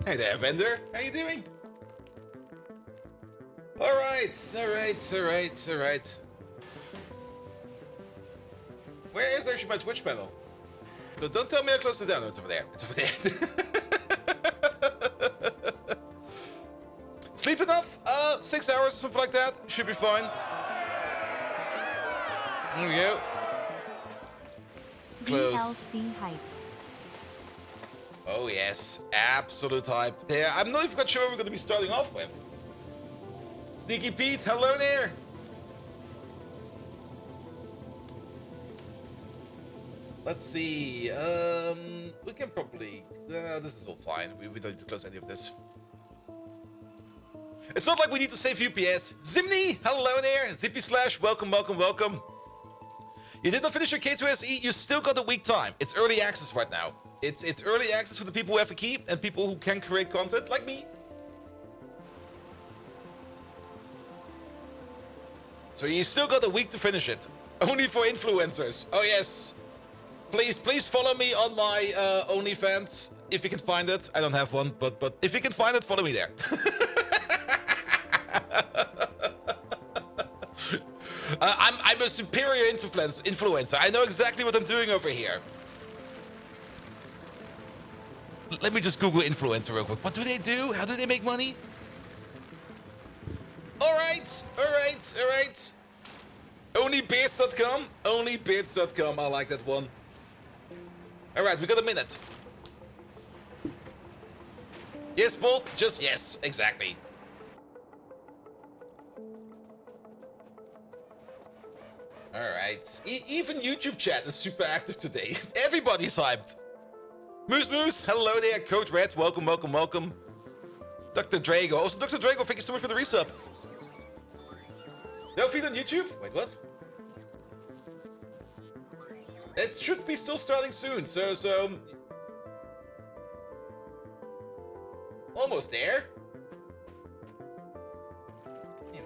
Hey there, vendor. How you doing? Alright. Where is actually my Twitch panel? So don't tell me I closed it down. No, it's over there. It's over there. Sleep enough? 6 hours, something like that. Should be fine. There we go. Close. Hype. Oh yes, absolute hype. Yeah, I'm not even quite sure what we're going to be starting off with. Sneaky Pete, hello there. Let's see. We can probably. This is all fine. We don't need to close any of this. It's not like we need to save UPS. Zimni, hello there. Zippy slash, welcome. You did not finish your K2SE. You still got a week time. It's early access right now. It's early access for the people who have a key and people who can create content like me. So you still got a week to finish it. Only for influencers. Oh yes. Please follow me on my OnlyFans if you can find it. I don't have one, but if you can find it, follow me there. I'm a superior influencer. I know exactly what I'm doing over here. Let me just Google influencer real quick. What do they do? How do they make money? All right. Onlybeards.com. Onlybeards.com. I like that one. All right, we got a minute. Yes, both. Just yes. Exactly. All right. Even YouTube chat is super active today. Everybody's hyped. Moose, hello there. Code Red, welcome. Dr. Drago. Also, Dr. Drago, thank you so much for the resub. No feed on YouTube? Wait, what? It should be still starting soon, so... Almost there.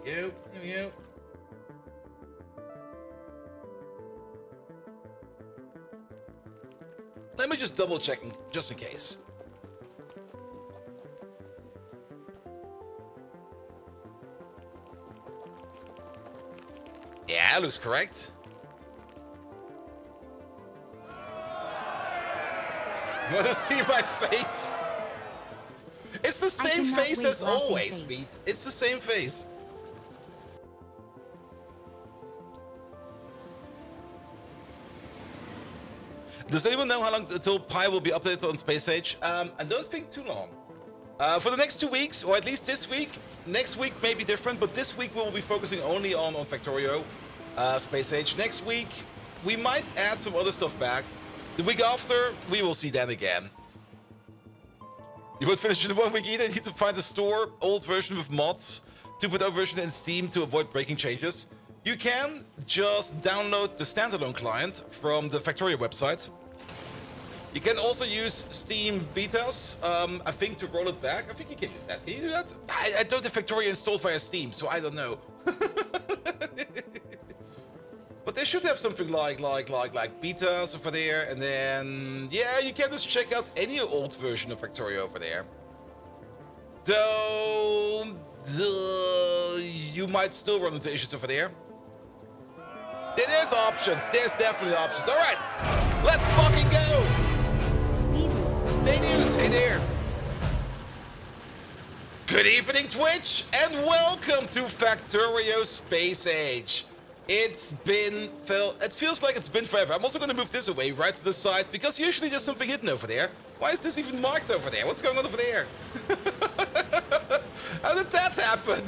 Here we go. Let me just double check, just in case. Yeah, looks correct. You want to see my face? It's the same face as always, Pete. It's the same face. Does anyone know how long until Pi will be updated on Space Age? I don't think too long. For the next 2 weeks, or at least this week. Next week may be different, but this week we will be focusing only on Factorio, Space Age. Next week, we might add some other stuff back. The week after, we will see that again. You would finish in 1 week either. You need to find a store, old version with mods, 2.0 version in Steam to avoid breaking changes. You can just download the standalone client from the Factorio website. You can also use Steam betas, I think, to roll it back. I think you can use that. Can you do that? I don't have Factorio installed via Steam, so I don't know. But they should have something like betas over there, and then yeah, you can just check out any old version of Factorio over there. Though you might still run into issues over there. There's options. There's definitely options. All right, let's fucking go. Hey news. Hey there. Good evening, Twitch, and welcome to Factorio Space Age. It feels like it's been forever. I'm also going to move this away right to the side because usually there's something hidden over there. Why is this even marked over there? What's going on over there? How did that happen?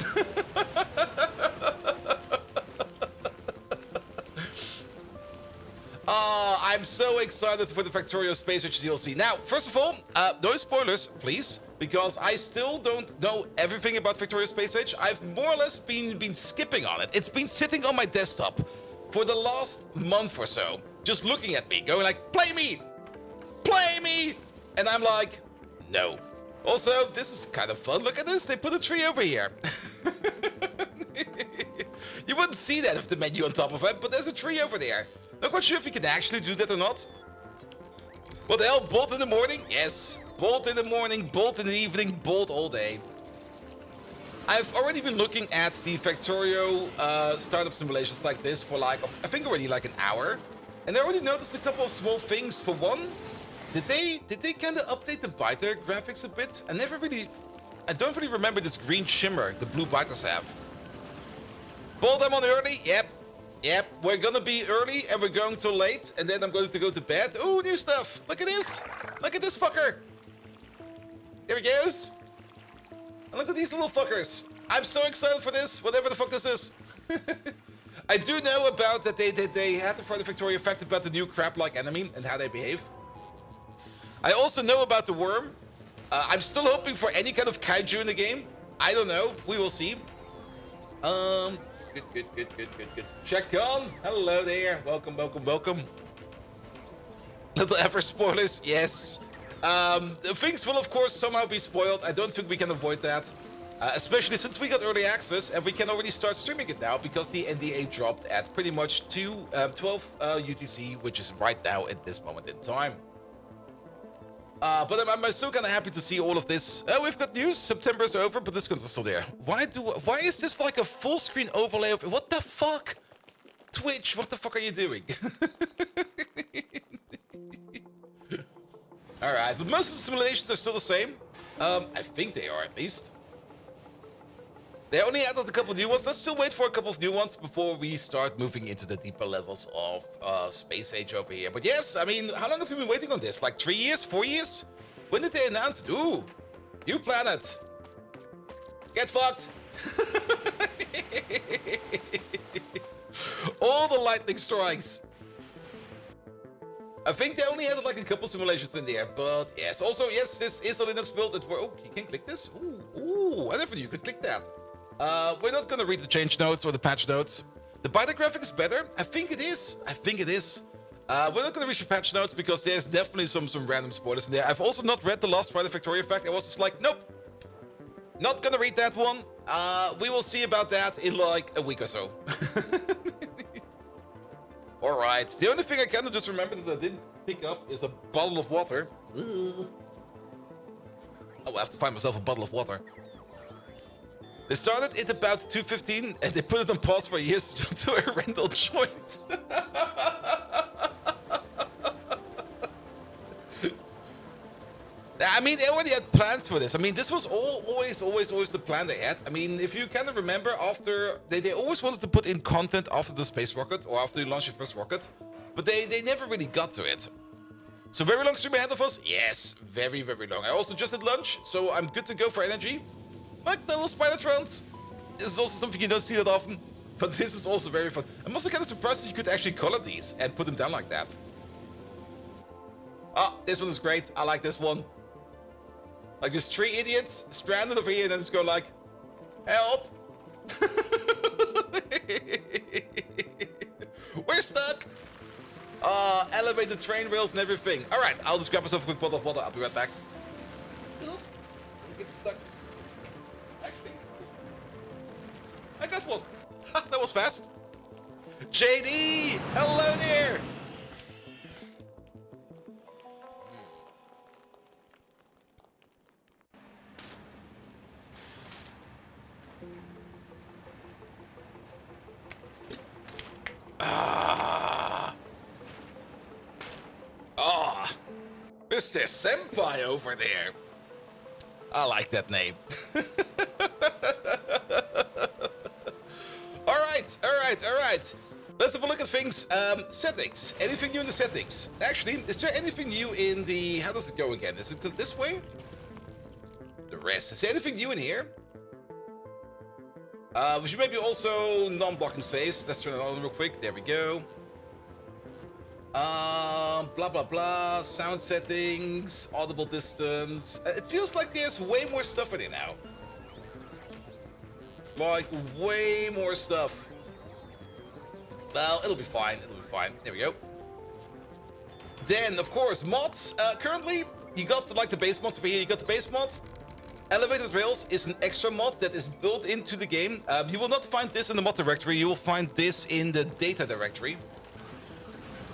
I'm so excited for the Factorio Space Age DLC. Now, first of all, no spoilers, please, because I still don't know everything about Factorio Space Age. I've more or less been skipping on it. It's been sitting on my desktop for the last month or so, just looking at me, going like, play me! Play me! And I'm like, no. Also, this is kind of fun. Look at this, they put a tree over here. You wouldn't see that with the menu on top of it, but there's a tree over there. Not quite sure if you can actually do that or not. What the hell, bolt in the morning? Yes. Bolt in the morning, bolt in the evening, bolt all day. I've already been looking at the Factorio startup simulations like this for like, I think already like an hour. And I already noticed a couple of small things. For one, did they kind of update the biter graphics a bit? I don't really remember this green shimmer the blue biters have. Bolt them on early, yep. We're gonna be early and we're going too late. And then I'm going to go to bed. Ooh, new stuff. Look at this. Look at this fucker. There he goes. And look at these little fuckers. I'm so excited for this, whatever the fuck this is. I do know about that they had the Factorio fact about the new crab-like enemy and how they behave. I also know about the worm. I'm still hoping for any kind of kaiju in the game. I don't know. We will see. Good. Check on. Hello there. Welcome. Little ever spoilers. Yes. Things will, of course, somehow be spoiled. I don't think we can avoid that. Especially since we got early access and we can already start streaming it now because the NDA dropped at pretty much 12 UTC, which is right now at this moment in time. But I'm still kind of happy to see all of this. We've got news. September's over, but this one's still there. Why is this like a full screen overlay of... What the fuck? Twitch, what the fuck are you doing? Alright, but most of the simulations are still the same. I think they are, at least. They only added a couple of new ones. Let's still wait for a couple of new ones before we start moving into the deeper levels of Space Age over here. But yes, I mean, how long have you been waiting on this? Like 3 years? 4 years? When did they announce it? Ooh, new planet. Get fucked. All the lightning strikes. I think they only had like a couple simulations in there, but yes. Also, yes, this is a Linux build. Oh, you can click this? Ooh, I never knew you could click that. We're not gonna read the change notes or the patch notes. The biter graphic is better. I think it is. We're not gonna read the patch notes because there's definitely some random spoilers in there. I've also not read the last Friday Factorio fact. I was just like, nope, not gonna read that one. We will see about that in like a week or so. All right. The only thing I kind of just remember that I didn't pick up is a bottle of water. Oh, I have to find myself a bottle of water. They started it about 2:15 and they put it on pause for years to a rental joint. I mean, they already had plans for this. I mean, this was always the plan they had. I mean, if you kind of remember, after they always wanted to put in content after the space rocket or after you launch your first rocket, but they never really got to it. So very long stream ahead of us. Yes, very long. I also just had lunch, so I'm good to go for energy. Like the little Spider-Trons. This is also something you don't see that often, but this is also very fun. I'm also kind of surprised that you could actually color these and put them down like that. Oh, this one is great. I like this one. Like just 3 idiots stranded over here and then just go like, help. We're stuck. Elevated train rails and everything. All right, I'll just grab myself a quick bottle of water. I'll be right back. Get stuck. I got one. That was fast. JD, hello there. Mr. Senpai over there. I like that name. All right. Let's have a look at things. Settings. Anything new in the settings? Actually, is there anything new in the... How does it go again? Is it this way? The rest. Is there anything new in here? We should maybe also non-blocking saves. Let's turn it on real quick. There we go. Blah blah blah. Sound settings, audible distance. It feels like there's way more stuff in it now. Like way more stuff. Well, it'll be fine. There we go. Then, of course, mods. Currently, you got like the base mods over here. You got the base mod. Elevated Rails is an extra mod that is built into the game. You will not find this in the mod directory. You will find this in the data directory.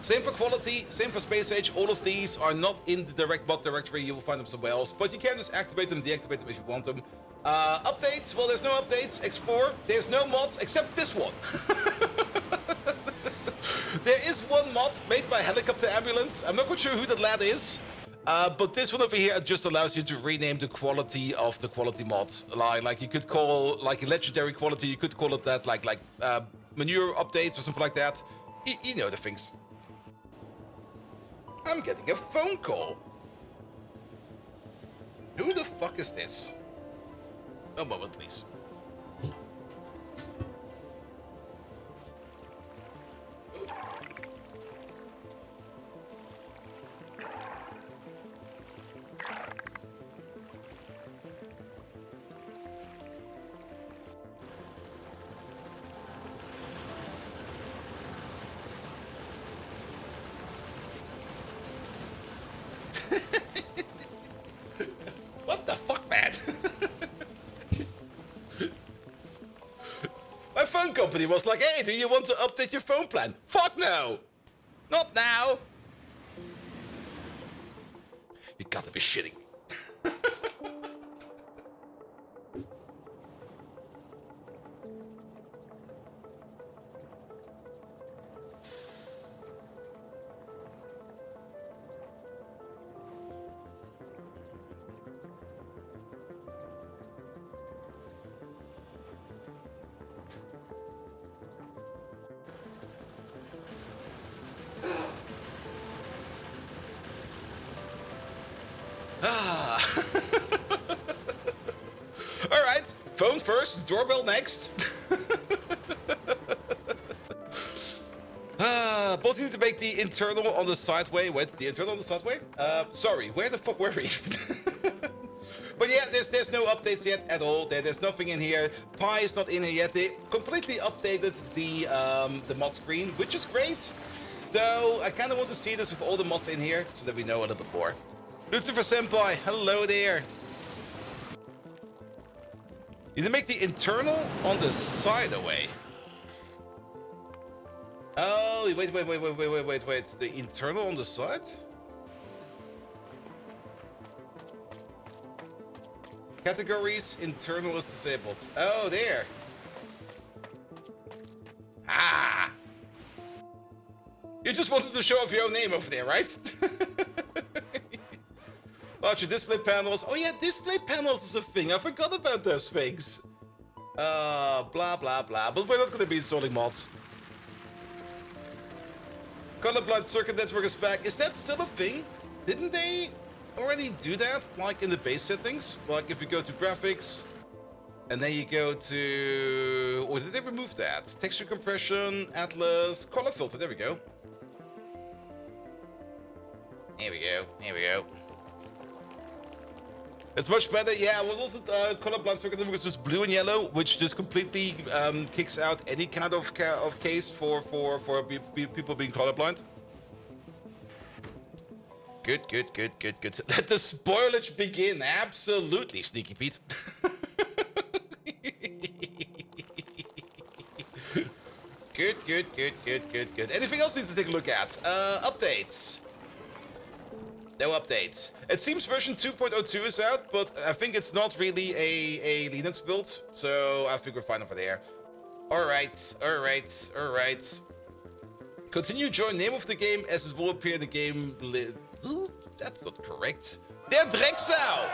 Same for quality, same for space age. All of these are not in the direct mod directory. You will find them somewhere else, but you can just activate them, deactivate them if you want them. Updates, well, there's no updates. Explore, there's no mods except this one. There is one mod made by Helicopter Ambulance. I'm not quite sure who that lad is. But this one over here just allows you to rename the quality of the quality mods. Like you could call, like a legendary quality, you could call it that, like manure updates or something like that. You know the things. I'm getting a phone call. Who the fuck is this? A moment, please. What the fuck, man? My phone company was like, hey, do you want to update your phone plan? Fuck no! Not now! You gotta be shitting me. Alright, phone first, doorbell next. Both need to make the internal on the sideway. Wait, the internal on the sideway? Sorry, where the fuck were we? But yeah, there's no updates yet at all. There's nothing in here. Pi is not in here yet. They completely updated the mod screen, which is great. Though I kind of want to see this with all the mods in here, so that we know a little bit more. Lucifer Senpai, hello there. You need to make the internal on the side away. Oh, wait. The internal on the side? Categories, internal is disabled. Oh, there. Ah. You just wanted to show off your own name over there, right? Larger display panels. Oh yeah, display panels is a thing. I forgot about those things. Blah, blah, blah. But we're not going to be installing mods. Colorblind circuit network is back. Is that still a thing? Didn't they already do that? Like in the base settings? Like if you go to graphics, and then you go to... Or did they remove that? Texture compression, Atlas, color filter. There we go. Here we go. Here we go. It's much better, yeah. What was it? Colorblind circuit network is just blue and yellow, which just completely kicks out any kind of case for people being colorblind. Good. Let the spoilage begin. Absolutely, Sneaky Pete. Good. Anything else needs to take a look at? Updates. No updates. It seems version 2.02 is out, but I think it's not really a Linux build, so I think we're fine over there. Alright. Continue join name of the game as it will appear in the game. That's not correct. Der Drecksau!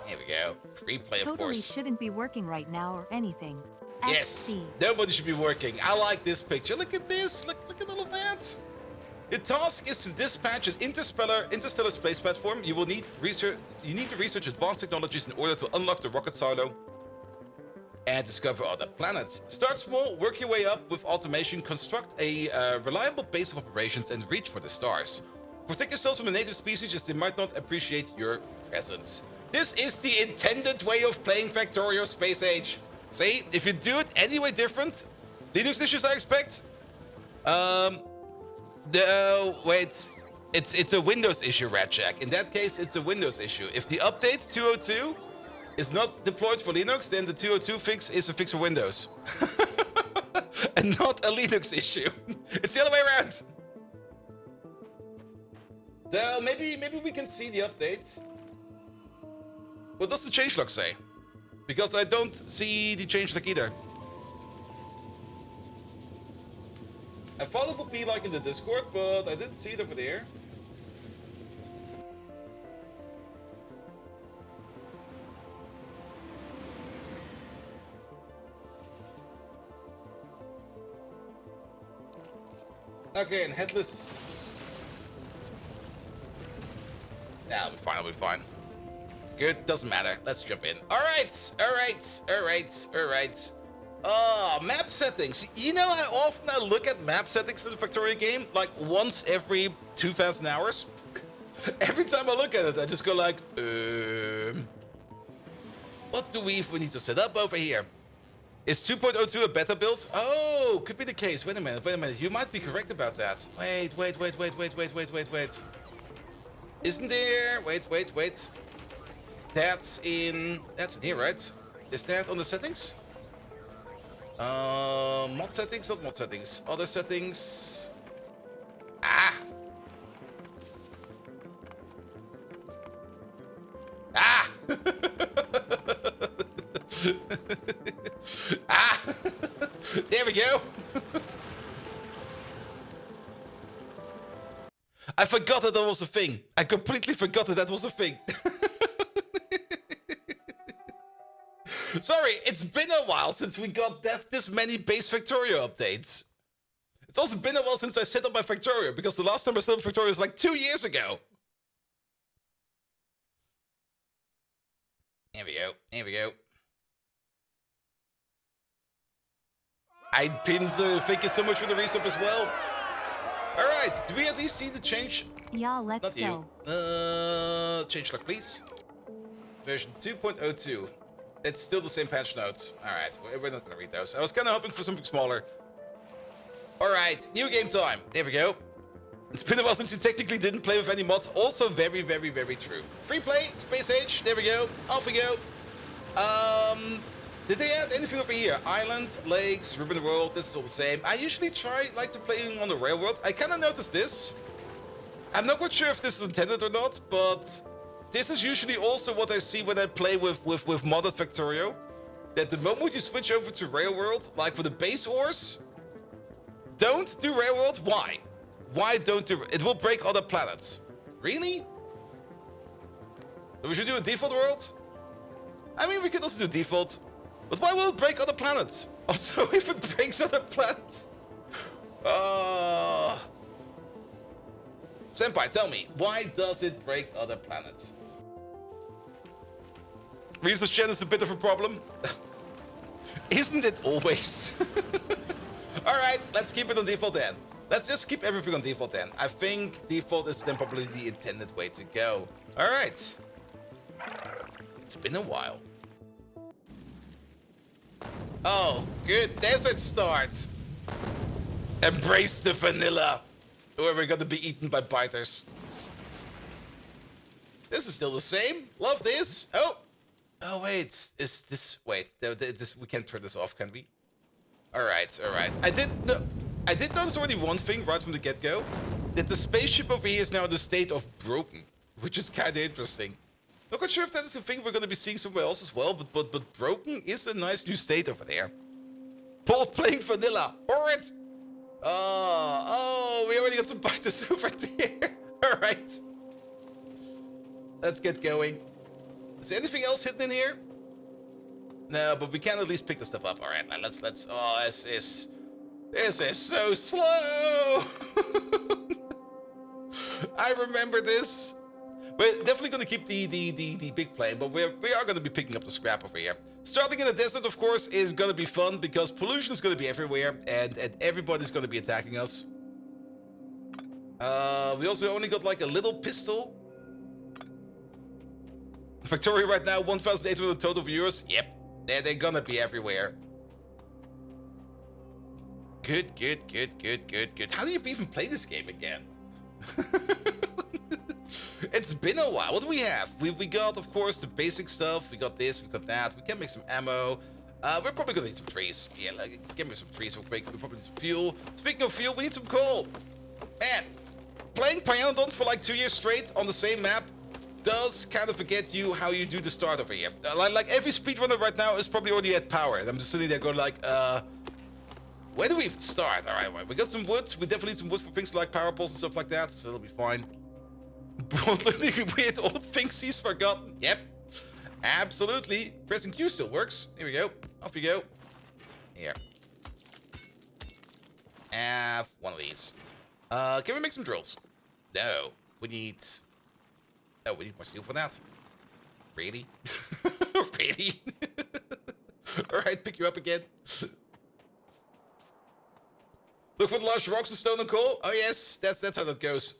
Here we go. Freeplay, of course. Totally shouldn't be working right now or anything. Yes, nobody should be working. I like this picture. Look at this. Look at all of that. The task is to dispatch an interstellar space platform. You need to research advanced technologies in order to unlock the rocket silo and discover other planets. Start small, work your way up with automation, construct a reliable base of operations, and reach for the stars. Protect yourselves from the native species as they might not appreciate your presence. This is the intended way of playing Factorio Space Age. See, if you do it any way different, Linux issues I expect. Wait, it's a Windows issue, Ratjack. In that case, it's a Windows issue. If the update 202 is not deployed for Linux, then the 202 fix is a fix for Windows. and not a Linux issue. It's the other way around. So maybe we can see the updates. What does the changelog say? Because I don't see the changelog either. I thought it would be like in the Discord, but I didn't see it over there. Okay, and headless. Yeah, I'll be fine, I'll be fine. Good, doesn't matter. Let's jump in. Alright. Map settings. You know how often I look at map settings in the Factorio game? Like once every 2,000 hours? Every time I look at it, I just go like, what do we need to set up over here? Is 2.02 a beta build? Oh, could be the case. Wait a minute. You might be correct about that. Wait. Isn't there? Wait. That's in here, right? Is that on the settings? Mod settings, not mod settings. Other settings. Ah! Ah! There we go. I forgot that was a thing. I completely forgot that was a thing. Sorry, it's been a while since we got this many base Factorio updates. It's also been a while since I set up my Factorio, because the last time I set up Factorio was like 2 years ago. Here we go. I pinned thank you so much for the resub as well. Alright, do we at least see the change? Yeah, let's Not you. go. Changelog, please. Version 2.02. It's still the same patch notes. Alright, we're not gonna read those. I was kinda hoping for something smaller. Alright, new game time. There we go. It's been a while since you technically didn't play with any mods. Also very true. Free play, Space Age, there we go. Off we go. Did they add anything over here? Island, lakes, Ribbon World, this is all the same. I usually like to play on the railroad. I kinda noticed this. I'm not quite sure if this is intended or not, but this is usually also what I see when I play with modded Factorio. That the moment you switch over to Railworld, like for the base ores, don't do Railworld. Why? Why don't do it? Will break other planets. Really? So we should do a default world? I mean, we could also do default. But why will it break other planets? Also, if it breaks other planets... Senpai, tell me, why does it break other planets? Resource gen is a bit of a problem. Isn't it always? Alright, let's keep it on default then. Let's just keep everything on default then. I think default is then probably the intended way to go. Alright. It's been a while. Oh, good. Desert starts. Embrace the vanilla. Or we're gonna be eaten by biters. This is still the same. Love this. Oh wait. Is this? Wait. This we can't turn this off, can we? All right. I did notice already one thing right from the get-go. That the spaceship over here is now in the state of broken, which is kind of interesting. Not quite sure if that is a thing we're going to be seeing somewhere else as well, but broken is a nice new state over there. Both playing vanilla. Alright. Oh, we already got some biters over there. Alright. Let's get going. Is there anything else hidden in here? No, but we can at least pick the stuff up. Alright, let's oh, this is so slow. I remember this. We're definitely going to keep the big plane, but we are going to be picking up the scrap over here. Starting in the desert, of course, is going to be fun because pollution is going to be everywhere and everybody's going to be attacking us. We also only got like a little pistol. Factorio right now, 1,800 total viewers. Yep, they're going to be everywhere. Good. How do you even play this game again? It's been a while. What do we have? We got, of course, the basic stuff. We got this, we got that. We can make some ammo. We're probably gonna need some trees. Yeah, like, give me some trees real quick. We probably need some fuel. Speaking of fuel, we need some coal. Man, playing Pyanodons for like 2 years straight on the same map does kind of forget you how you do the start over here. Like every speedrunner right now is probably already at power. And I'm just sitting there going like, where do we even start? All right, we got some wood. We definitely need some wood for things like power poles and stuff like that, so it'll be fine. Weird old things he's forgotten. Yep, absolutely. Pressing Q still works. Here we go. Off you go. Here. Have one of these. Can we make some drills? No. We need... Oh, we need more steel for that. Really? Really? Alright, pick you up again. Look for the large rocks and stone and coal. Oh yes, that's how that goes.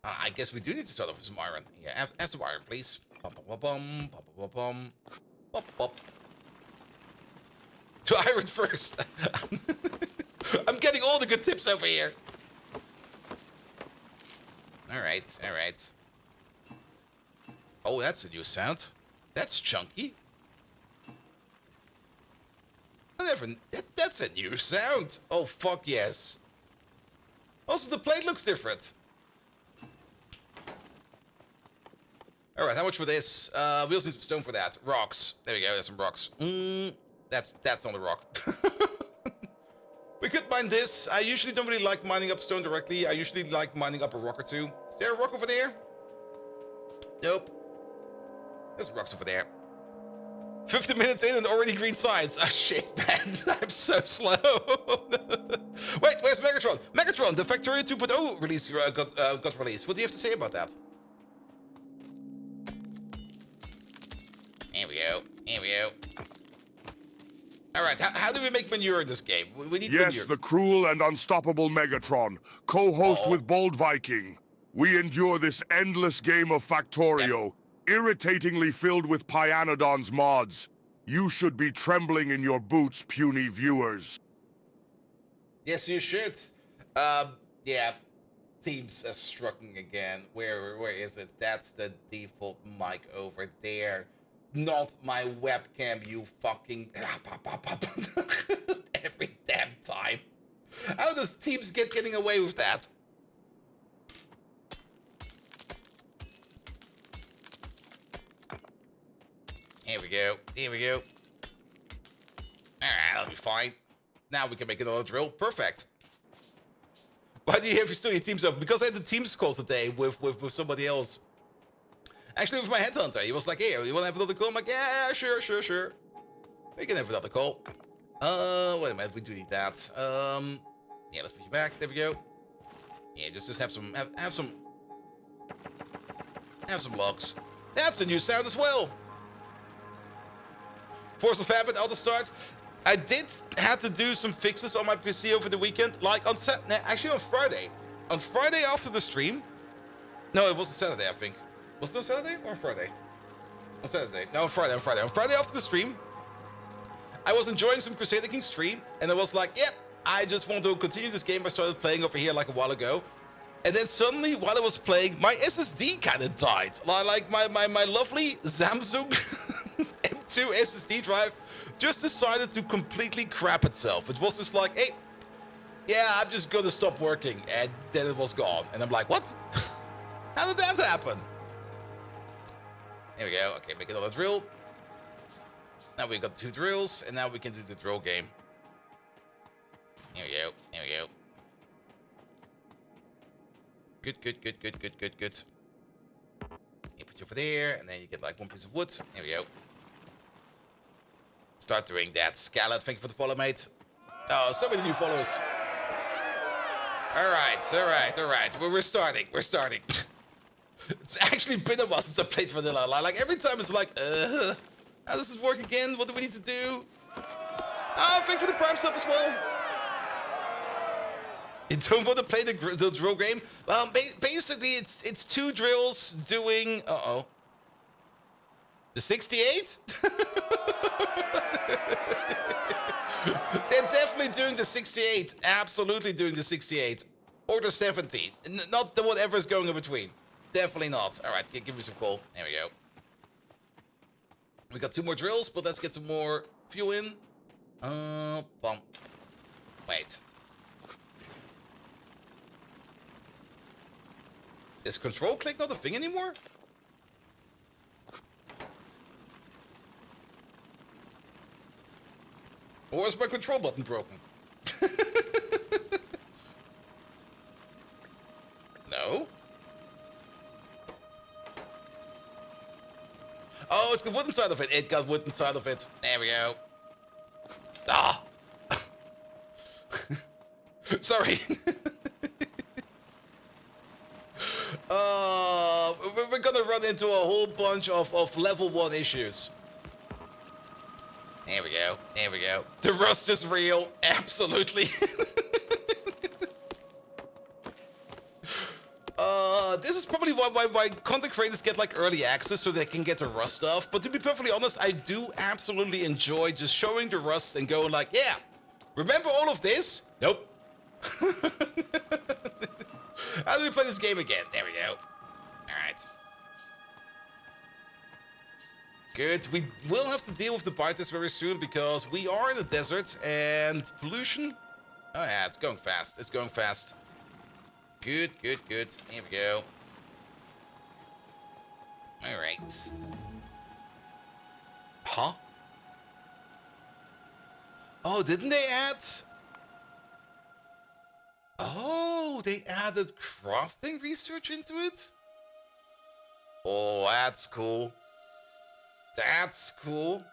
I guess we do need to start off with some iron. Yeah, have some iron, please. Bum, bum, bum, bum, bum, bum, bum, bum. To iron first. I'm getting all the good tips over here. Alright, alright. Oh, that's a new sound. That's chunky. That's a new sound. Oh, fuck yes. Also, the plate looks different. Alright, how much for this? We also need some stone for that. Rocks. There we go, there's some rocks. That's not a rock. We could mine this. I usually don't really like mining up stone directly. I usually like mining up a rock or two. Is there a rock over there? Nope. There's rocks over there. 50 minutes in and already green signs. Ah, shit, man. I'm so slow. Wait, where's Megatron? Megatron, the Factorio 2.0 release got released. What do you have to say about that? Here we go. Here we go. All right, how do we make manure in this game? We need manure. Yes, the cruel and unstoppable Megatron, co-host with Bold Viking. We endure this endless game of Factorio, irritatingly filled with Pyanodon's mods. You should be trembling in your boots, puny viewers. Yes, you should. Yeah. Teams are struggling again. Where is it? That's the default mic over there. Not my webcam, you fucking... Every damn time. How does Teams getting away with that? Here we go. Here we go. Alright, that'll be fine. Now we can make another drill. Perfect. Why do you have still your teams up? Because I had the Teams call today with somebody else. Actually, with my headhunter. He was like, hey, you want to have another call? I'm like, yeah, sure. We can have another call. Wait a minute, we do need that. Yeah, let's put you back. There we go. Yeah, just have some logs. That's a new sound as well. Force of Habit, I'll start. I did have to do some fixes on my PC over the weekend. Like on actually on Friday. On Friday after the stream. No, it wasn't Saturday, I think. Was it on Saturday or on Friday? On Saturday. No, on Friday. On Friday after the stream, I was enjoying some Crusader Kings stream, and I was like, yep, I just want to continue this game I started playing over here like a while ago. And then suddenly, while I was playing, my SSD kind of died. Like my lovely Samsung M2 SSD drive just decided to completely crap itself. It was just like, hey, yeah, I'm just gonna stop working. And then it was gone. And I'm like, what? How did that happen? There we go. Okay, make another drill. Now we got 2 drills, and now we can do the drill game. Here we go. Here we go. Good. You put you over there, and then you get like 1 piece of wood. Here we go. Start doing that. Scarlet, thank you for the follow, mate. Oh, so many new followers. All right. We're starting. It's actually been a while since I played vanilla. Like every time it's like, how does this work again? What do we need to do? Oh, thank you for the prime sub as well. You don't want to play the drill game? Well, basically it's 2 drills doing. The 68? They're definitely doing the 68. Absolutely doing the 68 or the 70. Not the whatever is going in between. Definitely not. All right, give me some coal. There we go. We got 2 more drills, but let's get some more fuel in. Bump. Wait. Is control click not a thing anymore? Or is my control button broken? No? Oh, it's got wood inside of it. It got wood inside of it. There we go. Ah! Sorry. We're gonna run into a whole bunch of level 1 issues. There we go. There we go. The rust is real. Absolutely. This is probably why content creators get like early access so they can get the rust stuff. But to be perfectly honest, I do absolutely enjoy just showing the rust and going like, yeah, remember all of this? Nope. How do we play this game again? There we go. All right. Good. We will have to deal with the biters very soon because we are in the desert and pollution. Oh yeah, it's going fast. It's going fast. Good, good, good. Here we go. All right. Huh? Oh, didn't they add? Oh, they added crafting research into it? Oh, that's cool. That's cool.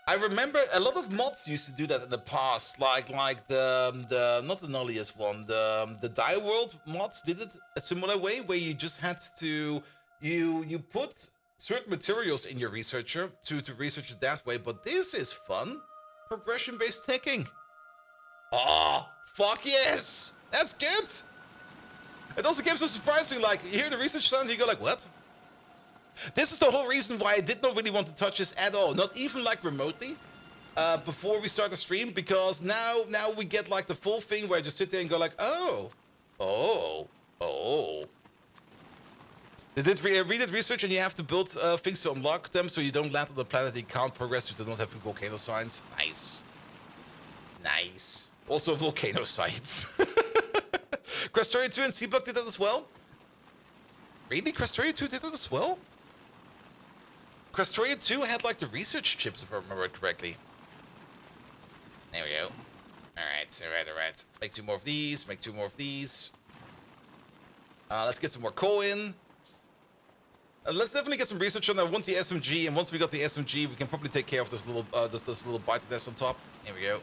I remember a lot of mods used to do that in the past, like the not the Nullius one, the Die World mods did it a similar way, where you just had to you put certain materials in your researcher to research it that way. But this is fun, progression-based ticking. Oh, fuck yes, that's good. It also came so surprising, like you hear the research sound, you go like, what? This is the whole reason why I did not really want to touch this at all, not even like remotely, before we start the stream, because now we get like the full thing where I just sit there and go like, oh. They did redid research and you have to build things to unlock them so you don't land on the planet, they can't progress if they don't have volcano signs. Nice. Nice. Also volcano sites. Factorio 2 and Seablock did that as well? Really? Factorio 2 did that as well? Factorio 2 had like the research chips, if I remember it correctly. There we go. Alright, alright. Make 2 more of these, make 2 more of these. Let's get some more coal in. Let's definitely get some research on that. I want the SMG, and once we got the SMG, we can probably take care of this little bite nest on top. Here we go.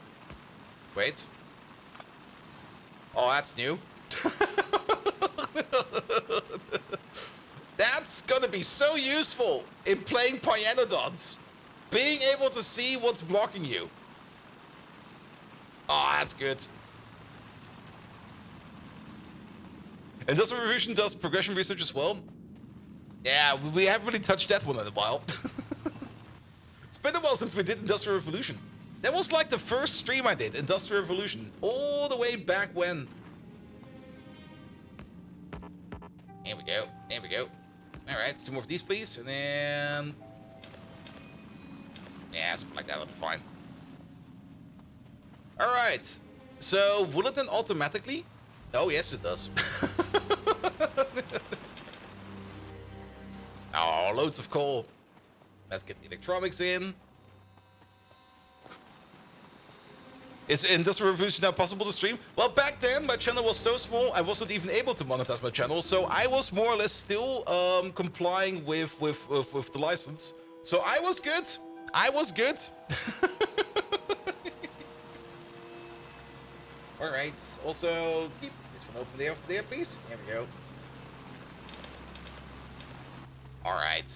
Wait. Oh, that's new. That's gonna be so useful in playing Pyanodons. Being able to see what's blocking you. Oh, that's good. Industrial Revolution does progression research as well. Yeah, we haven't really touched that one in a while. It's been a while since we did Industrial Revolution. That was like the first stream I did, Industrial Revolution. All the way back when. Here we go. There we go. Alright, 2 more of these, please. And then... yeah, something like that will be fine. Alright. So, will it then automatically? Oh, yes, it does. Oh, loads of coal. Let's get the electronics in. Is Industrial Revolution now possible to stream? Well, back then, my channel was so small, I wasn't even able to monetize my channel, so I was more or less still complying with the license. So I was good. I was good. Alright, also, keep this one open there, please. There we go. Alright.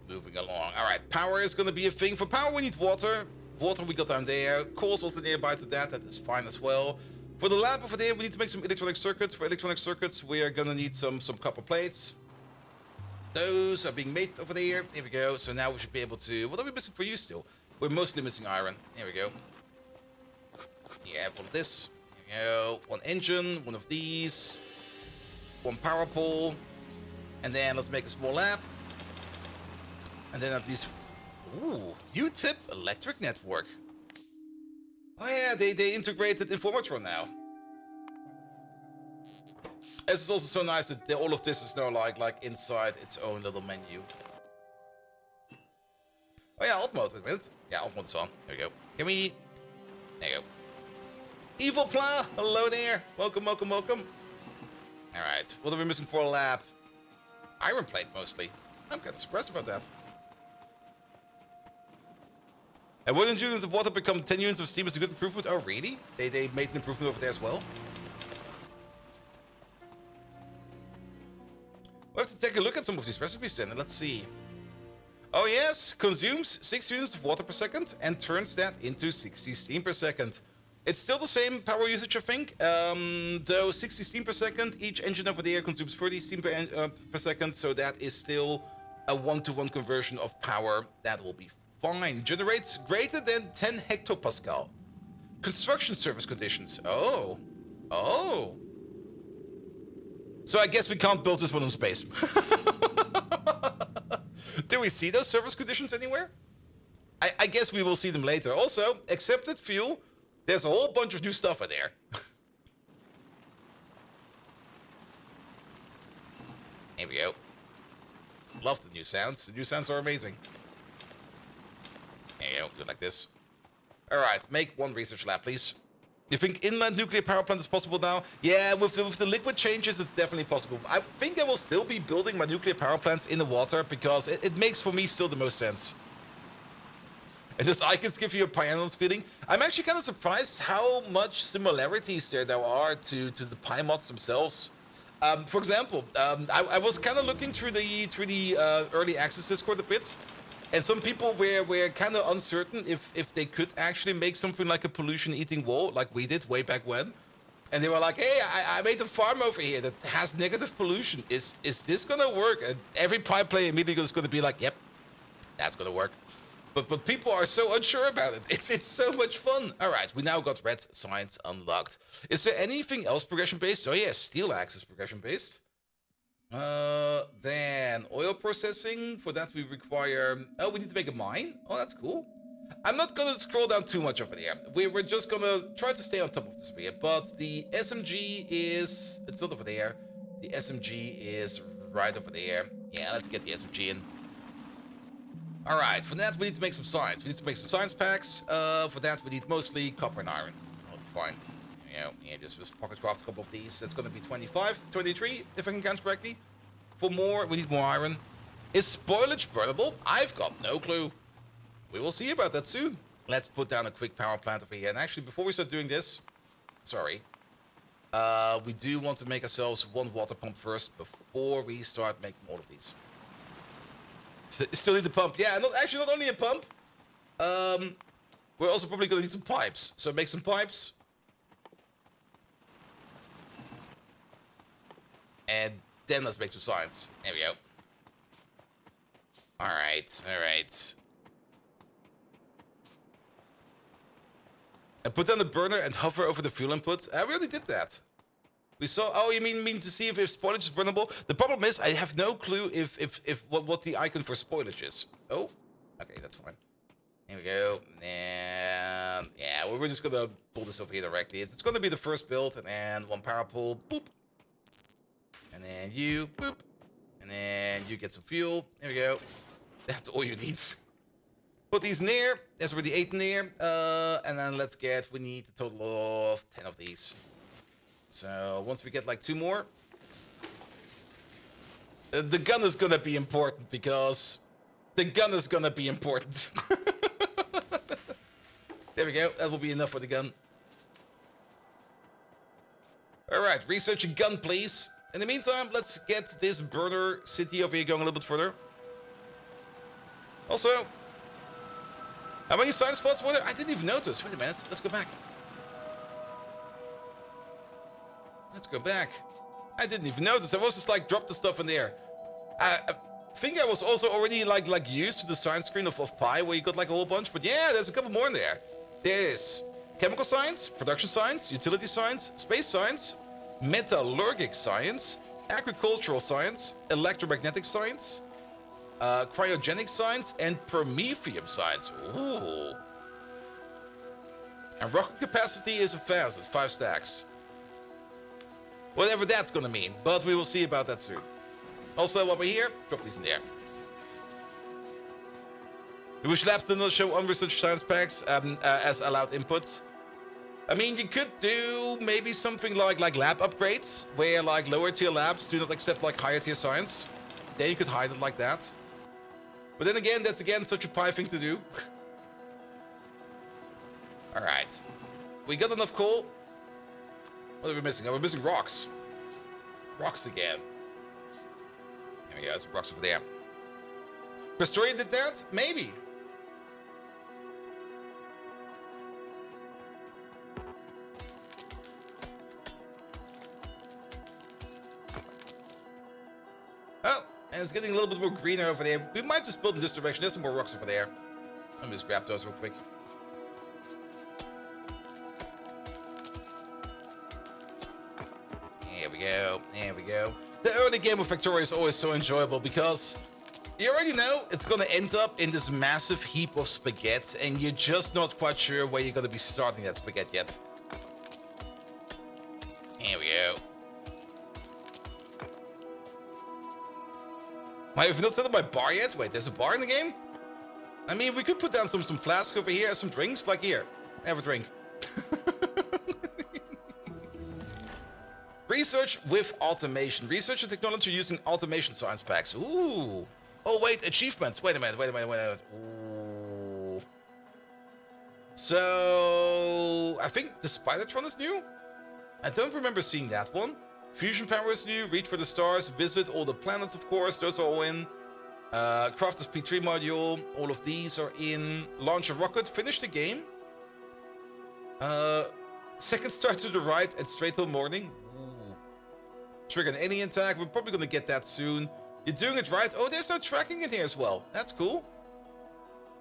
Moving along. Alright, power is going to be a thing. For power, we need water. Water we got down there. Coal's also nearby to that. That is fine as well. For the lab over there, we need to make some electronic circuits. For electronic circuits, we are going to need some copper plates. Those are being made over there. There we go. So now we should be able to... what are we missing for you still? We're mostly missing iron. There we go. Yeah, one of this. There we go. One engine. One of these. One power pole. And then let's make a small lab. And then at least... Ooh, U-tip electric network. Oh yeah, they integrated Informatron now. It's also so nice that all of this is now like inside its own little menu. Oh yeah, alt mode, wait a minute. Yeah, alt mode is on. There we go. Can we... There you go. Evil Pla, hello there. Welcome, welcome, welcome. Alright, what are we missing for a lab? Iron plate, mostly. I'm kind of surprised about that. And 1 unit of water become 10 units of steam is a good improvement. Oh, really? They made an improvement over there as well? We'll have to take a look at some of these recipes then, and let's see. Oh yes, consumes 6 units of water per second and turns that into 60 steam per second. It's still the same power usage, I think. Though 60 steam per second, each engine over there consumes 30 steam per second, so that is still a 1-to-1 conversion of power. That will be fine. Generates greater than 10 hectopascal. Construction service conditions. Oh. Oh. So I guess we can't build this one in space. Do we see those service conditions anywhere? I guess we will see them later. Also, accepted fuel. There's a whole bunch of new stuff in there. Here we go. Love the new sounds. The new sounds are amazing. There you go. Do it like this. Alright, make 1 research lab, please. You think inland nuclear power plant is possible now? Yeah, with the liquid changes, it's definitely possible. I think I will still be building my nuclear power plants in the water because it makes for me still the most sense. And those icons give you a Pioneers feeling. I'm actually kind of surprised how much similarities there are to the Pi mods themselves. For example, I was kind of looking through the early access Discord a bit. And some people were kind of uncertain if they could actually make something like a pollution-eating wall, like we did way back when. And they were like, hey, I made a farm over here that has negative pollution. Is this going to work? And every Pi player immediately is going to be like, yep, that's going to work. But people are so unsure about it. It's so much fun. All right, we now got red science unlocked. Is there anything else progression-based? Oh, yeah, steel axe is progression-based. Then oil processing. For that we require... Oh, we need to make a mine? Oh, that's cool. I'm not gonna scroll down too much over here. We're just gonna try to stay on top of this sphere. But the SMG is... It's not over there. The SMG is right over there. Yeah, let's get the SMG in. Alright, for that we need to make some science. We need to make some science packs. For that we need mostly copper and iron. Oh, fine. Yeah, just pocket craft a couple of these. That's gonna be 25, 23, if I can count correctly. For more, we need more iron. Is spoilage burnable? I've got no clue. We will see about that soon. Let's put down a quick power plant over here. And actually, before we start doing this, sorry, we do want to make ourselves 1 water pump first before we start making all of these. Still need the pump. Yeah, not only a pump. We're also probably gonna need some pipes. So make some pipes. And then let's make some science. There we go. Alright, alright. And put down the burner and hover over the fuel input. We already did that. We saw... Oh, you mean to see if spoilage is burnable? The problem is, I have no clue what the icon for spoilage is. Oh, okay, that's fine. Here we go. And yeah, we're just gonna pull this over here directly. It's gonna be the first build, and then 1 power pull. Boop. And then you, boop. And then you get some fuel. There we go. That's all you need. Put these in there. There's already 8 in there. And then we need a total of 10 of these. So once we get like 2 more. The gun is gonna be important because the gun is gonna be important. There we go. That will be enough for the gun. Alright, research a gun, please. In the meantime, let's get this burner city over here going a little bit further. Also, how many science slots were there? I didn't even notice. Wait a minute. Let's go back. Let's go back. I didn't even notice. I was just like, drop the stuff in there. I think I was also already like used to the science screen of Pi, where you got like a whole bunch. But yeah, there's a couple more in there. There's chemical science, production science, utility science, space science, metallurgic science, agricultural science, electromagnetic science, cryogenic science, and promethium science. Ooh. And rocket capacity is 1,000, 5 stacks. Whatever that's gonna mean, but we will see about that soon. Also, while we're here, drop these in there. The Wish Labs did not show unresearched science packs as allowed inputs. I mean, you could do maybe something like lab upgrades, where like lower tier labs do not accept like higher tier science. Then you could hide it like that. But then again, that's again such a pie thing to do. Alright. We got enough coal. What are we missing? Oh, we're missing rocks. Rocks again. Here we go, some rocks over there. Factorio did that? Maybe. Oh, and it's getting a little bit more greener over there. We might just build in this direction. There's some more rocks over there. Let me just grab those real quick. There we go. There we go. The early game of Factorio is always so enjoyable because you already know it's going to end up in this massive heap of spaghetti, and you're just not quite sure where you're going to be starting that spaghetti yet. Here we go. I have not set up my bar yet. Wait, there's a bar in the game? I mean, we could put down some flasks over here, some drinks, like here. Have a drink. Research with automation. Research and technology using automation science packs. Ooh. Oh, wait, achievements. Wait a minute. Ooh. So, I think the Spidertron is new? I don't remember seeing that one. Fusion power is new. Reach for the stars. Visit all the planets, of course. Those are all in. Craft this P3 module. All of these are in. Launch a rocket. Finish the game. Second start to the right and straight till morning. Ooh. Trigger an alien attack. We're probably going to get that soon. You're doing it right. Oh, there's no tracking in here as well. That's cool.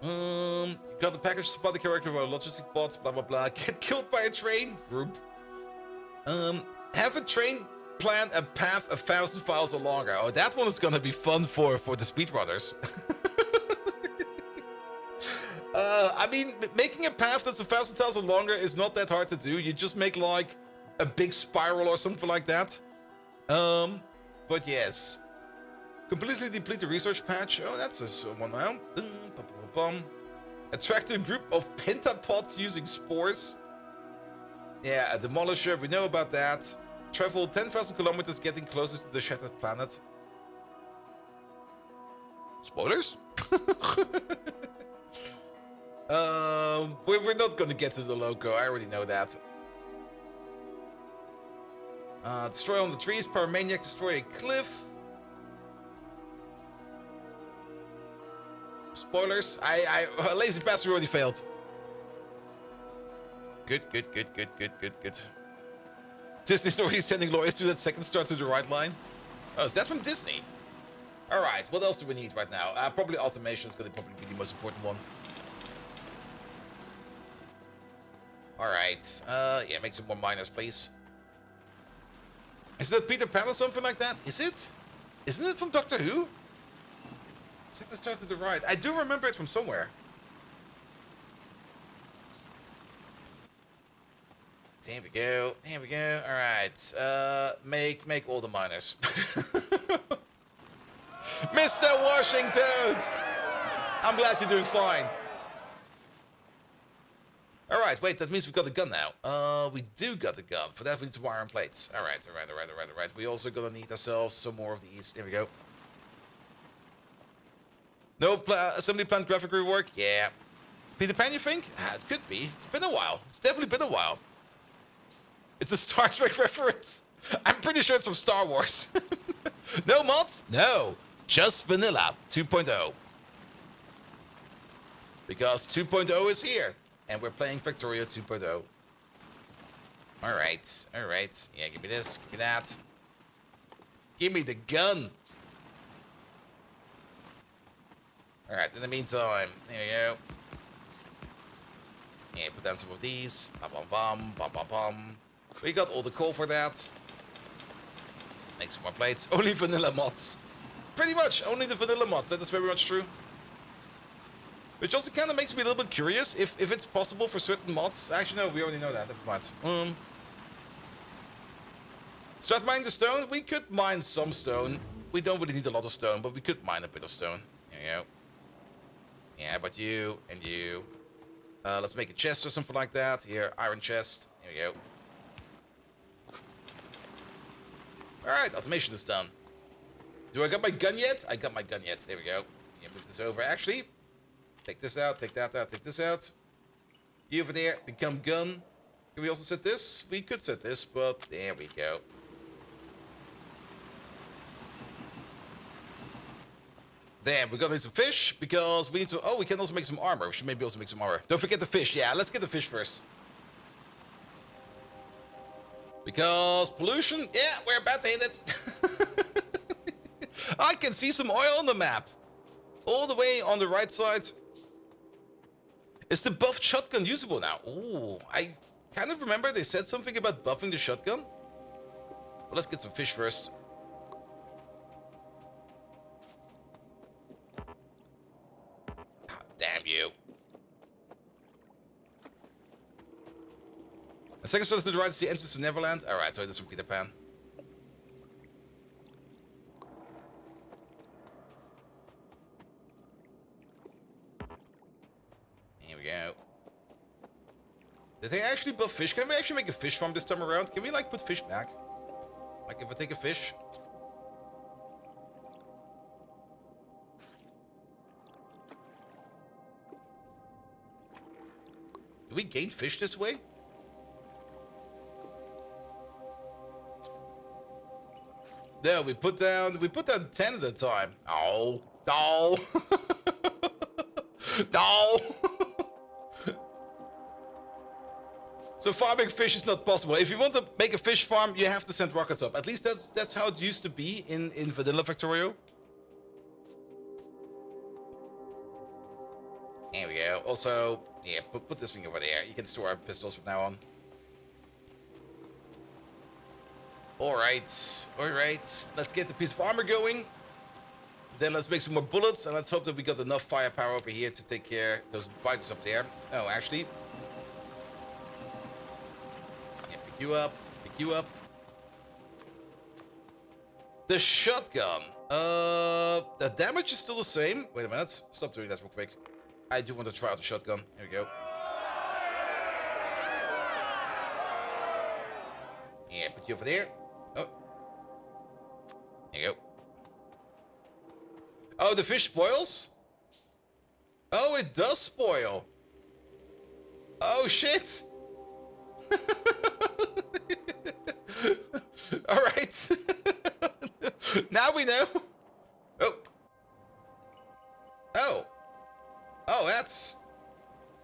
You got the package, spot the character of our logistic bots, blah, blah, blah. Get killed by a train. Group. Have a train plan a path 1,000 files or longer. Oh, that one is going to be fun for the speedrunners. I mean, making a path that's 1,000 tiles or longer is not that hard to do. You just make like a big spiral or something like that. But yes. Completely deplete the research patch. Oh, that's a one now. Attract a group of pentapods using spores. Yeah, a demolisher. We know about that. Travel 10,000 kilometers getting closer to the shattered planet. Spoilers? We're not gonna get to the loco. I already know that. Destroy on the trees. Pyromaniac. Destroy a cliff. Spoilers. Lazy bastard already failed. Good. Disney's already sending lawyers to that second start to the right line. Oh, is that from Disney? Alright, what else do we need right now? Probably automation is going to probably be the most important one. Alright, yeah, make some more miners, please. Is that Peter Pan or something like that? Is it? Isn't it from Doctor Who? Second start to the right. I do remember it from somewhere. Here we go. Here we go. All right. Make all the miners. Mr. Washington! I'm glad you're doing fine. All right. Wait, that means we've got a gun now. We do got a gun. For that, we need some iron plates. All right. We also gonna need ourselves some more of these. There we go. No assembly plant graphic rework? Yeah. Peter Pan, you think? It could be. It's been a while. It's definitely been a while. It's a Star Trek reference. I'm pretty sure it's from Star Wars. No mods? No. Just vanilla 2.0. Because 2.0 is here. And we're playing Factorio 2.0. Alright. Yeah, give me this. Give me that. Give me the gun. Alright, in the meantime, there you go. Yeah, put down some of these. Bum. We got all the coal for that. Make some more plates. Only vanilla mods. Pretty much, only the vanilla mods, that is very much true. Which also kind of makes me a little bit curious if it's possible for certain mods. Actually, no, we already know that, never mind. Start mining the stone? We could mine some stone. We don't really need a lot of stone, but we could mine a bit of stone. There you go. Yeah, but you and you. Let's make a chest or something like that. Here, iron chest. There we go. Alright, automation is done. Do I got my gun yet? I got my gun yet. There we go. Yeah, move this over. Actually, take this out, take that out, take this out. You over there, become gun. Can we also set this? We could set this, but there we go. Damn, we're gonna need some fish because we need to. Oh, we can also make some armor. We should maybe also make some armor. Don't forget the fish. Yeah, let's get the fish first. Because pollution. Yeah, we're about to hit it. I can see some oil on the map. All the way on the right side. Is the buffed shotgun usable now? Ooh, I kind of remember they said something about buffing the shotgun. Well, let's get some fish first. Damn you. A second source to the right is the entrance to Neverland. Alright, so it is from Peter Pan. Here we go. Did they actually buff fish? Can we actually make a fish farm this time around? Can we like put fish back? Like if I take a fish? Do we gain fish this way? No, we put down 10 at a time. Oh, no. No. So farming fish is not possible. If you want to make a fish farm, you have to send rockets up. At least that's how it used to be in vanilla Factorio. There we go. Also, yeah, put this thing over there. You can store our pistols from now on. Alright. Alright. Let's get the piece of armor going. Then let's make some more bullets. And let's hope that we got enough firepower over here to take care of those biters up there. Oh, actually. Yeah, pick you up. Pick you up. The shotgun. The damage is still the same. Wait a minute. Stop doing that real quick. I do want to try out the shotgun. Here we go. Yeah, put you over there. Oh. There you go. Oh, the fish spoils? Oh, it does spoil. Oh, shit. Alright. Now we know. Oh. Oh. Oh, that's...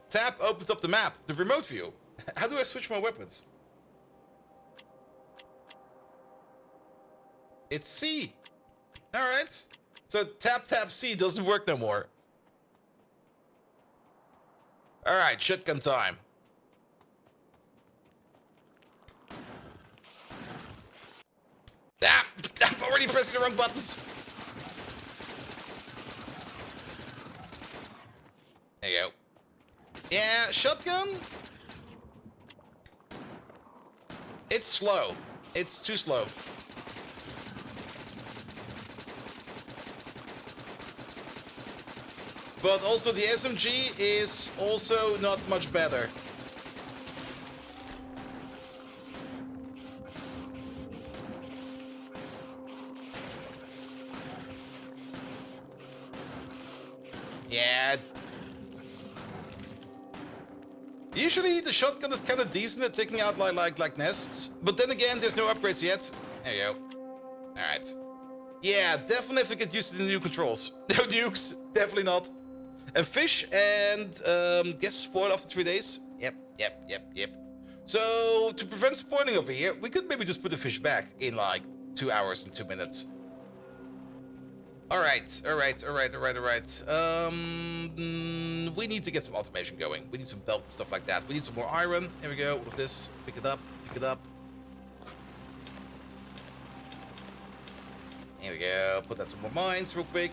Tap opens up the map, the remote view. How do I switch my weapons? It's C. Alright. So tap C doesn't work no more. Alright, shotgun time. Ah! I'm already pressing the wrong buttons. There you go. Yeah, shotgun? It's slow. It's too slow. But also the SMG is also not much better. Yeah. Usually the shotgun is kind of decent at taking out like nests, but then again, there's no upgrades yet. There you go. All right. Yeah, definitely have to get used to the new controls. No nukes, definitely not. And fish and gets spoiled after 3 days. Yep. So to prevent spoiling over here, we could maybe just put the fish back in like 2 hours and 2 minutes. All right. We need to get some automation going. We need some belt and stuff like that. We need some more iron. Here we go. All of this. Pick it up. There There we go. Put that some more mines real quick.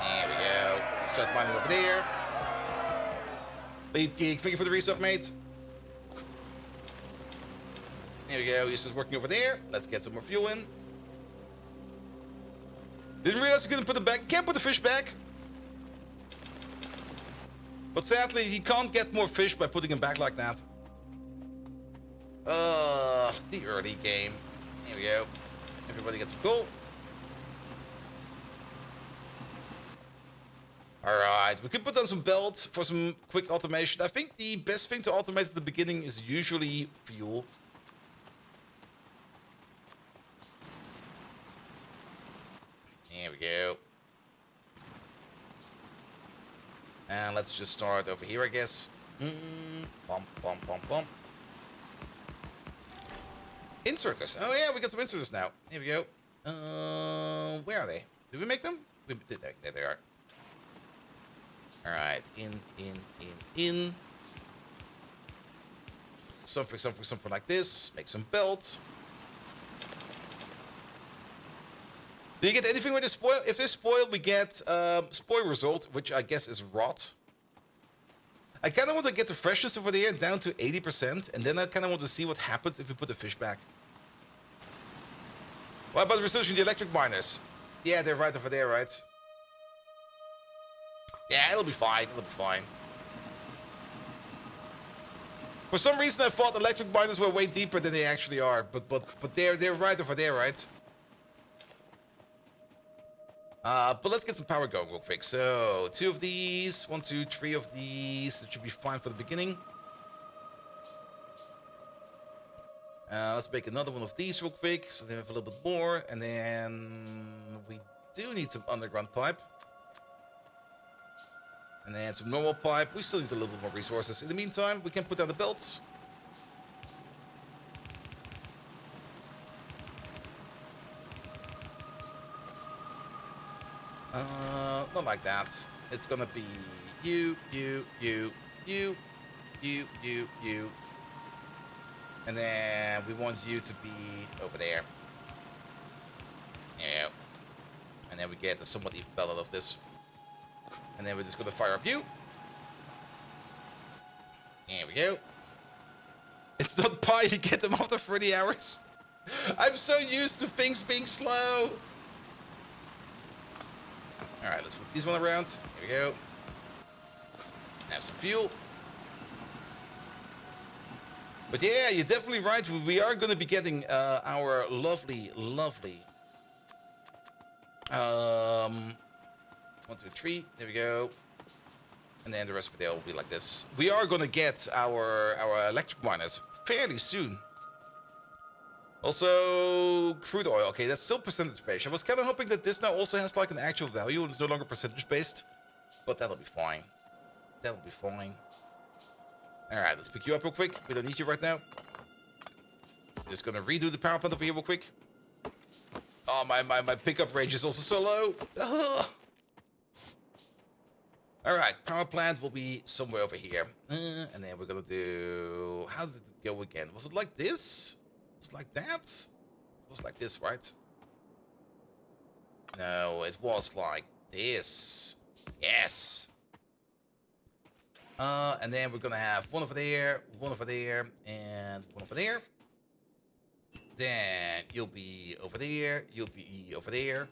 There we go. Start mining over there. Lead geek, thank you for the resub, mate. There we go. He's just working over there. Let's get some more fuel in. Didn't realize he couldn't put them back. Can't put the fish back. But sadly, he can't get more fish by putting him back like that. The early game. Here we go. Everybody gets some coal. Alright, we could put on some belts for some quick automation. I think the best thing to automate at the beginning is usually fuel. There we go. And let's just start over here, I guess. Bump, bump, bump, bump. Inserters. Oh yeah, we got some inserters now. Here we go. Where are they? Did we make them? We did. There they are. Alright, in. Something like this. Make some belts. Do you get anything with this spoil? If they spoil, we get spoil result, which I guess is rot. I kind of want to get the freshness over there down to 80%, and then I kind of want to see what happens if we put the fish back. What about researching the electric miners? Yeah, they're right over there, right? Yeah, it'll be fine. It'll be fine. For some reason, I thought electric miners were way deeper than they actually are, but they're right over there, right? But let's get some power going real quick. So 2 of these, 1, 2, 3 of these. That should be fine for the beginning. Let's make another one of these real quick, so they have a little bit more. And then we do need some underground pipe. And then some normal pipe. We still need a little bit more resources. In the meantime, we can put down the belts. Not like that. It's gonna be you. And then we want you to be over there. Yeah. And then we get the somewhat even belt out of this. And then we're just gonna fire up you. There we go. It's not pi, you get them after 30 hours. I'm so used to things being slow. Alright, let's flip these one around. Here we go. Have some fuel. But yeah, you're definitely right. We are going to be getting our lovely 1, 2, 3. There we go. And then the rest of the day will be like this. We are going to get our electric miners fairly soon. Also, crude oil. Okay, that's still percentage based. I was kind of hoping that this now also has like an actual value and it's no longer percentage based. But that'll be fine. That'll be fine. Alright, let's pick you up real quick. We don't need you right now. Just gonna redo the power plant over here real quick. Oh, my pickup range is also so low. Alright, power plant will be somewhere over here. And then we're gonna do... How did it go again? Was it like this? It's like that? It was like this, right? No, it was like this. Yes. And then we're gonna have one over there, and one over there. Then you'll be over there, you'll be over there.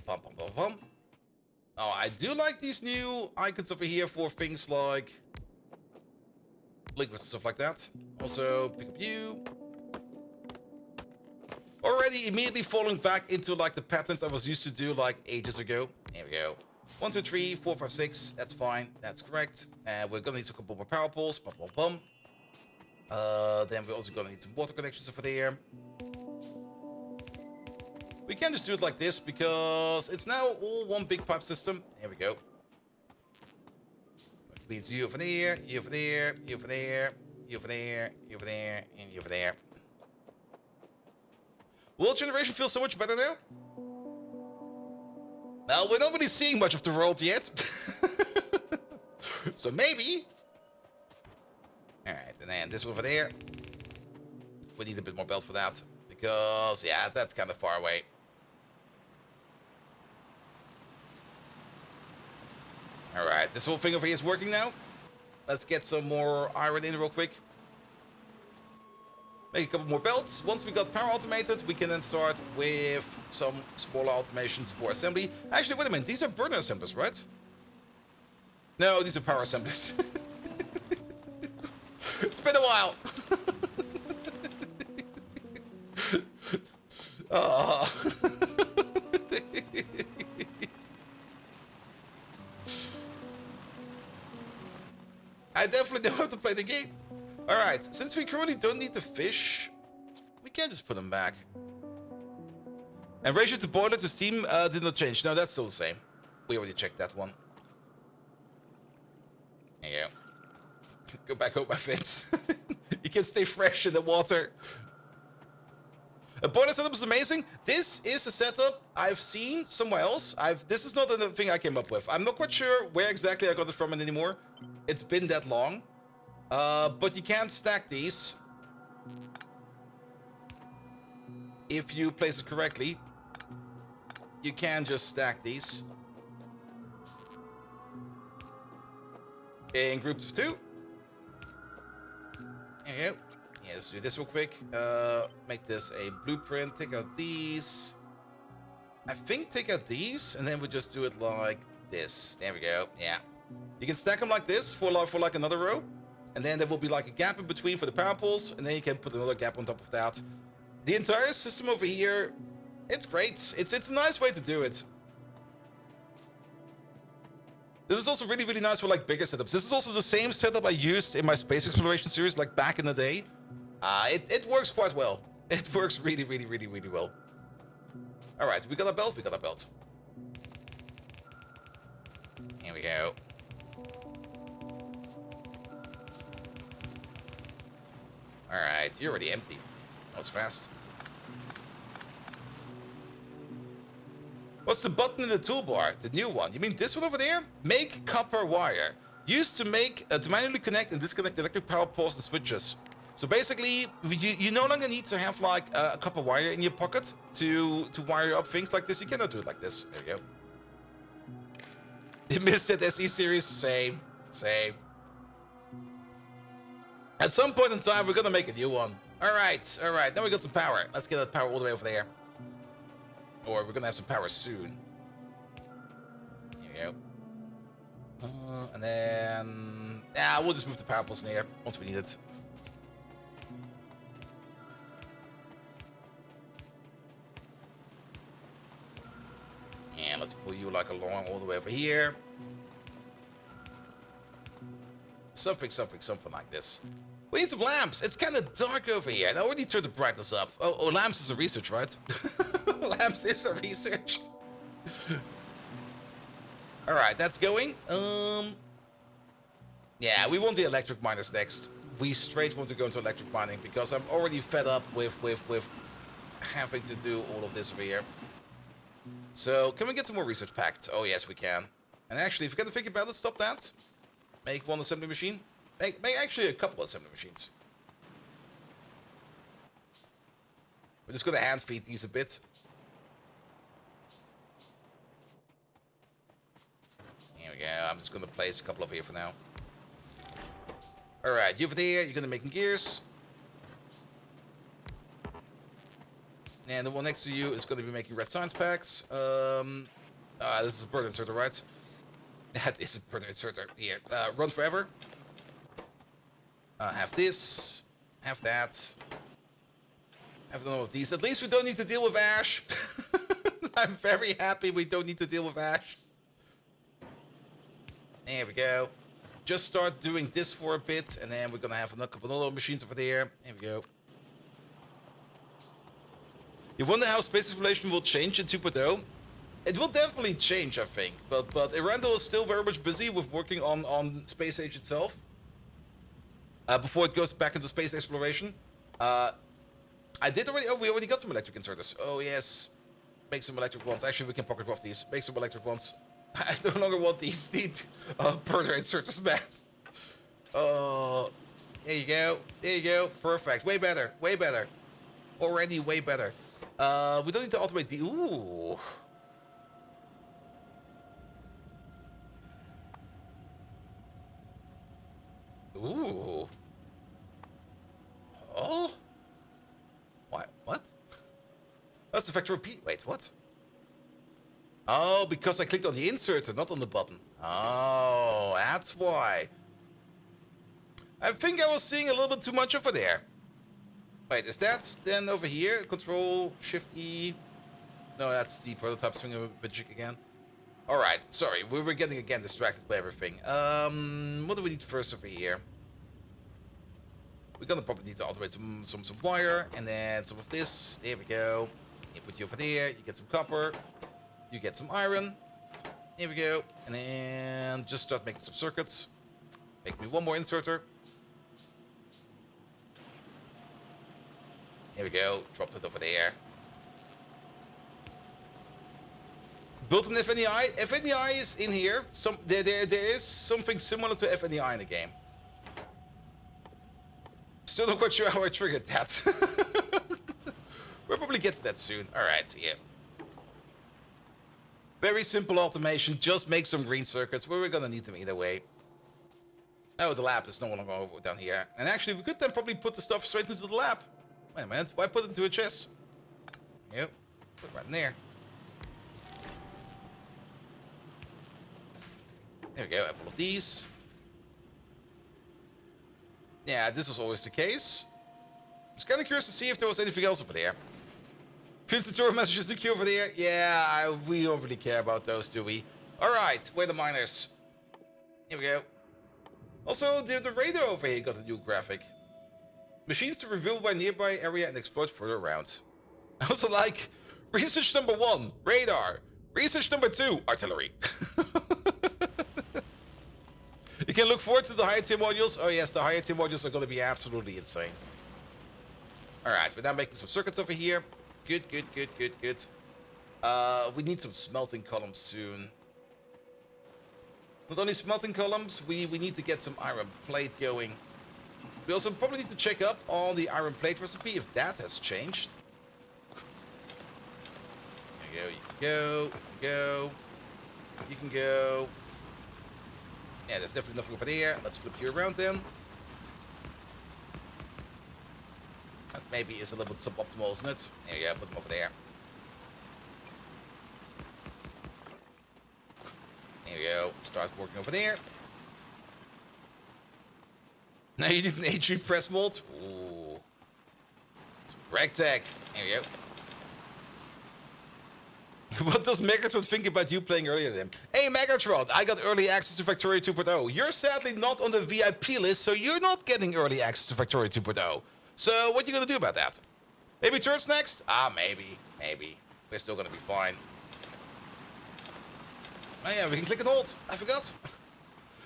Bum, bum, bum, bum. Oh, I do like these new icons over here for things like liquids and stuff like that. Also, pick up you. Already immediately falling back into like the patterns I was used to do like ages ago. There we go. 1, 2, 3, 4, 5, 6. That's fine. That's correct. And we're gonna need a couple more power poles. Bum, bum, bum. Then we're also gonna need some water connections over there. We can just do it like this because it's now all one big pipe system. Here we go. Which means you over there, you over there, you over there, you over there, you over there, and you over there. World generation feels so much better now. Well, we're not really seeing much of the world yet. So maybe. Alright, and then this over there. we need a bit more belt for that. Because, yeah, that's kind of far away. Alright, this whole thing over here is working now. Let's get some more iron in real quick. Make a couple more belts. Once we got power automated, we can then start with some smaller automations for assembly. Actually, wait a minute. These are burner assemblers, right? No, these are power assemblers. It's been a while. Oh. I definitely know how to play the game. Alright, since we currently don't need the fish, we can just put them back. And ratio to boiler to steam did not change. No, that's still the same. We already checked that one. There you go. Go back over my fins. You can stay fresh in the water. A boiler setup is amazing. This is a setup I've seen somewhere else. This is not a thing I came up with. I'm not quite sure where exactly I got it from anymore. It's been that long. But you can't stack these if you place it correctly. You can just stack these in groups of 2. There you go. Yeah, let's do this real quick. Make this a blueprint. Take out these. I think take out these, and then we just do it like this. There we go. Yeah. You can stack them like this for like another row. And then there will be like a gap in between for the power poles, and then you can put another gap on top of that. The entire system over here, it's great. It's a nice way to do it. This is also really, really nice for like bigger setups. This is also the same setup I used in my space exploration series, like back in the day. It works quite well. It works really, really, really, really well. All right, we got a belt. We got a belt. Here we go. Alright, you're already empty. That was fast. What's the button in the toolbar? The new one. You mean this one over there? Make copper wire. Used to manually connect and disconnect electric power poles and switches. So basically, you no longer need to have like a copper wire in your pocket to wire up things like this. You cannot do it like this. There you go. You missed it, SE series. Same. At some point in time, we're gonna make a new one. Alright. Now we got some power. Let's get that power all the way over there. Or we're gonna have some power soon. Here we go. And then... yeah, we'll just move the power poles in here once we need it. And let's pull you like along all the way over here. Something like this. We need some lamps. It's kind of dark over here. And I already turned the brightness up. Oh, lamps is a research, right? Lamps is a research. All right, that's going. Yeah, we want the electric miners next. We straight want to go into electric mining because I'm already fed up with having to do all of this over here. So, can we get some more research packed? Oh, yes, we can. And actually, if you can think about it, stop that. Make one assembly machine. Make actually a couple assembly machines. We're just gonna hand feed these a bit. Here we go. I'm just gonna place a couple over here for now. Alright, you over there, you're gonna make gears. And the one next to you is gonna be making red science packs. This is a burner inserter, right? That is a burner inserter. Here, run forever. Have this. Have that. Have none of these. At least we don't need to deal with ash. I'm very happy we don't need to deal with ash. There we go. Just start doing this for a bit, and then we're gonna have a couple of machines over there. There we go. You wonder how space exploration will change in 2.0? It will definitely change, I think. But Erandel is still very much busy with working on Space Age itself. Before it goes back into space exploration. I did already... oh, we already got some electric inserters. Oh, yes. Make some electric ones. Actually, we can pocket craft these. Make some electric ones. I no longer want these. Need burner inserters, man. There you go. There you go. Perfect. Way better. Way better. Already way better. We don't need to automate the... Ooh. Ooh. Oh? Why? What? That's the Factorio P... Wait, what? Oh, because I clicked on the inserter, not on the button. Oh, that's why. I think I was seeing a little bit too much over there. Wait, is that then over here? Control, Shift E. No, that's the prototype swing of a bit again. Alright, sorry, we were getting again distracted by everything. What do we need first over here? We're gonna probably need to automate some wire, and then some of this. There we go. You put you over there, you get some copper, you get some iron. Here we go. And then just start making some circuits. Make me one more inserter. Here we go. Drop it over there. Built an FNEI. FNEI is in here. There is something similar to FNEI in the game. Still not quite sure how I triggered that. We'll probably get to that soon. Alright, yeah. Very simple automation. Just make some green circuits. We're gonna need them either way. Oh, the lab is no longer over down here. And actually, we could then probably put the stuff straight into the lab. Wait a minute. Why put it into a chest? Yep. Put it right in there. There we go. I have all of these. Yeah, this was always the case. I was kind of curious to see if there was anything else over there. Field tutorial messages to queue over there. Yeah, we don't really care about those, do we? Alright, where are the miners? Here we go. Also, the radar over here got a new graphic. Machines to reveal by nearby area and exploit further around. I also like research number 1, radar. Research number 2, artillery. You can look forward to the higher tier modules. Oh yes, the higher tier modules are going to be absolutely insane. Alright, we're now making some circuits over here. Good, good, good, good, good. We need some smelting columns soon. Not only smelting columns, we need to get some iron plate going. We also probably need to check up on the iron plate recipe if that has changed. There you go, you can go, you can go. Yeah, there's definitely nothing over there. Let's flip you around then. That maybe is a little bit suboptimal, isn't it? There you go, put them over there. There we go. Start working over there. Now you need an H3 press mold. Ooh. Some ragtag. There we go. What does Megatron think about you playing earlier than him? Hey Megatron, I got early access to Factorio 2.0. You're sadly not on the VIP list, so you're not getting early access to Factorio 2.0. So what are you gonna do about that? Maybe turns next? Ah, maybe. Maybe. We're still gonna be fine. Oh yeah, we can click and hold. I forgot.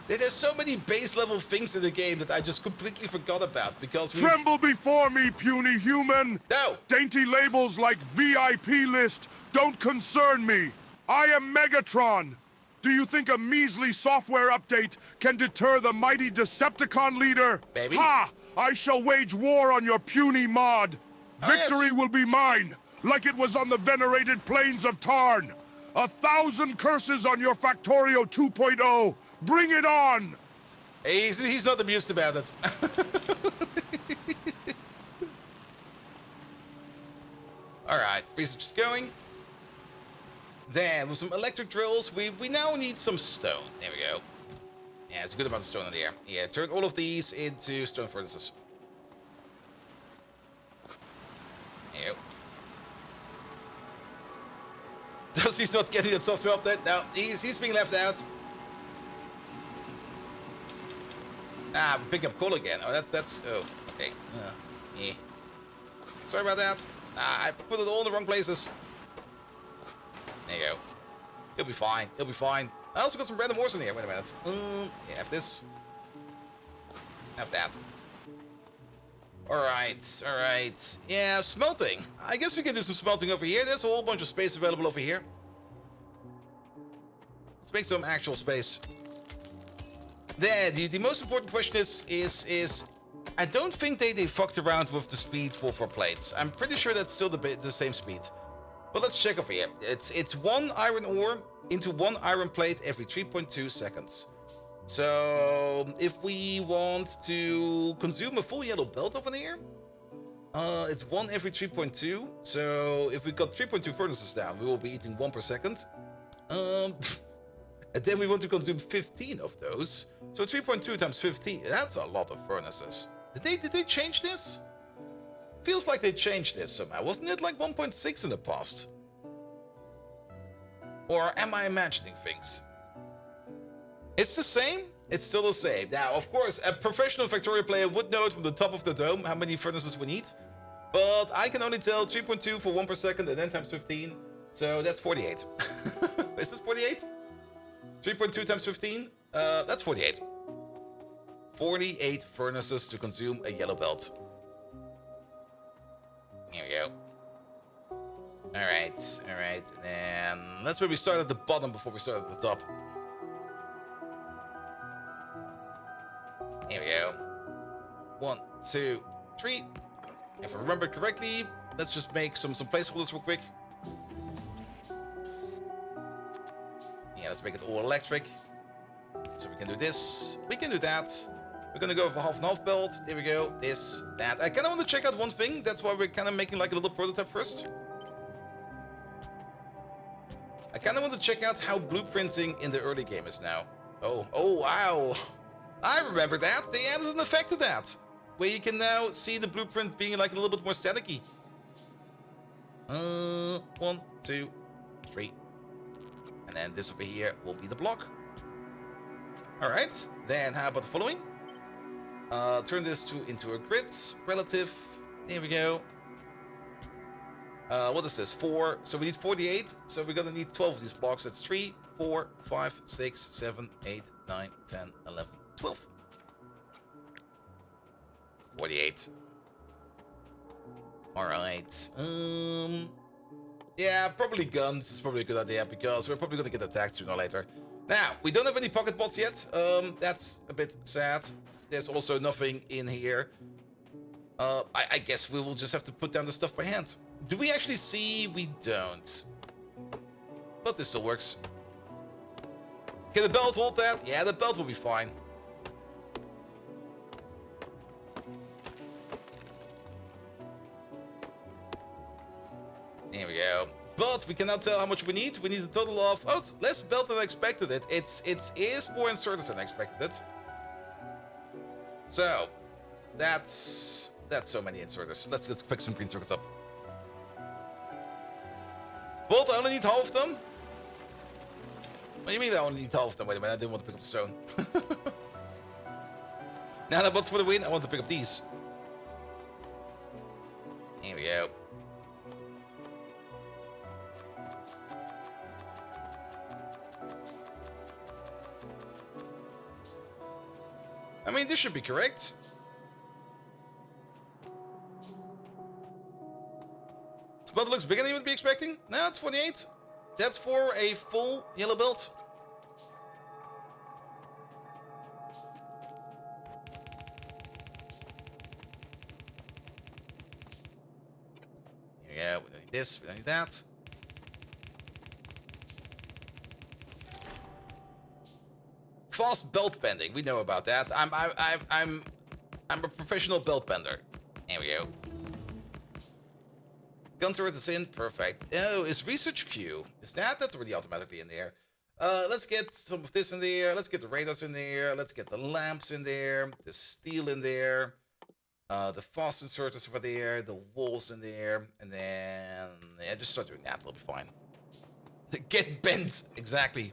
There's so many base level things in the game that I just completely forgot about because we... Tremble before me, puny human! No! Dainty labels like VIP list don't concern me. I am Megatron. Do you think a measly software update can deter the mighty Decepticon leader? Maybe. Ha! I shall wage war on your puny mod. Victory will be mine, like it was on the venerated plains of Tarn. 1,000 curses on your Factorio 2.0. Bring it on! He's not amused about it. Alright, research is going. Then, with some electric drills, we now need some stone. There we go. Yeah, it's a good amount of stone in there. Yeah, turn all of these into stone furnaces. There you go. Does he's not getting that software update? No, he's being left out. Ah, we pick up coal again. Oh, that's. Oh, okay. Yeah. Sorry about that. Ah, I put it all in the wrong places. There you go. He'll be fine. He'll be fine. I also got some random ores in here. Wait a minute. Yeah, have this. Have that. Alright, alright. Yeah, smelting. I guess we can do some smelting over here. There's a whole bunch of space available over here. Let's make some actual space. Then, the most important question is I don't think they fucked around with the speed for plates. I'm pretty sure that's still the same speed. But let's check over here. It's 1 iron ore into 1 iron plate every 3.2 seconds. So if we want to consume a full yellow belt over here, it's 1 every 3.2. So if we got 3.2 furnaces down, we will be eating 1 per second. And then we want to consume 15 of those. So 3.2 times 15, that's a lot of furnaces. Did they change this? Feels like they changed this somehow. Wasn't it like 1.6 in the past? Or am I imagining things? It's the same? It's still the same. Now, of course, a professional Factorio player would know it from the top of the dome how many furnaces we need. But I can only tell 3.2 for 1 per second and then times 15. So that's 48. Is it 48? 3.2 times 15? That's 48. 48 furnaces to consume a yellow belt. Here we go. Alright, alright. And that's where we start at the bottom before we start at the top. Here we go. 1, 2, 3. If I remember correctly, let's just make some placeholders real quick. Yeah, let's make it all electric. So we can do this. We can do that. We're gonna go for half and half belt. There we go. This, that. I kind of want to check out one thing. That's why we're kind of making like a little prototype first. I kind of want to check out how blueprinting in the early game is now. Oh, wow. I remember that. They added an effect to that, where you can now see the blueprint being like a little bit more staticky. 1, 2, 3. And then this over here will be the block. All right. Then how about the following? Turn this into a grid relative. There we go. What is this? 4. So we need 48. So we're gonna need 12 of these blocks. That's 3, 4, 5, 6, 7, 8, 9, 10, 11, 12. 48. All right. Yeah, probably guns is probably a good idea because we're probably gonna get attacked sooner or later. Now, we don't have any pocket bots yet. That's a bit sad. There's also nothing in here. I guess we will just have to put down the stuff by hand. Do we actually see? We don't. But this still works. Can the belt hold that? Yeah, the belt will be fine. There we go. But we cannot tell how much we need. We need a total of... Oh, it's less belt than I expected it. It is more inserters than I expected it. So, that's so many inserters. Let's pick some green circuits up. But I only need half of them. What do you mean I only need half of them? Wait a minute, I didn't want to pick up stone. Nanobots for the win. I want to pick up these. Here we go. I mean, this should be correct. This belt looks bigger than you would be expecting. No, it's 48. That's for a full yellow belt. Here we go. We don't need this. We don't need that. Fast belt bending. We know about that. I'm a professional belt bender. Here we go. Gun turret is in. Perfect. Oh, is research queue? Is that's already automatically in there. Let's get some of this in there. Let's get the radars in there. Let's get the lamps in there. The steel in there. The fast inserters over there. The walls in there. And then yeah, just start doing that. It'll be fine. Get bent. Exactly.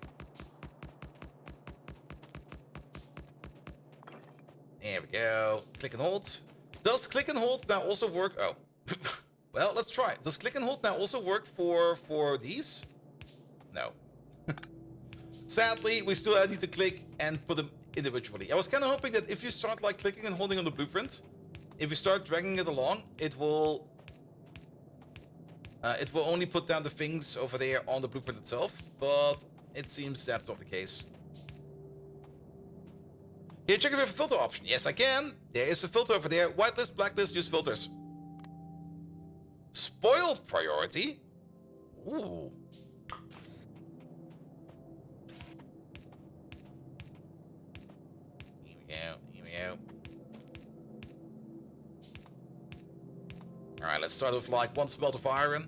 There we go. Click and hold. Does click and hold now also work? Oh. Well, let's try. Does click and hold now also work for these? No. Sadly, we still need to click and put them individually. I was kind of hoping that if you start like clicking and holding on the blueprint, if you start dragging it along, it will only put down the things over there on the blueprint itself, but it seems that's not the case. Here, check if you have a filter option. Yes, I can. There is a filter over there. Whitelist, blacklist, use filters. Spoiled priority? Ooh. Here we go, here we go. Alright, let's start with like 1 smelt of iron.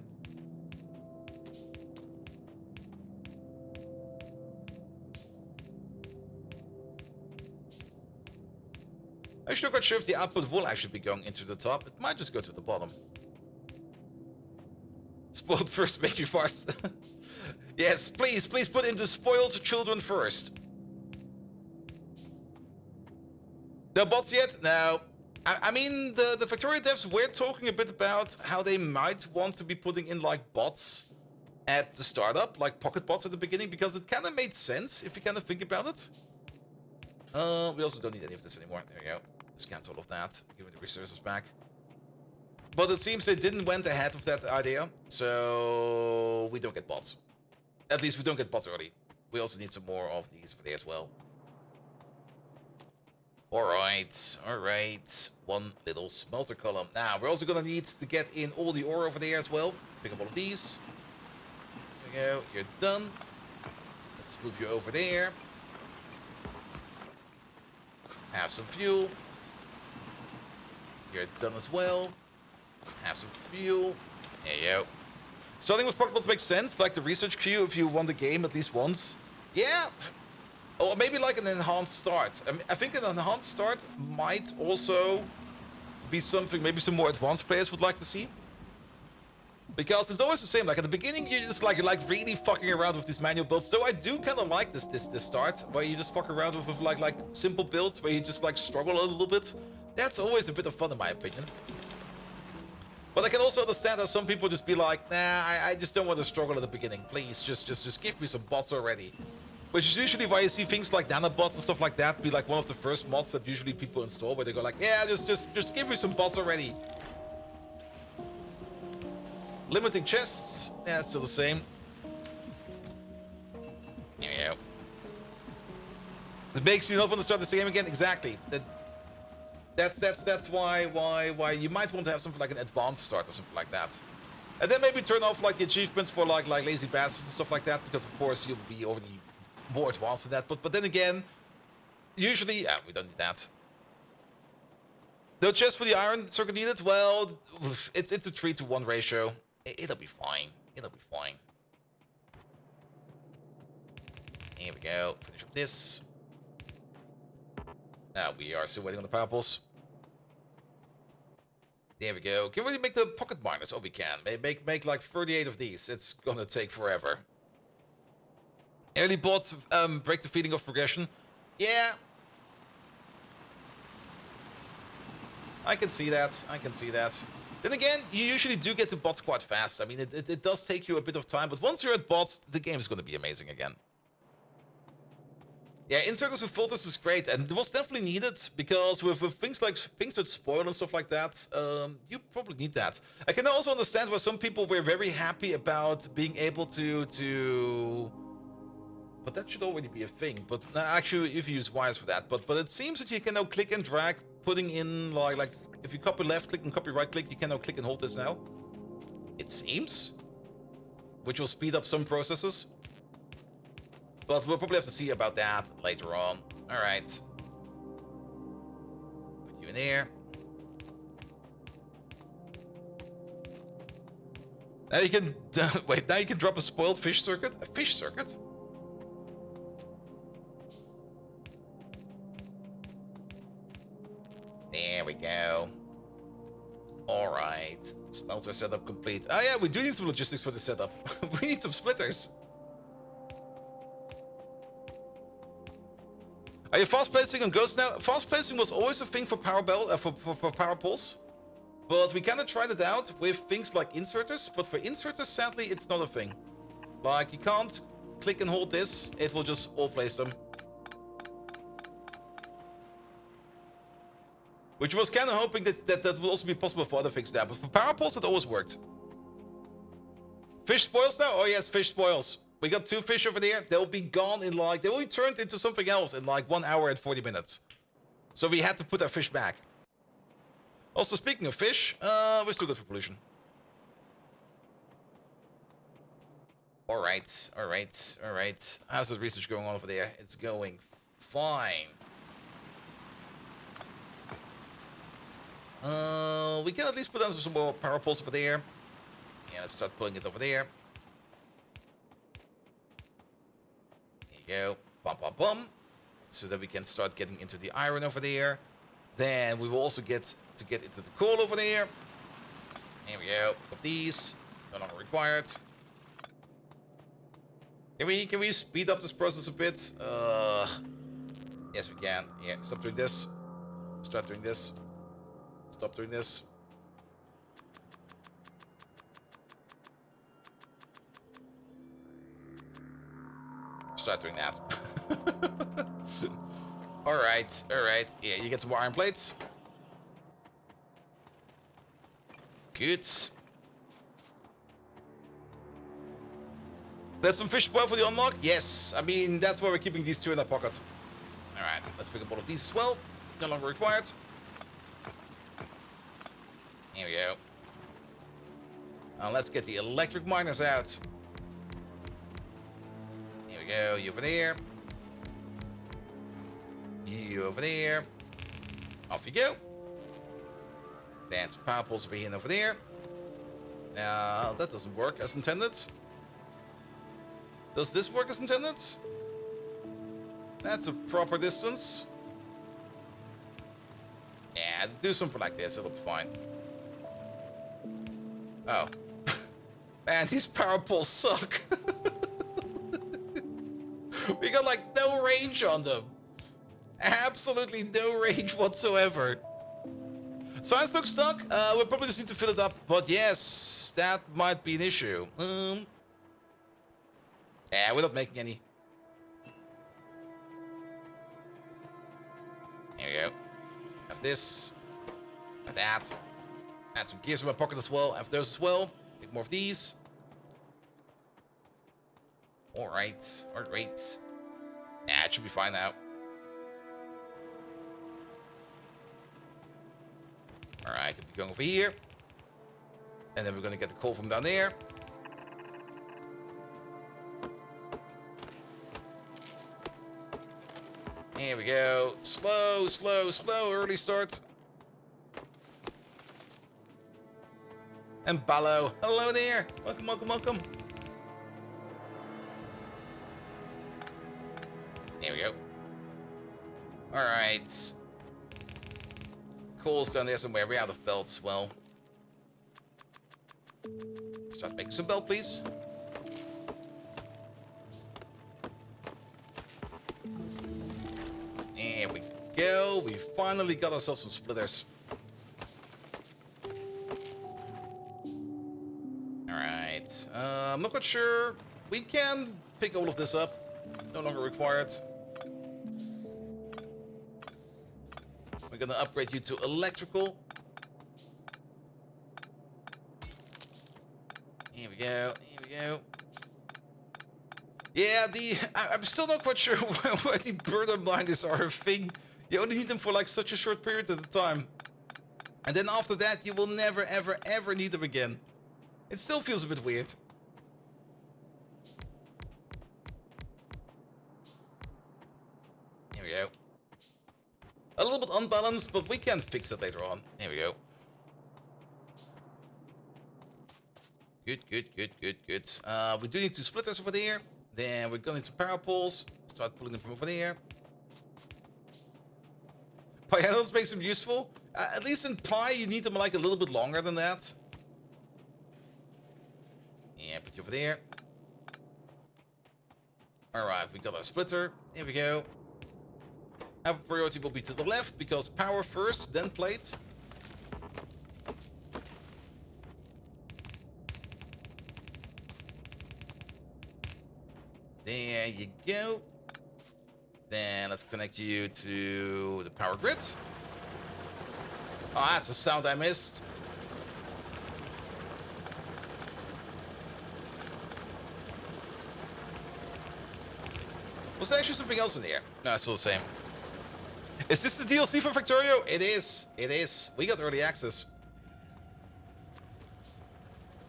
I'm still not sure if the output will actually be going into the top. It might just go to the bottom. Spoiled first, make you fast. Yes, please put into spoiled children first. No bots yet? No. I mean, the Factorio devs were talking a bit about how they might want to be putting in like bots at the startup, like pocket bots at the beginning, because it kind of made sense if you kind of think about it. We also don't need any of this anymore. There you go. Just cancel all of that. Give me the resources back. But it seems they didn't went ahead with that idea, so we don't get bots. At least we don't get bots early. We also need some more of these for there as well. Alright, alright. 1 little smelter column. Now, we're also gonna need to get in all the ore over there as well. Pick up all of these. There we go, you're done. Let's move you over there. Have some fuel. You're done as well. Have some fuel. There you go. Starting with pocketbots makes sense, like the research queue if you won the game at least once. Yeah. Or maybe like an enhanced start. I think an enhanced start might also be something maybe some more advanced players would like to see. Because it's always the same, like at the beginning you're just like really fucking around with these manual builds. So I do kind of like this start, where you just fuck around with like simple builds, where you just like struggle a little bit. That's always a bit of fun in my opinion. But I can also understand how some people just be like, nah, I just don't want to struggle at the beginning. Please, just give me some bots already. Which is usually why you see things like nanobots and stuff like that be like one of the first mods that usually people install, where they go like, yeah, just give me some bots already. Limiting chests, yeah, it's still the same. Here we go. It makes you not want to start this game again. Exactly. That's why you might want to have something like an advanced start or something like that. And then maybe turn off like the achievements for like lazy bastards and stuff like that, because of course you'll be already more advanced than that. But then again, usually, yeah, we don't need that. No chest for the iron circuit needed. Well, it's a 3-to-1 ratio. It'll be fine. It'll be fine. Here we go. Finish up this. Now we are still waiting on the power pulse. There we go. Can we really make the pocket miners? Oh, we can. Make like 38 of these. It's gonna take forever. Early bots break the feeling of progression. Yeah. I can see that. I can see that. Then again, you usually do get to bots quite fast. I mean, it does take you a bit of time, but once you're at bots, the game is going to be amazing again. Yeah, inserters with filters is great, and it was definitely needed, because with things that spoil and stuff like that, you probably need that. I can also understand why some people were very happy about being able to... But that should already be a thing. But actually, if you use wires for that. But it seems that you can now click and drag, putting in like if you copy left click and copy right click, you can now click and hold this now. It seems, which will speed up some processes. But we'll probably have to see about that later on. All right. Put you in there. Now you can wait. Now you can drop a spoiled fish circuit. A fish circuit. There we go. All right. Smelter setup complete. Oh yeah, we do need some logistics for the setup. We need some splitters. Are you fast placing on Ghost now? Fast placing was always a thing for power pulse, but we kind of tried it out with things like inserters. But for inserters, sadly, it's not a thing. Like you can't click and hold this; it will just all place them. Which was kind of hoping that will also be possible for other things now. But for power pulse, it always worked. Fish spoils now? Oh yes, fish spoils. We got 2 fish over there. They'll be gone in like... They will be turned into something else in like 1 hour and 40 minutes. So we had to put our fish back. Also, speaking of fish, we're still good for pollution. Alright, alright, alright. How's the research going on over there? It's going fine. We can at least put on some more power poles over there. Yeah, let's start pulling it over there. There you go. Bum, bum, bum. So that we can start getting into the iron over there. Then we will also get into the coal over there. There we go. Pick up these. No longer required. Can we speed up this process a bit? Yes, we can. Yeah, stop doing this. Start doing this. Stop doing this. Start doing that. Alright, alright. Yeah, you get some more iron plates. Good. There's some fish spoil for the unlock? Yes. I mean, that's why we're keeping these two in our pocket. Alright, let's pick up all of these as well. No longer required. Here we go. Now let's get the electric miners out. Here we go. You over there. You over there. Off you go. Then some power poles over here and over there. Now, that doesn't work as intended. Does this work as intended? That's a proper distance. Yeah, do something like this. It'll be fine. Oh. Man, these power poles suck. We got like no range on them. Absolutely no range whatsoever. Science looks stuck. We'll probably just need to fill it up. But yes, that might be an issue. Yeah, we're not making any. There we go. Have this. Have that. Add some gears in my pocket as well. Have those as well. Make more of these. Alright. Alright. Yeah, it should be fine now. Alright, we'll be going over here. And then we're going to get the coal from down there. Here we go. Slow, slow, slow. Early start. And Ballo. Hello there. Welcome, welcome, welcome. Here we go. Alright. Coal's down there somewhere. We're out of belt as well. Start making some belt, please. There we go. We finally got ourselves some splitters. Alright. I'm not quite sure. We can pick all of this up. No longer required. We're gonna upgrade you to electrical. Here we go. Here we go. Yeah, I'm still not quite sure why the burner miners are a thing. You only need them for like such a short period at a time. And then after that, you will never, ever, ever need them again. It still feels a bit weird. Here we go. A little bit unbalanced, but we can fix it later on. Here we go. Good, good, good, good, good. We do need two splitters over there. Then we're going to power poles. Start pulling them from over there. Pi handles makes them useful. At least in Pi, you need them like a little bit longer than that. Yeah, put you over there. Alright, we got our splitter. Here we go. Our priority will be to the left, because power first, then plate. There you go. Then let's connect you to the power grid. Oh, that's a sound I missed. Was there actually something else in here? No, it's still the same. Is this the DLC for Factorio? It is. It is. We got early access.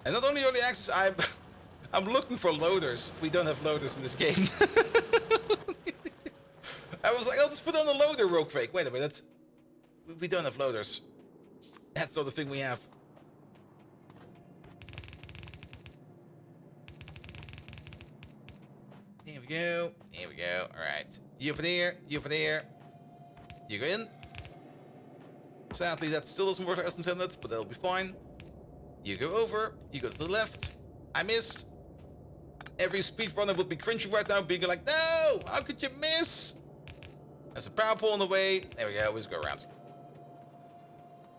And not only early access, I'm looking for loaders. We don't have loaders in this game. I was like, I'll just put on a loader real quick. Wait a minute. We don't have loaders. That's not the thing we have. Here we go. Here we go. All right. You over there. You over there. You go in. Sadly, that still doesn't work as intended, but that'll be fine. You go over. You go to the left. I missed. Every speedrunner would be cringing right now, being like, no! How could you miss? There's a power pole on the way. There we go. Always go around.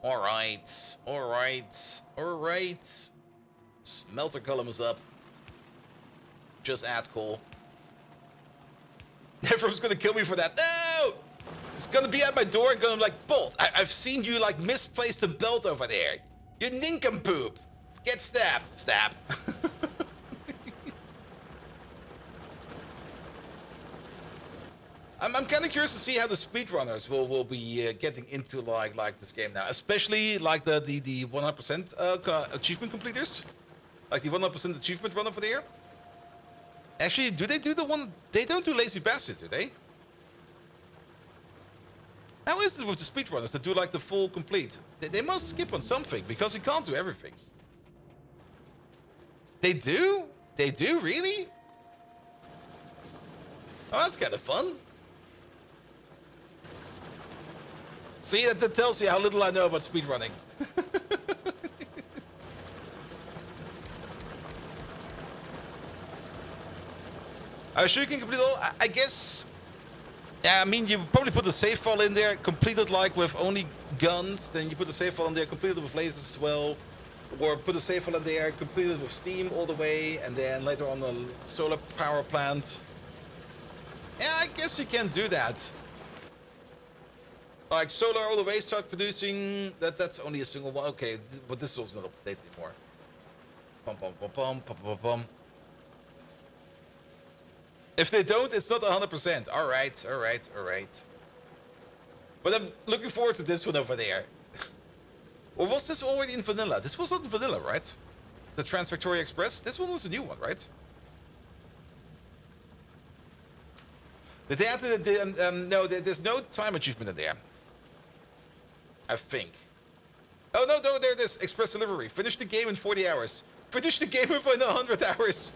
All right. All right. All right. Smelter column is up. Just add coal. Everyone's gonna kill me for that. No! It's gonna be at my door and going like, Bolt, I've seen you like misplace the belt over there. You nincompoop. Get stabbed. Stab. I'm kind of curious to see how the speedrunners will be getting into like this game now, especially like the 100% achievement completers, like the 100% achievement run over there. Actually, do they do the one? They don't do Lazy Bastard, do they? How is it with the speedrunners that do like the full complete? They must skip on something because you can't do everything. They do? They do, really? Oh, that's kind of fun. See, that tells you how little I know about speedrunning. Are you sure you can complete all? I guess. Yeah, I mean, you probably put the save file in there, completed like with only guns. Then you put the save file in there, completed with lasers as well. Or put a save file in there, completed with steam all the way, and then later on the solar power plant. Yeah, I guess you can do that. Like solar all the way, start producing. That's only a single one. Okay, but this is also not up to date anymore. Pum pum pum pum pum pum pum. If they don't, it's not 100%. All right, all right, all right. But I'm looking forward to this one over there. Or was this already in vanilla? This was not in vanilla, right? The Factorio Express. This one was a new one, right? Did they add the no, there's no time achievement in there. I think. Oh no, there it is. Express delivery. Finish the game in 40 hours. Finish the game within 100 hours.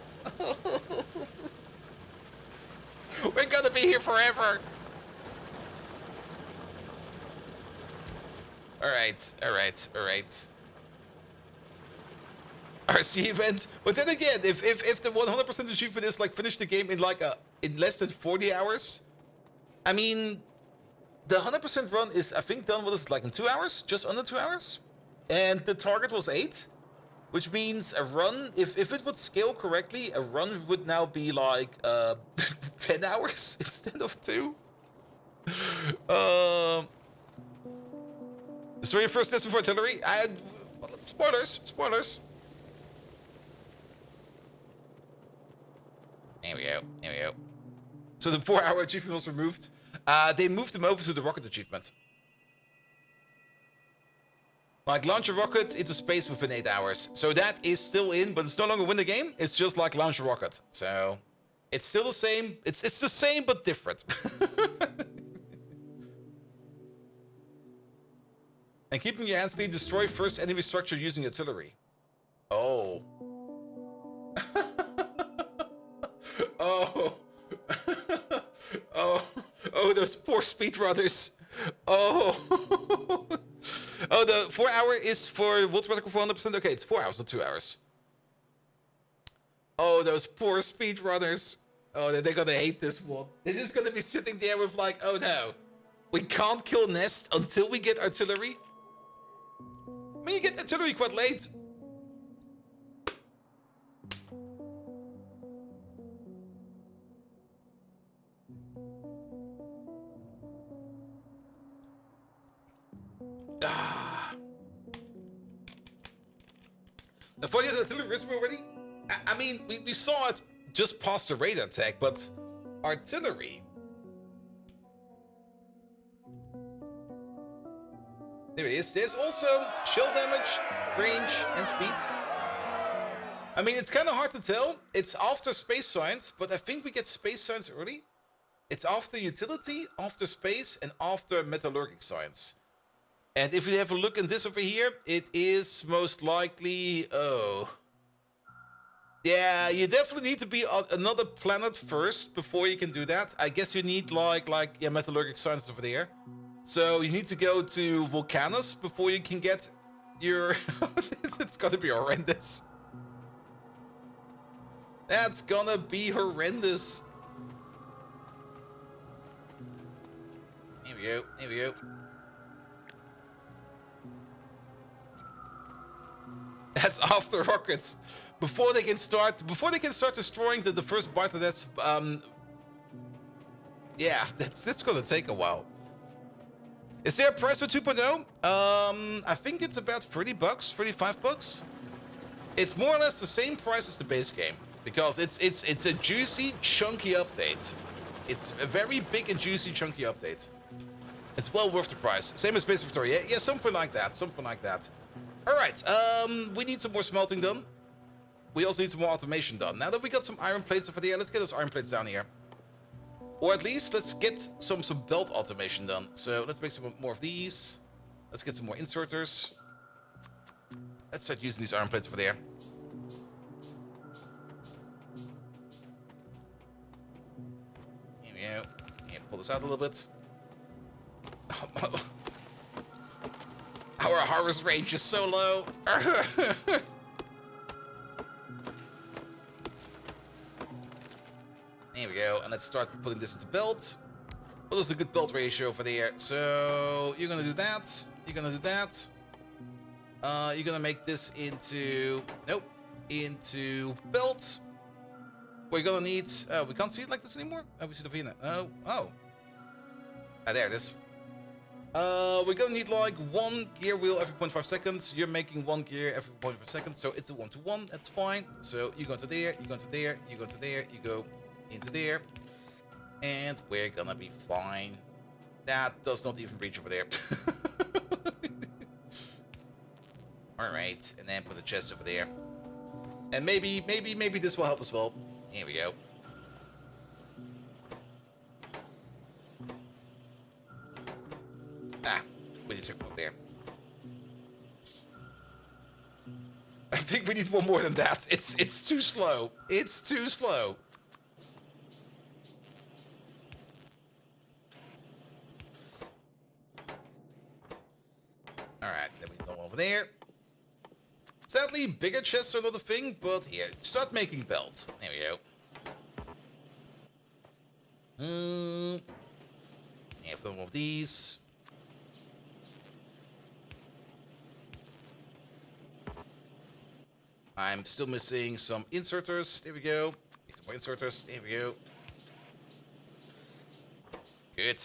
We're gonna be here forever. Alright, alright, alright. RC event. But then again, if the 100% achievement is like finish the game in like in less than 40 hours, I mean, the 100% run is I think done what is it, like in 2 hours, just under 2 hours, and the target was 8, which means a run. If it would scale correctly, a run would now be like 10 hours instead of 2. So your first lesson for artillery? Spoilers, spoilers. There we go, there we go. So the 4-hour achievement was removed. They moved them over to the rocket achievement. Like launch a rocket into space within 8 hours. So that is still in, but it's no longer win the game. It's just like launch a rocket. So it's still the same. It's the same but different. And keeping your hands clean, destroy first enemy structure using artillery. Oh. Oh. Oh, those poor speedrunners. Oh. Oh, the 4-hour is for World Record for 100%. Okay, it's 4 hours, not 2 hours. Oh, those poor speedrunners. Oh, they're gonna hate this one. They're just gonna be sitting there with like, oh no, we can't kill Nest until we get artillery. I mean, you get artillery quite late. Now, for the artillery risk already? I mean, we saw it just past the radar tech, but artillery. There it is. There's also shell damage, range, and speed. I mean, it's kind of hard to tell. It's after space science, but I think we get space science early. It's after utility, after space, and after metallurgic science. And if we have a look in this over here, it is most likely... Oh. Yeah, you definitely need to be on another planet first before you can do that. I guess you need like metallurgic science over there. So you need to go to Volcanus before you can get your... It's gonna be horrendous. That's gonna be horrendous. Here we go, here we go. That's after rockets. Before they can start destroying the first part of that, yeah, that's gonna take a while. Is there a price for 2.0? I think it's about 30 bucks, 35 bucks. It's more or less the same price as the base game because it's a juicy, chunky update. It's a very big and juicy, chunky update. It's well worth the price. Same as Base Factorio. Yeah, something like that. Something like that. All right. We need some more smelting done. We also need some more automation done. Now that we got some iron plates over there, let's get those iron plates down here. Or at least let's get some belt automation done. So let's make some more of these. Let's get some more inserters. Let's start using these iron plates over there. Here we go. Yeah, pull this out a little bit. Our harvest range is so low. There we go, and let's start putting this into belt. Well, there's a good belt ratio over there. So you're gonna do that. You're gonna do that. You're gonna make this into into belt. We're gonna need. We can't see it like this anymore. Oh, we see the V now. Oh. There it is. We're gonna need like one gear wheel every 0.5 seconds. You're making one gear every 0.5 seconds, so it's a 1-to-1. That's fine. So you go to there, you go to there, you go to there, you go into there, and we're gonna be fine. That does not even reach over there. All right, and then put the chest over there, and maybe this will help as well. Here we go. We need to go there. I think we need one more than that. It's too slow. It's too slow. Alright, then we go over there. Sadly, bigger chests are not a thing, but here, start making belts. There we go. Have one of these. I'm still missing some inserters. There we go. Need some more inserters. There we go. Good.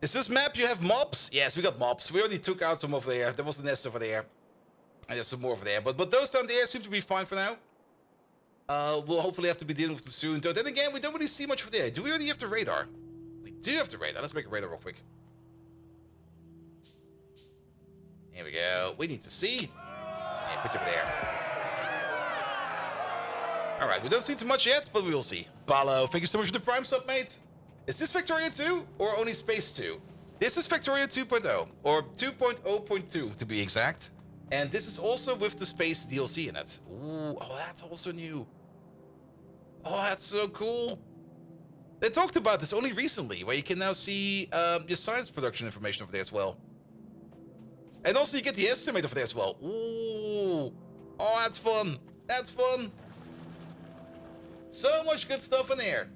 Is this map you have mobs? Yes, we got mobs. We already took out some over there. There was the nest over there. And there's some more over there. But those down there seem to be fine for now. We'll hopefully have to be dealing with them soon. Though then again, we don't really see much over there. Do we already have the radar? We do have the radar. Let's make a radar real quick. Here we go. We need to see. Yeah, put it over there. Alright, we don't see too much yet, but we will see. Balo, thank you so much for the Prime sub, mate. Is this Factorio 2 or only Space 2? This is Factorio 2.0, or 2.0.2 to be exact. And this is also with the Space DLC in it. Ooh, oh, that's also new. Oh, that's so cool. They talked about this only recently, where you can now see your science production information over there as well. And also you get the estimate over there as well. Ooh. Oh, that's fun. That's fun. So much good stuff in here.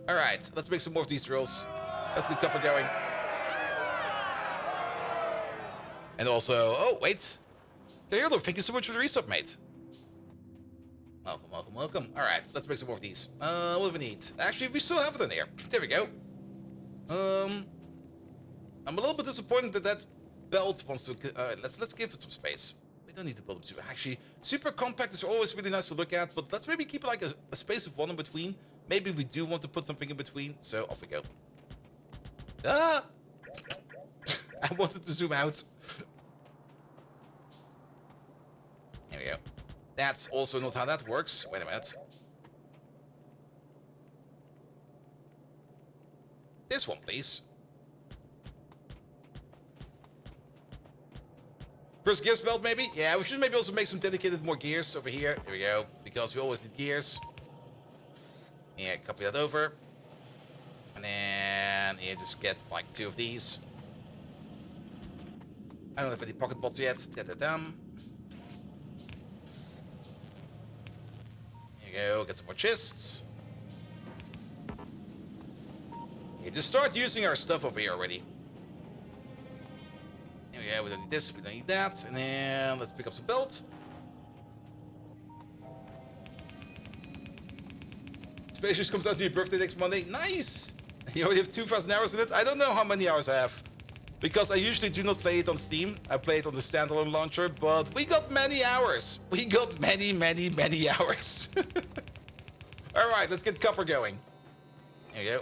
All right, let's make some more of these drills. Let's get copper going. And also, oh, wait. Kyolo, thank you so much for the resub, mate. Welcome, welcome, welcome. All right, let's make some more of these. What do we need? Actually, we still have it in here. There we go. I'm a little bit disappointed that that belt wants to... let's give it some space. We don't need to build them super... Actually, super compact is always really nice to look at, but let's maybe keep like a space of one in between. Maybe we do want to put something in between, so off we go. Ah! I wanted to zoom out. There we go. That's also not how that works. Wait a minute. This one, please. First gears belt, maybe? Yeah, we should maybe also make some dedicated more gears over here. There we go. Because we always need gears. Yeah, copy that over. And then, yeah, just get like 2 of these. I don't have any pocket pots yet. Get that done. There you go. Get some more chests. Yeah, just start using our stuff over here already. There we go. We don't need this. We don't need that. And then let's pick up some belts. Space Race comes out to your birthday next Monday. Nice! You already have 2,000 hours in it? I don't know how many hours I have. Because I usually do not play it on Steam. I play it on the standalone launcher, but we got many hours. We got many, many, many hours. Alright, let's get copper going. There you go.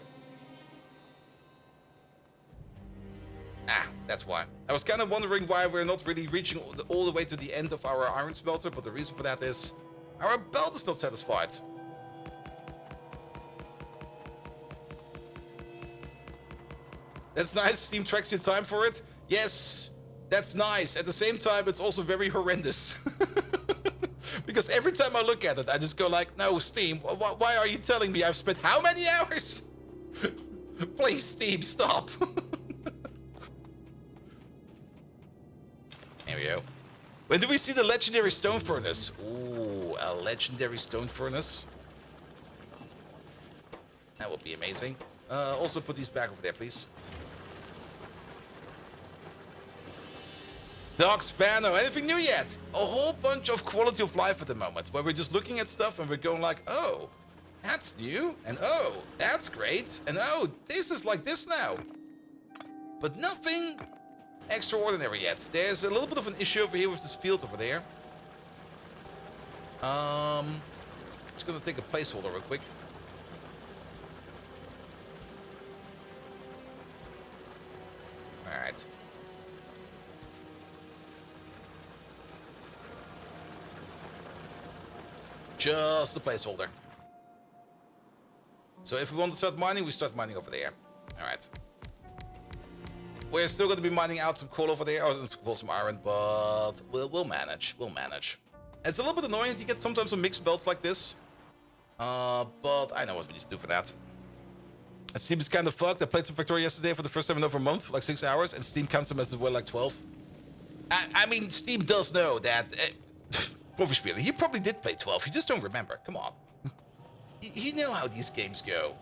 Ah, that's why. I was kind of wondering why we're not really reaching all the way to the end of our iron smelter, but the reason for that is our belt is not satisfied. That's nice. Steam tracks your time for it. Yes, that's nice. At the same time, it's also very horrendous. Because every time I look at it, I just go like, no, Steam, why are you telling me I've spent how many hours? Please, Steam, stop. There we go. When do we see the legendary stone furnace? Ooh, a legendary stone furnace. That would be amazing. Also put these back over there, please. Dark Spano, anything new yet? A whole bunch of quality of life at the moment, where we're just looking at stuff and we're going like, oh, that's new, and oh, that's great, and oh, this is like this now. But nothing extraordinary yet. There's a little bit of an issue over here with this field over there. Just gonna take a placeholder real quick. Alright. Just a placeholder. So if we want to start mining, we start mining over there. Alright. We're still going to be mining out some coal over there, or some iron, but we'll manage. We'll manage. It's a little bit annoying that you get sometimes some mixed belts like this. But I know what we need to do for that. It seems kind of fucked. I played some Factorio yesterday for the first time in over a month, like 6 hours, and Steam counts them as well like 12. I mean, Steam does know that... Professionally, he probably did play 12. You just don't remember. Come on. You know how these games go.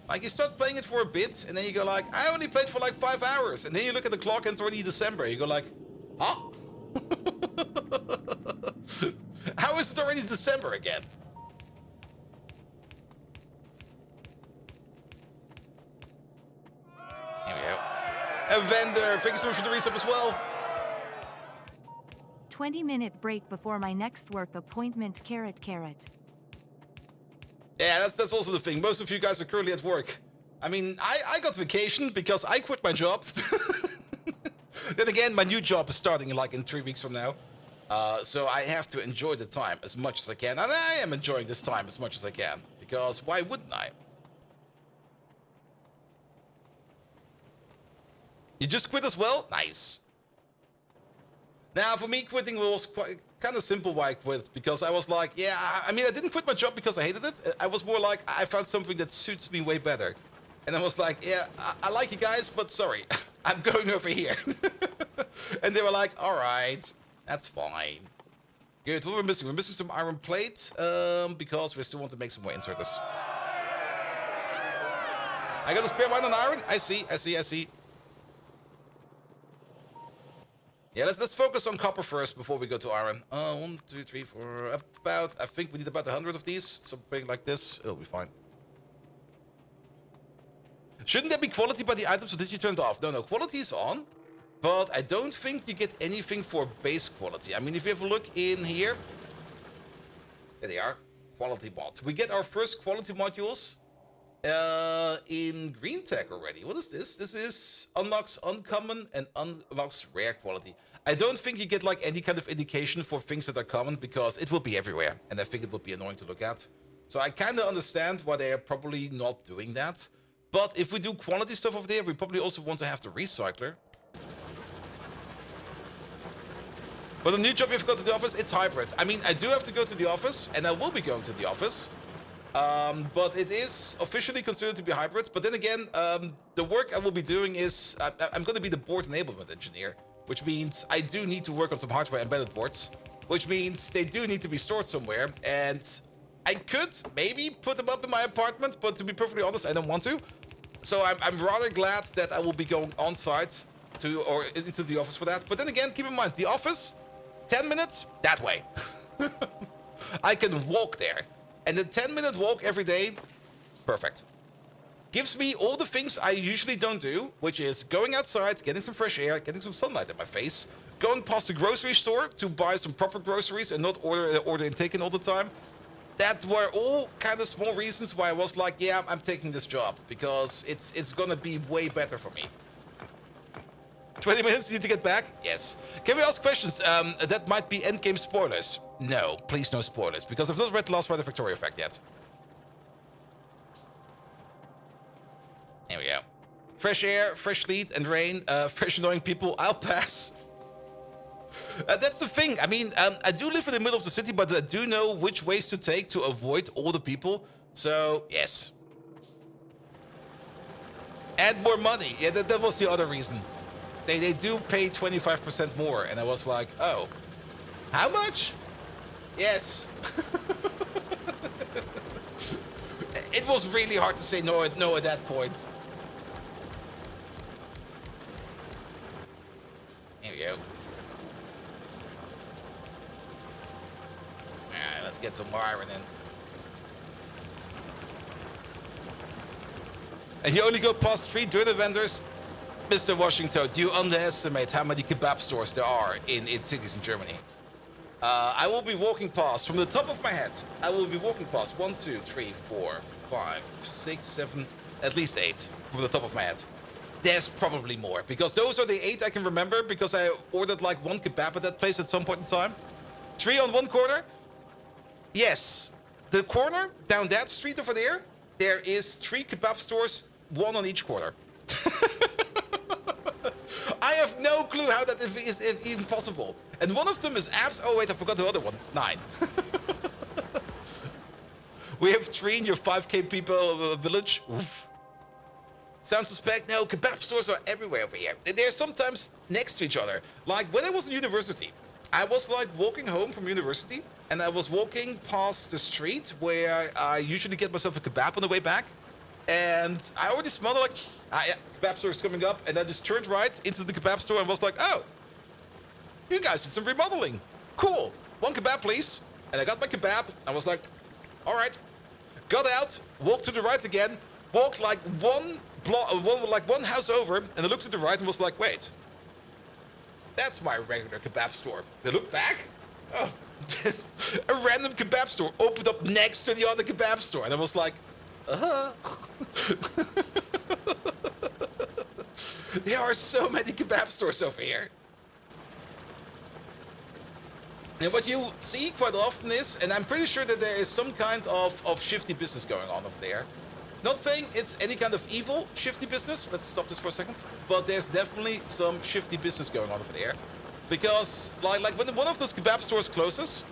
Like, you start playing it for a bit, and then you go like, I only played for like 5 hours. And then you look at the clock, and it's already December. You go like, huh? How is it already December again? Here we go. A vendor. Thank you so much for the resub as well. 20-minute break before my next work appointment. Carrot. Yeah, that's also the thing. Most of you guys are currently at work. I mean, I got vacation because I quit my job. Then again, my new job is starting in 3 weeks from now. So I have to enjoy the time as much as I can. And I am enjoying this time as much as I can. Because why wouldn't I? You just quit as well? Nice. Now, for me, quitting was kind of simple why I quit. Because I was like, yeah, I mean, I didn't quit my job because I hated it. I was more like, I found something that suits me way better. And I was like, yeah, I like you guys, but sorry, I'm going over here. And they were like, all right, that's fine. Good, what we're missing? We're missing some iron plate because we still want to make some more inserters. I got a spare mine on iron? I see. Yeah, let's focus on copper first before we go to iron. 1, 2, 3, 4, about, I think we need about 100 of these. Something like this, it'll be fine. Shouldn't there be quality by the items, or did you turn it off? No, quality is on. But I don't think you get anything for base quality. I mean, if you have a look in here. There they are. Quality mods. We get our first quality modules in green tech already. What is this? This is unlocks uncommon and unlocks rare quality. I don't think you get like any kind of indication for things that are common because it will be everywhere, and I think it would be annoying to look at. So I kind of understand why they are probably not doing that. But if we do quality stuff over there, we probably also want to have the recycler. But the new job you've got to the office, it's hybrid. I mean, I do have to go to the office, and I will be going to the office. But it is officially considered to be hybrid. But then again, the work I will be doing is I'm going to be the board enablement engineer, which means I do need to work on some hardware embedded boards, which means they do need to be stored somewhere. And I could maybe put them up in my apartment, but to be perfectly honest, I don't want to. So I'm rather glad that I will be going on site or into the office for that. But then again, keep in mind, the office, 10 minutes that way. I can walk there. And the 10-minute walk every day, perfect. Gives me all the things I usually don't do, which is going outside, getting some fresh air, getting some sunlight in my face, going past the grocery store to buy some proper groceries and not order and take in all the time. That were all kind of small reasons why I was like, yeah, I'm taking this job because it's gonna be way better for me. 20 minutes, need to get back? Yes. Can we ask questions that might be endgame spoilers? No, please no spoilers, because I've not read the last part of Factorio fact yet. Here we go. Fresh air, fresh sleet and rain, fresh annoying people, I'll pass. That's the thing. I mean, I do live in the middle of the city, but I do know which ways to take to avoid all the people. So, yes. Add more money. Yeah, that was the other reason. They do pay 25% more. And I was like, oh, how much? Yes. It was really hard to say no at that point. Here we go. Alright, let's get some iron in. And you only go past 3 dirty vendors? Mr. Washington, you underestimate how many kebab stores there are in cities in Germany. I will be walking past, from the top of my head, I will be walking past 1, 2, 3, 4, 5, 6, 7, at least 8 from the top of my head. There's probably more, because those are the 8 I can remember, because I ordered like 1 kebab at that place at some point in time. 3 on one corner? Yes. The corner, down that street over there, there is 3 kebab stores, 1 on each corner. I have no clue how that is even possible. And one of them is abs. Oh wait, I forgot the other one. 9. We have 3 in your 5k people village. Oof. Sound suspect? No, kebab stores are everywhere over here. They're sometimes next to each other. Like when I was in university, I was like walking home from university, and I was walking past the street where I usually get myself a kebab on the way back. And I already smelled it like, yeah, kebab store is coming up, and I just turned right into the kebab store and was like, oh, you guys did some remodeling. Cool. 1 kebab, please. And I got my kebab. I was like, all right. Got out, walked to the right again, walked like one house over, and I looked to the right and was like, wait, that's my regular kebab store. I looked back. Oh, a random kebab store opened up next to the other kebab store, and I was like, there are so many kebab stores over here. And what you see quite often is, and I'm pretty sure that there is some kind of shifty business going on over there. Not saying it's any kind of evil shifty business. Let's stop this for a second. But there's definitely some shifty business going on over there. Because like when one of those kebab stores closes,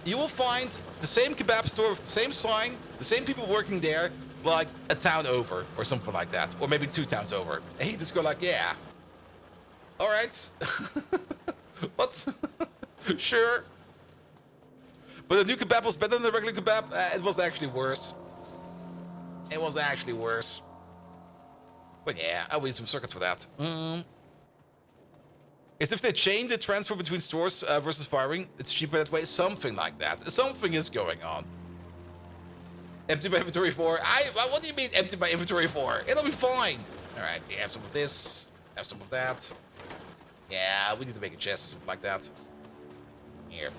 you will find the same kebab store with the same sign, the same people working there, like a town over or something like that, or maybe 2 towns over. And you just go like, yeah, all right, what? Sure. But the new kebab was better than the regular kebab. It was actually worse. It was actually worse. But yeah, I will use some circuits for that. It's if they change the transfer between stores versus firing, it's cheaper that way. Something like that. Something is going on. Empty my inventory for. What do you mean empty my inventory for? It'll be fine. All right, we have some of this. Have some of that. Yeah, we need to make a chest or something like that. Here.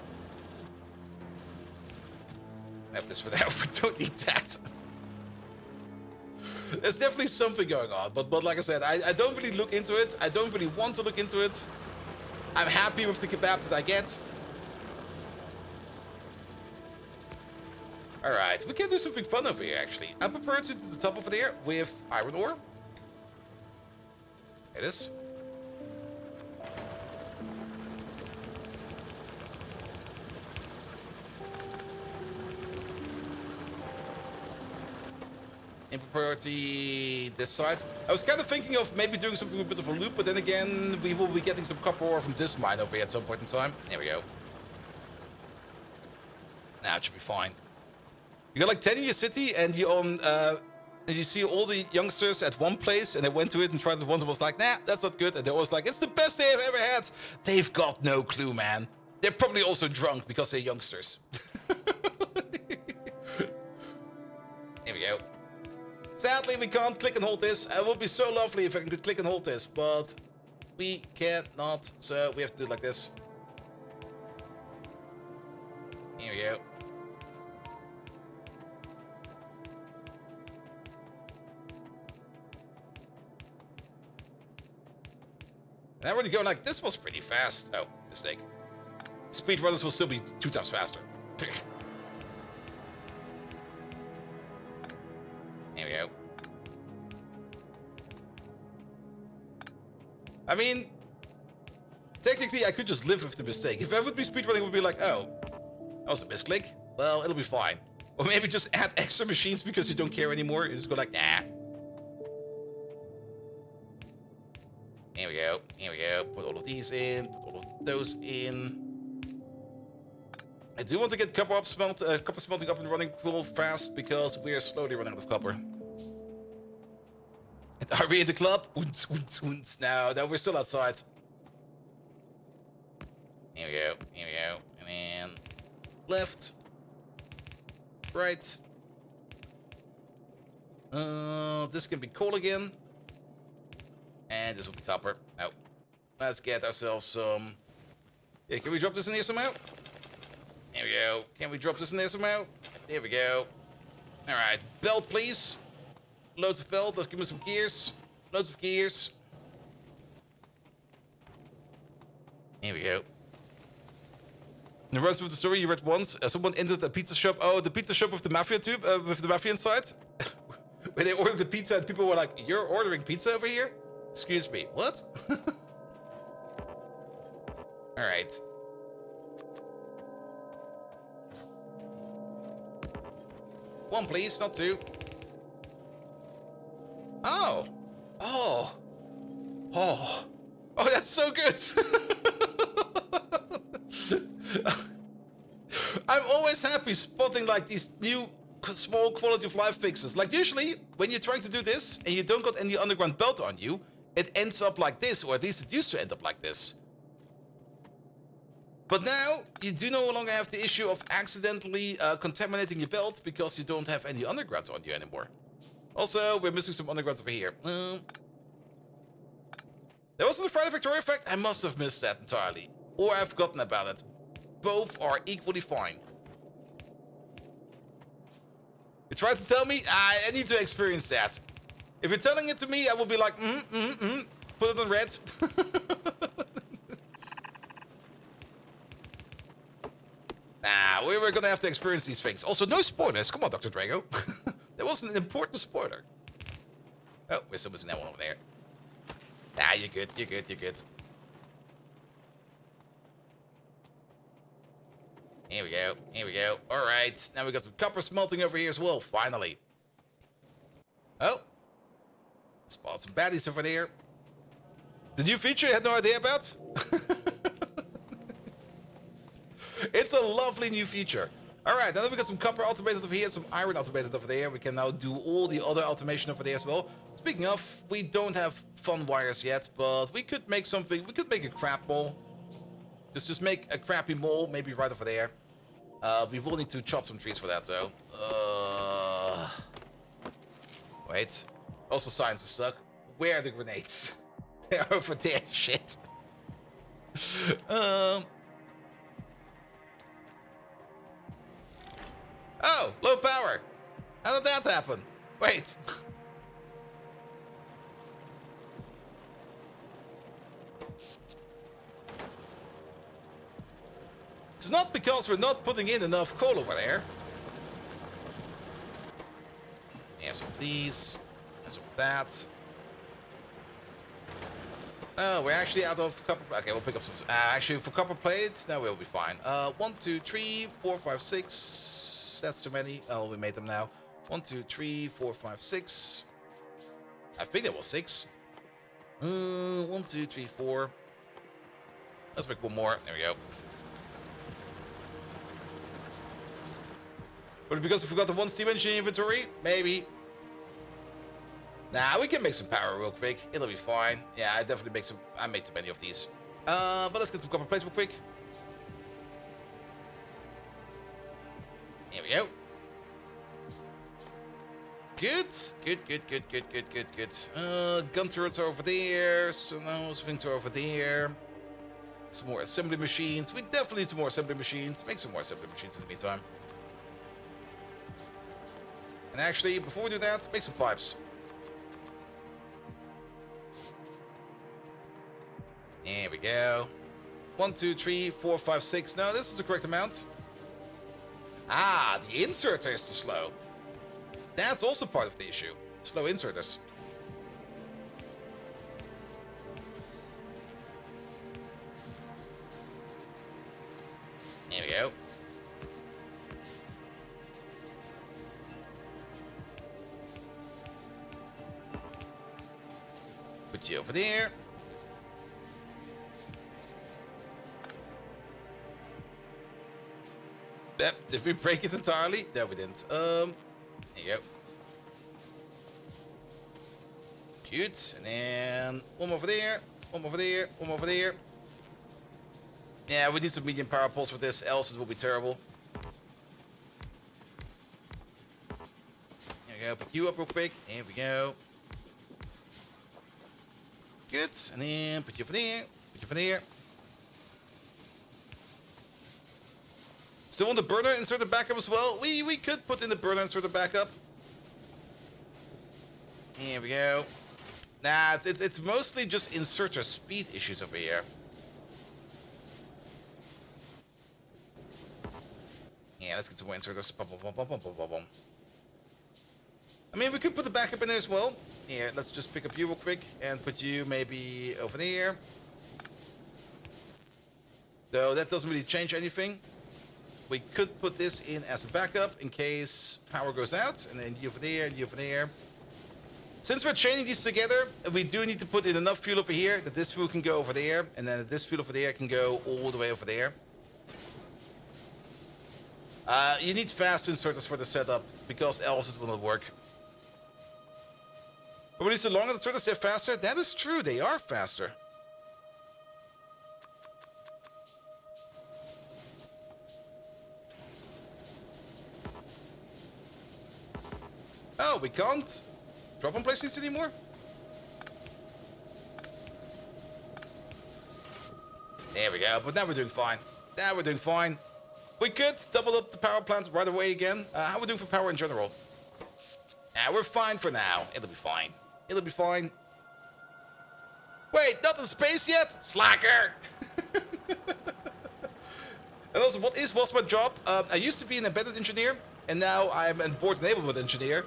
Have this for now. We don't need that. There's definitely something going on, but like I said, I don't really look into it. I don't really want to look into it. I'm happy with the kebab that I get. Alright, we can do something fun over here, actually. I'm prepared to the top over there with iron ore. It is. In priority this side. I was kind of thinking of maybe doing something with a bit of a loop, but then again, we will be getting some copper ore from this mine over here at some point in time. There we go. Now it should be fine. You got like 10 in your city, and you own, and you see all the youngsters at one place, and they went to it and tried it once and was like, nah, that's not good. And they was like, it's the best day I've ever had. They've got no clue, man. They're probably also drunk because they're youngsters. Here we go. Sadly, we can't click and hold this. It would be so lovely if I could click and hold this, but we cannot, so we have to do it like this. Here we go. And I'm already going like, this was pretty fast. Oh, mistake. Speedrunners will still be 2 times faster. Here we go. I mean, technically I could just live with the mistake. If I would be speedrunning, it would be like, oh, that was a misclick. Well, it'll be fine. Or maybe just add extra machines because you don't care anymore. You just go like, nah. Here we go. Here we go. Put all of these in. Put all of those in. I do want to get copper smelting up and running real fast because we're slowly running out of copper. And are we in the club? No, we're still outside. Here we go. Here we go. And then left. Right. This can be coal again. And this will be copper. Now, let's get ourselves some... Yeah, can we drop this in here somehow? Here we go. Can we drop this in there somehow? Here we go. Alright, belt please. Loads of belt. Let's give me some gears. Loads of gears. Here we go. The rest of the story you read once. Someone entered a pizza shop. Oh, the pizza shop with the mafia tube, with the mafia inside. When they ordered the pizza and people were like, "You're ordering pizza over here?" Excuse me, what? Alright. One, please, not two. Oh. Oh. Oh. Oh, that's so good. I'm always happy spotting like these new small quality of life fixes. Like usually when you're trying to do this and you don't got any underground belt on you, it ends up like this, or at least it used to end up like this. But now you do no longer have the issue of accidentally contaminating your belt because you don't have any undergrounds on you anymore. Also, we're missing some undergrounds over here. There wasn't a Friday Factorio effect. I must have missed that entirely. Or I've forgotten about it. Both are equally fine. You tried to tell me? I need to experience that. If you're telling it to me, I will be like, put it on red. Nah, we were gonna have to experience these things. Also, no spoilers. Come on, Dr. Drago. There was an important spoiler. Oh, we're still missing that one over there. Nah, you're good, you're good, you're good. Here we go, here we go. Alright, now we got some copper smelting over here as well, finally. Oh. Spot some baddies over there. The new feature you had no idea about? It's a lovely new feature. Alright, now that we got some copper automated over here, some iron automated over there, we can now do all the other automation over there as well. Speaking of, we don't have fun wires yet, but we could make something, we could make a crap mole. Just make a crappy mole, maybe right over there. We will need to chop some trees for that though. Wait. Also science is stuck. Where are the grenades? They're over there, shit. Oh, low power. How did that happen? Wait. It's not because we're not putting in enough coal over there. Have some of these. And some of that. Oh, we're actually out of copper. Okay, we'll pick up some. Actually, for copper plates, now we'll be fine. 1, 2, 3, 4, 5, 6. That's too many. Oh, we made them now. 1, 2, 3, 4, 5, 6. I think that was 6. 1, 2, 3, 4. Let's make one more. There we go. But because we forgot the one steam engine inventory? Maybe. Nah, we can make some power real quick. It'll be fine. Yeah, I definitely make some. I made too many of these. But let's get some copper plates real quick. Here we go. Good. Good. Gun turrets are over there. So those things are over there. Some more assembly machines. We definitely need some more assembly machines. Make some more assembly machines in the meantime. And actually, before we do that, make some pipes. There we go. 1, 2, 3, 4, 5, 6. No, this is the correct amount. Ah, the inserter is too slow. That's also part of the issue. Slow inserters. There we go. Put you over there. Yep, did we break it entirely? No, we didn't. There you go. Cute. And then one over there, one over there, one over there. Yeah, we need some medium power pulse for this, else it will be terrible. There we go. Put you up real quick. There we go. Good. And then put you over there. Put you over there. Still want the burner inserted backup as well? We could put in the burner inserted backup. Here we go. Nah, it's mostly just inserter speed issues over here. Yeah, let's get some more inserters. Boom, boom, boom, boom, boom, boom, boom. I mean, we could put the backup in there as well. Here, let's just pick up you real quick and put you maybe over there. Though that doesn't really change anything. We could put this in as a backup in case power goes out, and then you over there, and you over there. Since we're chaining these together, we do need to put in enough fuel over here that this fuel can go over there, and then this fuel over there can go all the way over there. You need fast inserters for the setup, because else it will not work. But when you say longer inserters, they're faster. That is true, they are faster. Oh, we can't drop on places anymore? There we go, but now we're doing fine. Now we're doing fine. We could double up the power plant right away again. How are we doing for power in general? Yeah, we're fine for now. It'll be fine. It'll be fine. Wait, not in space yet? Slacker! And also, what's my job? I used to be an embedded engineer, and now I'm a board enablement engineer.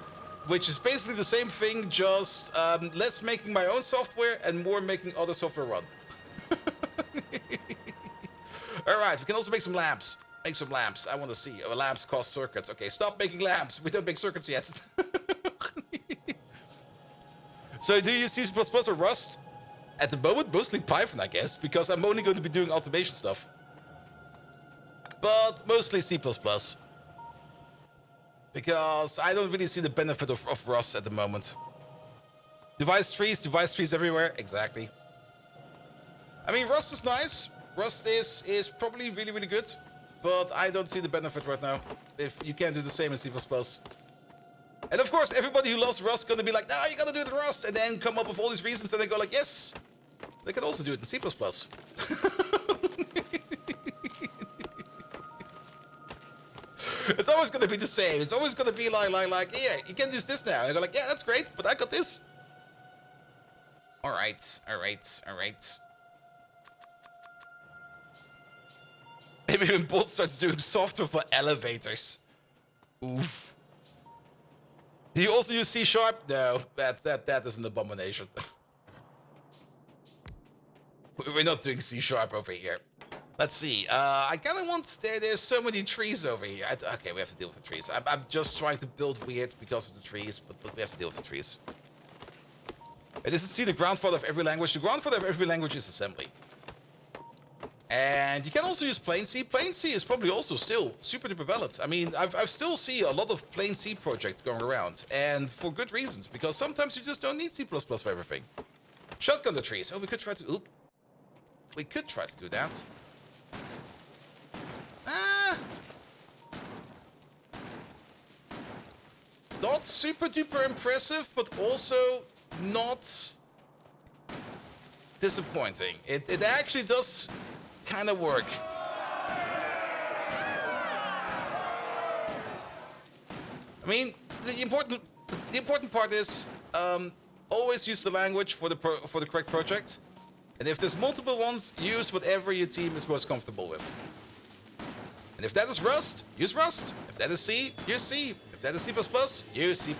Which is basically the same thing, just less making my own software and more making other software run. Alright, we can also make some lamps. Make some lamps. I want to see. Oh, lamps cost circuits. Okay, stop making lamps. We don't make circuits yet. So do you use C++ or Rust? At the moment, mostly Python, I guess, because I'm only going to be doing automation stuff. But mostly C++. Because I don't really see the benefit of Rust at the moment. Device trees everywhere. Exactly. I mean, Rust is nice. Rust is probably really, really good. But I don't see the benefit right now. If you can't do the same in C++. And of course, everybody who loves Rust is going to be like, no, you got to do it in Rust. And then come up with all these reasons and then go like, yes, they can also do it in C++. It's always going to be the same. It's always going to be like, yeah, you can use this now. And they're like, yeah, that's great, but I got this. All right. Maybe when Bolt starts doing software for elevators. Oof. Do you also use C#? No, that is an abomination. We're not doing C# over here. Let's see. I kind of want... There's so many trees over here. Okay, we have to deal with the trees. I'm just trying to build weird because of the trees, but we have to deal with the trees. And this is, see, the grandfather of every language. The grandfather of every language is assembly. And you can also use plain C. Plain C is probably also still super duper valid. I mean, I've still see a lot of plain C projects going around. And for good reasons, because sometimes you just don't need C++ for everything. Shotgun the trees. Oh, we could try to... Oop. We could try to do that. Not super duper impressive, but also not disappointing. It actually does kind of work. I mean, the important part is always use the language for the correct project. And if there's multiple ones, use whatever your team is most comfortable with. And if that is Rust, use Rust. If that is C, use C. If that is C++, use C++.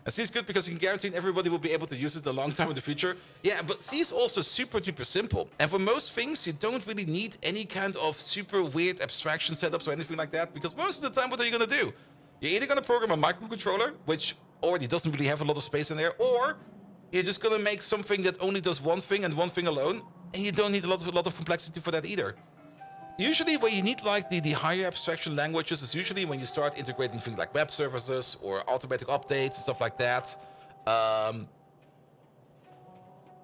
And C is good because you can guarantee everybody will be able to use it a long time in the future. Yeah, but C is also super duper simple. And for most things, you don't really need any kind of super weird abstraction setups or anything like that. Because most of the time, what are you going to do? You're either going to program a microcontroller, which already doesn't really have a lot of space in there, or you're just going to make something that only does one thing and one thing alone. And you don't need a lot of complexity for that either. Usually where you need like the higher abstraction languages is usually when you start integrating things like web services or automatic updates and stuff like that.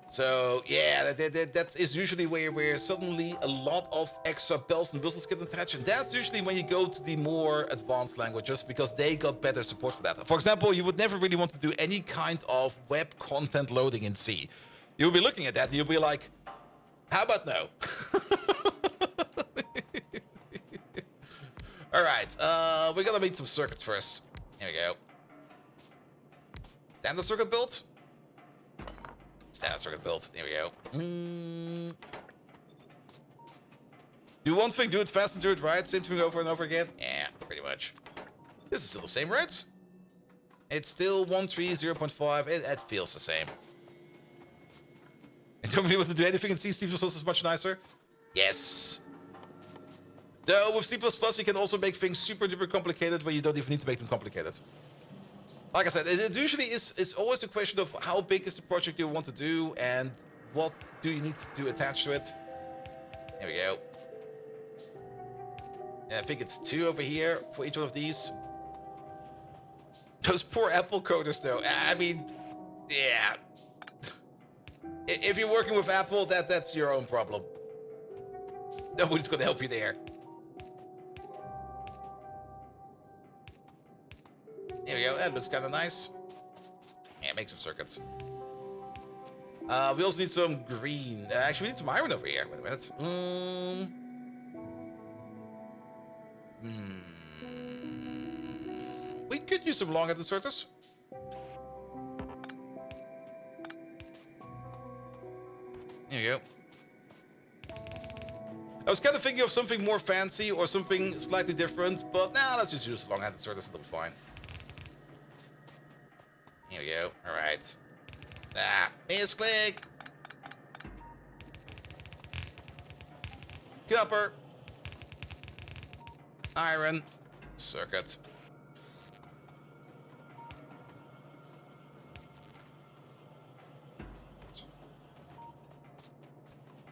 So yeah, that is usually where suddenly a lot of extra bells and whistles get attached. And that's usually when you go to the more advanced languages because they got better support for that. For example, you would never really want to do any kind of web content loading in C. You'll be looking at that and you'll be like, how about no? All right, we're gonna make some circuits first. Here we go. Standard circuit build. Standard circuit build. Here we go. Do one thing, do it fast and do it right. Same thing over and over again. Yeah, pretty much. This is still the same, right? It's still 1.3, 0.5. It feels the same. And don't really want to do anything in C. C++ is much nicer. Yes. Though with C++, you can also make things super duper complicated where you don't even need to make them complicated. Like I said, it usually is always a question of how big is the project you want to do and what do you need to do attached to it. Here we go. And I think it's 2 over here for each one of these. Those poor Apple coders though. I mean, yeah. If you're working with Apple, that's your own problem. Nobody's gonna help you there. There we go. That looks kind of nice. Yeah, make some circuits. We also need some green. Actually, we need some iron over here. Wait a minute. We could use some long-headed inserters. There you go. I was kind of thinking of something more fancy or something slightly different, but nah, let's just use long-handed inserters. It'll be fine. Here we go. All right. Misclick. Copper. Iron. Circuit.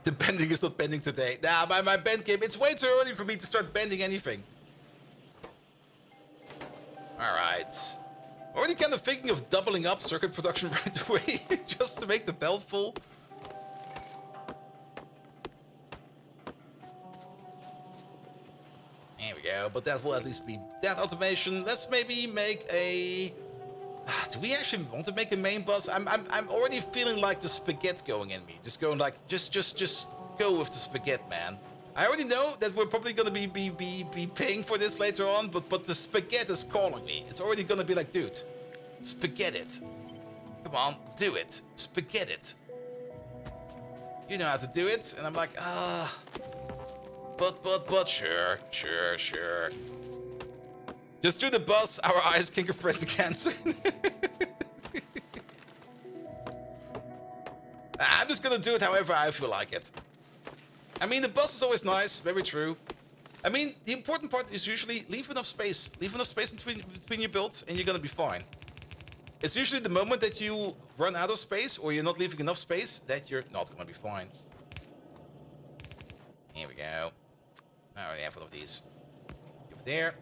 The bending is not bending today. Nah, my bend game. It's way too early for me to start bending anything. All right. Already kind of thinking of doubling up circuit production right away just to make the belt full. There we go. But that will at least be that automation. Let's maybe make a... Do we actually want to make a main bus? I'm already feeling like the spaghetti going in me. Just going like, just go with the spaghetti, man. I already know that we're probably gonna be paying for this later on, but the spaghetti is calling me. It's already gonna be like, dude, spaghetti it. Come on, do it. Spaghetti it. You know how to do it. And I'm like, but, sure. Just do the bus, our eyes can confront the cancer. I'm just gonna do it however I feel like it. I mean, the bus is always nice, very true. I mean, the important part is usually leave enough space. Leave enough space between your builds and you're gonna be fine. It's usually the moment that you run out of space or you're not leaving enough space that you're not gonna be fine. Here we go. I already have one of these. Over there.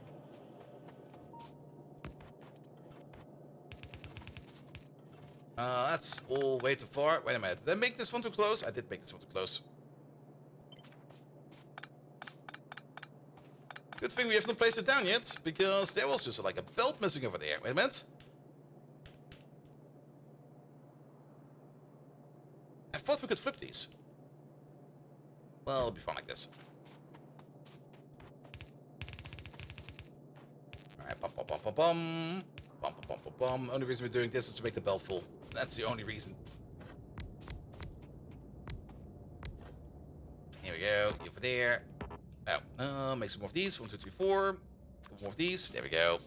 That's all way too far. Wait a minute. Did I make this one too close? I did make this one too close. Good thing we haven't placed it down yet, because there was just like a belt missing over there. Wait a minute. I thought we could flip these. Well, it'll be fun like this. Alright, bum bum bum bum bum. Bum bum bum bum. Only reason we're doing this is to make the belt full. That's the only reason. Here we go. Over there. Oh, make some more of these. 1, 2, 3, 4. A couple more of these. There we go.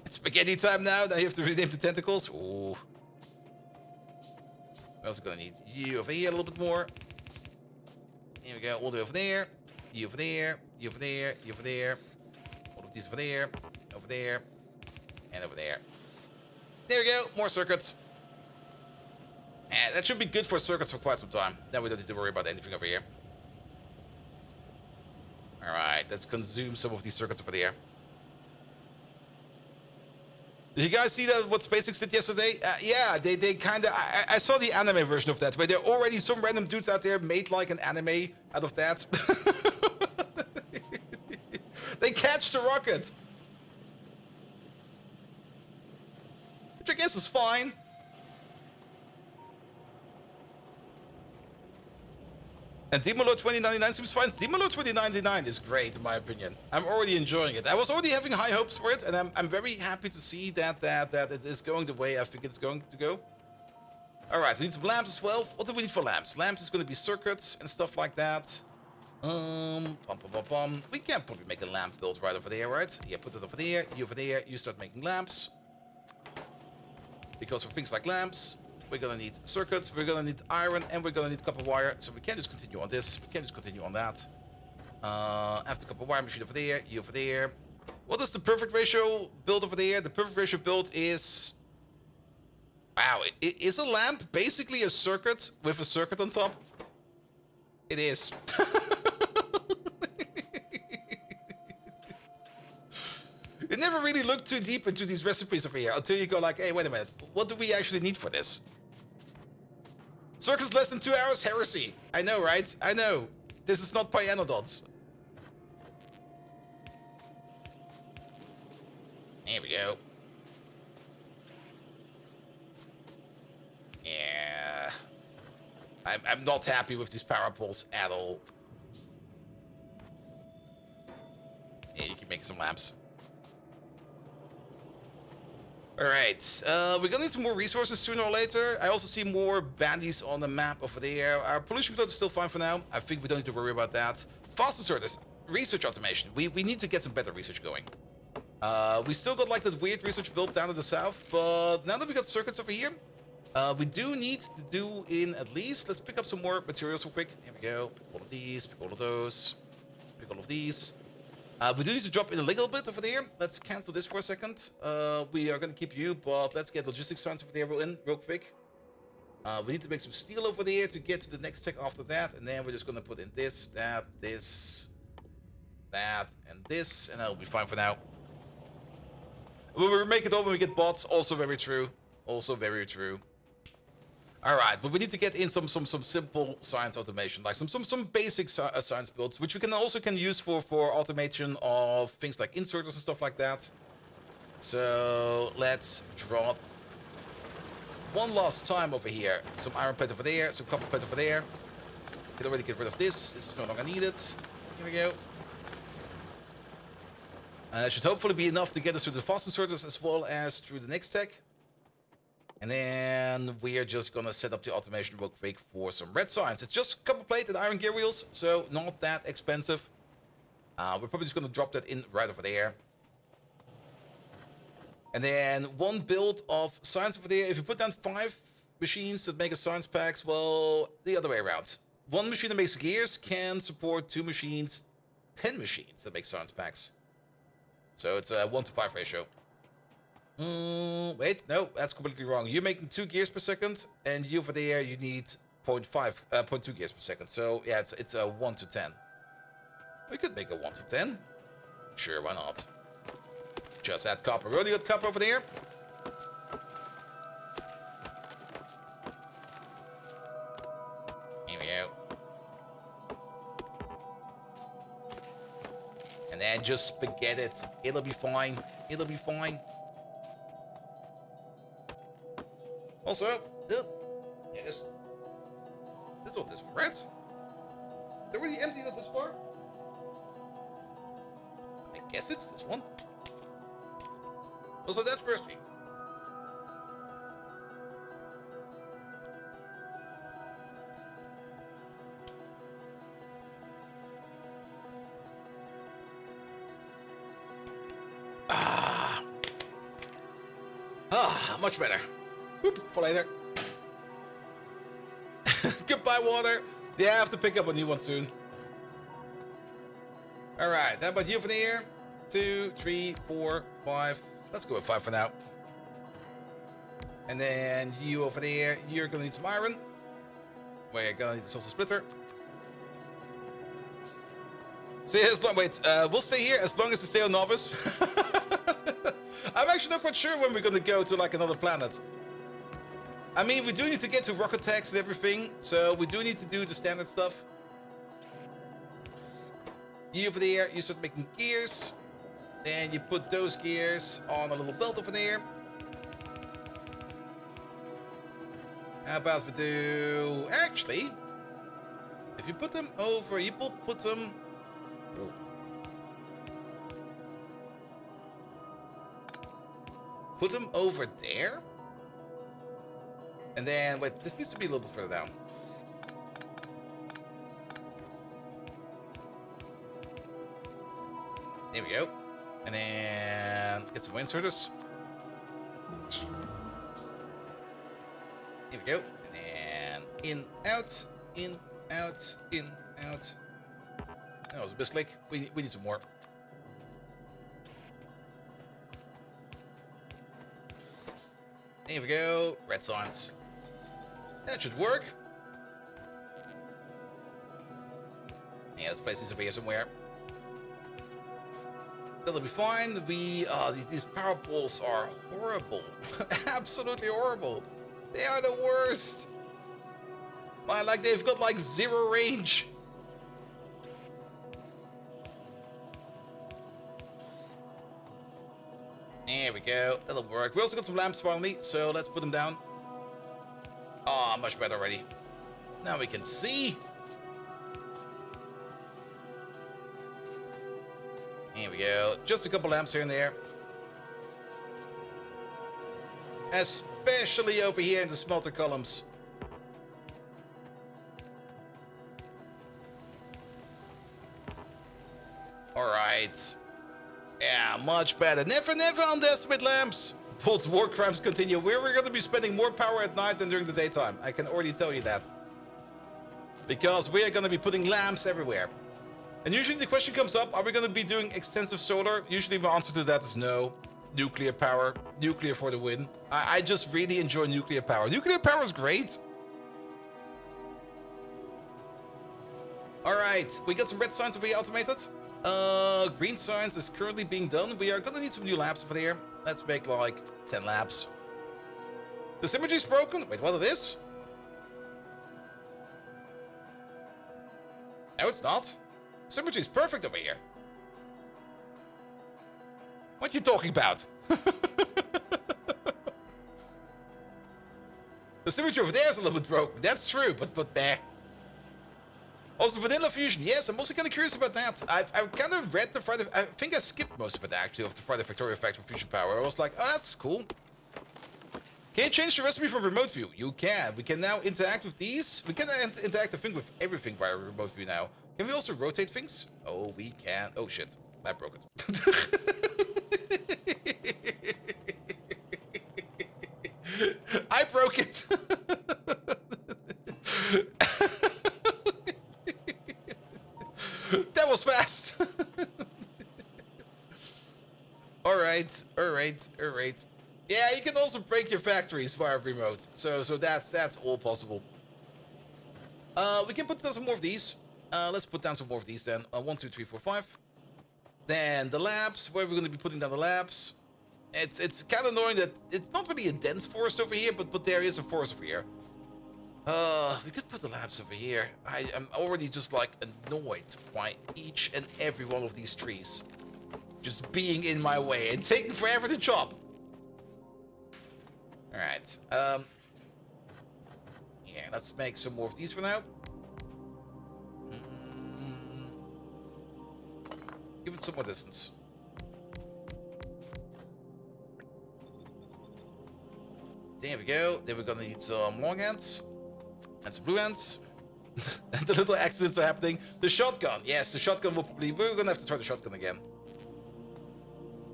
It's spaghetti time now. Now you have to rename the tentacles. Ooh. We're also gonna need you over here a little bit more. Here we go. All the way over there. You over there. You over there. You over there. All of these over there. Over there. And over there. There we go. More circuits. And that should be good for circuits for quite some time. Now we don't need to worry about anything over here. Alright, let's consume some of these circuits over there. Did you guys see that what SpaceX did yesterday? Yeah, they kind of... I saw the anime version of that, where there are already some random dudes out there made like an anime out of that. They catch the rocket. Which I guess is fine. And Demon Lord 2099 seems fine. Demon Lord 2099 is great in my opinion. I'm already enjoying it. I was already having high hopes for it, and I'm very happy to see that it is going the way I think it's going to go. Alright, we need some lamps as well. What do we need for lamps? Lamps is going to be circuits and stuff like that. We can probably make a lamp build right over there, right? Yeah, put it over there, you start making lamps. Because for things like lamps, we're gonna need circuits, we're gonna need iron, and we're gonna need copper wire. So we can't just continue on this, we can't just continue on that. After copper wire machine over there, you over there. What is the perfect ratio build over there? The perfect ratio build is... Wow, is a lamp basically a circuit with a circuit on top? It is. You never really look too deep into these recipes over here until you go like, hey, wait a minute, what do we actually need for this? Circuits less than 2 hours? Heresy. I know, right? I know. This is not piano dots. Here we go. Yeah. I'm not happy with these power poles at all. Yeah, you can make some lamps. Alright, we're gonna need some more resources sooner or later. I also see more bandies on the map over there. Our pollution control is still fine for now. I think we don't need to worry about that. Fast inserters, research automation. We need to get some better research going. We still got like that weird research built down to the south, but now that we got circuits over here, we do need to do in at least, let's pick up some more materials real quick. Here we go, pick all of these, pick all of those, pick all of these. We do need to drop in a little bit over there. Let's cancel this for a second. We are going to keep you, but let's get logistics science over there real quick. We need to make some steel over there to get to the next tech after that. And then we're just going to put in this, that, this, that, and this. And that'll be fine for now. We'll make it all when we get bots. Also very true. Also very true. Alright, but we need to get in some simple science automation, like some basic science builds, which we can use for automation of things like inserters and stuff like that. So let's drop one last time over here. Some iron plate over there, some copper plate over there. Can already get rid of this. This is no longer needed. Here we go. It should hopefully be enough to get us through the fast inserters as well as through the next tech. And then we are just gonna set up the automation real quick for some red signs. It's just copper plate and iron gear wheels, so not that expensive. We're probably just gonna drop that in right over there. And then one build of science over there. If you put down 5 machines that make a science packs, well, the other way around. 1 machine that makes gears can support 2 machines, 10 machines that make science packs. So it's a 1 to 5 ratio. Wait, no, that's completely wrong. You're making 2 gears per second, and you over there, you need 0.2 gears per second. So yeah, it's a 1 to 10. We could make a 1 to 10. Sure, why not? Just add copper. We already got copper over there. Here we go. And then just spaghetti it. It'll be fine. It'll be fine. Also, yes. This is not this one, right? They already emptied it this far? I guess it's this one. Also, that's first week. Much better. Whoop, for later. Goodbye, water. Yeah, I have to pick up a new one soon. Alright, how about you for the year? 2, 3, 4, 5. Let's go with 5 for now. And then you over there, you're gonna need some iron. We're gonna need the saucer splitter. See, we'll stay here as long as they stay on novice. I'm actually not quite sure when we're gonna go to like another planet. I mean, we do need to get to rocket tags and everything, so we do need to do the standard stuff. You over there, you start making gears. Then you put those gears on a little belt over there. How about we do... Actually, if you put them over, you put them... Oh. Put them over there. And then, wait, this needs to be a little bit further down. There we go. And then get some wind inserters. Here we go. And then in, out, in, out, in, out. That was a bit slick. We need some more. There we go. Red signs. That should work. Yeah, this place is over here somewhere. That'll be fine. These power poles are horrible. Absolutely horrible. They are the worst. Like they've got like 0 range. There we go. That'll work. We also got some lamps finally, so let's put them down. Oh, much better already. Now we can see. Here we go. Just a couple lamps here and there. Especially over here in the smelter columns. Alright. Yeah, much better. Never underestimate lamps. Bolt's war crimes continue. We're going to be spending more power at night than during the daytime. I can already tell you that. Because we are going to be putting lamps everywhere. And usually the question comes up, are we going to be doing extensive solar? Usually my answer to that is no. Nuclear power. Nuclear for the win. I just really enjoy nuclear power. Nuclear power is great. Alright, we got some red signs over here automated. Green signs is currently being done. We are going to need some new labs over there. Let's make like 10 labs. The symmetry's broken. Wait, what it is? No, it's not. Symmetry is perfect over here. What are you talking about? The symmetry over there is a little bit broken. That's true, but there. Also, vanilla fusion. Yes, I'm also kind of curious about that. I've kind of read the Friday... I think I skipped most of it, actually, of the Friday Factorio effect for fusion power. I was like, oh, that's cool. Can you change the recipe from remote view? You can. We can now interact with these. We can interact, I think, with everything via remote view now. Can we also rotate things? Oh, we can. Oh, shit. I broke it. I broke it. That was fast. Alright. Yeah, you can also break your factories via remote. So that's all possible. We can put down some more of these. Let's put down some more of these then. 1, 2, 3, 4, 5. Then the labs. Where are we going to be putting down the labs? It's kind of annoying that it's not really a dense forest over here, but there is a forest over here. We could put the labs over here. I am already just like annoyed by each and every one of these trees just being in my way and taking forever to chop. Alright, yeah, let's make some more of these for now. Give it some more distance. There we go. Then we're gonna need some long ends and some blue ends. And the little accidents are happening. The shotgun, yes, the shotgun will probably. We're gonna have to try the shotgun again.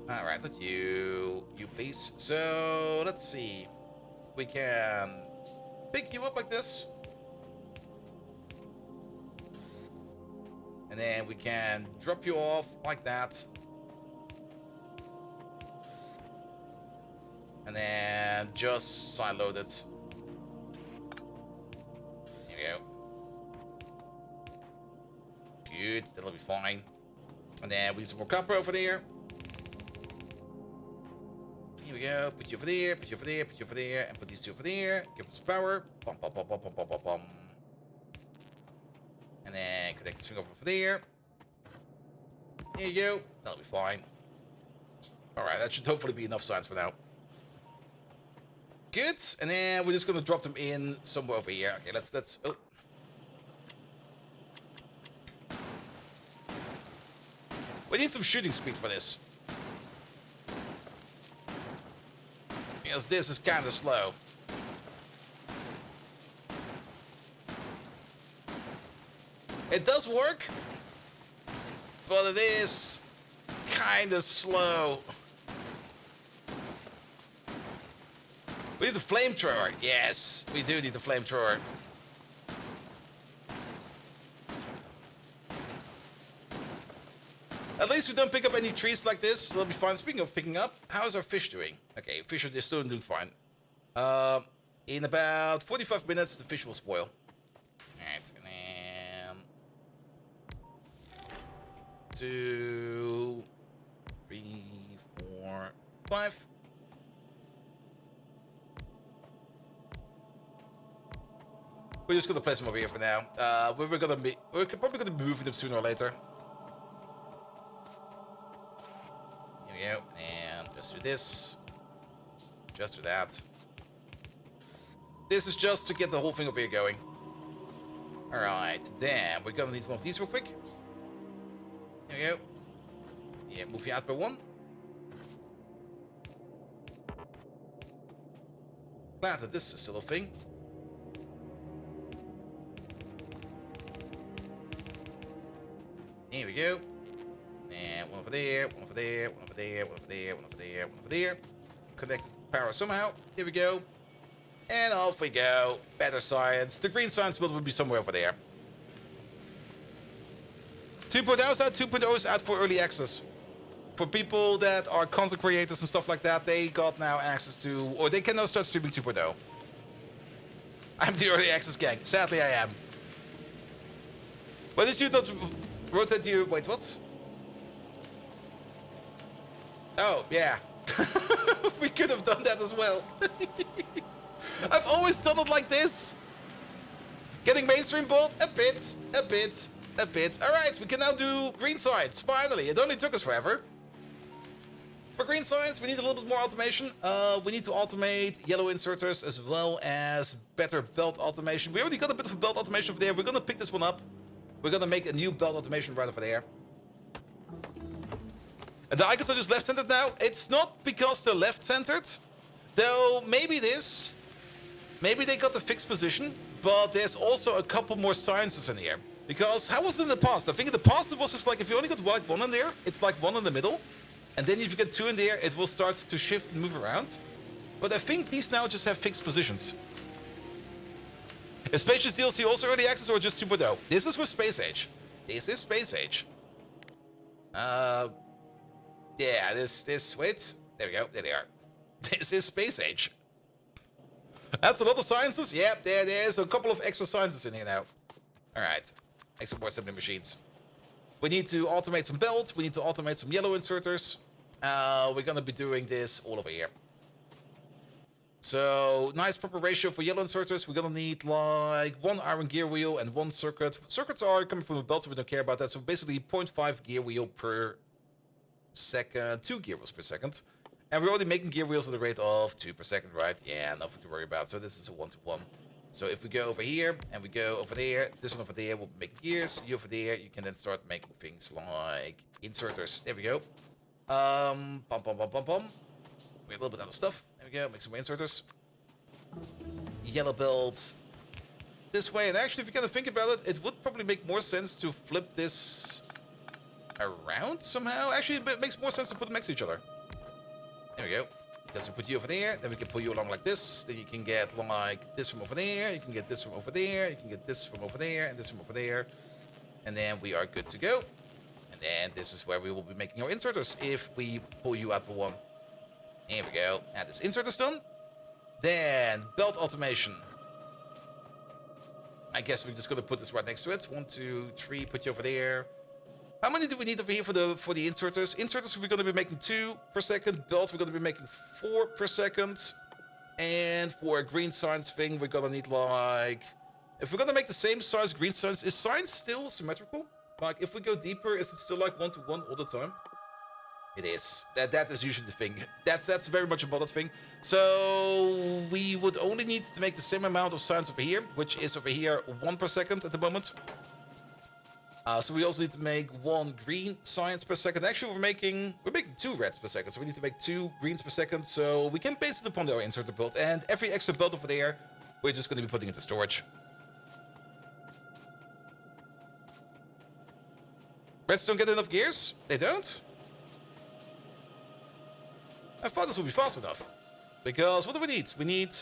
All right, not you, please. So let's see. We can pick you up like this, and then we can drop you off like that. And then just side load it. There we go. Good, that'll be fine. And then we need some more copper over there. Here we go. Put you over there, put you over there, put you over there, and put these two over there. Give us power. Bum, bum, bum, bum, bum, bum, bum, bum. And then connect this thing over there. There you go. That'll be fine. Alright, that should hopefully be enough science for now. Good, and then we're just gonna drop them in somewhere over here. Okay, let's. Oh. We need some shooting speed for this. Because this is kind of slow. It does work, but it is kind of slow. We need the flamethrower. Yes, we do need the flamethrower. At least we don't pick up any trees like this. So that'll be fine. Speaking of picking up, how's our fish doing? Okay, fish are still doing fine. In about 45 minutes, the fish will spoil. Alright, and then 2, 3, 4, 5. We're just gonna place them over here for now. We're probably gonna be moving them sooner or later. Here we go, and just do this. Just do that. This is just to get the whole thing over here going. Alright, then we're gonna need one of these real quick. Here we go. Yeah, move you out by 1. Glad that this is still a thing. Here we go. And one over there, one over there, one over there, one over there, one over there, one over there. Connect power somehow. Here we go. And off we go. Better science. The green science build will be somewhere over there. 2.0 is out. 2.0 is out for early access. For people that are content creators and stuff like that, they got now access to, or they can now start streaming 2.0. I'm the early access gang. Sadly, I am. Why did you not rotate your... Wait, what? Oh, yeah. We could have done that as well. I've always done it like this. Getting mainstream bought a bit. Alright, we can now do green science. Finally, it only took us forever. For green science, we need a little bit more automation. We need to automate yellow inserters as well as better belt automation. We already got a bit of a belt automation over there. We're gonna pick this one up. We're gonna make a new belt automation right over there. And the icons are just left-centered now. It's not because they're left-centered. So maybe this, maybe they got the fixed position, but there's also a couple more sciences in here. Because how was it in the past? I think in the past it was just like if you only got like one in there, it's like one in the middle. And then if you get two in there, it will start to shift and move around. But I think these now just have fixed positions. Is Space Age DLC also early access or just 2.0? This is for Space Age. This is Space Age. Yeah, wait. There we go. There they are. This is Space Age. That's a lot of sciences. Yep, there's a couple of extra sciences in here now. Alright. Extra more assembly machines. We need to automate some belts. We need to automate some yellow inserters. We're gonna be doing this all over here. So, nice proper ratio for yellow inserters. We're gonna need like 1 iron gear wheel and 1 circuit. Circuits are coming from a belt, so we don't care about that. So basically 0.5 gear wheel per second, 2 gear wheels per second. And we're already making gear wheels at the rate of 2 per second, right? Yeah, nothing to worry about. So this is a 1-to-1. So if we go over here and we go over there, this one over there will make gears. You over there, you can then start making things like inserters. There we go. Bum. We're a little bit out of stuff. There we go, make some more inserters. Yellow belt this way. And actually, if you kind of think about it, it would probably make more sense to flip this around somehow. Actually, it makes more sense to put them next to each other. There we go. Because we put you over there, then we can pull you along like this. Then you can get like this from over there. You can get this from over there. You can get this from over there and this from over there. And then we are good to go. And then this is where we will be making our inserters if we pull you out for one. There we go. And this insert is done. Then belt automation. I guess we're just gonna put this right next to it. 1, 2, 3. Put you over there. How many do we need over here for the inserters? Inserters we're gonna be making 2 per second. Belts we're gonna be making 4 per second. And for a green science thing, we're gonna need like, if we're gonna make the same size green science, is science still symmetrical? Like if we go deeper, is it still like 1-to-1 all the time? It is. That is usually the thing. That's very much a bothered thing. So we would only need to make the same amount of science over here, which is over here 1 per second at the moment. So we also need to make 1 green science per second. Actually, we're making 2 reds per second. So we need to make 2 greens per second. So we can base it upon our inserter build. And every extra belt over there, we're just going to be putting into storage. Reds don't get enough gears? They don't? I thought this would be fast enough. Because what do we need? We need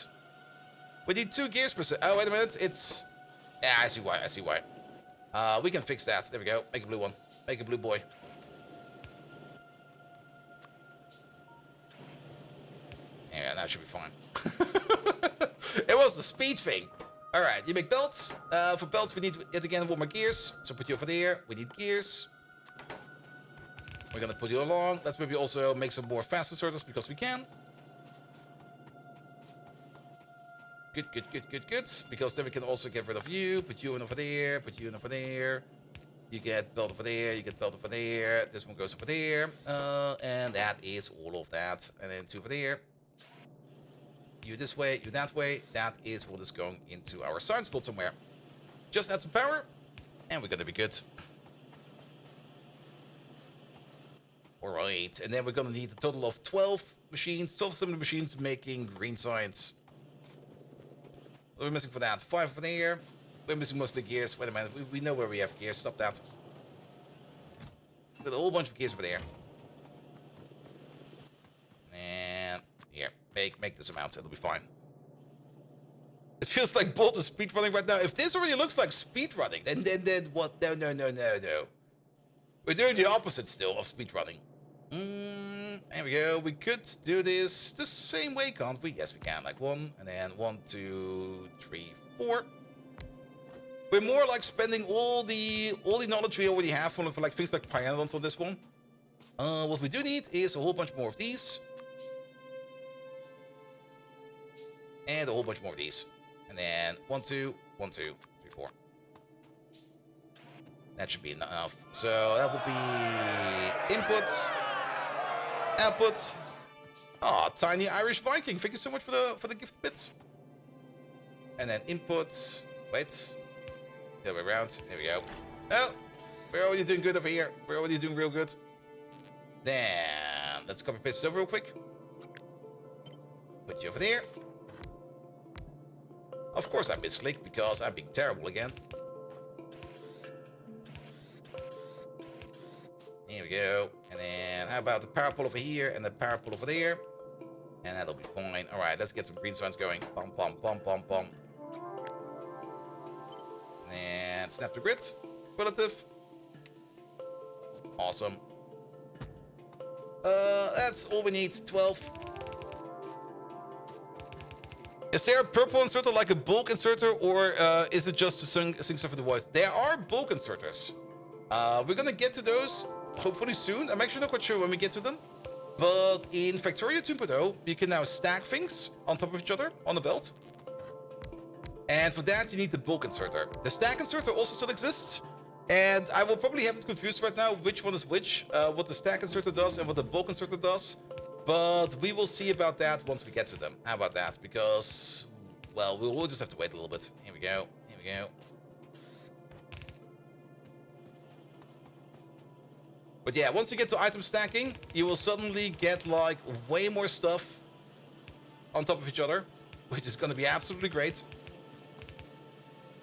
2 gears per second. Oh, wait a minute. It's... Yeah, I see why. We can fix that. There we go. Make a blue one. Make a blue boy. Yeah, that should be fine. It was the speed thing. Alright, you make belts. For belts, we need yet again 1 more gears. So put you over there. We need gears. We're gonna put you along. Let's maybe also make some more fast inserters because we can. Good. Because then we can also get rid of you. Put you in over there. Put you in over there. You get belt over there. You get belt over there. This one goes over there. And that is all of that. And then 2 over there. You this way. You that way. That is what is going into our science build somewhere. Just add some power. And we're gonna be good. Alright. And then we're gonna need a total of 12 machines. 12 assembly machines making green science. We're missing for that 5 over there. We're missing most of the gears. Wait a minute, we know where we have gears. Stop that. We've got a whole bunch of gears over there. And here, make this amount. It'll be fine. It feels like Bolt is speedrunning right now. If this already looks like speedrunning, then what? No. We're doing the opposite still of speedrunning. There we go. We could do this the same way, can't we? Yes, we can. Like 1, and then 1, 2, 3, 4. We're more like spending all the knowledge we already have for like things like Pyanodons on this one. What we do need is a whole bunch more of these. And a whole bunch more of these. And then 1, 2, 1, 2, 3, 4. That should be enough. So that will be input. Output. Oh, tiny Irish Viking. Thank you so much for the gift bits. And then input. Wait. The other way around. There we go. Oh, we're already doing good over here. We're already doing real good. Then let's copy paste this over real quick. Put you over there. Of course I misclicked because I'm being terrible again. Here we go. And then how about the power pole over here and the power pole over there? And that'll be fine. Alright, let's get some green signs going. Bum, bum, bum, bum, bum. And snap the grid. Relative. Awesome. That's all we need. 12. Is there a purple inserter like a bulk inserter, or is it just a sync stuff with the voice? There are bulk inserters. We're gonna get to those hopefully soon. I'm actually not quite sure when we get to them. But in Factorio 2.0, you can now stack things on top of each other on the belt. And for that, you need the bulk inserter. The stack inserter also still exists. And I will probably have it confused right now which one is which, what the stack inserter does and what the bulk inserter does. But we will see about that once we get to them. How about that? Because, well, we'll just have to wait a little bit. Here we go. Here we go. But yeah, once you get to item stacking, you will suddenly get like way more stuff on top of each other, which is going to be absolutely great.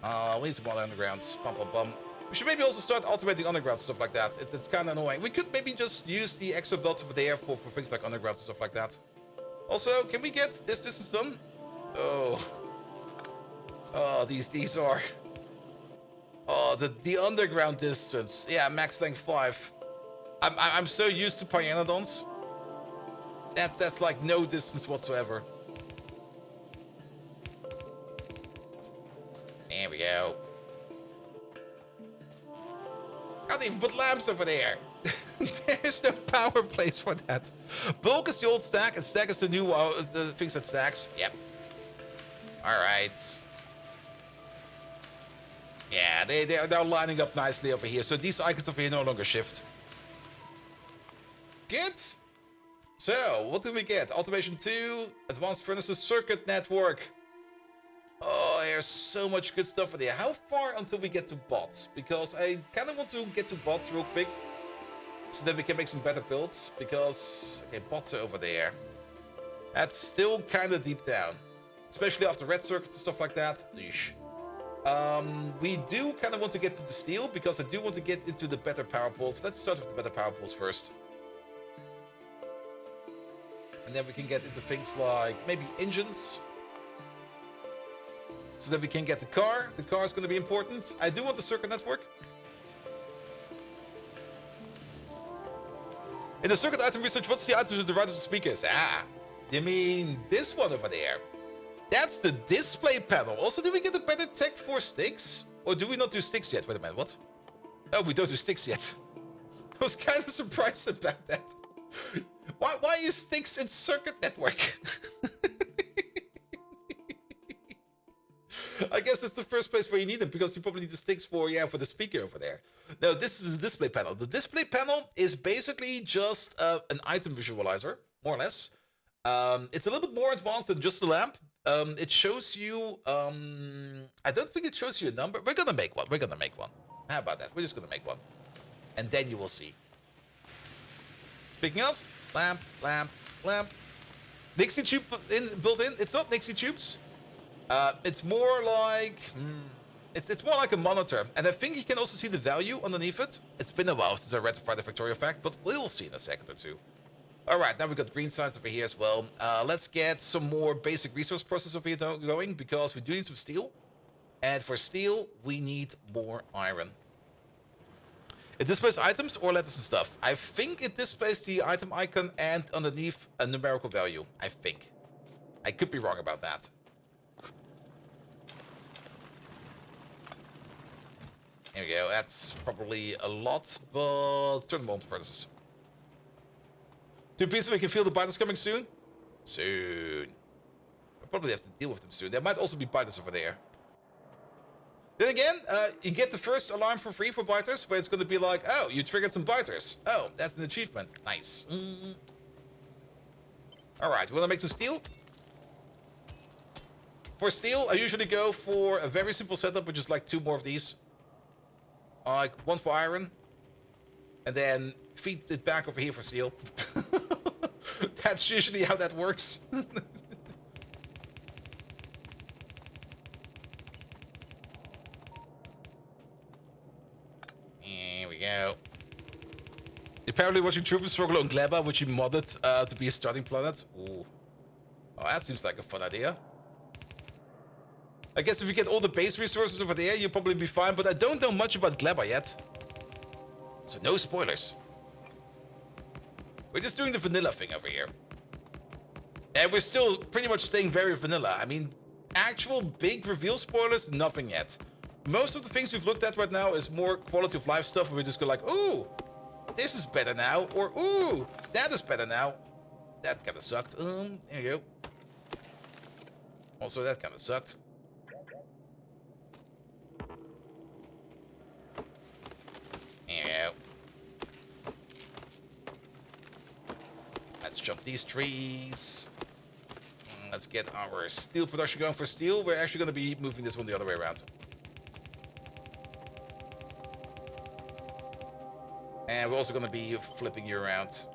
We need some more undergrounds. Bum, bum, bum. We should maybe also start automating undergrounds and stuff like that. It's kind of annoying. We could maybe just use the extra belts over there for things like undergrounds and stuff like that. Also, can we get this distance done? Oh. Oh, these are... Oh, the underground distance. Yeah, max length 5. I'm so used to Pyanodons. That's like no distance whatsoever. There we go. Can't even put lamps over there. There's no power place for that. Bulk is the old stack, and stack is the new the things that stacks. Yep. All right. Yeah, they're lining up nicely over here. So these icons over here no longer shift. Good. So what do we get? Automation 2, advanced furnaces, circuit network. Oh, there's so much good stuff in there. How far until we get to bots? Because I kind of want to get to bots real quick, so that we can make some better builds. Because, okay, bots are over there. That's still kind of deep down. Especially after red circuits and stuff like that. Eesh. We do kind of want to get into steel, because I do want to get into the better power poles. Let's start with the better power poles first. And then we can get into things like maybe engines. So that we can get the car. The car is going to be important. I do want the circuit network. In the circuit item research, what's the item to the right of the speakers? Ah, you mean this one over there? That's the display panel. Also, do we get a better tech for sticks? Or do we not do sticks yet? Wait a minute, what? Oh, we don't do sticks yet. I was kind of surprised about that. Why is sticks in circuit network? I guess that's the first place where you need them, because you probably need the sticks for the speaker over there. No, this is the display panel. The display panel is basically just an item visualizer, more or less. It's a little bit more advanced than just the lamp. It shows you... I don't think it shows you a number. We're gonna make one. We're gonna make one. How about that? We're just gonna make one. And then you will see. Speaking of, lamp, lamp, lamp. Nixie tube built in. It's not Nixie tubes. It's more like... It's more like a monitor. And I think you can also see the value underneath it. It's been a while since I read the Factorio fact, but we'll see in a second or two. Alright, now we've got green signs over here as well. Let's get some more basic resource process over here going, because we do need some steel. And for steel, we need more iron. It displays items or letters and stuff. I think it displays the item icon and underneath a numerical value. I think. I could be wrong about that. Here we go. That's probably a lot, but turn them on to furnaces. Do you please we can feel the biters coming soon? Soon. We'll probably have to deal with them soon. There might also be biters over there. Then again, you get the first alarm for free for biters, where it's going to be like, oh, you triggered some biters. Oh, that's an achievement. Nice. Alright, we want to make some steel? For steel, I usually go for a very simple setup, which is like 2 more of these. Like 1 for iron. And then feed it back over here for steel. That's usually how that works. Apparently watching troopers struggle on Gleba, which he modded to be a starting planet. Ooh. Oh, that seems like a fun idea. I guess if you get all the base resources over there, you'll probably be fine, but I don't know much about Gleba yet. So no spoilers. We're just doing the vanilla thing over here. And we're still pretty much staying very vanilla. I mean, actual big reveal spoilers, nothing yet. Most of the things we've looked at right now is more quality of life stuff, where we just go like, ooh, this is better now, or ooh, that is better now. That kind of sucked. There you go. Also, that kind of sucked. There you go. Let's jump these trees. Let's get our steel production going for steel. We're actually going to be moving this one the other way around. And we're also going to be flipping you around.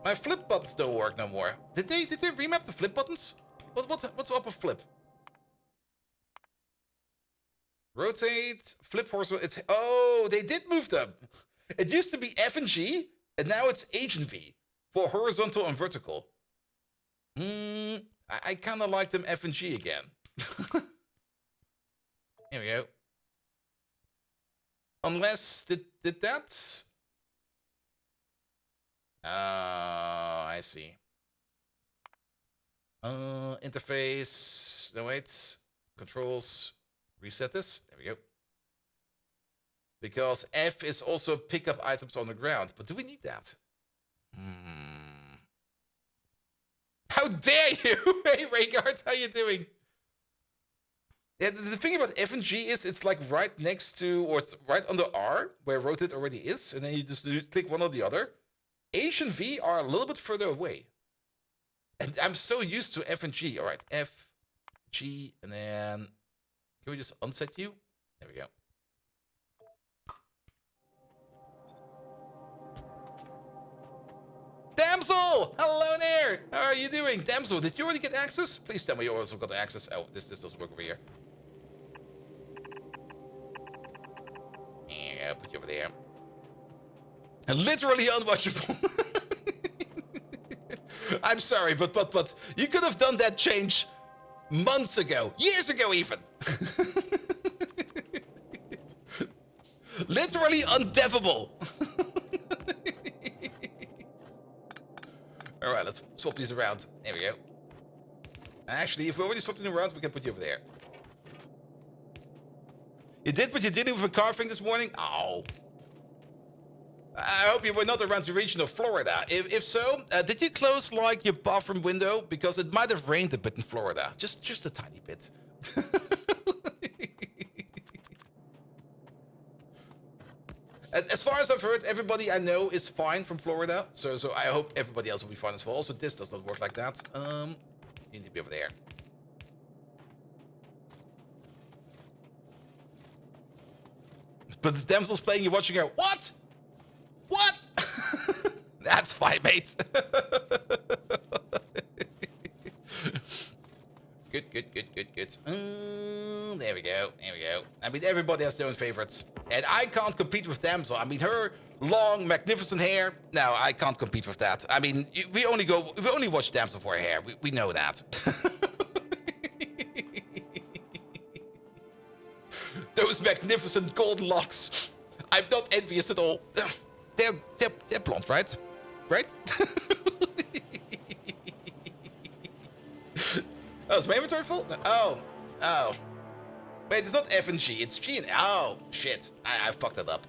My flip buttons don't work no more. Did they remap the flip buttons? What's up with flip? Rotate, flip horizontal. It's oh, they did move them. It used to be F and G, and now it's H and V for horizontal and vertical. I kind of like them F and G again. Here we go. Unless did that? Oh, I see. Interface. No, wait. Controls. Reset this. There we go. Because F is also pick up items on the ground. But do we need that? How dare you? Hey, Rayguard, how you doing? Yeah, the thing about F and G is it's like right next to, or it's right under R, where rotate already is. And then you just click one or the other. H and V are a little bit further away. And I'm so used to F and G. All right, F, G, and then... Can we just unset you? There we go. Damsel! Hello there! How are you doing? Damsel, did you already get access? Please tell me you also got access. Oh, this doesn't work over here. Yeah, put you over there. Literally unwatchable. I'm sorry, but you could have done that change months ago, years ago even. Literally undevable. All right, let's swap these around. There we go. Actually, if we already swapped them around, we can put you over there. You did what you did with a car thing this morning? Oh. I hope you were not around the region of Florida. If so, did you close like your bathroom window? Because it might have rained a bit in Florida. Just a tiny bit. As far as I've heard, everybody I know is fine from Florida. So I hope everybody else will be fine as well. Also, this does not work like that. You need to be over there. But this damsel's playing, you're watching her. What? What? That's fine, mate. Good. There we go. I mean, everybody has their own favorites. And I can't compete with Damsel. I mean, her long, magnificent hair. No, I can't compete with that. I mean, we only watch Damsel for her hair. We know that. Those magnificent gold locks. I'm not envious at all. They're blonde, right? Right? Oh, is my inventory full? Oh. Wait, it's not F and G, it's G and... Oh, shit. I fucked that up.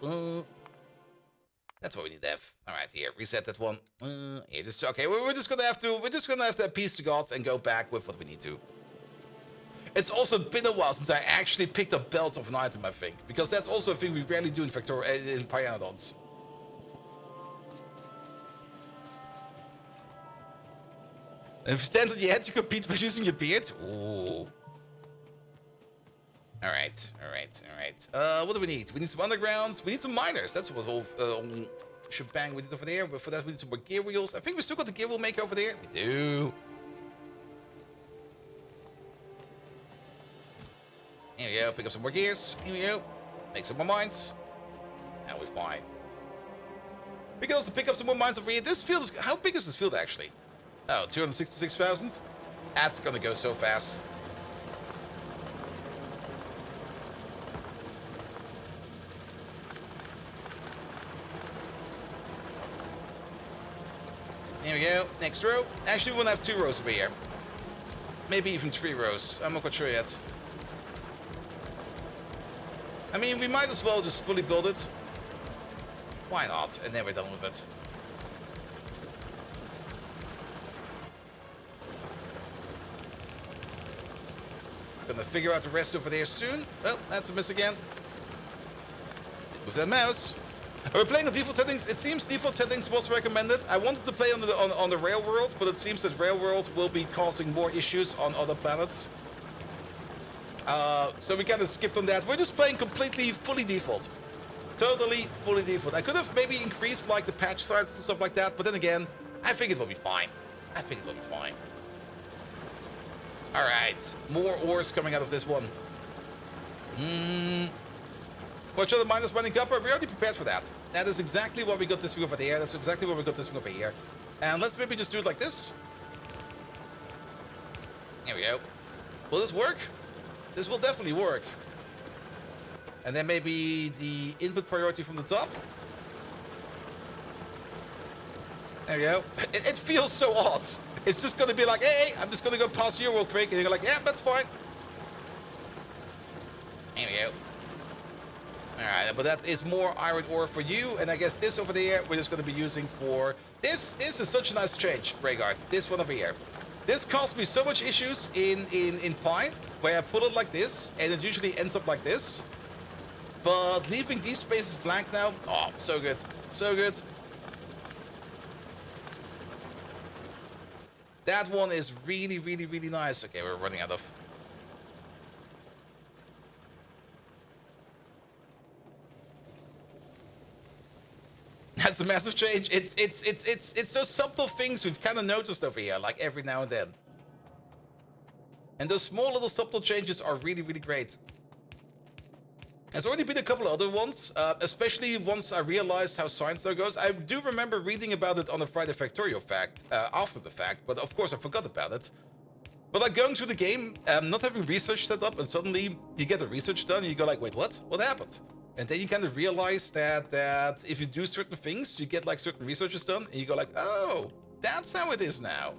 That's what we need F. Alright, here, reset that one. Here, okay, we're just gonna have to appease the gods and go back with what we need to. It's also been a while since I actually picked up belts of an item, I think. Because that's also a thing we rarely do in Factorio, in Pyanodons. And if you stand on your head, you compete by using your beard. Ooh. Alright. What do we need? We need some undergrounds. We need some miners. That's what's all shebang we did over there. But for that, we need some more gear wheels. I think we still got the gear wheel maker over there. We do. Here we go. Pick up some more gears. Here we go. Make some more mines. Now we're fine. We can also pick up some more mines over here. This field is... How big is this field, actually? Oh, 266,000? That's gonna go so fast. Here we go. Next row. Actually, we want to have 2 rows over here. Maybe even 3 rows. I'm not quite sure yet. I mean, we might as well just fully build it. Why not? And then we're done with it. Gonna figure out the rest over there soon. Oh, that's a miss again. With that mouse. We're playing on default settings. It seems default settings was recommended. I wanted to play on the rail world, but it seems that rail world will be causing more issues on other planets. So we kind of skipped on that. We're just playing completely fully default. Totally fully default. I could have maybe increased like the patch sizes and stuff like that, but then again, I think it will be fine. I think it will be fine. All right, more ores coming out of this one. Watch out the minus mining copper. We already prepared for that. That is exactly what we got this thing over there. That's exactly what we got this thing over here. And let's maybe just do it like this. Here we go. Will this work? This will definitely work. And then maybe the input priority from the top. There we go. It feels so odd. It's just going to be like, hey, I'm just going to go past you real quick. And you're like, yeah, that's fine. Here we go. Alright, but that is more iron ore for you. And I guess this over there, we're just going to be using for... This is such a nice change, Rhaegar. This one over here. This caused me so much issues in Pi, where I put it like this, and it usually ends up like this. But leaving these spaces blank now, oh, so good. So good. That one is really, really, really nice. Okay, we're running out of... That's a massive change. It's those subtle things we've kind of noticed over here, like every now and then. And those small little subtle changes are really, really great. There's already been a couple of other ones, especially once I realized how science now goes. I do remember reading about it on the Friday Factorio fact, after the fact, but of course I forgot about it. But like going through the game, not having research set up, and suddenly you get the research done, and you go like, wait, what? What happened? And then you kind of realize that if you do certain things, you get like certain researches done, and you go like, oh, that's how it is now.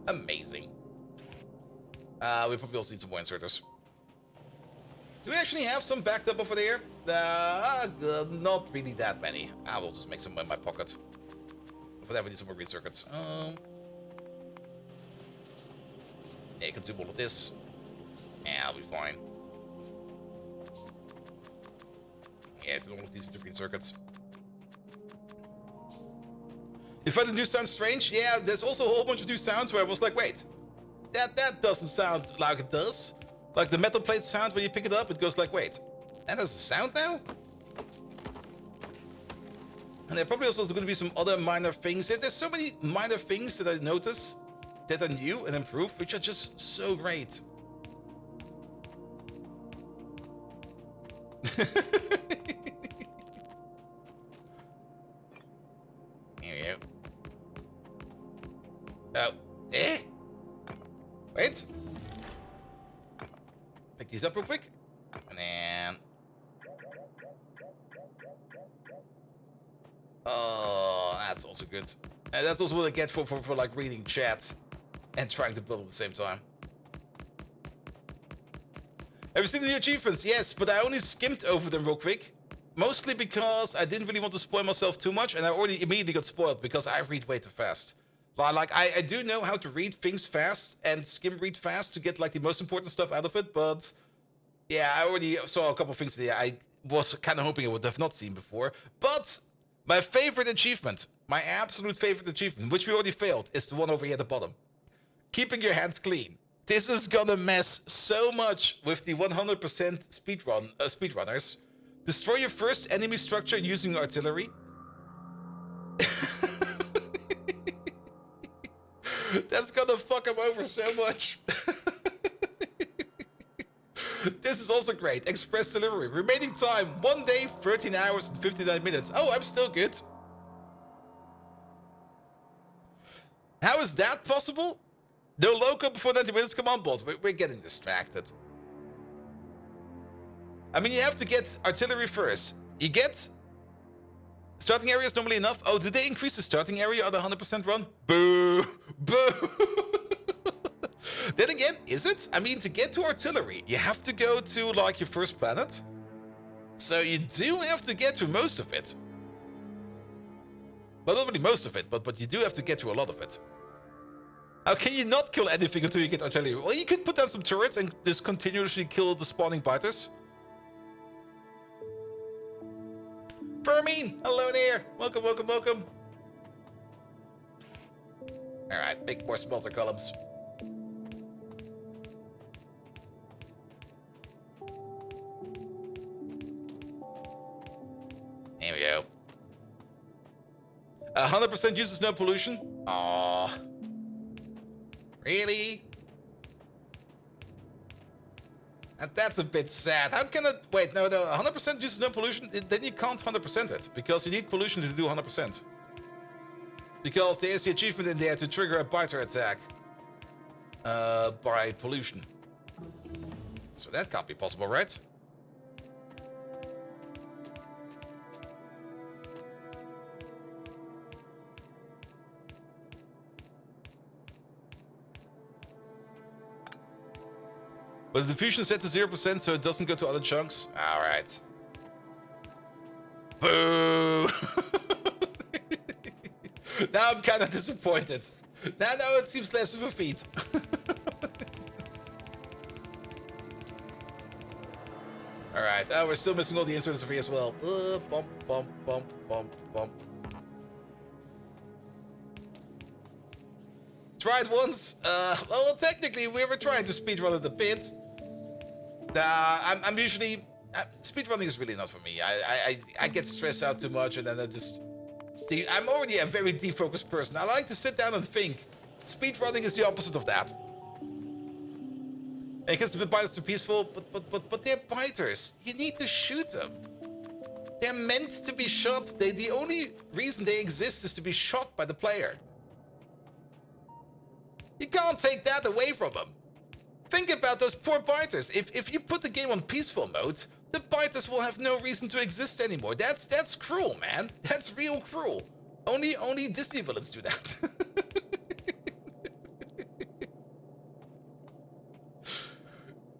Amazing. We probably also need some more inserters. Do we actually have some backed up over there? Not really that many. I will just make some in my pocket. For that, we need some more green circuits. Yeah, you can do all of this. Yeah, I'll be fine. Yeah, do all of these green circuits. You find the new sound strange? Yeah, there's also a whole bunch of new sounds where I was like, wait, that doesn't sound like it does. Like the metal plate sound when you pick it up, it goes like, wait, that has a sound now? And there probably also going to be some other minor things. There's so many minor things that I notice that are new and improved, which are just so great. Here we go. Oh, eh? Wait. Pick these up real quick. And then... Oh, that's also good. And that's also what I get for like reading chat and trying to build at the same time. Have you seen the new achievements? Yes, but I only skimmed over them real quick. Mostly because I didn't really want to spoil myself too much, and I already immediately got spoiled because I read way too fast. Like, I do know how to read things fast and skim read fast to get like the most important stuff out of it, but yeah, I already saw a couple of things that I was kind of hoping I would have not seen before. But my favorite achievement, my absolute favorite achievement, which we already failed, is the one over here at the bottom. Keeping your hands clean. This is gonna mess so much with the 100% speedrunners. Destroy your first enemy structure using artillery. That's gonna fuck him over so much. This is also great. Express delivery. Remaining time, 1 day, 13 hours and 59 minutes. Oh, I'm still good. How is that possible? No loco before 90 minutes? Come on, bot. We're getting distracted. I mean, you have to get artillery first. You get... Starting area is normally enough. Oh, did they increase the starting area on the 100% run? Boo! Boo! Then again, is it? I mean, to get to artillery, you have to go to, like, your first planet. So you do have to get to most of it. Well, not really most of it, but you do have to get to a lot of it. How can you not kill anything until you get artillery? Well, you could put down some turrets and just continuously kill the spawning biters. Fermine! Hello there! Welcome, welcome, welcome. Alright, make more smelter columns. There we go. 100% uses no pollution? Aww. Really? And that's a bit sad. How can it... Wait, no, 100% uses no pollution? Then you can't 100% it. Because you need pollution to do 100%. Because there is the achievement in there to trigger a biter attack. By pollution. So that can't be possible, right? But the diffusion is set to 0% so it doesn't go to other chunks. Alright. Boo! Now I'm kind of disappointed. Now it seems less of a feat. Alright, oh, we're still missing all the inserts over here as well. Bump, bump, bump, bump, bump. Tried once. Well, technically, we were trying to speedrun it a bit. I'm usually... speedrunning is really not for me. I get stressed out too much and then I just... I'm already a very defocused person. I like to sit down and think. Speedrunning is the opposite of that. It gets the biters too peaceful, but they're biters. You need to shoot them. They're meant to be shot. The only reason they exist is to be shot by the player. You can't take that away from them. Think about those poor biters. If you put the game on peaceful mode, the biters will have no reason to exist anymore. That's cruel, man. That's real cruel. Only Disney villains do that.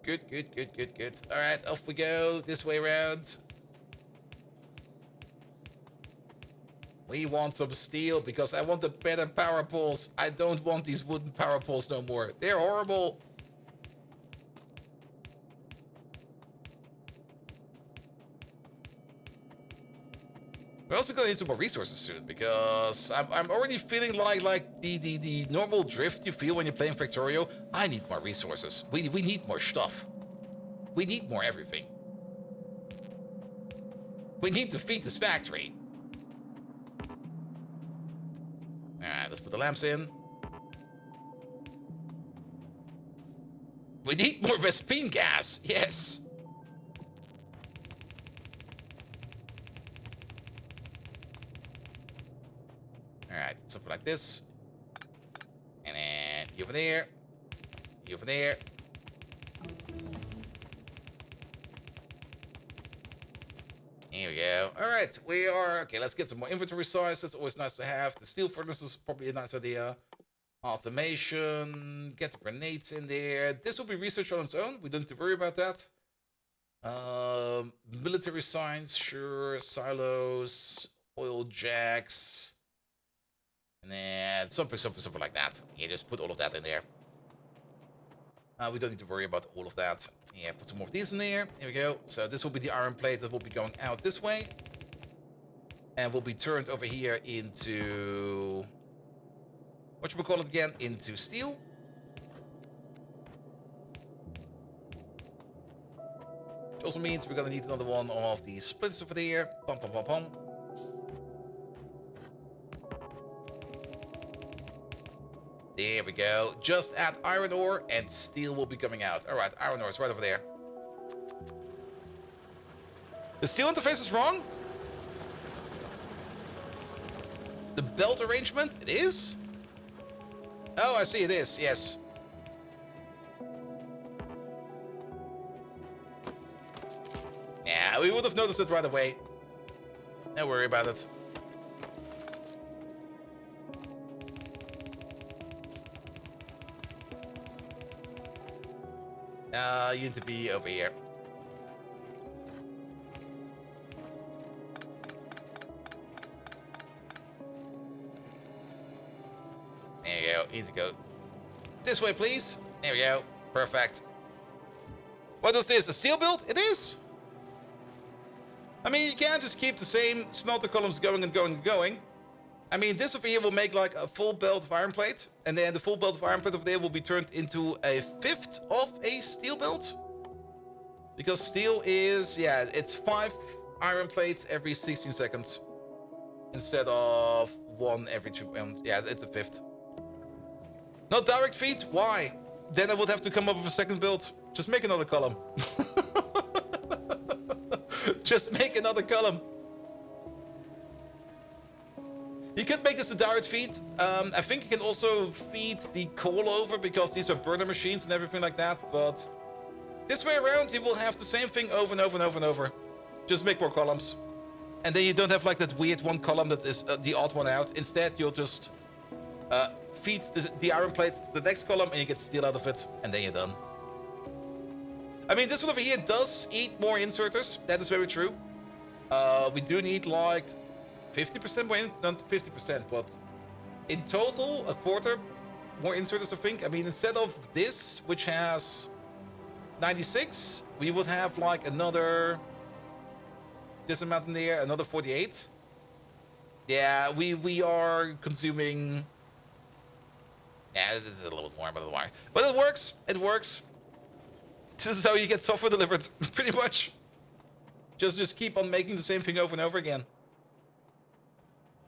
Good. All right, off we go. This way around. We want some steel because I want the better power poles. I don't want these wooden power poles no more. They're horrible. We're also gonna need some more resources soon because I'm already feeling like the normal drift you feel when you're playing Factorio. I need more resources. We need more stuff. We need more everything. We need to feed this factory. Alright, let's put the lamps in. We need more Vespine gas. Yes. Alright, something like this. And then you over there. You over there. Here we go. Alright, we are... Okay, let's get some more inventory size. That's always nice to have. The steel furnace is probably a nice idea. Automation. Get the grenades in there. This will be research on its own. We don't have to worry about that. Military science, sure. Silos. Oil jacks. And then something like that. Yeah, just put all of that in there. We don't need to worry about all of that. Yeah, put some more of these in there. Here we go. So this will be the iron plate that will be going out this way. And will be turned over here into... What should we call it again? Into steel. Which also means we're going to need another one of these splits over there. Pum, pum, pum, pum. There we go. Just add iron ore and steel will be coming out. All right, iron ore is right over there. The steel interface is wrong? The belt arrangement? It is? Oh, I see, it is, yes. Yeah, we would have noticed it right away. Don't worry about it. You need to be over here. There you go. You need to go this way, please. There we go. Perfect. What is this? A steel build? It is. I mean, you can't just keep the same smelter columns going and going and going. I mean, this over here will make like a full belt of iron plate. And then the full belt of iron plate over there will be turned into a fifth of a steel belt. Because steel is, yeah, it's 5 iron plates every 16 seconds. Instead of 1 every 2. Yeah, it's a fifth. Not direct feed? Why? Then I would have to come up with a second build. Just make another column. Just make another column. You could make this a direct feed. I think you can also feed the coal over because these are burner machines and everything like that. But this way around, you will have the same thing over and over and over and over. Just make more columns. And then you don't have like that weird one column that is the odd one out. Instead, you'll just feed the iron plate to the next column and you get steel out of it. And then you're done. I mean, this one over here does eat more inserters. That is very true. We do need like 50% more, not 50%, but in total, a quarter more inserters, I think. I mean, instead of this, which has 96, we would have like another, this amount in there, another 48. Yeah, we are consuming, yeah, this is a little bit more, but it works, it works. This is how you get software delivered, pretty much. Just keep on making the same thing over and over again.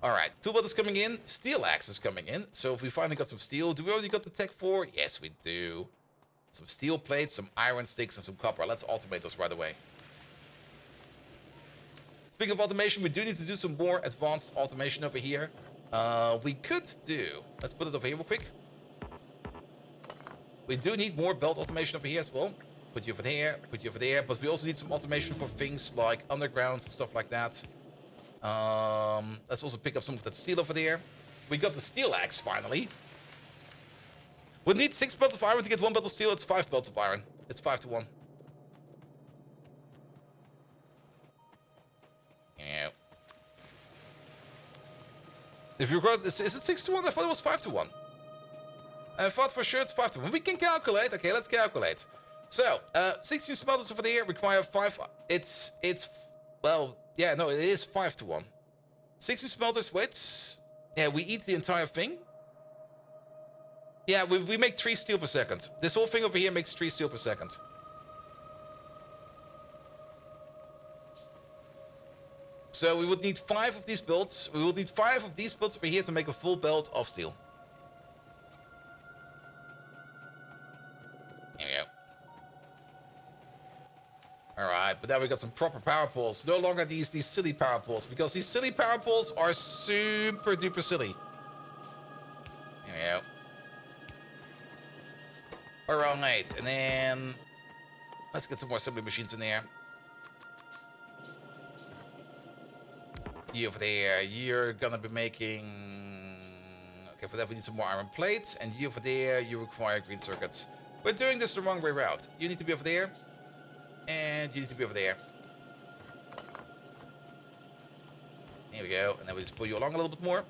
All right, toolbot is coming in. Steel axe is coming in. So if we finally got some steel, do we already got the tech for? Yes, we do. Some steel plates, some iron sticks, and some copper. Let's automate those right away. Speaking of automation, we do need to do some more advanced automation over here. We could do, let's put it over here real quick. We do need more belt automation over here as well. Put you over there, put you over there. But we also need some automation for things like undergrounds and stuff like that. Let's also pick up some of that steel over there. We got the steel axe finally. We need 6 belts of iron to get 1 belt of steel. It's 5 belts of iron. It's 5 to 1. Yeah. If you record, is it 6 to 1? I thought it was 5 to 1. I thought for sure it's 5 to 1. We can calculate. Okay, let's calculate. So, 16 smelters over there require 5. It's well, yeah, no, it is 5 to 1. 16 smelters with, yeah, we eat the entire thing. Yeah, we make 3 steel per second. This whole thing over here makes 3 steel per second. So we would need 5 of these belts. We would need 5 of these belts over here to make a full belt of steel. There we go. Alright, but now we got some proper power poles. No longer these silly power poles, because these silly power poles are super duper silly. There we go. Alright, and then let's get some more assembly machines in there. You over there, you're gonna be making, okay, for that we need some more iron plates, and you over there, you require green circuits. We're doing this the wrong way around. You need to be over there. And you need to be over there. Here we go. And then we just pull you along a little bit more.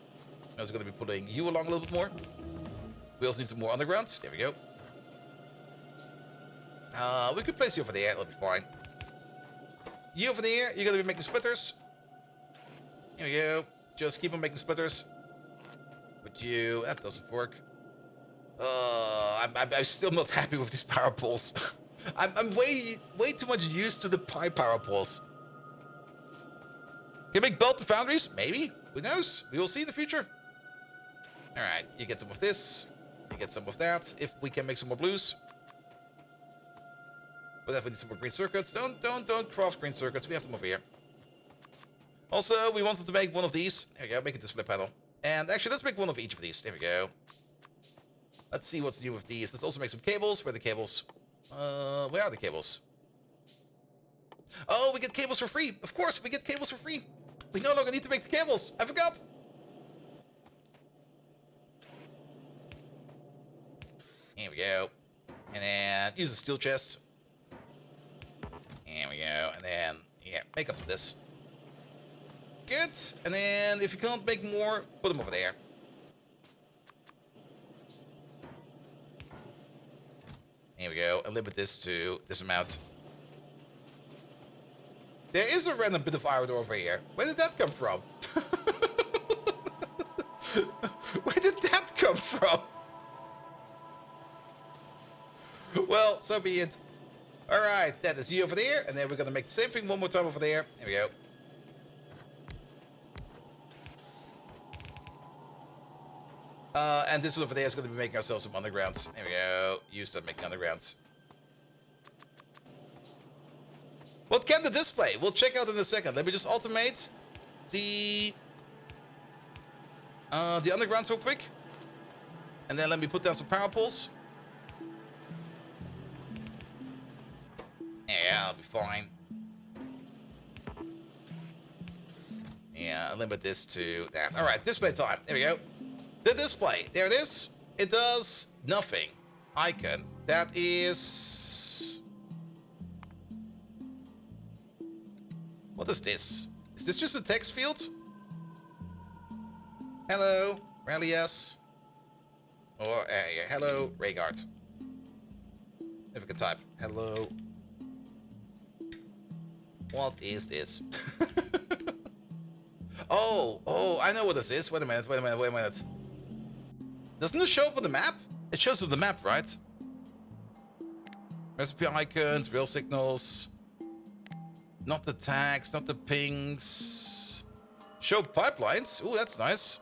I was going to be pulling you along a little bit more. We also need some more undergrounds. There we go. We could place you over there. That'll be fine. You over there, you're going to be making splitters. Here we go. Just keep on making splitters. But you, that doesn't work. I'm still not happy with these power poles. I'm way too much used to the pie power poles. Can you make belt and foundries? Maybe. Who knows? We will see in the future. Alright, you get some of this. You get some of that. If we can make some more blues. But definitely need some more green circuits. Don't craft green circuits. We have them over here. Also, we wanted to make one of these. There we go, make a display panel. And actually, let's make one of each of these. There we go. Let's see what's new with these. Let's also make some cables. Where are the cables? Where are the cables? Oh, we get cables for free. Of course, we get cables for free. We no longer need to make the cables. I forgot. Here we go. And then use the steel chest. There we go. And then, yeah, make up to this. Good. And then if you can't make more, put them over there. Here we go. And limit this to this amount. There is a random bit of iron over here. Where did that come from? Where did that come from? Well, so be it. Alright, that is you over there. And then we're going to make the same thing one more time over there. There we go. And this one over there is going to be making ourselves some undergrounds. There we go. Use that making undergrounds. What can the display? We'll check out in a second. Let me just automate the undergrounds real quick. And then let me put down some power poles. Yeah, I'll be fine. Yeah, I'll limit this to that. Alright, display time. There we go. The display. There it is. It does nothing. Icon. That is... What is this? Is this just a text field? Hello, Relias. Or, yeah, hello, Raygard. If we can type, hello. What is this? Oh, I know what this is. Wait a minute. Doesn't it show up on the map? It shows on the map, right? Recipe icons, real signals. Not the tags, not the pings. Show pipelines. Ooh, that's nice.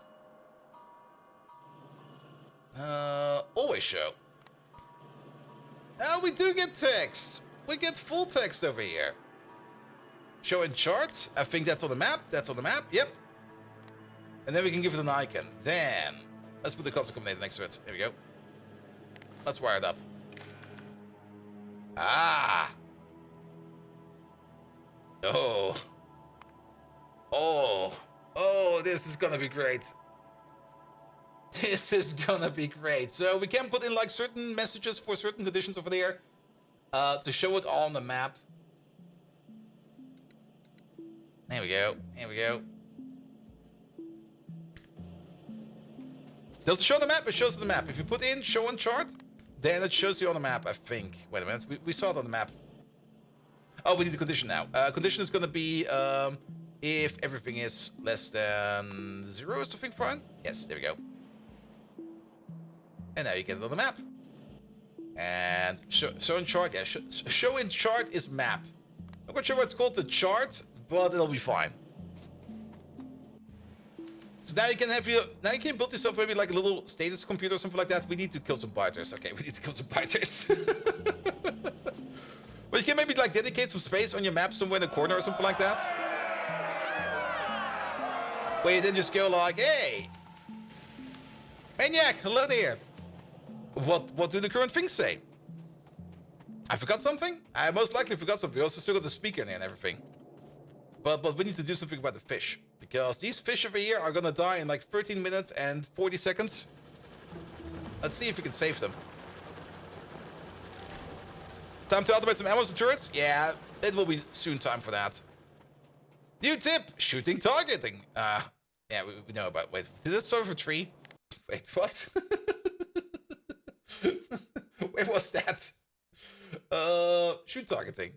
Always show. We do get text. We get full text over here. Show in charts. I think that's on the map. That's on the map. Yep. And then we can give it an icon. Then let's put the constant combinator next to it. There we go. Let's wire it up. Ah. Oh. This is gonna be great. This is gonna be great. So we can put in like certain messages for certain conditions over there to show it all on the map. There we go. Here we go. Does it show the map? It shows the map. If you put in show on chart, then it shows you on the map, I think. Wait a minute. We saw it on the map. Oh, we need a condition now. Condition is going to be if everything is less than 0 or something fine. Yes, there we go. And now you get it on the map. And show in chart. Yeah, show in chart is map. I'm not sure what it's called, the chart, but it'll be fine. So now you can build yourself maybe like a little status computer or something like that. We need to kill some biters. Okay, we need to kill some biters. But you can maybe like dedicate some space on your map somewhere in the corner or something like that. Where you then just go like, hey, Maniac, hello there. What do the current things say? I forgot something? I most likely forgot something. We also still got the speaker in there and everything. But we need to do something about the fish. Because these fish over here are gonna die in like 13 minutes and 40 seconds. Let's see if we can save them. Time to automate some ammo and turrets? Yeah, it will be soon time for that. New tip, shooting targeting. Yeah, we know about, wait, did it start with a tree? Wait, what? Where was that? Shoot targeting.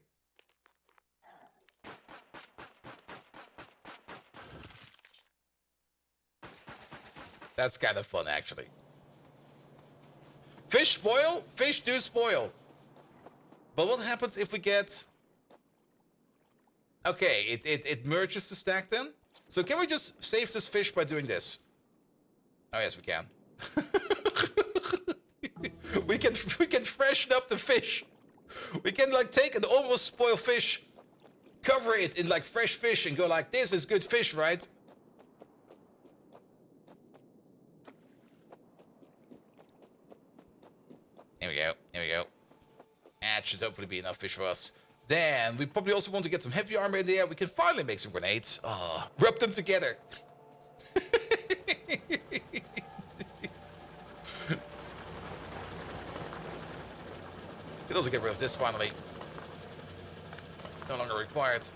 That's kind of fun, actually. Fish spoil? Fish do spoil. But what happens if we get... Okay, it merges the stack then. So can we just save this fish by doing this? Oh, yes, we can. we can freshen up the fish. We can, like, take an almost spoiled fish, cover it in like fresh fish and go like, this is good fish, right? There we go. There we go. That should hopefully be enough fish for us. Then we probably also want to get some heavy armor in there. We can finally make some grenades. Oh, rub them together. It also get rid of this finally. No longer required.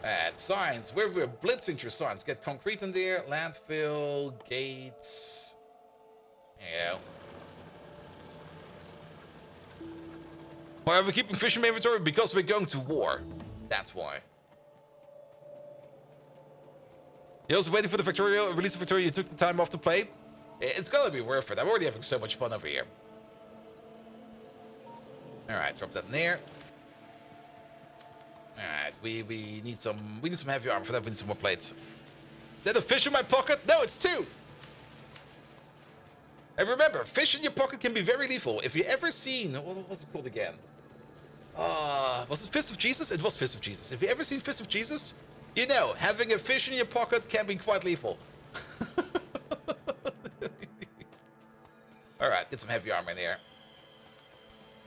And signs. We're blitzing through signs. Get concrete in there. Landfill. Gates. There you go. Why are we keeping fish in my inventory? Because we're going to war. That's why. You're also waiting for the Factorio. Release the Factorio. You took the time off to play. It's gonna be worth it. I'm already having so much fun over here. Alright, drop that in there. Alright, we need some heavy armor. For that we need some more plates. Is that a fish in my pocket? No, it's two! And remember, fish in your pocket can be very lethal. If you ever seen, what was it called again? Was it Fist of Jesus? It was Fist of Jesus. If you ever seen Fist of Jesus, you know, having a fish in your pocket can be quite lethal. Alright, get some heavy armor in there.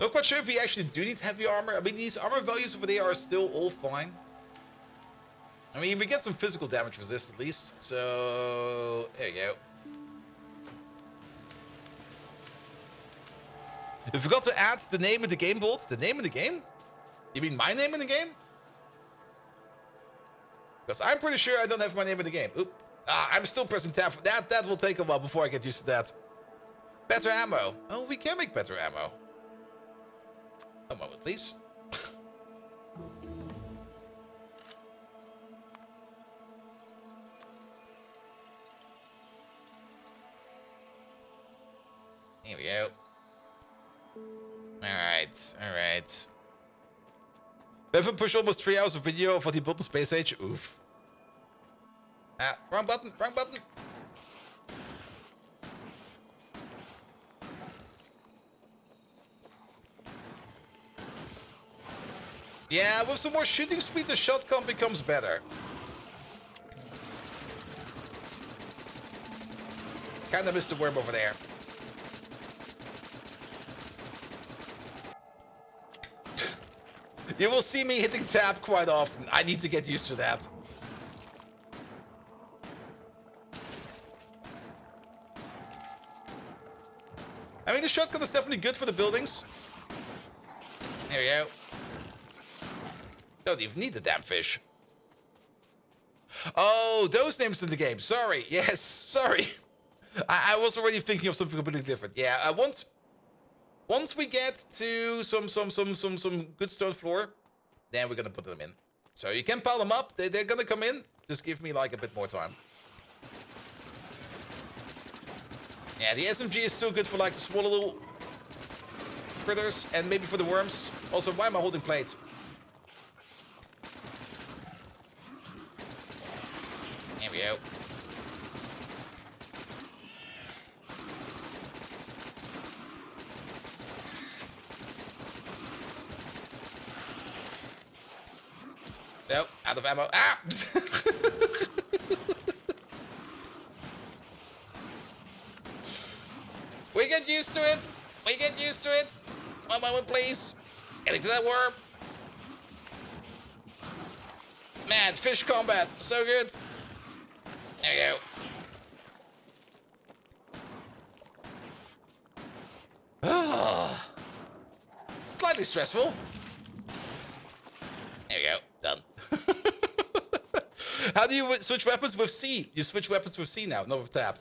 Not quite sure if we actually do need heavy armor. I mean, these armor values over there are still all fine. I mean, we get some physical damage resist at least. So, there you go. I forgot to add the name of the game bolt. The name of the game? You mean my name in the game? Because I'm pretty sure I don't have my name in the game. Oop. I'm still pressing tab. That will take a while before I get used to that. Better ammo. Oh, we can make better ammo. A moment, please. Here we go. Alright. We haven't pushed almost 3 hours of video for the built space age. Oof. Wrong button. Yeah, with some more shooting speed, the shotgun becomes better. Kinda missed the worm over there. You will see me hitting tab quite often. I need to get used to that. I mean, the shotgun is definitely good for the buildings. There we go. Don't even need the damn fish. Oh, those names in the game. Sorry. Yes, sorry. I was already thinking of something completely different. Yeah, once we get to some good stone floor, then we're gonna put them in. So you can pile them up. They're gonna come in. Just give me like a bit more time. Yeah, the SMG is still good for like the smaller little critters and maybe for the worms. Also, why am I holding plates? There we go. Nope, out of ammo. Ah! We get used to it. We get used to it. 1 moment, please. Getting to that worm. Man, fish combat. So good. There you go. Slightly stressful. There you go. Done. How do you switch weapons with C? You switch weapons with C now, not with tab.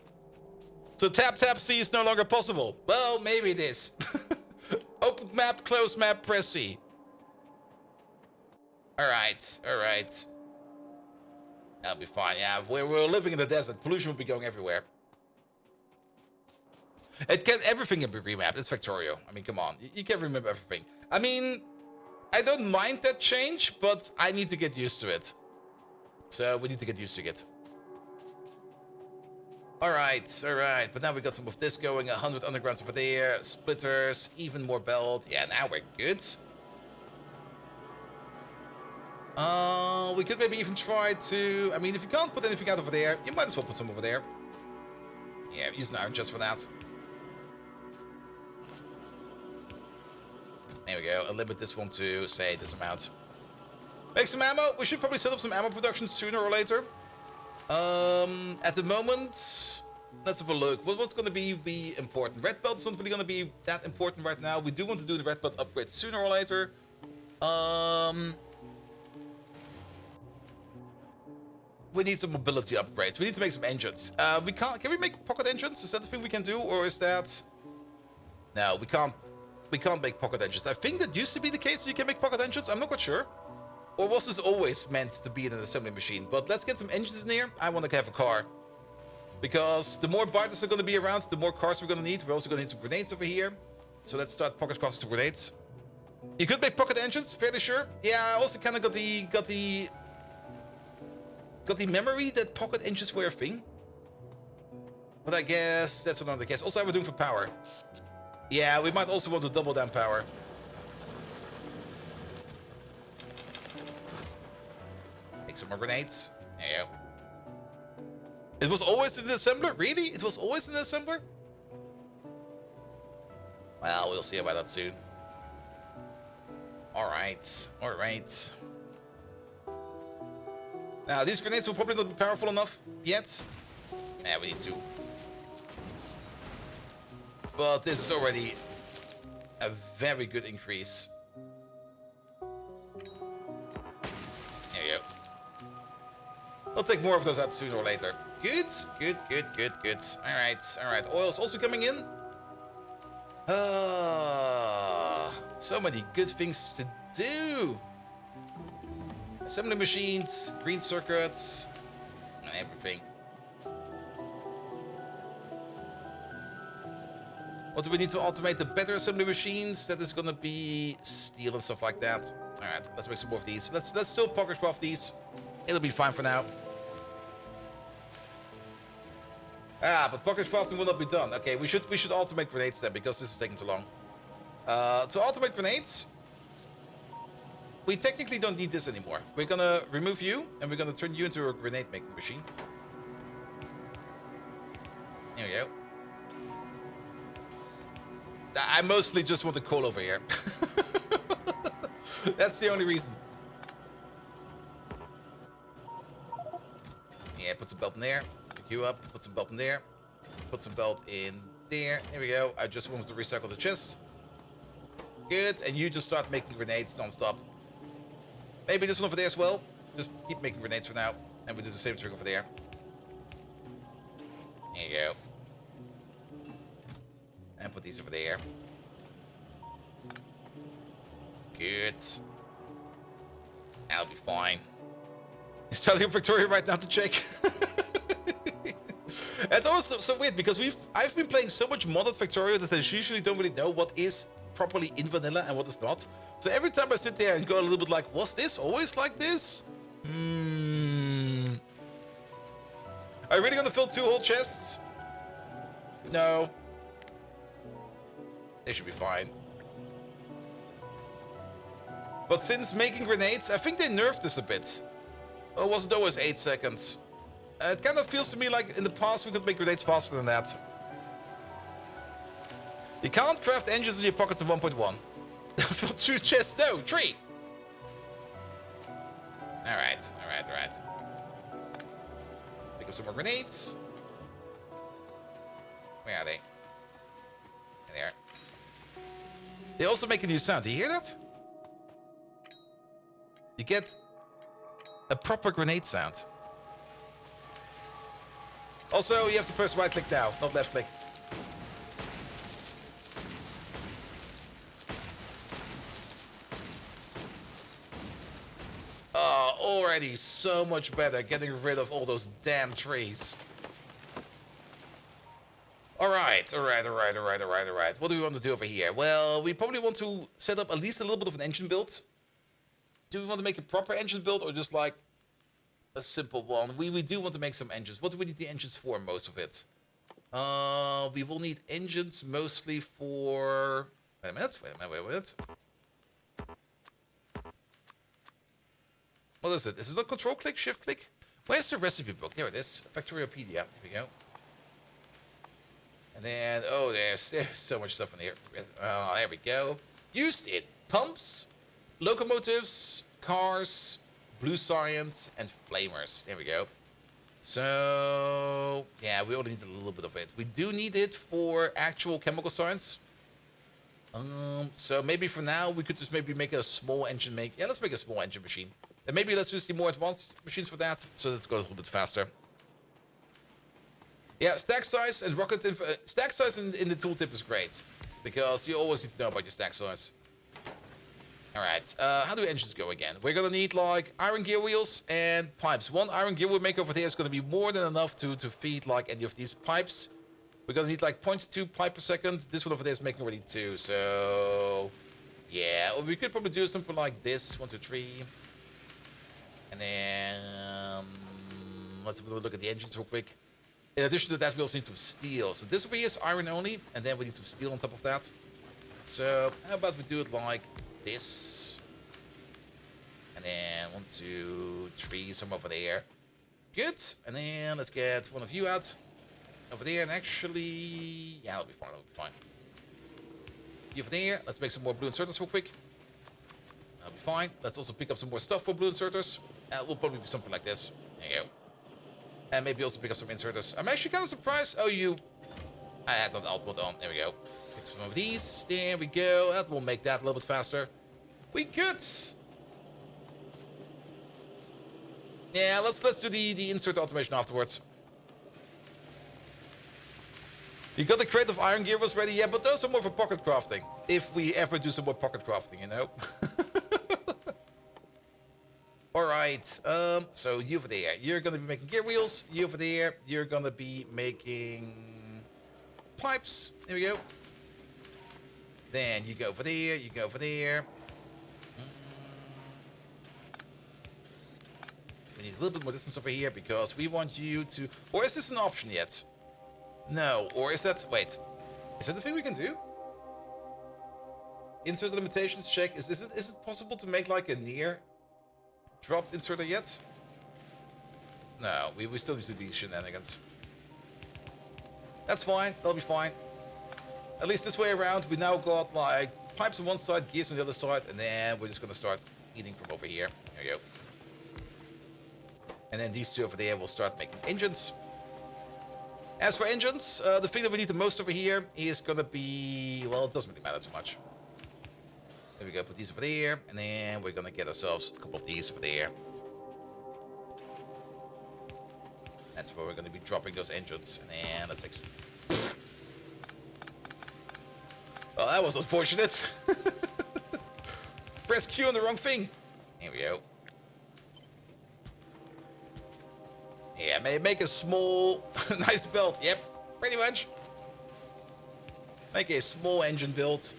So tap C is no longer possible. Well, maybe it is. Open map, close map, press C. Alright. That'll be fine. Yeah, we're living in the desert. Pollution will be going everywhere. Everything can be remapped. It's Factorio. I mean, come on. You can't remember everything. I mean, I don't mind that change, but I need to get used to it. So we need to get used to it. Alright. But now we got some of this going. 100 undergrounds over there. Splitters. Even more belt. Yeah, now we're good. We could maybe even try to... I mean, if you can't put anything out over there, you might as well put some over there. Yeah, use an iron just for that. There we go. I'll limit this one to, say, this amount. Make some ammo. We should probably set up some ammo production sooner or later. At the moment, let's have a look. What's going to be important? Red belt's not really going to be that important right now. We do want to do the red belt upgrade sooner or later. We need some mobility upgrades. We need to make some engines. Can we make pocket engines? Is that the thing we can do, or is that? No, we can't. We can't make pocket engines. I think that used to be the case. So you can make pocket engines. I'm not quite sure. Or was this always meant to be in an assembly machine? But let's get some engines in here. I want to have a car. Because the more biters are going to be around, the more cars we're going to need. We're also going to need some grenades over here. So let's start pocket crafting some grenades. You could make pocket engines, fairly sure. Yeah, I also kind of got the memory that pocket engines were a thing. But I guess that's another case. Also, I was doing for power. Yeah, we might also want to double down power. Make some more grenades. There you go. It was always in the assembler? Really? It was always in the assembler? Well, we'll see about that soon. Alright. Alright. Now, these grenades will probably not be powerful enough yet. Yeah, we need to. But this is already a very good increase. There you go. We'll take more of those out sooner or later. Good, good, good, good, good. Alright, alright. Oil's also coming in. So many good things to do. Assembly machines, green circuits, and everything. What do we need to automate? The better assembly machines? That is gonna be steel and stuff like that. Alright, let's make some more of these. Let's still pocket craft these. It'll be fine for now. But pocket crafting will not be done. Okay, we should automate grenades then, because this is taking too long. To automate grenades, we technically don't need this anymore. We're gonna remove you, and we're gonna turn you into a grenade making machine. There we go. I mostly just want the coal over here. That's the only reason. Yeah, put some belt in there. Pick you up. Put some belt in there. Put some belt in there. There we go. I just wanted to recycle the chest. Good. And you just start making grenades non-stop. Maybe this one over there as well. Just keep making grenades for now. And we do the same trick over there. There you go. And put these over there. Good. That'll be fine. He's telling you Factorio right now to check. It's also so weird because I've been playing so much modded Factorio that I usually don't really know what is properly in vanilla and what is not. So every time I sit there and go a little bit like, was this always like this? Are you really gonna fill 2 whole chests? No. They should be fine. But since making grenades, I think they nerfed this a bit. Or was it always 8 seconds? It kind of feels to me like in the past we could make grenades faster than that. You can't craft engines in your pockets in 1.1. Fill 2 chests? No, 3! Alright, alright, alright. Pick up some more grenades. Where are they? There. They also make a new sound. Do you hear that? You get a proper grenade sound. Also, you have to press right click now, not left click. Oh, already so much better getting rid of all those damn trees. Alright. What do we want to do over here? Well, we probably want to set up at least a little bit of an engine build. Do we want to make a proper engine build or just like a simple one? We do want to make some engines. What do we need the engines for, most of it? We will need engines mostly for... Wait a minute. What is it? Is it a control click, shift click? Where's the recipe book? There it is. Factoriopedia. Here we go. And then, oh, there's so much stuff in here. Oh, there we go. Used in pumps, locomotives, cars, blue science, and flamers. There we go. So, yeah, we only need a little bit of it. We do need it for actual chemical science. So maybe for now, we could just maybe make a small engine Yeah, let's make a small engine machine. And maybe let's use the more advanced machines for that, so that it goes a little bit faster. Yeah, stack size and stack size in the tooltip is great, because you always need to know about your stack size. Alright, how do engines go again? We're gonna need like iron gear wheels and pipes. One iron gear wheel make over there is gonna be more than enough to feed like any of these pipes. We're gonna need like 0.2 pipe per second. This one over there is making already 2, so yeah, we could probably do something like this. 1, 2, 3. And then let's have a look at the engines real quick. In addition to that, we also need some steel. So this over here is iron only, and then we need some steel on top of that. So how about we do it like this? And then 1, 2, 3, some over there. Good. And then let's get one of you out over there. And actually, yeah, that'll be fine. That'll be fine. You over there. Let's make some more blue inserters real quick. That'll be fine. Let's also pick up some more stuff for blue inserters. Will probably be something like this. There you go. And maybe also pick up some inserters. I'm actually kind of surprised. Oh, I had that alt mode on. There we go. Pick some of these. There we go. That will make that a little bit faster. We good. Yeah, let's do the insert automation afterwards. You got the crate of iron gear was ready, yeah, but those are more for pocket crafting. If we ever do some more pocket crafting, you know. Alright, so you over there, you're gonna be making gear wheels. You over there, you're gonna be making pipes. There we go. Then you go over there, you go over there. We need a little bit more distance over here because we want you to... Or is this an option yet? No, or is that... Wait, is that the thing we can do? Insert limitations check. Is it possible to make like a near... dropped inserter yet? No, we still need to do these shenanigans. That's fine, that'll be fine. At least this way around, we now got like pipes on one side, gears on the other side, and then we're just gonna start eating from over here. There we go. And then these two over there will start making engines. As for engines, the thing that we need the most over here is gonna be, well, it doesn't really matter too much. There we go, put these over there, and then we're gonna get ourselves a couple of these over there. That's where we're gonna be dropping those engines, and then let's exit. Well, that was unfortunate. Press Q on the wrong thing. Here we go. Yeah, make a small, nice build. Yep, pretty much. Make a small engine build.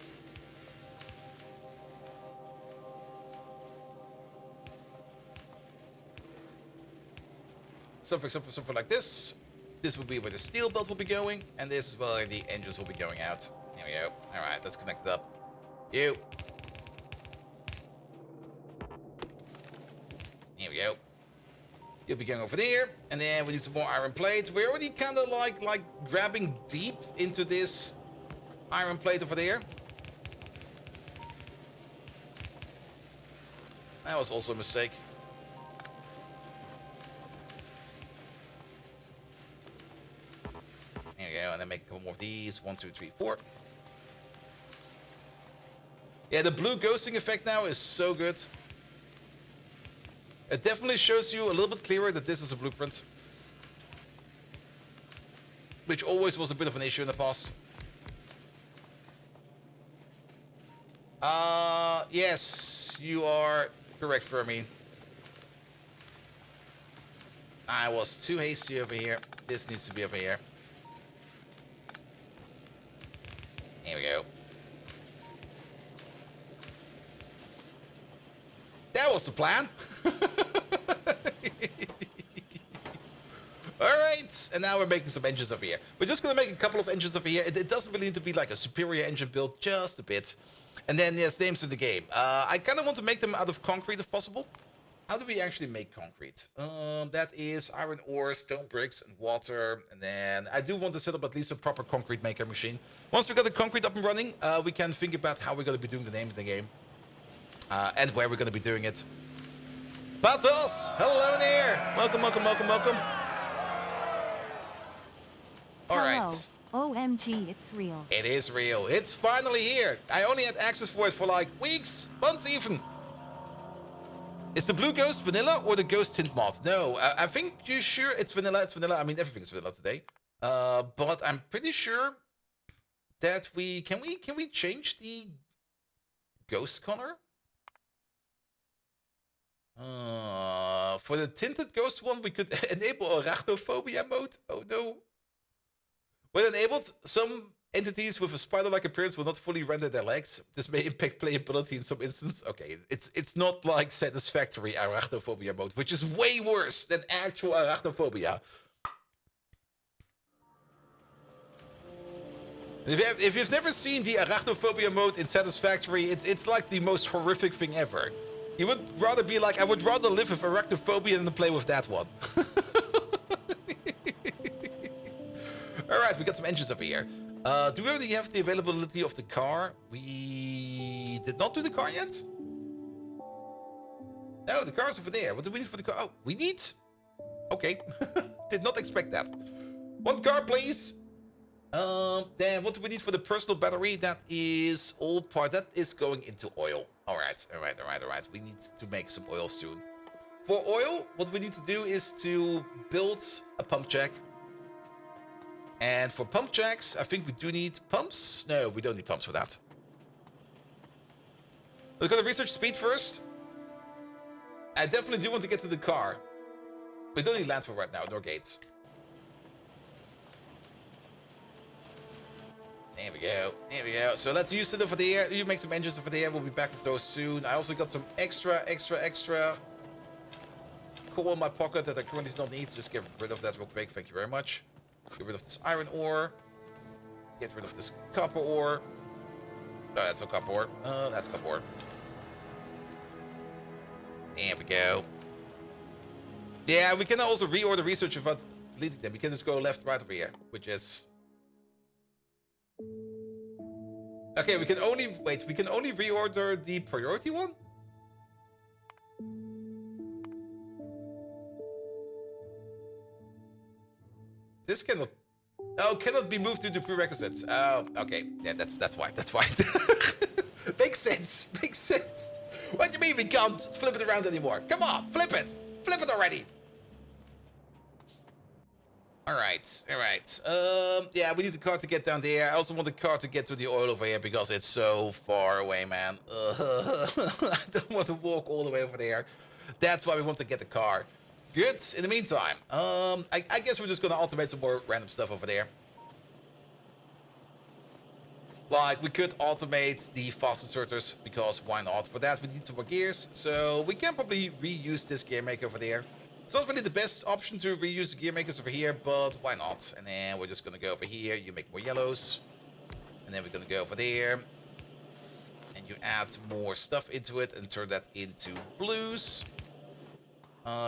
Something like this. This will be where the steel belt will be going, and this is where the engines will be going out. There we go. All right, let's connect it up. You. Here we go. You'll be going over there, and then we need some more iron plates. We're already kind of like grabbing deep into this iron plate over there. That was also a mistake. There we go, and then make a couple more of these. 1, 2, 3, 4. Yeah, the blue ghosting effect now is so good. It definitely shows you a little bit clearer that this is a blueprint. Which always was a bit of an issue in the past. Yes, you are correct, Fermi. I was too hasty over here. This needs to be over here. Here we go. That was the plan. Alright, and now we're making some engines over here. We're just gonna make a couple of engines over here. It doesn't really need to be like a superior engine build, just a bit. And then there's names to the game. I kind of want to make them out of concrete if possible. how do we actually make concrete? That is iron ore, stone bricks, and water. And then I do want to set up at least a proper concrete maker machine. Once we got the concrete up and running, we can think about how we're going to be doing the name of the game. And where we're going to be doing it. Patos! Hello there! Welcome, welcome, welcome, welcome. Alright. OMG, it's real. It is real. It's finally here. I only had access for it for like weeks, months even. Is the blue ghost vanilla or the ghost tint mod? No, I think you're sure it's vanilla. It's vanilla. I mean, everything is vanilla today. But I'm pretty sure that can we change the ghost color? For the tinted ghost one, we could enable arachnophobia mode. Oh no. When enabled, some entities with a spider-like appearance will not fully render their legs. This may impact playability in some instances. Okay, it's not like satisfactory arachnophobia mode, which is way worse than actual arachnophobia. If you've never seen the arachnophobia mode in satisfactory, it's like the most horrific thing ever. You would rather be like, I would rather live with arachnophobia than play with that one. Alright, we got some engines over here. Do we already have the availability of the car? We did not do the car yet? No, the car's over there. What do we need for the car? Oh, we need... Okay. Did not expect that. One car, please. Then what do we need for the personal battery? That is all part. That is going into oil. Alright. We need to make some oil soon. For oil, what we need to do is to build a pump jack. And for pump jacks, I think we do need pumps. No, we don't need pumps for that. We're gonna research speed first. I definitely do want to get to the car. We don't need landfill right now, nor gates. There we go. There we go. So let's use it over there. You make some engines over there. We'll be back with those soon. I also got some extra coal in my pocket that I currently don't need. Just get rid of that real quick. Thank you very much. Get rid of this iron ore. Get rid of this copper ore. No, that's not copper ore. That's copper ore. There we go. Yeah, we can also reorder research without deleting them. We can just go left, right over here, which is... Okay, we can only... Wait, we can only reorder the priority one? This cannot... Oh, cannot be moved to the prerequisites. Oh, okay. Yeah, that's why. That's why. Makes sense. Makes sense. What do you mean we can't flip it around anymore? Come on, flip it. Flip it already. Alright. Yeah, we need the car to get down there. I also want the car to get to the oil over here because it's so far away, man. I don't want to walk all the way over there. That's why we want to get the car. Good. In the meantime, I guess we're just gonna automate some more random stuff over there. Like, we could automate the fast inserters, because why not? For that, we need some more gears, so we can probably reuse this gear maker over there. It's not really the best option to reuse the gear makers over here, but why not? And then we're just gonna go over here, you make more yellows. And then we're gonna go over there. And you add more stuff into it and turn that into blues.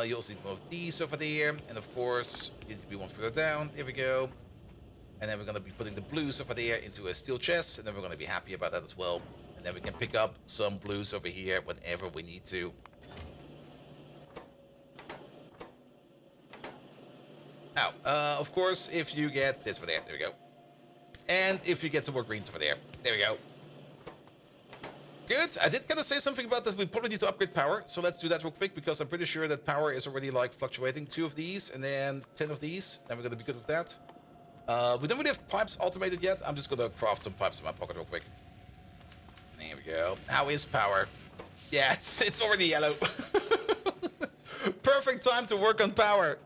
You also need more of these over there. And of course, you need to be one further down. Here we go. And then we're going to be putting the blues over there into a steel chest. And then we're going to be happy about that as well. And then we can pick up some blues over here whenever we need to. Now, of course, if you get this over there. There we go. And if you get some more greens over there. There we go. Good. I did kind of say something about that. We probably need to upgrade power. So let's do that real quick, because I'm pretty sure that power is already like fluctuating. 2 of these and then 10 of these. Then we're going to be good with that. We don't really have pipes automated yet. I'm just going to craft some pipes in my pocket real quick. There we go. How is power? Yeah, it's already yellow. Perfect time to work on power.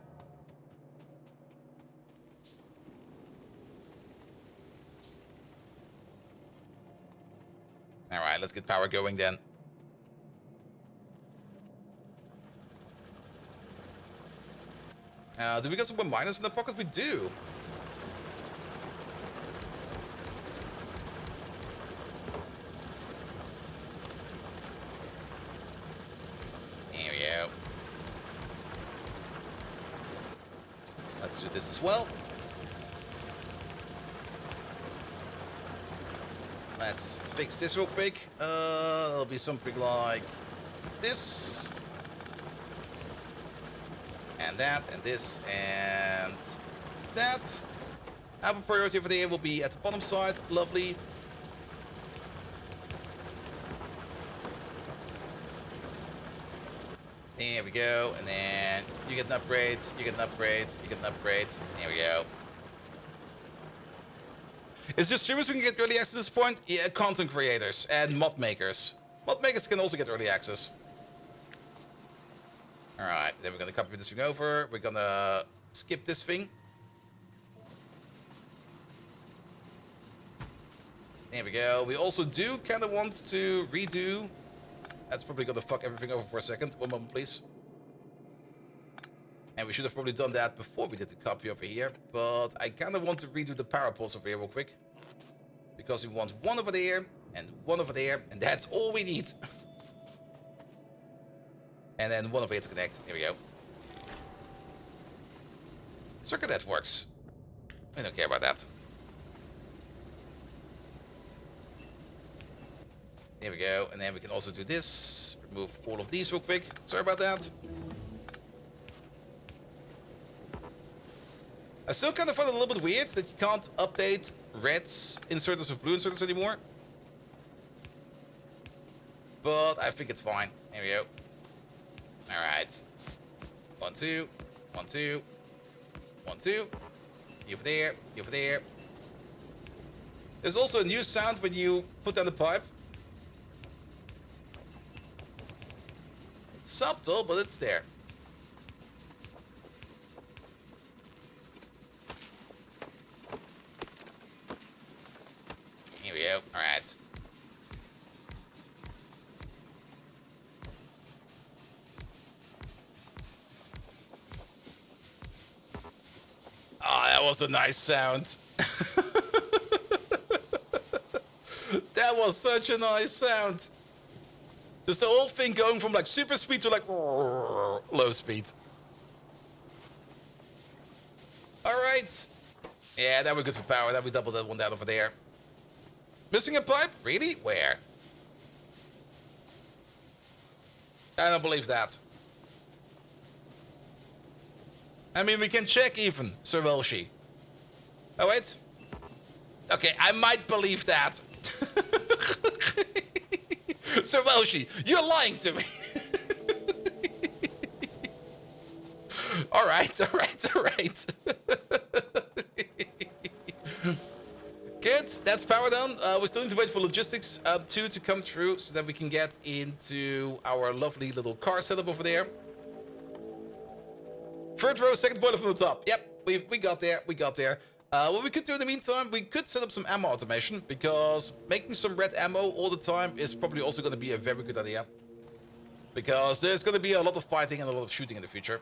All right, let's get power going then. Do we got some more miners in the pocket? We do. There we go. do this as well. Let's fix this real quick. It'll be something like this. And that, and this, and that. Our priority over there will be at the bottom side. Lovely. There we go. And then you get an upgrade, you get an upgrade, you get an upgrade. There we go. Is just streamers who can get early access at this point? Yeah, content creators and mod makers. Mod makers can also get early access. Alright, then we're gonna copy this thing over. We're gonna skip this thing. There we go. We also do kind of want to redo. That's probably gonna fuck everything over for a second. One moment, please. And we should have probably done that before we did the copy over here. But I kind of want to redo the power poles over here real quick. Because we want one over there and one over there. And that's all we need. And then one over here to connect. Here we go. Circuit that works. I don't care about that. There we go. And then we can also do this. Remove all of these real quick. Sorry about that. I still kind of find it a little bit weird that you can't update reds inserters with blue inserters anymore. But I think it's fine. Here we go. Alright. 1, 2. 1, 2. 1, 2. You over there. You over there. There's also a new sound when you put down the pipe. It's subtle, but it's there. Here we go. Alright. Oh, that was a nice sound. That was such a nice sound. Just the whole thing going from like super speed to like low speed. Alright. Yeah, that we're good for power. That we doubled that one down over there. Missing a pipe? Really? Where? I don't believe that. I mean, we can check even, Sir Welshi. Oh, wait. Okay, I might believe that. Sir Welshi, you're lying to me. Alright, alright, alright. Good, that's power down. We still need to wait for logistics 2 to come through so that we can get into our lovely little car setup over there. Third row, second boiler from the top. Yep, we got there, we got there. What we could do in the meantime, we could set up some ammo automation, because making some red ammo all the time is probably also going to be a very good idea. Because there's going to be a lot of fighting and a lot of shooting in the future.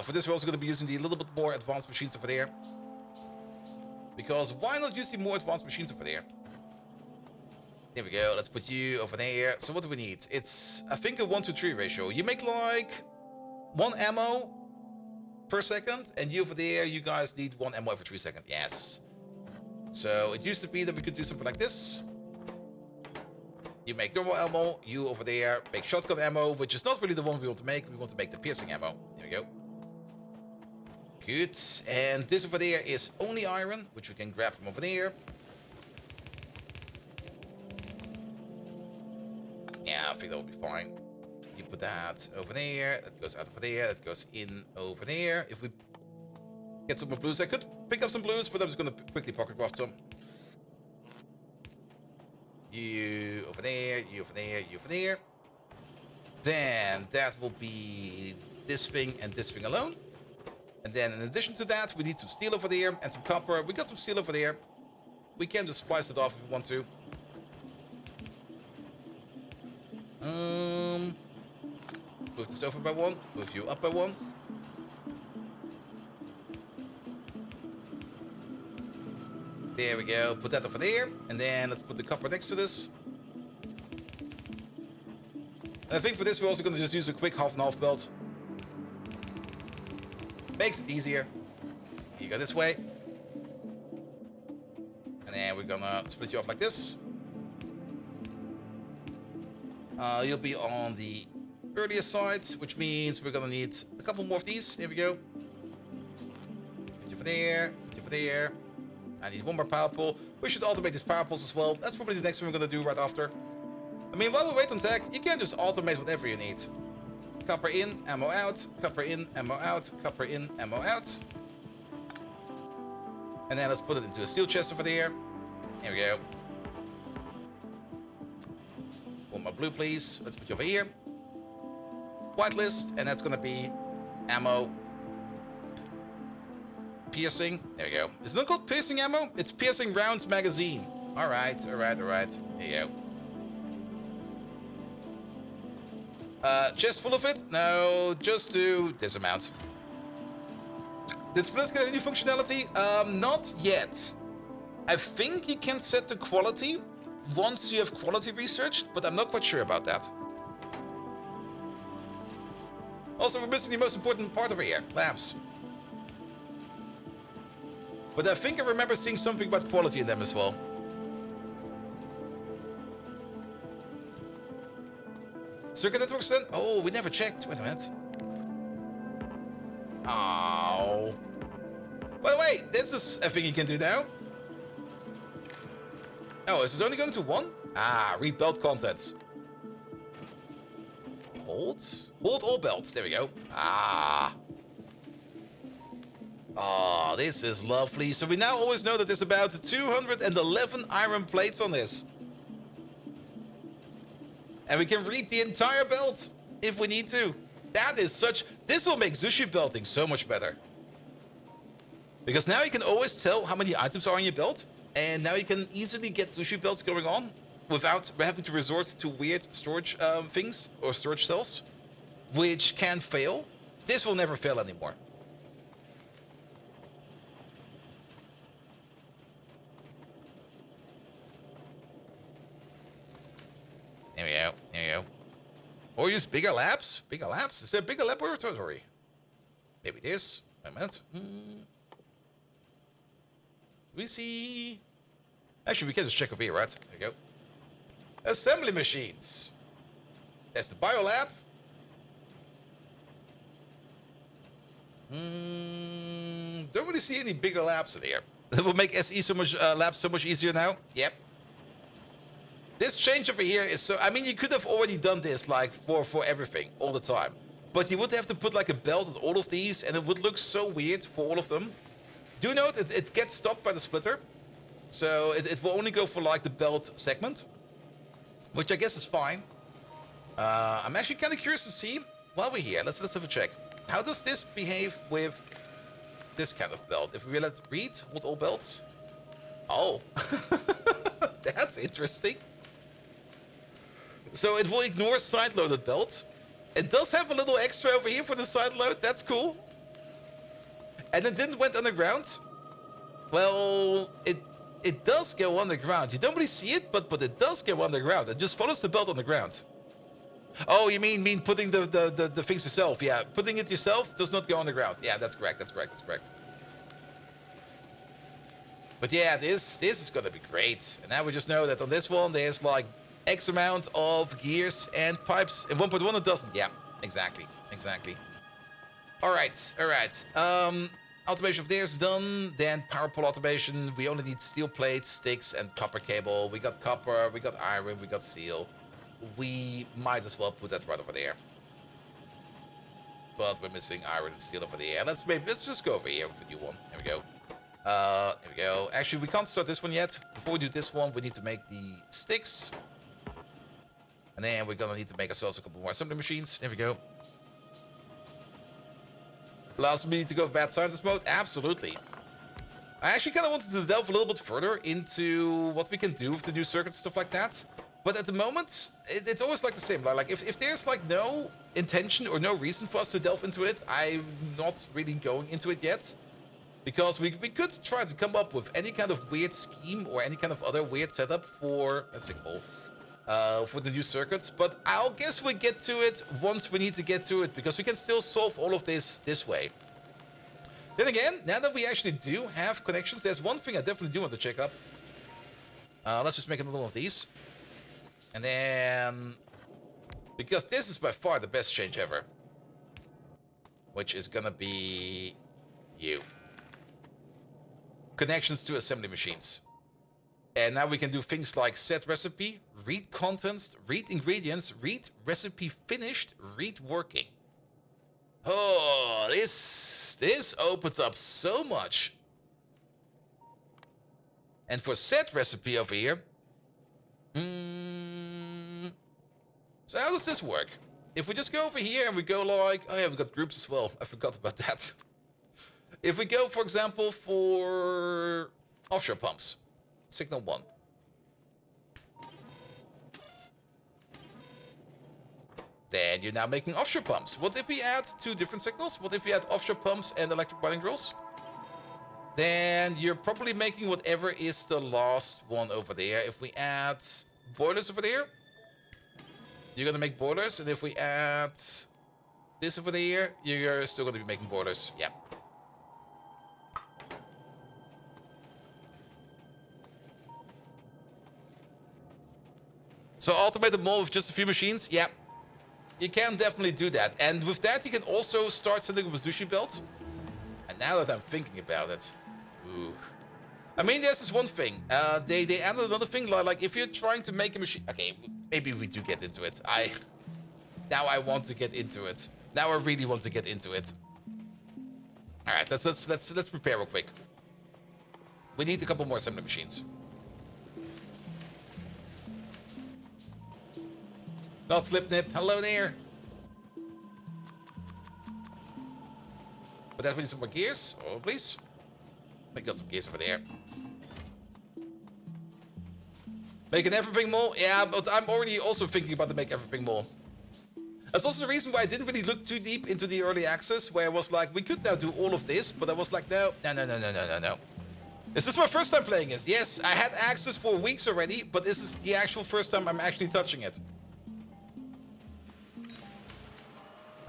For this, we're also going to be using the little bit more advanced machines over there. Because why not use the more advanced machines over there? There we go, let's put you over there. So what do we need? It's, I think, a 1-to-3 ratio. You make like 1 ammo per second, and you over there, you guys need 1 ammo every 3 seconds. Yes. So it used to be that we could do something like this. You make normal ammo, you over there make shotgun ammo, which is not really the one we want to make. We want to make the piercing ammo. There we go. Good. And this over there is only iron, which we can grab from over there. Yeah, I think that will be fine. You put that over there, that goes out over there, that goes in over there. If we get some more blues, I could pick up some blues, but I'm just going to quickly pocket craft some. You over there, you over there, you over there. Then that will be this thing and this thing alone. And then in addition to that, we need some steel over there and some copper. We got some steel over there. We can just splice it off if we want to. Move this over by 1. Move you up by 1. There we go. Put that over there. And then let's put the copper next to this. And I think for this, we're also going to just use a quick half and half belt. Makes it easier. You go this way. And then we're gonna split you off like this. You'll be on the earlier side, which means we're gonna need a couple more of these. There we go. Put you for there, put you for there. I need one more power pole. We should automate these power poles as well. That's probably the next one we're gonna do right after. I mean, while we wait on tech, you can just automate whatever you need. Copper in, ammo out, copper in, ammo out, copper in, ammo out. And then let's put it into a steel chest over there. Here we go. One more blue, please. Let's put you over here. Whitelist, and that's gonna be ammo. Piercing. There we go. Is it not called piercing ammo? It's piercing rounds magazine. Alright, alright, alright. There you go. Chest full of it? No, just do this amount. Did splits get any functionality? Not yet. I think you can set the quality once you have quality researched, but I'm not quite sure about that. Also, we're missing the most important part over here, lamps. But I think I remember seeing something about quality in them as well. Circuit networks then? Oh, we never checked. Wait a minute. Oh. By the way, this is a thing you can do now. Oh, is it only going to one? Ah, read belt contents. Hold? Hold all belts. There we go. Ah. Oh, this is lovely. So we now always know that there's about 211 iron plates on this. And we can read the entire belt if we need to. That is such... This will make sushi belting so much better. Because now you can always tell how many items are on your belt. And now you can easily get sushi belts going on without having to resort to weird storage things or storage cells, which can fail. This will never fail anymore. There we go. There we go. Or use bigger labs. Bigger labs? Is there a bigger laboratory? Maybe this. Wait a minute. We see... Actually, we can just check over here, right? There we go. Assembly machines. There's the biolab. Don't really see any bigger labs in here. That will make SE so much labs so much easier now. Yep. This change over here is so... I mean, you could have already done this, like, for everything, all the time. But you would have to put, like, a belt on all of these, and it would look so weird for all of them. Do note, it gets stopped by the splitter. So it will only go for, like, the belt segment. Which I guess is fine. I'm actually kind of curious to see, while we're here, let's have a check. How does this behave with this kind of belt? If we let read with all belts? Oh. That's interesting. So it will ignore side-loaded belts. It does have a little extra over here for the side load. That's cool. And it didn't went underground. Well, it does go underground. You don't really see it, but it does go underground. It just follows the belt on the ground. Oh, you mean putting the things yourself? Yeah, putting it yourself does not go underground. Yeah, that's correct. That's correct. That's correct. But yeah, this is gonna be great. And now we just know that on this one, there's like X amount of gears and pipes. In 1.1 it doesn't. Yeah, exactly. Exactly. Alright, alright. Automation of theirs done. Then power pole automation. We only need steel plates, sticks, and copper cable. We got copper, we got iron, we got steel. We might as well put that right over there. But we're missing iron and steel over there. Let's just go over here with a new one. There we go. There we go. Actually, we can't start this one yet. Before we do this one, we need to make the sticks. And then we're gonna need to make ourselves a couple more assembly machines. There we go. Last minute to go bad scientist mode? Absolutely. I actually kind of wanted to delve a little bit further into what we can do with the new circuits, stuff like that. But at the moment, it's always like the same. Like if there's like no intention or no reason for us to delve into it, I'm not really going into it yet. Because we could try to come up with any kind of weird scheme or any kind of other weird setup for, let's say, for the new circuits. But I'll guess we get to it once we need to get to it, because we can still solve all of this way. Then again, now that we actually do have connections, there's one thing I definitely do want to check up. Let's just make another one of these. And then... because this is by far the best change ever. Which is gonna be... you. Connections to assembly machines. And now we can do things like set recipe, read contents, read ingredients, read recipe finished, read working. Oh, this opens up so much. And for set recipe over here, so how does this work? If we just go over here and we go like, oh yeah, we got groups as well. I forgot about that. If we go, for example, for offshore pumps, signal 1. Then you're now making offshore pumps. What if we add 2 different signals? What if we add offshore pumps and electric boiling drills? Then you're probably making whatever is the last one over there. If we add boilers over there, you're gonna make boilers. And if we add this over there, you're still gonna be making boilers. Yeah. So automated mold with just a few machines? Yeah. You can definitely do that. And with that, you can also start setting up a sushi belt. And now that I'm thinking about it... ooh. I mean, there's this one thing. They added another thing, like if you're trying to make a machine... okay, maybe we do get into it. Now I want to get into it. Now I really want to get into it. Alright, let's prepare real quick. We need a couple more assembly machines. Not Slipnip. Hello there. But that we need some more gears. Oh, please. We got some gears over there. Making everything more? Yeah, but I'm already also thinking about to make everything more. That's also the reason why I didn't really look too deep into the early access, where I was like, we could now do all of this, but I was like, no. This is my first time playing this. Yes, I had access for weeks already, but this is the actual first time I'm actually touching it.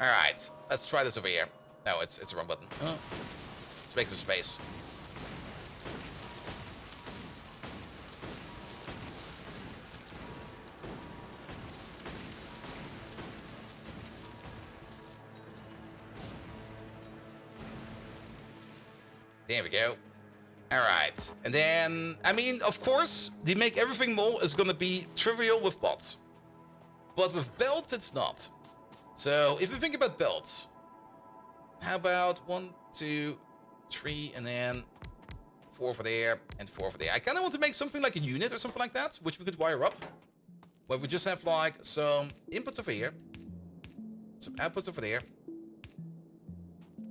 Alright, let's try this over here. No, it's the wrong button. Let's make some space. There we go. Alright, and then, I mean, of course, the make everything more is gonna be trivial with bots. But with belts, it's not. So, if we think about belts, how about 1, 2, 3, and then 4 for there, and 4 for there. I kind of want to make something like a unit or something like that, which we could wire up. Where we just have like some inputs over here, some outputs over there.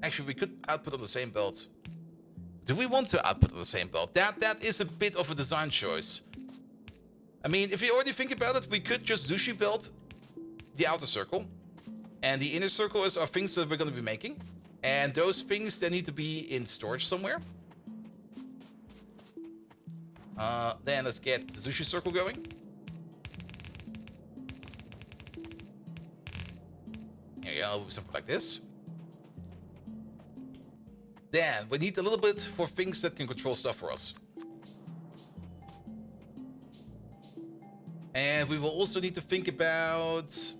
Actually, we could output on the same belt. Do we want to output on the same belt? That is a bit of a design choice. I mean, if you already think about it, we could just sushi belt the outer circle. And the inner circle are things that we're going to be making. And those things, they need to be in storage somewhere. Then let's get the sushi circle going. There you go, something like this. Then we need a little bit for things that can control stuff for us. And we will also need to think about...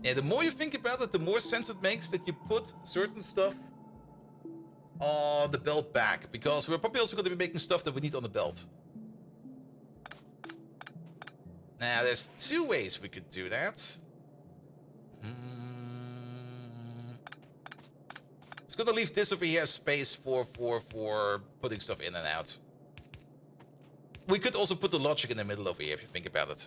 yeah, the more you think about it, the more sense it makes that you put certain stuff on the belt back. Because we're probably also going to be making stuff that we need on the belt. Now, there's 2 ways we could do that. It's going to leave this over here as space for putting stuff in and out. We could also put the logic in the middle over here if you think about it.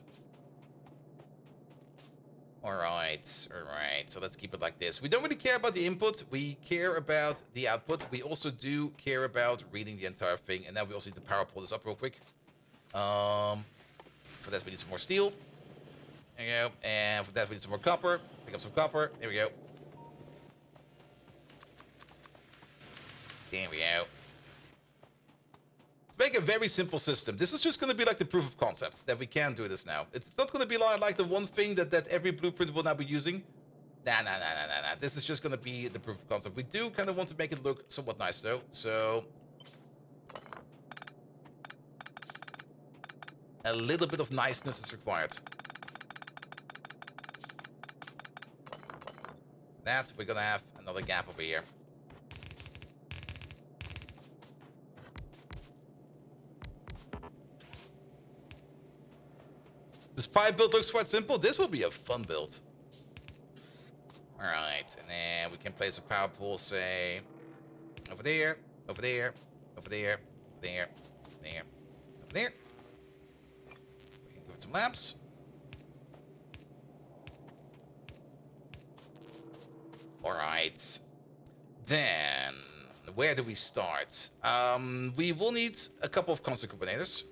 Alright, so let's keep it like this. We don't really care about the input, we care about the output. We also do care about reading the entire thing. And now we also need to power pull this up real quick. For that we need some more steel. There we go. And for that we need some more copper. Pick up some copper. There we go. There we go. To make a very simple system, this is just going to be like the proof of concept that we can do this now. It's not going to be like the one thing that every blueprint will now be using. Nah. This is just gonna be the proof of concept. We do kind of want to make it look somewhat nice though, so a little bit of niceness is required. That we're gonna have another gap over here. This pipe build looks quite simple. This will be a fun build. Alright, and then we can place a power pole, say, over there, over there, over there, there, there, over there. We can give it some lamps. Alright. Then, where do we start? We will need a couple of constant combinators.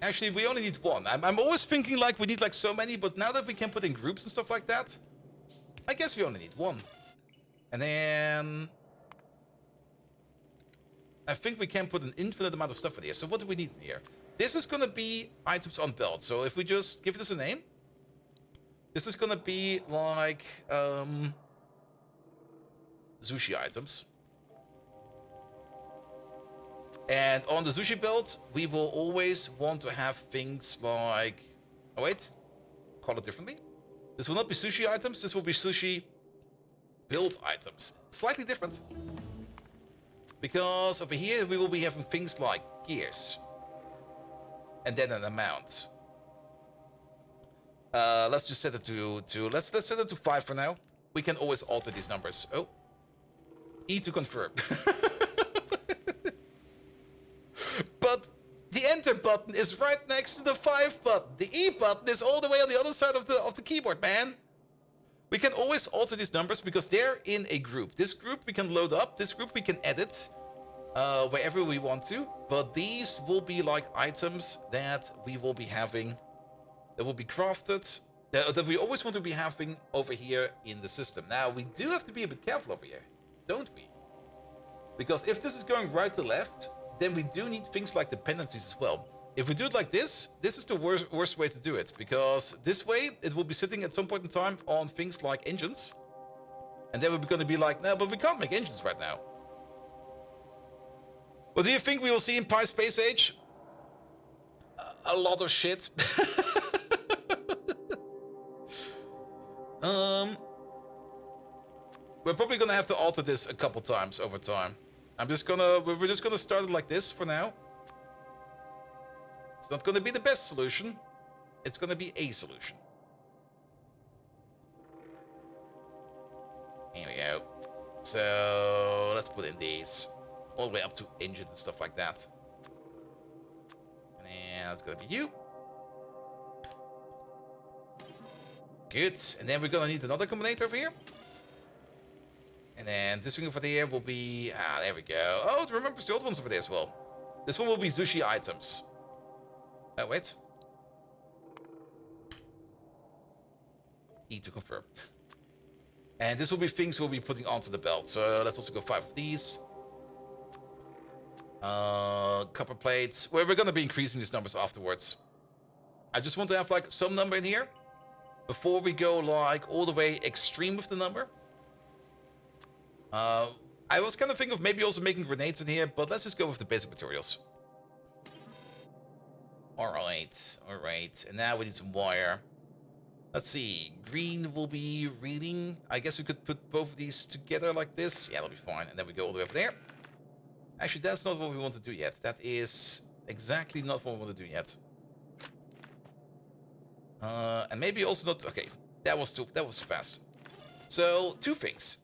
Actually, we only need one. I'm always thinking like we need like so many, but now that we can put in groups and stuff like that, I guess we only need one. And then I think we can put an infinite amount of stuff in here. So what do we need in here? This is going to be items on belt. So if we just give this a name, this is going to be like sushi items. And on the sushi belt, we will always want to have things like... Oh wait, call it differently. This will not be sushi items, this will be sushi build items. Slightly different. Because over here we will be having things like gears. And then an amount. Let's just set it to let's set it to 5 for now. We can always alter these numbers. Oh. E to confirm. But the enter button is right next to the 5 button. The E button is all the way on the other side of the keyboard, man. We can always alter these numbers because they're in a group. This group we can load up. This group we can edit wherever we want to. But these will be like items that we will be having, that will be crafted, that we always want to be having over here in the system. Now, we do have to be a bit careful over here, don't we? Because if this is going right to left, then we do need things like dependencies as well. If we do it like this is the worst way to do it. Because this way, it will be sitting at some point in time on things like engines. And then we're going to be like, no, but we can't make engines right now. What do you think we will see in Pi Space Age? A lot of shit. We're probably going to have to alter this a couple times over time. We're just gonna start it like this for now. It's not gonna be the best solution. It's gonna be a solution. Here we go. So let's put in these all the way up to engines and stuff like that. And it's gonna be you. Good. And then we're gonna need another combinator over here. And then this thing over there will be... Ah, there we go. Oh, it remembers the old ones over there as well. This one will be sushi items. Oh, wait. E to confirm. And this will be things we'll be putting onto the belt. So let's also go 5 of these. Copper plates. Well, we're going to be increasing these numbers afterwards. I just want to have like some number in here. Before we go like all the way extreme with the number. I was kind of thinking of maybe also making grenades in here, but let's just go with the basic materials. Alright. And now we need some wire. Let's see. Green will be reading. I guess we could put both of these together like this. Yeah, that'll be fine. And then we go all the way over there. Actually, that's not what we want to do yet. That is exactly not what we want to do yet. And maybe also not... Okay, that was fast. So, 2 things.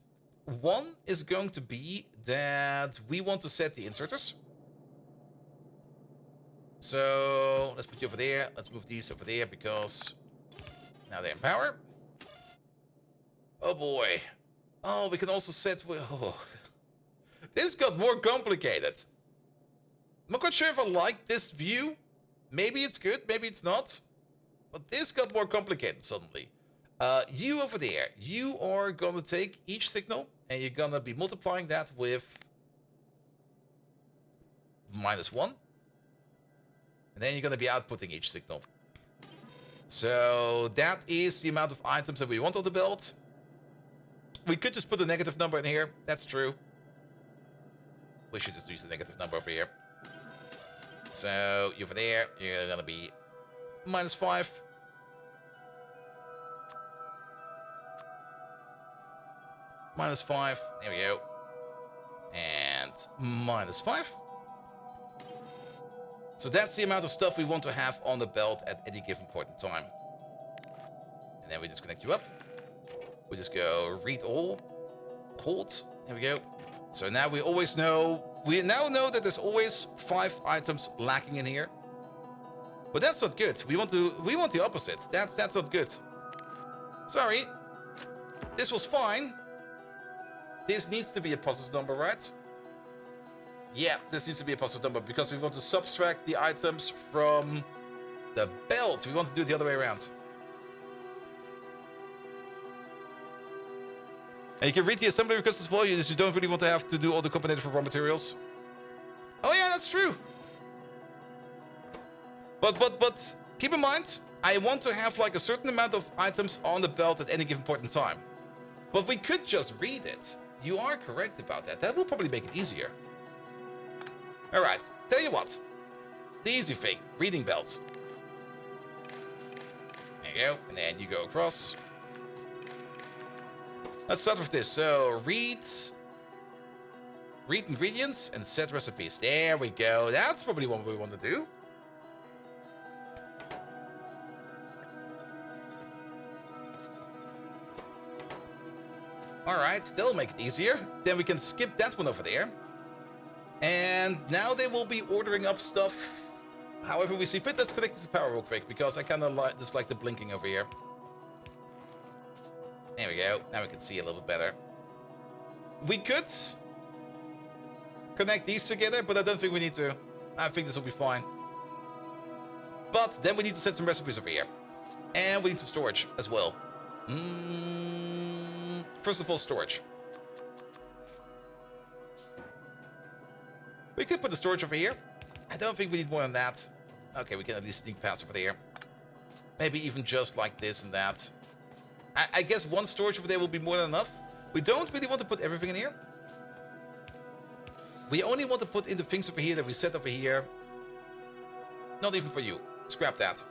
One is going to be that we want to set the inserters. So let's put you over there. Let's move these over there because now they're in power. Oh boy. Oh, we can also set... Oh. This got more complicated. I'm not quite sure if I like this view. Maybe it's good, maybe it's not. But this got more complicated suddenly. You over there, you are going to take each signal and you're going to be multiplying that with -1. And then you're going to be outputting each signal. So that is the amount of items that we want on the belt. We could just put a negative number in here. That's true. We should just use the negative number over here. So, over there, you're gonna be -5. -5. There we go. And -5. So that's the amount of stuff we want to have on the belt at any given point in time. And then we just connect you up. We just go read all. Hold. There we go. So now we always know. We now know that there's always 5 items lacking in here. But that's not good. We want the opposite. That's not good. Sorry. This was fine. This needs to be a positive number, right? Yeah, this needs to be a positive number because we want to subtract the items from the belt. We want to do it the other way around. And you can read the assembly request as well. You don't really want to have to do all the combinator for raw materials. Oh yeah, that's true. But keep in mind, I want to have like a certain amount of items on the belt at any given point in time. But we could just read it. You are correct about that. That will probably make it easier. Alright, tell you what. The easy thing, reading belt. There you go, and then you go across. Let's start with this. So, read ingredients and set recipes. There we go. That's probably what we want to do. Alright, that'll make it easier. Then we can skip that one over there. And now they will be ordering up stuff however we see fit. Let's connect to power real quick because I kind of dislike the blinking over here. There we go. Now we can see a little bit better. We could connect these together, but I don't think we need to. I think this will be fine. But then we need to set some recipes over here. And we need some storage as well. First of all, storage. We could put the storage over here. I don't think we need more than that. Okay, we can at least sneak past over there. Maybe even just like this and that. I guess one storage over there will be more than enough. We don't really want to put everything in here. We only want to put in the things over here that we set over here. Not even for you. Scrap that.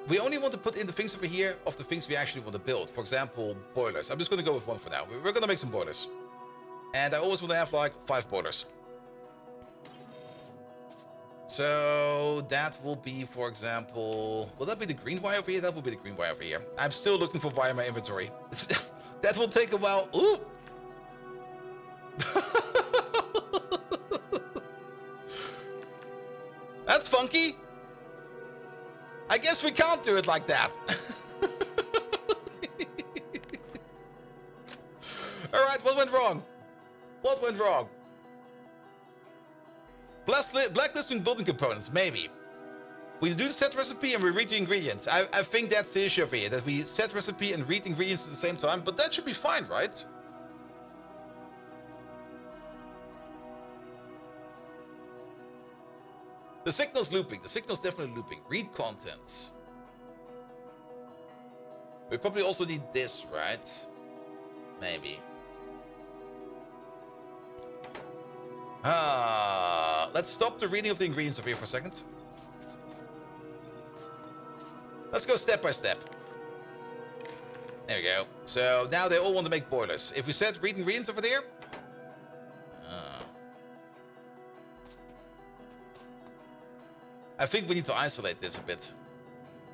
We only want to put in the things over here of the things we actually want to build. For example, boilers. I'm just going to go with one for now. We're going to make some boilers. And I always want to have like 5 boilers. So that will be, for example... Will that be the green wire over here? That will be the green wire over here. I'm still looking for wire in my inventory. That will take a while. Ooh! That's funky. I guess we can't do it like that. Alright, what went wrong? What went wrong? Blacklisting building components, maybe. We do the set recipe and we read the ingredients. I think that's the issue over here, that we set recipe and read ingredients at the same time, but that should be fine, right? The signal's looping. The signal's definitely looping. Read contents. We probably also need this, right? Maybe. Let's stop the reading of the ingredients over here for a second. Let's go step by step. There we go. So now they all want to make boilers. If we set read ingredients over there. I think we need to isolate this a bit.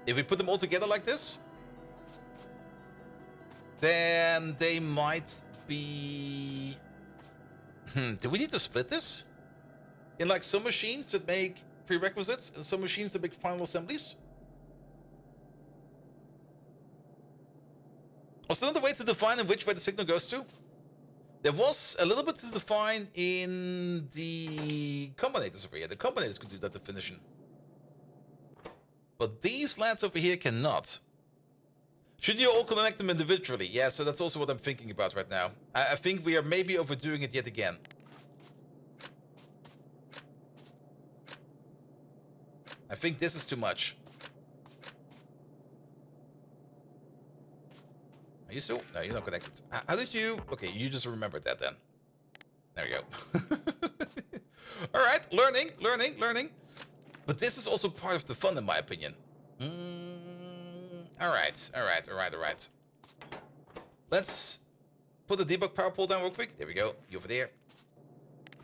If we put them all together like this, then they might be... Do we need to split this? In like some machines that make prerequisites and some machines that make final assemblies? Was there another way to define in which way the signal goes to? There was a little bit to define in the combinators over here. The combinators could do that definition. But these lads over here cannot. Should you all connect them individually? Yeah, so that's also what I'm thinking about right now. I think we are maybe overdoing it yet again. I think this is too much. you still? No, you're not connected. How did you? Okay, you just remembered that then. There we go. All right, learning. But this is also part of the fun, in my opinion. All right. Let's put the debug power pole down real quick. There we go. You over there.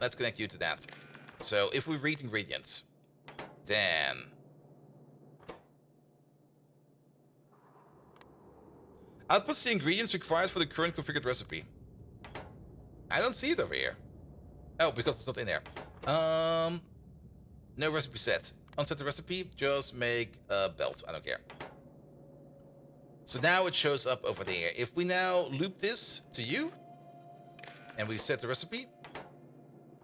Let's connect you to that. So if we read ingredients, then outputs the ingredients required for the current configured recipe. I don't see it over here. Oh, because it's not in there. No recipe set. Unset the recipe, just make a belt. I don't care. So now it shows up over there. If we now loop this to you, and we set the recipe,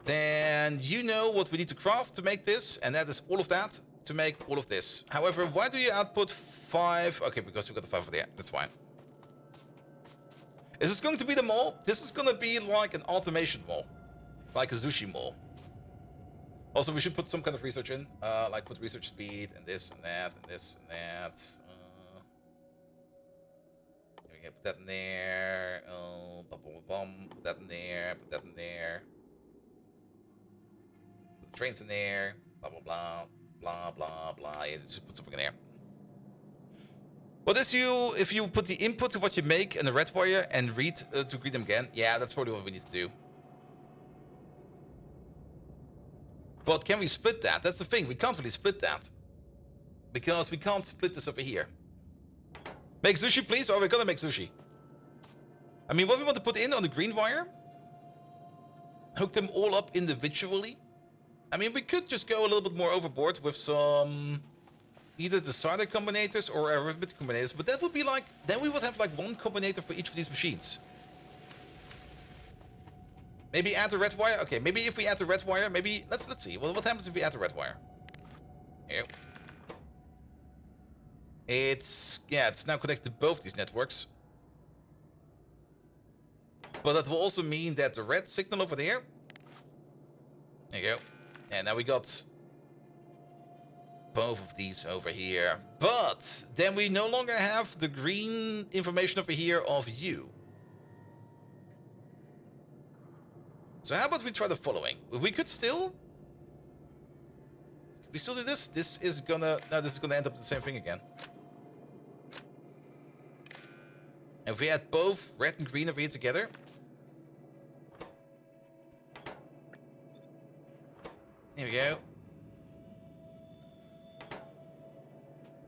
then you know what we need to craft to make this, and that is all of that to make all of this. However, why do you output 5? Okay, because we've got the 5 over there. That's fine. Is this going to be the mall? This is going to be like an automation mall. Like a sushi mall. Also, we should put some kind of research in. Like put research speed and this and that and this and that. There we go. Put that in there. Put that in there. Put that in there. Put the trains in there. Blah, blah, blah. Blah, blah, blah. Yeah, just put something in there. What is you, if you put the input to what you make in the red wire and read to read them again? Yeah, that's probably what we need to do. But can we split that? That's the thing. We can't really split that. Because we can't split this over here. Make sushi, please? Or we're gonna make sushi. I mean, what we want to put in on the green wire? Hook them all up individually? I mean, we could just go a little bit more overboard with some either decider combinators or arithmetic combinators, but that would be like, then we would have like one combinator for each of these machines. Maybe add the red wire. Okay, maybe if we add the red wire, maybe let's see. Well, what happens if we add the red wire? Here. It's now connected to both these networks. But that will also mean that the red signal over there. There you go. And now we got both of these over here. But then we no longer have the green information over here of you. So how about we try the following? We could still... Could we still do this? This is gonna... No, this is gonna end up the same thing again. And if we add both red and green over here together... Here we go.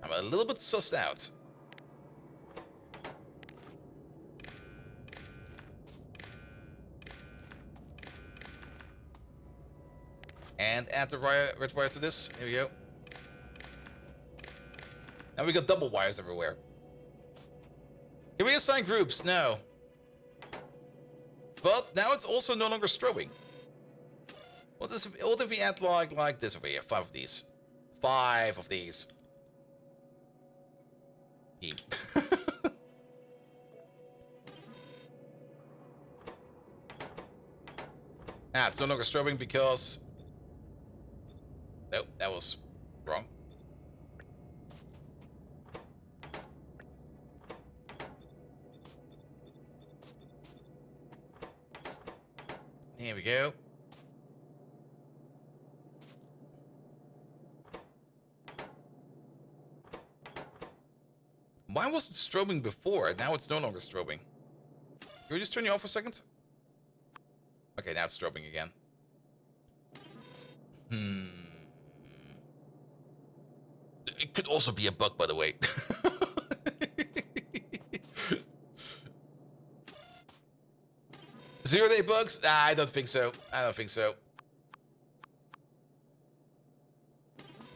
I'm a little bit sussed out. And add the red wire to this. Here we go. And we got double wires everywhere. Can we assign groups? No. But now it's also no longer strobing. What if we add like this over here? 5 of these. 5 of these. It's no longer strobing because... Nope, that was wrong. Here we go. Why was it strobing before? Now it's no longer strobing. Can we just turn you off for a second? Okay, now it's strobing again. It could also be a bug, by the way. 0-day bugs? I don't think so. I don't think so.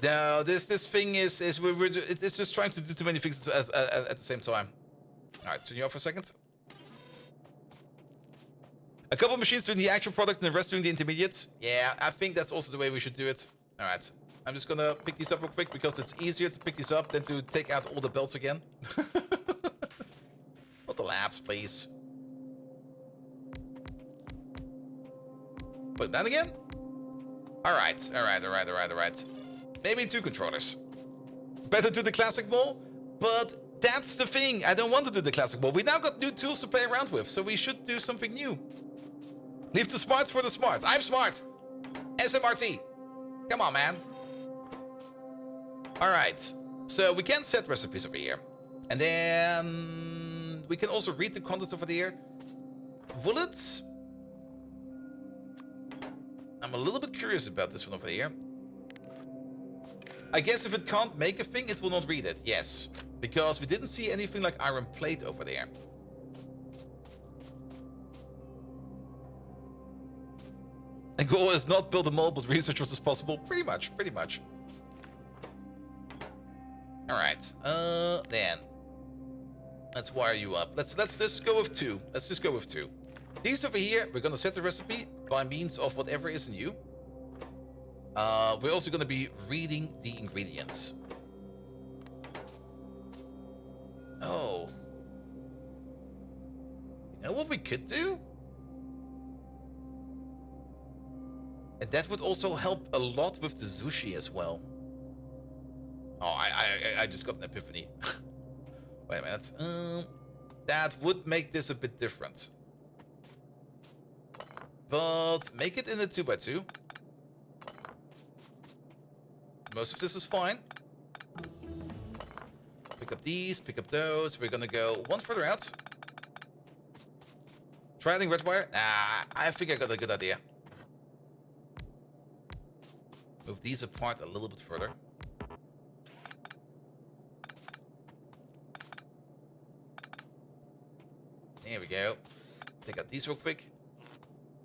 No, this thing is it's just trying to do too many things at the same time. All right, turn you off for a second. A couple of machines doing the actual product and the rest doing the intermediates. Yeah, I think that's also the way we should do it. All right, I'm just gonna pick these up real quick because it's easier to pick these up than to take out all the belts again. Not the labs, please. Put it down again. All right. Maybe 2 controllers. Better do the classic mall, but That's the thing. I don't want to do the classic mold. We now got new tools to play around with, so we should do something new. Leave the smarts for the smarts. I'm smart. SMRT. Come on, man. All right. So we can set recipes over here. And then we can also read the contents over here. Will it? I'm a little bit curious about this one over here. I guess if it can't make a thing, it will not read it. Yes. Because we didn't see anything like iron plate over there. The goal is not build a mold, but research what is possible. Pretty much. Alright. Then. Let's wire you up. Let's just go with 2. Let's just go with 2. These over here, we're gonna set the recipe by means of whatever is in you. We're also gonna be reading the ingredients. Oh. You know what we could do? And that would also help a lot with the sushi as well. Oh, I just got an epiphany. Wait a minute. That would make this a bit different. But make it in a 2x2. Most of this is fine. Pick up these, pick up those. We're gonna go one further out. Trialing red wire. I think I got a good idea. Move these apart a little bit further. There we go. Take out these real quick.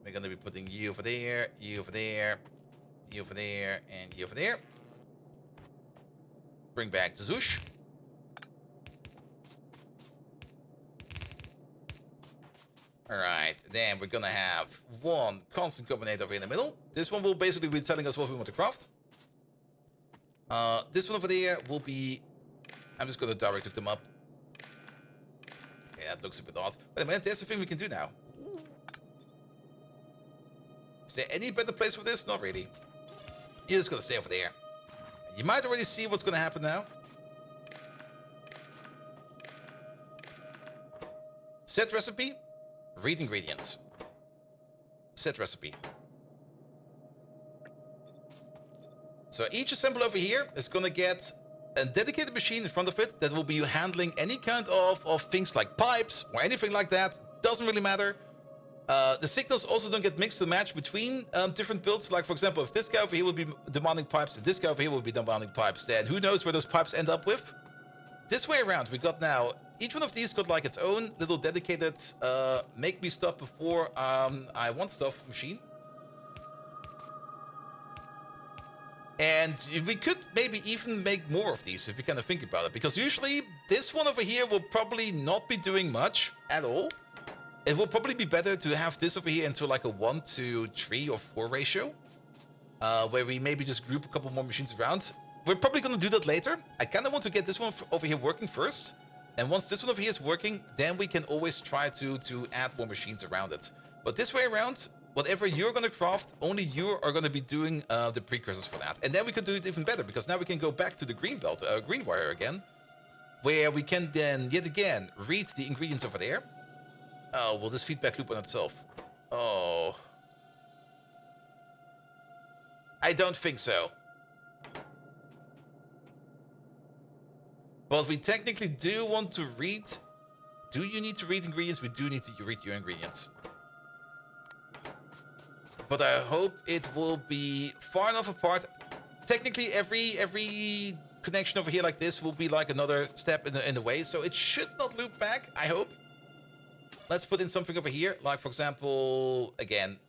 We're gonna be putting you over there, you over there, you over there, and you over there. Bring back the Zoosh. Alright, then we're gonna have one constant combinator over in the middle. This one will basically be telling us what we want to craft. This one over there will be... I'm just gonna direct hook them up. Okay, that looks a bit odd. Wait a minute, there's the thing we can do now. Is there any better place for this? Not really. You're just gonna stay over there. You might already see what's gonna happen now. Set recipe. Read ingredients. Set recipe. So each assembly over here is gonna get a dedicated machine in front of it that will be handling any kind of things like pipes or anything like that. Doesn't really matter. The signals also don't get mixed and matched between different builds. Like, for example, if this guy over here will be demanding pipes, and this guy over here will be demanding pipes, then who knows where those pipes end up with? This way around, we got now, each one of these got like its own little dedicated make me stuff before I want stuff machine. And we could maybe even make more of these if you kind of think about it. Because usually this one over here will probably not be doing much at all. It will probably be better to have this over here into like a 1 to 3 or 4 ratio. Where we maybe just group a couple more machines around. We're probably going to do that later. I kind of want to get this one over here working first. And once this one over here is working, then we can always try to add more machines around it. But this way around, whatever you're going to craft, only you are going to be doing the precursors for that. And then we can do it even better, because now we can go back to the green belt, green wire again. Where we can then, yet again, read the ingredients over there. Oh, will this feedback loop on itself? Oh. I don't think so. But we technically do want to read... Do you need to read ingredients? We do need to read your ingredients. But I hope it will be far enough apart. Technically, every connection over here like this will be like another step in the way. So it should not loop back, I hope. Let's put in something over here. Like, for example, again,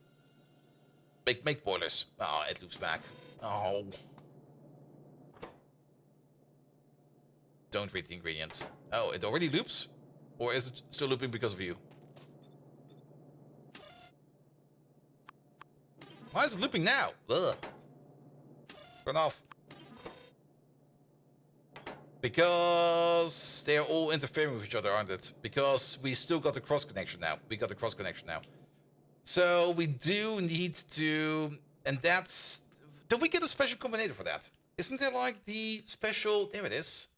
make boilers. Oh, it loops back. Oh. Don't read the ingredients. Oh, it already loops? Or is it still looping because of you? Why is it looping now? Ugh. Turn off. Because they're all interfering with each other, aren't it? Because we still got the cross connection now. We got the cross connection now. So we do need to... And that's... Don't we get a special combinator for that? Isn't there like the special... There it is.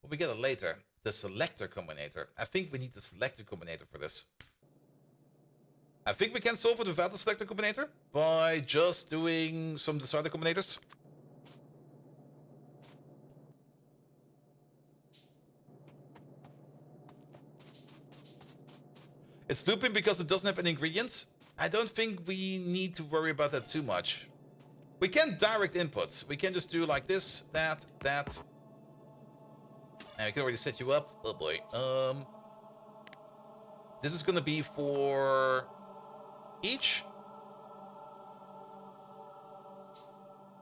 Well, we get it later. The selector combinator. I think we need the selector combinator for this. I think we can solve it without the selector combinator by just doing some decider combinators. It's looping because it doesn't have any ingredients. I don't think we need to worry about that too much. We can direct inputs. We can just do like this, that, that. And we can already set you up. Oh boy. This is gonna be for each.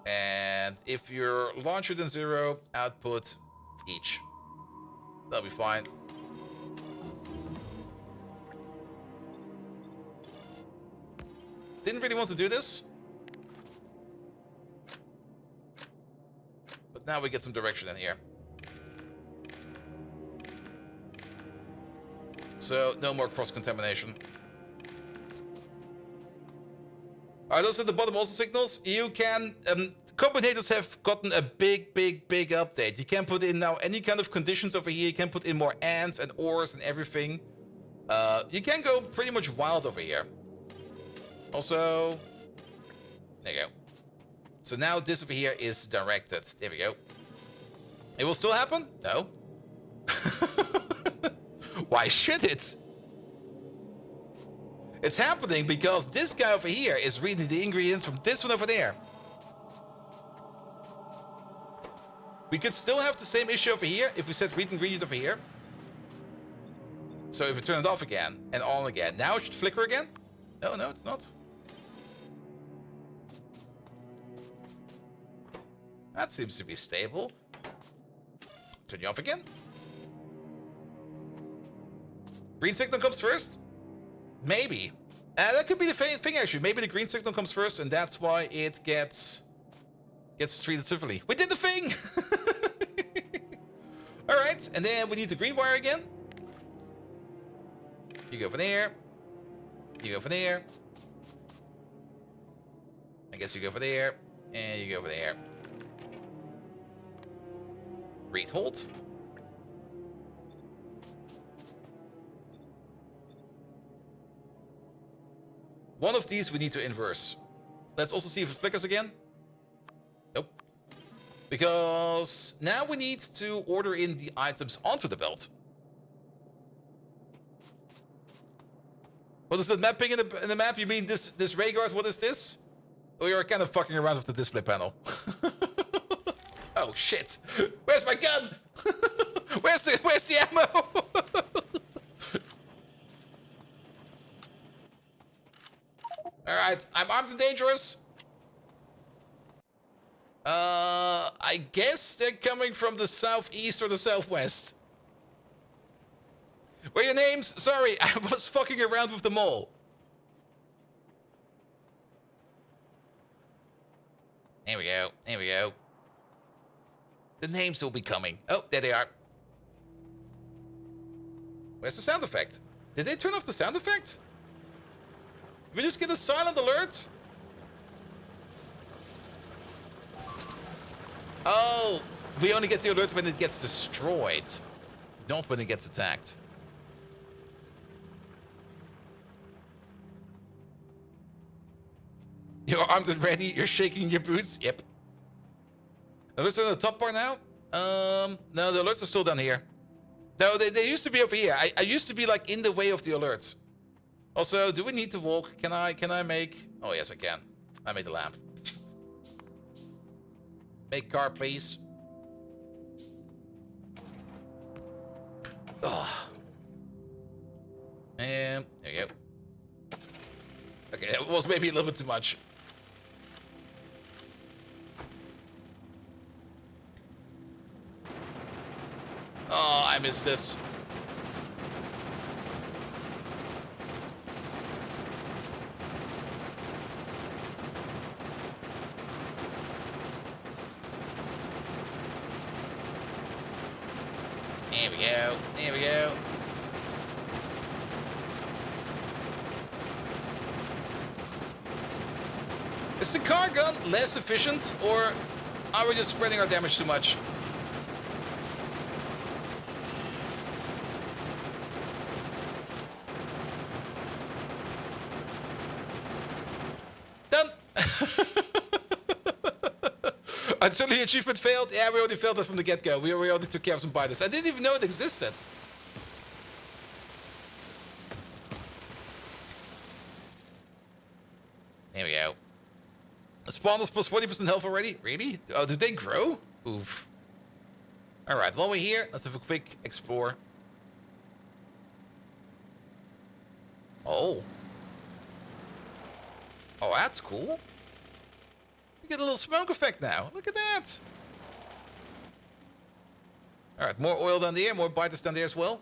And if you're larger than 0, output each. That'll be fine. Didn't really want to do this. But now we get some direction in here. So, no more cross-contamination. Are those at the bottom also signals? You can... combinators have gotten a big update. You can put in now any kind of conditions over here. You can put in more ands and ors and everything. You can go pretty much wild over here. Also... There you go. So now this over here is directed. There we go. It will still happen? No. Why should it? It's happening because this guy over here is reading the ingredients from this one over there. We could still have the same issue over here if we set read ingredient over here. So if we turn it off again and on again, now it should flicker again? No, no, it's not. That seems to be stable. Turn you off again. Green signal comes first? Maybe. That could be the thing, actually. Maybe the green signal comes first, and that's why it gets treated differently. We did the thing! Alright, and then we need the green wire again. You go for there. You go for there. I guess you go for there. And you go for there. Read hold. One of these we need to inverse. Let's also see if it flickers again. Nope. Because now we need to order in the items onto the belt. What is that mapping in the map? You mean this ray guard? What is this? Oh, you're kind of fucking around with the display panel. Oh shit! Where's my gun? Where's the ammo? Alright, I'm armed and dangerous. I guess they're coming from the southeast or the southwest. What are your names? Sorry, I was fucking around with them all. There we go, there we go. The names will be coming. Oh, there they are. Where's the sound effect? Did they turn off the sound effect? Did we just get a silent alert? Oh, we only get the alert when it gets destroyed, not when it gets attacked. You're armed and ready, you're shaking your boots? Yep. Alerts on the top part now? No, the alerts are still down here. No, they used to be over here. I used to be like in the way of the alerts. Also, do we need to walk? Can I make... Oh, yes, I can. I made a lamp. Make car, please. Oh. And there you go. Okay, that was maybe a little bit too much. Oh, I missed this. There we go. There we go. Is the car gun less efficient, or are we just spreading our damage too much? Until achievement failed? Yeah, we already failed that from the get-go. We already took care of some biters. I didn't even know it existed. There we go. Spawners plus 40% health already? Really? Oh, did they grow? Oof. Alright, while we're here, let's have a quick explore. Oh. Oh, that's cool. You get a little smoke effect now. Look at that. Alright, more oil down there, more biters down there as well.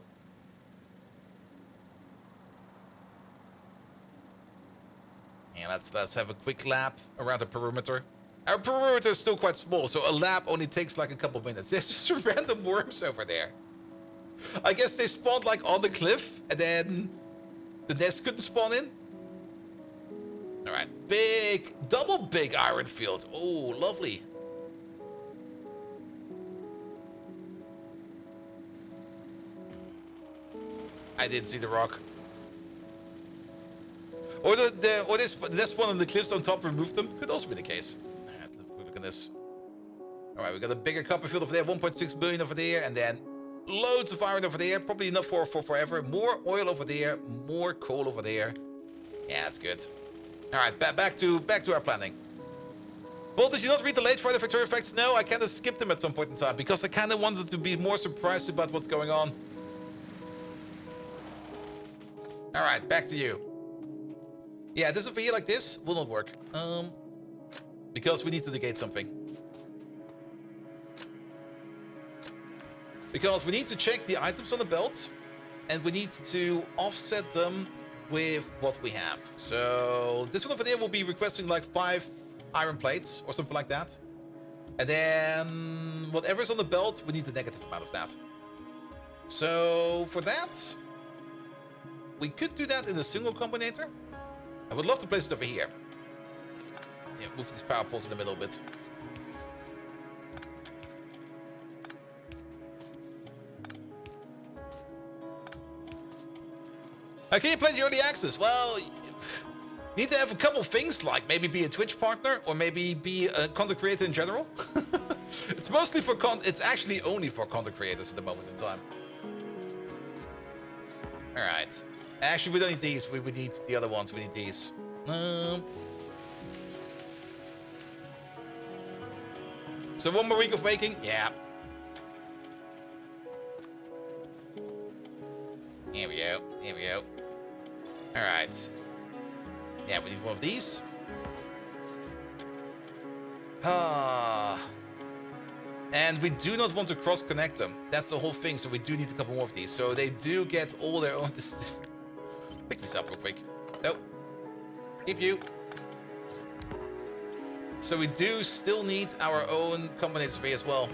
And let's have a quick lap around the perimeter. Our perimeter is still quite small, so a lap only takes like a couple minutes. There's just some random worms over there. I guess they spawned like on the cliff, and then the nest couldn't spawn in. Alright, double big iron field. Oh, lovely. I didn't see the rock. Or this one on the cliffs on top removed them. Could also be the case. Alright, let's have a quick look at this. Alright, we got a bigger copper field over there, 1.6 billion over there, and then loads of iron over there. Probably enough for forever. More oil over there, more coal over there. Yeah, that's good. Alright, back to our planning. Well, did you not read the late Friday Factorio facts? No, I kind of skipped them at some point in time because I kind of wanted to be more surprised about what's going on. Alright, back to you. Yeah, this over here like this will not work. Because we need to negate something. Because we need to check the items on the belt, and we need to offset them with what we have. So this one over there will be requesting like 5 iron plates or something like that. And then whatever's on the belt, we need the negative amount of that. So for that, we could do that in a single combinator. I would love to place it over here. Yeah, move these power poles in the middle a bit. Can you play the early access? Well, you need to have a couple things, like maybe be a Twitch partner or maybe be a content creator in general. It's mostly for it's actually only for content creators at the moment in time. All right. Actually, we don't need these. We need the other ones. We need these. So 1 more week of waking? Yeah. Here we go. Here we go. All right. Yeah, we need one of these. And we do not want to cross-connect them. That's the whole thing, so we do need a couple more of these. So they do get all their own... Pick these up real quick. Nope. Keep you. So we do still need our own combinator survey as well.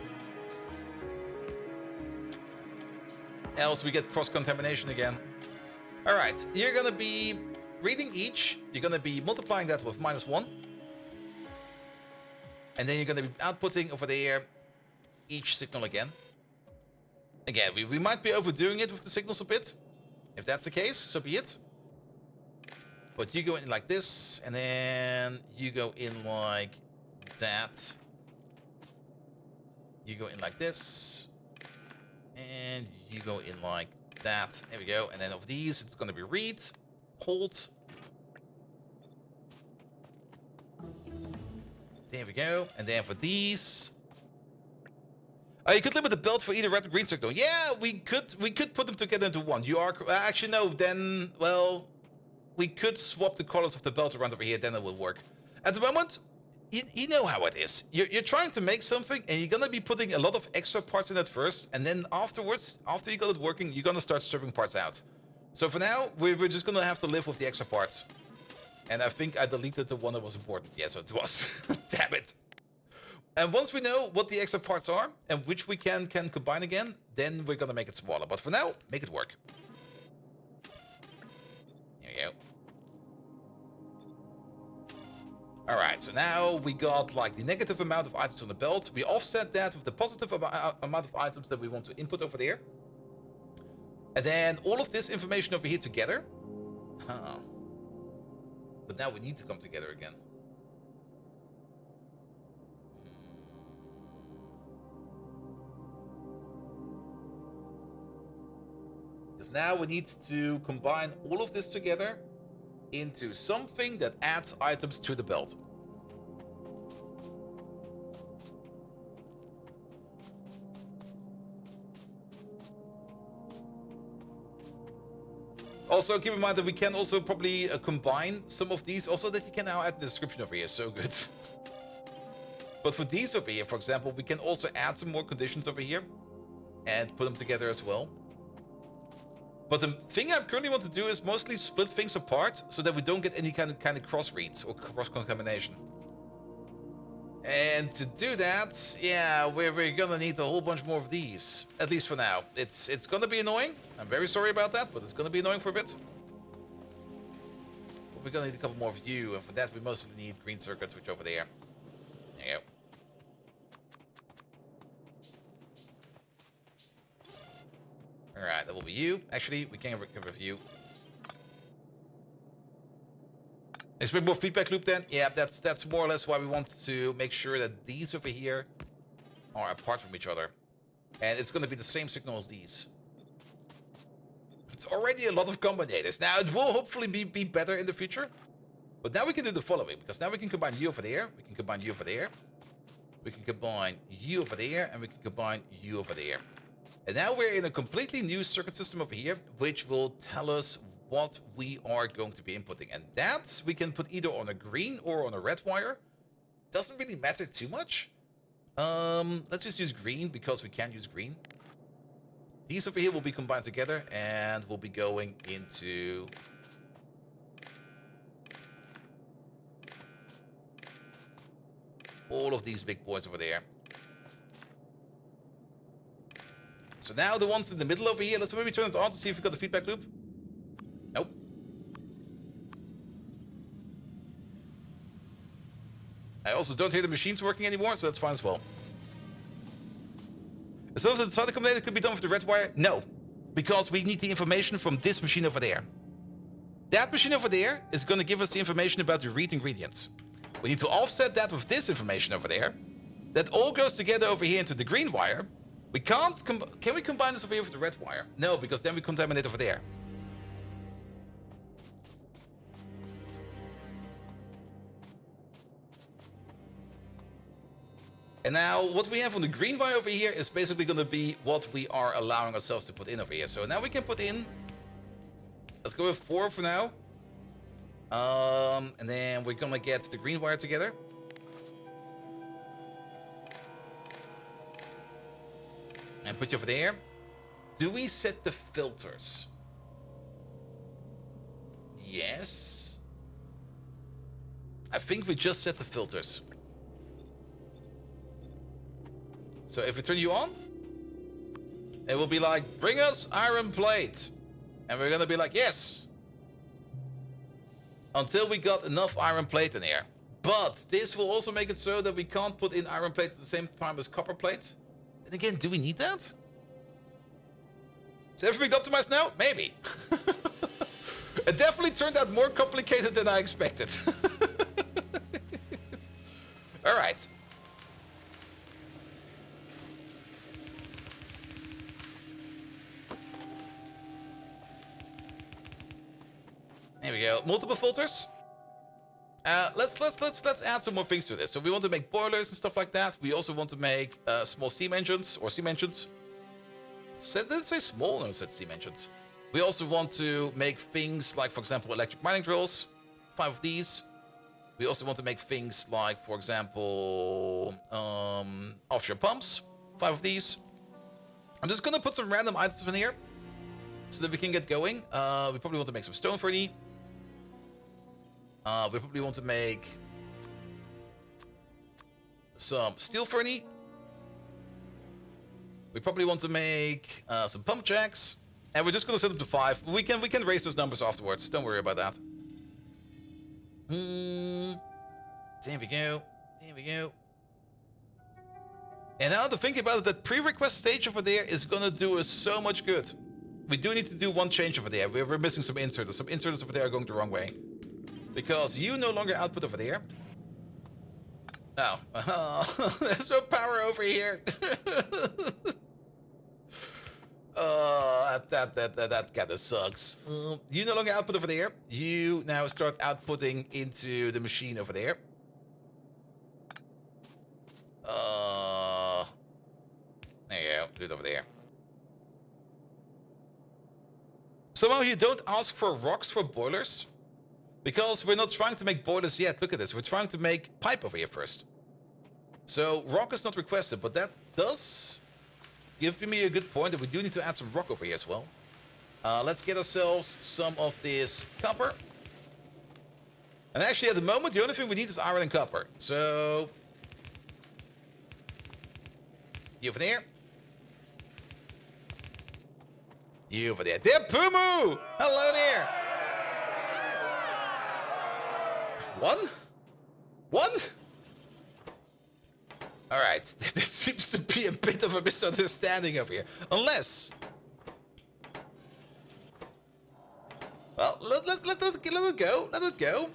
Else we get cross-contamination again. Alright, you're gonna be reading each. You're gonna be multiplying that with -1. And then you're gonna be outputting over there each signal again. Again, we might be overdoing it with the signals a bit. If that's the case, so be it. But you go in like this, and then you go in like that. You go in like this. And you go in like that. There we go. And then of these, it's going to be read, hold. There we go. And then for these... you could limit the belt for either red or green signal. Yeah, we could put them together into one. You are... actually, no. Then, well... we could swap the colors of the belt around over here. Then it will work. At the moment... You know how it is. You're trying to make something, and you're gonna be putting a lot of extra parts in it first, and then afterwards, after you got it working, you're gonna start stripping parts out. So for now, we're just gonna have to live with the extra parts. And I think I deleted the one that was important. Yes, it was. Damn it. And once we know what the extra parts are, and which we can combine again, then we're gonna make it smaller. But for now, make it work. There we go. Alright, so now we got like the negative amount of items on the belt. We offset that with the positive amount of items that we want to input over there. And then all of this information over here together. Huh. But now we need to come together again. Because now we need to combine all of this together into something that adds items to the belt. Also, keep in mind that we can also probably combine some of these. Also, that you can now add the description over here. So good. But for these over here, for example, we can also add some more conditions over here and put them together as well. But the thing I currently want to do is mostly split things apart so that we don't get any kind of cross reads or cross contamination. And to do that, yeah, we're gonna need a whole bunch more of these, at least for now. It's gonna be annoying. I'm very sorry about that, but it's gonna be annoying for a bit. But we're gonna need a couple more of you, and for that we mostly need green circuits, which are over there. There you go. Alright, that will be you. Actually, we can get rid of you. Is there more feedback loop then? Yeah, that's more or less why we want to make sure that these over here are apart from each other. And it's going to be the same signal as these. It's already a lot of combinators. Now, it will hopefully be better in the future. But now we can do the following. Because now we can combine you over there. We can combine you over there. We can combine you over there. And we can combine you over there. And now we're in a completely new circuit system over here, which will tell us what we are going to be inputting. And that we can put either on a green or on a red wire. Doesn't really matter too much. Let's just use green because we can use green. These over here will be combined together and will be going into all of these big boys over there. So now the ones in the middle over here, let's maybe turn it on to see if we got the feedback loop. Nope. I also don't hear the machines working anymore, so that's fine as well. As long as the side combinator could be done with the red wire, no. Because we need the information from this machine over there. That machine over there is going to give us the information about the read ingredients. We need to offset that with this information over there. That all goes together over here into the green wire. We can't, can we combine this over here with the red wire? No, because then we contaminate over there. And now what we have on the green wire over here is basically going to be what we are allowing ourselves to put in over here. So now we can put in, let's go with 4 for now. And then we're going to get the green wire together. And put you over there. Do we set the filters? Yes. I think we just set the filters. So if we turn you on, it will be like, bring us iron plate. And we're gonna be like, yes. Until we got enough iron plate in here. But this will also make it so that we can't put in iron plate at the same time as copper plate. And again, do we need that? Is everything optimized now? Maybe. It definitely turned out more complicated than I expected. All right. There we go. Multiple filters. Let's add some more things to this. So we want to make boilers and stuff like that. We also want to make small steam engines or steam engines. Did it say small? No, it said steam engines. We also want to make things like, for example, electric mining drills. 5 of these. We also want to make things like, for example, offshore pumps. 5 of these. I'm just gonna put some random items in here so that we can get going. We probably want to make some stone for the. We probably want to make some steel ferny. We probably want to make some pump jacks. And we're just going to set up to 5. We can raise those numbers afterwards. Don't worry about that. There we go. There we go. And now to think about it, that pre-request stage over there is going to do us so much good. We do need to do one change over there. We're missing some inserters. Some inserters over there are going the wrong way. Because you no longer output over there. No. There's no power over here. That kind of sucks. You no longer output over there. You now start outputting into the machine over there. There you go. Do it over there. Somehow you don't ask for rocks for boilers. Because we're not trying to make boilers yet. Look at this. We're trying to make pipe over here first. So rock is not requested, but that does give me a good point that we do need to add some rock over here as well. Let's get ourselves some of this copper. And actually at the moment the only thing we need is iron and copper. So you over there. You over there. There, Pumu! Hello there! One? Alright, there seems to be a bit of a misunderstanding over here. Unless... Well, let it go. Let it go.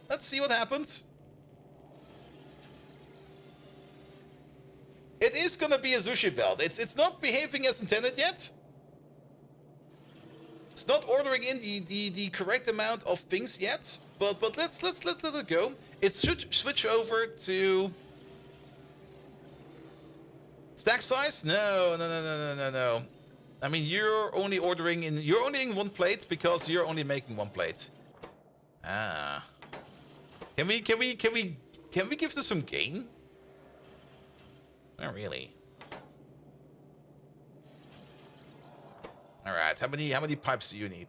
Let's see what happens. It is gonna be a sushi belt. It's not behaving as intended yet. It's not ordering in the correct amount of things yet. But let's let it go. It should switch over to stack size. No. I mean, you're only ordering in. You're only in one plate because you're only making one plate. Ah. Can we give this some gain? Not really. All right. How many pipes do you need?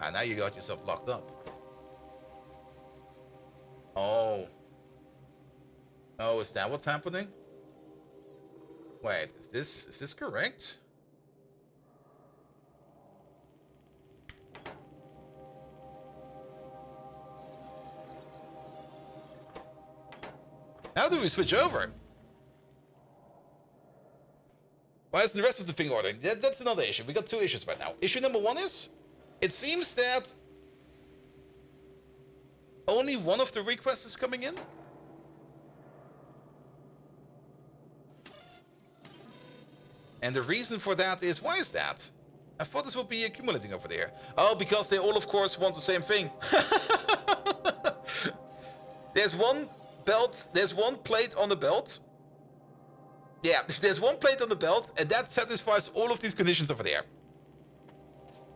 Ah, now you got yourself locked up. Oh. Oh, is that what's happening? Wait, is this correct? How do we switch over? Why isn't the rest of the thing ordering? That's another issue. We got two issues right now. Issue number one is, it seems that only one of the requests is coming in. And the reason for that is, why is that? I thought this would be accumulating over there. Oh, because they all, of course, want the same thing. There's one belt, there's one plate on the belt. Yeah, there's one plate on the belt, and that satisfies all of these conditions over there.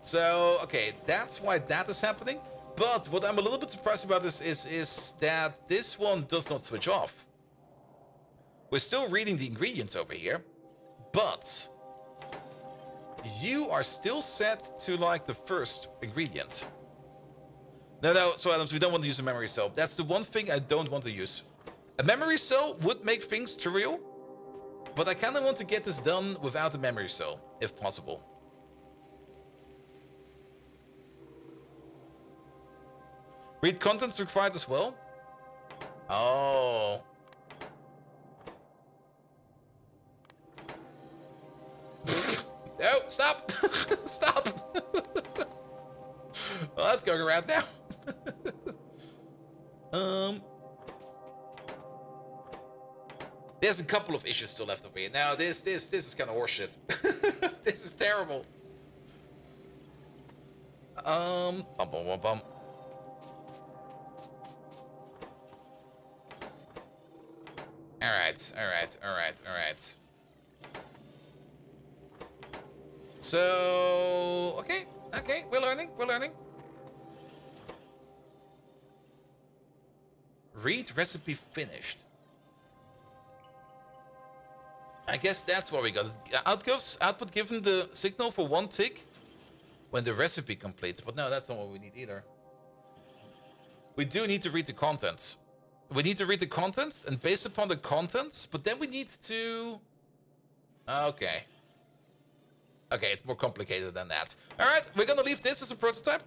So, okay, that's why that is happening. But what I'm a little bit surprised about is that this one does not switch off. We're still reading the ingredients over here, but you are still set to like the first ingredient. No, so Adams, we don't want to use a memory cell. That's the one thing I don't want to use. A memory cell would make things trivial, but I kind of want to get this done without a memory cell, if possible. Read contents required as well? Oh. No, stop! Stop! Well, that's going around now. There's a couple of issues still left over here. Now, this is kind of horseshit. This is terrible. Bum. Alright. So, okay, we're learning. Read recipe finished. I guess that's what we got. Output given the signal for 1 tick when the recipe completes. But no, that's not what we need either. We do need to read the contents. We need to read the contents, and based upon the contents, but then we need to... Okay, it's more complicated than that. Alright, we're gonna leave this as a prototype.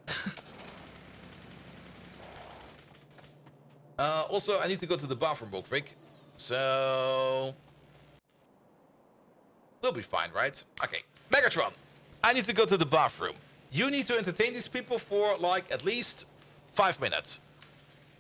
Also, I need to go to the bathroom real quick. So... We'll be fine, right? Okay, Megatron, I need to go to the bathroom. You need to entertain these people for, like, at least 5 minutes.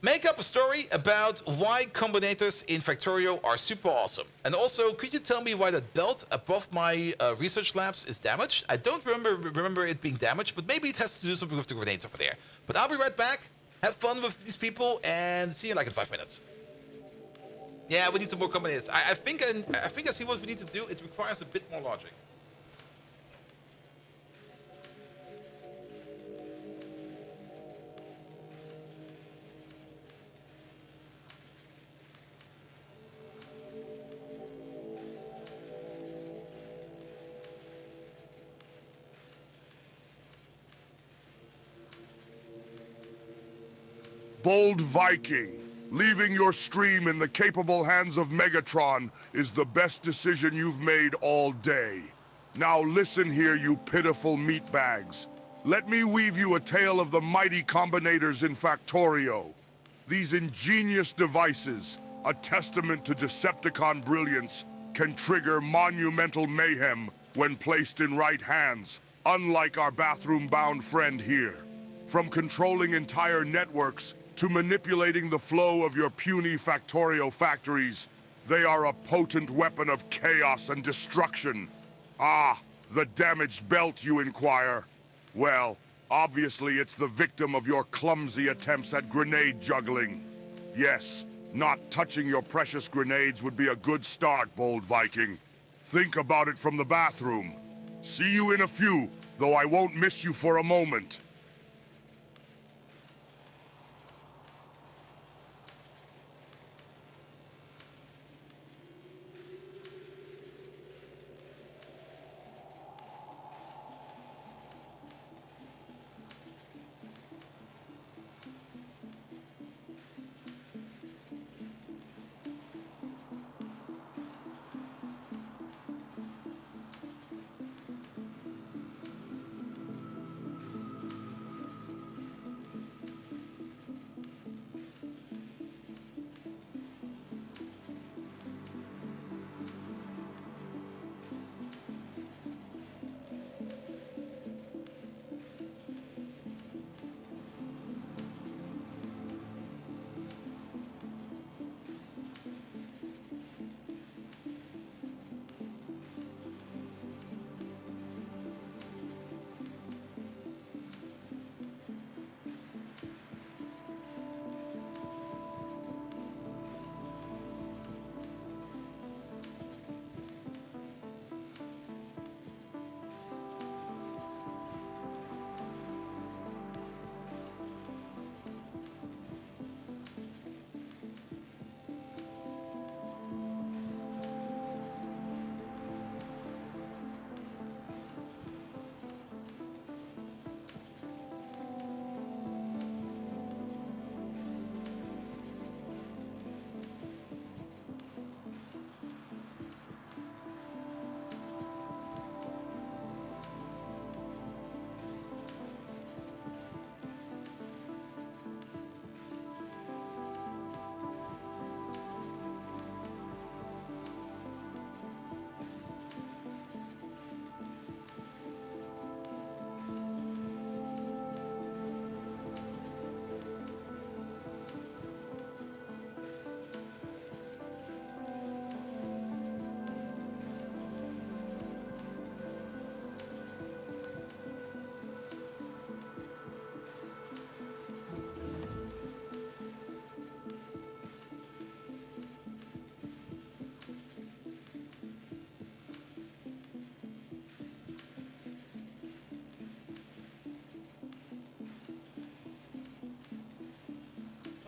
Make up a story about why combinators in Factorio are super awesome. And also, could you tell me why that belt above my research labs is damaged? I don't remember it being damaged, but maybe it has to do something with the grenades over there. But I'll be right back. Have fun with these people, and see you like in 5 minutes. Yeah, we need some more combinators. I think I see what we need to do. It requires a bit more logic. Bold Viking, leaving your stream in the capable hands of Megatron is the best decision you've made all day. Now listen here, you pitiful meatbags. Let me weave you a tale of the mighty combinators in Factorio. These ingenious devices, a testament to Decepticon brilliance, can trigger monumental mayhem when placed in right hands, unlike our bathroom-bound friend here. From controlling entire networks to manipulating the flow of your puny Factorio factories, they are a potent weapon of chaos and destruction. Ah, the damaged belt, you inquire? Well, obviously it's the victim of your clumsy attempts at grenade juggling. Yes, not touching your precious grenades would be a good start, Bold Viking. Think about it from the bathroom. See you in a few, though I won't miss you for a moment.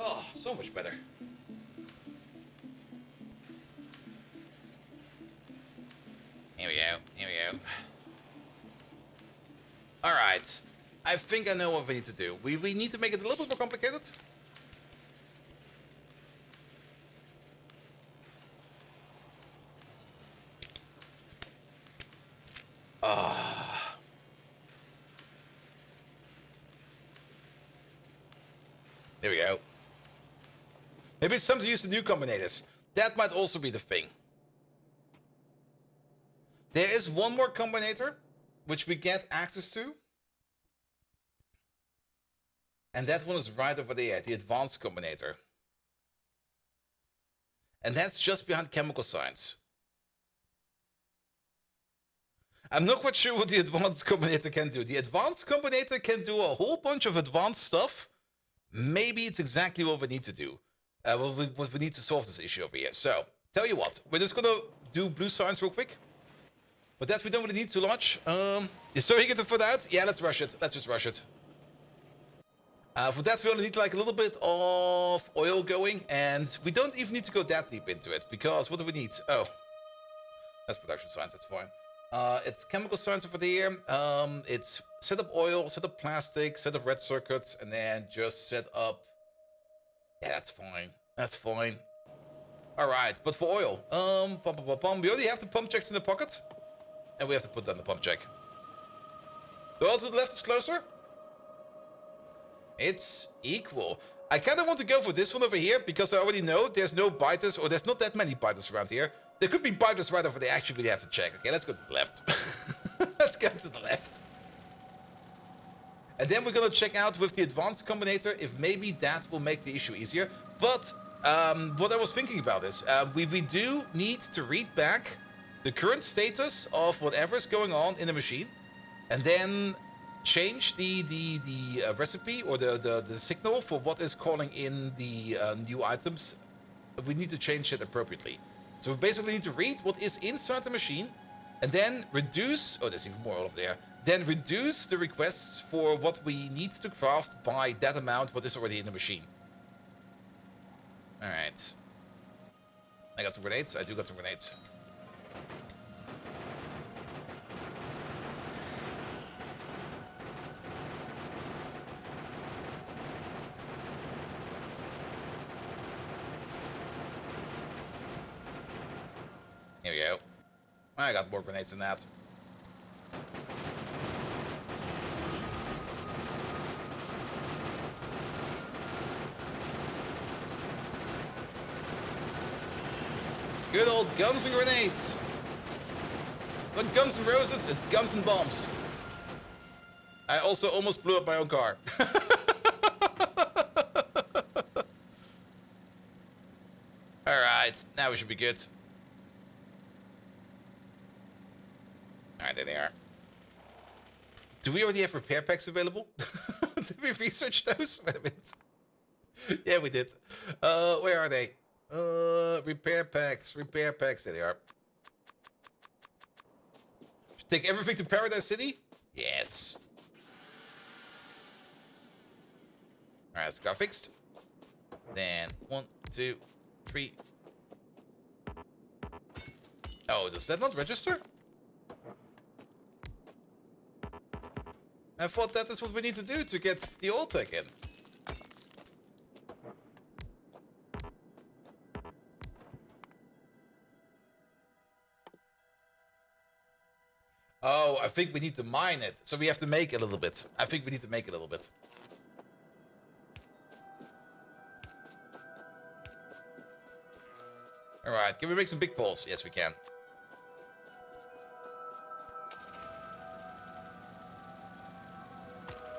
Oh, so much better. Here we go. Here we go. All right. I think I know what we need to do. We need to make it a little bit more complicated. There we go. Maybe it's time to use the new combinators. That might also be the thing. There is one more combinator, which we get access to. And that one is right over there, the advanced combinator. And that's just behind chemical science. I'm not quite sure what the advanced combinator can do. The advanced combinator can do a whole bunch of advanced stuff. Maybe it's exactly what we need to do. What we need to solve this issue over here. So, tell you what, we're just gonna do blue science real quick. But that we don't really need too much. You're so eager to put out? Yeah, let's rush it. Let's just rush it. For that, we only need like a little bit of oil going, and we don't even need to go that deep into it, because what do we need? Oh, that's production science, that's fine. It's chemical science over there. It's set up oil, set up plastic, set up red circuits, and then just set up... Yeah, that's fine. That's fine. Alright, but for oil, we already have the pump checks in the pocket, and we have to put down the pump check. The oil to the left is closer. It's equal. I kind of want to go for this one over here, because I already know there's no biters, or there's not that many biters around here. There could be biters right over there. Actually, we have to check. Okay, let's go to the left. Let's go to the left. And then we're going to check out with the advanced combinator if maybe that will make the issue easier. But what I was thinking about is we do need to read back the current status of whatever is going on in the machine, and then change the recipe or the signal for what is calling in the new items. We need to change it appropriately. So we basically need to read what is inside the machine, and then reduce... Oh, there's even more over there. Then reduce the requests for what we need to craft by that amount what is already in the machine. Alright. I got some grenades. I do got some grenades. Here we go. I got more grenades than that. Good old guns and grenades. Not Guns N' Roses, it's Guns and Bombs. I also almost blew up my own car. Alright, now we should be good. Alright, there they are. Do we already have repair packs available? Did we research those? Wait a minute. Yeah, we did. Where are they? Repair packs. There they are. Should take everything to Paradise City? Yes. Alright, let's got fixed. Then 1, 2, 3. Oh, does that not register? I thought that is what we need to do to get the old tech in. Oh, I think we need to mine it. So we have to make a little bit. I think we need to make a little bit. Alright, can we make some big poles? Yes, we can.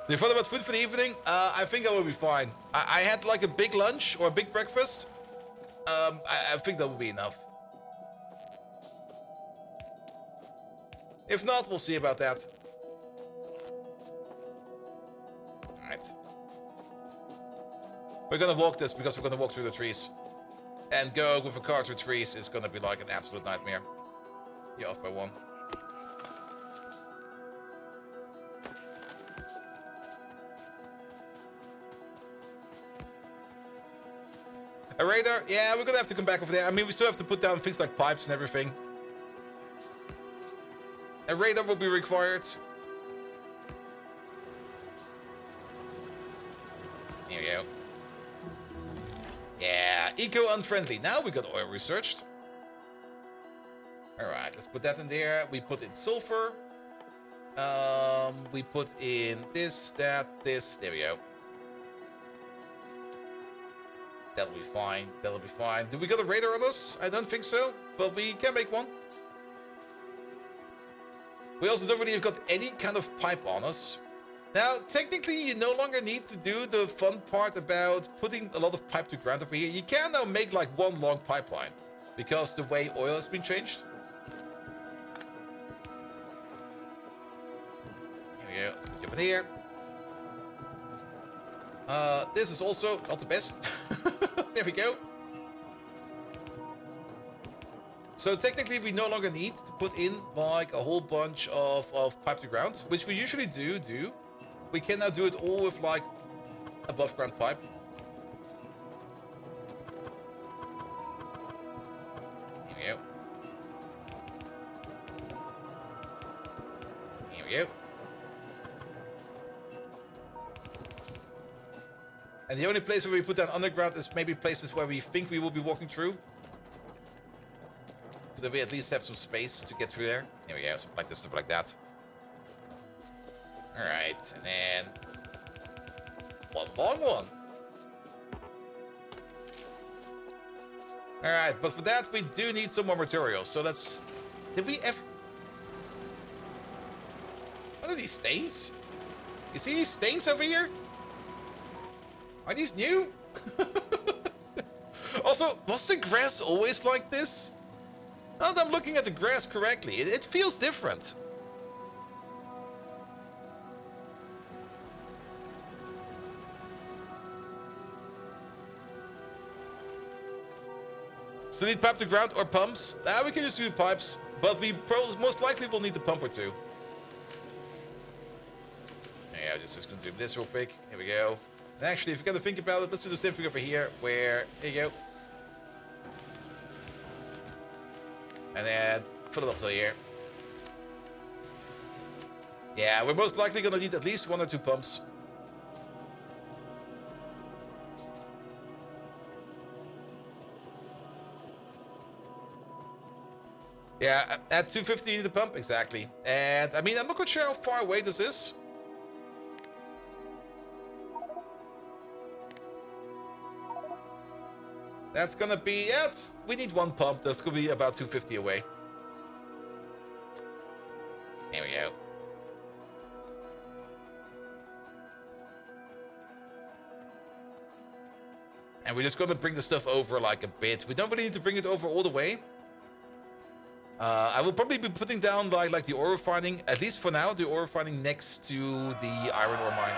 So you thought about food for the evening? I think I will be fine. I had like a big lunch or a big breakfast. I think that will be enough. If not, we'll see about that. Alright. We're gonna walk this because we're gonna walk through the trees. And go with a car through trees is gonna be like an absolute nightmare. You're off by 1. A radar? Yeah, we're gonna have to come back over there. I mean, we still have to put down things like pipes and everything. A radar will be required. Here we go. Yeah, eco-unfriendly. Now we got oil researched. Alright, let's put that in there. We put in sulfur. We put in this, that, this. There we go. That'll be fine. That'll be fine. Do we got a radar on us? I don't think so. But we can make one. We also don't really have got any kind of pipe on us. Now, technically, you no longer need to do the fun part about putting a lot of pipe to ground over here. You can now make like one long pipeline because the way oil has been changed. Here we go. Let's put you over here. This is also not the best. There we go. So technically, we no longer need to put in like a whole bunch of pipe to ground, which we usually do. We can now do it all with like above ground pipe. Here we go. Here we go. And the only place where we put down underground is maybe places where we think we will be walking through. So that we at least have some space to get through there. Here we go, something like this, something like that. Alright, and then one long one. Alright, but for that we do need some more materials. So let's... Did we ever... What are these stains? You see these stains over here? Are these new? Also, was the grass always like this? Now that I'm looking at the grass correctly, it feels different. So need pipe to ground or pumps? We can just do pipes, but we most likely will need the pump or two. Yeah, just consume this real quick. Here we go. And actually, if you're gonna think about it, let's do the same thing over here, where, there you go. And then fill it up to here. Yeah, we're most likely gonna need at least 1 or 2 pumps. Yeah, at 250 you need a pump, exactly. And I mean, I'm not quite sure how far away this is. That's gonna be, yeah, we need 1 pump. That's gonna be about 250 away. There we go. And we're just gonna bring the stuff over like a bit. We don't really need to bring it over all the way. I will probably be putting down like the ore refining, at least for now, the ore refining next to the iron ore mine.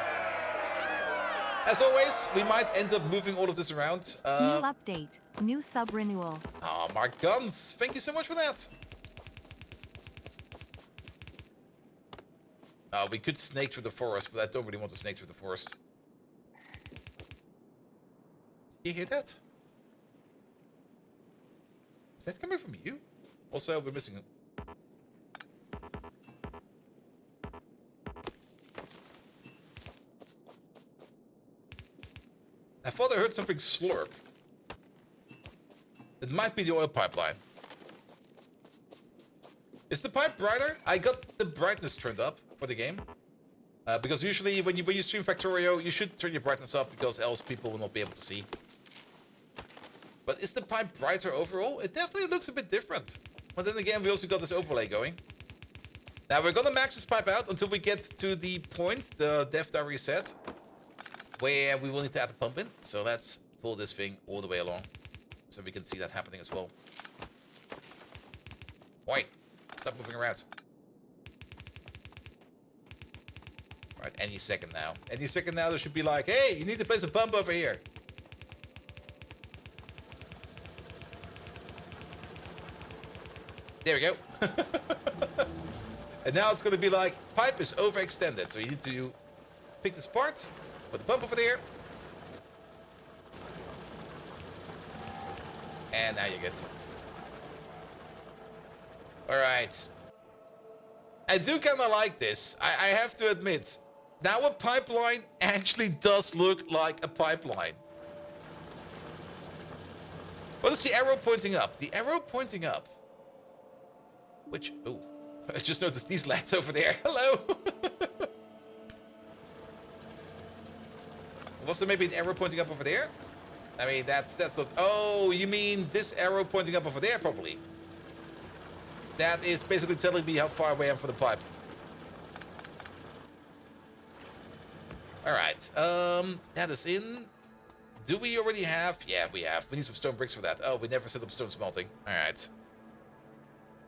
As always, we might end up moving all of this around. New update. New sub renewal. Oh, Mark Guns. Thank you so much for that. We could snake through the forest, but I don't really want to snake through the forest. You hear that? Is that coming from you? Also, we're missing it. I thought I heard something slurp. It might be the oil pipeline. Is the pipe brighter? I got the brightness turned up for the game. Because usually when you stream Factorio, you should turn your brightness up because else people will not be able to see. But is the pipe brighter overall? It definitely looks a bit different. But then again, we also got this overlay going. Now we're gonna max this pipe out until we get to the point, the dev diary set, where we will need to add the pump in. So let's pull this thing all the way along so we can see that happening as well. Wait, stop moving around. Right, any second now. Any second now there should be like, hey, you need to place a pump over here. There we go. And now it's going to be like, pipe is overextended. So you need to pick this apart, put the pump over there. And now you get it. Alright. I do kind of like this. I have to admit. Now a pipeline actually does look like a pipeline. What is the arrow pointing up? The arrow pointing up. Which, oh, I just noticed these lads over there. Hello. Was there maybe an arrow pointing up over there? I mean, that's not, oh, you mean this arrow pointing up over there probably? That is basically telling me how far away I am from the pipe. Alright, that is in. Do we already have? Yeah, we have. We need some stone bricks for that. Oh, we never set up stone smelting. Alright.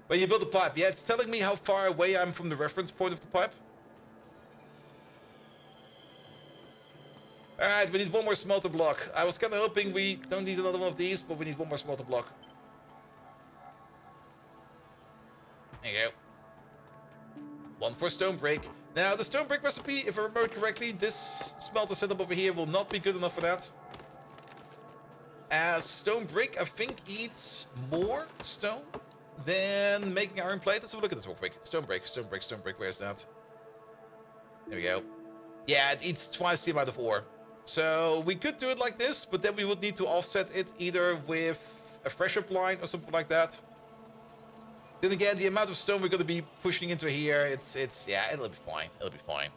When you build a pipe, yeah, it's telling me how far away I'm from the reference point of the pipe. Alright, we need one more smelter block. I was kind of hoping we don't need another one of these, but we need one more smelter block. There you go. One for stone brick. Now, the stone brick recipe, if I remember correctly, this smelter setup over here will not be good enough for that. As stone brick, I think, eats more stone than making iron plate. Let's have a look at this real quick. Stone brick, stone brick, stone brick. Where's that? There we go. Yeah, it eats twice the amount of ore. So we could do it like this, but then we would need to offset it either with a fresh up line or something like that. Then again, the amount of stone we're going to be pushing into here, yeah, it'll be fine. It'll be fine.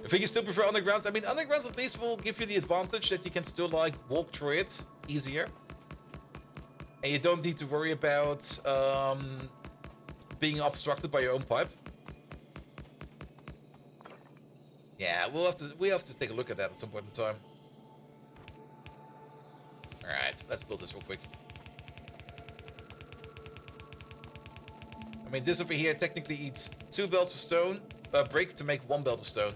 I think you still prefer undergrounds. I mean, undergrounds at least will give you the advantage that you can still, like, walk through it easier. And you don't need to worry about being obstructed by your own pipe. Yeah, we have to take a look at that at some point in time. Alright, let's build this real quick. I mean, this over here technically eats 2 belts of stone, brick to make 1 belt of stone.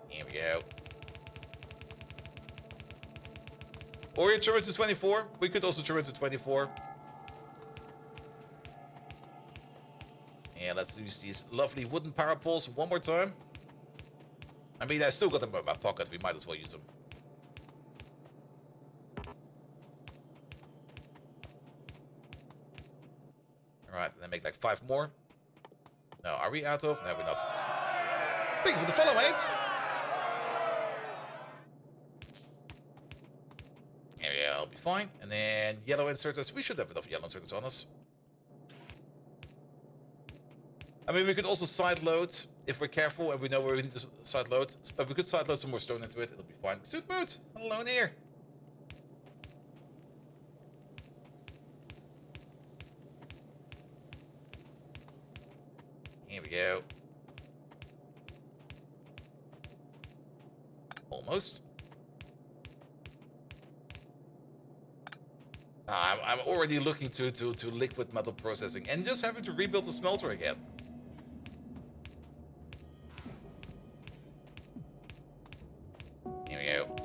Here we go. Or you turn it to 24. We could also turn it to 24. Yeah, let's use these lovely wooden power poles one more time. I mean, I still got them in my pocket. We might as well use them. Alright, and then make like 5 more. No, are we out of? No, we're not. Thank you for the follow, mate! Here we go, I'll be fine. And then yellow inserters. We should have enough yellow inserters on us. I mean, we could also side load if we're careful and we know where we need to side load. If we could side load some more stone into it, it'll be fine. Suit mode! Hello in here! Here we go. Almost. I'm already looking to liquid metal processing and just having to rebuild the smelter again. Here we go.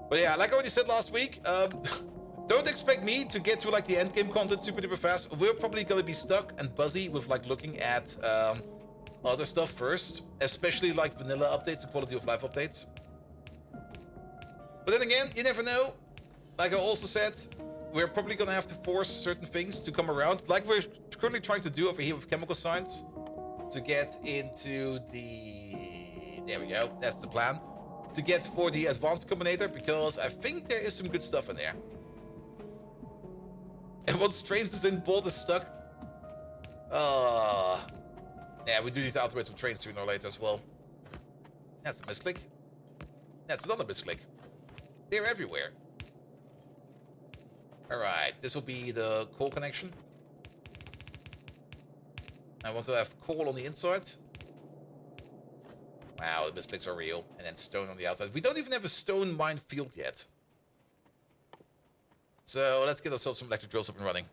But yeah, like I already said last week, don't expect me to get to like the end game content super duper fast. We're probably gonna be stuck and buzzy with like looking at other stuff first, especially like vanilla updates and quality of life updates. But then again, you never know. Like I also said, we're probably gonna have to force certain things to come around, like we're currently trying to do over here with chemical science, to get into the... There we go, that's the plan. To get for the advanced combinator, because I think there is some good stuff in there. And once trains is in, bolt is stuck. Yeah, we do need to automate some trains sooner or later as well. That's a misclick. That's another misclick. They're everywhere. Alright, this will be the coal connection. I want to have coal on the inside. Wow, the misclicks are real. And then stone on the outside. We don't even have a stone mine field yet. So let's get ourselves some electric drills up and running.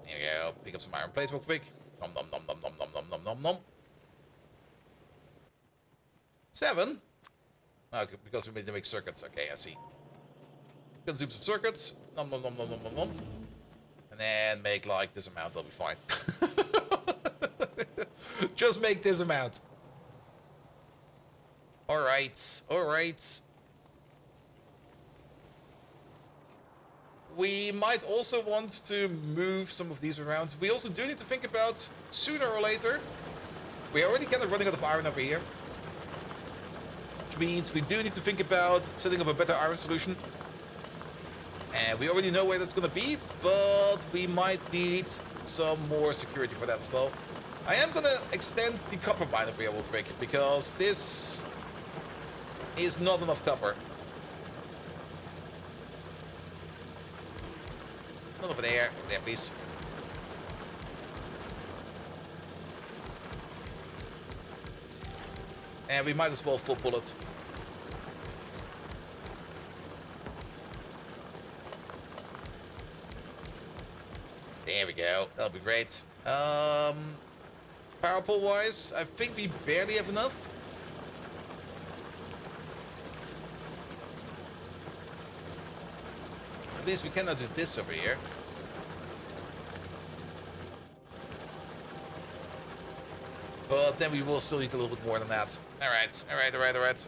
Here we go. Pick up some iron plates real quick. Nom nom nom nom nom nom nom nom nom nom. 7? Okay, because we need to make circuits. Okay, I see. Consume some circuits. Nom nom nom nom nom nom nom. And then make like this amount. That'll be fine. Just make this amount. Alright, alright. We might also want to move some of these around. We also do need to think about, sooner or later, we're already kind of running out of iron over here. Which means we do need to think about setting up a better iron solution. And we already know where that's going to be, but we might need some more security for that as well. I am going to extend the copper mine over here real quick, because this is not enough copper. Not over there. Over there, please. And we might as well full bullet. There we go. That'll be great. Power pull wise, I think we barely have enough. At least we cannot do this over here. But then we will still need a little bit more than that. Alright, alright.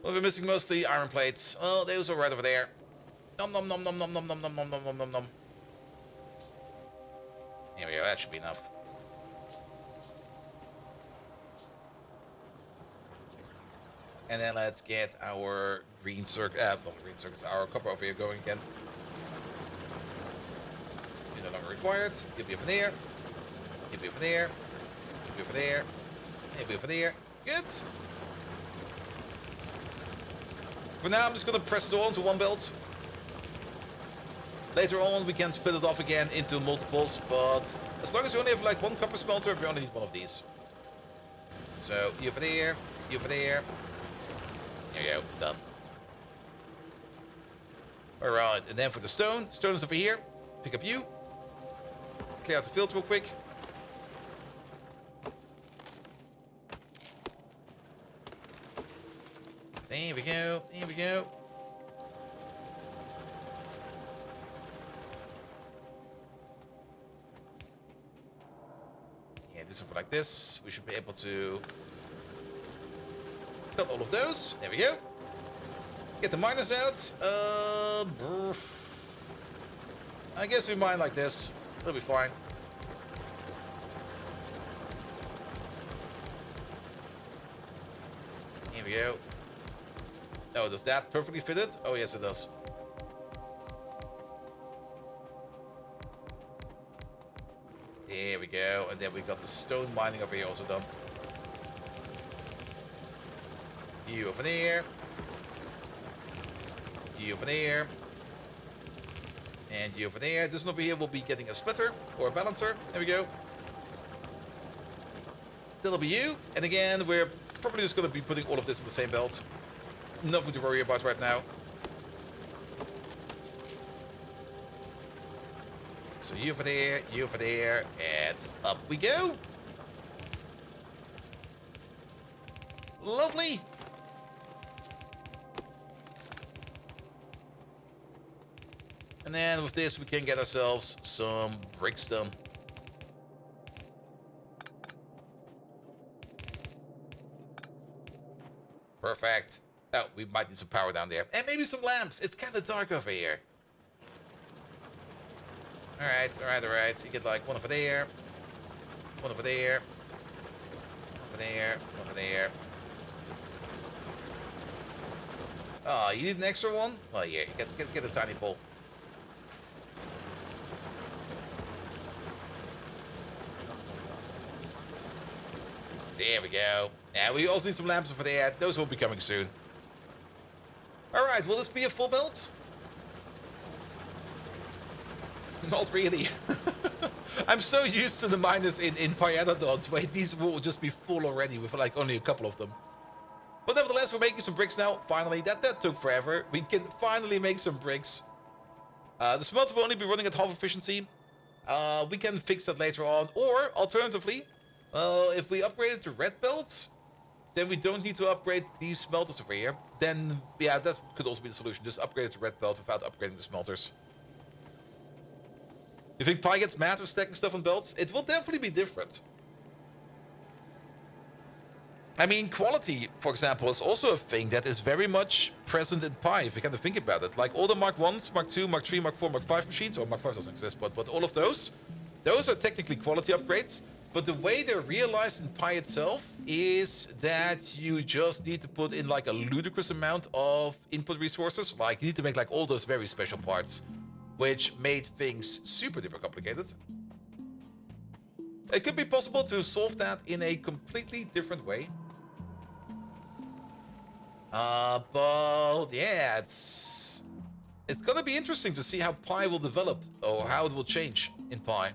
Well, we're missing mostly iron plates. Oh, those are right over there. Nom nom nom nom nom nom nom nom nom nom nom nom. There we go, that should be enough. And then let's get our green circuit, not green circuits, our copper over here going again. You're no longer required. You'll be over there. You'll be over there. You'll be over there. You'll be over there. Good. For now, I'm just going to press it all into one belt. Later on, we can split it off again into multiples, but as long as you only have like one copper smelter, we only need one of these. So, you over there, you over there. There you go, done. Alright, and then for the stone is over here. Pick up you. Clear out the field real quick. There we go, there we go. Yeah, do something like this. We should be able to cut all of those. There we go. Get the miners out. I guess we mine like this. It'll be fine. Here we go. Oh, does that perfectly fit it? Oh, yes, it does. There we go. And then we got the stone mining over here also done. You over there. You over there. And you over there. This one over here will be getting a splitter or a balancer. There we go. That'll be you. And again, we're probably just going to be putting all of this in the same belt. Nothing to worry about right now. So you over there, and up we go. Lovely. And then with this, we can get ourselves some bricks done. Perfect. Oh, we might need some power down there. And maybe some lamps. It's kind of dark over here. Alright. You get like one over there. One over there. Over there. Over there. Oh, you need an extra one? Well, yeah, you get a tiny pole. There we go. Yeah, we also need some lamps over there. Those will be coming soon. Alright, will this be a full belt? Not really. I'm so used to the miners in Pyanodons where these will just be full already with like only a couple of them. But nevertheless, we're making some bricks now. Finally, that took forever. We can finally make some bricks. The smelter will only be running at half efficiency. We can fix that later on. Or, alternatively, if we upgrade it to red belts, then we don't need to upgrade these smelters over here. Then, yeah, that could also be the solution. Just upgrade it to red belt without upgrading the smelters. You think Pi gets mad for stacking stuff on belts? It will definitely be different. I mean, quality, for example, is also a thing that is very much present in Pi, if you kind of think about it. Like all the Mark 1s, Mark 2, Mark 3, Mark 4, Mark 5 machines, or Mark 5 doesn't exist, but all of those are technically quality upgrades. But the way they're realized in Pi itself is that you just need to put in like a ludicrous amount of input resources. Like you need to make like all those very special parts, which made things super duper complicated. It could be possible to solve that in a completely different way. But yeah, it's It's gonna be interesting to see how Pi will develop, or how it will change in Pi.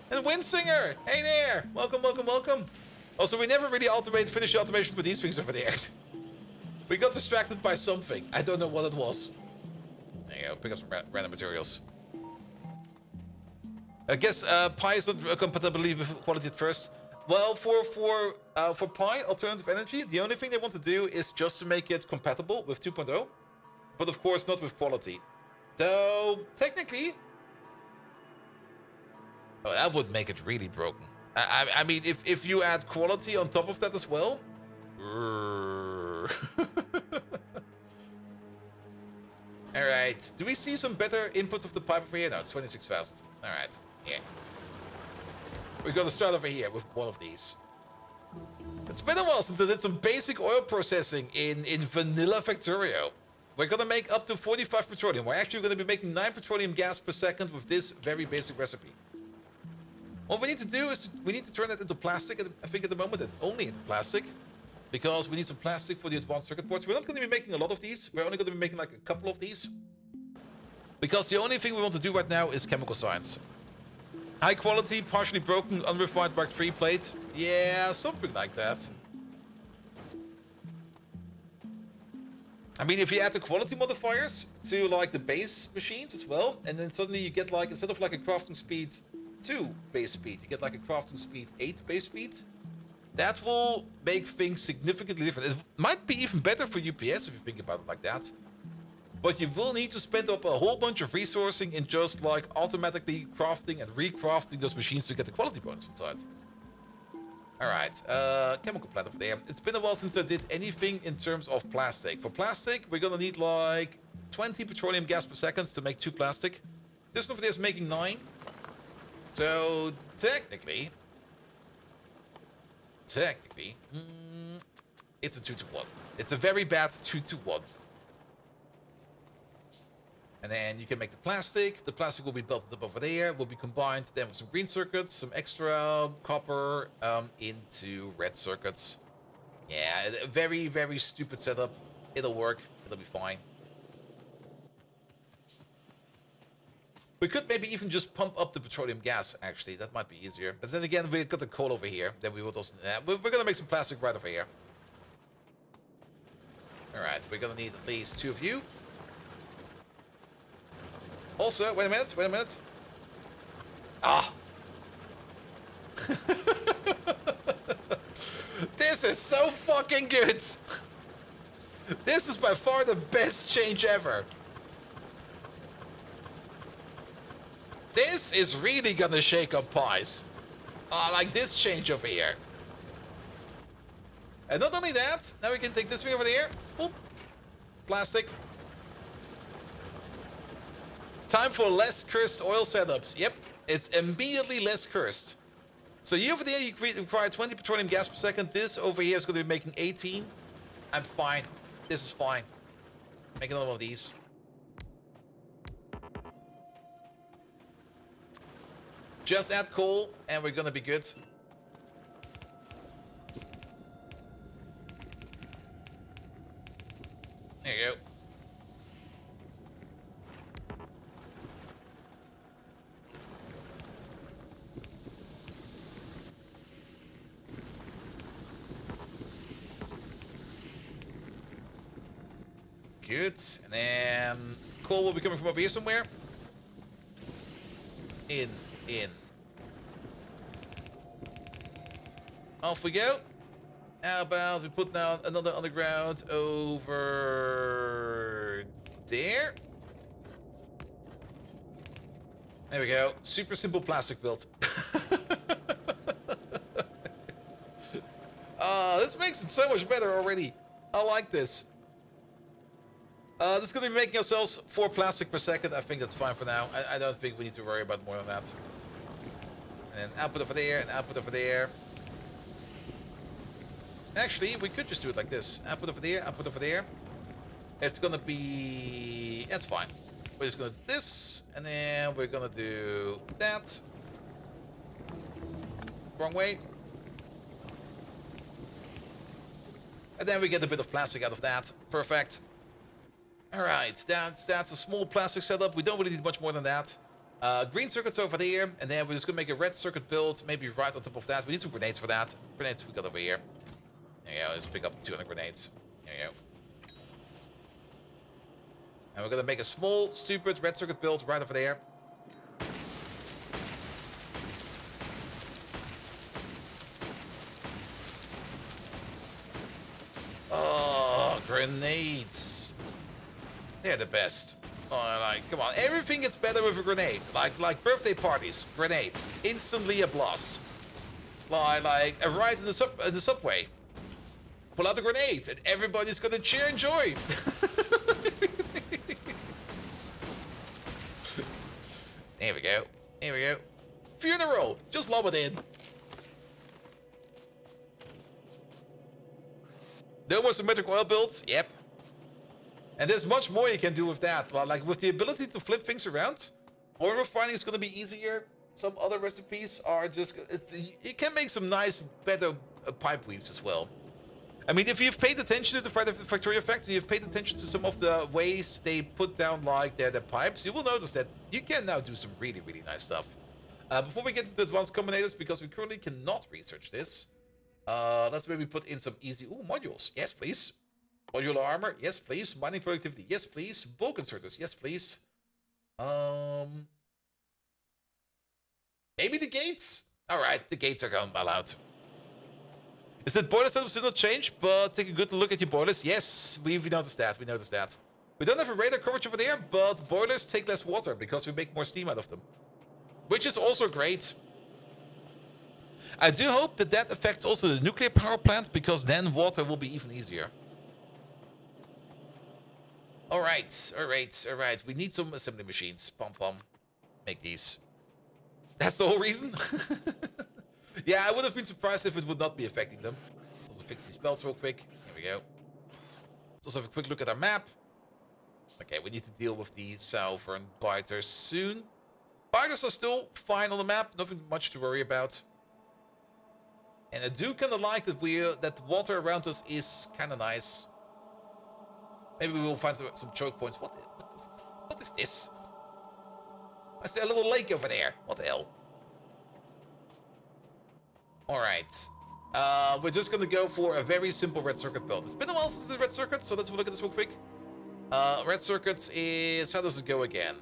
And Windsinger! Hey there! Welcome, welcome, welcome! Also, we never really finished the automation for these things over there. We got distracted by something. I don't know what it was. There you go, pick up some random materials. I guess Pi is not compatible with quality at first. Well, for Pi, alternative energy, the only thing they want to do is just to make it compatible with 2.0. But of course not with quality. So, technically... Oh, that would make it really broken. I mean, if you add quality on top of that as well... Alright, do we see some better input of the pipe over here? No, it's 26,000. Alright, yeah. We're gonna start over here with one of these. It's been a while since I did some basic oil processing in vanilla Factorio. We're gonna make up to 45 petroleum. We're actually gonna be making 9 petroleum gas per second with this very basic recipe. What we need to do is we need to turn that into plastic. I think at the moment it's only into plastic, because we need some plastic for the advanced circuit boards. We're not going to be making a lot of these. We're only going to be making like a couple of these, because the only thing we want to do right now is chemical science. High quality, partially broken, unrefined Mark III plate. Yeah, something like that. I mean, if you add the quality modifiers to like the base machines as well, and then suddenly you get like, instead of like a crafting speed 2 base speed, you get like a crafting speed 8 base speed. That will make things significantly different. It might be even better for UPS if you think about it like that. But you will need to spend up a whole bunch of resourcing in just like automatically crafting and recrafting those machines to get the quality bonus inside. Alright, chemical plant over there. It's been a while since I did anything in terms of plastic. For plastic, we're gonna need like 20 petroleum gas per second to make 2 plastic. This one over there is making 9. So, technically, it's a 2-to-1. It's a very bad 2-to-1. And then you can make the plastic. The plastic will be belted up over there. Will be combined then with some green circuits, some extra copper into red circuits. Yeah, a very, very stupid setup. It'll work. It'll be fine. We could maybe even just pump up the petroleum gas, actually. That might be easier. But then again, we've got the coal over here. Then we would also... we're going to make some plastic right over here. Alright, we're going to need at least 2 of you. Also, wait a minute. Ah! This is so fucking good! This is by far the best change ever. This is really gonna shake up pies. Like this change over here. And not only that, now we can take this thing over there. Boop. Plastic. Time for less cursed oil setups. Yep, it's immediately less cursed. So you over there, you require 20 petroleum gas per second. This over here is going to be making 18. I'm fine. This is fine. Make another one of these. Just add coal, and we're going to be good. There you go. Good. And then coal will be coming from over here somewhere. In. Off we go. How about we put down another underground over there? There we go. Super simple plastic build. This makes it so much better already. I like this. This is going to be making ourselves 4 plastic per second. I think that's fine for now. I don't think we need to worry about more than that. And then output over there and output over there. Actually, we could just do it like this. Output over there, output over there. It's going to be... That's fine. We're just going to do this. And then we're going to do that. Wrong way. And then we get a bit of plastic out of that. Perfect. All right, that's a small plastic setup. We don't really need much more than that. Green circuits over there, and then we're just gonna make a red circuit build, maybe right on top of that. We need some grenades for that. Grenades we got over here. There you go, let's pick up 200 grenades. There you go. And we're gonna make a small, stupid red circuit build right over there. Oh, grenades. They're the best. Oh, like, come on. Everything gets better with a grenade. Like birthday parties. Grenade. Instantly a blast. Like a ride in the subway. Pull out a grenade and everybody's gonna cheer and joy. There we go. Here we go. Funeral. Just lob it in. No more symmetric oil builds. Yep. And there's much more you can do with that. Like with the ability to flip things around, oil refining is going to be easier. Some other recipes are just... you can make some nice, better pipe weaves as well. I mean, if you've paid attention to the Factorio effect, and you've paid attention to some of the ways they put down like their pipes, you will notice that you can now do some really, really nice stuff. Before we get to the advanced combinators, because we currently cannot research this, let's maybe put in some easy... Ooh, modules. Yes, please. Modular armor. Yes, please. Mining productivity. Yes, please. Bulk inserters. Yes, please. Maybe the gates? Alright, the gates are going well out. Is that boiler setups did not change, but take a good look at your boilers. Yes, we noticed that. We noticed that. We don't have a radar coverage over there, but boilers take less water because we make more steam out of them. Which is also great. I do hope that that affects also the nuclear power plant, because then water will be even easier. Alright, alright, alright. We need some assembly machines. Pom pom. Make these. That's the whole reason? Yeah, I would have been surprised if it would not be affecting them. Let's also fix these belts real quick. Here we go. Let's also have a quick look at our map. Okay, we need to deal with the southern biters soon. Biters are still fine on the map. Nothing much to worry about. And I do kind of like that that the water around us is kind of nice. Maybe we will find some choke points. What is this? Is there a little lake over there? What the hell? Alright. We're just going to go for a very simple red circuit build. It's been a while since the red circuit, so let's have a look at this real quick. Red circuits is... How does it go again?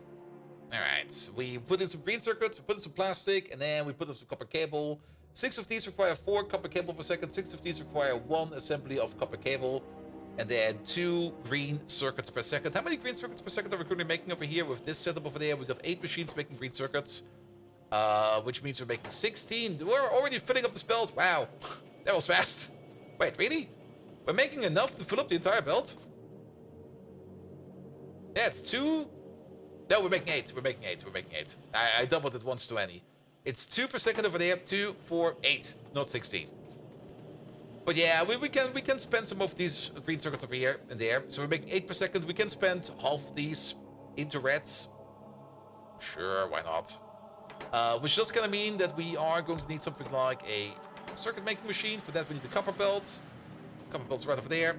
Alright. We put in some green circuits, we put in some plastic, and then we put in some copper cable. 6 of these require 4 copper cable per second. 6 of these require 1 assembly of copper cable. And then 2 green circuits per second. How many green circuits per second are we currently making over here with this setup over there? We got 8 machines making green circuits. Which means we're making 16. We're already filling up this belt. Wow. That was fast. Wait, really? We're making enough to fill up the entire belt? Yeah, it's 2. No, we're making 8. We're making 8. We're making 8. I doubled it once to any. It's 2 per second over there. 2, 4, 8. Not 16. But yeah, we can spend some of these green circuits over here and there. So we're making 8 per second. We can spend half of these into reds. Sure, why not? Which does kind of mean that we are going to need something like a circuit making machine. For that we need a copper belt. Copper belt's right over there.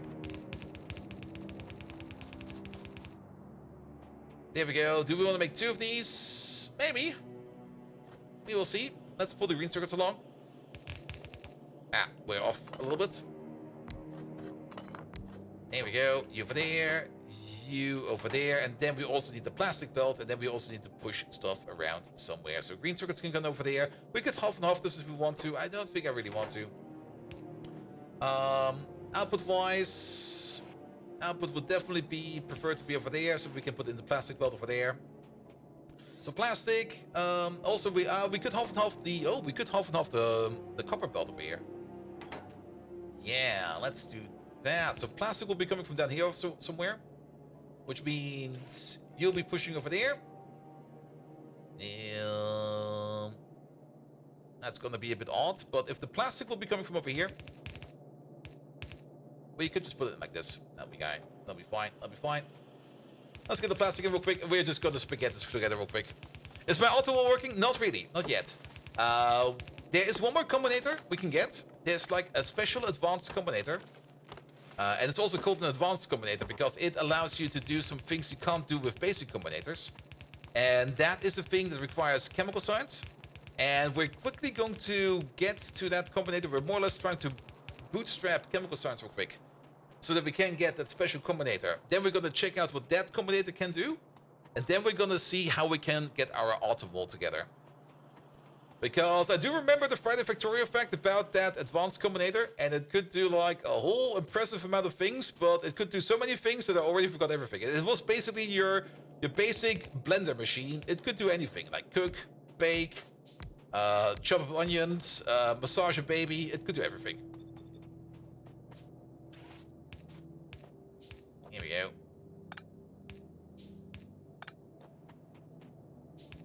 There we go. Do we want to make 2 of these? Maybe. We will see. Let's pull the green circuits along. Ah, we're off a little bit. There we go. You over there. You over there. And then we also need the plastic belt. And then we also need to push stuff around somewhere. So green circuits can go over there. We could half and half this if we want to. I don't think I really want to. Output-wise, output would definitely be preferred to be over there. So we can put in the plastic belt over there. So plastic. Also, we could half and half the... Oh, we could half and half the copper belt over here. Yeah, let's do that. So plastic will be coming from down here somewhere. Which means you'll be pushing over there. That's going to be a bit odd. But if the plastic will be coming from over here... We could just put it in like this. That'll be fine. That'll be fine. That'll be fine. Let's get the plastic in real quick. We're just going to spaghetti this together real quic. Is my auto wall working? Not really. Not yet. There is one more combinator we can get. There's like a special advanced combinator. And it's also called an advanced combinator because it allows you to do some things you can't do with basic combinators. And that is the thing that requires chemical science. And we're quickly going to get to that combinator. We're more or less trying to bootstrap chemical science real quick so that we can get that special combinator. Then we're going to check out what that combinator can do. And then we're going to see how we can get our autumn wall together. Because I do remember the Friday Factorio fact about that advanced combinator, and it could do like a whole impressive amount of things, but it could do so many things that I already forgot everything. It was basically your basic blender machine. It could do anything, like cook, bake, chop up onions, massage a baby. It could do everything. Here we go.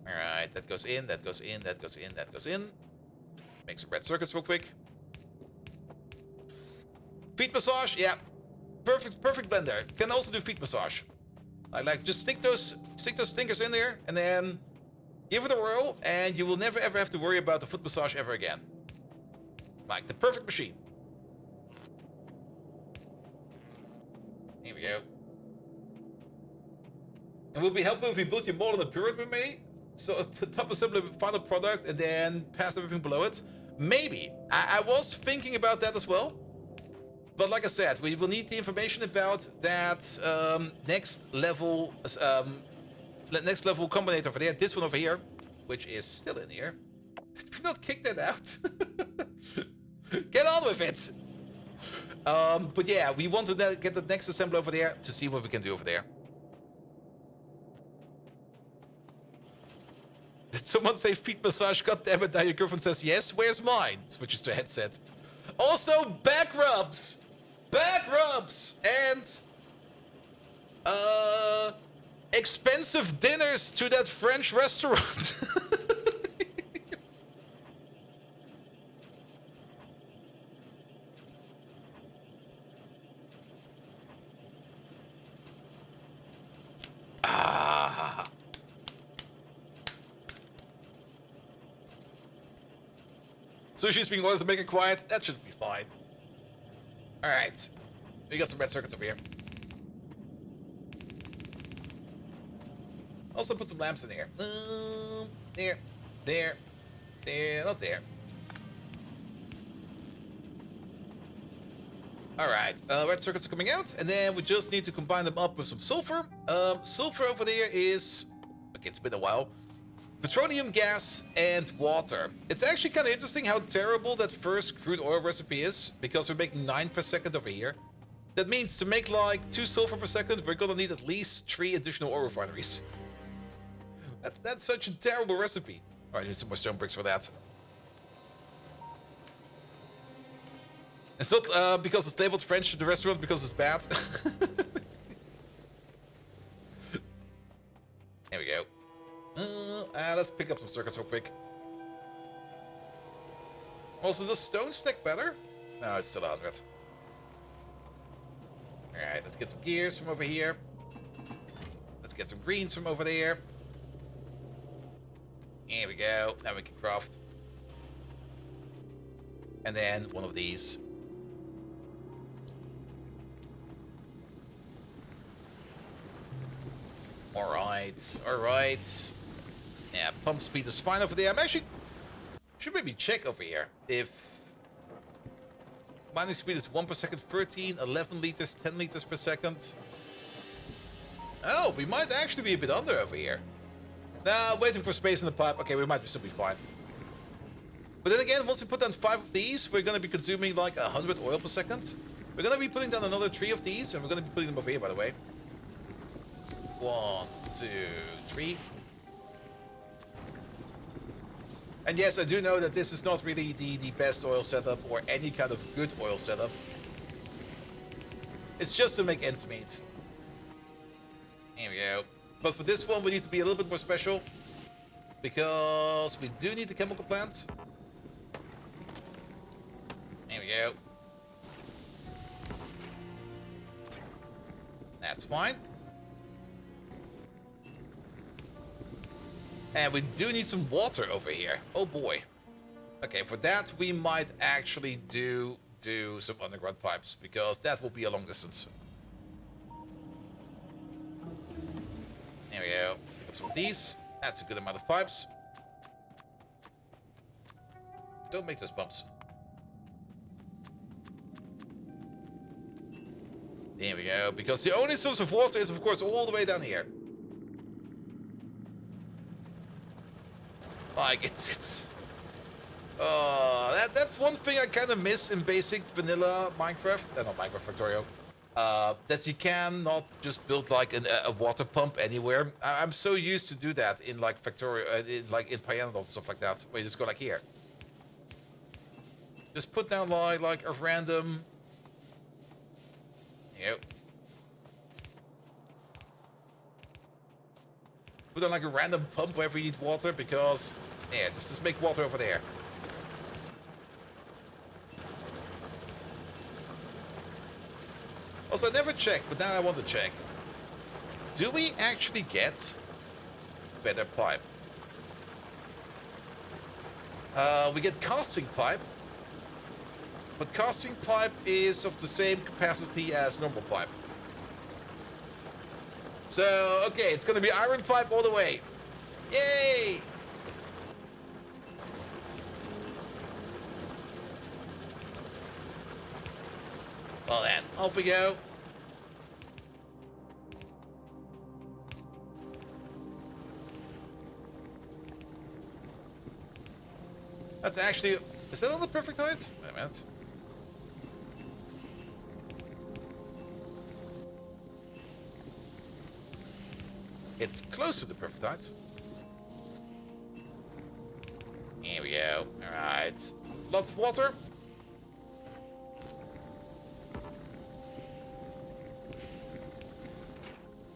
Alright, that goes in, that goes in, that goes in, that goes in. Make some red circuits real quick. Feet massage, yeah. Perfect blender. Can also do feet massage. Like just stick those stinkers in there and then give it a whirl and you will never ever have to worry about the foot massage ever again. Like the perfect machine. Here we go. And will be helpful if we build your model in the pyramid way. So the top assembly final product and then pass everything below it. Maybe. I was thinking about that as well. But like I said, we will need the information about that next level combinator over there. This one over here, which is still in here. Did we not kick that out? Get on with it. But yeah, we want to get the next assembly over there to see what we can do over there. Did someone say feet massage? God damn it, now your girlfriend says yes. Where's mine? Switches to headset. Also, back rubs! Back rubs! And... expensive dinners to that French restaurant. Sushi's being ordered to make it quiet. That should be fine. Alright. We got some red circuits over here. Also put some lamps in here. There, not there. Alright, red circuits are coming out, and then we just need to combine them up with some sulfur. Sulfur over there is... Okay, it's been a while. Petroleum gas and water. It's actually kind of interesting how terrible that first crude oil recipe is, because we're making 9 per second over here. That means to make like 2 sulfur per second, we're gonna need at least 3 additional oil refineries. That's such a terrible recipe. Alright, need some more stone bricks for that. It's not because it's labeled French the restaurant because it's bad. There we go. Let's pick up some circuits real quick. Also, does stone stack better? No, it's still 100. Alright, let's get some gears from over here. Let's get some greens from over there. Here we go. Now we can craft. And then one of these. Alright. Yeah, pump speed is fine over there. I'm actually... Should maybe check over here if... Mining speed is 1 per second, 13, 11 liters, 10 liters per second. Oh, we might actually be a bit under over here. Nah, waiting for space in the pipe. Okay, we might still be fine. But then again, once we put down 5 of these, we're going to be consuming like 100 oil per second. We're going to be putting down another 3 of these, and we're going to be putting them over here, by the way. 1, 2, 3. And yes, I do know that this is not really the best oil setup or any kind of good oil setup. It's just to make ends meet. Here we go. But for this one, we need to be a little bit more special. Because we do need the chemical plant. Here we go. That's fine. And we do need some water over here. Oh boy. Okay, for that we might actually do do some underground pipes, because that will be a long distance. There we go. Pick up some of these. That's a good amount of pipes. Don't make those bumps. There we go. Because the only source of water is, of course, all the way down here. Like, it's that's one thing I kind of miss in basic vanilla Minecraft. Not Minecraft, Factorio. That you cannot just build like a water pump anywhere. I'm so used to do that in like Factorio, in Piano and stuff like that, where you just go like here. Just put down like a random. Yep. Put on like a random pump wherever you need water, because yeah, just make water over there. Also, I never checked, but now I want to check. Do we actually get better pipe? We get casting pipe, but casting pipe is of the same capacity as normal pipe. So, okay, it's gonna be iron pipe all the way. Yay! Well then, off we go. That's actually... Is that on the perfect height? Wait a minute. It's close to the perfect height. Here we go. Alright. Lots of water.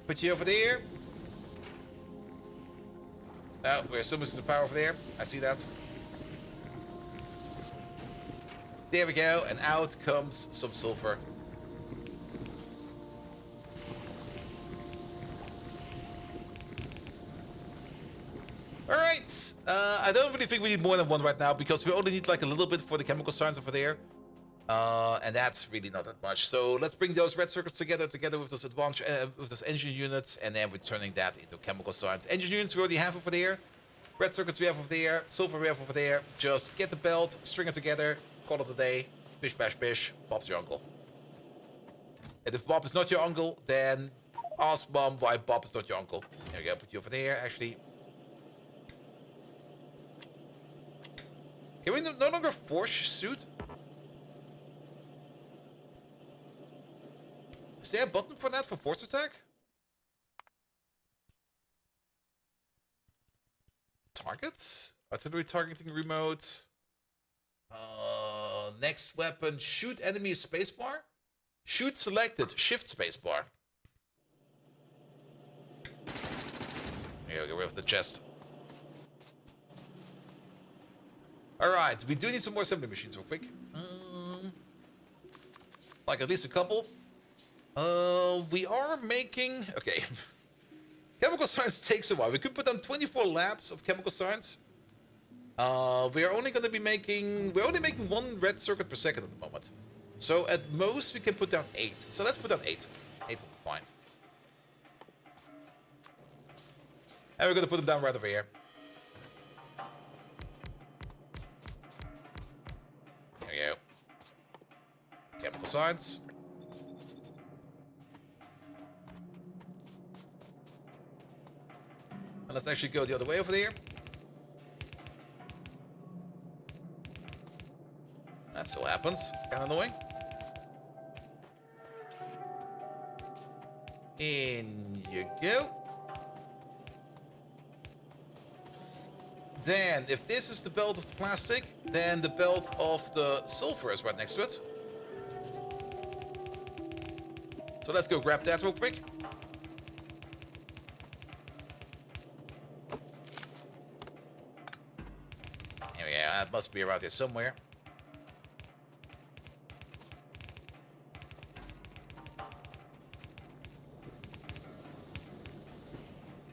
Put you over there. Oh, we're so much to the power over there. I see that. There we go, and out comes some sulfur. Alright, I don't really think we need more than one right now, because we only need like a little bit for the chemical science over there. And that's really not that much. So let's bring those red circuits together with those advanced, with those engine units, and then we're turning that into chemical science. Engine units we already have over there. Red circuits we have over there. Sulfur we have over there. Just get the belt, string it together, call it a day. Bish bash bish. Bob's your uncle. And if Bob is not your uncle, then ask Mom why Bob is not your uncle. There we go. Put you over there. Actually, can we no longer force suit? Is there a button for that, for force attack? Targets? Artillery targeting remote. Next weapon, shoot enemy spacebar. Shoot selected, shift spacebar. Here we go, get rid of the chest. Alright, we do need some more assembly machines real quick. Like at least a couple. We are making... Okay. Chemical science takes a while. We could put on 24 labs of chemical science. We are only going to be making... We're only making 1 red circuit per second at the moment. So at most we can put down 8. So let's put down 8. 8 will be fine. And we're going to put them down right over here. There we go. Chemical science. And let's actually go the other way over there. That still happens. Kind of annoying. In you go. Then, if this is the belt of the plastic, then the belt of the sulfur is right next to it. So let's go grab that real quick. There we go. That must be around here somewhere.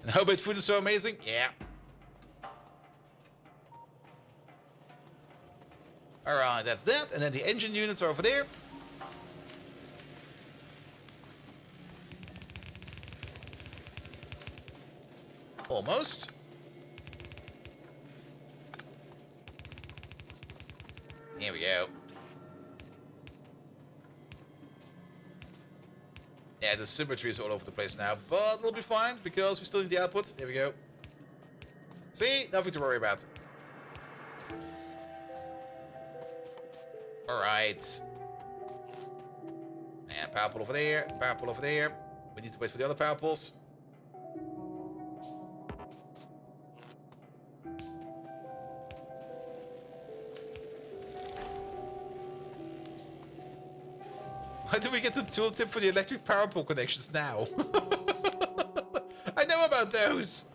And how about food is so amazing? Yeah. Alright, that's that. And then the engine units are over there. Almost. Here we go. Yeah, the symmetry is all over the place now, but it'll be fine because we still need the output. There we go. See? Nothing to worry about. Alright. And power pole over there, power pole over there. We need to wait for the other power poles. Why do we get the tooltip for the electric power pole connections now? I know about those!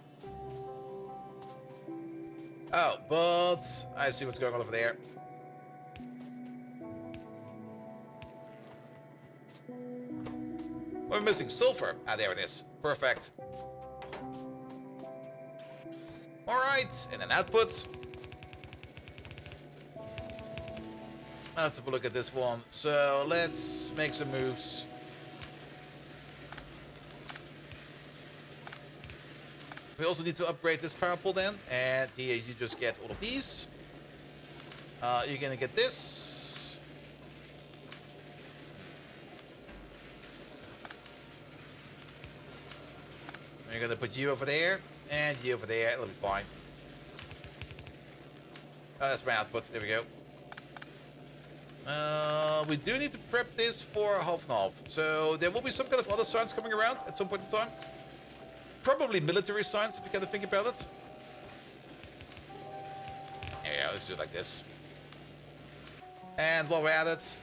Oh, but I see what's going on over there. We're missing sulfur. Ah, there it is. Perfect. Alright, and an output. Let's have a look at this one. So let's make some moves. We also need to upgrade this power pole then. And here you just get all of these. You're gonna get this. We're gonna put you over there. And you over there. It'll be fine. Oh, that's my output. There we go. We do need to prep this for half and half. So there will be some kind of other science coming around at some point in time. Probably military science, if you kind of think about it. Yeah, let's do it like this. And while we're at it,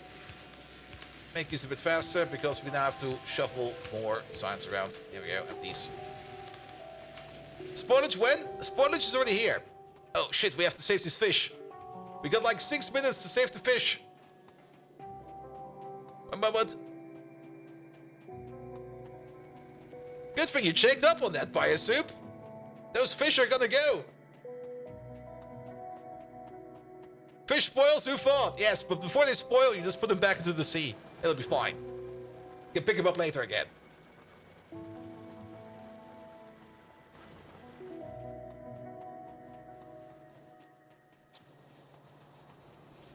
make this a bit faster because we now have to shuffle more science around. Here we go, and these. Spoilage when? Spoilage is already here. Oh shit, we have to save this fish. We got like 6 minutes to save the fish. One moment. Good thing you checked up on that, Bio Soup. Those fish are gonna go. Fish spoils, who thought? Yes, but before they spoil, you just put them back into the sea. It'll be fine. You can pick them up later again.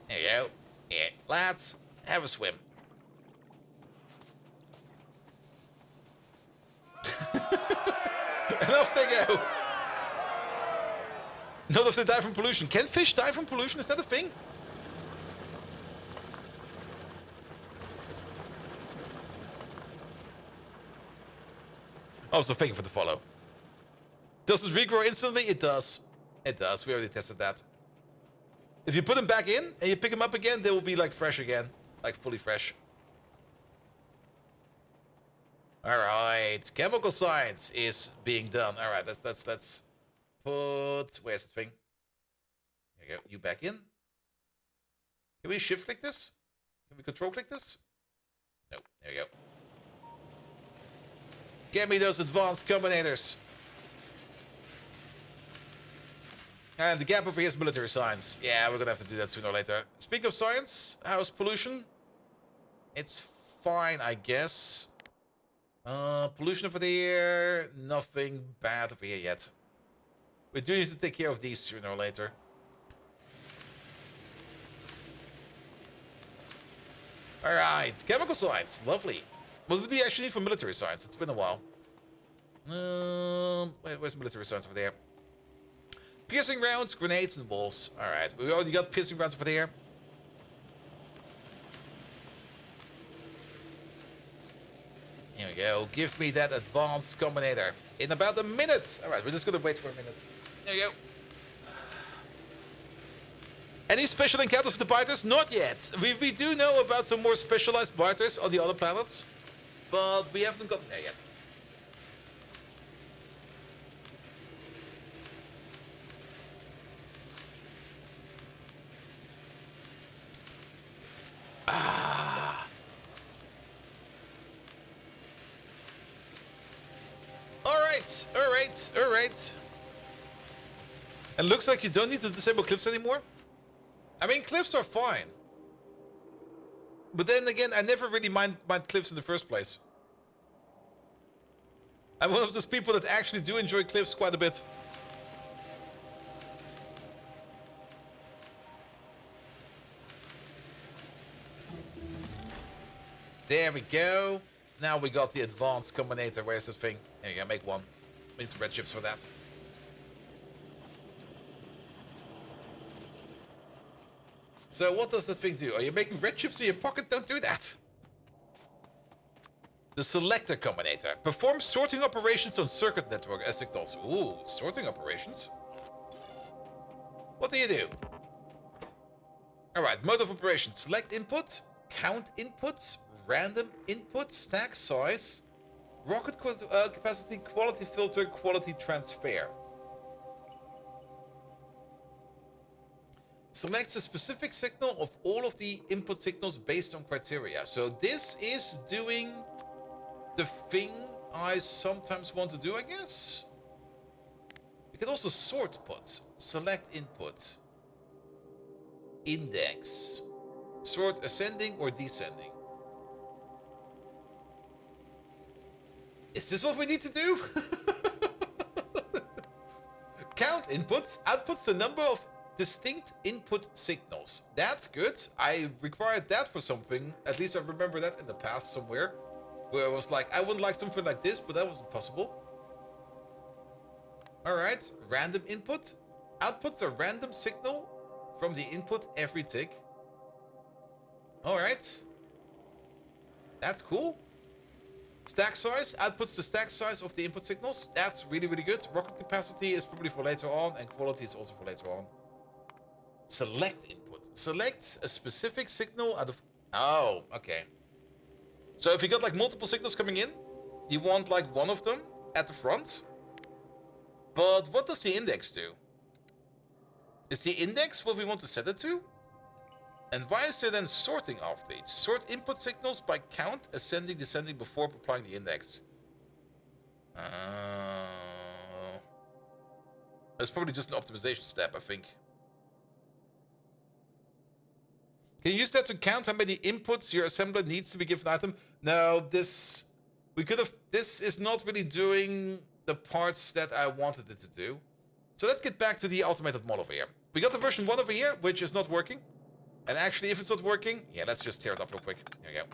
There you go. Yeah, let's have a swim. And off they go. Not if they die from pollution. Can fish die from pollution? Is that a thing? Oh, so thank you for the follow. Does it regrow instantly? It does. It does. We already tested that. If you put them back in and you pick them up again, they will be like fresh again. Like fully fresh. Alright. Chemical science is being done. Alright, let's put... Where's the thing? There you go. You back in. Can we shift click this? Can we control click this? No. There you go. Get me those advanced combinators. And the gap over here is military science. Yeah, we're gonna have to do that sooner or later. Speaking of science, how's pollution? It's fine, I guess. Pollution over there. Nothing bad over here yet. We do need to take care of these sooner or later. Alright, chemical science. Lovely. What do we actually need for military science? It's been a while. Where's military science over there? Piercing rounds, grenades, and walls. Alright, we already got piercing rounds over there. Here we go. Give me that advanced combinator. In about a minute. Alright, we're just gonna wait for a minute. There you go. Any special encounters with the biters? Not yet. We do know about some more specialized biters on the other planets. But we haven't gotten there yet. Alright. And looks like you don't need to disable clips anymore. I mean, cliffs are fine. But then again, I never really mind cliffs in the first place. I'm one of those people that actually do enjoy cliffs quite a bit. There we go. Now we got the advanced combinator. Where's this thing? There you go, make one. We need some red chips for that. So what does the thing do? Are you making red chips in your pocket? Don't do that. The selector combinator. Performs sorting operations on circuit network as signals. Ooh, sorting operations. What do you do? Alright, mode of operation. Select input, count inputs, random input, stack size, rocket capacity, quality filter, quality transfer. Selects a specific signal of all of the input signals based on criteria. So this is doing the thing I sometimes want to do, I guess. You can also sort puts. Select input. Index. Sort ascending or descending. Is this what we need to do? Count inputs. Outputs the number of distinct input signals. That's good. I required that for something. At least I remember that in the past somewhere. Where I was like, I would like something like this, but that wasn't possible. Alright. Random input. Outputs a random signal from the input every tick. Alright. That's cool. Stack size. Outputs the stack size of the input signals. That's really, really good. Rocket capacity is probably for later on, and quality is also for later on. Select input. Selects a specific signal out of... Oh, okay. So if you got like multiple signals coming in, you want like one of them at the front. But what does the index do? Is the index what we want to set it to? And why is there then sorting after each? Sort input signals by count, ascending, descending before applying the index. That's probably just an optimization step, I think. Can you use that to count how many inputs your assembler needs to be given an item? No, this is not really doing the parts that I wanted it to do. So let's get back to the automated model over here. We got the version 1 over here, which is not working. And actually, if it's not working, yeah, let's just tear it up real quick. There we go.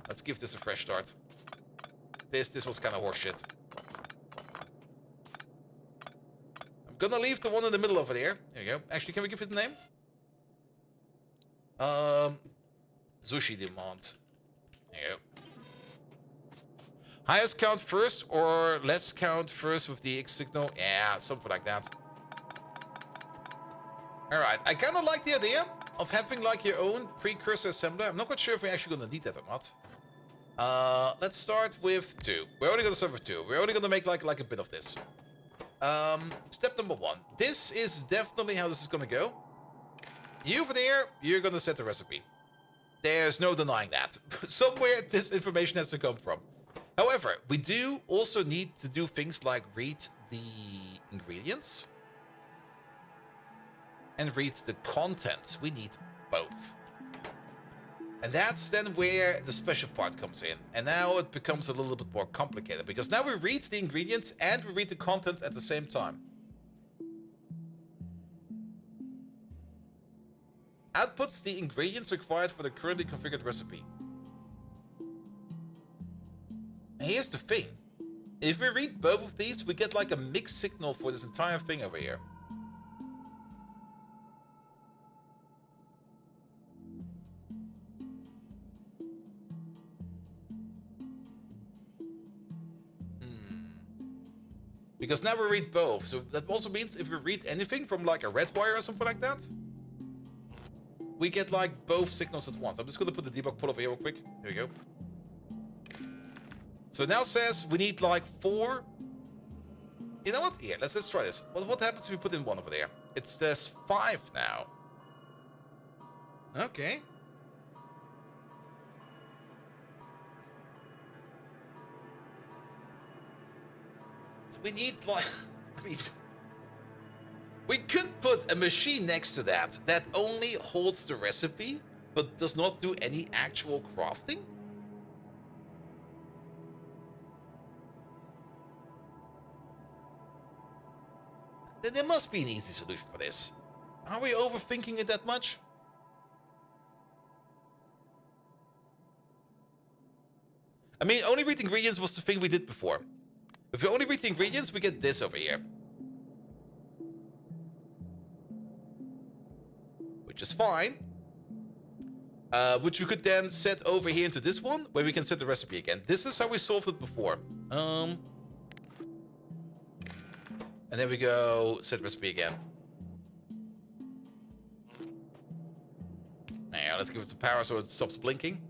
Let's give this a fresh start. This was kind of horseshit. I'm gonna leave the one in the middle over there. There you go. Actually, can we give it a name? Sushi demand. There you go. Highest count first or less count first with the X signal? Yeah, something like that. Alright, I kind of like the idea of having like your own precursor assembler. I'm not quite sure if we're actually going to need that or not. Let's start with 2. We're only going to start with 2. We're only going to make like a bit of this. Step number 1. This is definitely how this is going to go. You over there, you're going to set the recipe. There's no denying that. Somewhere this information has to come from. However, we do also need to do things like read the ingredients and read the contents. We need both. And that's then where the special part comes in. And now it becomes a little bit more complicated because now we read the ingredients and we read the content at the same time. Outputs the ingredients required for the currently configured recipe. And here's the thing. If we read both of these, we get like a mixed signal for this entire thing over here. Because now we read both. So that also means if we read anything from like a red wire or something like that, we get like both signals at once. I'm just going to put the debug pull over here real quick. Here we go. So it now says we need like 4. You know what? Here, let's try this. What happens if we put in 1 over there? It says 5 now. Okay. We need like... I mean... We could put a machine next to that that only holds the recipe, but does not do any actual crafting. There must be an easy solution for this. Are we overthinking it that much? I mean, only read ingredients was the thing we did before. If we only read the ingredients, we get this over here. Which is fine. Which we could then set over here into this one, where we can set the recipe again. This is how we solved it before. And then we go set recipe again. Now let's give it some power so it stops blinking.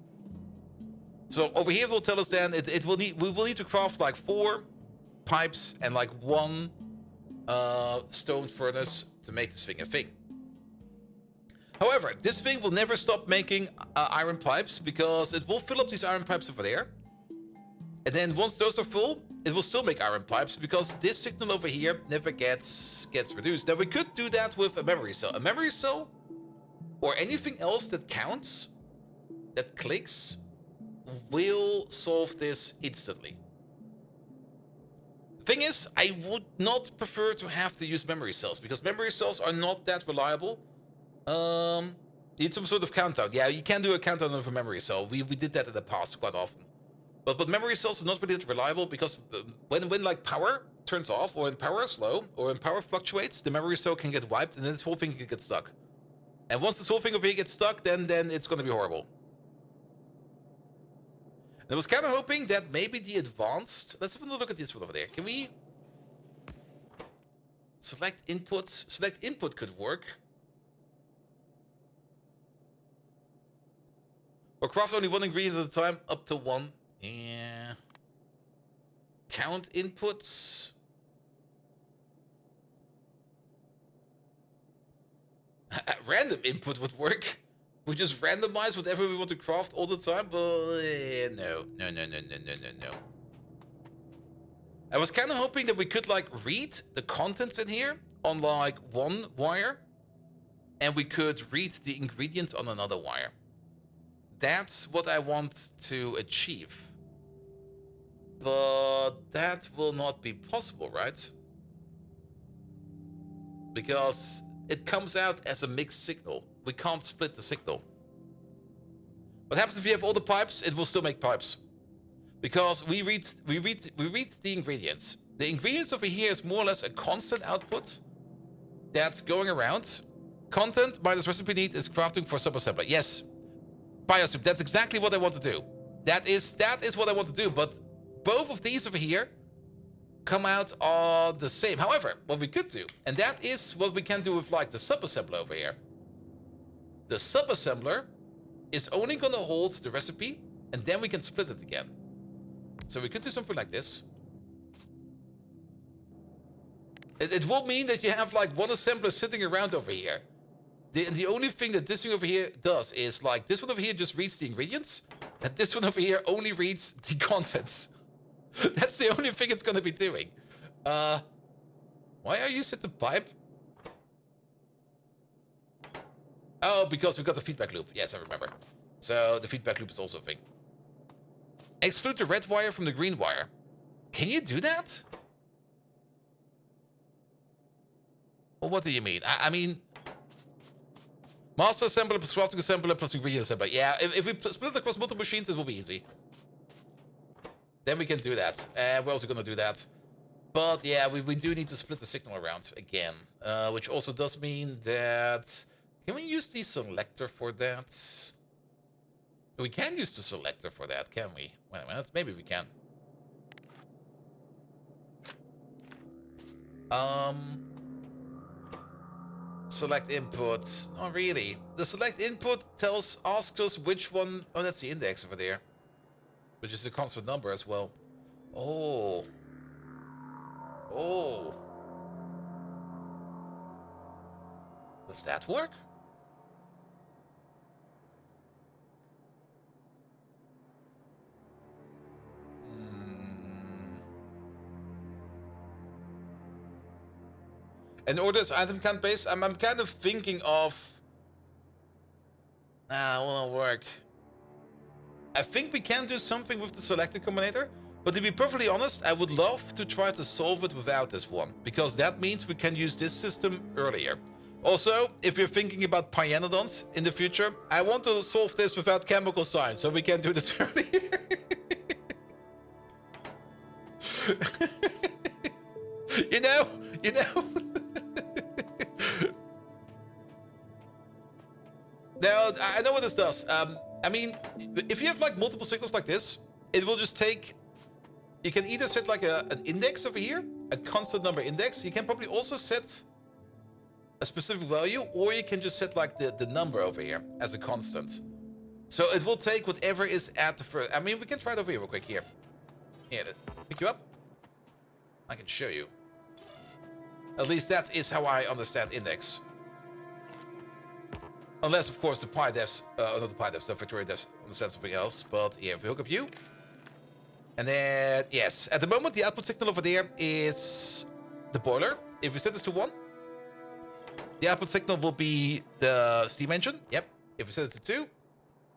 So over here it will tell us then we will need to craft like 4 pipes and like 1 stone furnace to make this thing a thing. However, this thing will never stop making iron pipes because it will fill up these iron pipes over there. And then once those are full, it will still make iron pipes because this signal over here never gets reduced. Now we could do that with a memory cell. A memory cell or anything else that counts, that clicks, will solve this instantly. The thing is, I would not prefer to have to use memory cells because memory cells are not that reliable. You need some sort of countdown. Yeah, you can do a countdown of a memory cell. We did that in the past quite often. But memory cells are not really that reliable because when like power turns off, or when power is low, or when power fluctuates, the memory cell can get wiped, and then this whole thing can get stuck. And once this whole thing over here gets stuck, then it's going to be horrible. And I was kind of hoping that maybe the advanced... Let's have a look at this one over there. Can we... Select input? Select input could work. Or craft only 1 ingredient at a time, up to 1. Yeah. Count inputs. Random input would work. We just randomize whatever we want to craft all the time, but no. I was kind of hoping that we could like read the contents in here on like 1 wire, and we could read the ingredients on another wire. That's what I want to achieve. But that will not be possible, right? Because it comes out as a mixed signal. We can't split the signal. What happens if you have all the pipes? It will still make pipes. Because we read the ingredients. The ingredients over here is more or less a constant output that's going around. Content minus recipe need is crafting for subassembly. Yes. Biosoup, that's exactly what I want to do. That is what I want to do, but both of these over here come out on the same. However, what we could do, and that is what we can do with like the subassembler over here. The subassembler is only going to hold the recipe, and then we can split it again. So we could do something like this. It will mean that you have like 1 assembler sitting around over here. The only thing that this thing over here does is like this one over here just reads the ingredients, and this one over here only reads the contents. That's the only thing it's going to be doing. Why are you set the pipe? Oh, because we've got the feedback loop. Yes, I remember. So the feedback loop is also a thing. Exclude the red wire from the green wire. Can you do that? Well, what do you mean? I mean... Master assembler plus crafting assembler plus ingredient assembler. Yeah, if we split it across multiple machines, it will be easy. Then we can do that. And we're also going to do that. But yeah, we do need to split the signal around again. Which also does mean that... Can we use the selector for that? We can use the selector for that, can we? Wait a minute, maybe we can. Select input. Oh, really? The select input asks us which one... Oh, that's the index over there. Which is a constant number as well. Oh. Oh. Does that work? And order is item count based. I'm kind of thinking of. Nah, it won't work. I think we can do something with the selected combinator, but to be perfectly honest, I would love to try to solve it without this one, because that means we can use this system earlier. Also, if you're thinking about pyanodons in the future, I want to solve this without chemical science, so we can do this earlier. You know. Now, I know what this does. I mean, if you have like multiple signals like this, it will just take... You can either set like an index over here, a constant number index. You can probably also set a specific value, or you can just set like the number over here as a constant. So it will take whatever is at the first... I mean, we can try it over here real quick. Here. Here, pick you up. I can show you. At least that is how I understand index. Unless, of course, the pi devs, not the pi devs, the Factorio devs understand something else. But yeah, if we hook up you. And then, yes, at the moment, the output signal over there is the boiler. If we set this to 1, the output signal will be the steam engine. Yep. If we set it to 2,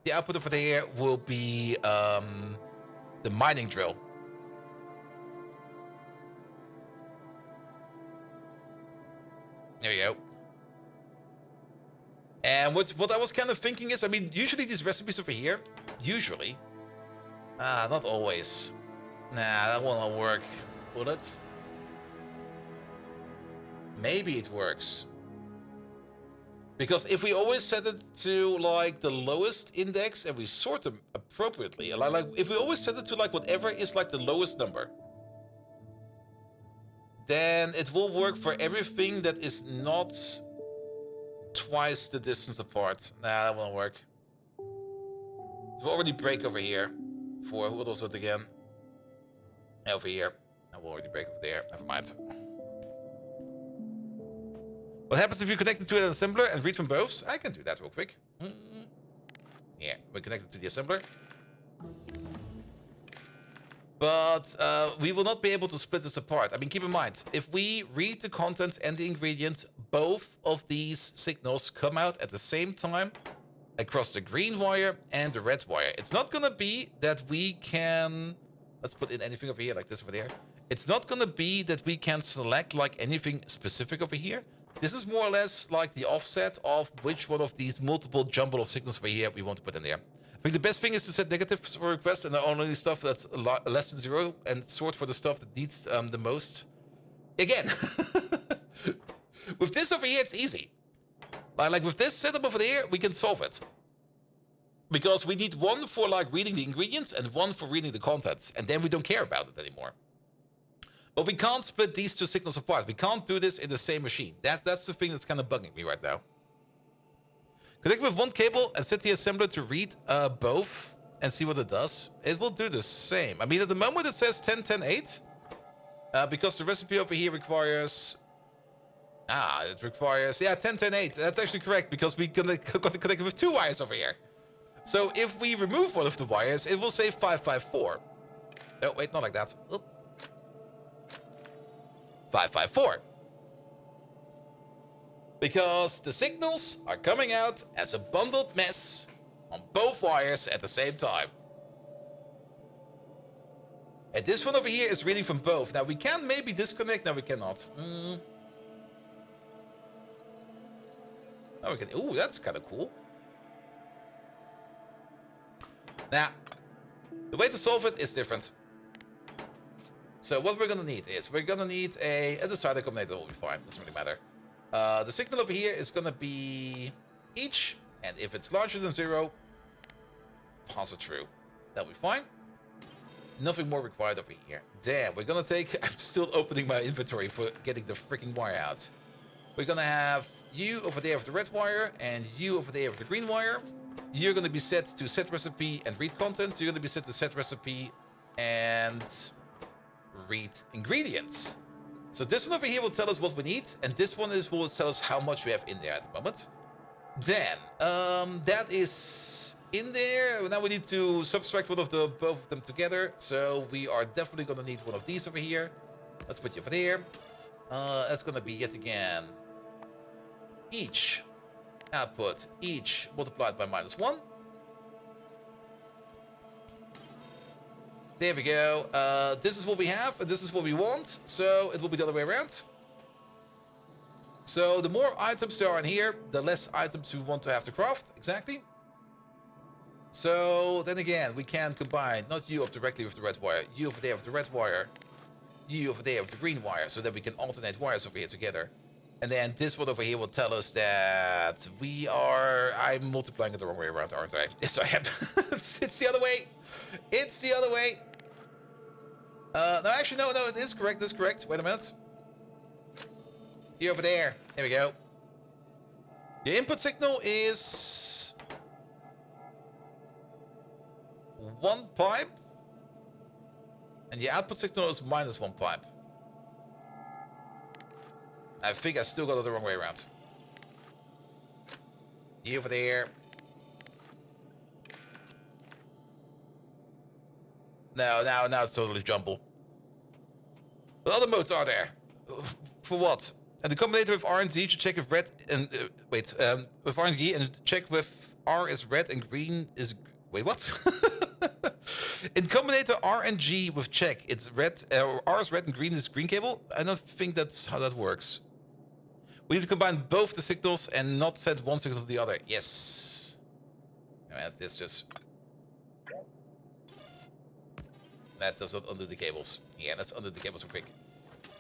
the output over there will be the mining drill. There you go. And what I was kind of thinking is, I mean, usually these recipes over here, not always. Nah, that won't work, will it? Maybe it works. Because if we always set it to, like, the lowest index and we sort them appropriately, like if we always set it to, like, whatever is, like, the lowest number, then it will work for everything that is not twice the distance apart. Nah, that won't work. It will already break over here. For, what was it again? Over here. I will already break over there. Never mind. What happens if you connect it to an assembler and read from both? I can do that real quick. Yeah, we connect it to the assembler. But we will not be able to split this apart. I mean, keep in mind, if we read the contents and the ingredients, both of these signals come out at the same time across the green wire and the red wire. It's not going to be that we can... Let's put in anything over here, like this over there. It's not going to be that we can select like anything specific over here. This is more or less like the offset of which one of these multiple jumble of signals over here we want to put in there. I think the best thing is to set negatives for requests and only stuff that's less than 0, and sort for the stuff that needs the most. Again, with this over here, it's easy. Like with this setup over there, we can solve it. Because we need one for like reading the ingredients and one for reading the contents, and then we don't care about it anymore. But we can't split these two signals apart. We can't do this in the same machine. That's the thing that's kind of bugging me right now. Connect with one cable and set the assembler to read both and see what it does. It will do the same. I mean, at the moment it says 10-10-8. Because the recipe over here requires... it requires... Yeah, 10-10-8. That's actually correct, because we got to connect with 2 wires over here. So if we remove one of the wires, it will say 554. No, wait, not like that. Oop. 554. Because the signals are coming out as a bundled mess on both wires at the same time. And this one over here is reading from both. Now we can maybe disconnect. No, we cannot. Oh, we can. Ooh, that's kind of cool. Now, the way to solve it is different. So what we're gonna need is we're gonna need a decider combinator. Will be fine. Doesn't really matter. The signal over here is gonna be each, and if it's larger than 0, pass it through. That'll be fine. Nothing more required over here. Damn, we're gonna take... I'm still opening my inventory for getting the freaking wire out. We're gonna have you over there with the red wire, and you over there with the green wire. You're gonna be set to set recipe and read contents. You're gonna be set to set recipe and read ingredients. So this one over here will tell us what we need, and this one will tell us how much we have in there at the moment. Then, that is in there. Now we need to subtract both of them together. So we are definitely going to need one of these over here. Let's put you over there. That's gonna be yet again each output, each multiplied by -1. There we go. This is what we have, and this is what we want, so it will be the other way around. So the more items there are in here, the less items we want to have to craft, exactly. So then again, we can combine not you up directly with the red wire, you over there with the red wire, you over there with the green wire, so that we can alternate wires over here together. And then this one over here will tell us that we are... I'm multiplying it the wrong way around, aren't I? Yes, I am. It's the other way. It's the other way. No, actually, no, it is correct. That's correct. Wait a minute. You over there. There we go. The input signal is 1 pipe. And the output signal is -1 pipe. I think I still got it the wrong way around. You over there. No, now it's totally jumble. What other modes are there? For what? And the combinator with R and D to check if red and... with R and D and check with R is red and green is... Wait, what? In combinator R and G with check, it's red... R is red and green is green cable? I don't think that's how that works. We need to combine both the signals and not send one signal to the other. Yes. It's just... That does not undo the cables. Yeah, let's undo the cables real quick.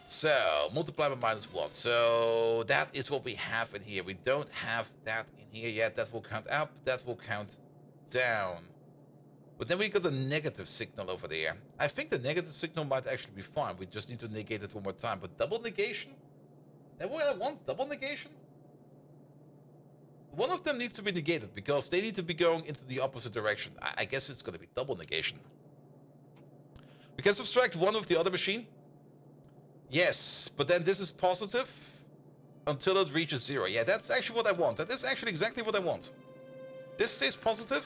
So, multiply by -1. So, that is what we have in here. We don't have that in here yet. That will count up. That will count down. But then we got the negative signal over there. I think the negative signal might actually be fine. We just need to negate it one more time. But double negation? Is that what I want? Double negation? One of them needs to be negated because they need to be going into the opposite direction. I guess it's going to be double negation. We can subtract one with the other machine. Yes, but then this is positive until it reaches 0. Yeah, that's actually what I want. That is actually exactly what I want. This stays positive,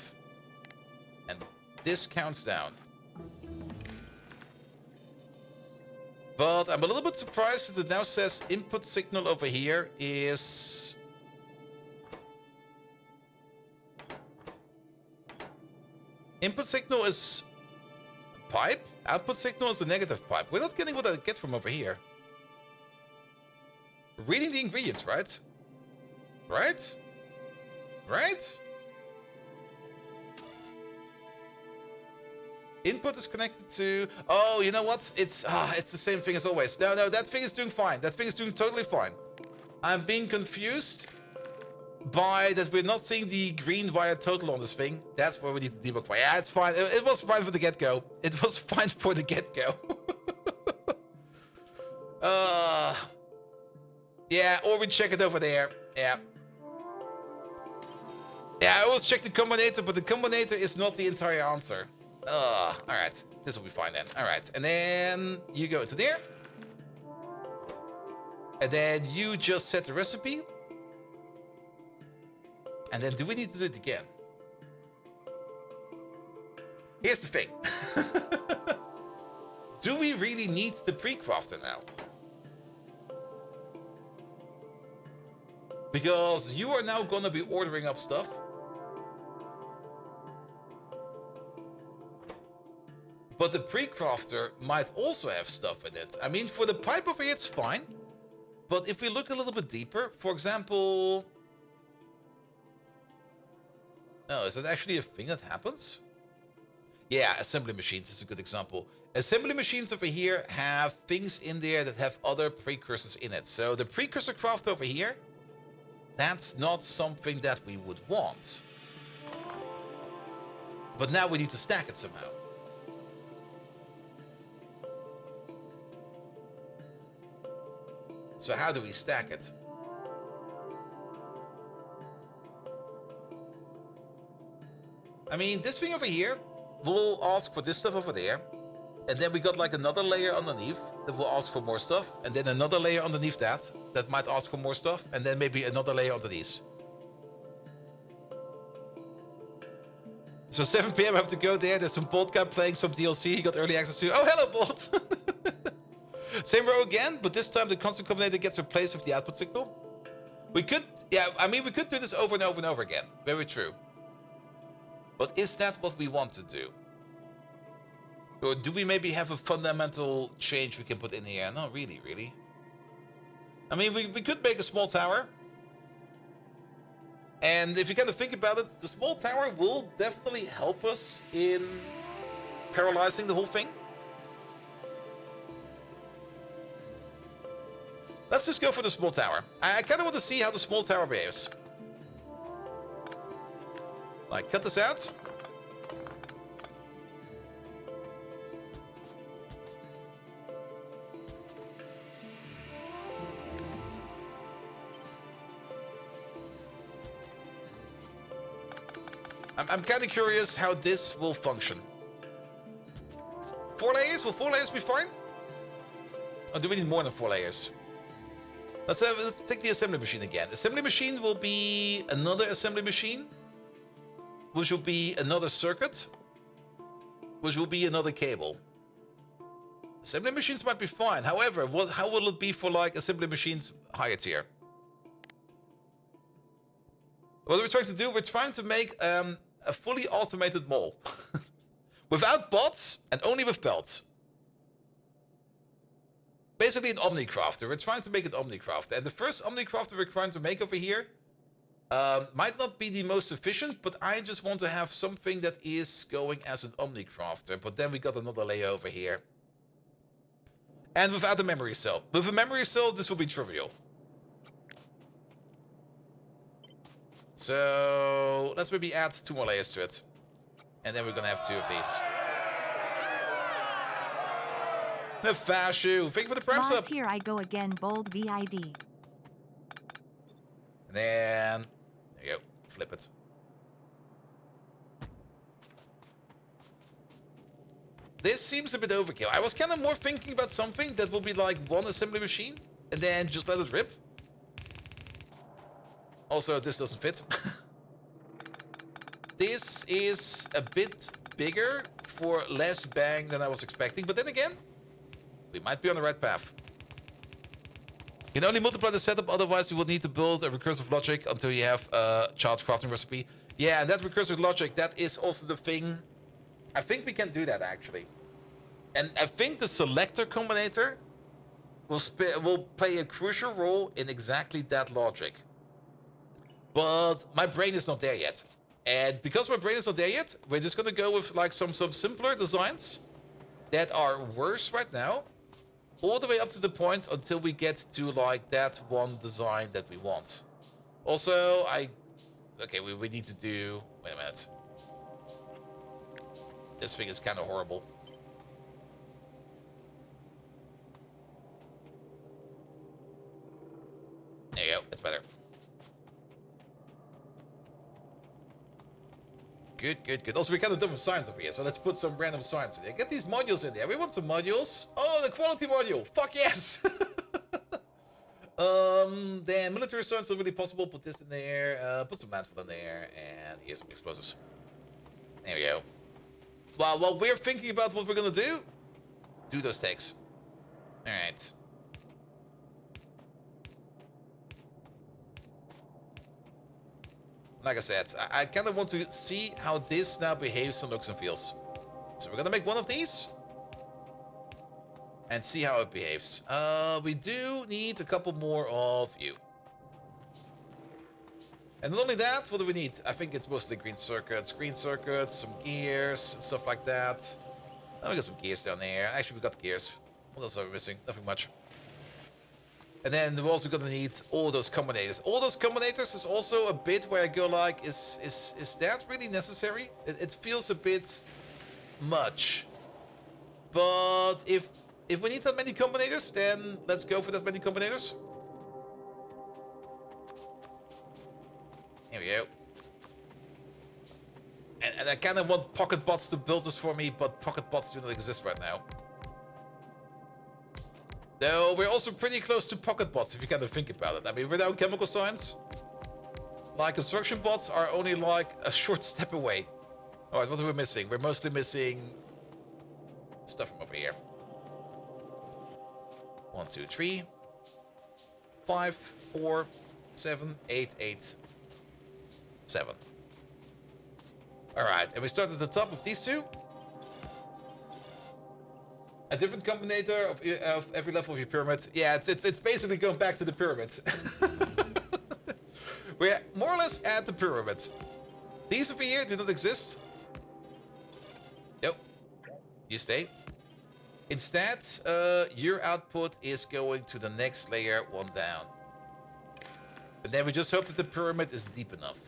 and this counts down. But I'm a little bit surprised that it now says input signal over here is... Input signal is pipe. Output signal is the negative pipe. We're not getting what I get from over here. Reading the ingredients, right? Right? Right? Input is connected to... Oh, you know what? It's the same thing as always. No, that thing is doing fine. That thing is doing totally fine. I'm being confused by that we're not seeing the green wire total on this thing. That's where we need to debug. Yeah, it's fine. It was fine for the get-go. It was fine for the get-go. Yeah, or we check it over there. Yeah. Yeah, I always check the combinator, but the combinator is not the entire answer. Alright. This will be fine then. Alright. And then you go into there. And then you just set the recipe. And then do we need to do it again? Here's the thing. Do we really need the pre-crafter now? Because you are now gonna be ordering up stuff. But the pre-crafter might also have stuff in it. I mean, for the pipe over here, it's fine. But if we look a little bit deeper, for example... Oh, is that actually a thing that happens? Yeah, assembly machines is a good example. Assembly machines over here have things in there that have other precursors in it. So the precursor craft over here, that's not something that we would want. But now we need to stack it somehow. So how do we stack it? I mean, this thing over here will ask for this stuff over there. And then we got like another layer underneath that will ask for more stuff. And then another layer underneath that might ask for more stuff. And then maybe another layer under these. So 7 PM I have to go there. There's some Bolt guy playing some DLC he got early access to. Oh, hello, Bolt! Same row again, but this time the constant combinator gets replaced with the output signal. We could, yeah, I mean, we could do this over and over and over again. Very true. But is that what we want to do? Or do we maybe have a fundamental change we can put in here? Not really, really. I mean, we could make a small tower. And if you kind of think about it, the small tower will definitely help us in paralyzing the whole thing. Let's just go for the small tower. I kind of want to see how the small tower behaves. Like, cut this out. I'm kind of curious how this will function. 4 layers? Will 4 layers be fine? Or do we need more than 4 layers? Let's take the assembly machine again. Assembly machine will be another assembly machine, which will be another circuit, which will be another cable. Assembly machines might be fine. However, how will it be for like assembly machines higher tier? What are we trying to do? We're trying to make a fully automated mall. Without bots and only with belts. Basically an Omnicrafter. We're trying to make an Omnicrafter. And the first Omnicrafter we're trying to make over here might not be the most efficient, but I just want to have something that is going as an Omnicrafter. But then we got another layer over here. And without a memory cell. With a memory cell, this will be trivial. So let's maybe add 2 more layers to it. And then we're gonna have 2 of these. Nefashu, thank you for the prime sub. Here I go again, bold VID. And then, there you go, flip it. This seems a bit overkill. I was kind of more thinking about something that will be like 1 assembly machine and then just let it rip. Also, this doesn't fit. This is a bit bigger for less bang than I was expecting, but then again, we might be on the right path. You can only multiply the setup, otherwise you will need to build a recursive logic until you have a child crafting recipe. Yeah, and that recursive logic, that is also the thing. I think we can do that, actually. And I think the selector combinator will play a crucial role in exactly that logic. But my brain is not there yet. And because my brain is not there yet, we're just going to go with like some simpler designs that are worse right now, all the way up to the point until we get to like that one design that we want. Also, okay, we need to do, wait a minute. This thing is kind of horrible. There you go, it's better. Good, good, good. Also, we're kind of done with science over here, so let's put some random science in there. Get these modules in there. We want some modules. Oh, the quality module. Fuck yes. Then military science is really possible. Put this in there. Put some landfill in there, and here's some explosives. There we go. Well, while we're thinking about what we're gonna do those takes. All right. Like I said, I kind of want to see how this now behaves on looks and feels. So we're gonna make one of these and see how it behaves. We do need a couple more of you. And not only that, what do we need? I think it's mostly green circuits, some gears, and stuff like that. Oh, we got some gears down there. Actually, we got gears. What else are we missing? Nothing much. And then we're also gonna need all those combinators. All those combinators is also a bit where I go like, is that really necessary? It feels a bit much. But if we need that many combinators, then let's go for that many combinators. Here we go. And I kind of want pocket bots to build this for me, but pocket bots do not exist right now. Though we're also pretty close to pocket bots, if you kind of think about it. I mean, without chemical science, like construction bots are only like a short step away. Alright, what are we missing? We're mostly missing stuff from over here. 1, 2, 3, 5, 4, 7, 8, 8, 7. All right, and we start at the top of these two. A different combinator of every level of your pyramid. Yeah, it's basically going back to the pyramid. We're more or less at the pyramid. These over here do not exist. Nope. You stay. Instead, your output is going to the next layer, one down. And then we just hope that the pyramid is deep enough.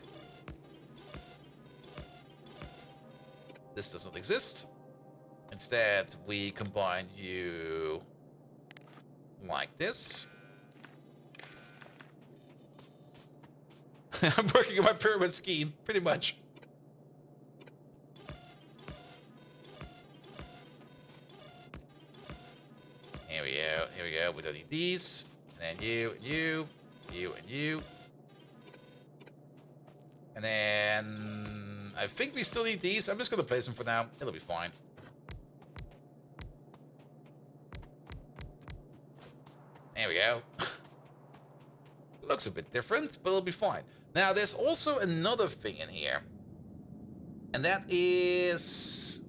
This does not exist. Instead, we combine you like this. I'm working on my pyramid scheme, pretty much. Here we go, here we go. We don't need these. And then you, and you, you, and you. And then I think we still need these. I'm just gonna place them for now. It'll be fine. There we go. Looks a bit different, but it'll be fine. Now, there's also another thing in here. And that is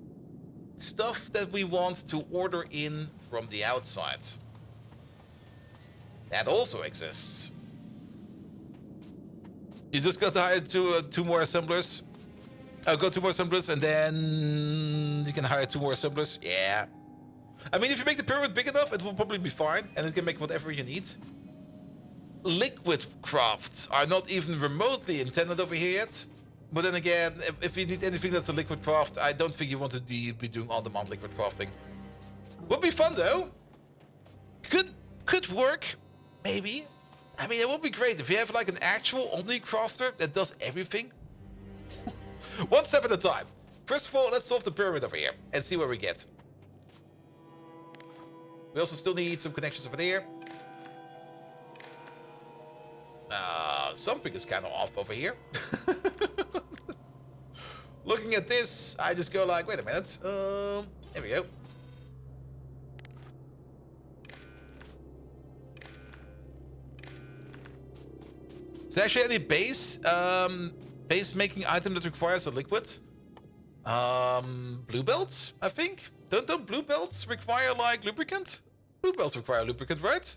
stuff that we want to order in from the outside. That also exists. You just got to hire two more assemblers. Go 2 more assemblers, and then you can hire 2 more assemblers. Yeah. I mean, if you make the pyramid big enough, it will probably be fine, and it can make whatever you need. Liquid crafts are not even remotely intended over here yet. But then again, if you need anything that's a liquid craft, I don't think you want to be doing on-demand liquid crafting. Would be fun though. Could work, maybe. I mean, it would be great if you have like an actual Omni crafter that does everything. One step at a time. First of all, let's solve the pyramid over here and see where we get. We also still need some connections over there. Something is kind of off over here. Looking at this, I just go like, wait a minute. There we go. Is there actually any base making item that requires a liquid? Blue belts, I think. Don't blue belts require like lubricant? Blue belts require lubricant, right?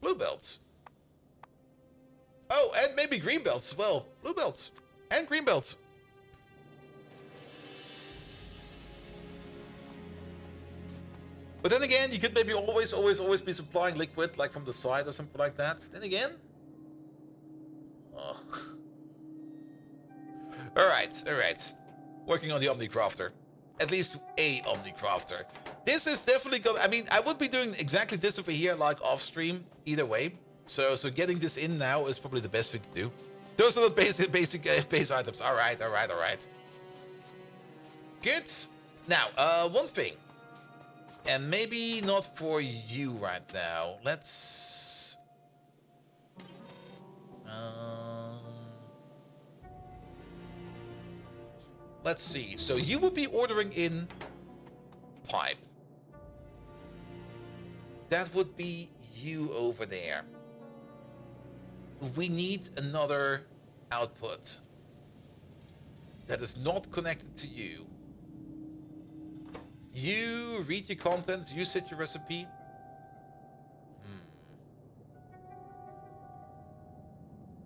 Blue belts. Oh, and maybe green belts as well. Blue belts and green belts. But then again, you could maybe always be supplying liquid, like from the side or something like that. Then again. Oh. Alright. Working on the Omni Crafter. At least a Omni Crafter. This is definitely gonna... I mean, I would be doing exactly this over here, like off-stream, either way. So getting this in now is probably the best thing to do. Those are the basic base items. Alright. Good. Now, one thing. And maybe not for you right now. Let's see. So you would be ordering in pipe. That would be you over there. We need another output that is not connected to you. You read your contents, you set your recipe.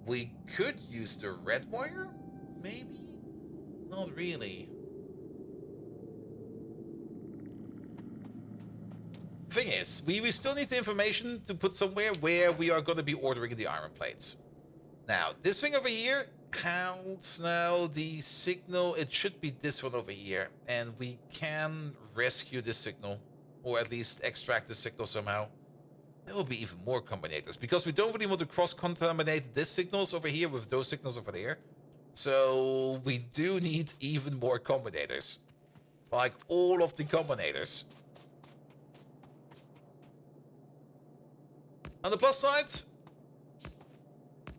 We could use the red wire? Maybe? Not really. Thing is, we still need the information to put somewhere where we are going to be ordering the iron plates. Now, this thing over here counts now the signal. It should be this one over here. And we can rescue this signal, or at least extract the signal somehow. There will be even more combinators, because we don't really want to cross-contaminate this signals over here with those signals over there. So we do need even more combinators. Like all of the combinators. On the plus side,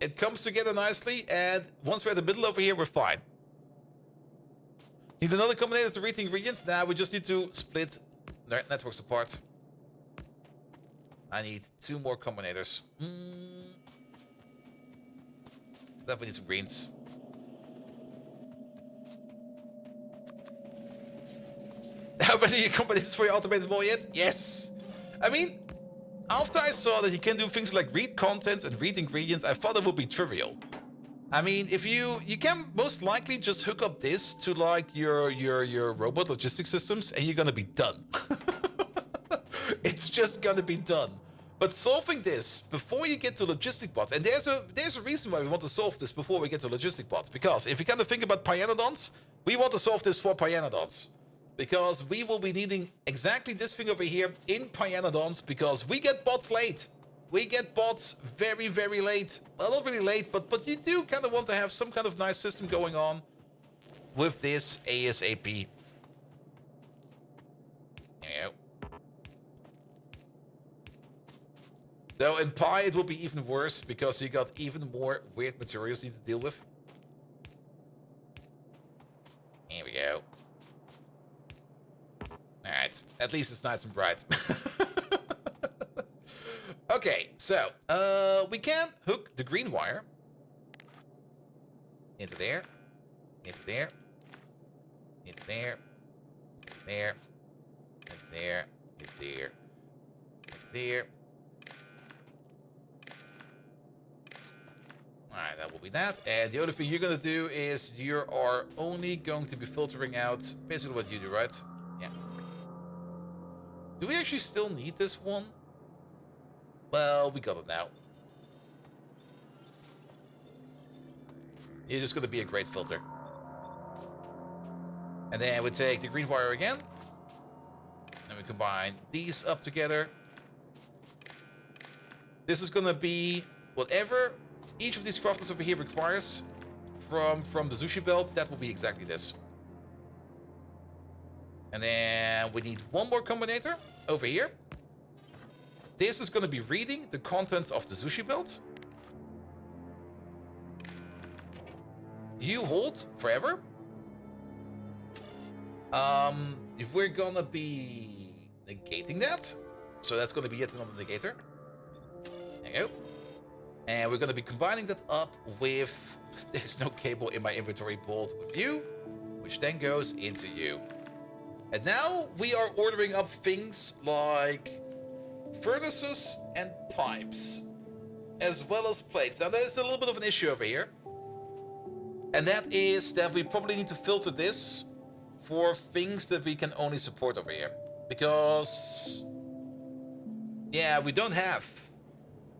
it comes together nicely, and once we're at the middle over here, we're fine. Need another combinator to read the ingredients? Now we just need to split networks apart. I need 2 more combinators. Definitely need some greens. How many combinators for your automated wall yet? Yes! I mean, after I saw that you can do things like read contents and read ingredients, I thought it would be trivial. I mean, if you can most likely just hook up this to like your robot logistics systems and you're gonna be done. It's just gonna be done. But solving this before you get to logistic bots, and there's a reason why we want to solve this before we get to logistic bots, because if you kind of think about Pyanodons, we want to solve this for Pyanodons. Because we will be needing exactly this thing over here in Pyanodons, because we get bots late. We get bots very, very late. Well, not really late, but you do kind of want to have some kind of nice system going on with this ASAP. Yeah. Though in Pi it will be even worse, because you got even more weird materials you need to deal with. Here we go. Alright, at least it's nice and bright. Okay, so, we can hook the green wire into there, into there, into there, into there, into there, into there, into there. Alright, that will be that. And the only thing you're gonna do is you are only going to be filtering out basically what you do, right? Yeah. Do we actually still need this one? Well, we got it now. You're just going to be a great filter. And then we take the green wire again. And we combine these up together. This is going to be whatever each of these crafters over here requires from the sushi belt. That will be exactly this. And then we need 1 more combinator over here. This is going to be reading the contents of the sushi belt. You hold forever. If we're going to be negating that. So that's going to be yet another negator. There you go. And we're going to be combining that up with... There's no cable in my inventory pulled with you. Which then goes into you. And now we are ordering up things like furnaces and pipes, as well as plates. Now there's a little bit of an issue over here. And that is that we probably need to filter this for things that we can only support over here. Because, yeah, we don't have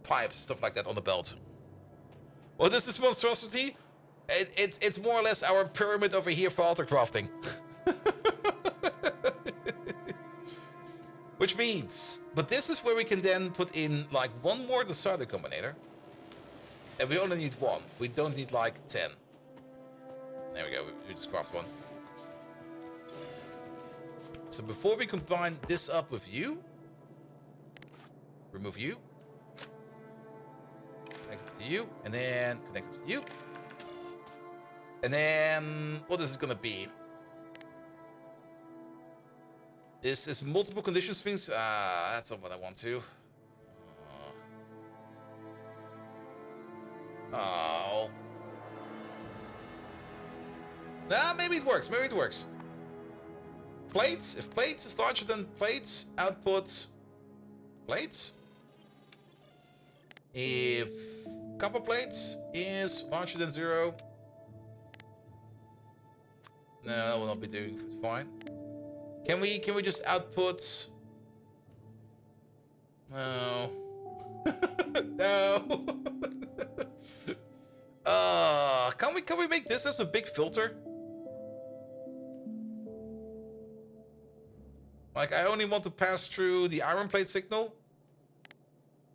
pipes, stuff like that on the belt. What is this monstrosity? It's more or less our pyramid over here for altar crafting. Which means, but this is where we can then put in like 1 more decider combinator. And we only need 1. We don't need like 10. There we go, we just craft 1. So before we combine this up with you, remove you, connect it to you, and then connect it to you. And then, what is it gonna be? This is multiple conditions things. That's not what I want to. Oh. Nah, maybe it works. Maybe it works. Plates. If plates is larger than plates, output plates. If copper plates is larger than 0. No, that will not be doing fine. Can we just output? No. No. Can we make this as a big filter? Like, I only want to pass through the iron plate signal.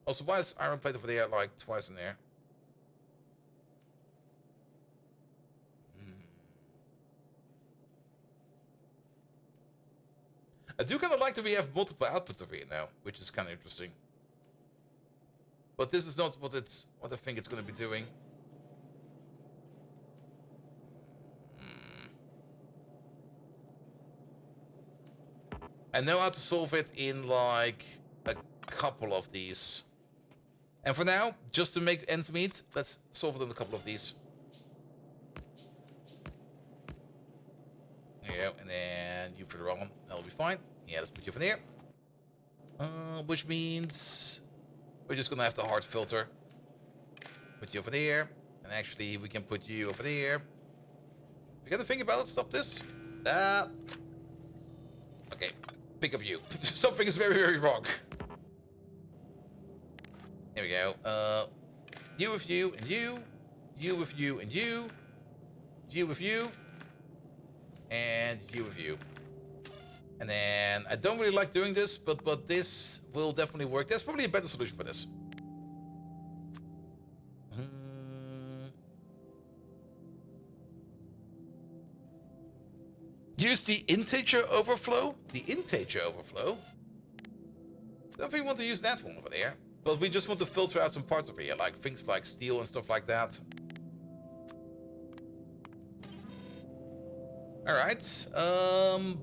Also, why is iron plate over there like twice in there? I do kind of like that we have multiple outputs over here now, which is kind of interesting. But this is not what I think it's going to be doing. I know how to solve it in like a couple of these. And for now, just to make ends meet, let's solve it on a couple of these. There you go, and then you further on, that'll be fine. Yeah, let's put you over there. Which means we're just gonna have the hard filter. Put you over there, and actually we can put you over there. You gotta think about it, stop this. Okay, pick up you. Something is very, very wrong. Here we go. You with you and you. You with you and you. You with you. And you with you. And then, I don't really like doing this, but this will definitely work. There's probably a better solution for this. Use the integer overflow? The integer overflow? Don't think we want to use that one over there. But we just want to filter out some parts over here, like things like steel and stuff like that. Alright,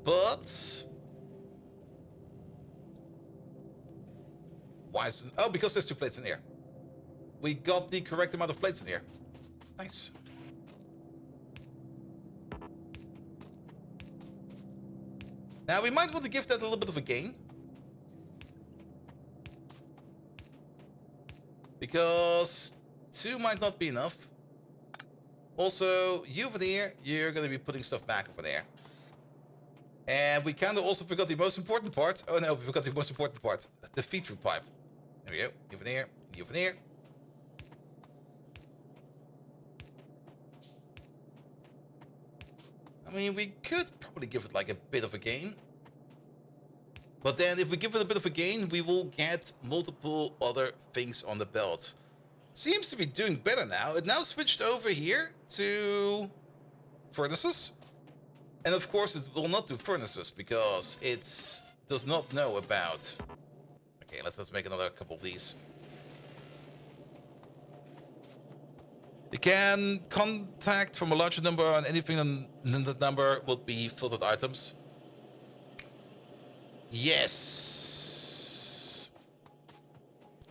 but... Why is it... Oh, because there's 2 plates in here. We got the correct amount of plates in here. Nice. Now, we might want to give that a little bit of a gain. Because 2 might not be enough. Also, you over there, you're going to be putting stuff back over there. And we kind of also forgot the most important part. Oh no, we forgot the most important part. The feed-through pipe. There we go. You over there, you over there. I mean, we could probably give it like a bit of a gain. But then if we give it a bit of a gain, we will get multiple other things on the belt. Seems to be doing better now. It now switched over here to furnaces. And of course it will not do furnaces because it does not know about... Okay, let's make another couple of these. You can contact from a larger number, and anything than that number would be filtered items. Yes.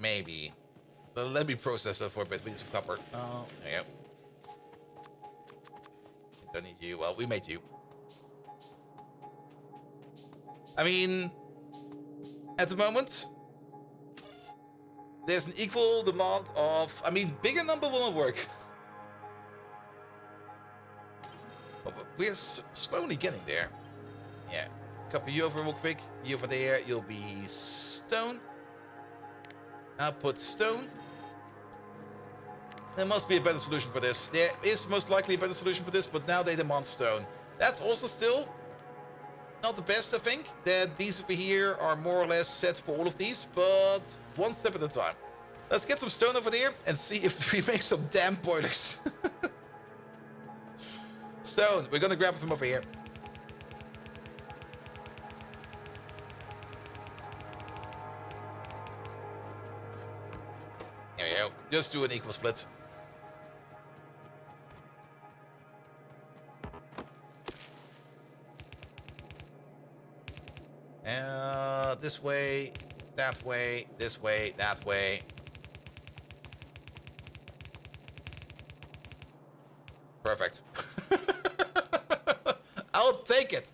Maybe. But let me process that for a bit. We need some copper. Oh, there you go. Don't need you. Well, we made you. I mean, at the moment, there's an equal demand of... I mean, bigger number will not work. But we're slowly getting there. Yeah. Copy you over real quick. You over there. You'll be stone. I'll put stone. There must be a better solution for this. There is most likely a better solution for this, but now they demand stone. That's also still not the best, I think. That these over here are more or less set for all of these, but one step at a time. Let's get some stone over there and see if we make some damn boilers. Stone, we're gonna grab it from over here. There we go. Just do an equal split. This way, that way, this way, that way. Perfect. I'll take it.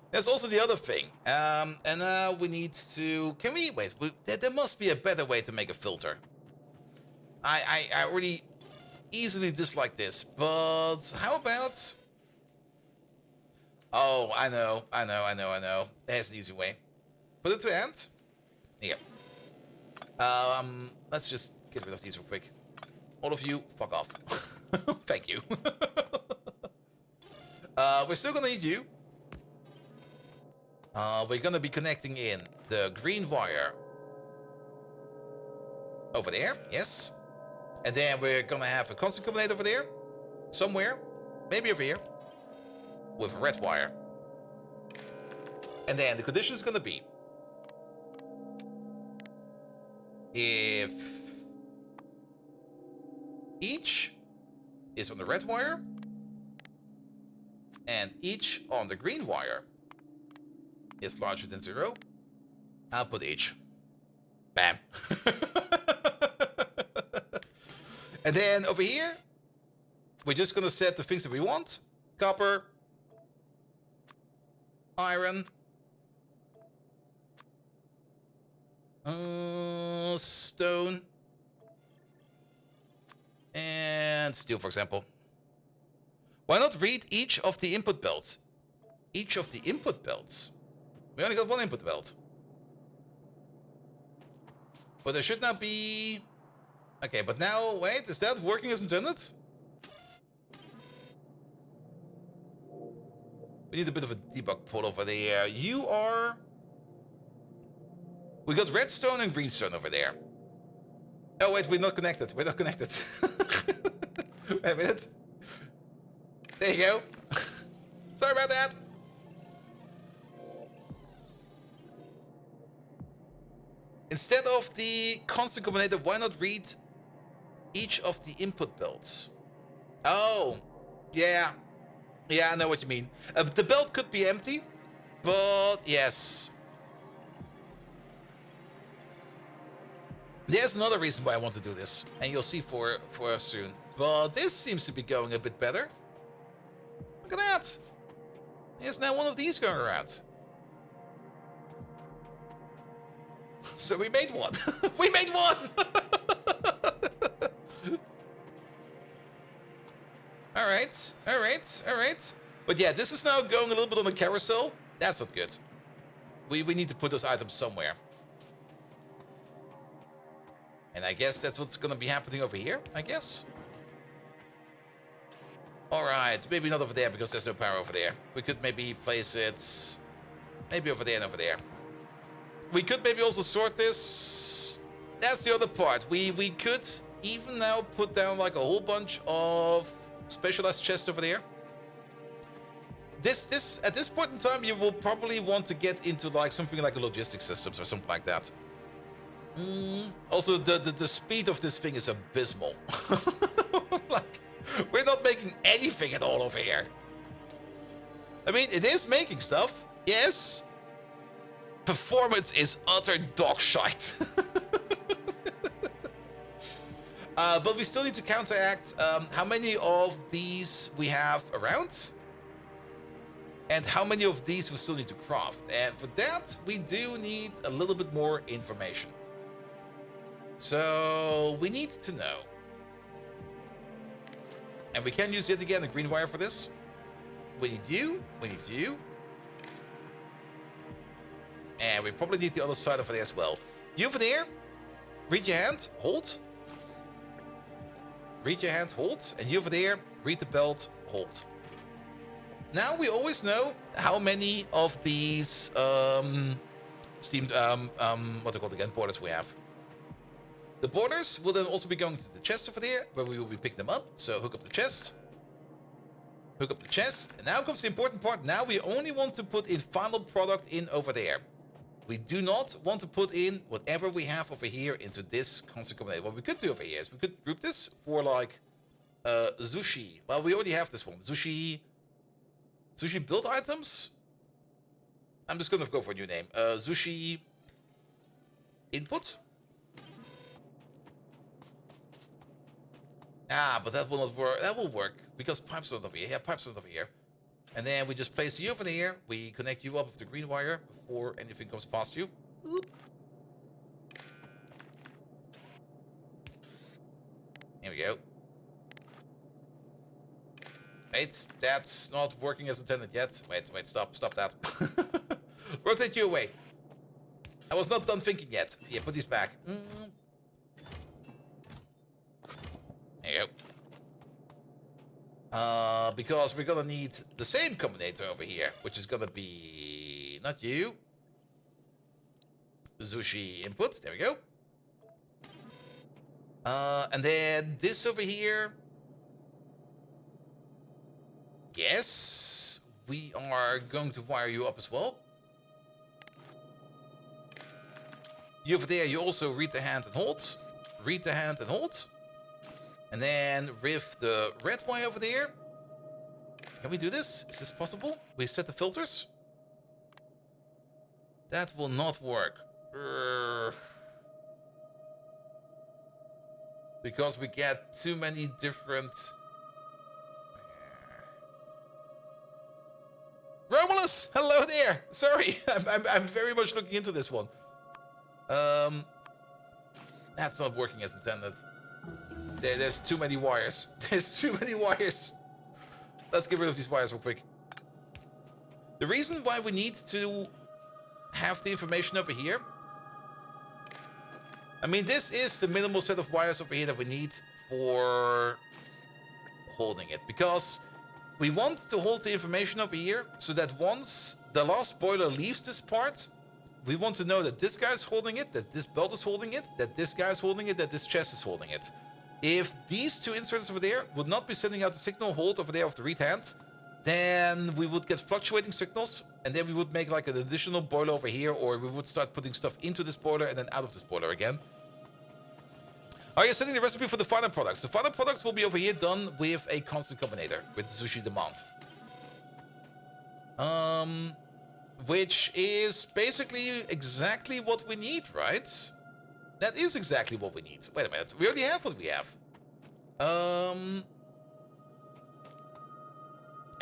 There's also the other thing. And now we need to... Can we... Wait, there must be a better way to make a filter. I already easily dislike this, but how about... Oh, I know. There's an easy way. Put it to end. Here. Let's just get rid of these real quick. All of you, fuck off. Thank you. We're still gonna need you. We're gonna be connecting in the green wire over there, yes. And then we're gonna have a constant combinator over there, somewhere, maybe over here, with a red wire. And then the condition is gonna be if each is on the red wire and each on the green wire is larger than 0, Output each. Bam. And then over here, we're just gonna set the things that we want. Copper, iron, stone, and steel, for example. Why not read each of the input belts? Each of the input belts? We only got one input belt. But there should not be... Okay, but now, wait, is that working as intended? We need a bit of a debug port over there. You are... We got redstone and greenstone over there. Oh, wait, we're not connected. We're not connected. Wait a minute. There you go. Sorry about that. Instead of the constant combinator, why not read each of the input belts? Oh, yeah. Yeah, I know what you mean. The belt could be empty, but yes. There's another reason why I want to do this, and you'll see for us soon. But this seems to be going a bit better. Look at that. There's now one of these going around. So we made one. We made one! Alright, alright, alright. But yeah, this is now going a little bit on a carousel. That's not good. We need to put those items somewhere. And I guess that's what's gonna be happening over here, I guess. Alright, maybe not over there because there's no power over there. We could maybe place it... Maybe over there and over there. We could maybe also sort this. That's the other part. We could even now put down like a whole bunch of specialized chests over there. This at this point in time, you will probably want to get into like something like a logistics systems or something like that. Also, the speed of this thing is abysmal. Like, we're not making anything at all over here. I mean, it is making stuff, yes. Performance is utter dog shite. But we still need to counteract how many of these we have around. And how many of these we still need to craft. And for that, we do need a little bit more information. So we need to know. And we can use yet again a green wire for this. We need you. We need you. And we probably need the other side over there as well. You over there, read your hand, hold. Read your hand, hold. And you over there, read the belt, hold. Now we always know how many of these steamed, what are called again, borders we have. The borders will then also be going to the chest over there, where we will be picking them up. So hook up the chest. Hook up the chest. And now comes the important part. Now we only want to put in final product in over there. We do not want to put in whatever we have over here into this constant combinator. What we could do over here is we could group this for like sushi. Well, we already have this one. Sushi build items? I'm just gonna go for a new name. Sushi input? Ah, but that will not work. That will work because pipes are not over here. Yeah, pipes are not over here. And then we just place you over there. We connect you up with the green wire before anything comes past you. Oop. Here we go. Wait, that's not working as intended yet. Wait, stop that. Rotate you away. I was not done thinking yet. Yeah, put these back. There you go. Because we're gonna need the same combinator over here, which is gonna be not you. Sushi input. There we go. And then this over here. Yes, we are going to wire you up as well. You over there, you also read the hand and hold. Read the hand and hold. And then with the red wire over there. Can we do this? Is this possible? We set the filters. That will not work. Because we get too many different... Romulus! Hello there! Sorry, I'm very much looking into this one. That's not working as intended. There's too many wires. There's too many wires. Let's get rid of these wires real quick. The reason why we need to have the information over here... I mean, this is the minimal set of wires over here that we need for holding it. Because we want to hold the information over here so that once the last boiler leaves this part, we want to know that this guy's holding it, that this belt is holding it, that this guy's holding it, that this chest is holding it. If these two inserts over there would not be sending out the signal hold over there of the read hand, then we would get fluctuating signals, and then we would make like an additional boiler over here, or we would start putting stuff into this boiler and then out of this boiler again. Are you sending the recipe for the final products? The final products will be over here done with a constant combinator, with sushi demand. Which is basically exactly what we need, right? That is exactly what we need. Wait a minute, we already have what we have.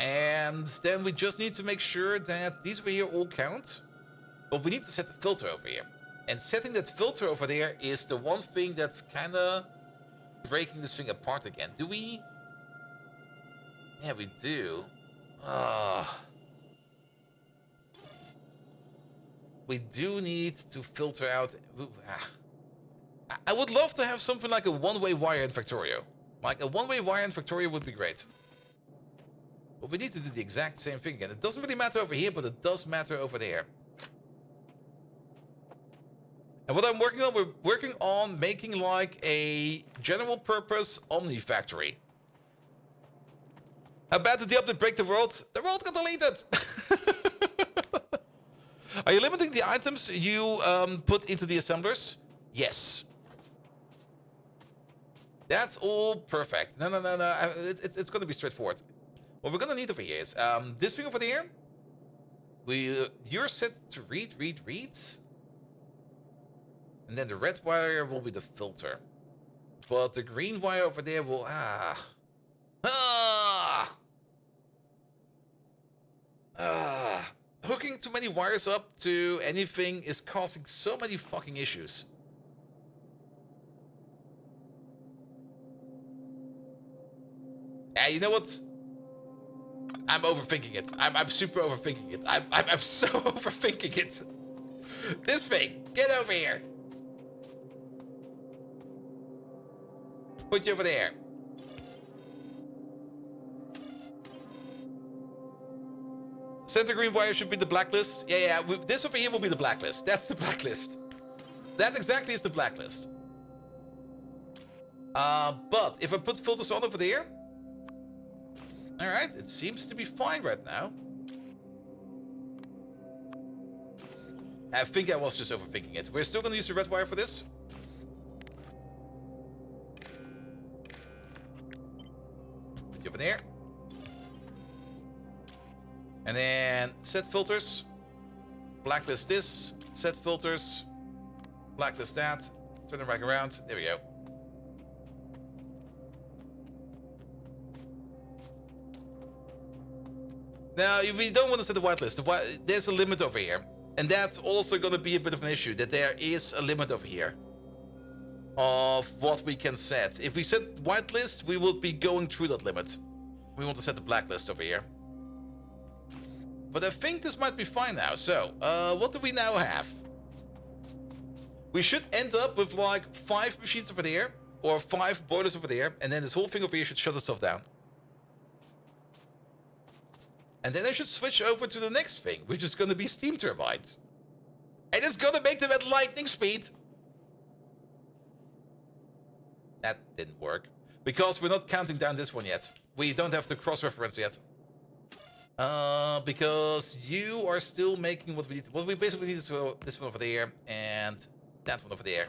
And then we just need to make sure that these over here all count. But we need to set the filter over here. And setting that filter over there is the one thing that's kind of breaking this thing apart again. Do we? Yeah, we do. We do need to filter out... I would love to have something like a one-way wire in Factorio. Like a one-way wire in Factorio would be great. But we need to do the exact same thing again. It doesn't really matter over here, but it does matter over there. And what I'm working on, we're working on making like a general purpose Omni factory. How bad did the update break the world? The world got deleted! Are you limiting the items you put into the assemblers? Yes. That's all perfect. No. It's going to be straightforward. What we're going to need over here is this thing over there. You're set to read. And then the red wire will be the filter. But the green wire over there will... Hooking too many wires up to anything is causing so many fucking issues. You know what? I'm overthinking it. I'm super overthinking it. I'm so overthinking it. This thing, get over here. Put you over there. Center green wire should be the blacklist. Yeah. This over here will be the blacklist. That's the blacklist. That exactly is the blacklist. But if I put filters on over there, all right, it seems to be fine right now. I think I was just overthinking it. We're still going to use the red wire for this. Over there. And then set filters. Blacklist this. Set filters. Blacklist that. Turn it back around. There we go. Now, we don't want to set the whitelist. There's a limit over here. And that's also going to be a bit of an issue, that there is a limit over here of what we can set. If we set whitelist, we will be going through that limit. We want to set the blacklist over here. But I think this might be fine now. So, what do we now have? We should end up with like 5 machines over there, or 5 boilers over there, and then this whole thing over here should shut itself down. And then I should switch over to the next thing, which is going to be steam turbines. And it's going to make them at lightning speed. That didn't work. Because we're not counting down this one yet. We don't have the cross-reference yet. Because you are still making what we need. What we basically need is this one over there and that one over there.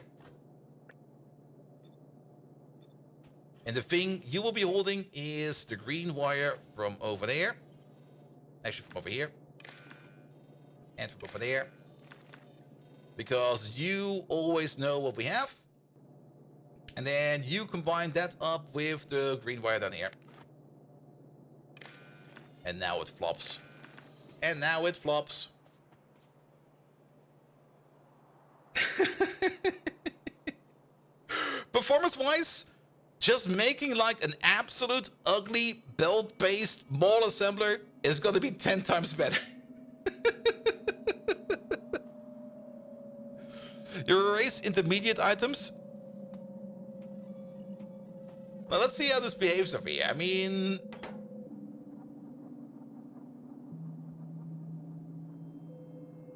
And the thing you will be holding is the green wire from over there. Actually, from over here. And from over there. because you always know what we have. And then you combine that up with the green wire down here. And now it flops. And now it flops. Performance-wise, just making like an absolute ugly belt-based mall assembler is gonna be 10 times better. You erase intermediate items. Well, let's see how this behaves over here. I mean...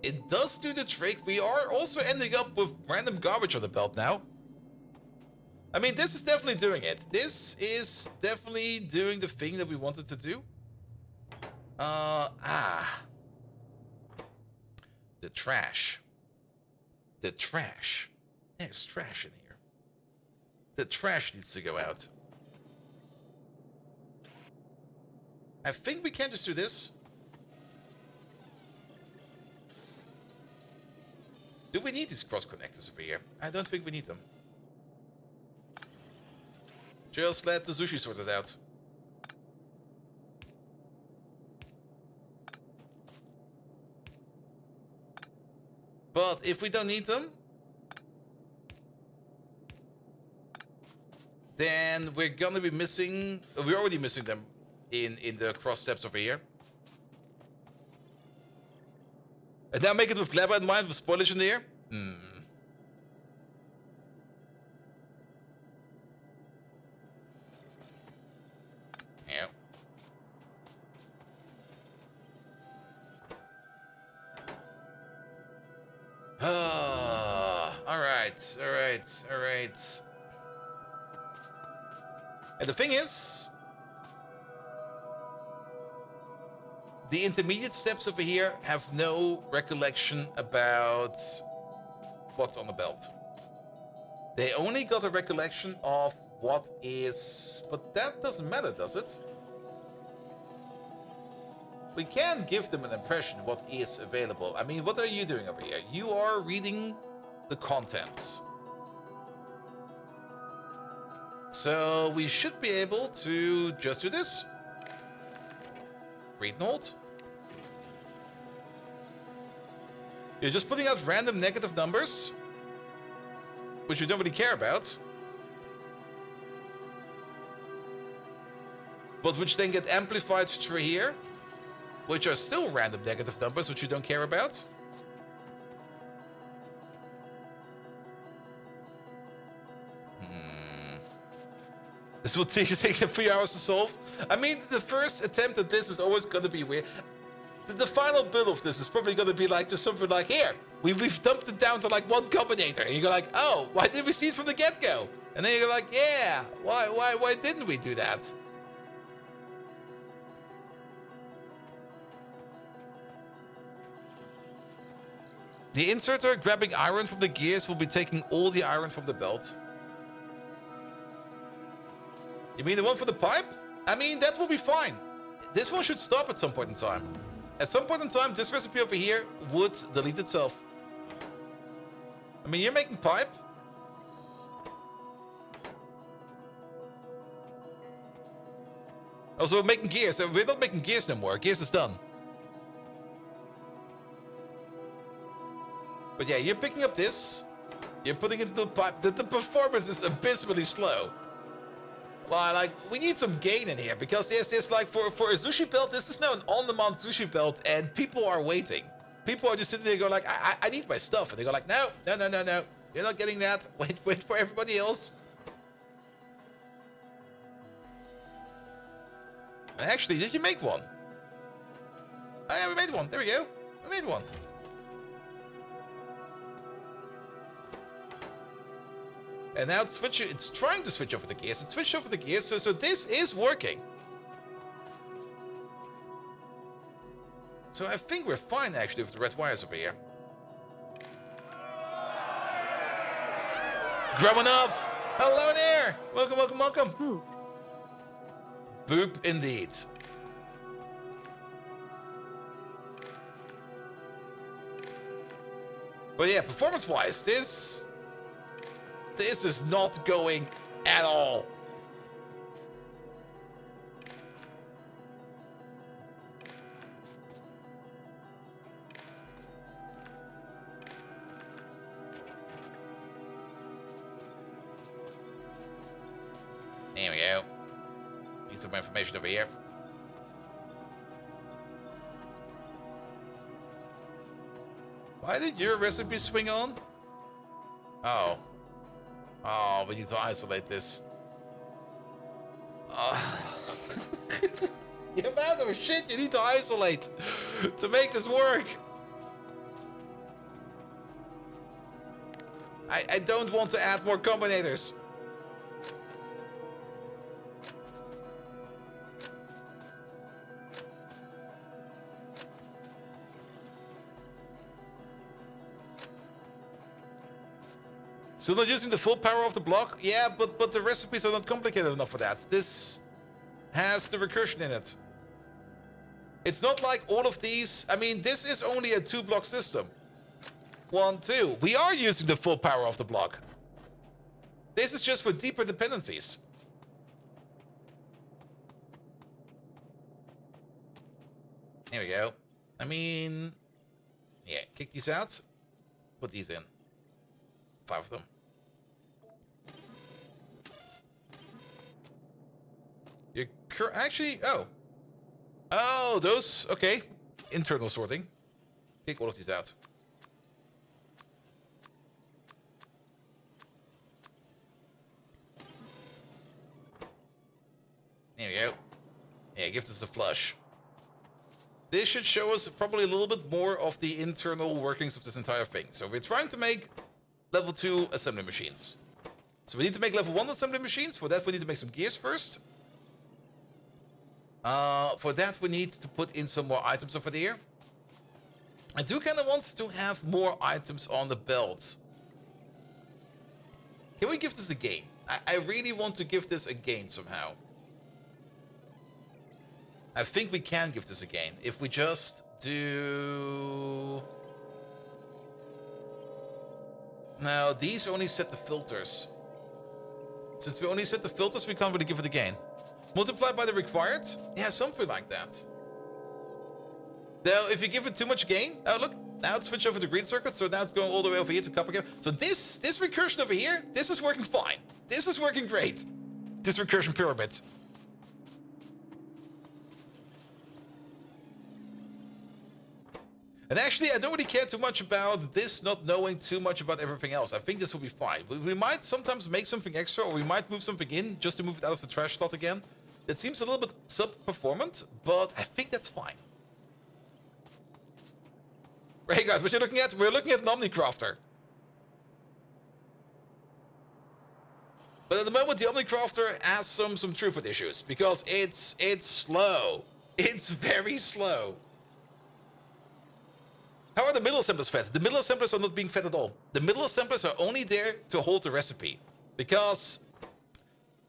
it does do the trick. We are also ending up with random garbage on the belt now. I mean, this is definitely doing it. This is definitely doing the thing that we wanted to do. The trash. The trash. There's trash in here. The trash needs to go out. I think we can just do this. Do we need these cross connectors over here? I don't think we need them. Just let the sushi sort it out. But if we don't need them, then we're gonna be missing... we're already missing them in the cross steps over here. And now make it with Glabber in mind, with spoilage in there. Yeah. Alright. And the thing is, the intermediate steps over here have no recollection about what's on the belt. They only got a recollection of what is... but that doesn't matter, does it? We can give them an impression of what is available. I mean, what are you doing over here? You are reading the contents. So we should be able to just do this. Read note. You're just putting out random negative numbers, which you don't really care about, but which then get amplified through here, which are still random negative numbers, which you don't care about. This will take a few hours to solve. I mean, the first attempt at this is always going to be weird. The final build of this is probably going to be like just something like, here, we've dumped it down to like one combinator. And you go like, oh, why didn't we see it from the get-go? And then you go like, yeah, why didn't we do that? The inserter grabbing iron from the gears will be taking all the iron from the belt. You mean the one for the pipe? I mean, that will be fine. This one should stop at some point in time. At some point in time, this recipe over here would delete itself. I mean, you're making pipe. Also, making gears. We're not making gears no more. Gears is done. But yeah, you're picking up this. You're putting it into the pipe. The performance is abysmally slow. Like, we need some gain in here, because there's like, for a sushi belt, this is now an on-demand sushi belt, and people are waiting. People are just sitting there going like, I need my stuff. And they go like, no. You're not getting that. Wait for everybody else. And actually, did you make one? Oh yeah, we made one. There we go. We made one. And now it's trying to switch over the gears. It switched over the gears, so this is working. So I think we're fine, actually, with the red wires over here. Gromanov! Hello there! Welcome. Boop. Boop indeed. But yeah, performance-wise, this is not going at all. There we go. Need some more information over here. Why did your recipe swing on? Oh. Oh, we need to isolate this. The amount of shit you need to isolate to make this work. I don't want to add more combinators. So not using the full power of the block? Yeah, but the recipes are not complicated enough for that. This has the recursion in it. It's not like all of these... I mean, this is only a 2-block system. 1, 2. We are using the full power of the block. This is just for deeper dependencies. There we go. I mean... Yeah, kick these out. Put these in. 5 of them. You're actually... Oh, those... Okay. Internal sorting. Kick all of these out. There we go. Yeah, give this a flush. This should show us probably a little bit more of the internal workings of this entire thing. So we're trying to make level 2 assembly machines. So we need to make level 1 assembly machines. For that, we need to make some gears first. For that, we need to put in some more items over there. I do kind of want to have more items on the belt. Can we give this a gain? I really want to give this a gain somehow. I think we can give this a gain. If we just do... Now, these only set the filters. Since we only set the filters, we can't really give it a gain. Multiply by the required? Yeah, something like that. Now, if you give it too much gain... Oh, look. Now it's switched over to green circuit, so now it's going all the way over here to copper cable. So this recursion over here, this is working fine. This is working great. This recursion pyramid. And actually, I don't really care too much about this not knowing too much about everything else. I think this will be fine. We might sometimes make something extra, or we might move something in just to move it out of the trash slot again. That seems a little bit sub-performant, but I think that's fine. Right, guys, what you're looking at? We're looking at an Omnicrafter. But at the moment, the Omnicrafter has some throughput issues, because it's slow. It's very slow. How are the middle assemblers fed? The middle assemblers are not being fed at all. The middle assemblers are only there to hold the recipe. Because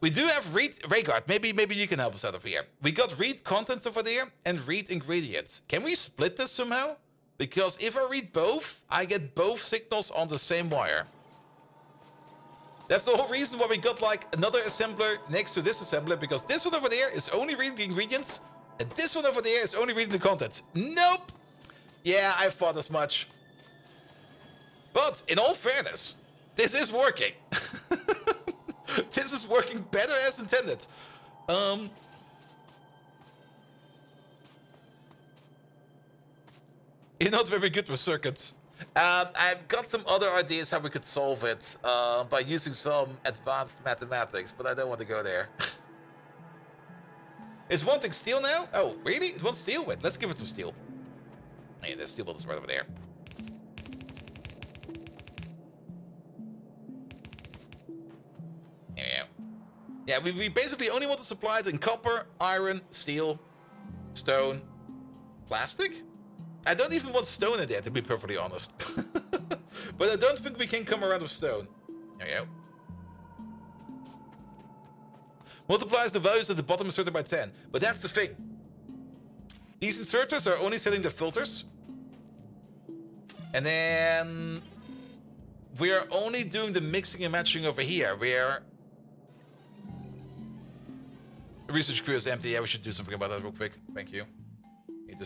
we do have Rayguard. Maybe you can help us out over here. We got read contents over there and read ingredients. Can we split this somehow? Because if I read both, I get both signals on the same wire. That's the whole reason why we got like another assembler next to this assembler. Because this one over there is only reading the ingredients. And this one over there is only reading the contents. Nope! Yeah, I thought as much. But, in all fairness, this is working. This is working better as intended. You're not very good with circuits. I've got some other ideas how we could solve it by using some advanced mathematics, but I don't want to go there. It's wanting steel now? Oh, really? It wants steel? Wait, let's give it some steel. Hey, there's steel builders right over there. There we go. Yeah, we basically only want to supply it in copper, iron, steel, stone, plastic? I don't even want stone in there, to be perfectly honest. But I don't think we can come around with stone. There we go. Multiplies the values at the bottom inserted by 10. But that's the thing. These inserters are only setting the filters. And then we are only doing the mixing and matching over here, where research crew is empty. Yeah, we should do something about that real quick. Thank you. I'm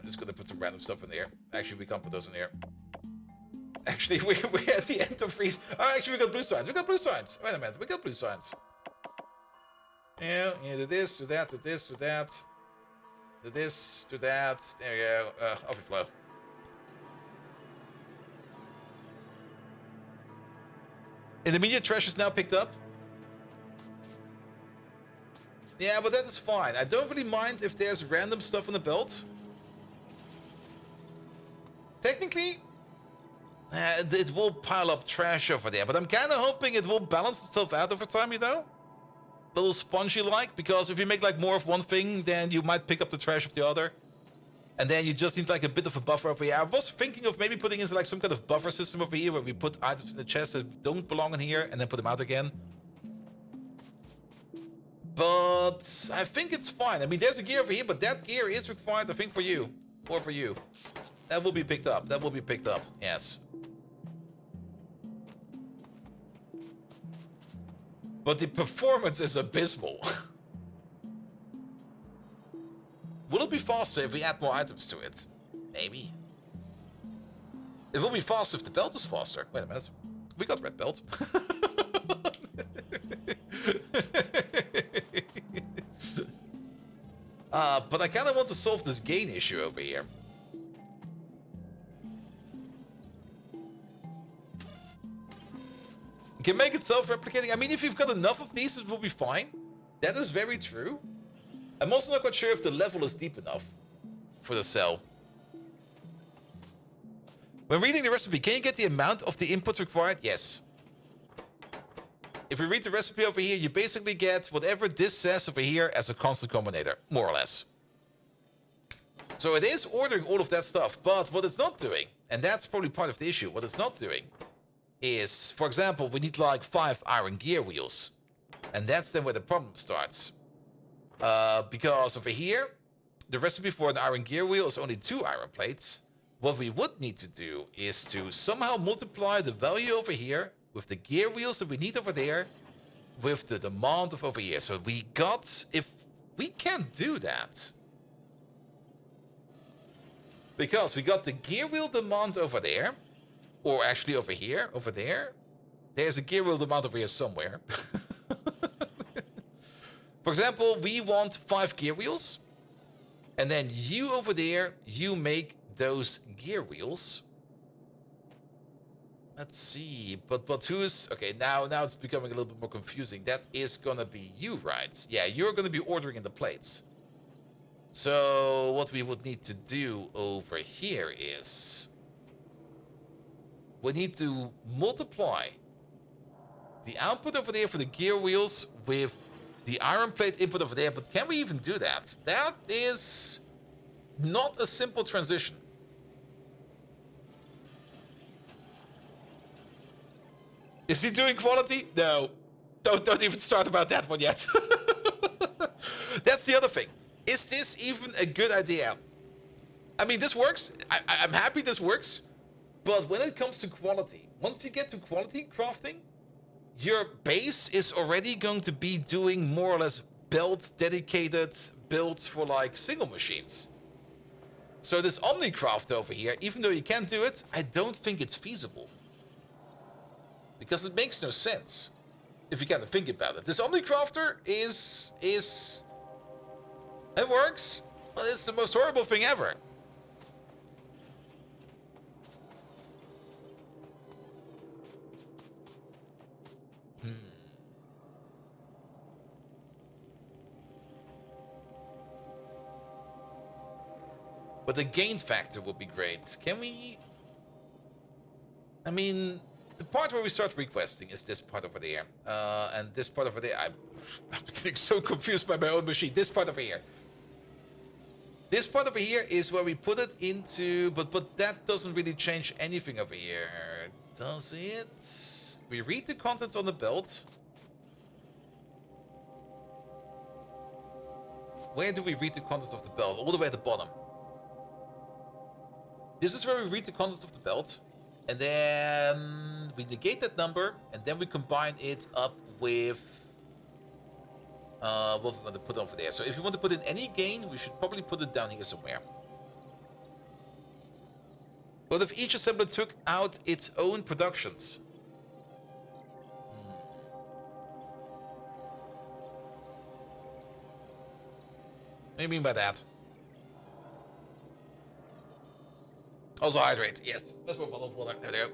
just gonna put some random stuff in there. Actually, we can't put those in here. Actually, we're at the end of freeze. Oh, actually, we got blue signs. We got blue signs. Wait a minute, we got blue signs. Yeah, do this, do that, do this, do that. Do this, do that. There you go. Off you flow. Intermediate trash is now picked up. Yeah, but that is fine. I don't really mind if there's random stuff on the belt. Technically, it will pile up trash over there, but I'm kind of hoping it will balance itself out over time, you know? A little spongy-like, because if you make like more of one thing, then you might pick up the trash of the other. And then you just need like a bit of a buffer over here. I was thinking of maybe putting in like some kind of buffer system over here where we put items in the chest that don't belong in here and then put them out again. But I think it's fine. I mean, there's a gear over here, but that gear is required, I think, for you. Or for you. That will be picked up. That will be picked up. Yes. But the performance is abysmal. Will it be faster if we add more items to it? Maybe. It will be faster if the belt is faster. Wait a minute. We got red belt. But I kind of want to solve this gain issue over here. You can make it self-replicating. I mean, if you've got enough of these, it will be fine. That is very true. I'm also not quite sure if the level is deep enough for the cell. When reading the recipe, can you get the amount of the inputs required? Yes. If we read the recipe over here, you basically get whatever this says over here as a constant combinator, more or less. So it is ordering all of that stuff, but what it's not doing, and that's probably part of the issue, what it's not doing is, for example, we need like 5 iron gear wheels. And that's then where the problem starts. Because over here, the recipe for an iron gear wheel is only 2 iron plates. What we would need to do is to somehow multiply the value over here with the gear wheels that we need over there with the demand of over here. So we got, if we can't do that, because we got the gear wheel demand over there, or actually over here, over there. There's a gear wheel demand over here somewhere. For example, we want 5 gear wheels. And then you over there, you make those gear wheels. Let's see, but who's... Okay, now it's becoming a little bit more confusing. That is gonna be you, right? Yeah, you're gonna be ordering in the plates. So what we would need to do over here is... we need to multiply the output over there for the gear wheels with the iron plate input over there. But can we even do that? That is not a simple transition. Is he doing quality? No. Don't even start about that one yet. That's the other thing. Is this even a good idea? I mean, this works. I'm happy this works. But when it comes to quality, once you get to quality crafting, your base is already going to be doing more or less dedicated builds for like single machines. So this Omnicraft over here, even though you can do it, I don't think it's feasible. Because it makes no sense, if you kind of think about it. This Omnicrafter is... it works, but it's the most horrible thing ever. But the gain factor would be great. Can we... I mean, the part where we start requesting is this part over there. And this part over there, I'm getting so confused by my own machine. This part over here. This part over here is where we put it into... But that doesn't really change anything over here. Does it? We read the contents on the belt. Where do we read the contents of the belt? All the way at the bottom. This is where we read the contents of the belt. And then we negate that number, and then we combine it up with what we want to put over there. So if we want to put in any gain, we should probably put it down here somewhere. What if each assembler took out its own productions? What do you mean by that? Also hydrate, yes. That's what bottle of water. There we go.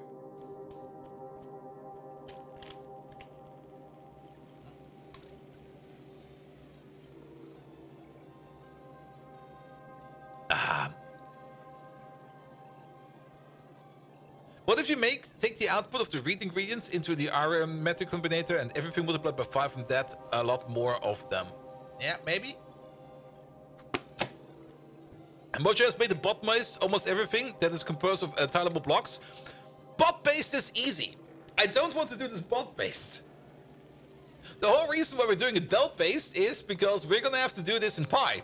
What if you take the output of the read ingredients into the arithmetic combinator and everything multiplied by 5 from that, a lot more of them? Yeah, maybe. And Mojo has made the bot-based almost everything that is composed of tileable blocks. Bot-based is easy. I don't want to do this bot-based. The whole reason why we're doing it belt-based is because we're gonna have to do this in Pi.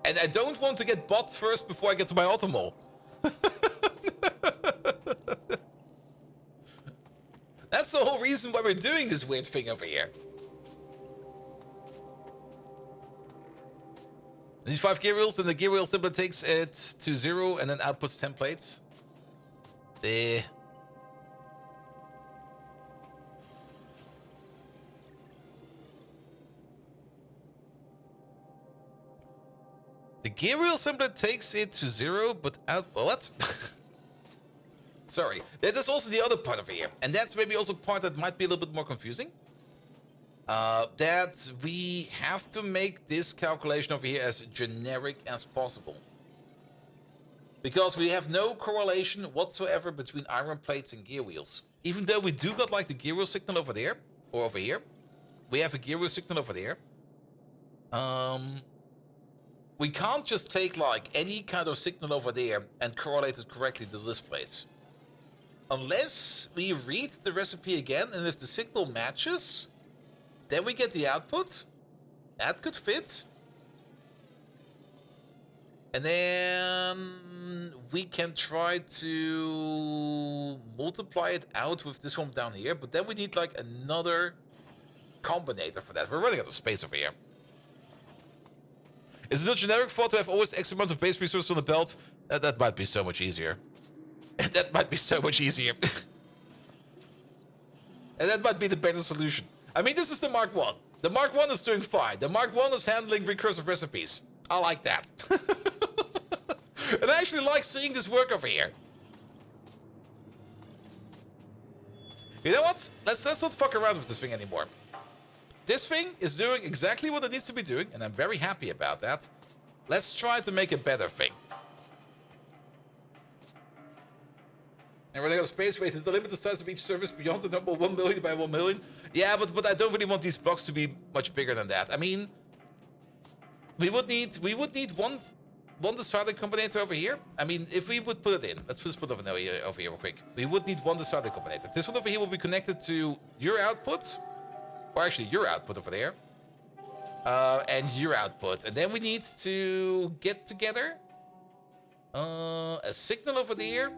And I don't want to get bots first before I get to my automol. That's the whole reason why we're doing this weird thing over here. I need 5 gear wheels, then the gear wheel simply takes it to 0 and then outputs templates. The gear wheel simply takes it to 0, but out. What? Sorry. That's also the other part over here. And that's maybe also part that might be a little bit more confusing. That we have to make this calculation over here as generic as possible. Because we have no correlation whatsoever between iron plates and gear wheels. Even though we do got like the gear wheel signal over there, or over here. We have a gear wheel signal over there. We can't just take like any kind of signal over there and correlate it correctly to this place. Unless we read the recipe again, and if the signal matches, then we get the output. That could fit. And then we can try to multiply it out with this one down here, but then we need like another combinator for that. We're running out of space over here. Is it a generic thought to have always X amounts of base resources on the belt? That might be so much easier. That might be so much easier. And that might be the better solution. I mean, this is the Mark 1. The Mark 1 is doing fine. The Mark 1 is handling recursive recipes. I like that. And I actually like seeing this work over here. You know what? Let's not fuck around with this thing anymore. This thing is doing exactly what it needs to be doing, and I'm very happy about that. Let's try to make a better thing. And running out of space, wait, the limit the size of each service beyond the number 1 million by 1 million. Yeah, but I don't really want these blocks to be much bigger than that. I mean, we would need one deciding combinator over here. I mean, if we would put it in, let's just put it over here real quick. We would need one deciding combinator. This one over here will be connected to your output, or actually your output over there, and your output. And then we need to get together a signal over there.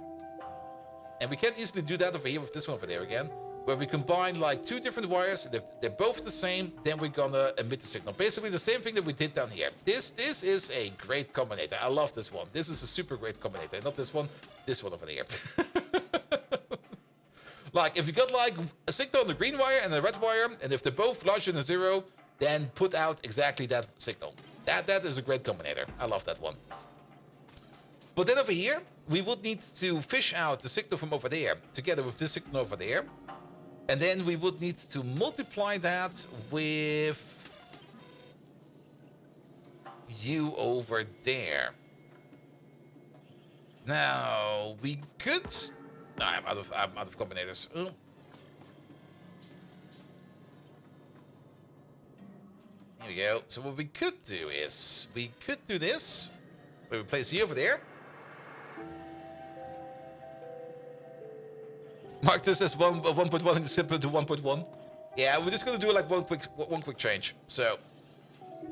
And we can easily do that over here with this one over there again, where we combine like 2 different wires, and if they're both the same, then we're gonna emit the signal. Basically the same thing that we did down here. This is a great combinator. I love this one. This is a super great combinator. Not this one over there. Like, if you got like a signal on the green wire and a red wire, and if they're both larger than 0, then put out exactly that signal. That is a great combinator. I love that one. But then over here, we would need to fish out the signal from over there together with this signal over there. And then we would need to multiply that with you over there. Now, we could... No, I'm out of combinators. Oh. Here we go. So what we could do is, we could do this. We place you over there. Mark this as 1.1 and simple to 1.1. Yeah, we're just gonna do like one quick change. So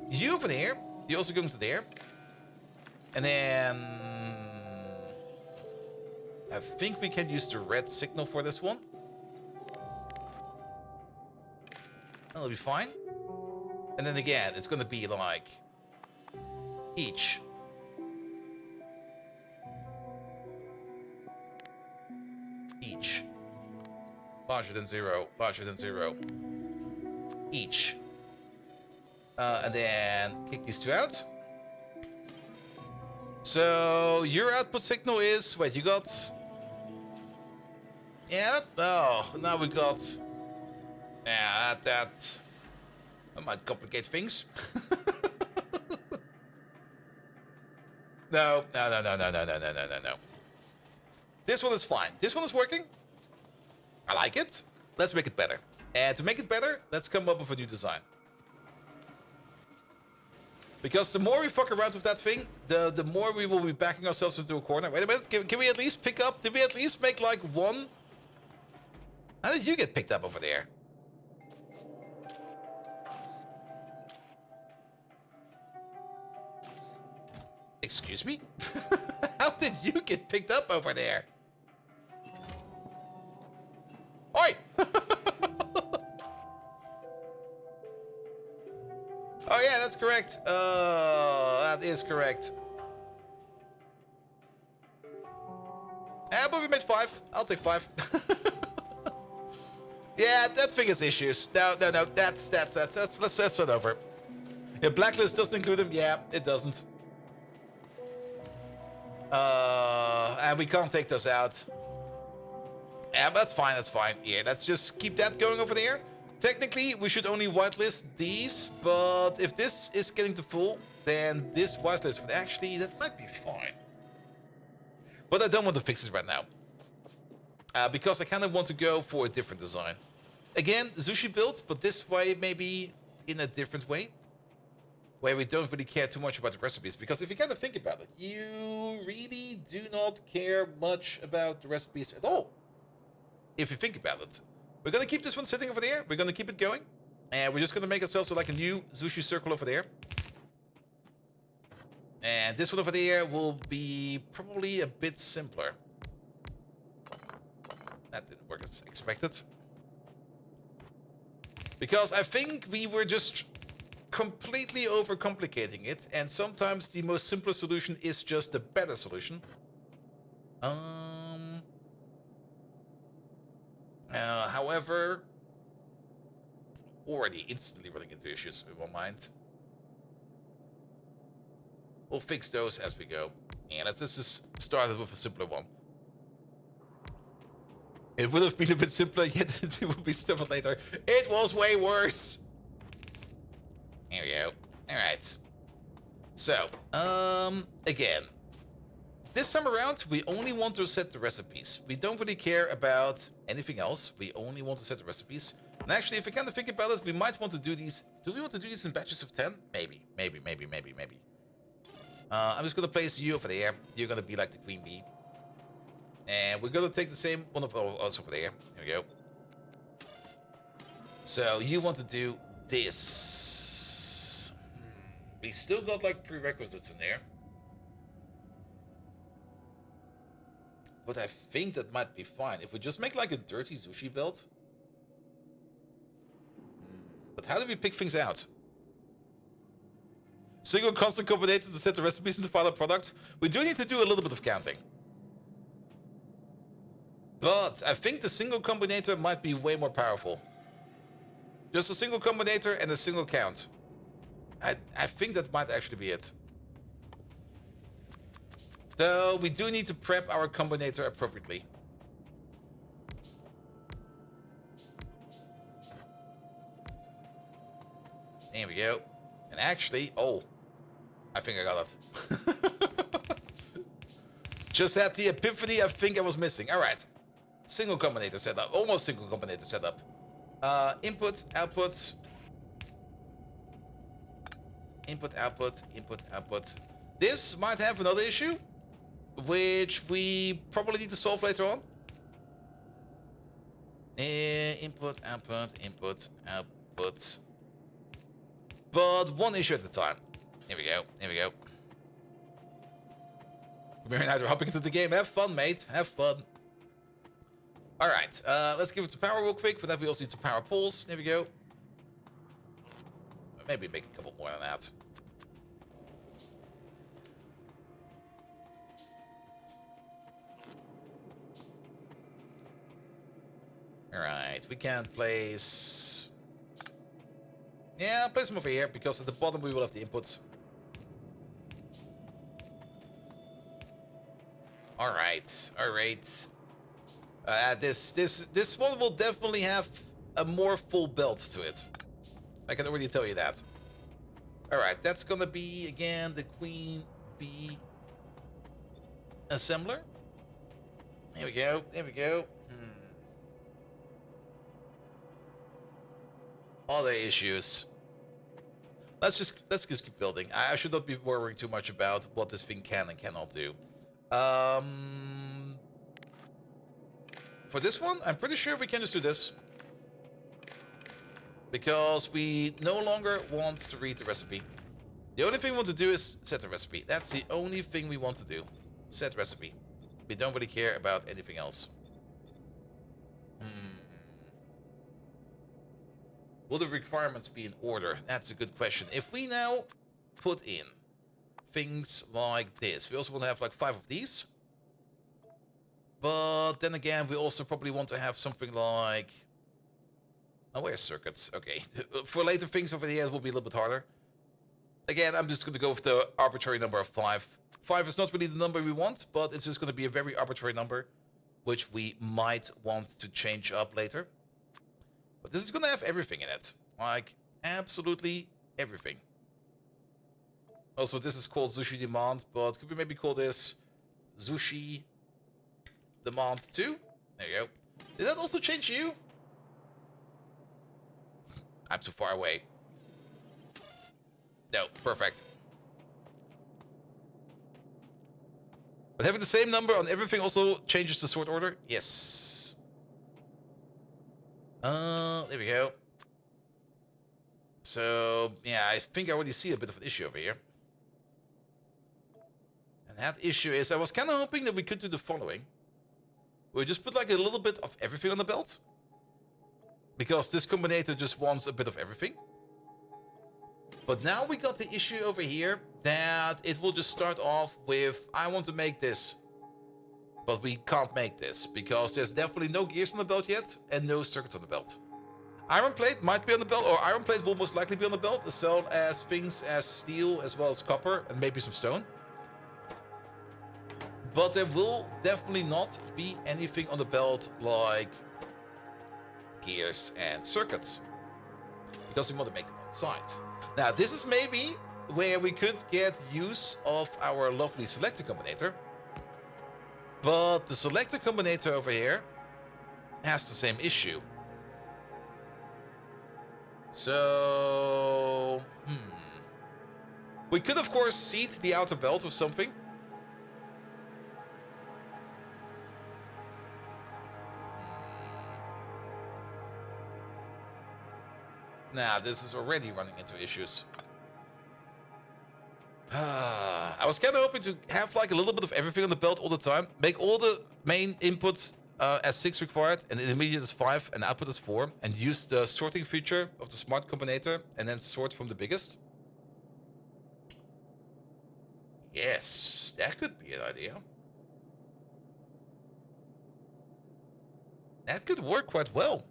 you over there, you're also going to there, and then I think we can use the red signal for this one. That'll be fine. And then again, it's gonna be like each. Each. Larger than 0, larger than 0. Each. And then kick these two out. So your output signal is, wait, you got, yeah, oh, now we got, yeah, that might complicate things. No. This one is fine. This one is working. I like it. Let's make it better. And to make it better, let's come up with a new design. Because the more we fuck around with that thing, the more we will be backing ourselves into a corner. Wait a minute, can we at least pick up? Did we at least make like one? How did you get picked up over there? Excuse me? How did you get picked up over there? Oi! Oh yeah, that's correct. That is correct. But we made 5. I'll take 5. Yeah, that thing has issues. No. That's let's start over. Yeah, blacklist doesn't include them. Yeah, it doesn't. And we can't take those out. Yeah, but that's fine. That's fine. Yeah, let's just keep that going over there. Technically, we should only whitelist these, but if this is getting to full, then this whitelist would actually, that might be fine. But I don't want to fix this right now. Because I kind of want to go for a different design. Again, sushi build, but this way maybe in a different way. Where we don't really care too much about the recipes. Because if you kind of think about it, you really do not care much about the recipes at all. If you think about it. We're going to keep this one sitting over there. We're going to keep it going. And we're just going to make ourselves like a new sushi circle over there. And this one over there will be probably a bit simpler. That didn't work as expected. Because I think we were just completely overcomplicating it. And sometimes the most simple solution is just the better solution. However, already instantly running into issues in my mind. We'll fix those as we go. And let's just start with a simpler one. It would have been a bit simpler, yet it would be stubborn later. It was way worse. Here we go. Alright. So, again. This time around, we only want to set the recipes. We don't really care about anything else. We only want to set the recipes. And actually, if we kind of think about it, we might want to do these. Do we want to do these in batches of 10? Maybe. I'm just going to place you over there. You're going to be like the queen bee. And we're going to take the same one of us over there. Here we go. So you want to do this. We still got like prerequisites in there. But I think that might be fine. If we just make like a dirty sushi build. But how do we pick things out? Single constant combinator to set the recipes into final product. We do need to do a little bit of counting. But I think the single combinator might be way more powerful. Just a single combinator and a single count. I think that might actually be it. So we do need to prep our combinator appropriately. There we go. And actually, oh, I think I got it. Just had the epiphany I think I was missing. All right. Single combinator setup. Almost single combinator setup. Input, output. Input, output, input, output. This might have another issue, which we probably need to solve later on. Input, output, input, output. But one issue at a time. Here we go. Here we go. Marinator hopping into the game. Have fun, mate. Have fun. All right, let's give it some power real quick. For that, we also need some power poles. There we go. Maybe make a couple more than that. All right, we can place... Yeah, place them over here, because at the bottom we will have the inputs. All right, all right. This one will definitely have a more full belt to it. I can already tell you that. All right, that's gonna be again the Queen Bee assembler. There we go. There we go. Other issues. Let's just keep building. I should not be worrying too much about what this thing can and cannot do. For this one, I'm pretty sure we can just do this. Because we no longer want to read the recipe. The only thing we want to do is set the recipe. That's the only thing we want to do. Set recipe. We don't really care about anything else. Will the requirements be in order? That's a good question. If we now put in things like this, we also want to have like 5 of these. But then again, we also probably want to have something like... Oh, where's circuits? Okay. For later things over here, it will be a little bit harder. Again, I'm just going to go with the arbitrary number of 5. 5 is not really the number we want, but it's just going to be a very arbitrary number, which we might want to change up later. But this is going to have everything in it. Like, absolutely everything. Also, this is called Sushi Demand, but could we maybe call this Sushi Demand 2? There you go. Did that also change you? I'm too far away. No, perfect. But having the same number on everything also changes the sort order? Yes. There we go. So, yeah, I think I already see a bit of an issue over here. And that issue is, I was kind of hoping that we could do the following. We just put like a little bit of everything on the belt. Because this combinator just wants a bit of everything. But now we got the issue over here that it will just start off with, I want to make this. But we can't make this because there's definitely no gears on the belt yet and no circuits on the belt. Iron plate might be on the belt, or iron plate will most likely be on the belt, as well as things as steel, as well as copper, and maybe some stone. But there will definitely not be anything on the belt like gears and circuits, because we want to make them on the side. Now, this is maybe where we could get use of our lovely selector combinator. But the selector combinator over here has the same issue. So, we could, of course, seed the outer belt with something. Nah, this is already running into issues. I was kind of hoping to have like a little bit of everything on the belt all the time. Make all the main inputs as 6 required, and intermediate is 5, and output is 4. And use the sorting feature of the smart combinator, and then sort from the biggest. Yes, that could be an idea. That could work quite well.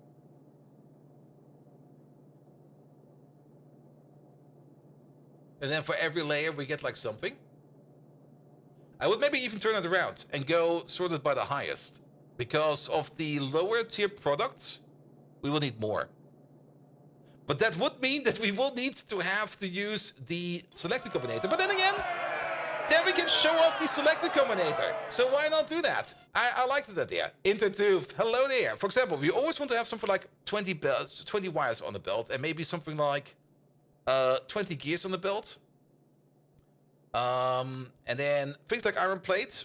And then for every layer, we get like something. I would maybe even turn it around and go sorted by the highest. Because of the lower tier products, we will need more. But that would mean that we will need to have to use the selector combinator. But then again, then we can show off the selector combinator. So why not do that? I like that idea. Intertube, hello there. For example, we always want to have something like 20 wires on the belt, and maybe something like 20 gears on the belt. And then things like iron plate,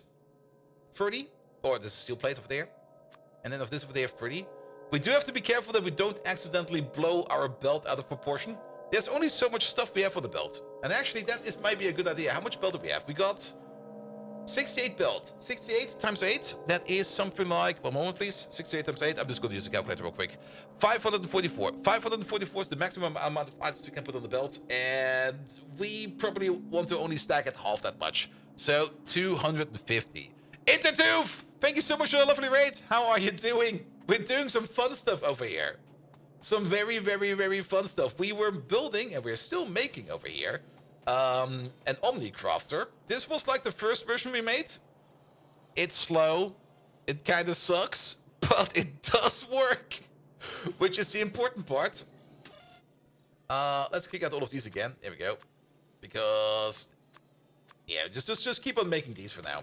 30, or this steel plate over there. And then of this over there, 30. We do have to be careful that we don't accidentally blow our belt out of proportion. There's only so much stuff we have on the belt. And actually, that might be a good idea. How much belt do we have? We got 68 build. 68 times 8. That is something like... One moment, please. 68 times 8. I'm just going to use a calculator real quick. 544. 544 is the maximum amount of items we can put on the belt. And we probably want to only stack it half that much. So, 250. Intertooth! Thank you so much for the lovely raid. How are you doing? We're doing some fun stuff over here. Some very, very, very fun stuff. We were building, and we're still making over here, an Omnicrafter. This was like the first version we made. It's slow. It kind of sucks, but it does work, which is the important part. Let's kick out all of these again. There we go. Because, yeah, just keep on making these for now.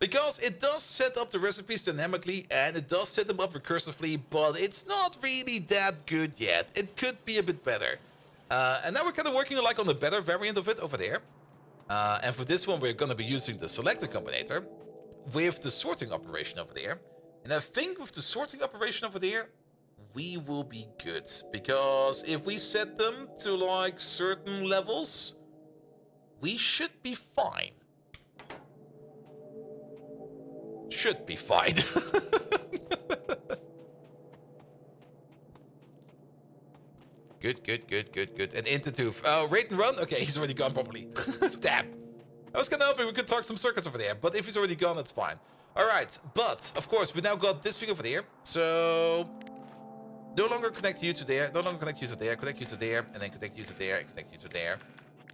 Because it does set up the recipes dynamically, and it does set them up recursively, but it's not really that good yet. It could be a bit better. And now we're kind of working like on the better variant of it over there. And for this one, we're going to be using the selector combinator with the sorting operation over there. And I think with the sorting operation over there, we will be good. Because if we set them to like certain levels, we should be fine. Should be fine. Good. And Intertooth. Rate and run? Okay, he's already gone properly. Damn. I was gonna help him. We could talk some circuits over there, but if he's already gone, that's fine. Alright, but, of course, we now got this thing over there. So, no longer connect you to there, no longer connect you to there, connect you to there, and then connect you to there, and connect you to there.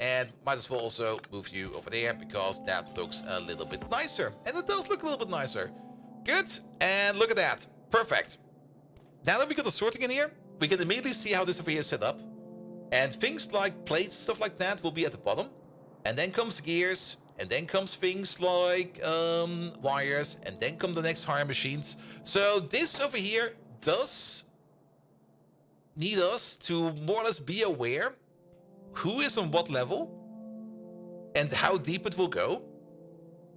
And might as well also move you over there, because that looks a little bit nicer. And it does look a little bit nicer. Good. And look at that. Perfect. Now that we got the sorting in here, we can immediately see how this over here is set up. And things like plates, stuff like that, will be at the bottom. And then comes gears. And then comes things like wires. And then come the next higher machines. So this over here does need us to more or less be aware who is on what level and how deep it will go.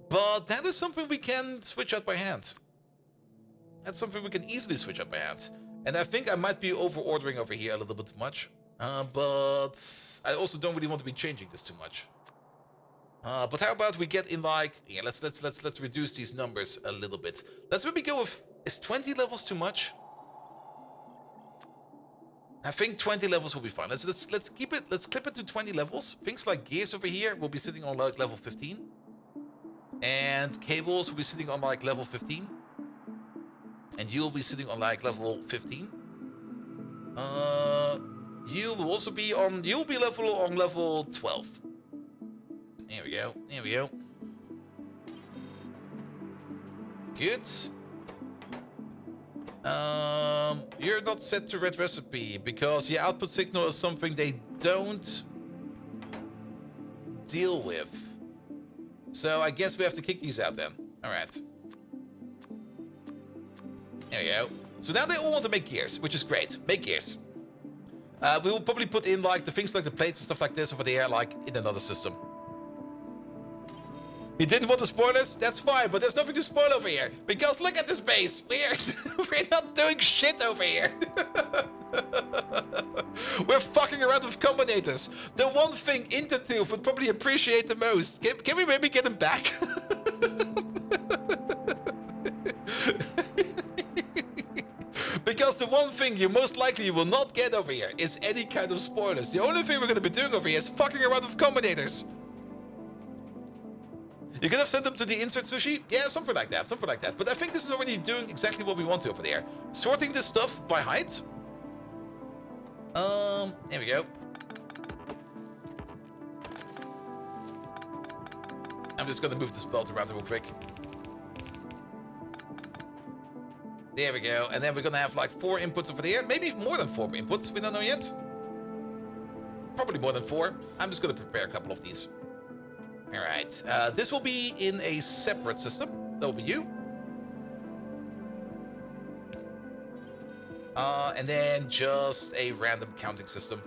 But that is something we can switch out by hand. That's something we can easily switch out by hand. And I think I might be over-ordering over here a little bit too much. But I also don't really want to be changing this too much. But how about we get in like... Yeah, let's reduce these numbers a little bit. Let's maybe go with... Is 20 levels too much? I think 20 levels will be fine. Let's keep it. Let's clip it to 20 levels. Things like gears over here will be sitting on like level 15, and cables will be sitting on like level 15, and you will be sitting on like level 15. You will also be on. You'll be on level 12. There we go. There we go. Good. You're not set to red recipe because your output signal is something they don't deal with. So I guess we have to kick these out then. Alright. There we go. So now they all want to make gears, which is great. Make gears. We will probably put in like the things like the plates and stuff like this over there, like in another system. You didn't want the spoilers? That's fine, but there's nothing to spoil over here. Because look at this base. We're not doing shit over here. We're fucking around with combinators. The one thing Intertooth would probably appreciate the most. Can we maybe get him back? Because the one thing you most likely will not get over here is any kind of spoilers. The only thing we're going to be doing over here is fucking around with combinators. You could have sent them to the insert sushi? Yeah, something like that, something like that. But I think this is already doing exactly what we want to over there. Sorting this stuff by height. There we go. I'm just gonna move this belt around real quick. There we go. And then we're gonna have like 4 inputs over there. Maybe more than 4 inputs, we don't know yet. Probably more than 4. I'm just gonna prepare a couple of these. Alright, this will be in a separate system. That will be you. And then just a random counting system.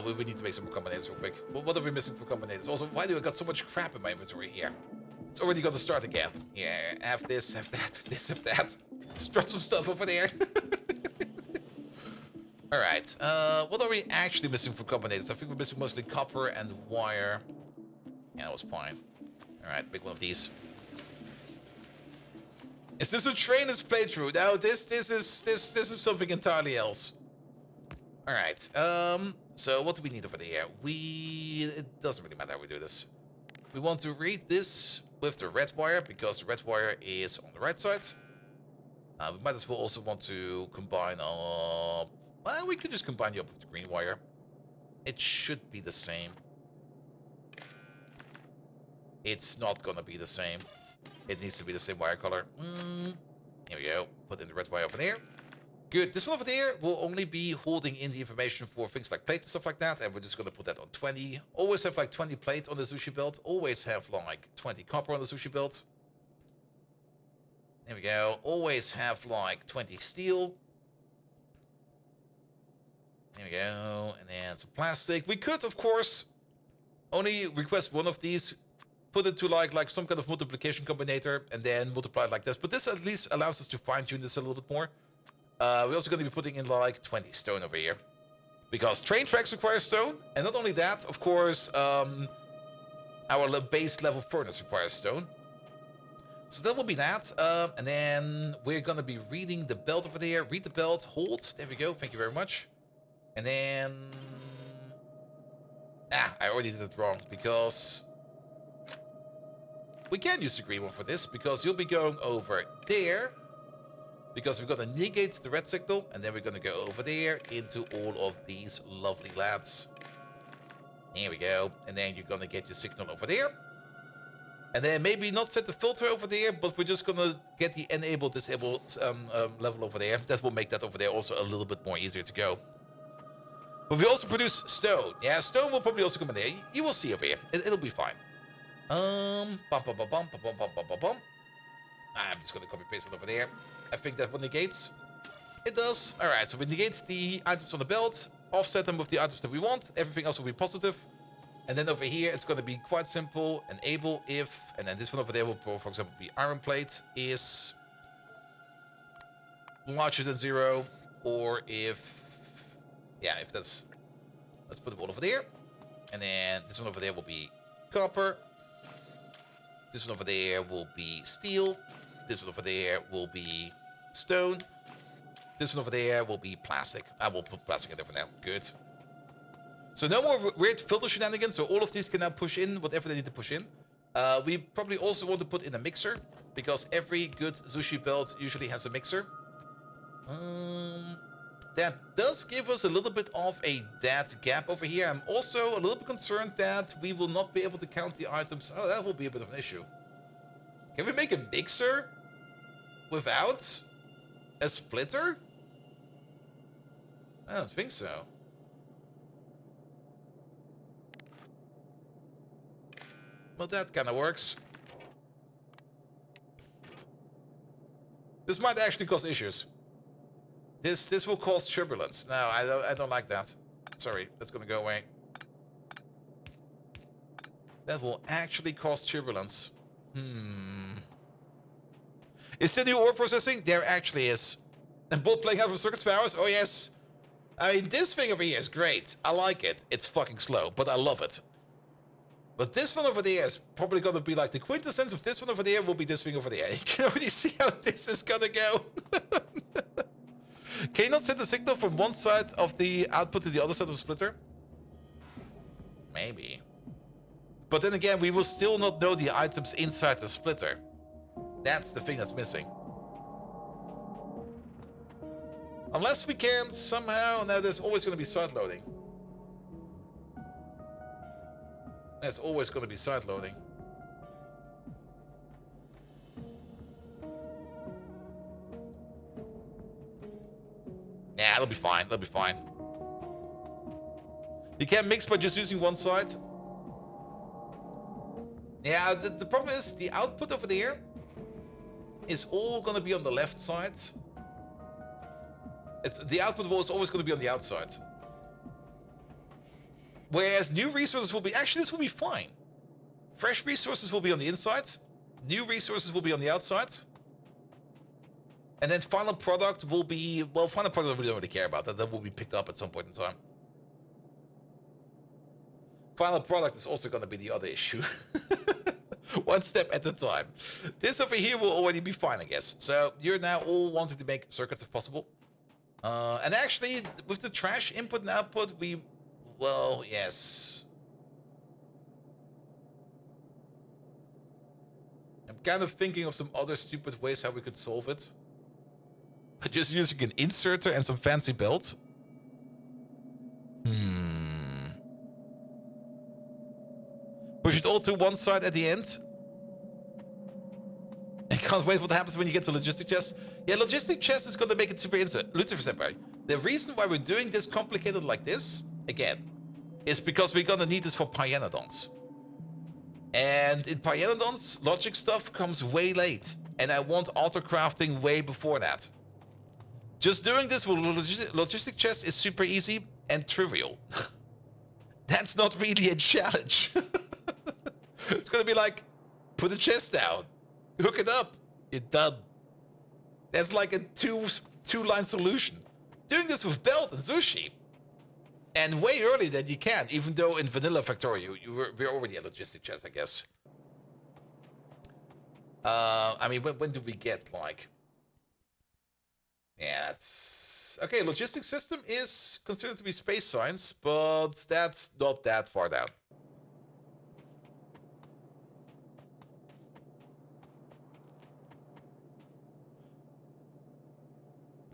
We need to make some combinators real quick. What are we missing for combinators? Also, why do I got so much crap in my inventory here? It's already going to start again. Yeah, have this, have that, this, have that. Just drop some stuff over there. Alright, what are we actually missing for combinators? I think we're missing mostly copper and wire. Yeah, that was fine. All right, pick one of these. Is this a trainer's playthrough? No, this is something entirely else. All right. So what do we need over there? It doesn't really matter how we do this. We want to read this with the red wire because the red wire is on the right side. We might as well also want to combine up. Well, we could just combine you up with the green wire. It should be the same. It's not gonna be the same. It needs to be the same wire color. Here we go. Put in the red wire over there. Good. This one over there will only be holding in the information for things like plate and stuff like that. And we're just going to put that on 20. Always have like 20 plate on the sushi belt. Always have like 20 copper on the sushi belt. There we go. Always have like 20 steel. There we go. And then some plastic. We could, of course, only request one of these. Put it to like some kind of multiplication combinator. And then multiply it like this. But this at least allows us to fine-tune this a little bit more. We're also going to be putting in like 20 stone over here. Because train tracks require stone. And not only that, of course, our base level furnace requires stone. So that will be that. And then we're going to be reading the belt over there. Read the belt. Hold. There we go. Thank you very much. And then... I already did it wrong. Because... we can use the green one for this. Because you'll be going over there. Because we're going to negate the red signal, and then we're going to go over there into all of these lovely lads. Here we go. And then you're going to get your signal over there. And then maybe not set the filter over there, but we're just going to get the enable, disable level over there. That will make that over there also a little bit more easier to go. But we also produce stone. Yeah, stone will probably also come in there. You will see over here. It'll be fine. I'm just going to copy paste one over there. I think that one negates. It does. Alright, so we negate the items on the belt, offset them with the items that we want. Everything else will be positive. And then over here, it's going to be quite simple. Enable if, and then this one over there will, for example, be iron plate is larger than 0. Or if, yeah, if that's, let's put them all over there. And then this one over there will be copper. This one over there will be steel. This one over there will be stone. This one over there will be plastic. I will put plastic in there for now. Good. So no more weird filter shenanigans. So all of these can now push in whatever they need to push in. We probably also want to put in a mixer. Because every good sushi belt usually has a mixer. That does give us a little bit of a dead gap over here. I'm also a little bit concerned that we will not be able to count the items. Oh, that will be a bit of an issue. Can we make a mixer without a splitter? I don't think so. Well, that kind of works. This might actually cause issues. This will cause turbulence. No, I don't like that. Sorry, that's gonna go away. That will actually cause turbulence. Is there new ore processing? There actually is. And both playing out of circuits for hours? Oh yes. I mean, this thing over here is great. I like it. It's fucking slow, but I love it. But this one over there is probably gonna be like the quintessence of this one over there will be this thing over there. You can already see how this is gonna go. Can you not set the signal from one side of the output to the other side of the splitter? Maybe. But then again, we will still not know the items inside the splitter. That's the thing that's missing. Unless we can somehow... Now, there's always going to be side loading. There's always going to be side loading. Yeah, it'll be fine. That'll be fine. You can't mix by just using one side. Yeah, the problem is the output over there is all going to be on the left side. The output is always going to be on the outside. Whereas new resources will be... Actually, this will be fine. Fresh resources will be on the inside. New resources will be on the outside. And then final product will be... Well, final product we don't really care about. That will be picked up at some point in time. Final product is also going to be the other issue. One step at a time. This over here will already be fine, I guess. So you're now all wanting to make circuits if possible. And actually, with the trash input and output, well, yes. I'm kind of thinking of some other stupid ways how we could solve it. Just using an inserter and some fancy belts. Push it all to one side at the end. I can't wait what happens when you get to logistic chest. Yeah, logistic chest is going to make it super instant. Lucifer Senpai, the reason why we're doing this complicated like this, again, is because we're going to need this for Pyanodons. And in Pyanodons, logic stuff comes way late. And I want auto-crafting way before that. Just doing this with logistic chest is super easy and trivial. That's not really a challenge. It's gonna be like, put a chest down, hook it up, you're done. That's like a two-line solution. Doing this with belt and sushi, and way earlier than you can, even though in vanilla Factorio we're already at logistic chest, I guess. I mean, when do we get like? Yeah, it's okay. Logistic system is considered to be space science, but that's not that far down.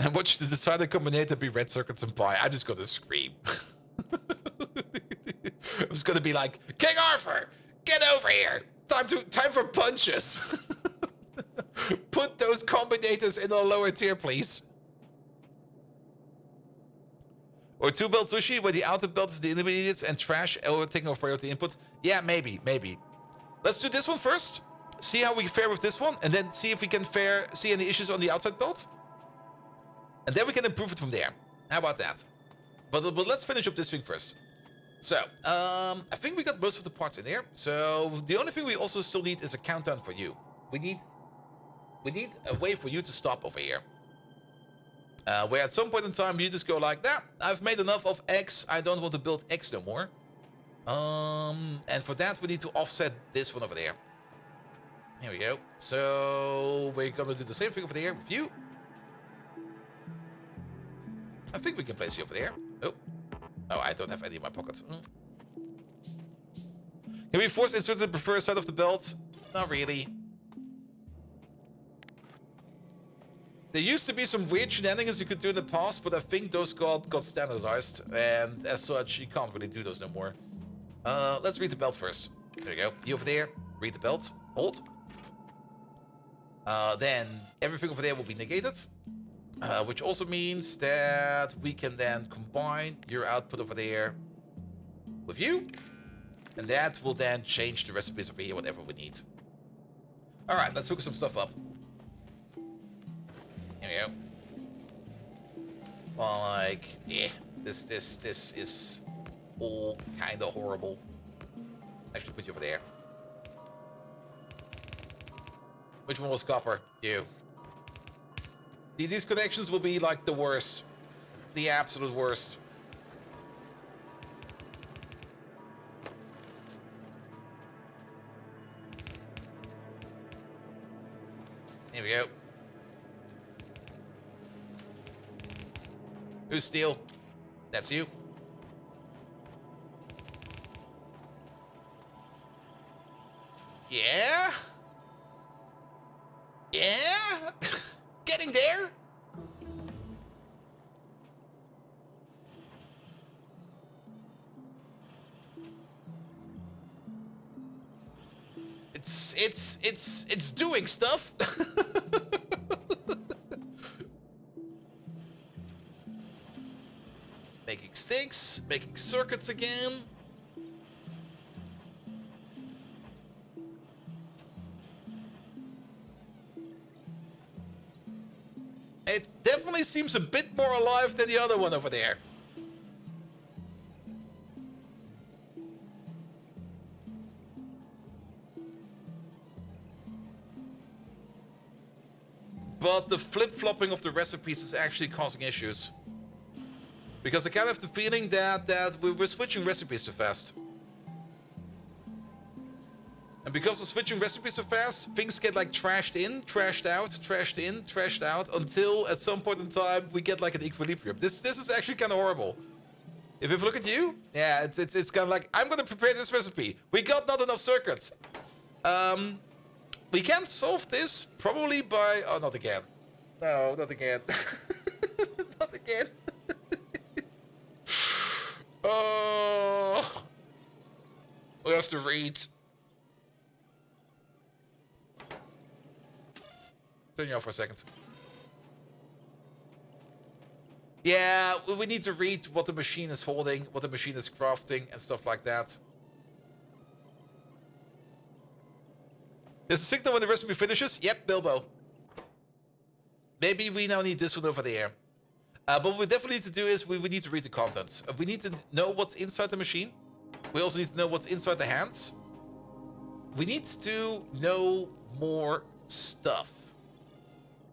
And watch the decided combinator be red circuits and pie. I'm just gonna scream. I'm just gonna be like, King Arthur, get over here! Time for punches. Put those combinators in a lower tier, please. Or two belt sushi, where the outer belt is the intermediates and trash overtaking of priority input. Yeah, maybe. Let's do this one first. See how we fare with this one, and then see if we can see any issues on the outside belt. And then we can improve it from there. How about that? But let's finish up this thing first. So, I think we got most of the parts in here. So, the only thing we also still need is a countdown for you. We need a way for you to stop over here. Where at some point in time, you just go like, nah, I've made enough of X. I don't want to build X no more. And for that, we need to offset this one over there. Here we go. So, we're gonna do the same thing over there with you. I think we can place you over there. Oh, I don't have any in my pocket. Can we force insert the preferred side of the belt? Not really. There used to be some weird shenanigans you could do in the past, but I think those got standardized, and as such, you can't really do those no more. Let's read the belt first. There you go. You over there. Read the belt. Hold. Then everything over there will be negated. Which also means that we can then combine your output over there with you. And that will then change the recipes over here, whatever we need. Alright, let's hook some stuff up. Here we go. Like, yeah, this is all kind of horrible. Actually, put you over there. Which one was copper? You. These connections will be like the worst. The absolute worst. Here we go. Who's steel? That's you. Yeah? Yeah? Getting there? It's doing stuff. Making sticks, making circuits again. It definitely seems a bit more alive than the other one over there. But the flip-flopping of the recipes is actually causing issues. Because I kind of have the feeling that, we're switching recipes too fast. And because we're switching recipes so fast, things get like trashed in, trashed out, trashed in, trashed out, until at some point in time we get like an equilibrium. This is actually kind of horrible. If you look at you, yeah, it's kind of like, I'm gonna prepare this recipe. We got not enough circuits. We can solve this probably by, oh, not again. No, not again. Not again. Oh, we have to read. Turn you off for a second. Yeah, we need to read what the machine is holding, what the machine is crafting, and stuff like that. There's a signal when the recipe finishes. Yep, Bilbo. Maybe we now need this one over there. But what we definitely need to do is we need to read the contents. We need to know what's inside the machine. We also need to know what's inside the hands. We need to know more stuff.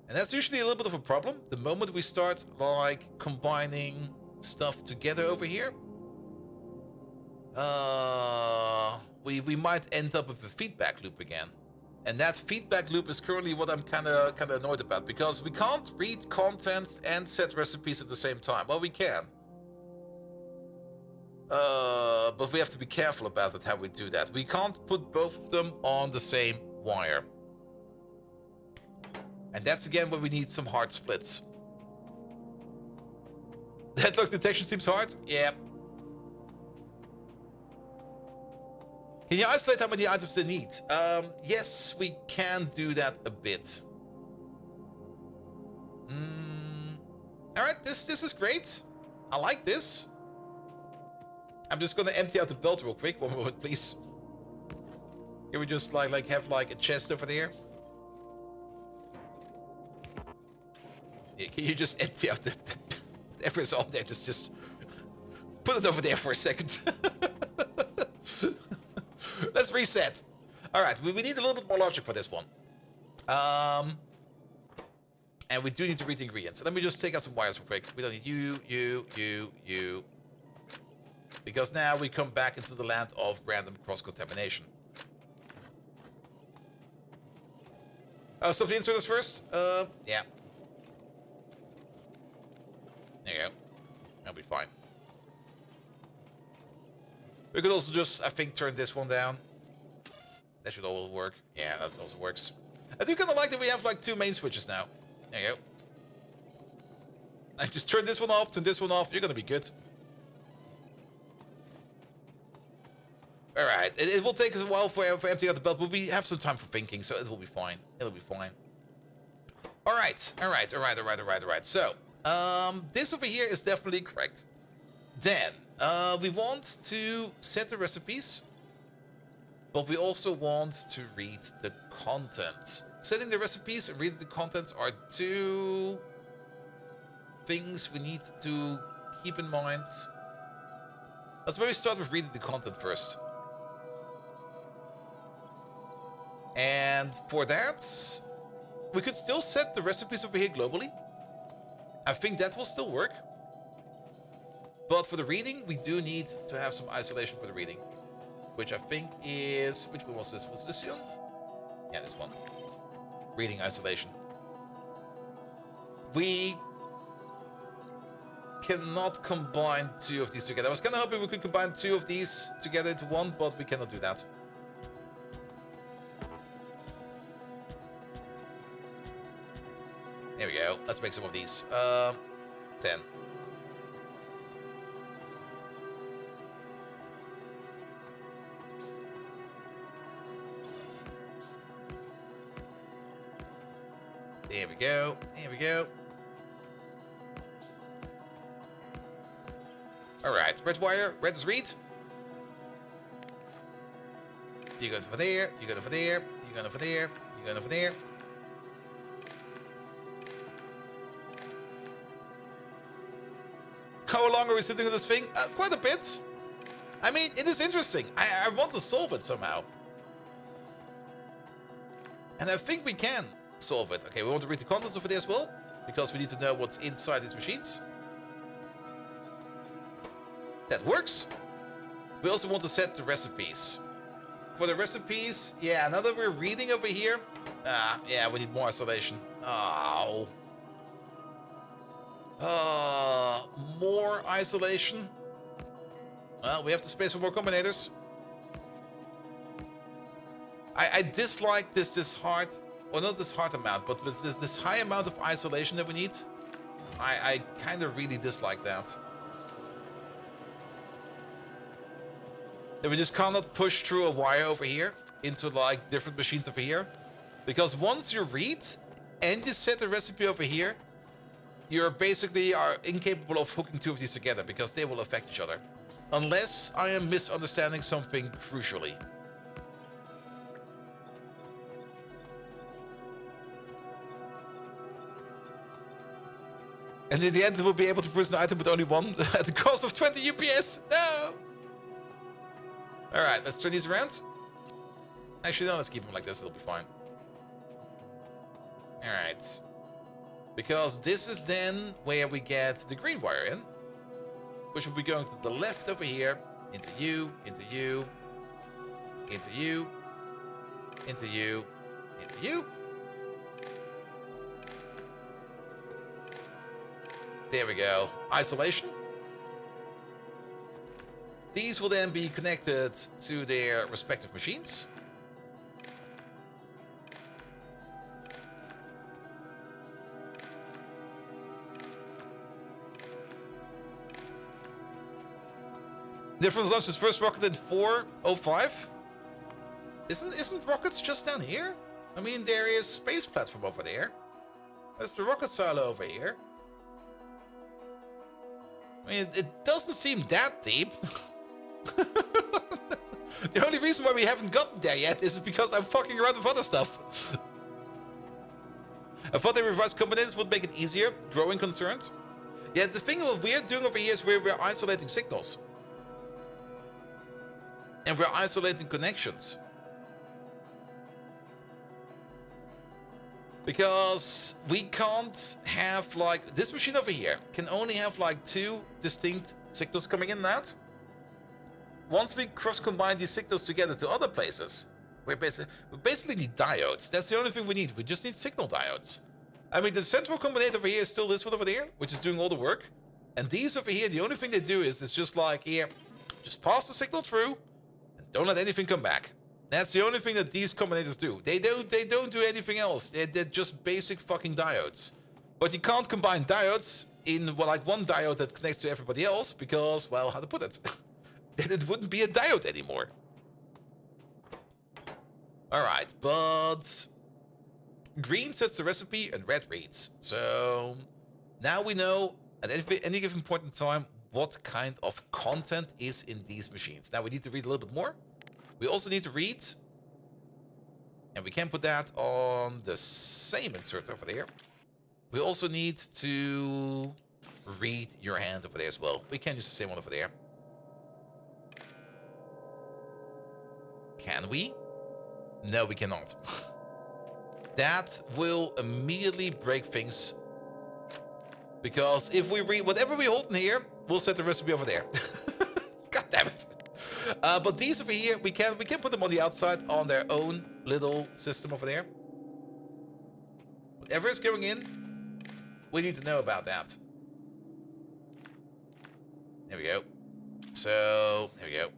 And that's usually a little bit of a problem. The moment we start, like, combining stuff together over here, we might end up with a feedback loop again. And that feedback loop is currently what I'm kind of annoyed about, because we can't read contents and set recipes at the same time. Well, we can. But we have to be careful about it, how we do that. We can't put both of them on the same wire. And that's again where we need some hard splits. Deadlock detection seems hard? Yeah. Can you isolate how many items they need? Yes, we can do that a bit. Alright, this is great. I like this. I'm just gonna empty out the belt real quick. One moment, please. Can we just like have like a chest over there? Yeah, can you just empty out whatever's on there? Just put it over there for a second. Let's reset. All right, we need a little bit more logic for this one. And we do need to read the ingredients. So let me just take out some wires real quick. We don't need you. Because now we come back into the land of random cross-contamination. Stuff the inserters first? Yeah. There you go. That'll be fine. We could also just, I think, turn this one down. That should all work. Yeah, that also works. I do kind of like that we have like two main switches now. There you go. I just turn this one off, turn this one off. You're gonna be good. All right. It will take us a while for emptying out the belt, but we have some time for thinking, so it will be fine. It'll be fine. All right. So, this over here is definitely correct. Then, we want to set the recipes, but we also want to read the contents. Setting the recipes and reading the contents are two things we need to keep in mind. Let's maybe start with reading the content first. And for that, we could still set the recipes over here globally. I think that will still work. But for the reading, we do need to have some isolation for the reading. Which I think is... Which one was this? Was this one? Yeah, this one. Reading isolation. We cannot combine two of these together. I was kind of hoping we could combine two of these together into one, but we cannot do that. There we go. Let's make some of these. 10. There we go. There we go. Alright, red wire. Red is read. You're going over there. You're going over there. You're going over there. You're going over there. How long are we sitting with this thing? Quite a bit. I mean, it is interesting. I want to solve it somehow. And I think we can solve it. Okay, we want to read the contents over there as well, because we need to know what's inside these machines. That works. We also want to set the recipes. For the recipes, yeah, now that we're reading over here, yeah, we need more isolation. Oh. More isolation. Well, we have to space for more combinators. I dislike this hard, or not this hard amount, but with this high amount of isolation that we need. I kind of really dislike that. That we just cannot push through a wire over here into like different machines over here. Because once you read and you set the recipe over here, you're basically incapable of hooking two of these together because they will affect each other. Unless I am misunderstanding something crucially. And in the end, we'll be able to produce an item with only one at the cost of 20 UPS. No! Alright, let's turn these around. Actually, no, let's keep them like this. It'll be fine. Alright. Because this is then where we get the green wire in. Which will be going to the left over here. Into you, into you. Into you. Into you. Into you. There we go. Isolation. These will then be connected to their respective machines. Difference launched his first rocket in 4:05. Isn't rockets just down here? I mean, there is space platform over there. There's the rocket silo over here. I mean, it doesn't seem that deep. The only reason why we haven't gotten there yet is because I'm fucking around with other stuff. I thought the revised combinations would make it easier. Growing concerns. Yeah, the thing what we're doing over here is we're isolating signals. And we're isolating connections. Because we can't have, like, this machine over here can only have, like, 2 distinct signals coming in and out. Once we cross-combine these signals together to other places, we basically need diodes. That's the only thing we need. We just need signal diodes. I mean, the central combinator over here is still this one over there, which is doing all the work. And these over here, the only thing they do is it's just like, here, just pass the signal through, and don't let anything come back. That's the only thing that these combinators do. They don't do anything else. They're just basic fucking diodes. But you can't combine diodes in, well, like one diode that connects to everybody else because, well, how to put it? Then it wouldn't be a diode anymore. Alright, but green sets the recipe and red reads. So now we know at any given point in time what kind of content is in these machines. Now we need to read a little bit more. We also need to read, and we can put that on the same insert over there. We also need to read your hand over there as well. We can use the same one over there. Can we? No, we cannot. That will immediately break things. Because if we read whatever we hold in here, we'll set the recipe over there. God damn it. But these over here, we can put them on the outside on their own little system over there. Whatever is going in, we need to know about that. There we go. So, there we go.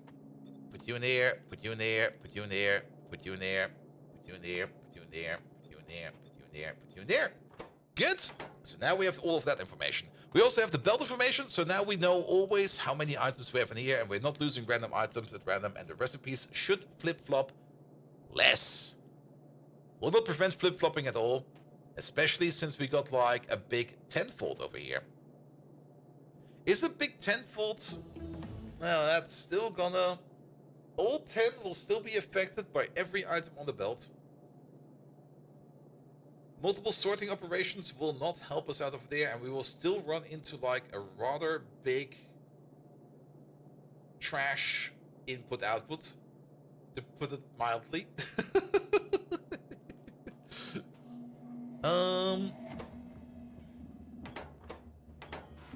Put you in there, put you in there, put you in there, put you in there, put you in there, put you in there, put you in there, put you in there, put you in there. Good. So now we have all of that information. We also have the belt information, so now we know always how many items we have in here, and we're not losing random items at random, and the recipes should flip-flop less. Will not prevent flip-flopping at all, especially since we got like a big tenfold over here. Is a big tenfold? Well, that's still gonna... All 10 will still be affected by every item on the belt. Multiple sorting operations will not help us out of there, and we will still run into like a rather big trash input-output, to put it mildly.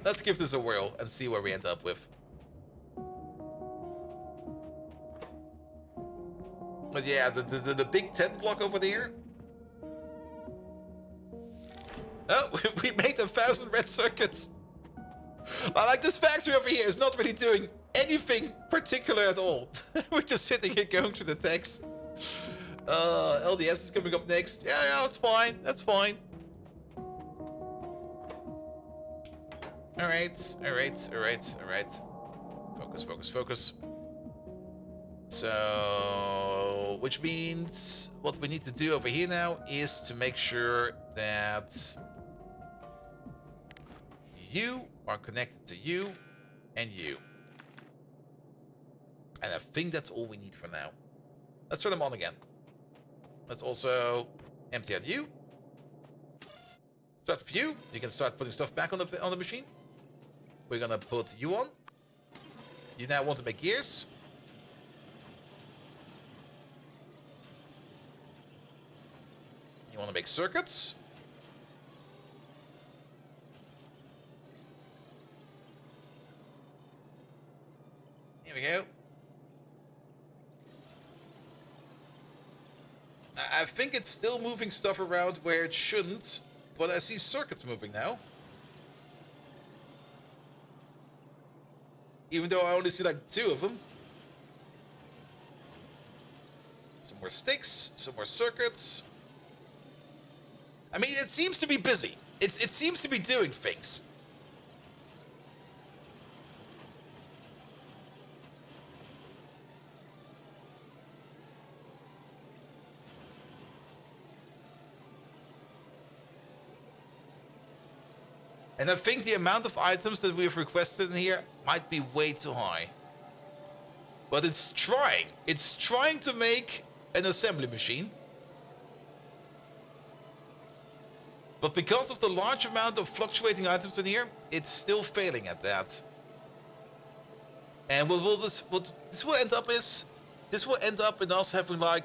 Let's give this a whirl and see where we end up with. But yeah, the big 10 block over there. Oh, we made 1,000 red circuits. I like this factory over here is not really doing anything particular at all. We're just sitting here going through the text. LDS is coming up next. Yeah, it's fine. That's fine. Alright. Focus. So, which means what we need to do over here now is to make sure that you are connected to you and you. And I think that's all we need for now. Let's turn them on again. Let's also empty out you. Start with you. You can start putting stuff back on the machine. We're gonna put you on. You now want to make gears. You want to make circuits. Here we go. I think it's still moving stuff around where it shouldn't, but I see circuits moving now. Even though I only see like 2 of them. Some more sticks, some more circuits. I mean, it seems to be busy. It seems to be doing things. And I think the amount of items that we've requested in here might be way too high. But it's trying. It's trying to make an assembly machine. But because of the large amount of fluctuating items in here, it's still failing at that. And what this will end up is, this will end up in us having like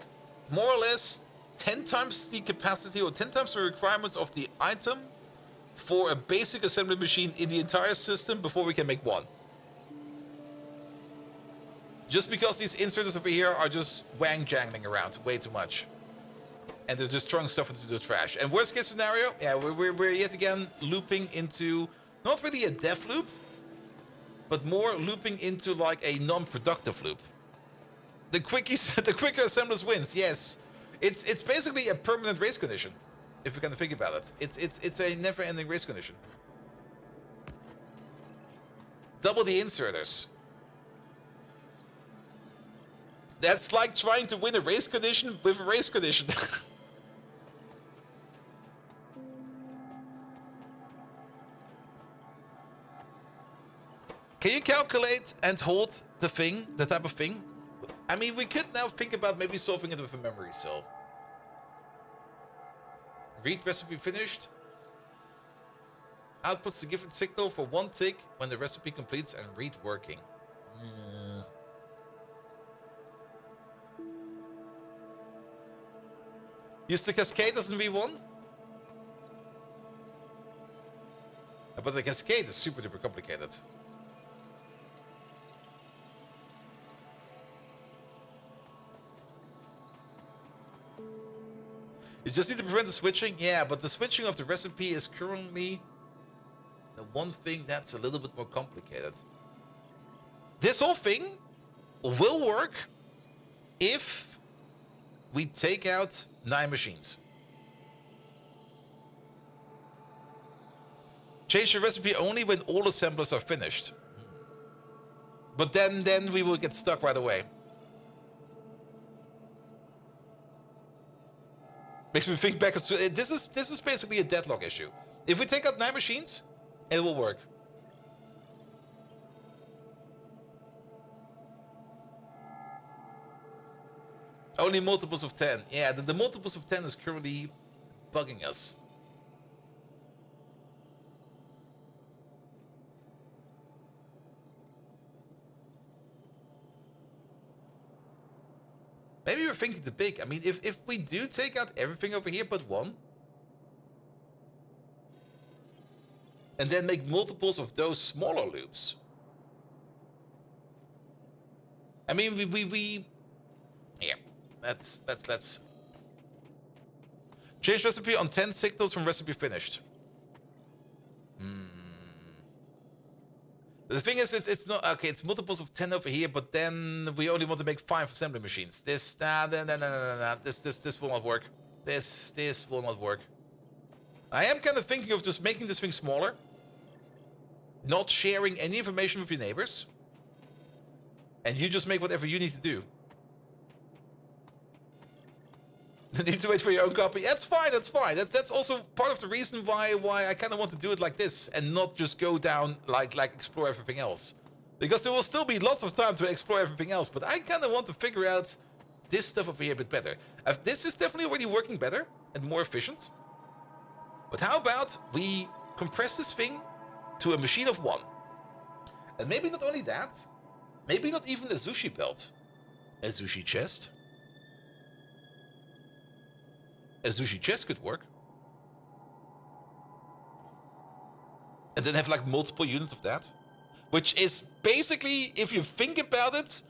more or less 10 times the capacity or 10 times the requirements of the item for a basic assembly machine in the entire system before we can make one. Just because these inserters over here are just wang-jangling around way too much. And they're just throwing stuff into the trash. And worst case scenario, yeah, we're yet again looping into, not really a death loop, but more looping into like a non-productive loop. The quicker assemblers wins, yes. It's basically a permanent race condition, if you kind of think about it. It's a never-ending race condition. Double the inserters. That's like trying to win a race condition with a race condition. Can you calculate and hold the thing, the type of thing? I mean, we could now think about maybe solving it with a memory cell. Read recipe finished. Outputs the given signal for 1 tick when the recipe completes and read working. Use the cascade as in V1? But the cascade is super duper complicated. You just need to prevent the switching? Yeah, but the switching of the recipe is currently the one thing that's a little bit more complicated. This whole thing will work if we take out 9 machines. Change the recipe only when all assemblers are finished. But then we will get stuck right away. Makes me think back. This is basically a deadlock issue. If we take out 9 machines, it will work. Only multiples of 10. Yeah, the multiples of 10 is currently bugging us. Maybe we're thinking too big. I mean, if we do take out everything over here but 1, and then make multiples of those smaller loops. I mean, yeah. Let's change recipe on 10 signals from recipe finished. The thing is, it's not okay. It's multiples of 10 over here, but then we only want to make 5 assembly machines. This This will not work. This will not work. I am kind of thinking of just making this thing smaller, not sharing any information with your neighbors, and you just make whatever you need to do. Need to wait for your own copy. That's fine. That's fine. That's also part of the reason why I kind of want to do it like this and not just go down like explore everything else, because there will still be lots of time to explore everything else. But I kind of want to figure out this stuff over here a bit better. This is definitely already working better and more efficient. But how about we compress this thing to a machine of 1, and maybe not only that, maybe not even a sushi belt, a sushi chest. A sushi chest could work. And then have like multiple units of that. Which is basically, if you think about it,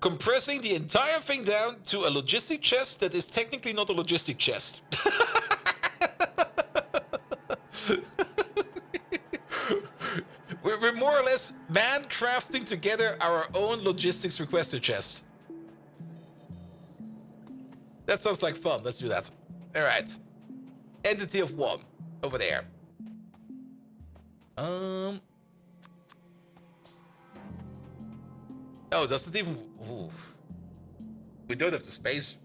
compressing the entire thing down to a logistic chest that is technically not a logistic chest. We're more or less man-crafting together our own logistics requester chest. That sounds like fun. Let's do that. All right. Entity of 1 over there. Oh, does it even... Ooh. We don't have the space.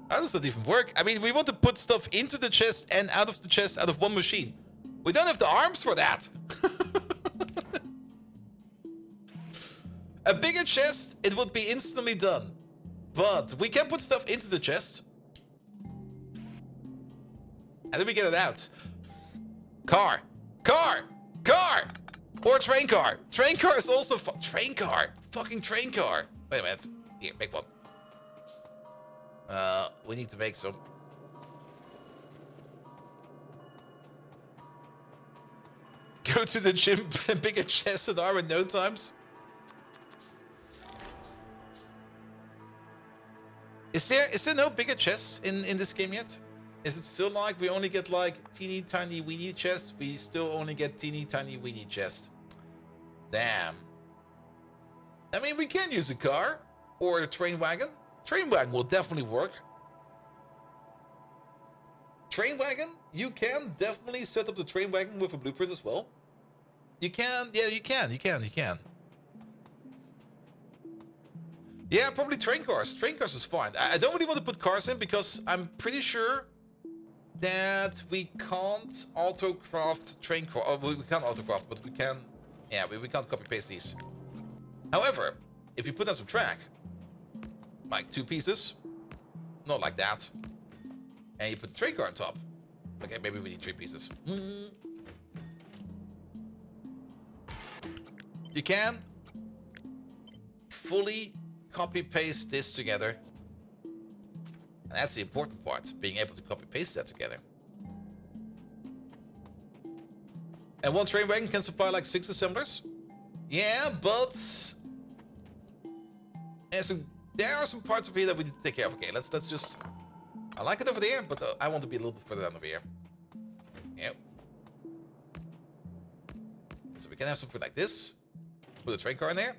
How does that even work? I mean, we want to put stuff into the chest and out of the chest out of one machine. We don't have the arms for that. A bigger chest, it would be instantly done. But we can put stuff into the chest. And then we get it out. Car. Car. Car. Or train car. Train car is also train car. Fucking train car. Wait a minute. Here, make one. We need to make some. Go to the gym, bigger chest and arm in no times. Is there no bigger chests in this game yet? Is it still like we only get like teeny tiny weeny chests? We still only get teeny tiny weeny chest. Damn. I mean, we can use a car or a train wagon. Train wagon will definitely work. Train wagon, you can definitely set up the train wagon with a blueprint as well. You can, yeah, you can. Yeah, probably train cars. Train cars is fine. I don't really want to put cars in because I'm pretty sure that we can't auto-craft train car. Oh, we can't auto-craft, but we can... Yeah, we can't copy-paste these. However, if you put down some track, like 2 pieces, not like that, and you put the train car on top. Okay, maybe we need 3 pieces. You can fully copy-paste this together. And that's the important part, being able to copy-paste that together. And one train wagon can supply like 6 assemblers. Yeah, but there are some parts of here that we need to take care of. Okay, let's just... I like it over there, but I want to be a little bit further down over here. Yep. So we can have something like this. Put a train car in there.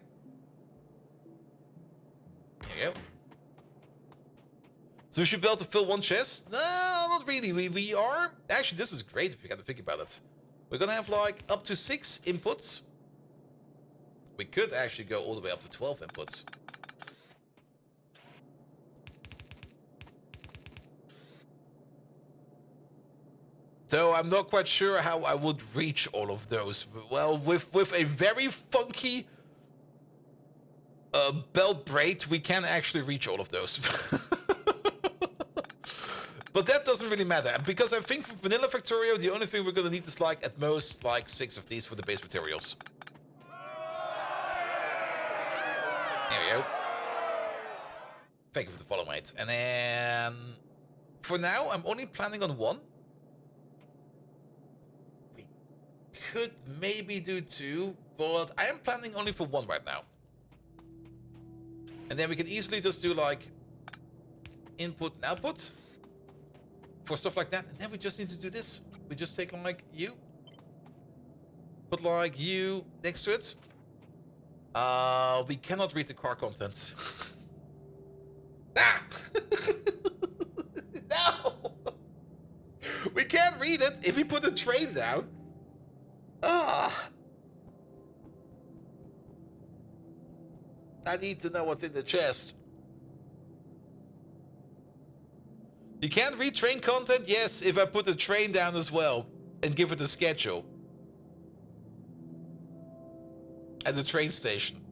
There you go. So we should be able to fill 1 chest? No, not really. We are... Actually, this is great if you kind of think about it. We're gonna have like up to 6 inputs. We could actually go all the way up to 12 inputs. So I'm not quite sure how I would reach all of those. Well, with a very funky belt braid, we can actually reach all of those. But that doesn't really matter, because I think for vanilla Factorio, the only thing we're gonna need is like at most like 6 of these for the base materials. There we go. Thank you for the follow, mate. And then for now, I'm only planning on 1. We could maybe do 2, but I am planning only for one right now. And then we can easily just do like input and output for stuff like that. And then we just need to do this. We just take like you, put like you next to it. We cannot read the car contents. Ah! No! We can't read it if we put the train down. Ah! I need to know what's in the chest. You can't read train content? Yes, if I put the train down as well and give it a schedule. At the train station.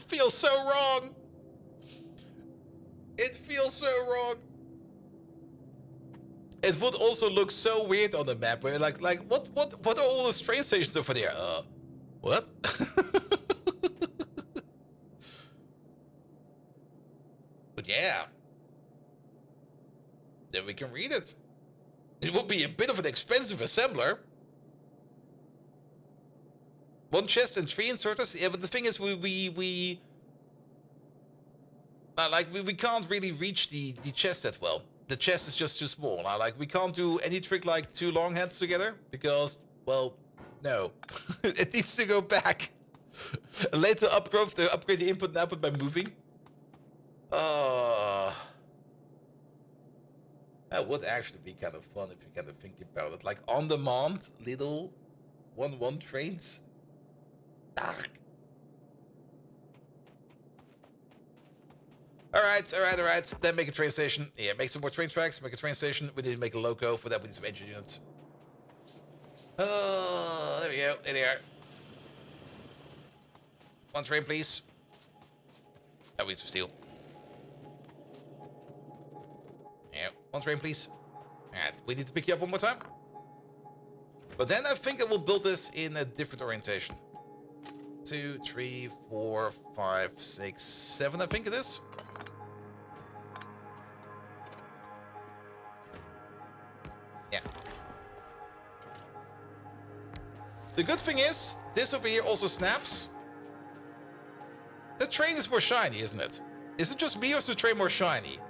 Feels so wrong. It feels so wrong. It would also look so weird on the map. Where like what are all those train stations over there? What? But yeah. Then we can read it. It would be a bit of an expensive assembler. One chest and 3 inserters. Yeah, but the thing is, we can't really reach the chest that well. The chest is just too small. Like we can't do any trick like 2 long heads together because, well, no, it needs to go back. And later upgrade the input and output by moving. That would actually be kind of fun if you kind of think about it. Like on-demand little 1-1 trains. Dark. Alright. Then make a train station. Yeah, make some more train tracks, make a train station. We need to make a loco. For that, we need some engine units. Oh, there we go. There they are. 1 train, please. Oh, we need some steel. Yeah, 1 train, please. And we need to pick you up one more time. But then I think I will build this in a different orientation. 2, 3, 4, 5, 6, 7, I think it is. Yeah. The good thing is, this over here also snaps. The train is more shiny, isn't it? Is it just me or is the train more shiny?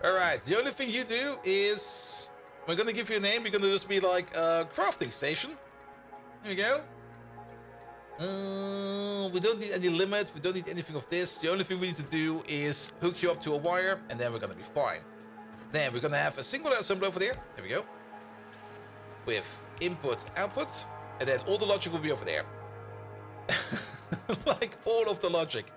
Alright, the only thing you do is... We're gonna give you a name. You're gonna just be like a crafting station. There we go. We don't need any limit. We don't need anything of this. The only thing we need to do is hook you up to a wire, and then we're gonna be fine. Then we're gonna have a singular assembler over there. There we go. With input, output, and then all the logic will be over there. Like all of the logic.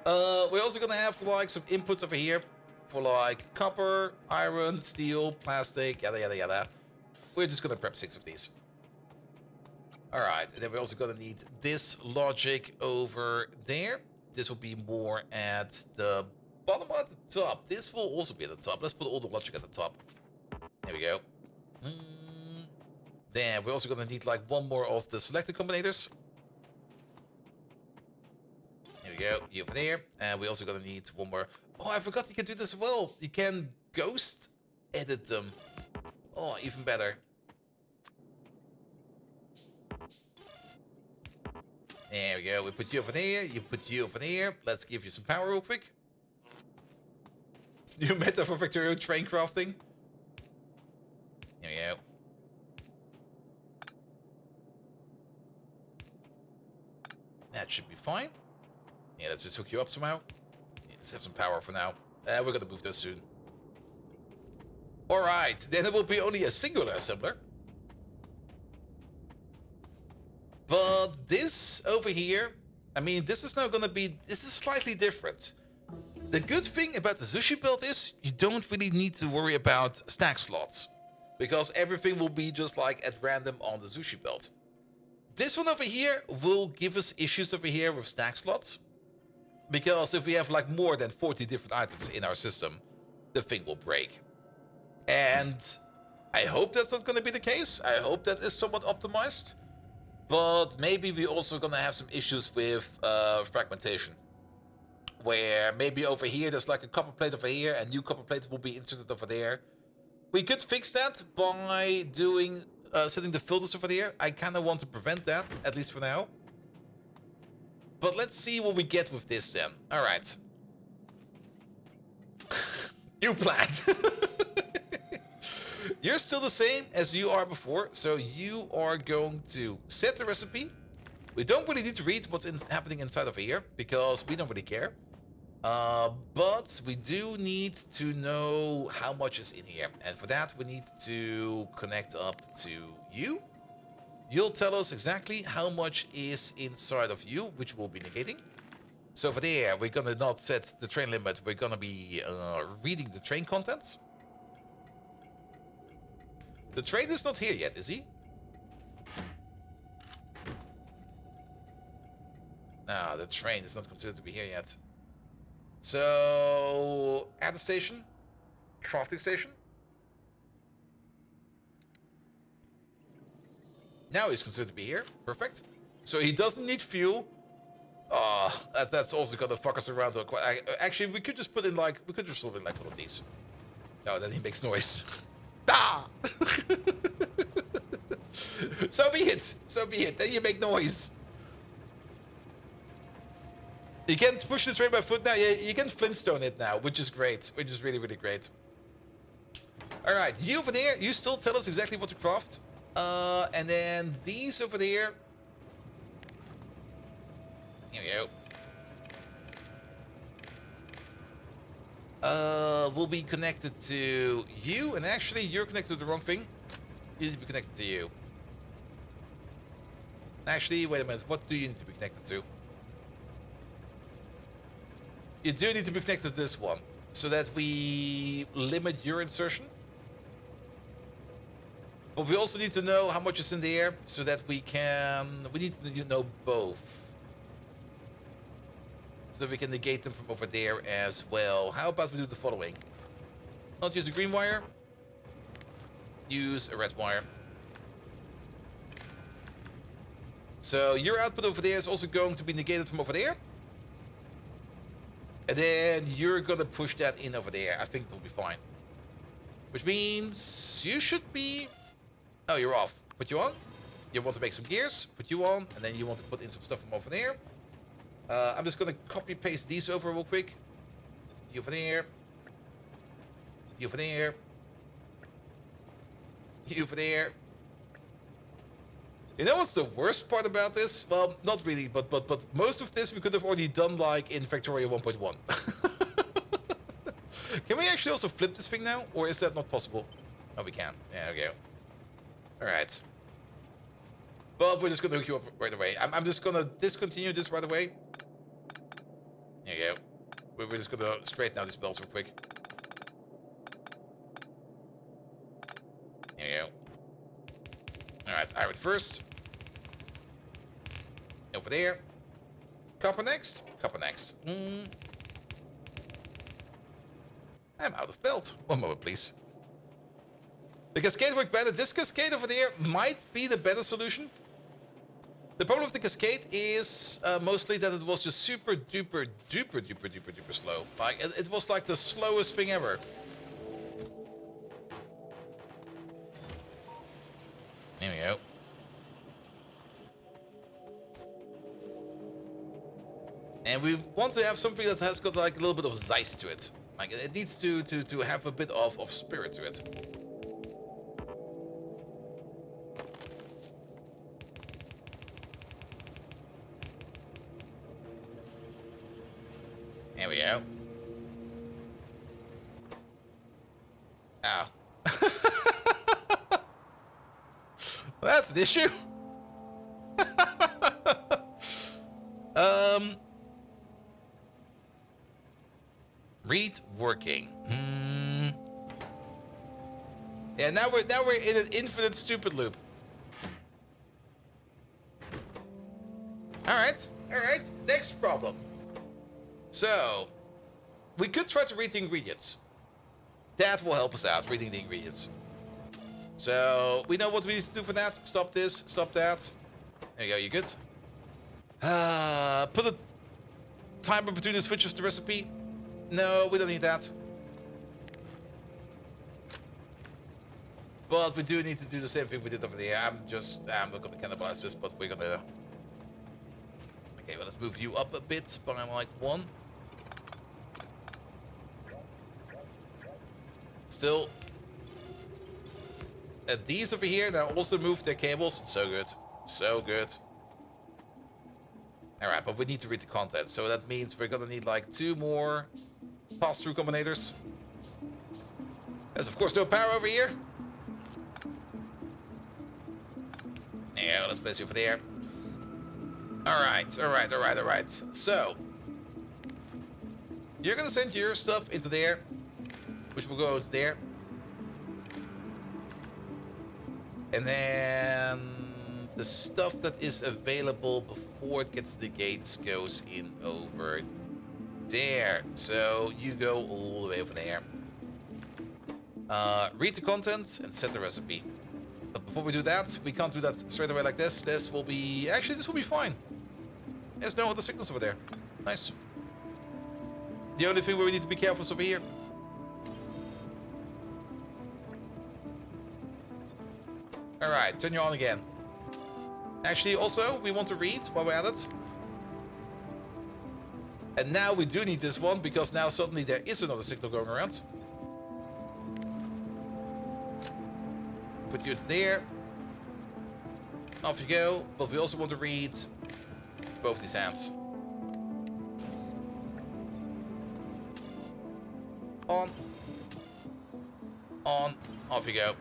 We're also gonna have like some inputs over here. For like copper, iron, steel, plastic, yada yada yada. We're just gonna prep 6 of these. Alright, and then we're also gonna need this logic over there. This will be more at the bottom or at the top. This will also be at the top. Let's put all the logic at the top. There we go. Then we're also gonna need like 1 more of the selected combinators. There we go, you over there. And we're also gonna need 1 more. Oh, I forgot you can do this as well. You can ghost edit them. Oh, even better. There we go. We put you over there. You put you over there. Let's give you some power real quick. New meta for Factorio train crafting. There we go. That should be fine. Yeah, let's just hook you up somehow. Just have some power for now. We're gonna move those soon. Alright, then it will be only a singular assembler. But this over here, I mean, this is now gonna be, this is slightly different. The good thing about the sushi build is you don't really need to worry about stack slots. Because everything will be just like at random on the sushi build. This one over here will give us issues over here with stack slots. Because if we have like more than 40 different items in our system, the thing will break. And I hope that's not going to be the case. I hope that is somewhat optimized. But maybe we're also going to have some issues with fragmentation. where maybe over here there's like a copper plate over here, and new copper plate will be inserted over there. We could fix that by doing setting the filters over there. I kind of want to prevent that, at least for now. But let's see what we get with this then. All right. New plant. You're still the same as you are before, so you are going to set the recipe. We don't really need to read what's happening inside of here, because we don't really care. But we do need to know how much is in here. And for that, we need to connect up to you. You'll tell us exactly how much is inside of you, which we'll be negating. So for there, we're gonna not set the train limit. We're gonna be reading the train contents. The train is not here yet, is he? No, the train is not considered to be here yet. So, at the station, crafting station. Now he's considered to be here. Perfect. So he doesn't need fuel. Oh, that's also gonna fuck us around. Actually, we could just put in like, we could just put in like one of these. No, then he makes noise. Ah! So be it. So be it. Then you make noise. You can push the train by foot now. Yeah, you can Flintstone it now, which is great. Which is really, really great. All right, you over there, you still tell us exactly what to craft. And then these over there. Here we go. Will be connected to you, and actually you're connected to the wrong thing. You need to be connected to you. Actually, wait a minute. What do you need to be connected to? You do need to be connected to this one, so that we limit your insertion. But we also need to know how much is in the air, so that we need to know both. So we can negate them from over there as well. How about we do the following? Not use a green wire. Use a red wire. So your output over there is also going to be negated from over there. And then you're gonna push that in over there. I think it'll be fine. Which means you should be... Oh, you're off. Put you on. You want to make some gears. Put you on. And then you want to put in some stuff from over there. I'm just gonna copy paste these over real quick. You over there. You over there. You over there. You know what's the worst part about this? Well, not really, but most of this we could have already done like in Factorio 1.1. Can we actually also flip this thing now? Or is that not possible? Oh, we can. Yeah, okay. Alright. But we're just gonna hook you up right away. I'm just gonna discontinue this right away. There you go. We're just gonna straighten out these belts real quick. There you go. Alright, iron first. Over there. Copper next. Copper next. I'm out of belt. One moment, please. The cascade worked better. This cascade over there might be the better solution. The problem with the cascade is mostly that it was just super duper slow. Like it was like the slowest thing ever. There we go. And we want to have something that has got like a little bit of zeist to it. Like it needs to have a bit of spirit to it. There we go. Ow. That's an issue. Read working. Yeah, now we're in an infinite stupid loop. All right. Next problem. So, we could try to read the ingredients. That will help us out, reading the ingredients. So, we know what we need to do for that. Stop this, stop that. There you go, you good? Put a timer between the switches to recipe? No, we don't need that. But we do need to do the same thing we did over there. I'm not gonna cannibalize this, but we're gonna... Okay, well, let's move you up a bit by like 1. Still. And these over here, now also move their cables. So good. So good. Alright, but we need to read the content. So that means we're gonna need like 2 more pass-through combinators. There's of course no power over here. Yeah, let's place you over there. Alright, alright, alright, alright. So, you're gonna send your stuff into there, which will go into there. And then the stuff that is available before it gets to the gates goes in over there. So you go all the way over there. Read the contents and set the recipe. But before we do that, we can't do that straight away like this. This will be... Actually, this will be fine. There's no other signals over there. Nice. The only thing where we need to be careful is over here. Alright, turn you on again. Actually, also, we want to read while we're at it. And now we do need this one, because now suddenly there is another signal going around. Put you into there. Off you go. But we also want to read both these hands. On. On. Off you go.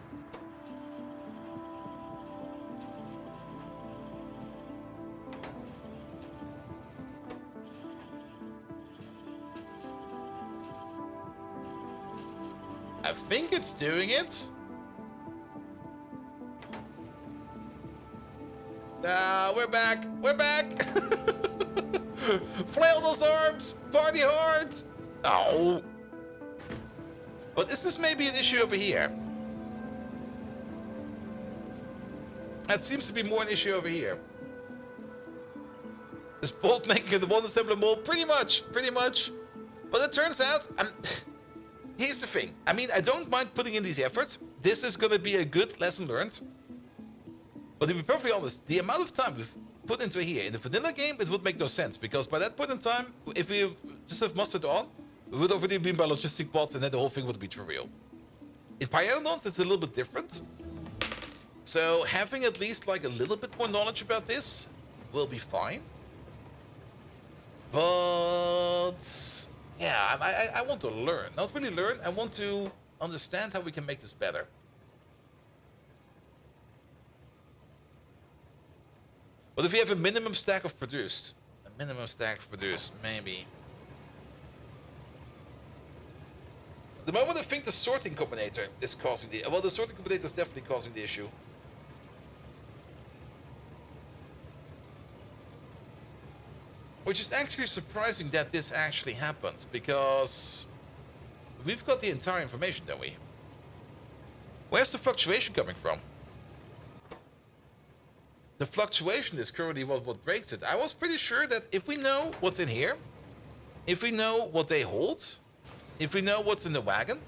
I think it's doing it. We're back. We're back. Flail those arms. Party hard. Oh. But is this maybe an issue over here? That seems to be more an issue over here. Is bolt making it the one assembler mold? Pretty much. Pretty much. But it turns out... Here's the thing. I mean, I don't mind putting in these efforts. This is going to be a good lesson learned. But to be perfectly honest, the amount of time we've put into here, in the vanilla game, it would make no sense. Because by that point in time, if we just have mustard on, we would already been by logistic bots and then the whole thing would be trivial. In Pyanodons, it's a little bit different. So having at least like a little bit more knowledge about this will be fine. But... yeah, I want to learn. Not really learn, I want to understand how we can make this better. But if we have a minimum stack of produced, maybe. At the moment I think the sorting combinator is causing the... well, the sorting combinator is definitely causing the issue. Which is actually surprising that this actually happens, because we've got the entire information, don't we? Where's the fluctuation coming from? The fluctuation is currently what breaks it. I was pretty sure that if we know what's in here, if we know what they hold, if we know what's in the wagon,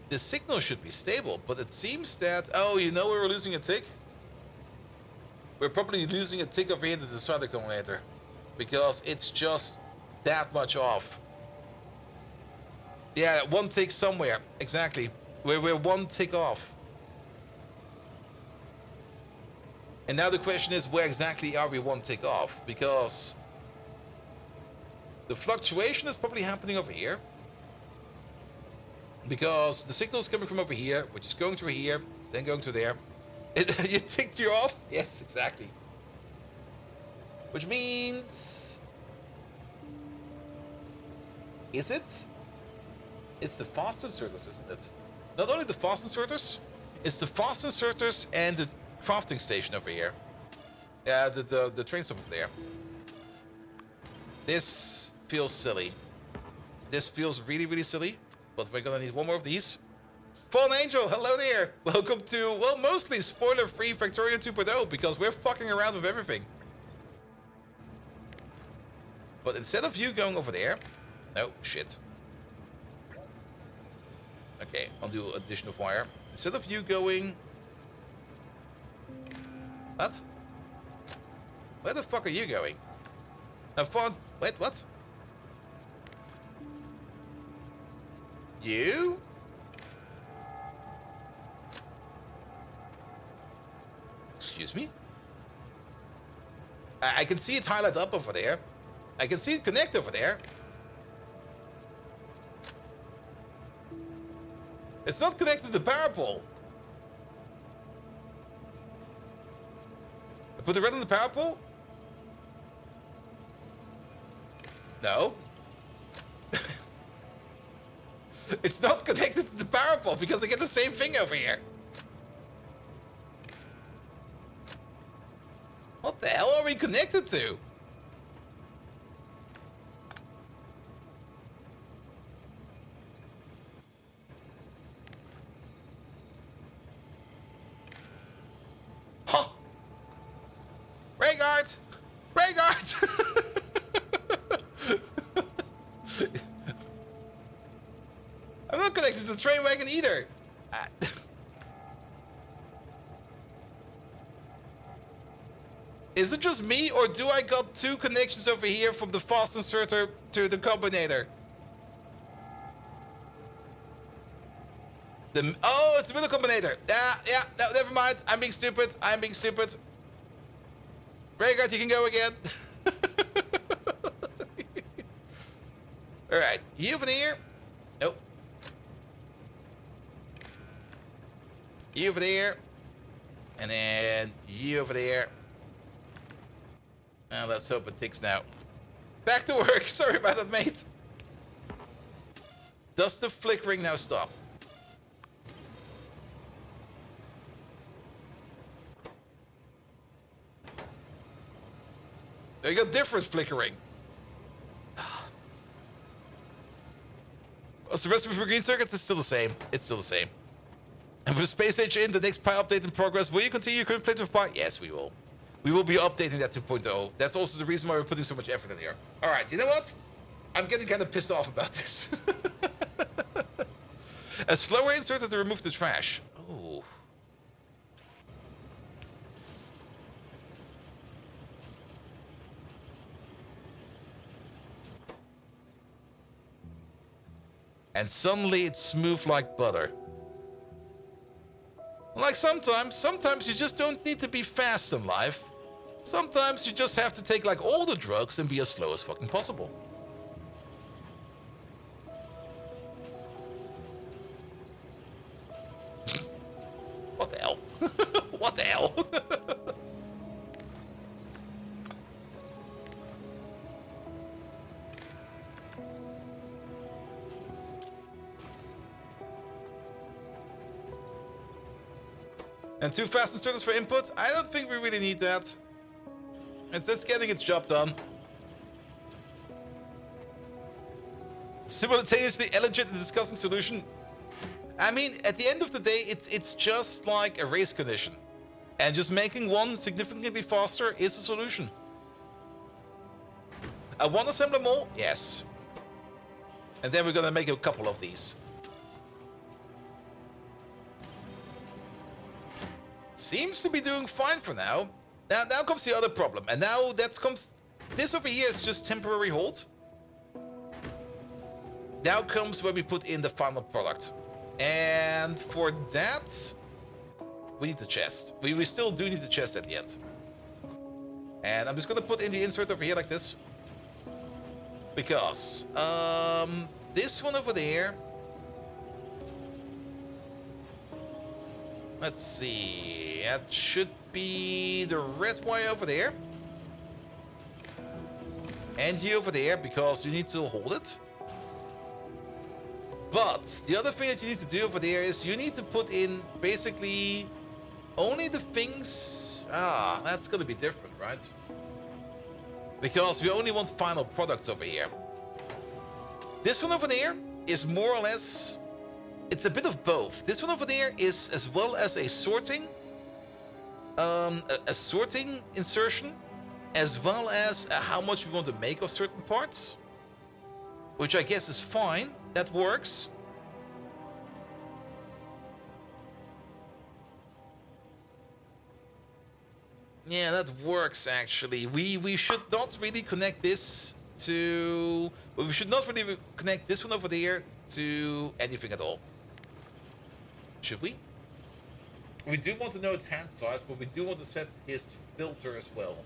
the signal should be stable. But it seems that, oh, you know, we're losing a tick. We're probably losing a tick over here to the sorting combinator. Because it's just that much off. Yeah, 1 tick somewhere. Exactly. We're 1 tick off. And now the question is, where exactly are we 1 tick off? Because the fluctuation is probably happening over here. Because the signal is coming from over here, which is going to here, then going to there. You ticked you off? Yes, exactly. Which means... is it? It's the fast inserters, isn't it? Not only the fast inserters, it's the fast inserters and the crafting station over here. Yeah, the train stop over there. This feels silly. This feels really, really silly. But we're gonna need 1 more of these. Fallen Angel, hello there! Welcome to, well, mostly spoiler-free Factorio 2.0, because we're fucking around with everything. But instead of you going over there... No, shit. Okay, I'll do additional wire. Instead of you going... What? Where the fuck are you going? Wait, what? You? Excuse me? I can see it highlight up over there. I can see it connect over there. It's not connected to the power pole. I put the red on the power pole? No. It's not connected to the power pole because I get the same thing over here. What the hell are we connected to? Huh. Rayguard! Rayguard! I'm not connected to the train wagon either. Is it just me, or do I got two connections over here from the fast inserter to the combinator? Oh, it's the middle combinator. Yeah, no, never mind. I'm being stupid. I'm being stupid. Rayguard, you can go again. Alright, you over there. Nope. You over there. And then you over there. Well, let's hope it ticks now. Back to work. Sorry about that, mate. Does the flickering now stop? You got different flickering. What's the recipe for green circuits? It's still the same. It's still the same. And with Space Age in, the next Pi update in progress, will you continue your current playthrough of Pi? Yes, we will. We will be updating that 2.0. That's also the reason why we're putting so much effort in here. Alright, you know what? I'm getting kind of pissed off about this. A slower inserter to remove the trash. Oh. And suddenly it's smooth like butter. Like sometimes you just don't need to be fast in life. Sometimes you just have to take like all the drugs and be as slow as fucking possible. What the hell? What the hell? And two fast inserters for input? I don't think we really need that. It's getting its job done. Simultaneously elegant and disgusting solution. I mean, at the end of the day, it's just like a race condition. And just making one significantly faster is the solution. A one assembler mole? Yes. And then we're gonna make a couple of these. Seems to be doing fine for now. Now comes the other problem, and now this over here is just temporary hold. Now comes where we put in the final product, and for that we need the chest. We still do need the chest at the end, and I'm just gonna put in the insert over here like this, because this one over there. Let's see, that should be the red wire over there. And you over there, because you need to hold it. But the other thing that you need to do over there is you need to put in basically only the things... that's gonna be different, right? Because we only want final products over here. This one over there is more or less... It's a bit of both. This one over there is as well as a sorting... a sorting insertion, as well as how much we want to make of certain parts, which I guess is fine. That works. Yeah, that works actually. We should not really connect this to... We should not really connect this one over there to anything at all. Should we? We do want to know its hand size, but we do want to set his filter as well.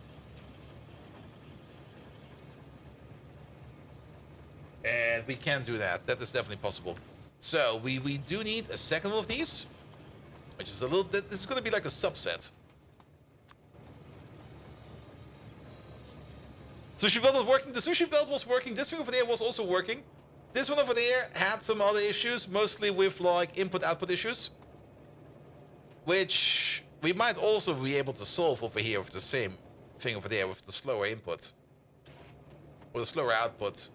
And we can do that. That is definitely possible. So we do need a second one of these, which is a little... This is going to be like a subset. Sushi belt was working. The sushi belt was working. This one over there was also working. This one over there had some other issues, mostly with like input-output issues, which we might also be able to solve over here with the same thing over there with the slower input or the slower output.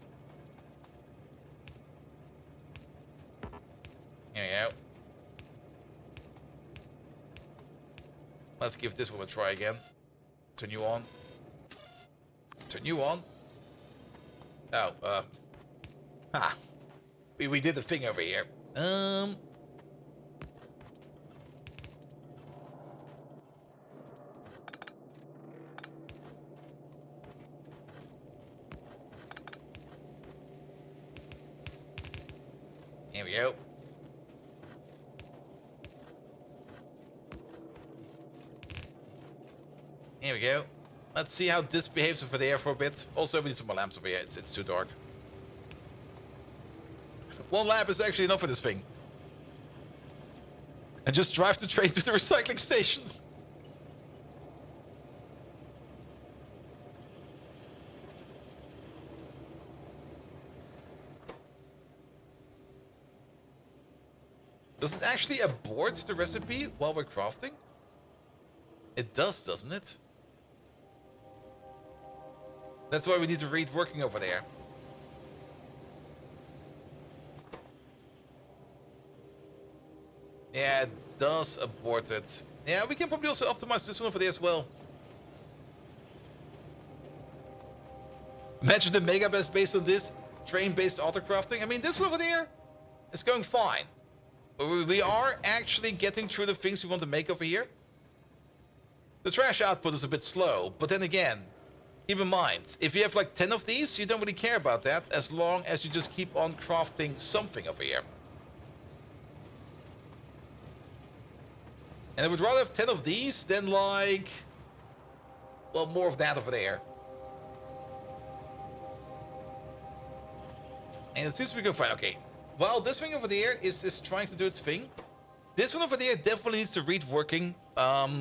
There you go. Let's give this one a try again. Turn you on. Turn you on. Oh, we did the thing over here. Here we go. Here we go. Let's see how this behaves over there for a bit. Also, we need some more lamps over here. It's too dark. One lamp is actually enough for this thing. And just drive the train to the recycling station. Does it actually abort the recipe while we're crafting? It does, doesn't it? That's why we need to read working over there. Yeah, it does abort it. Yeah, we can probably also optimize this one over there as well. Imagine the mega best based on this train-based auto-crafting. I mean, this one over there is going fine. But we are actually getting through the things we want to make over here. The trash output is a bit slow, but then again, keep in mind, if you have like 10 of these, you don't really care about that as long as you just keep on crafting something over here. And I would rather have 10 of these than like, well, more of that over there. And it seems to be going fine. Okay, while this thing over there is trying to do its thing, this one over there definitely needs to read working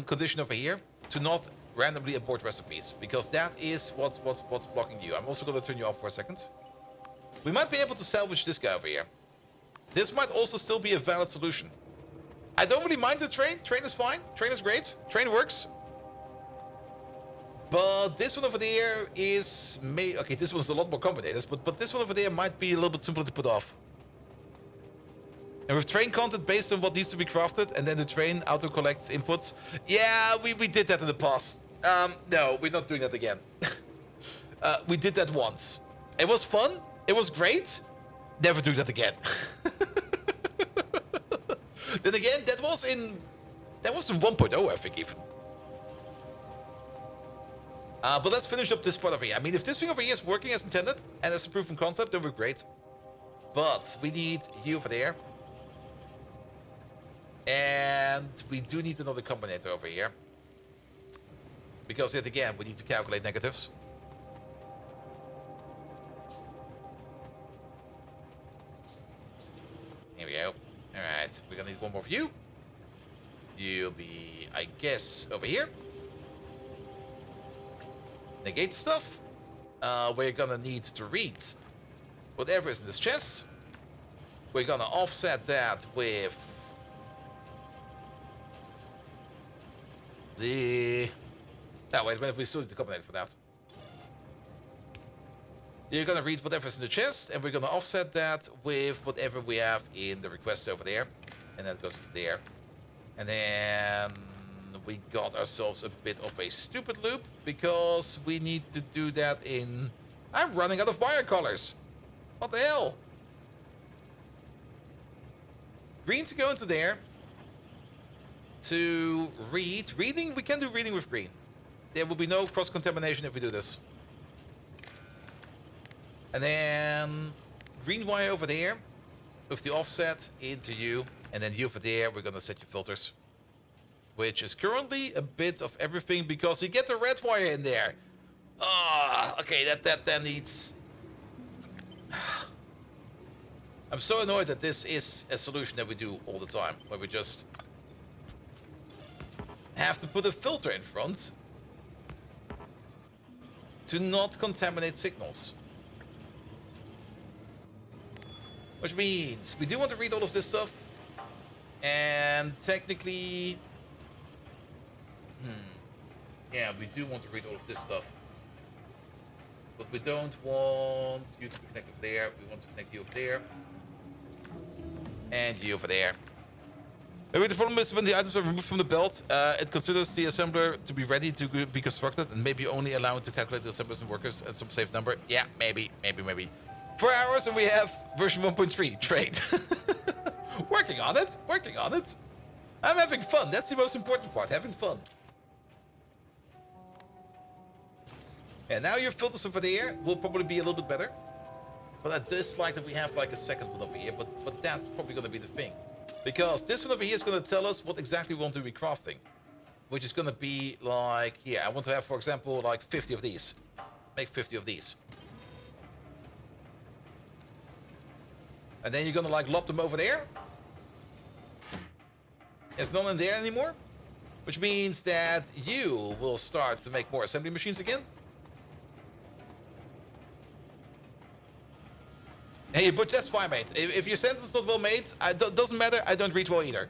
condition over here to not randomly abort recipes, because that is what's blocking you. I'm also going to turn you off for a second. We might be able to salvage this guy over here. This might also still be a valid solution. I don't really mind the train. Train is fine. Train is great. Train works. But this one over there is... Okay, this one's a lot more combinators, but this one over there might be a little bit simpler to put off. And with train content based on what needs to be crafted, and then the train auto-collects inputs. Yeah, we did that in the past. No, we're not doing that again. We did that once. It was fun. It was great. Never do that again. Then again, that was in 1.0, I think, even. But let's finish up this part over here. I mean, if this thing over here is working as intended, and as a proven concept, then we're great. But we need you over there. And we do need another combinator over here. Because yet again, we need to calculate negatives. Here we go. Alright, we're gonna need one more of you. You'll be, I guess, over here. Negate stuff. We're gonna need to read whatever is in this chest. We're gonna offset that with the... Oh, wait, we still need to combinate for that. You're gonna read whatever's in the chest, and we're gonna offset that with whatever we have in the request over there. And that goes into there. And then... we got ourselves a bit of a stupid loop because we need to do that in... I'm running out of wire colors. What the hell? Green to go into there. To read. Reading, we can do reading with green. There will be no cross-contamination if we do this. And then green wire over there with the offset into you. And then you over there, we're going to set your filters. Which is currently a bit of everything because you get the red wire in there. Ah, okay, that needs... I'm so annoyed that this is a solution that we do all the time. Where we just have to put a filter in front to not contaminate signals. Which means we do want to read all of this stuff. And technically... Yeah, we do want to read all of this stuff. But we don't want you to be connected over there. We want to connect you over there. And you over there. Maybe the problem is when the items are removed from the belt, it considers the assembler to be ready to be constructed and maybe only allow it to calculate the assemblers and workers at some safe number. Yeah, maybe. 4 hours and we have version 1.3 trade. Working on it. I'm having fun. That's the most important part, having fun. And now your filters over there will probably be a little bit better. But I dislike that we have like a second one over here, but that's probably going to be the thing. Because this one over here is going to tell us what exactly we want to be crafting. Which is going to be like, yeah, I want to have, for example, like 50 of these. Make 50 of these. And then you're going to like lob them over there. There's none in there anymore. Which means that you will start to make more assembly machines again. Hey, but that's fine, mate. If your sentence not well made, doesn't matter. I don't read well either.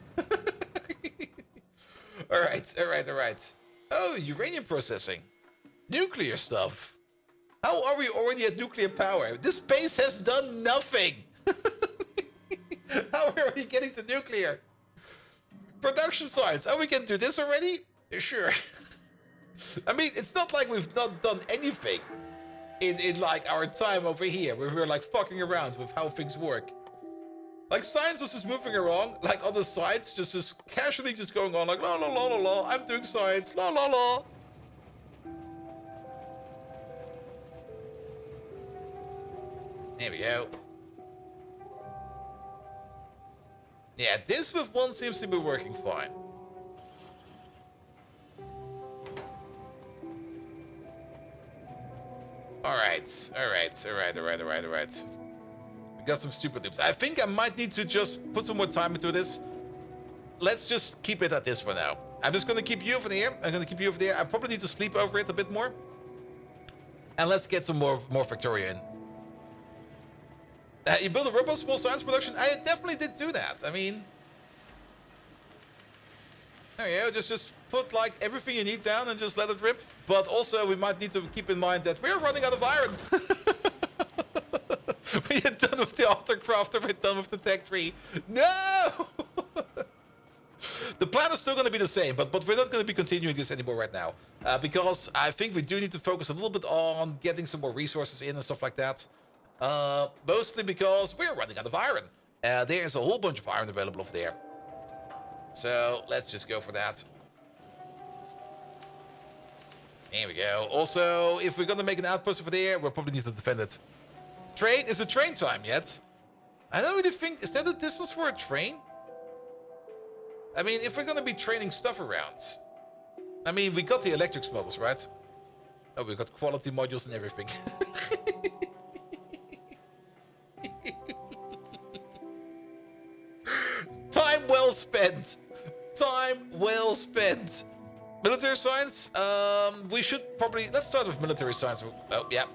All right. Oh, uranium processing. Nuclear stuff. How are we already at nuclear power? This base has done nothing. How are we already getting to nuclear? Production science. Oh, we can do this already? Sure. I mean, it's not like we've not done anything. In like our time over here, where we were like fucking around with how things work. Like science was just moving along, like on the sides, just casually just going on like la la la la la, I'm doing science, la la la. There we go. Yeah, this with one seems to be working fine. All right. We got some stupid loops. I think I might need to just put some more time into this. Let's just keep it at this for now. I'm just going to keep you over there. I'm going to keep you over there. I probably need to sleep over it a bit more. And let's get some more Factorio in. You build a robot small science production? I definitely did do that. I mean... There you go. Just put like everything you need down and just let it rip. But also we might need to keep in mind that we're running out of iron. We are done with the autocrafter, we're done with the tech tree. No! The plan is still going to be the same, but we're not going to be continuing this anymore right now. Because I think we do need to focus a little bit on getting some more resources in and stuff like that. Mostly because we're running out of iron. There's a whole bunch of iron available over there. So let's just go for that. There we go. Also, if we're going to make an outpost over there, we'll probably need to defend it. Train? Is it train time yet? I don't really think... Is that the distance for a train? I mean, if we're going to be training stuff around... I mean, we got the electric smelters, right? Oh, we got quality modules and everything. Time well spent. Time well spent. Military science? We should probably... Let's start with military science. Oh, yep.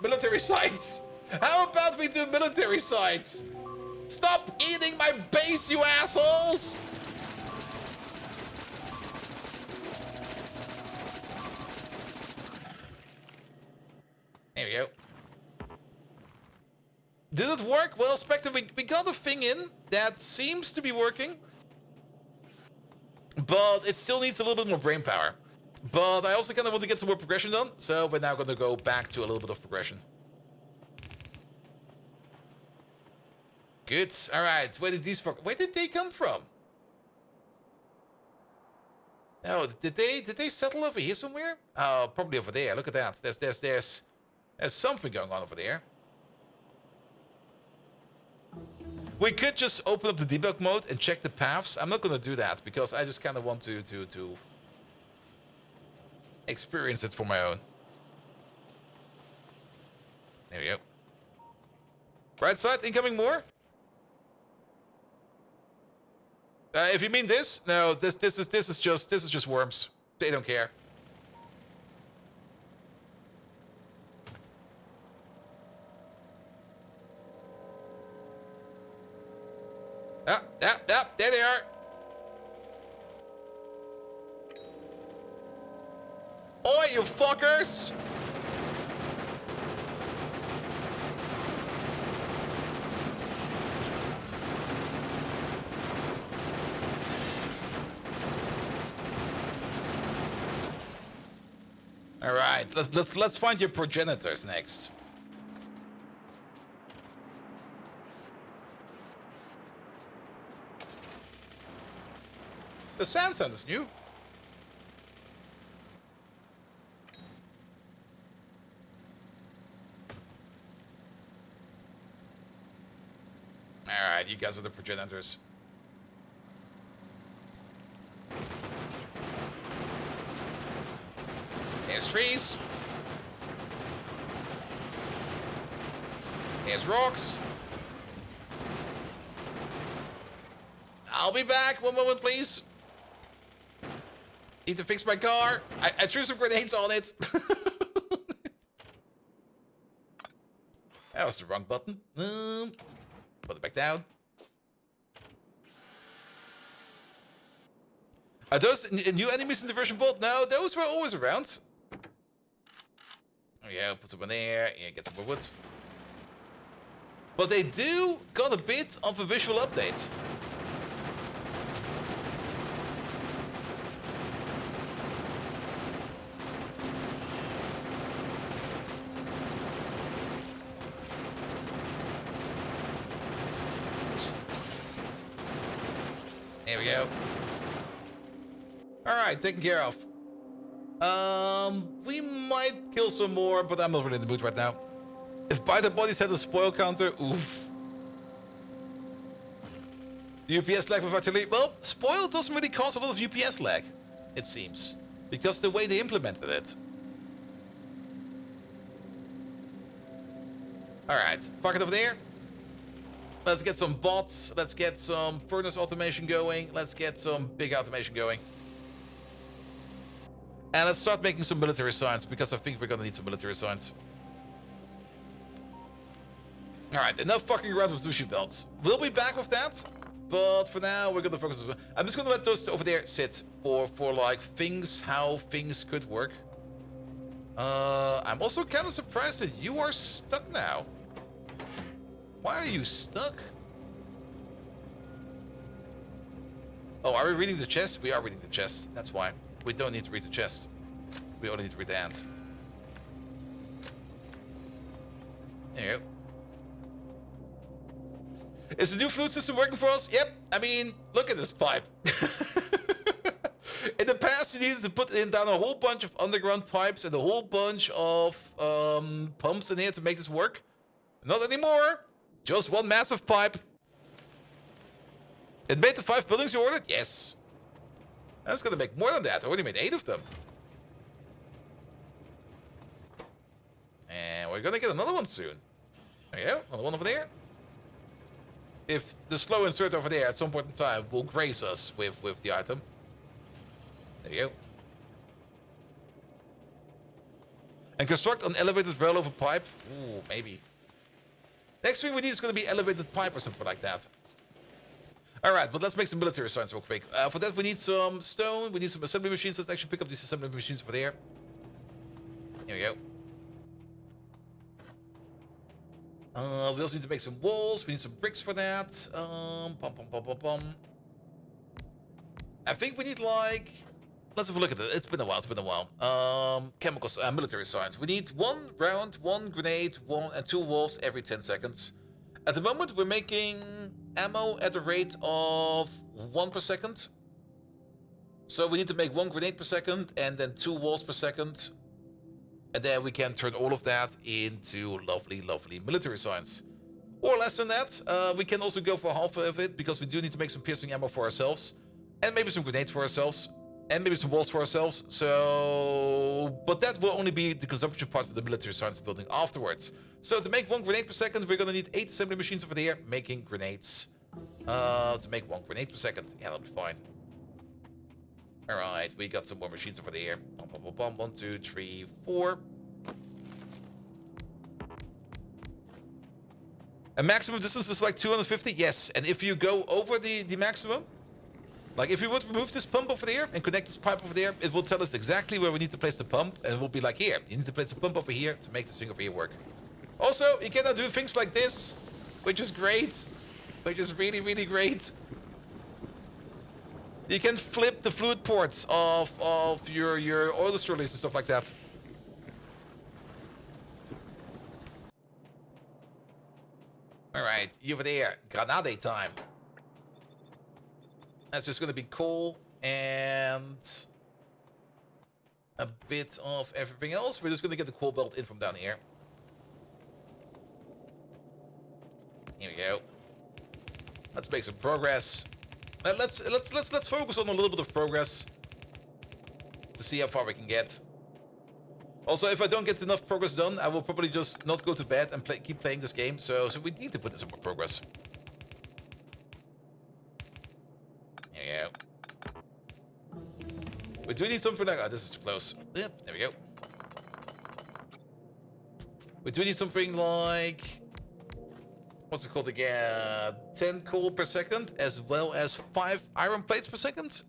Military science. How about we do military science? Stop eating my base, you assholes! There we go. Did it work? Well, Spectre, we got a thing in that seems to be working. but it still needs a little bit more brain power. But I also kind of want to get some more progression done, so we're now going to go back to a little bit of progression. Good. All right. Where did they come from? No, did they settle over here somewhere? Oh, probably over there. Look at that. There's something going on over there. We could just open up the debug mode and check the paths. I'm not going to do that because I just kind of want to experience it for my own. There we go. Right side, incoming more. If you mean this, no, this is just worms. They don't care. There they are. Oi, you fuckers! All right, let's find your progenitors next. The sand sound is new. All right, you guys are the progenitors. There's trees. There's rocks. I'll be back. One moment, please. Need to fix my car. I threw some grenades on it. That was the wrong button. Put it back down. Are those new enemies in the version build? No, those were always around. Oh yeah, put some in there. Yeah, get some more wood. But they do got a bit of a visual update. There we go. Alright, taken care of. We might kill some more, but I'm not really in the mood right now. If Biter Bodies had a spoil counter, oof. UPS lag with Factorio. Well, spoil doesn't really cause a lot of UPS lag, it seems. Because the way they implemented it. Alright, park it over there. Let's get some bots. Let's get some furnace automation going. Let's get some big automation going. And let's start making some military science, because I think we're gonna need some military science. Alright, enough fucking around with sushi belts. We'll be back with that, but for now we're gonna focus on... I'm just gonna let those over there sit for like things, how things could work. I'm also kind of surprised that you are stuck now. Why are you stuck? Oh, are we reading the chest? We are reading the chest. That's why. We don't need to read the chest. We only need to read the end. There you go. Is the new fluid system working for us? Yep. I mean, look at this pipe. In the past, you needed to put down a whole bunch of underground pipes and a whole bunch of pumps in here to make this work. Not anymore. Just one massive pipe. It made the 5 buildings you ordered? Yes. That's gonna make more than that. I already made 8 of them. And we're gonna get another one soon. There you go. Another one over there. If the slow insert over there at some point in time will grace us with the item. There you go. And construct an elevated rail over pipe. Ooh, maybe. Next thing we need is going to be elevated pipe or something like that. Alright, but let's make some military science real quick. For that we need some stone, we need some assembly machines. Let's actually pick up these assembly machines over there. Here we go. We also need to make some walls. We need some bricks for that. I think we need like... Let's have a look at it. It's been a while. Chemicals, military science. We need 1 round, 1 grenade, 1 and 2 walls every 10 seconds. At the moment, we're making ammo at a rate of 1 per second. So we need to make 1 grenade per second and then 2 walls per second. And then we can turn all of that into lovely, lovely military science. Or less than that. We can also go for half of it because we do need to make some piercing ammo for ourselves. And maybe some grenades for ourselves. And maybe some walls for ourselves. So... But that will only be the consumption part for the military science building afterwards. So to make 1 grenade per second, we're going to need 8 assembly machines over there making grenades. To make 1 grenade per second. Yeah, that'll be fine. Alright, we got some more machines over there. Bum, bum, bum, bum. 1, 2, 3, 4. A maximum distance is like 250? Yes. And if you go over the maximum, like if we would remove this pump over there and connect this pipe over there, it will tell us exactly where we need to place the pump. And it will be like here. You need to place the pump over here to make this thing over here work. Also, you cannot do things like this, which is great. Which is really, really great. You can flip the fluid ports of your oil destroyers and stuff like that. Alright, you over there. Granade time. That's just gonna be coal and a bit of everything else. We're just gonna get the coal belt in from down here. Here we go. Let's make some progress. Let's focus on a little bit of progress to see how far we can get. Also, if I don't get enough progress done, I will probably just not go to bed and keep playing this game. So we need to put in some more progress. There you go. We do need something like... Oh, this is too close. Yep, there we go. We do need something like... What's it called again? 10 coal per second, as well as 5 iron plates per second.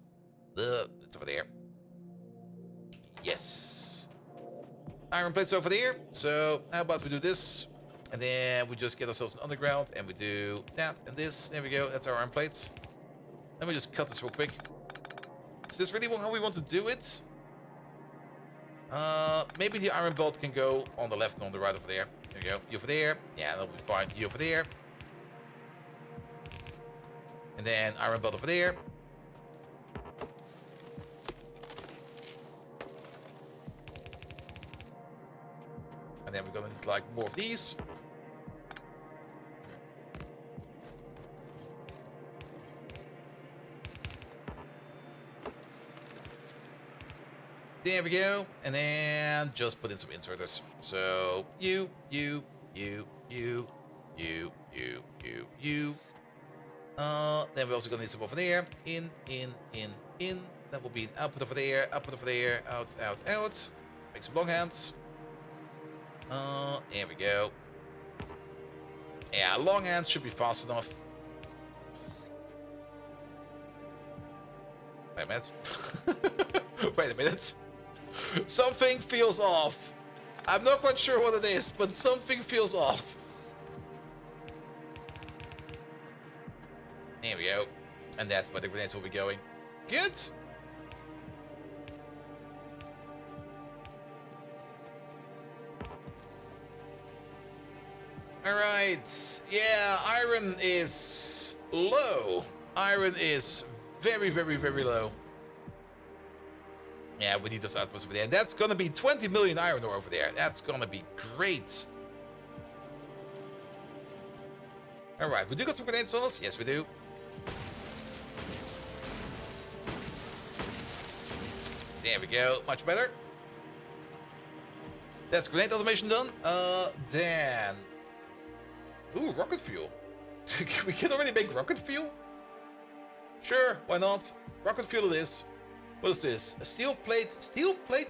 It's over there. Yes. Iron plates over there. So how about we do this, and then we just get ourselves an underground, and we do that and this. There we go. That's our iron plates. Let me just cut this real quick. Is this really how we want to do it? Maybe the iron belt can go on the left and on the right over there. There we go. You over there. Yeah, that'll be fine. You over there. And then iron belt over there. And then we're gonna need like more of these. There we go. And then just put in some inserters. So you. Then we're also gonna need some over there. In. That will be an output over there, out. Make some long hands. There we go. Yeah, long hands should be fast enough. Wait a minute. Wait a minute. Something feels off. I'm not quite sure what it is, but something feels off. There we go. And that's where the grenades will be going. Good. Alright. Yeah, iron is low. Iron is very, very, very low. Yeah, we need those outputs over there. And that's gonna be 20 million iron ore over there. That's gonna be great. Alright, we do got some grenades on us? Yes, we do. There we go. Much better. That's grenade automation done. Then... Ooh, rocket fuel. We can already make rocket fuel? Sure, why not? Rocket fuel it is. What is this? A steel plate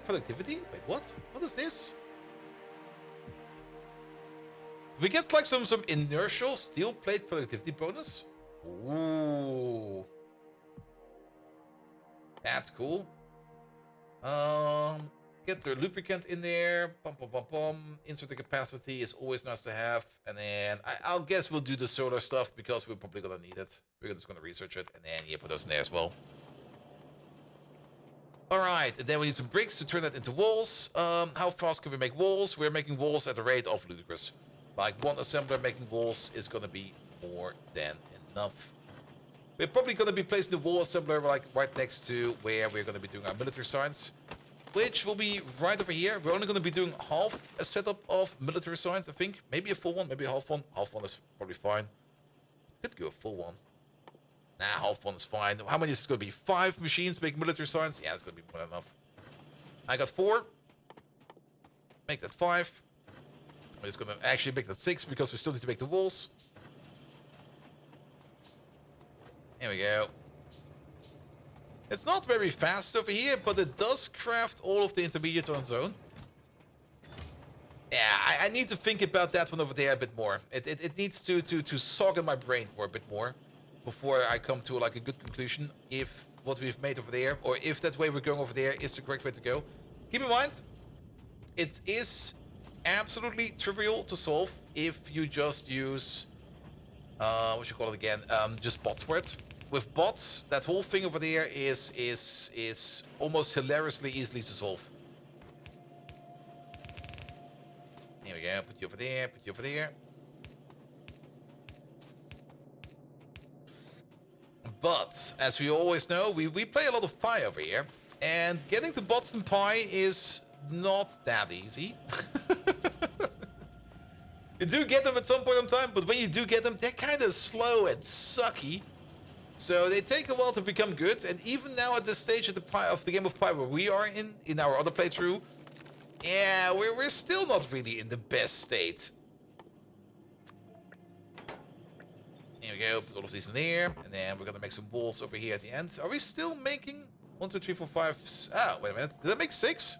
productivity? Wait, what? What is this? We get like some inertial steel plate productivity bonus? Ooh. That's cool. Get the lubricant in there. Insert the capacity is always nice to have. And then I'll guess we'll do the solar stuff because we're probably gonna need it. We're just gonna research it and then put those in there as well. All right, and then we need some bricks to turn that into walls. How fast can we make walls? We're making walls at a rate of ludicrous. Like one assembler making walls is gonna be more than enough. We're probably gonna be placing the wall assembler like right next to where we're gonna be doing our military science, which will be right over here. We're only gonna be doing half a setup of military science, I think. Maybe a full one, maybe a half one. Half one is probably fine. Could go a full one. Nah, half one is fine. How many is it going to be? 5 machines making military science? Yeah, it's going to be more than enough. I got 4. Make that 5. It's going to actually make that 6 because we still need to make the walls. There we go. It's not very fast over here, but it does craft all of the intermediates on its own. Yeah, I need to think about that one over there a bit more. It needs to sog in my brain for a bit more before I come to like a good conclusion if what we've made over there, or if that way we're going over there is the correct way to go. Keep in mind, it is absolutely trivial to solve if you just use, what you call it again, just bots for it. With bots, that whole thing over there is almost hilariously easily to solve. Here we go, put you over there, put you over there. But, as we always know, we play a lot of Pi over here. And getting to bots in Pi is not that easy. You do get them at some point in time, but when you do get them, they're kind of slow and sucky. So they take a while to become good. And even now at this stage of the game of Pi where we are in our other playthrough, yeah, we're still not really in the best state. Here we go, put all of these in there, and then we're gonna make some walls over here at the end. Are we still making 1, 2, 3, 4, 5? Ah, wait a minute. Did I make 6?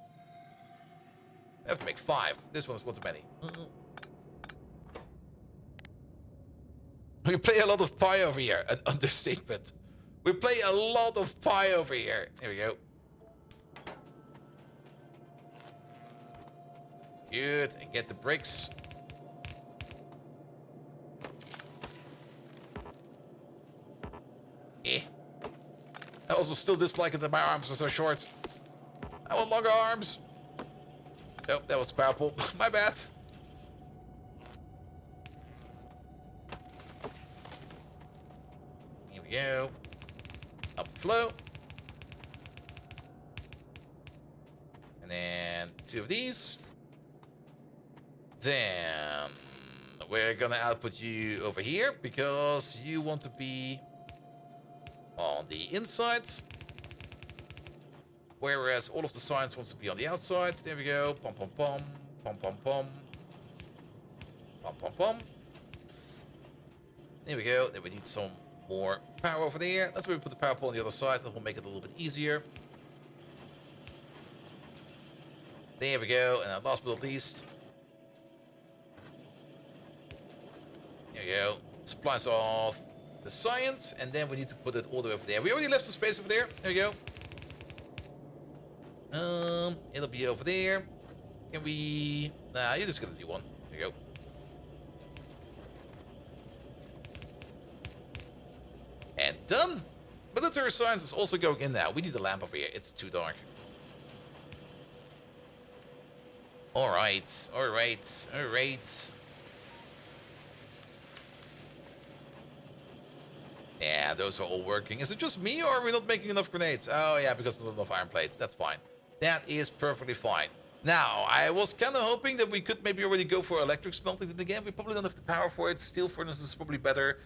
I have to make 5. This one's one too many. We play a lot of Pi over here. An understatement. We play a lot of Pi over here. Here we go. Good, and get the bricks. I also still dislike it that my arms are so short. I want longer arms. Nope, that was powerful. My bad. Here we go. Up the flow. And then 2 of these. Then we're gonna output you over here because you want to be on the inside, whereas all of the science wants to be on the outside. There we go. Pom pom pom, pom pom pom, pom pom pom. There we go. Then we need some more power over there. Let's maybe put the power pole on the other side. That will make it a little bit easier. There we go. And then last but not least, there we go. Supplies off the science, and then we need to put it all the way over there. We already left some space over there. There we go. It'll be over there. Can we? Nah, you're just gonna do one. There you go. And done. Military science is also going in now. We need a lamp over here. It's too dark. All right. All right. All right. Yeah, those are all working. Is it just me, or are we not making enough grenades? Oh, yeah, because not enough iron plates. That's fine. That is perfectly fine. Now, I was kind of hoping that we could maybe already go for electric smelting. Then again, we probably don't have the power for it. Steel furnace is probably better.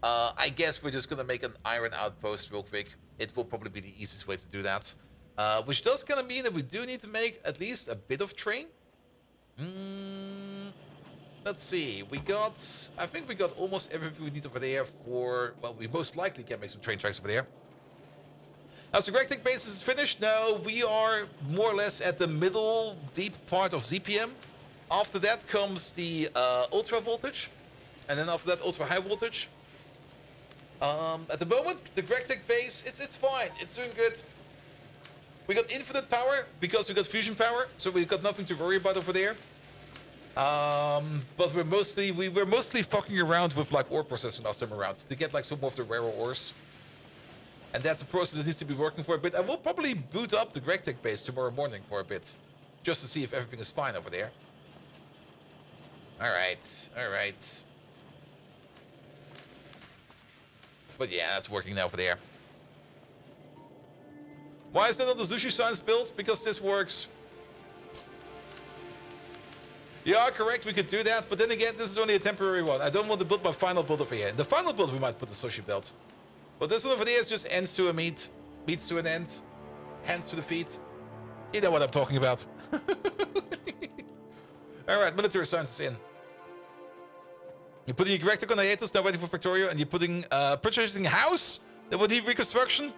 I guess we're just going to make an iron outpost real quick. It will probably be the easiest way to do that. Which does kind of mean that we do need to make at least a bit of train. Let's see, I think we got almost everything we need over there for, well, we most likely can make some train tracks over there. Now, so Greg Tech base is finished. Now, we are more or less at the middle, deep part of ZPM. After that comes the ultra voltage, and then after that, ultra high voltage. At the moment, the Greg Tech base, it's fine, it's doing good. We got infinite power because we got fusion power, so we've got nothing to worry about over there. But we were mostly fucking around with like ore processing last time around to get like some more of the rarer ores. And that's a process that needs to be working for a bit. I will probably boot up the GregTech base tomorrow morning for a bit, just to see if everything is fine over there. Alright, alright. But yeah, that's working now for there. Why is that not the sushi science built? Because this works. You are correct, we could do that, but then again, this is only a temporary one. I don't want to build my final build over here. In the final build, we might put the sushi belt. But this one over there is just ends to a meat, meats to an end, hands to the feet. You know what I'm talking about. Alright, military science is in. You're putting your GregTech on hiatus, now waiting for Factorio, and you're putting purchasing a house that would need reconstruction?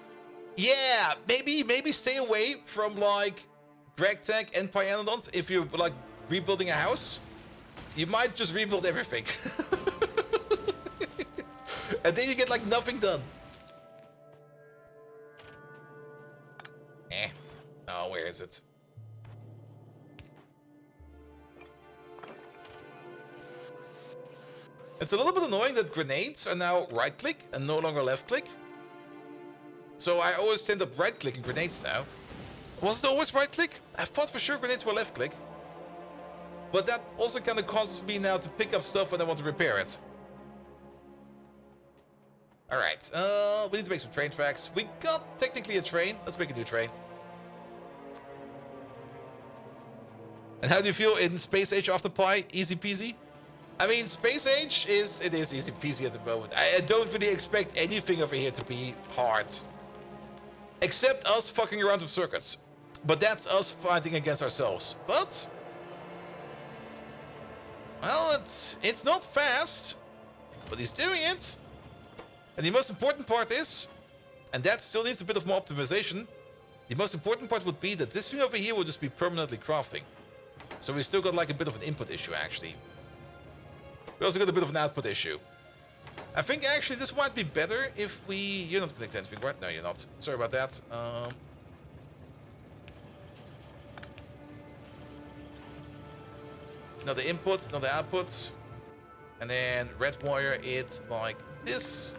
Yeah, maybe stay away from like GregTech and Pyanodons if you're like rebuilding a house. You might just rebuild everything. And then you get like nothing done. Oh, where is it? It's a little bit annoying that grenades are now right-click and no longer left-click. So I always end up right-clicking grenades now. Was it always right-click? I thought for sure grenades were left-click. But that also kind of causes me now to pick up stuff when I want to repair it. Alright, we need to make some train tracks. We got technically a train. Let's make a new train. And how do you feel in Space Age after Pi? Easy peasy? I mean, Space Age is easy peasy at the moment. I don't really expect anything over here to be hard. Except us fucking around with circuits. But that's us fighting against ourselves. But... well, it's not fast. But he's doing it. And the most important part is... and that still needs a bit of more optimization. The most important part would be that this thing over here will just be permanently crafting. So we still got like a bit of an input issue, actually. We also got a bit of an output issue. I think actually this might be better if we... you're not connected to anything, right? No, you're not. Sorry about that. Another input, another output. And then red wire it like this.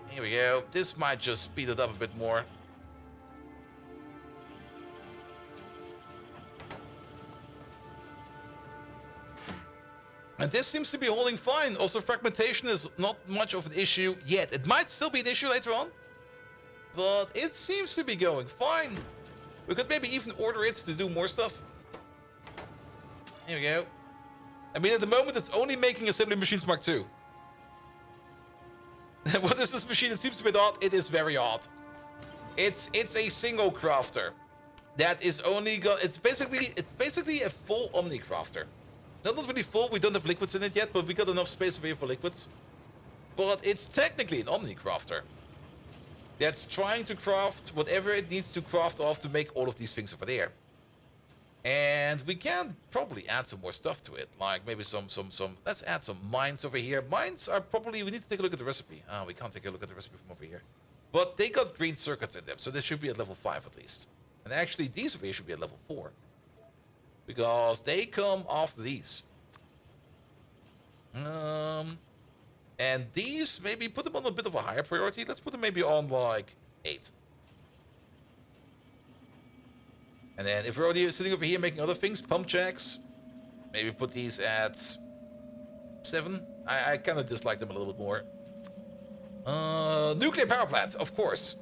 Here we go. This might just speed it up a bit more. And this seems to be holding fine. Also, fragmentation is not much of an issue yet. It might still be an issue later on. But it seems to be going fine. We could maybe even order it to do more stuff. Here we go. I mean, at the moment, it's only making assembly machines Mark II. What is this machine? It seems a bit odd. It is very odd. It's a single crafter. That is only got... It's basically a full Omni crafter. Not really full, we don't have liquids in it yet, but we got enough space over here for liquids. But it's technically an Omni crafter. That's trying to craft whatever it needs to craft off to make all of these things over there. And we can probably add some more stuff to it. Like maybe some... Let's add some mines over here. Mines are probably... we need to take a look at the recipe. Ah, we can't take a look at the recipe from over here. But they got green circuits in them, so they should be at level 5 at least. And actually, these over here should be at level 4. Because they come after these. And these, maybe put them on a bit of a higher priority. Let's put them maybe on like 8. And then if we're already sitting over here making other things, pump jacks, maybe put these at 7. I kind of dislike them a little bit more. Nuclear power plant, of course.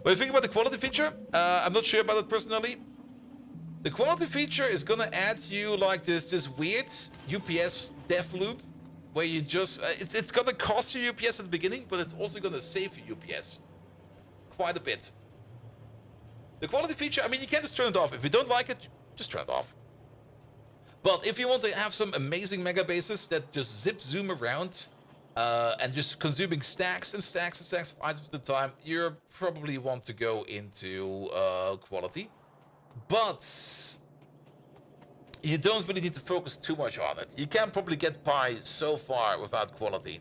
What do you think about the quality feature? I'm not sure about it personally. The quality feature is gonna add you like this weird UPS death loop, where you just it's gonna cost you UPS at the beginning, but it's also gonna save you UPS quite a bit. The quality feature, I mean, you can just turn it off. If you don't like it, just turn it off. But if you want to have some amazing mega bases that just zip zoom around and just consuming stacks and stacks and stacks of items at a time, you probably want to go into quality. But you don't really need to focus too much on it. You can probably get Pi so far without quality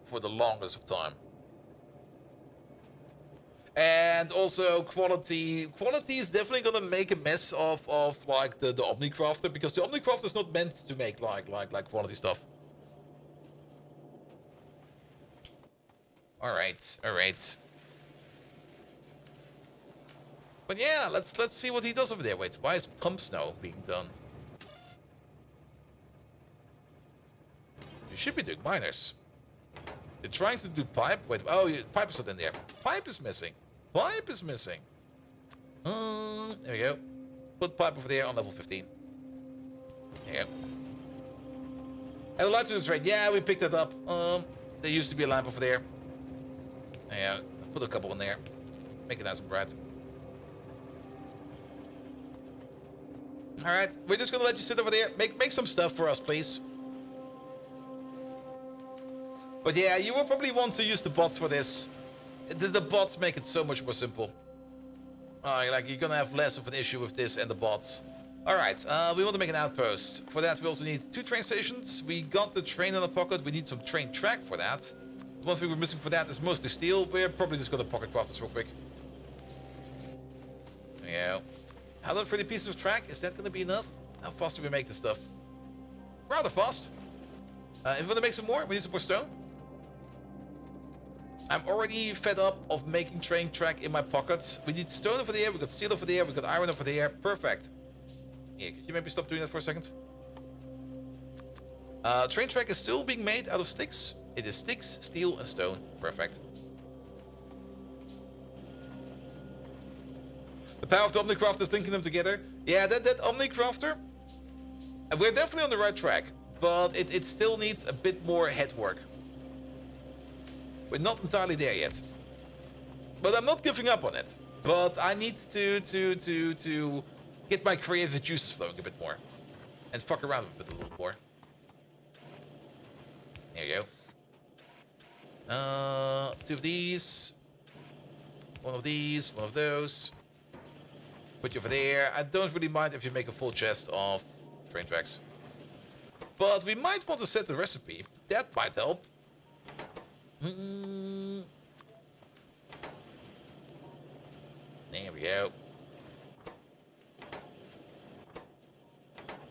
for the longest of time. And also quality. Quality is definitely gonna make a mess of like the Omnicrafter, because the Omnicrafter is not meant to make like quality stuff. Alright, alright. But yeah, let's see what he does over there. Wait, why is pump snow being done? You should be doing miners. You're trying to do pipe. Wait, oh, pipe is not in there. Pipe is missing. Pipe is missing. There we go. Put pipe over there on level 15. There you go. And the lights in the train. Yeah, we picked that up. There used to be a lamp over there. Yeah, put a couple in there. Make it nice and bright. Alright, we're just gonna let you sit over there. Make some stuff for us, please. But yeah, you will probably want to use the bots for this. The bots make it so much more simple. Like, you're gonna have less of an issue with this and the bots. Alright, we want to make an outpost. For that, we also need 2 train stations. We got the train in the pocket. We need some train track for that. The one thing we're missing for that is mostly steel. We're probably just gonna pocket craft this real quick. There you go. 130 pieces of track. Is that gonna be enough? How fast do we make this stuff? Rather fast. If we want to make some more, we need some more stone. I'm already fed up of making train track in my pockets. We need stone over there, we got steel over there, we got iron over there. Perfect. Yeah, could you maybe stop doing that for a second? Train track is still being made out of sticks. It is sticks, steel, and stone. Perfect. The power of the Omnicrafter is linking them together. Yeah, that Omnicrafter, we're definitely on the right track, but it still needs a bit more head work. We're not entirely there yet. But I'm not giving up on it. But I need to get my creative juices flowing a bit more. And fuck around with it a little more. There you go. 2 of these. 1 of these, 1 of those. Put you over there. I don't really mind if you make a full chest of train tracks. But we might want to set the recipe. That might help. There we go.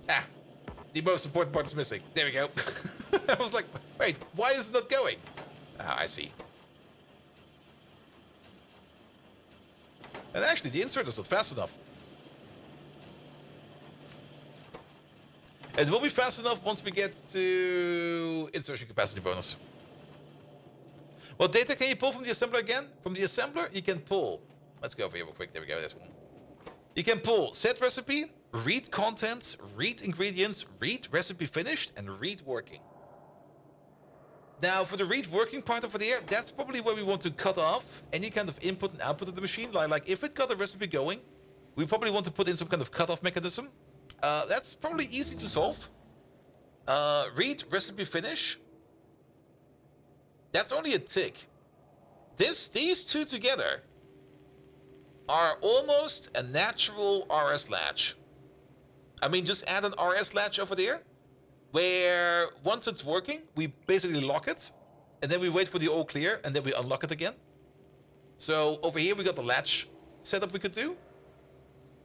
Ah, the most important part is missing. There we go. I was like, wait, why is it not going? Ah, I see. And actually, the insert is not fast enough. It will be fast enough once we get to insertion capacity bonus. What data can you pull from the assembler again? From the assembler, you can pull. Let's go over here real quick. There we go. This one. You can pull set recipe, read contents, read ingredients, read recipe finished, and read working. Now, for the read working part over there, that's probably where we want to cut off any kind of input and output of the machine. Like if it got a recipe going, we probably want to put in some kind of cutoff mechanism. That's probably easy to solve. Read recipe finish. That's only a tick. These two together are almost a natural RS latch. I mean, just add an RS latch over there, where once it's working, we basically lock it, and then we wait for the all clear, and then we unlock it again. So over here we got the latch setup we could do.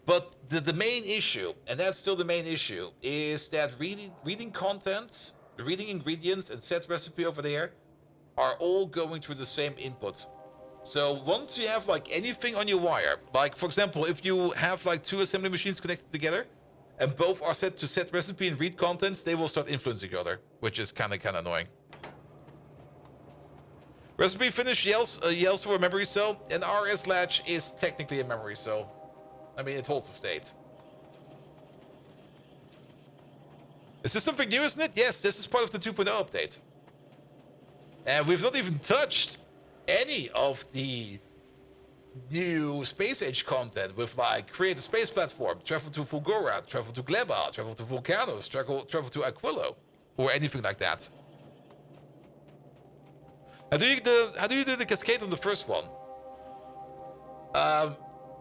But the main issue, and that's still the main issue, is that reading contents, reading ingredients, and set recipe over there are all going through the same input. So once you have like anything on your wire, like for example, if you have like 2 assembly machines connected together, and both are set to set recipe and read contents, they will start influencing each other, which is kind of annoying. Recipe finish yells for a memory cell. An RS latch is technically a memory cell. I mean, it holds the state. Is this something new, isn't it? Yes, this is part of the 2.0 update. And we've not even touched any of the new space age content with like create a space platform, travel to Fulgora, travel to Gleba, travel to Vulcanos, travel to Aquilo, or anything like that. How do you do the cascade on the first one?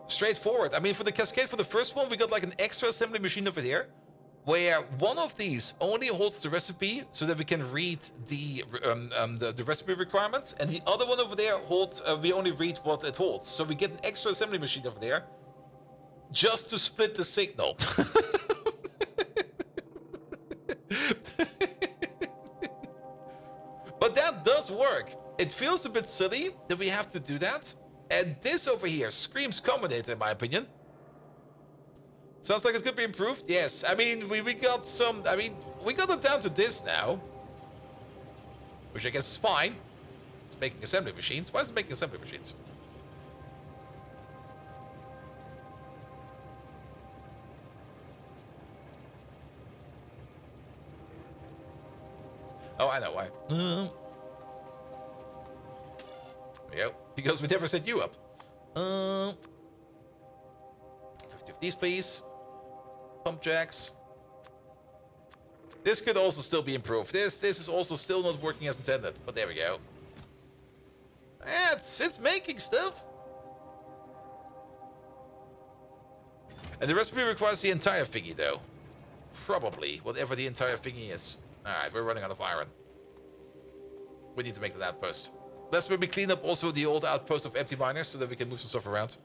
Straightforward. I mean, for the cascade for the first one, we got like an extra assembly machine over there. where one of these only holds the recipe so that we can read the recipe requirements, and the other one over there holds, we only read what it holds. So we get an extra assembly machine over there just to split the signal. But that does work. It feels a bit silly that we have to do that. And this over here screams combinator, in my opinion. Sounds like it could be improved. Yes, I mean, we got some... I mean, we got it down to this now. Which I guess is fine. It's making assembly machines. Why is it making assembly machines? Oh, I know why. There we go. Because we never set you up. 50 of these, please. Pump jacks. This could also still be improved. This is also still not working as intended. But there we go. It's making stuff. And the recipe requires the entire thingy, though. Probably, whatever the entire thingy is. Alright, we're running out of iron. We need to make that outpost. Let's maybe clean up also the old outpost of empty miners so that we can move some stuff around.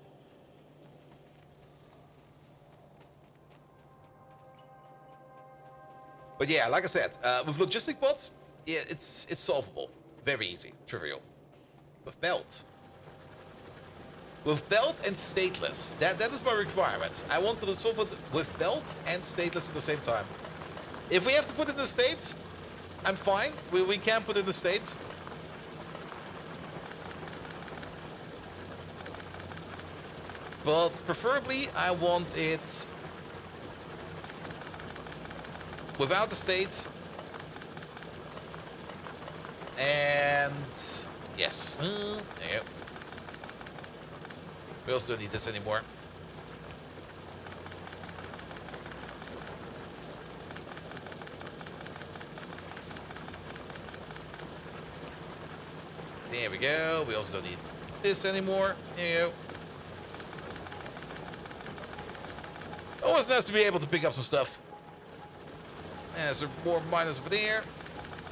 But yeah, like I said, with logistic bots, yeah, it's solvable. Very easy, trivial. With belt. With belt and stateless. That is my requirement. I want to solve it with belt and stateless at the same time. If we have to put it in the state, I'm fine. We can put it in the state. But preferably, I want it without the state. And yes. There you go. We also don't need this anymore. There we go. We also don't need this anymore. There you go. Always nice to be able to pick up some stuff. And there's some more miners over there.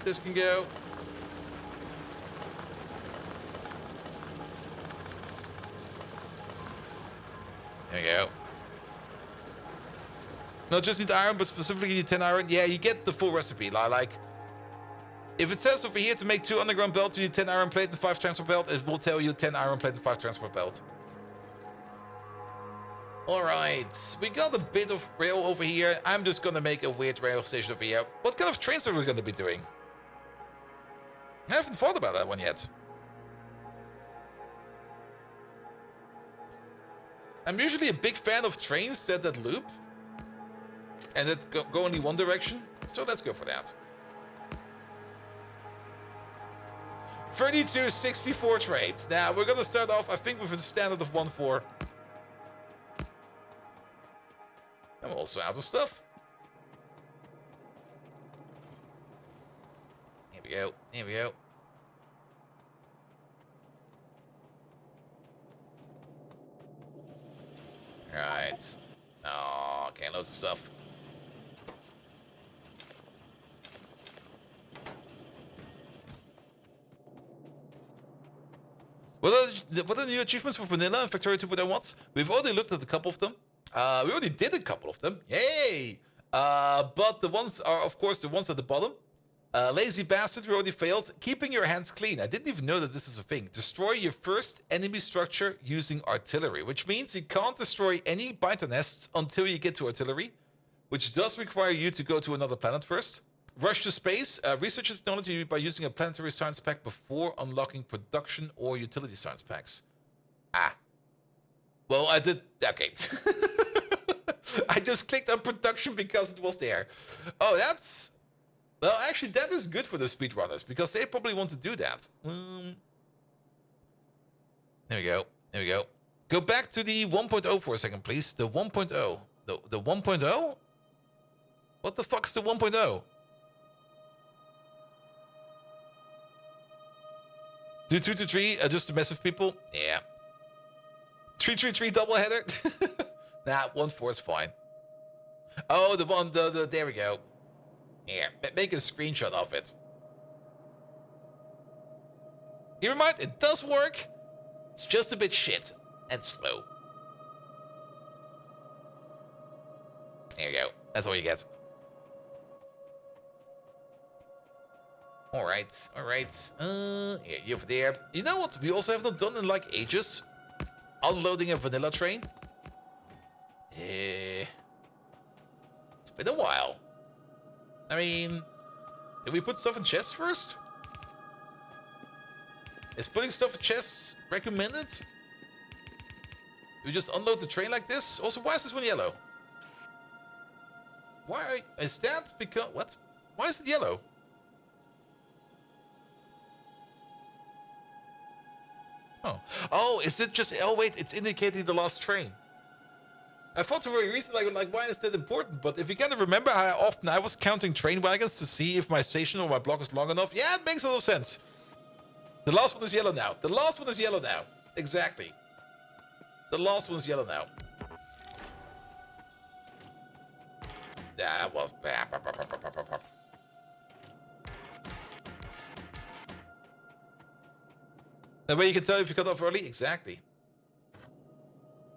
This can go. There you go. Not just need iron, but specifically need 10 iron. Yeah, you get the full recipe. Like, if it says over here to make 2 underground belts, you need 10 iron plate and 5 transport belt, it will tell you 10 iron plate and 5 transport belt. Alright, we got a bit of rail over here. I'm just gonna make a weird rail station over here. What kind of trains are we gonna be doing? I haven't thought about that one yet. I'm usually a big fan of trains that loop. And that go only one direction. So let's go for that. 3264 trades. Now, we're gonna start off, I think, with a standard of 1-4. I'm also out of stuff. Here we go. Here we go. Right. Oh, okay, loads of stuff. What are the new achievements for Vanilla and Factorio 2.0 mods? We've already looked at a couple of them. We already did a couple of them. Yay! But the ones are, of course, the ones at the bottom. Lazy bastard, we already failed. Keeping your hands clean. I didn't even know that this is a thing. Destroy your first enemy structure using artillery, which means you can't destroy any biter nests until you get to artillery, which does require you to go to another planet first. Rush to space. Research technology by using a planetary science pack before unlocking production or utility science packs. Ah. Well, I did... Okay. I just clicked on production because it was there. Oh, that's... Well, actually, that is good for the speedrunners, because they probably want to do that. There we go. There we go. Go back to the 1.0 for a second, please. The 1.0. The 1.0? What the fuck's the 1.0? Do 2 to 3, just to mess with people? Yeah. 3-3-3 double header? Nah, 1-4 is fine. Oh, the one, there we go. Here, make a screenshot of it. Keep in mind, it does work. It's just a bit shit and slow. There you go. That's all you get. Alright, alright. Yeah, you're over there. You know what we also have not done in like ages? Unloading a vanilla train. It's been a while. I mean, did we put stuff in chests first? Is putting stuff in chests recommended? Do we just unload the train like this? Also, why is this one yellow? Why is that? Because what? Why is it yellow? Oh, oh, is it just? Oh wait, it's indicating the last train. I thought for a reason like why is that important? But if you kind of remember how often I was counting train wagons to see if my station or my block is long enough, yeah, it makes a lot of sense. The last one is yellow now. The last one is yellow now. Exactly. The last one is yellow now. That was bad. That way you can tell if you cut off early. Exactly.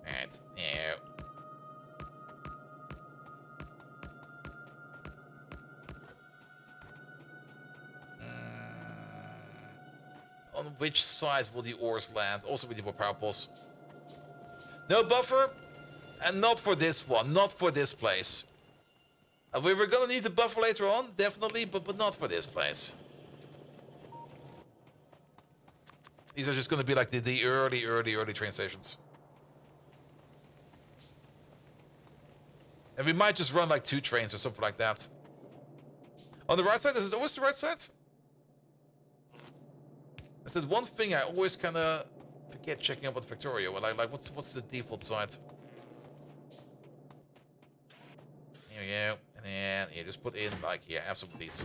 Right. Yeah. On which side will the ores land? Also, we need more power poles. No buffer, and not for this one, not for this place. We were gonna need the buffer later on, definitely, but not for this place. These are just gonna be like the early train stations. And we might just run like 2 trains or something like that. On the right side, is it always the right side? There's that one thing I always kind of forget checking up on Factorio. Like what's the default side? Here we go. And then you just put in like here, have some of these.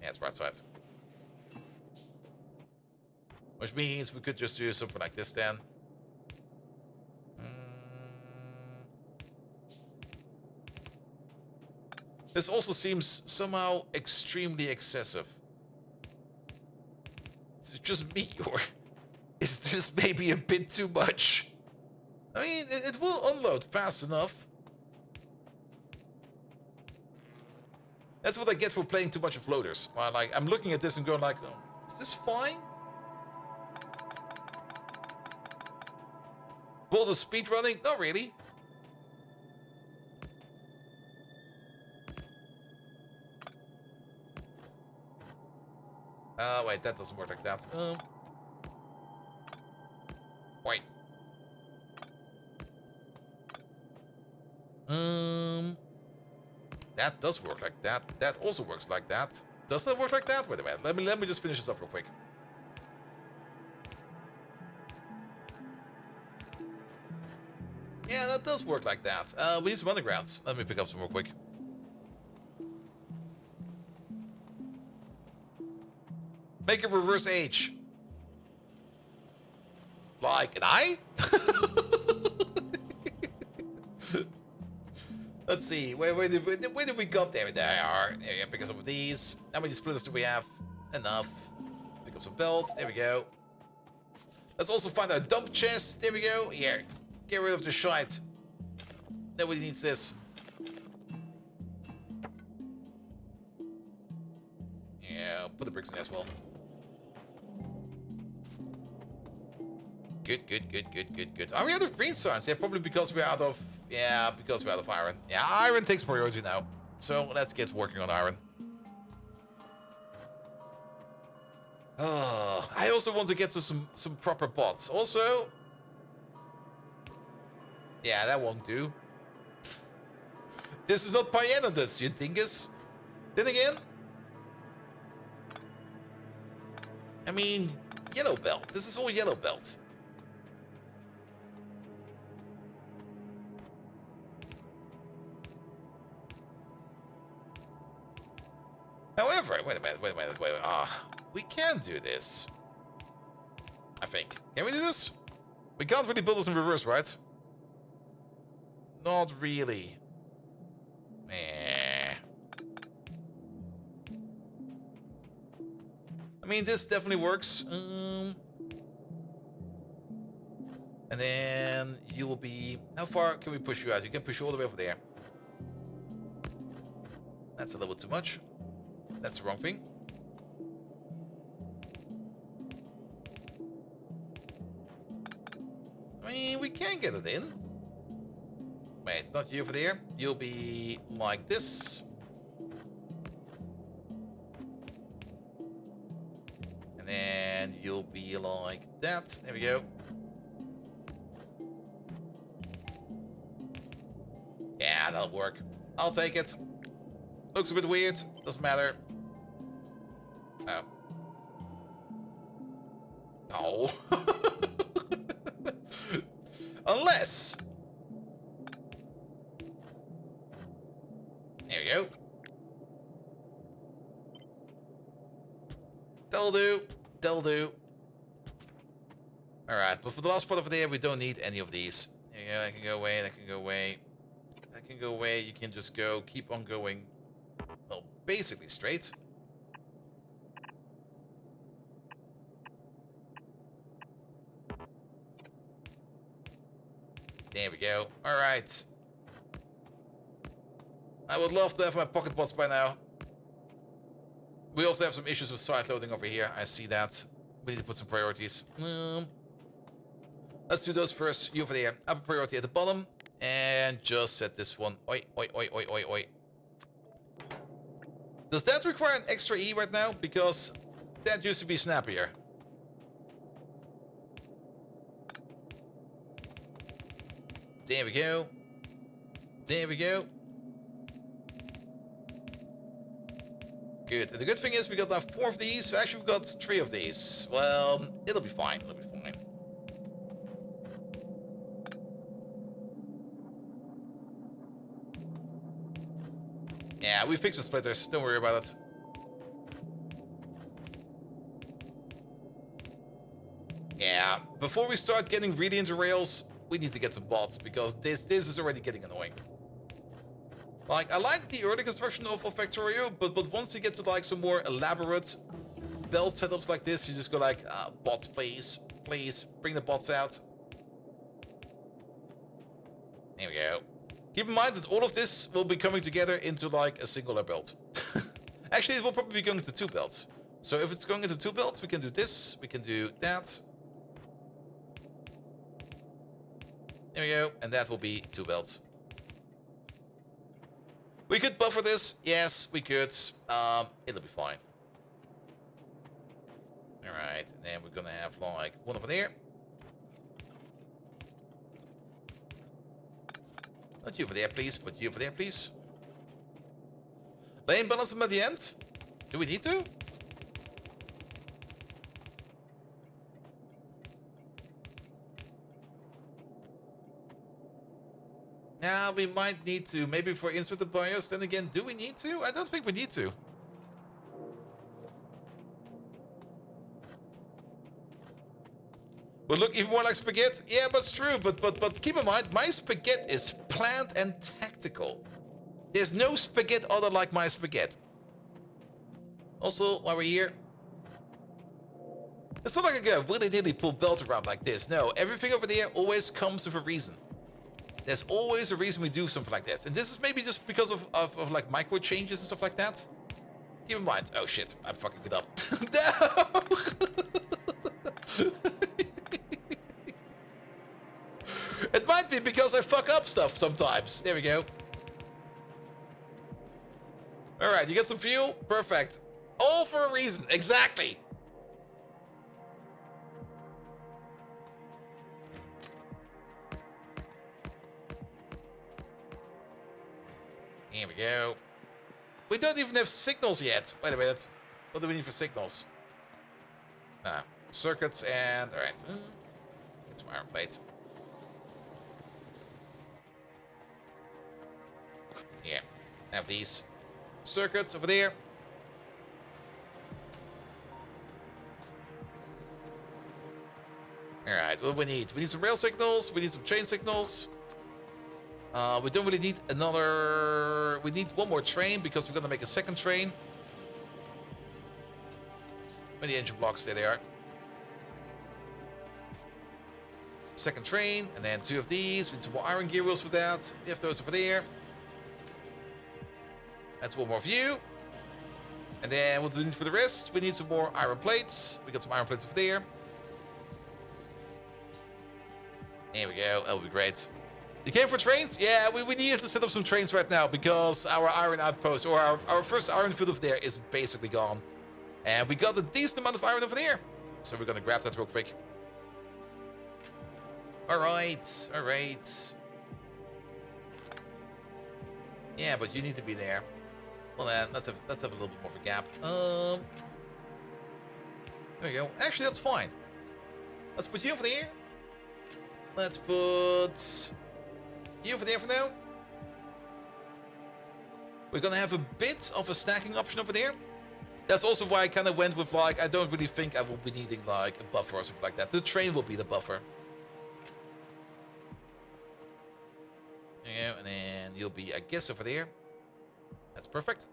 Yeah, it's right side. Which means we could just do something like this then. This also seems somehow extremely excessive. Is it just me, or is this maybe a bit too much? I mean, it will unload fast enough. That's what I get for playing too much of loaders. Well, like, I'm looking at this and going like, oh, is this fine? Will the speed running? Not really. Wait, that doesn't work like that. Wait. That does work like that. That also works like that. Does that work like that? Wait a minute. Let me just finish this up real quick. Yeah, that does work like that. We need some undergrounds. Let me pick up some real quick. Make a reverse H. Like an I? Let's see. Where did we got there? There we are. There we go. Pick up some of these. How many splitters do we have? Enough. Pick up some belts. There we go. Let's also find our dump chest. There we go. Here. Get rid of the shite. Nobody needs this. Yeah, put the bricks in as well. Good. Are we out of green signs? Yeah, probably because we're out of... Yeah, because we're out of iron. Yeah, iron takes priority now. So let's get working on iron. I also want to get to some proper pots. Also... Yeah, that won't do. This is not Pyanodus, you dingus. Then again... I mean, yellow belt. This is all yellow belt. However, wait a minute. We can do this. I think. Can we do this? We can't really build this in reverse, right? Not really. Eh. I mean, this definitely works. And then you will be... How far can we push you out? You can push you all the way over there. That's a little bit too much. That's the wrong thing. I mean, we can get it in. Wait, not you over there. You'll be like this. And then you'll be like that. There we go. Yeah, that'll work. I'll take it. Looks a bit weird. Doesn't matter. Oh. Oh. Unless... There we go. That'll do. That'll do. Alright, but for the last part over there, we don't need any of these. There you go. That can go away. That can go away. That can go away. You can just go. Keep on going. Well, basically straight. There we go. Alright. I would love to have my pocket bots by now. We also have some issues with side loading over here. I see that. We need to put some priorities. Let's do those first. You over there. Have a priority at the bottom. And just set this one. Oi, oi, oi, oi, oi, oi. Does that require an extra E right now? Because that used to be snappier. There we go. There we go. Good. And the good thing is we got now 4 of these. Actually, we got 3 of these. Well, it'll be fine. It'll be fine. Yeah, we fixed the splitters. Don't worry about it. Yeah, before we start getting really into Rails, we need to get some bots, because this is already getting annoying. Like, I like the early construction of Factorio, but once you get to like some more elaborate belt setups like this, you just go like, bots, please. Please, bring the bots out. There we go. Keep in mind that all of this will be coming together into like a singular belt. Actually, it will probably be going into 2 belts. So if it's going into 2 belts, we can do this, we can do that. There we go, and that will be 2 belts. We could buffer this, yes, we could. It'll be fine. Alright, and then we're gonna have like 1 over there. Not you over there, please, but you over there, please. Lane balance them at the end? Do we need to? Now we might need to, maybe for inserted bias. Then again, do we need to? I don't think we need to. But look even more like spaghetti. Yeah, but it's true. But keep in mind, my spaghetti is planned and tactical. There's no spaghetti other like my spaghetti. Also, while we're here, it's not like I go willy-nilly pull belt around like this. No, everything over there always comes with a reason. There's always a reason we do something like that. And this is maybe just because of like micro changes and stuff like that. Keep in mind. Oh shit, I'm fucking it up. No! It might be because I fuck up stuff sometimes. There we go. Alright, you get some fuel? Perfect. All for a reason. Exactly. Here we go. We don't even have signals yet. Wait a minute. What do we need for signals? Circuits and... Alright. Get some iron plate. Yeah. Have these circuits over there. Alright, what do we need? We need some rail signals. We need some chain signals. We don't really need another... We need one more train because we're gonna make a second train. Where the engine blocks? There they are. Second train, and then 2 of these. We need some more iron gear wheels for that. We have those over there. That's one more of you. And then what do we need for the rest? We need some more iron plates. We got some iron plates over there. There we go. That'll be great. You came for trains? Yeah, we needed to set up some trains right now because our iron outpost, or our first iron field over there, is basically gone. And we got a decent amount of iron over there. So we're going to grab that real quick. Alright, alright. Yeah, but you need to be there. Well then, let's have a little bit more of a gap. There we go. Actually, that's fine. Let's put you over there. Let's put you over there for now. We're gonna have a bit of a stacking option over there. That's also why I kind of went with, like, I don't really think I will be needing, like, a buffer or something like that. The train will be the buffer. Yeah, and then you'll be, I guess, over there. That's perfect.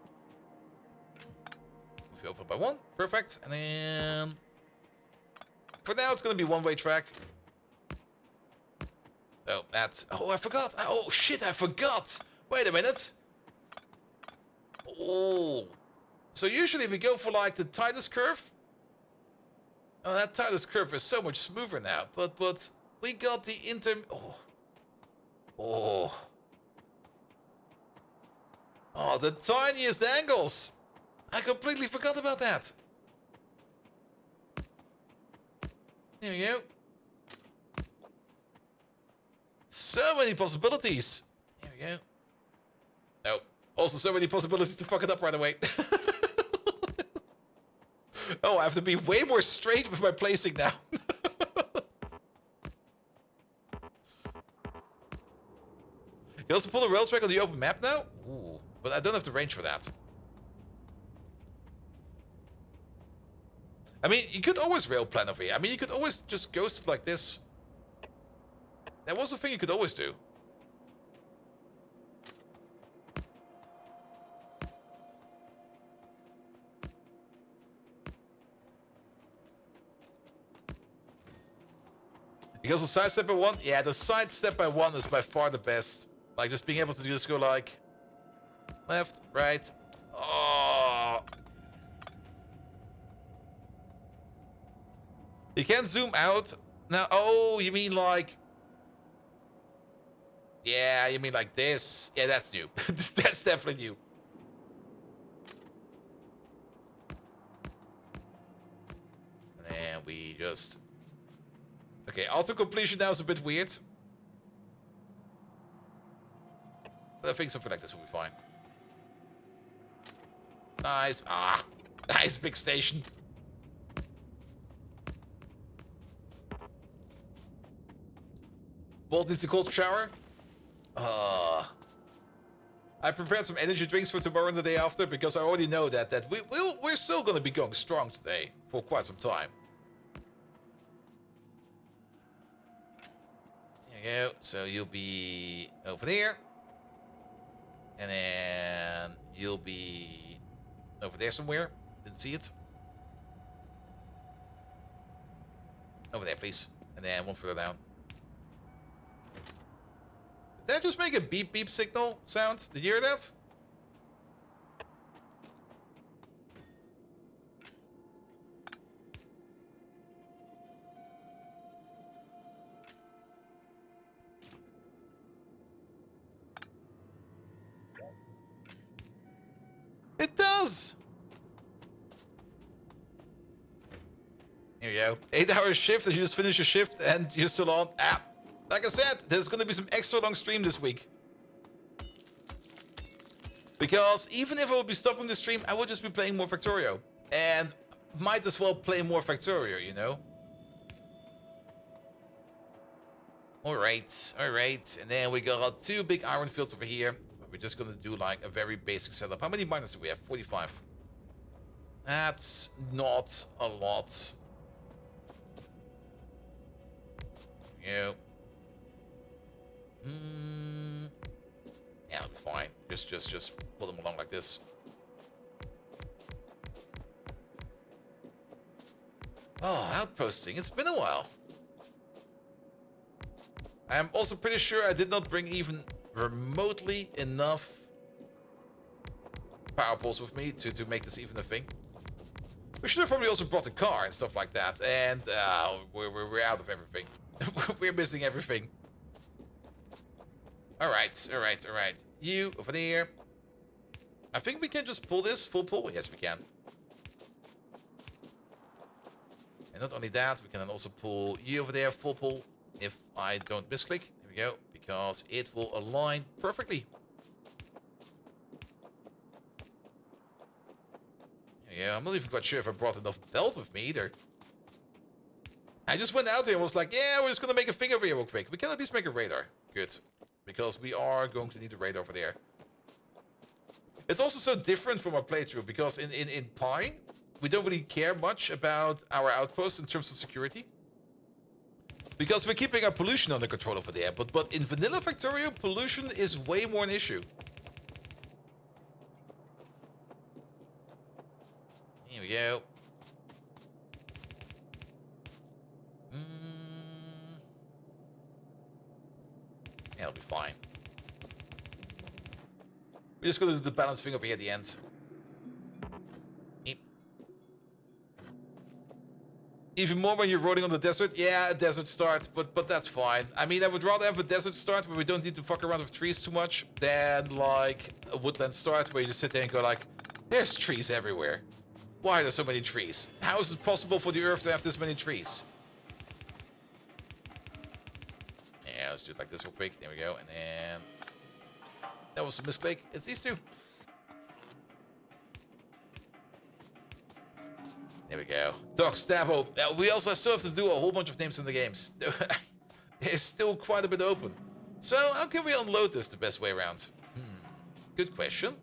Move you over by 1. Perfect. And then... For now, it's going to be one-way track. Oh, that's... Oh, I forgot. Oh, shit, I forgot. Wait a minute. Oh. So usually we go for, like, the tightest curve. Oh, that tightest curve is so much smoother now. But we got the Oh. Oh. Oh, the tiniest angles. I completely forgot about that. There we go. So many possibilities. There we go. Oh, also so many possibilities to fuck it up right away. Oh, I have to be way more straight with my placing now. You also pull a rail track on the open map now? Ooh, but I don't have the range for that. I mean, you could always rail plan over here. I mean, you could always just ghost it like this. That was the thing you could always do. You can also sidestep by 1? Yeah, the sidestep by 1 is by far the best. Like, just being able to just go like... Left, right. Oh. You can't zoom out. Now, oh, you mean like... Yeah, you mean like this. Yeah, that's new. That's definitely new. And we just... Okay, auto-completion now is a bit weird. But I think something like this will be fine. Nice. Ah, nice big station. Bolt needs a cold shower. I prepared some energy drinks for tomorrow and the day after because I already know that we're still going to be going strong today for quite some time. There you go. So you'll be over there. And then you'll be over there somewhere. Didn't see it. Over there, please. And then one further down. Did that just make a beep beep signal sound? Did you hear that? It does! Here you go. 8-hour shift, and you just finish your shift, and you're still on. Ah, like I said, there's gonna be some extra long stream this week. Because even if I would be stopping the stream, I would just be playing more Factorio. And might as well play more Factorio, you know? Alright, alright. And then we got 2 big iron fields over here. We're just gonna do like a very basic setup. How many miners do we have? 45. That's not a lot. Yeah. fine. Just pull them along like this. Oh, outposting. It's been a while. I'm also pretty sure I did not bring even remotely enough power poles with me to make this even a thing. We should have probably also brought a car and stuff like that. And we're out of everything. We're missing everything. Alright. You over there. I think we can just pull this full pull. Yes, we can. And not only that, we can then also pull you over there full pull. If I don't misclick. There we go. Because it will align perfectly. Yeah, I'm not even quite sure if I brought enough belt with me either. I just went out there and was like, yeah, we're just going to make a thing over here real quick. We can at least make a radar. Good. Because we are going to need a radar over there. It's also so different from our playthrough. Because in Pi, we don't really care much about our outposts in terms of security. Because we're keeping our pollution under control over there. But in vanilla Factorio, pollution is way more an issue. Here we go. Yeah, it'll be fine. We're just gonna do the balance thing over here at the end. Yep. Even more when you're rolling on the desert. Yeah, a desert start, but that's fine. I mean, I would rather have a desert start where we don't need to fuck around with trees too much than like a woodland start where you just sit there and go like, there's trees everywhere. Why are there so many trees? How is it possible for the Earth to have this many trees? Yeah, let's do it like this real quick. There we go. And then... that was a mistake. It's these two. There we go. Doc Stabbo. We also still have to do a whole bunch of names in the games. It's still quite a bit open. So how can we unload this the best way around? Good question.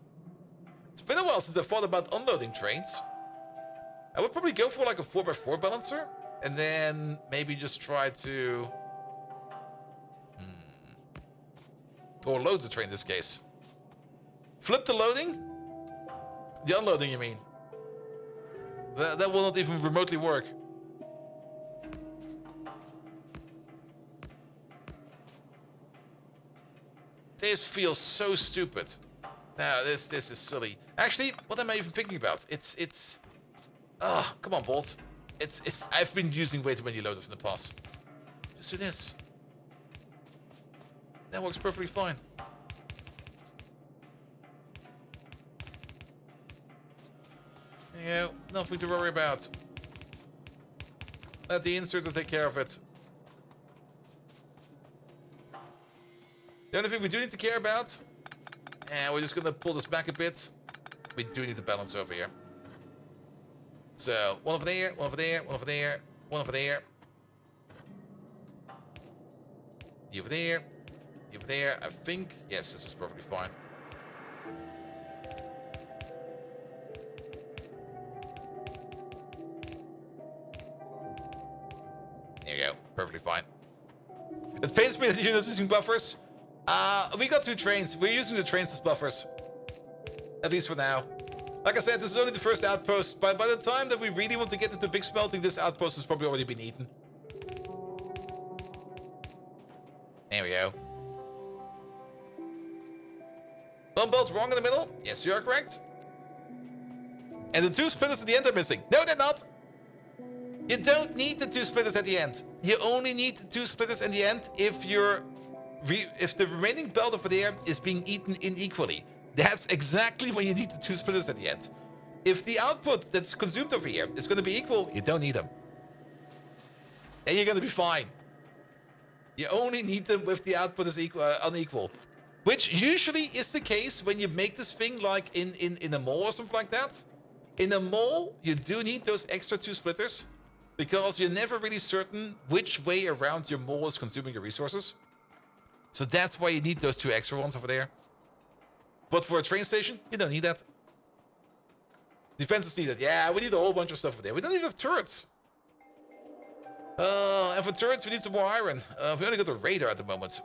It's been a while since I thought about unloading trains. I would probably go for like a 4x4 balancer. And then maybe just try to... or load the train in this case. Flip the loading? The unloading, you mean? That will not even remotely work. This feels so stupid. No, this is silly. Actually, what am I even thinking about? It's... ah, come on, Bolt. I've been using way too many loaders in the past. Just do this. That works perfectly fine. Yeah, nothing to worry about. Let the inserter take care of it. The only thing we do need to care about, and we're just gonna pull this back a bit. We do need to balance over here. So, one over there, one over there, one over there, one over there. You over there. Over there, I think. Yes, this is perfectly fine. There you go. Perfectly fine. It pains me that you're not using buffers. We got 2 trains. We're using the trains as buffers. At least for now. Like I said, this is only the first outpost. But by the time that we really want to get to the big smelting, this outpost has probably already been eaten. There we go. One belt wrong in the middle? Yes, you are correct. And the 2 splitters at the end are missing. No, they're not. You don't need the 2 splitters at the end. You only need the 2 splitters at the end if the remaining belt over there is being eaten unequally. That's exactly when you need the 2 splitters at the end. If the output that's consumed over here is going to be equal, you don't need them. And you're going to be fine. You only need them if the output is unequal. Which usually is the case when you make this thing like in a mall or something like that. In a mall, you do need those extra 2 splitters. Because you're never really certain which way around your mall is consuming your resources. So that's why you need those 2 extra ones over there. But for a train station, you don't need that. Defense is needed. Yeah, we need a whole bunch of stuff over there. We don't even have turrets. And for turrets, we need some more iron. We only got a radar at the moment.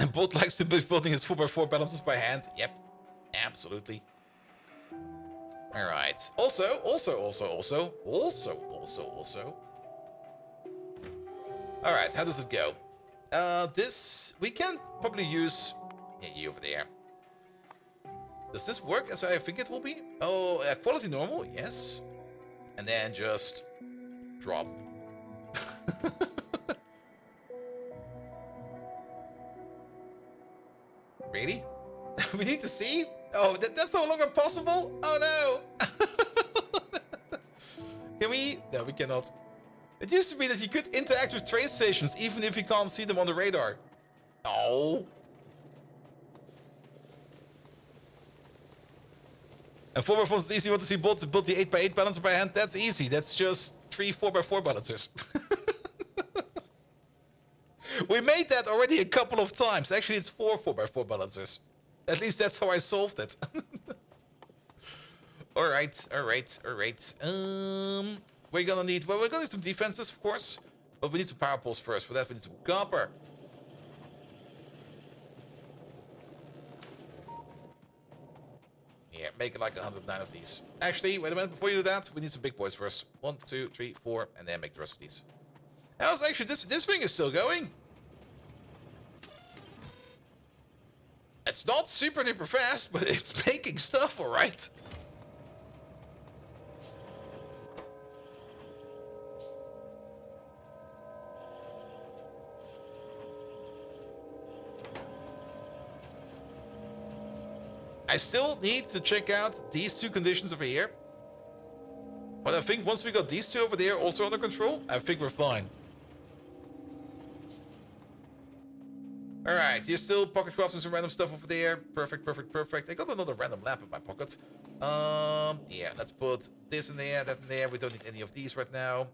And Bolt likes to be building his 4x4 balances by hand. Yep, absolutely. All right. Also. All right, how does it go? This, we can probably use... Yeah, you over there. Does this work as I think it will be? Oh, quality normal, yes. And then just drop. Really? We need to see? Oh, that's no longer possible? Oh no! Can we? No, we cannot. It used to be that you could interact with train stations even if you can't see them on the radar. Oh. And 4x4 is easy. You want to see Bolt to build the 8x8 balancer by hand? That's easy. That's just 3 4x4 balancers. We made that already a couple of times. Actually, it's 4 4x4 balancers. At least that's how I solved it. Alright. We're gonna need... Well, we're gonna need some defenses, of course. But we need some power poles first. For that, we need some copper. Yeah, make it like 109 of these. Actually, wait a minute. Before you do that, we need some big boys first. 1, 2, 3, 4, and then make the rest of these. How's actually this thing is still going? It's not super duper fast, but it's making stuff, alright. I still need to check out these two conditions over here. But I think once we got these two over there also under control, I think we're fine. Alright, you're still pocket crafting some random stuff over there. Perfect. I got another random lamp in my pocket. Yeah, let's put this in there, that in there. We don't need any of these right now.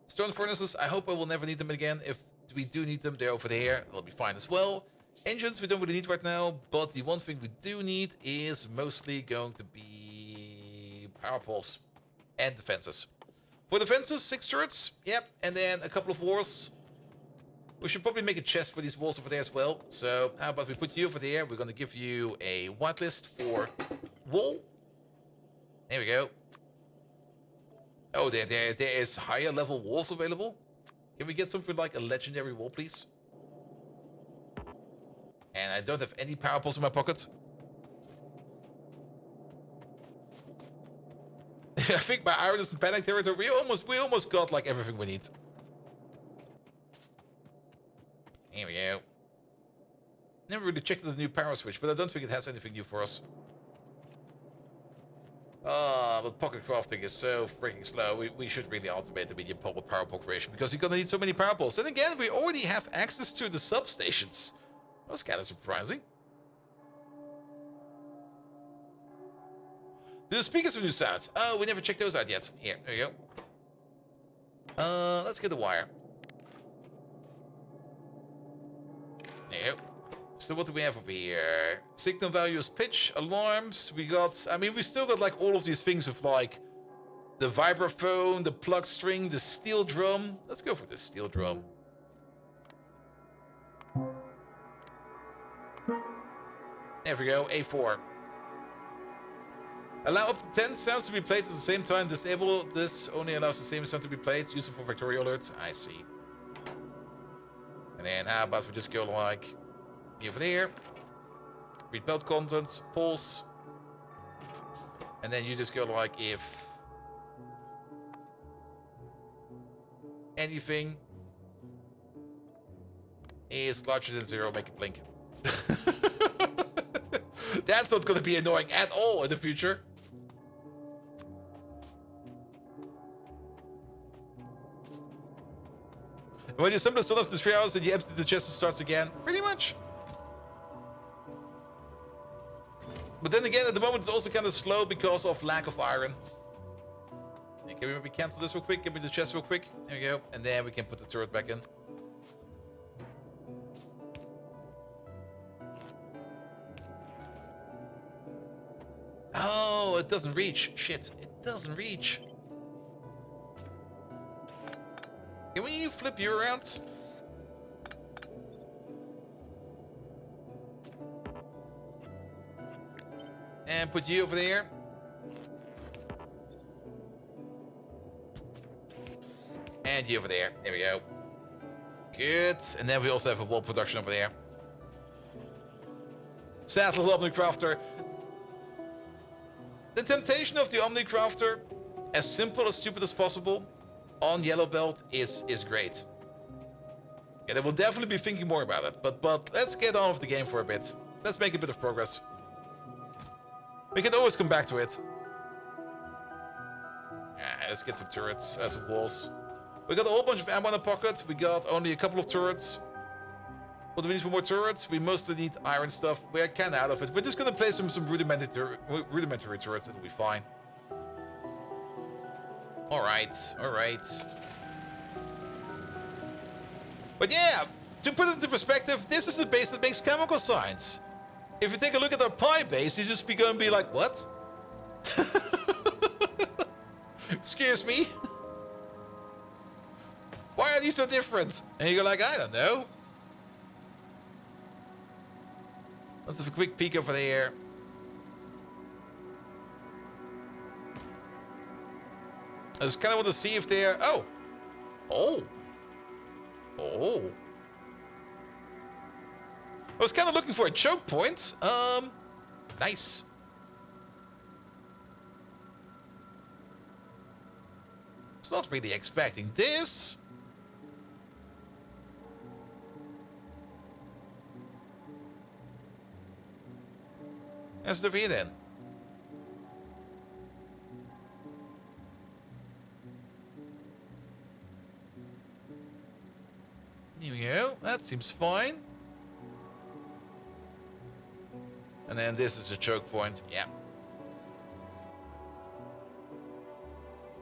Stone furnaces, I hope I will never need them again. If we do need them, they're over there. They'll be fine as well. Engines we don't really need right now, but the one thing we do need is mostly going to be power poles and defenses. For defenses, 6 turrets, yep, and then a couple of walls. We should probably make a chest for these walls over there as well. So how about we put you over there? We're going to give you a whitelist for wall. There we go. Oh, there is higher level walls available. Can we get something like a legendary wall, please? And I don't have any power poles in my pocket. I think my iron is in panic territory. We almost got like everything we need. Here we go. Never really checked the new power switch, but I don't think it has anything new for us. Ah, but pocket crafting is so freaking slow. We should really automate the medium pole power pole creation because you're gonna need so many power poles. And again, we already have access to the substations. That's kind of surprising. Do the speakers have new sounds? Oh, we never checked those out yet. Here, there you go. Let's get the wire. There you go. So what do we have over here? Signal values, pitch, alarms. We got, I mean, we still got like all of these things with like the vibraphone, the plug string, the steel drum. Let's go for the steel drum. There we go, A4. Allow up to 10 sounds to be played at the same time. Disable this only allows the same sound to be played. Useful for Factorio alerts. I see. And then how about we just go like over there. Read belt contents, pulse. And then you just go like if anything is larger than 0, make it blink. That's not going to be annoying at all in the future. When you assemble still after 3 hours and you empty the chest, it starts again. Pretty much. But then again, at the moment, it's also kind of slow because of lack of iron. Can we maybe cancel this real quick? Give me the chest real quick. There we go. And then we can put the turret back in. Oh, it doesn't reach. Shit, it doesn't reach. Can we flip you around? And put you over there. And you over there. There we go. Good. And then we also have a wall production over there. Sad little Omnicrafter. The temptation of the Omnicrafter, as simple as stupid as possible, on Yellow Belt is great. Yeah, they will definitely be thinking more about it. But let's get on with the game for a bit. Let's make a bit of progress. We can always come back to it. Yeah, let's get some turrets, some walls. We got a whole bunch of ammo in the pocket. We got only a couple of turrets. What do we need for more turrets? We mostly need iron stuff. We're kind of out of it. We're just going to play some rudimentary turrets. It'll be fine. Alright, alright. But yeah, to put it into perspective, this is the base that makes chemical science. If you take a look at our pi base, you just going to be like, what? Excuse me? Why are these so different? And you go like, I don't know. Let's have a quick peek over there. I just kind of want to see if they're... Oh. Oh. Oh. I was kind of looking for a choke point. Nice. I was not really expecting this. That's the V then. Here we go. That seems fine. And then this is the choke point. Yeah.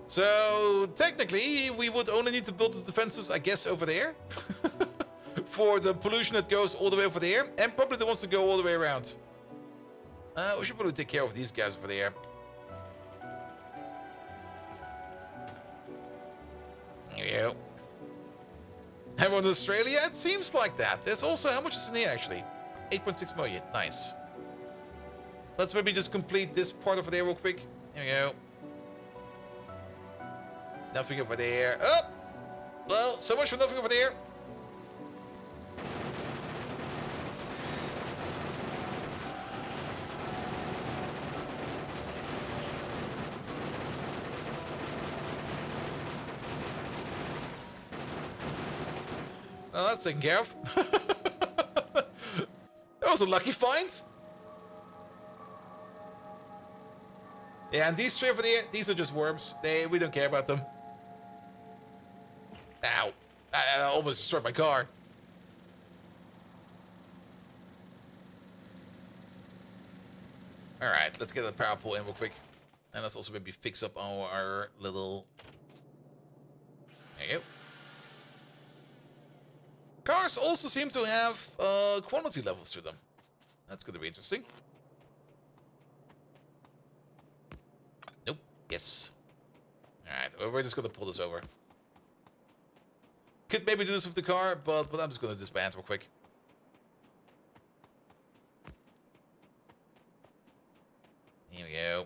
So technically, we would only need to build the defenses, I guess, over there. For the pollution that goes all the way over there. And probably the ones that go all the way around. We should probably take care of these guys over there. Here we go. Everyone in Australia? It seems like that. There's also, how much is in here actually? 8.6 million. Nice. Let's maybe just complete this part over there real quick. Here we go. Nothing over there. Oh! Well, so much for nothing over there. Oh, that's taken care of. That was a lucky find. Yeah, and these three over there, these are just worms. We don't care about them. Ow. I almost destroyed my car. Alright, let's get the power pole in real quick. And let's also maybe fix up our little... There you go. Cars also seem to have quality levels to them. That's going to be interesting. Nope. Yes. Alright, we're just going to pull this over. Could maybe do this with the car, but I'm just going to disband real quick. Here we go.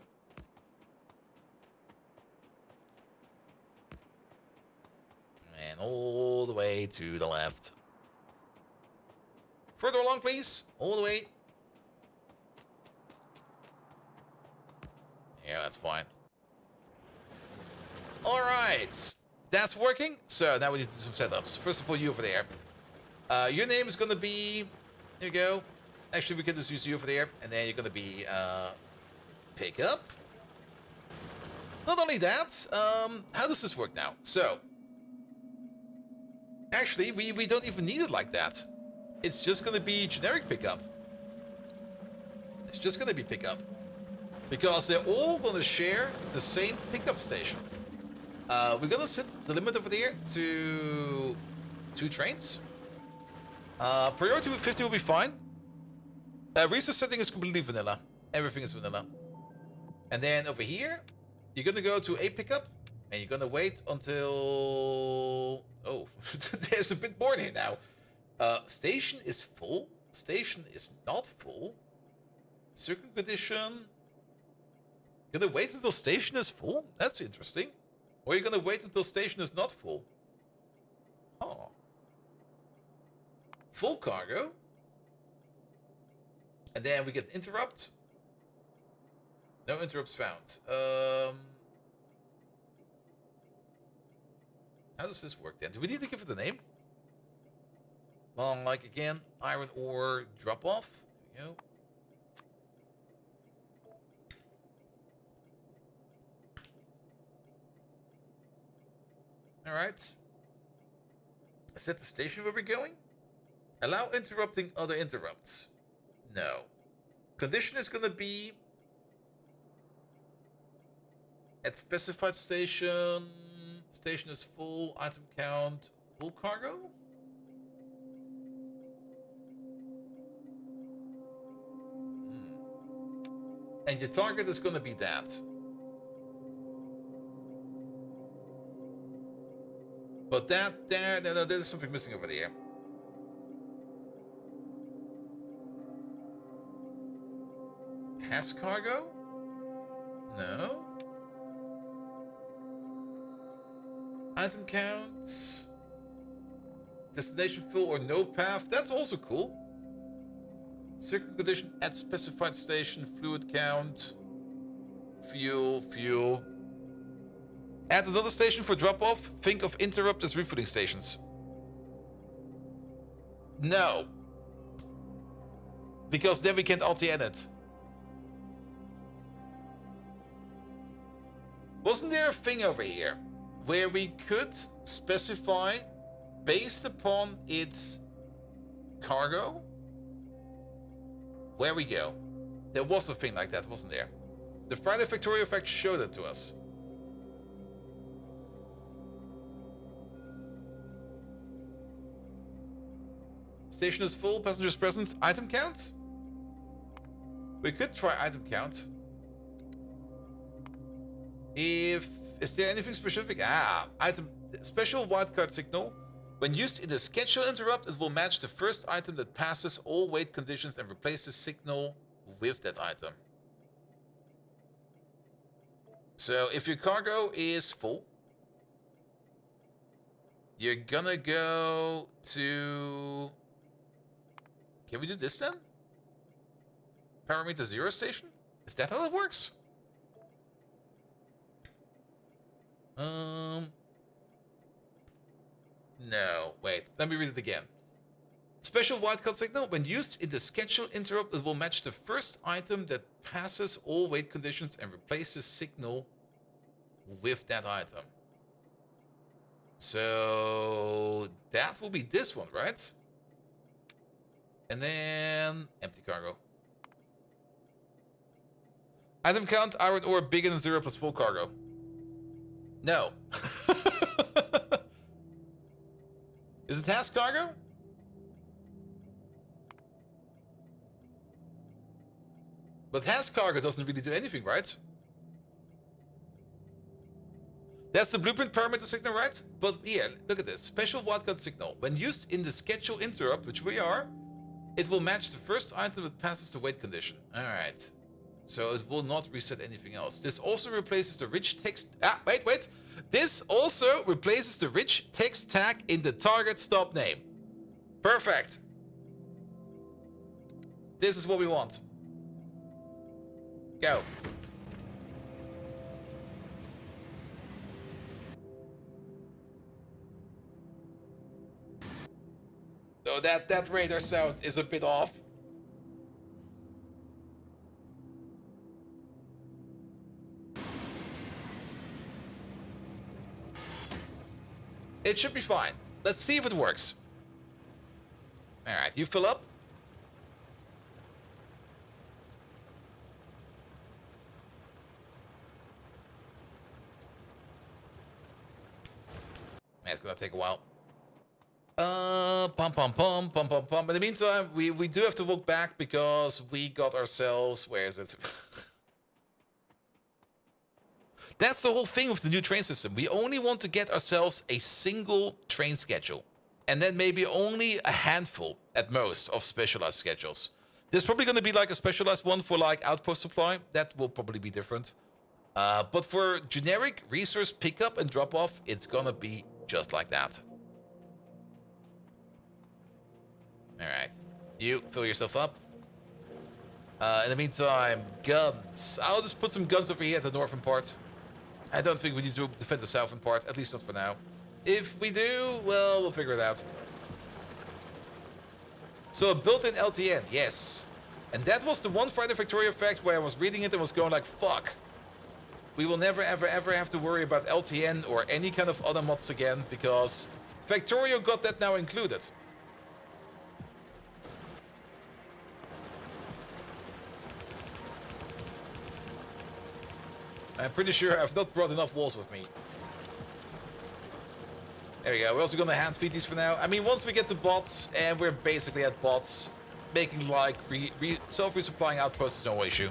And all the way to the left. Further along, please. All the way. Yeah, that's fine. All right. That's working. So now we need to do some setups. First of all, you over there. Your name is going to be... There you go. Actually, we can just use you over there. And then you're going to be... pick up. Not only that, how does this work now? So... Actually, we don't even need it like that. It's just going to be generic pickup. It's just going to be pickup. Because they're all going to share the same pickup station. We're going to set the limit over there to 2 trains. Priority 50 will be fine. Resource setting is completely vanilla. Everything is vanilla. And then over here, you're going to go to a pickup. And you're going to wait until... Oh, there's a bit more here now. Station is full. Station is not full. Circuit condition. Gonna wait until station is full? That's interesting. Or you're gonna wait until station is not full? Oh. Full cargo. And then we get interrupt. No interrupts found. How does this work then? Do we need to give it a name? Well, like again, iron ore drop off. There we go. Alright. Set the station where we're going. Allow interrupting other interrupts. No. Condition is gonna be at specified station. Station is full. Item count. Full cargo? And your target is gonna be that. But that there, no, there's something missing over there. Has cargo? No. Item counts. Destination full or no path. That's also cool. Circuit condition at specified station. Fluid count. Fuel. Add another station for drop-off. Think of interrupt as refueling stations. No. Because then we can't LTN it. Wasn't there a thing over here where we could specify based upon its cargo where we go? There was a thing like that, wasn't there? The Friday Factorio effect showed it to us. Station is full, passengers present. Item count? We could try item count. Is there anything specific? Item special wildcard signal. When used in the schedule interrupt, it will match the first item that passes all wait conditions and replace the signal with that item. So if your cargo is full, you're gonna go to... Can we do this then? Parameter 0 station? Is that how it works? No, wait. Let me read it again. Special wildcard signal. When used in the schedule interrupt, it will match the first item that passes all wait conditions and replaces signal with that item. So that will be this one, right? And then empty cargo. Item count, iron ore bigger than 0 plus full cargo. No. Is it task cargo? But task cargo doesn't really do anything, right? That's the blueprint parameter signal, right? But here, look at this. Special wildcard signal. When used in the schedule interrupt, which we are, it will match the first item that passes the wait condition. Alright. So it will not reset anything else. This also replaces the rich text... wait. This also replaces the rich text tag in the target stop name. Perfect. This is what we want. Go. So that radar sound is a bit off. It should be fine. Let's see if it works. Alright, you fill up. It's gonna take a while. Pum. In the meantime, we do have to walk back because we got ourselves... Where is it? That's the whole thing with the new train system. We only want to get ourselves a single train schedule. And then maybe only a handful, at most, of specialized schedules. There's probably going to be like a specialized one for like outpost supply. That will probably be different. But for generic resource pickup and drop off, it's gonna be just like that. Alright. You, fill yourself up. In the meantime, guns. I'll just put some guns over here at the northern part. I don't think we need to defend the southern part, at least not for now. If we do, well, we'll figure it out. So a built-in LTN, yes. And that was the one Friday Factorio fact where I was reading it and was going like, fuck. We will never, ever, ever have to worry about LTN or any kind of other mods again, because Factorio got that now included. I'm pretty sure I've not brought enough walls with me. There we go. We're also going to hand feed these for now. I mean, once we get to bots, and we're basically at bots, making like self-resupplying outposts is no issue.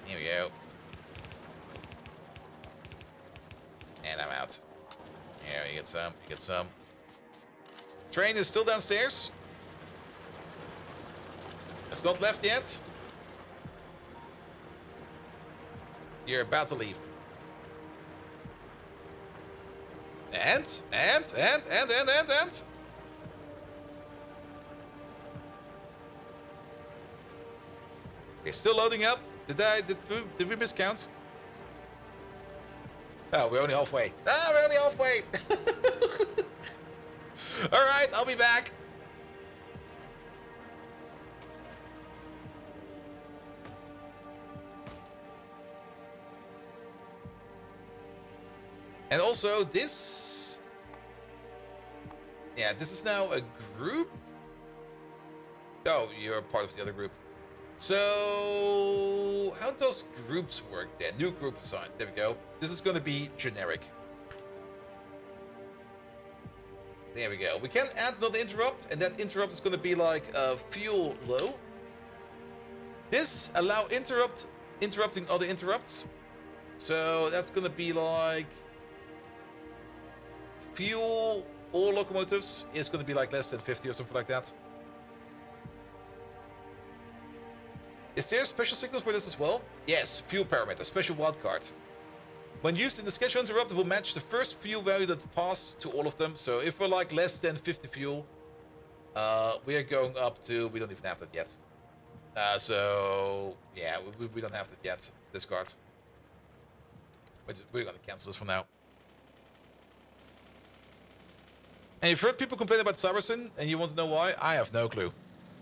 Here we go. And I'm out. Here, you get some. You get some. Train is still downstairs. It's not left yet. You're about to leave. And. Okay, still loading up. Did we miscount? Oh, we're only halfway. Ah, we're only halfway. All right, I'll be back. And also this, yeah, this is now a group. Oh, you're part of the other group. So how does groups work then? New group assigned. There we go. This is going to be generic. There we go. We can add another interrupt, and that interrupt is going to be like fuel low. This allow interrupting other interrupts. So that's going to be like fuel all locomotives is going to be like less than 50 or something like that. Is there special signals for this as well? Yes, fuel parameter, special wildcard. When used in the schedule interrupt, it will match the first fuel value that passed to all of them. So if we're like less than 50 fuel, we are going up to, we don't even have that yet. So yeah, we don't have that yet, discard. We're going to cancel this for now. And you've heard people complain about Cybersyn, and you want to know why? I have no clue.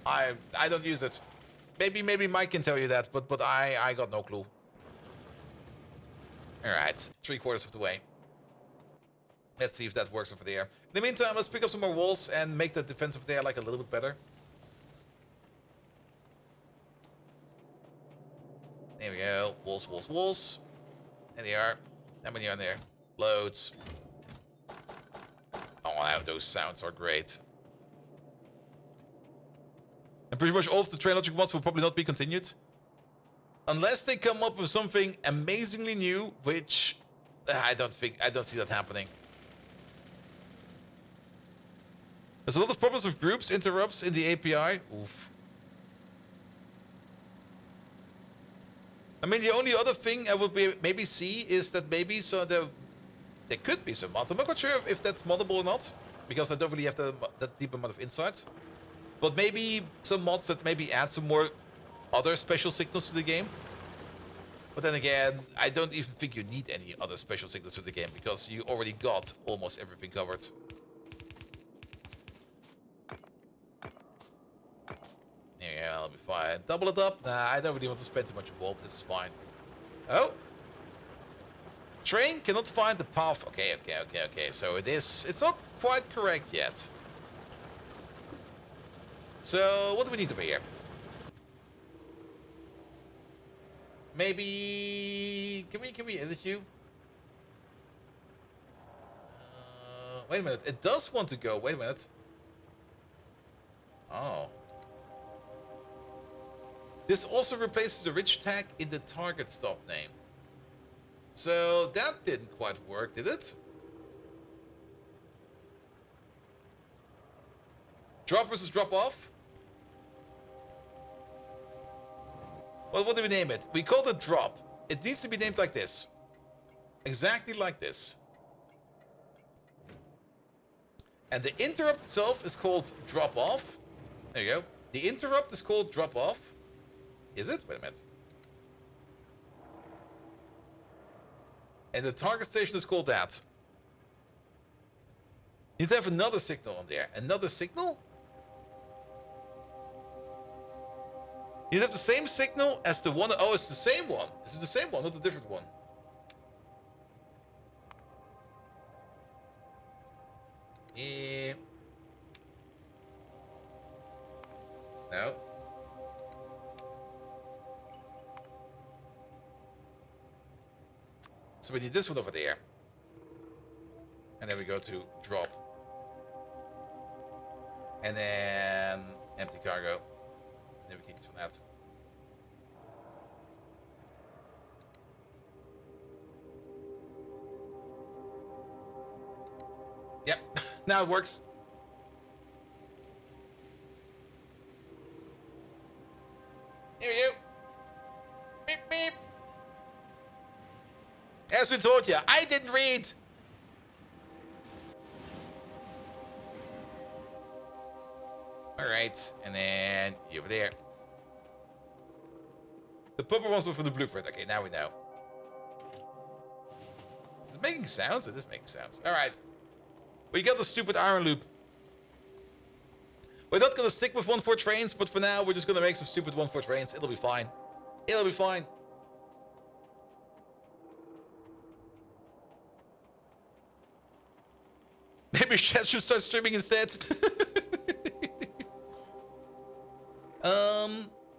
I don't use it. Maybe Mike can tell you that, but I got no clue. Alright, 3/4 of the way. Let's see if that works over there. In the meantime, let's pick up some more walls and make the defense over there like a little bit better. There we go. Walls, walls, walls. There they are. How many are there? Loads. Oh wow, those sounds are great. And pretty much all of the train logic mods will probably not be continued. Unless they come up with something amazingly new, which I don't see that happening. There's a lot of problems with groups, interrupts in the API. Oof. I mean, the only other thing I would maybe see is that maybe there could be some mods. I'm not quite sure if that's moddable or not, because I don't really have that deep amount of insight. But maybe some mods that maybe add some more other special signals to the game. But then again, I don't even think you need any other special signals to the game, because you already got almost everything covered. Yeah, that'll be fine. Double it up? Nah, I don't really want to spend too much involved. This is fine. Oh. Train cannot find the path. Okay. So it's not quite correct yet. So what do we need over here? Maybe can we edit you? Wait a minute. It does want to go. Wait a minute. Oh. This also replaces the rich tag in the target stop name. So that didn't quite work, did it? Drop versus drop off. Well, what do we name it? We called it drop. It needs to be named like this. Exactly like this. And the interrupt itself is called drop off. There you go. The interrupt is called drop off. Is it? Wait a minute. And the target station is called that. You need to have another signal on there. Another signal? You have the same signal as the one... Oh, it's the same one. Is it the same one, not a different one? Yeah. No. So we need this one over there. And then we go to drop. And then empty cargo. And then we keep this one out. Yep, now it works. Here you. Beep, beep. As we told you, I didn't read. All right, and then over there. The purple ones were for the blueprint. Okay, now we know. Is it making sounds? It is making sounds. All right. We got the stupid iron loop. We're not gonna stick with 1-4 trains, but for now, we're just gonna make some stupid 1-4 trains. It'll be fine. It'll be fine. Maybe chat should start streaming instead.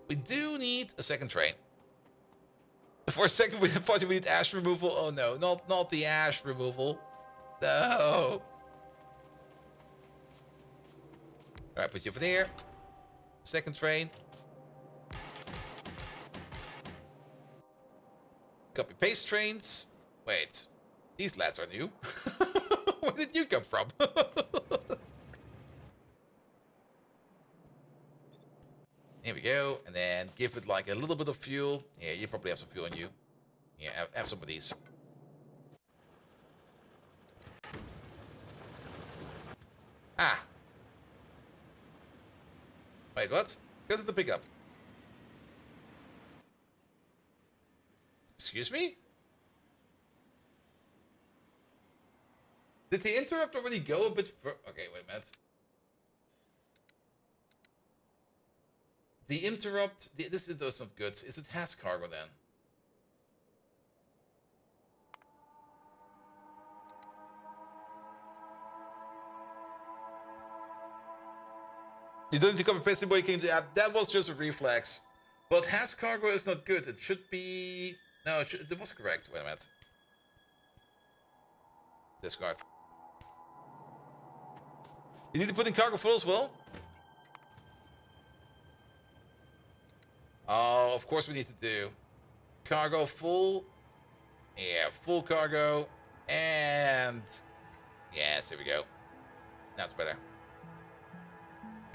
We do need a second train. For a second, we thought we need ash removal. Oh no, not the ash removal. No. All right, put you over there. Second train. Copy paste trains. Wait, these lads are new. Where did you come from? Here we go, and then give it like a little bit of fuel. Yeah, you probably have some fuel on you. Yeah, have some of these. Ah. Wait, what? Go to the pickup. Excuse me? Did the interrupt already go a bit further? Okay, wait a minute. The interrupt... This does not good. Is it has cargo then? You don't need to copy paste boy came to that was just a reflex. But has cargo is not good. It should be... No, it was correct. Wait a minute. Discard. You need to put in cargo full as well? Oh, of course we need to do. Cargo full. Yeah, full cargo. And... Yes, here we go. That's better.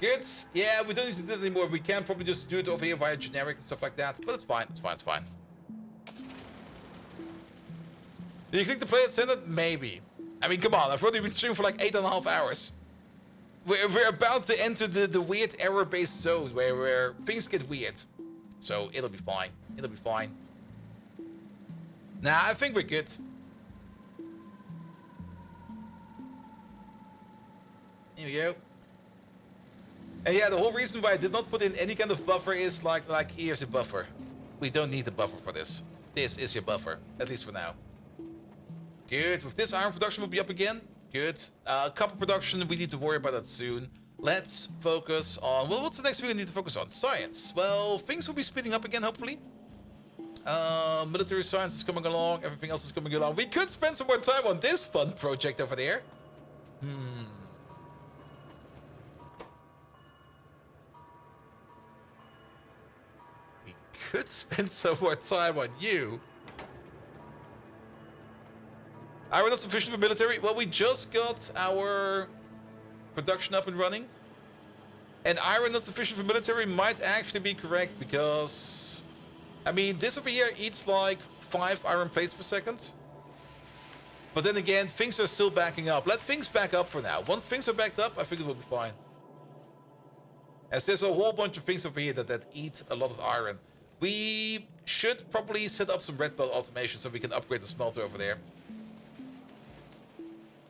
Good. Yeah, we don't need to do it anymore. We can probably just do it over here via generic and stuff like that. But it's fine. It's fine. It's fine. Did you click the play and send it? Maybe. I mean, come on. I've already been streaming for like 8.5 hours. We're about to enter the weird error-based zone where things get weird. So it'll be fine. It'll be fine. Nah, I think we're good. Here we go. And yeah, the whole reason why I did not put in any kind of buffer is like here's a buffer. We don't need a buffer for this. This is your buffer, at least for now. Good. With this, iron production will be up again. Good. Copper production, we need to worry about that soon. Let's focus on... Well, what's the next thing we need to focus on? Science. Well, things will be speeding up again, hopefully. Military science is coming along. Everything else is coming along. We could spend some more time on this fun project over there. We could spend some more time on you. Are we not sufficient for military? Well, we just got our production up and running. And iron not sufficient for military might actually be correct because... I mean, this over here eats like 5 iron plates per second. But then again, things are still backing up. Let things back up for now. Once things are backed up, I think it will be fine. As there's a whole bunch of things over here that eat a lot of iron. We should probably set up some red belt automation so we can upgrade the smelter over there.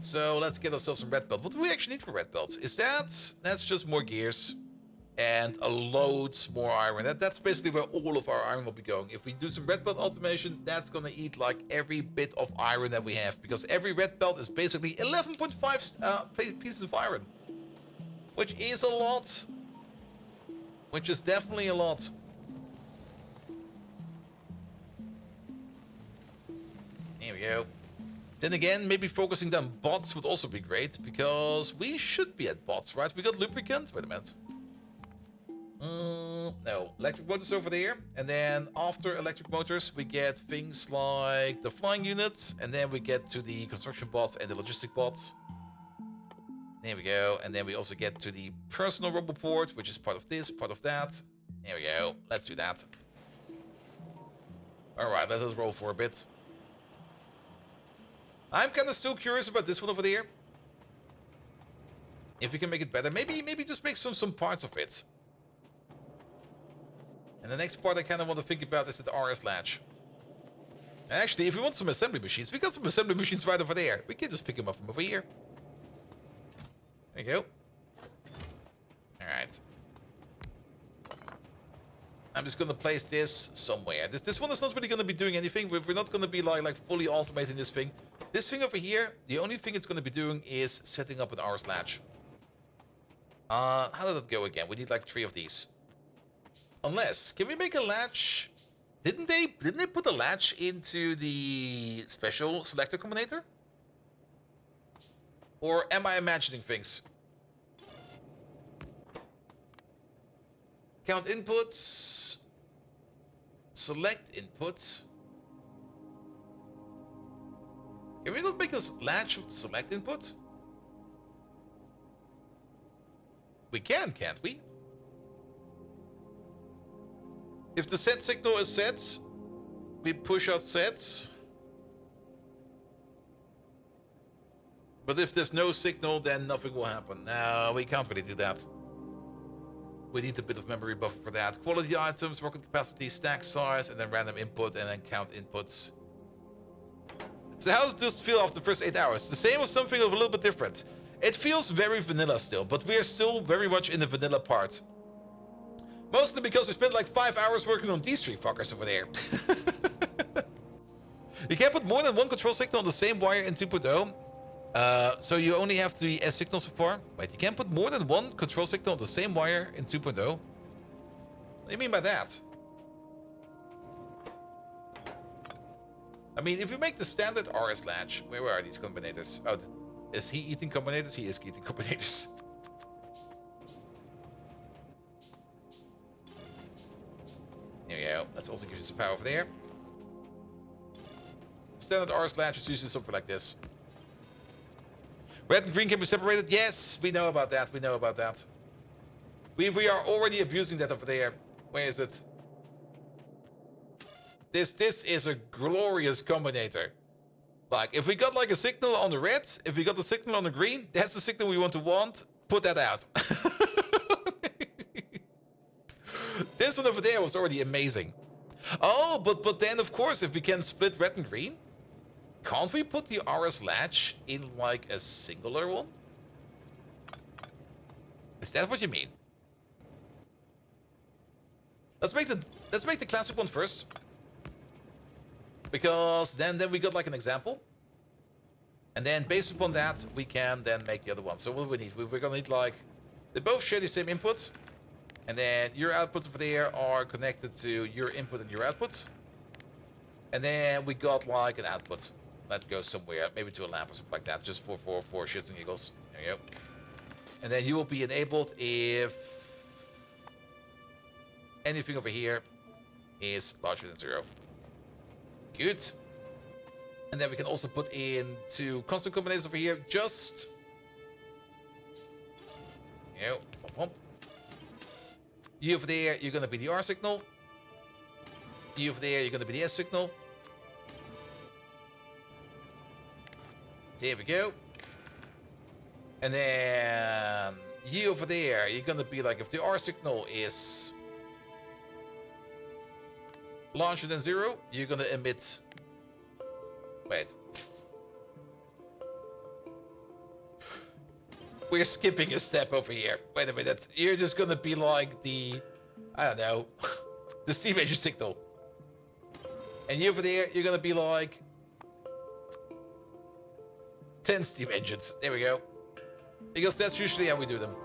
So let's get ourselves some red belt. What do we actually need for red belts? Is that's just more gears and a loads more iron. That's basically where all of our iron will be going. If we do some red belt automation, that's gonna eat like every bit of iron that we have, because every red belt is basically 11.5 pieces of iron, which is a lot. Which is definitely a lot. There we go. Then again, maybe focusing on bots would also be great, because we should be at bots, right? We got lubricant. Wait a minute. No, electric motors over there. And then after electric motors, we get things like the flying units, and then we get to the construction bots and the logistic bots. There we go. And then we also get to the personal roboport, which is part of this, part of that. There we go. Let's do that. Alright, let us roll for a bit. I'm kind of still curious about this one over there. If we can make it better. Maybe just make some parts of it. And the next part I kind of want to think about is the RS latch. And actually, if we want some assembly machines, we got some assembly machines right over there. We can just pick them up from over here. There you go. Alright. I'm just going to place this somewhere. This one is not really going to be doing anything. We're not going to be like fully automating this thing. This thing over here, the only thing it's going to be doing is setting up an RS latch. How did that go again? We need like 3 of these. Unless, can we make a latch? Didn't they put a latch into the special selector combinator? Or am I imagining things? Count inputs. Select inputs. Can we not make a latch with select input? We can, can't we? If the set signal is set, we push out sets. But if there's no signal, then nothing will happen. No, we can't really do that. We need a bit of memory buffer for that. Quality items, rocket capacity, stack size, and then random input, and then count inputs. So how does this feel after the first 8 hours? The same or something a little bit different? It feels very vanilla still, but we are still very much in the vanilla part. Mostly because we spent like 5 hours working on these 3 fuckers over there. You can't put more than 1 control signal on the same wire in 2.0. So you only have the S signal so far. Wait, you can't put more than 1 control signal on the same wire in 2.0? What do you mean by that? I mean, if you make the standard RS latch, where are these combinators? Oh, is he eating combinators? He is eating combinators. There you go. Let's also give you some power over there. Standard RS latch is usually something like this. Red and green can be separated. Yes, we know about that. We know about that. We are already abusing that over there. Where is it? This is a glorious combinator. Like, if we got like a signal on the red, if we got the signal on the green, that's the signal we want. Put that out. This one over there was already amazing. Oh, but then of course, if we can split red and green, can't we put the RS latch in like a singular one? Is that what you mean? Let's make the classic one first. Because then we got like an example. And then based upon that, we can then make the other one. So what do we need? We're gonna need like, they both share the same inputs. And then your outputs over there are connected to your input and your output. And then we got like an output that goes somewhere, maybe to a lamp or something like that, just for shits and giggles. There you go. And then you will be enabled if anything over here is larger than 0. Good. And then we can also put in 2 constant combinations over here, just... You know, You over there, you're gonna be the R signal. You over there, you're gonna be the S signal. There we go. And then you over there, you're gonna be like, if the R signal is larger than 0, you're gonna emit. Wait. We're skipping a step over here. Wait a minute. You're just gonna be like the, I don't know, the steam engine signal. And you over there, you're gonna be like 10 steam engines. There we go. Because that's usually how we do them.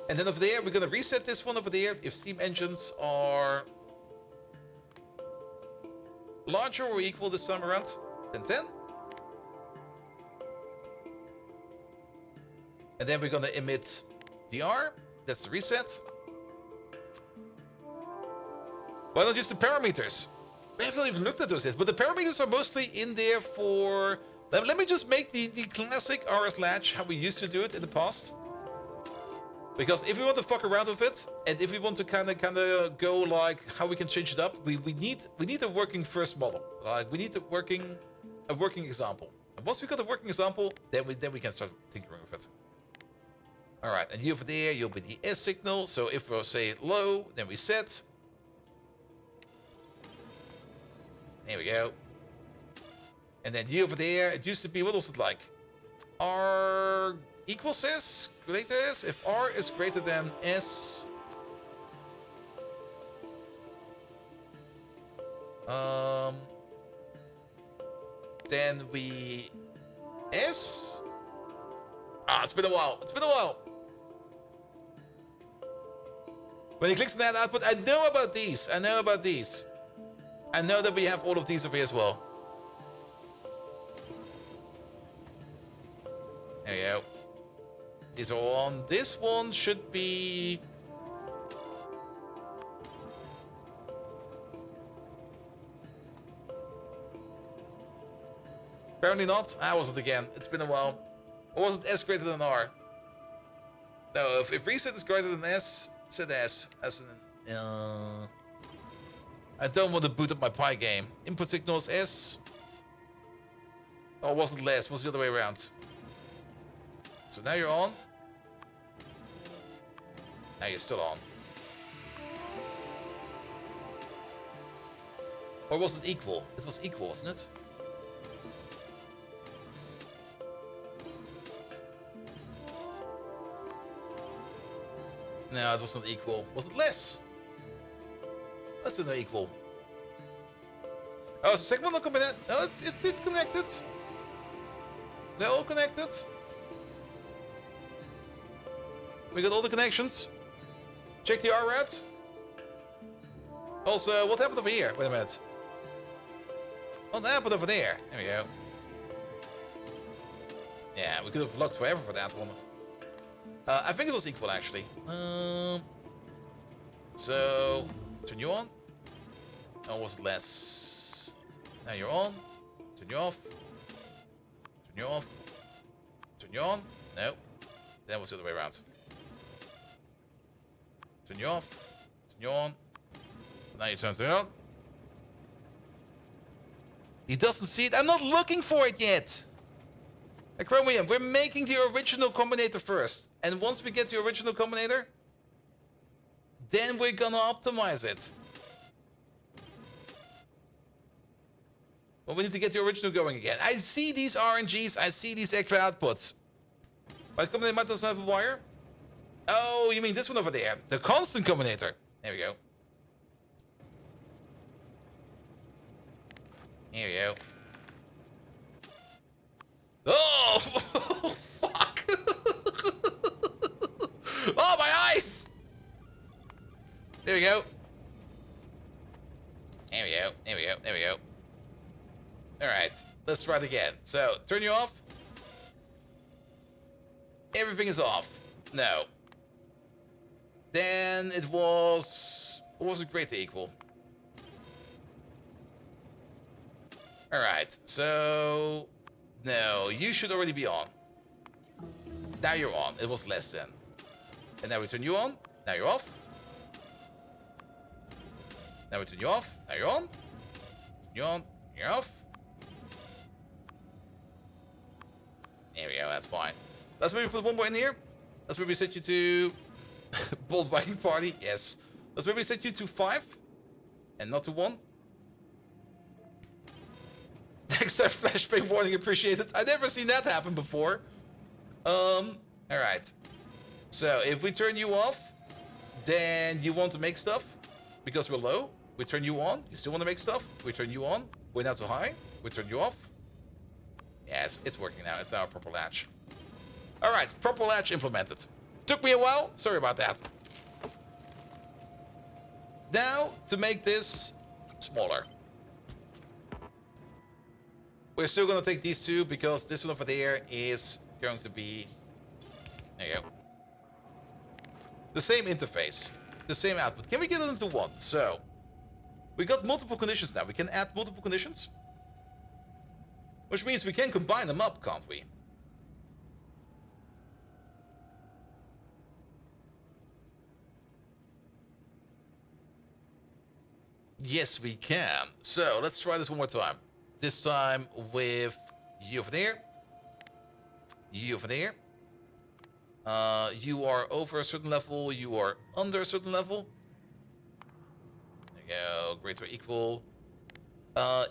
And then over there, we're gonna reset this one over there. If steam engines are larger or equal this time around, then 10. And then we're gonna emit DR. That's the reset. Why not use the parameters? We haven't even looked at those yet, but the parameters are mostly in there for... Let me just make the classic RS latch, how we used to do it in the past. Because if we want to fuck around with it, and if we want to kind of go like how we can change it up, we need a working first model. Like we need a working example. And once we got a working example, then we can start tinkering with it. All right, and you over there, you'll be the S signal. So if we say low, then we set. There we go. And then you over there, it used to be, what was it like? R equals S, greater S. If R is greater than S, then we S. Ah, it's been a while. It's been a while. When he clicks on that output, I know about these. I know about these. I know that we have all of these over here as well. There you go. These are all on. This one should be... Apparently not. I was it again. It's been a while. Or was it S greater than R? No, if reset is greater than S, set S. As an... I don't want to boot up my Pi game. Input signals S. Or was it less? Was the other way around? So now you're on. Now you're still on. Or was it equal? It was equal, wasn't it? No, it was not equal. Was it less? Less than equal. Oh, is the second one not connected? No, it's connected. They're all connected. We got all the connections. Check the RRAD. Also, what happened over here? Wait a minute. What happened over there? There we go. Yeah, we could have looked forever for that one. I think it was equal, actually. So, turn you on. Or was it less? Now you're on. Turn you off. Turn you off. Turn you on. No. Then was the other way around. Turn you off. Turn you on. Now you turn it on. He doesn't see it. I'm not looking for it yet. Chromium, we're making the original combinator first. And once we get the original combinator, then we're gonna optimize it. Well, we need to get the original going again. I see these RNGs, I see these extra outputs. But combinator might doesn't have a wire? Oh, you mean this one over there. The constant combinator. There we go. Here we go. Oh! Fuck! Oh, my eyes! There we go. There we go. There we go. There we go. Alright. Let's try it again. So, turn you off. Everything is off. No. Then it was... Or was it greater equal? Alright. So... No, you should already be on. Now you're on. It was less than. And now we turn you on. Now you're off. Now we turn you off. Now you're on. You're on. You're off. There we go, that's fine. Let's maybe put one more in here. Let's maybe set you to Bold Viking Party. Yes. Let's maybe set you to 5 and not to 1. Next time flashbang warning appreciated. I never seen that happen before. Alright. So if we turn you off, then you want to make stuff because we're low. We turn you on, you still want to make stuff. We turn you on, we're not so high. We turn you off. Yeah, it's working now. It's now a proper latch. Alright, proper latch implemented. Took me a while, sorry about that. Now, to make this smaller. We're still going to take these two because this one over there is going to be... There you go. The same interface. The same output. Can we get it into one? So, we got multiple conditions now. We can add multiple conditions. Which means we can combine them up, can't we? Yes, we can. So, let's try this one more time. This time with you over there. You over there. You are over a certain level. You are under a certain level. There you go. Greater or equal.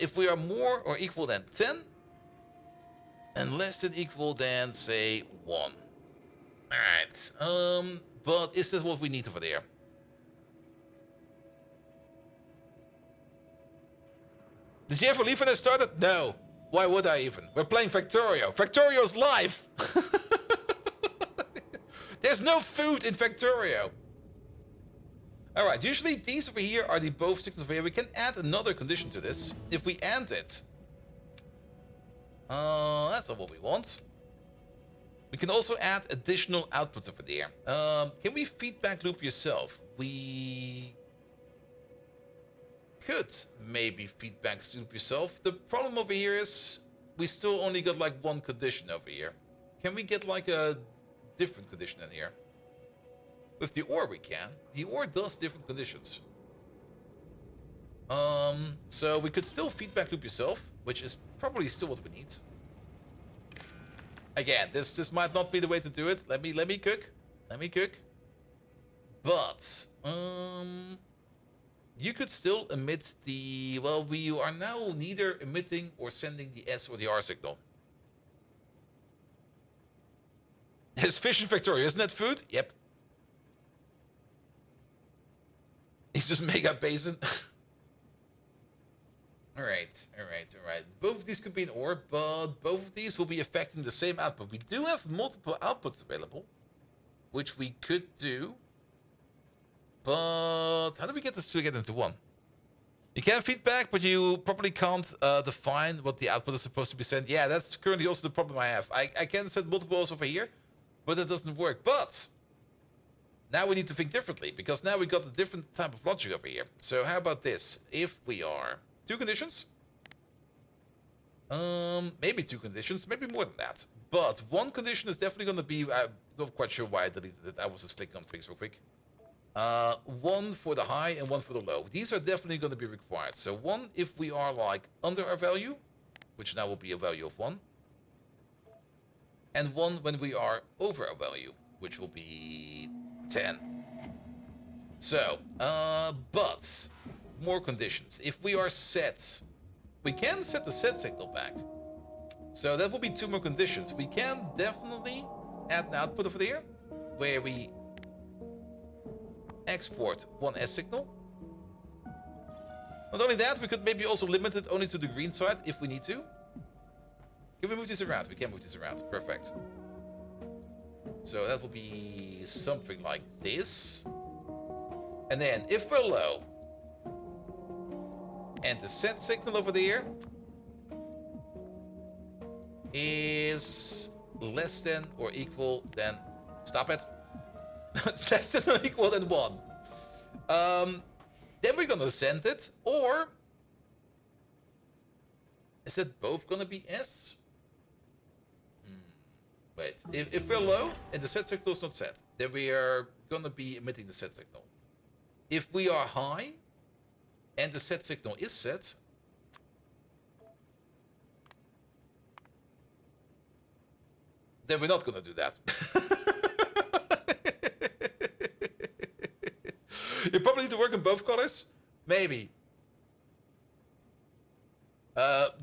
If we are more or equal than 10. And less than equal than, say, 1. Alright. But is this what we need over there? Did you ever leave when I started? No. Why would I even? We're playing Factorio. Factorio's live! There's no food in Factorio. Alright, usually these over here are the both signals over here. We can add another condition to this. If we AND it. That's not what we want. We can also add additional outputs over there. Can we feedback loop yourself? We could maybe feedback loop yourself. The problem over here is we still only got like one condition over here. Can we get like a different condition in here? With the ore we can. The ore does different conditions. So we could still feedback loop yourself, which is probably still what we need. Again, this might not be the way to do it. Let me cook. Let me cook. But you could still emit the... Well, we are now neither emitting or sending the S or the R signal. It's fish in Factorio, isn't that food? Yep. He's just mega basin. Alright. Both of these could be an ore, but both of these will be affecting the same output. We do have multiple outputs available, which we could do. But how do we get this to get into one? You can feedback, but you probably can't define what the output is supposed to be sent. Yeah, that's currently also the problem I have. I can set multiples over here, but it doesn't work. But now we need to think differently, because now we got a different type of logic over here. So how about this? If we are... 2 conditions? Maybe 2 conditions, maybe more than that. But 1 condition is definitely going to be... I'm not quite sure why I deleted it. I was just clicking on things real quick. 1 for the high and 1 for the low. These are definitely going to be required. So 1 if we are like under our value, which now will be a value of 1. And 1 when we are over our value, which will be 10. So, but... more conditions. If we are set, we can set the set signal back. So that will be 2 more conditions. We can definitely add an output over there where we export 1 S signal. Not only that, we could maybe also limit it only to the green side if we need to. Can we move this around? We can move this around. Perfect. So that will be something like this. And then if we're low, and the set signal over there is less than or equal than... Stop it. It's less than or equal than 1. Then we're going to send it. Or... is it both going to be S? Wait. If we're low and the set signal is not set, then we are gonna be emitting the set signal. If we are high and the set signal is set, then we're not gonna do that. You probably need to work in both colors. Maybe.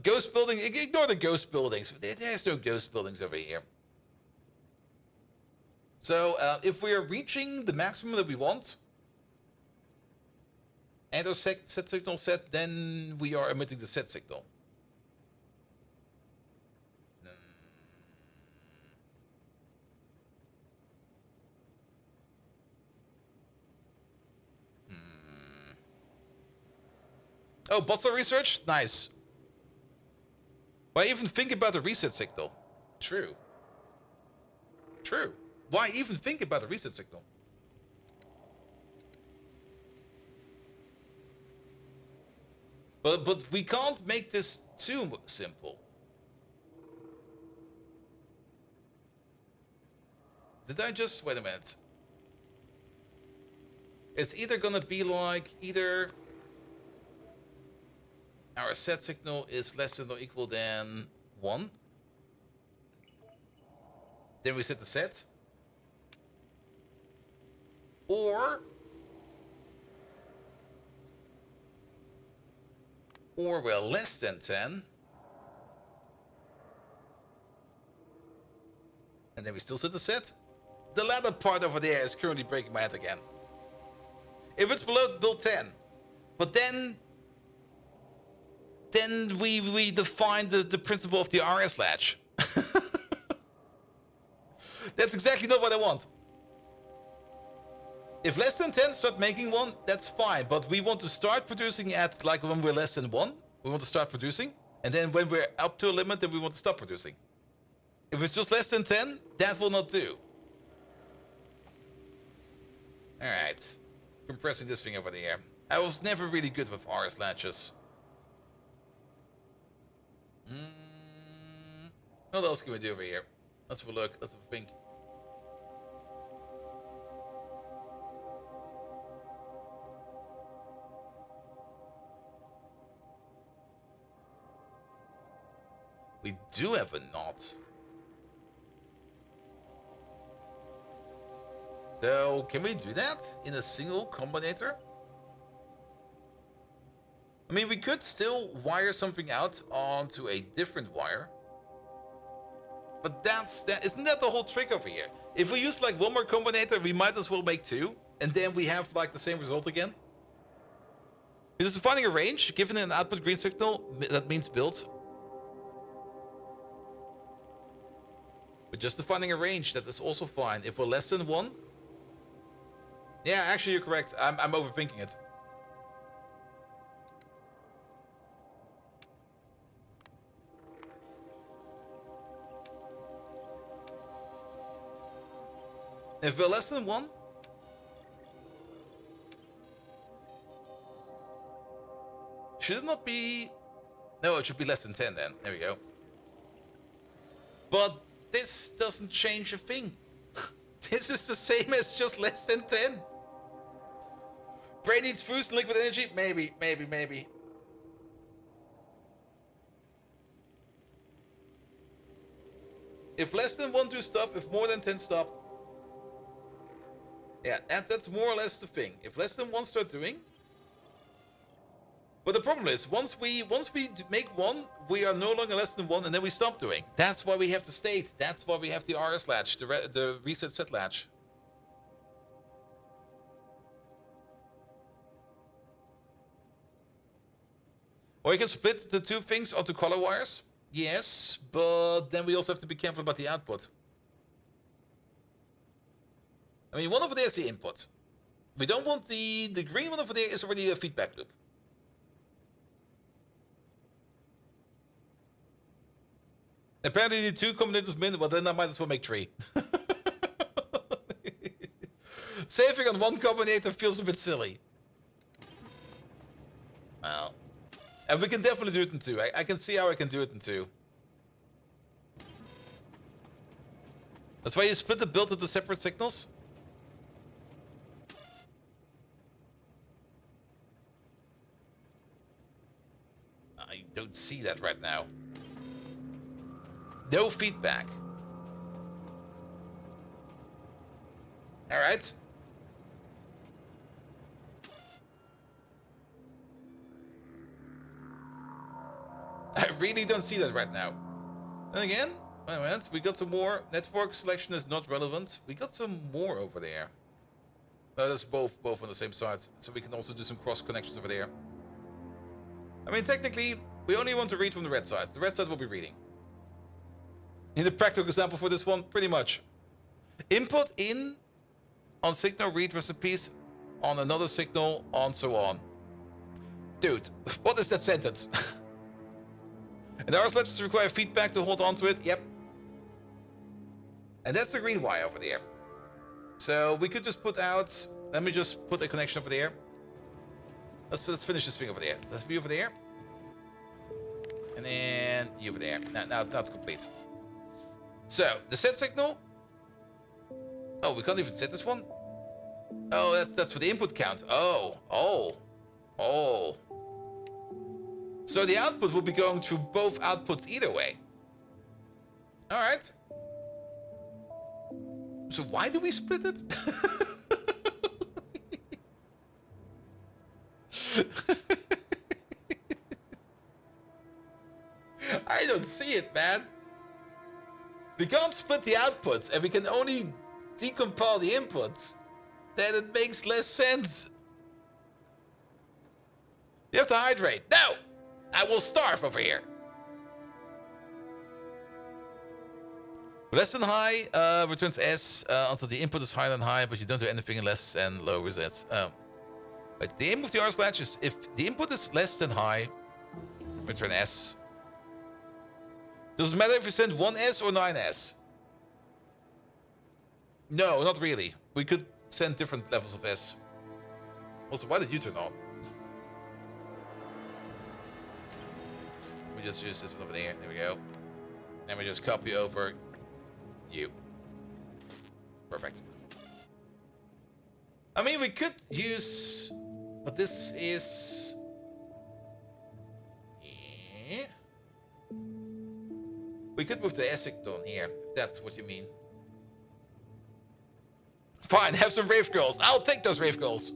Ghost building. Ignore the ghost buildings. There's no ghost buildings over here. So if we are reaching the maximum that we want, and our set signal set, then we are emitting the set signal. Oh, bottle research? Nice. Why even think about the reset signal? True. True. Why even think about the reset signal? But we can't make this too simple. Did I just... Wait a minute. It's either gonna be like... Either... Our set signal is less than or equal than 1. Then we set the set. Or we're less than 10. And then we still set the set. The latter part over there is currently breaking my head again. If it's below build 10, but then we define the principle of the RS latch. That's exactly not what I want. If less than 10, start making one, that's fine. But we want to start producing at, like, when we're less than 1. We want to start producing. And then when we're up to a limit, then we want to stop producing. If it's just less than 10, that will not do. Alright. Compressing this thing over there. I was never really good with RS latches. What else can we do over here? Let's have a look. Let's have a think. We do have a knot. So, can we do that in a single combinator? I mean, we could still wire something out onto a different wire. But isn't that the whole trick over here? If we use like one more combinator, we might as well make 2. And then we have like the same result again. Because defining a range, given an output green signal, that means build. But just defining a range, that is also fine. If we're less than 1. Yeah, actually you're correct. I'm overthinking it. If we're less than 1, should it not be... No, it should be less than 10 then. There we go. But this doesn't change a thing. This is the same as just less than 10. Brain needs boost and liquid energy? Maybe. If less than 1, do stop. If more than 10, stop. Yeah, that's more or less the thing. If less than 1, start doing. But the problem is, once we make 1, we are no longer less than 1, and then we stop doing. That's why we have the state. That's why we have the RS latch, the reset set latch. Or you can split the two things onto color wires. Yes, but then we also have to be careful about the output. I mean, one over there is the input. We don't want the green one over there is already a feedback loop. Apparently you need 2 combinators min, but then I might as well make 3. Saving on 1 combinator feels a bit silly. Well, and we can definitely do it in 2. I can see how I can do it in 2. That's why you split the build into separate signals. even see that right now. No feedback. All right. I really don't see that right now. And again, wait a minute, we got some more. Network selection is not relevant. We got some more over there. That's both on the same side, so we can also do some cross connections over there. I mean, technically, we only want to read from the red side. The red side will be reading. In the practical example for this one, pretty much. Input in on signal, read recipes on another signal, on so on. Dude, what is that sentence? And ours lets us require feedback to hold on to it. Yep. And that's the green wire over there. So we could just put out... Let me just put a connection over there. Let's finish this thing over there. Let's be over there. And then you over there. Now it's complete. So, the set signal. Oh, we can't even set this one. Oh, that's for the input count. Oh. So the output will be going through both outputs either way. Alright. So why do we split it? I don't see it, man. We can't split the outputs and we can only decompile the inputs. Then it makes less sense. You have to hydrate. No! I will starve over here. Less than high returns S until the input is higher than high, but you don't do anything less than low resets. But the aim of the R slash is if the input is less than high, return S. Doesn't matter if you send 1S or 9S. No, not really. We could send different levels of S. Also, why did you turn on? We just use this one over there. There we go. And we just copy over you. Perfect. I mean, we could use... But this is... Yeah. We could move the S signal here, if that's what you mean. Fine, have some rave girls. I'll take those rave girls.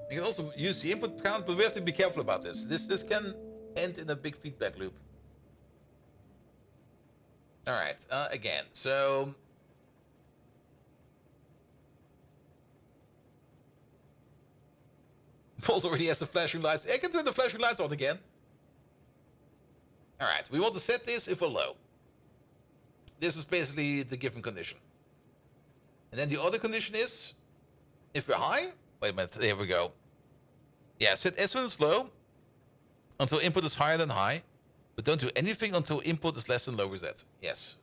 You can also use the input count, but we have to be careful about this. This can end in a big feedback loop. Alright, again, so... Paul's already has the flashing lights. I can turn the flashing lights on again. Alright, we want to set this if we're low. This is basically the given condition. And then the other condition is, if we're high... Wait a minute, there we go. Yeah, set S when it's low, until input is higher than high, but don't do anything until input is less than low reset. Yes.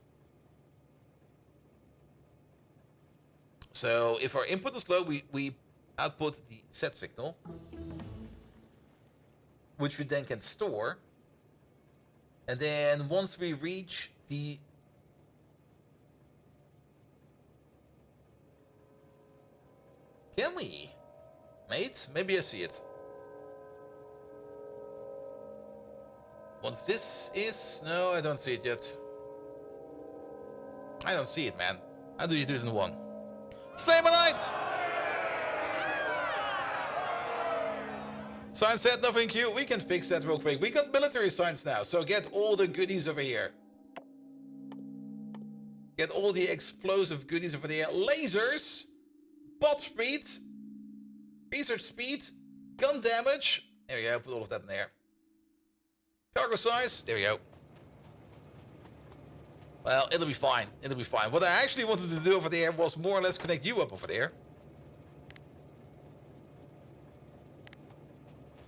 So if our input is low, we output the set signal, which we then can store. And then once we reach the... Can we? Mate? Maybe I see it. Once this is... No, I don't see it yet. I don't see it, man. How do you do it in one? Slamonite! Sign said nothing queue. We can fix that real quick. We got military signs now, so get all the goodies over here. Get all the explosive goodies over there. Lasers! Bot speed! Research speed! Gun damage! There we go, put all of that in there. Cargo size, there we go. Well, it'll be fine. It'll be fine. What I actually wanted to do over there was more or less connect you up over there.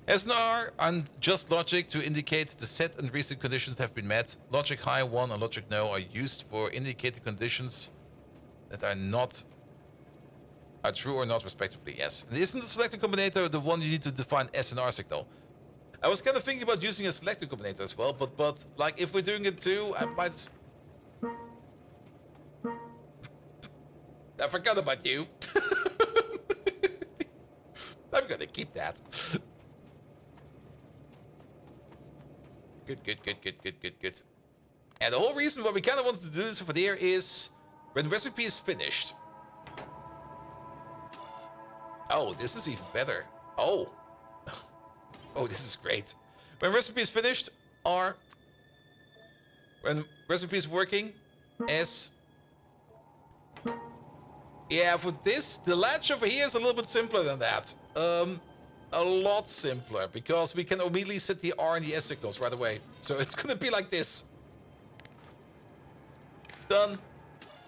SNR and just logic to indicate the set and reset conditions have been met. Logic high 1 and logic no are used for indicating conditions that are true or not respectively. Yes. And isn't the selector combinator the one you need to define SNR signal? I was kind of thinking about using a selector combinator as well, but like if we're doing it too, I might... I forgot about you. I'm gonna Keep that. Good, good, good, good, good, good, good. And the whole reason why we kind of wanted to do this over there is when the recipe is finished. Oh, this is even better. Oh. Oh, this is great. When recipe is finished, R. When recipe is working, S. Yeah, for this, the latch over here is a little bit simpler than that. A lot simpler, because we can immediately set the R and the S signals right away. So it's gonna be like this. Done.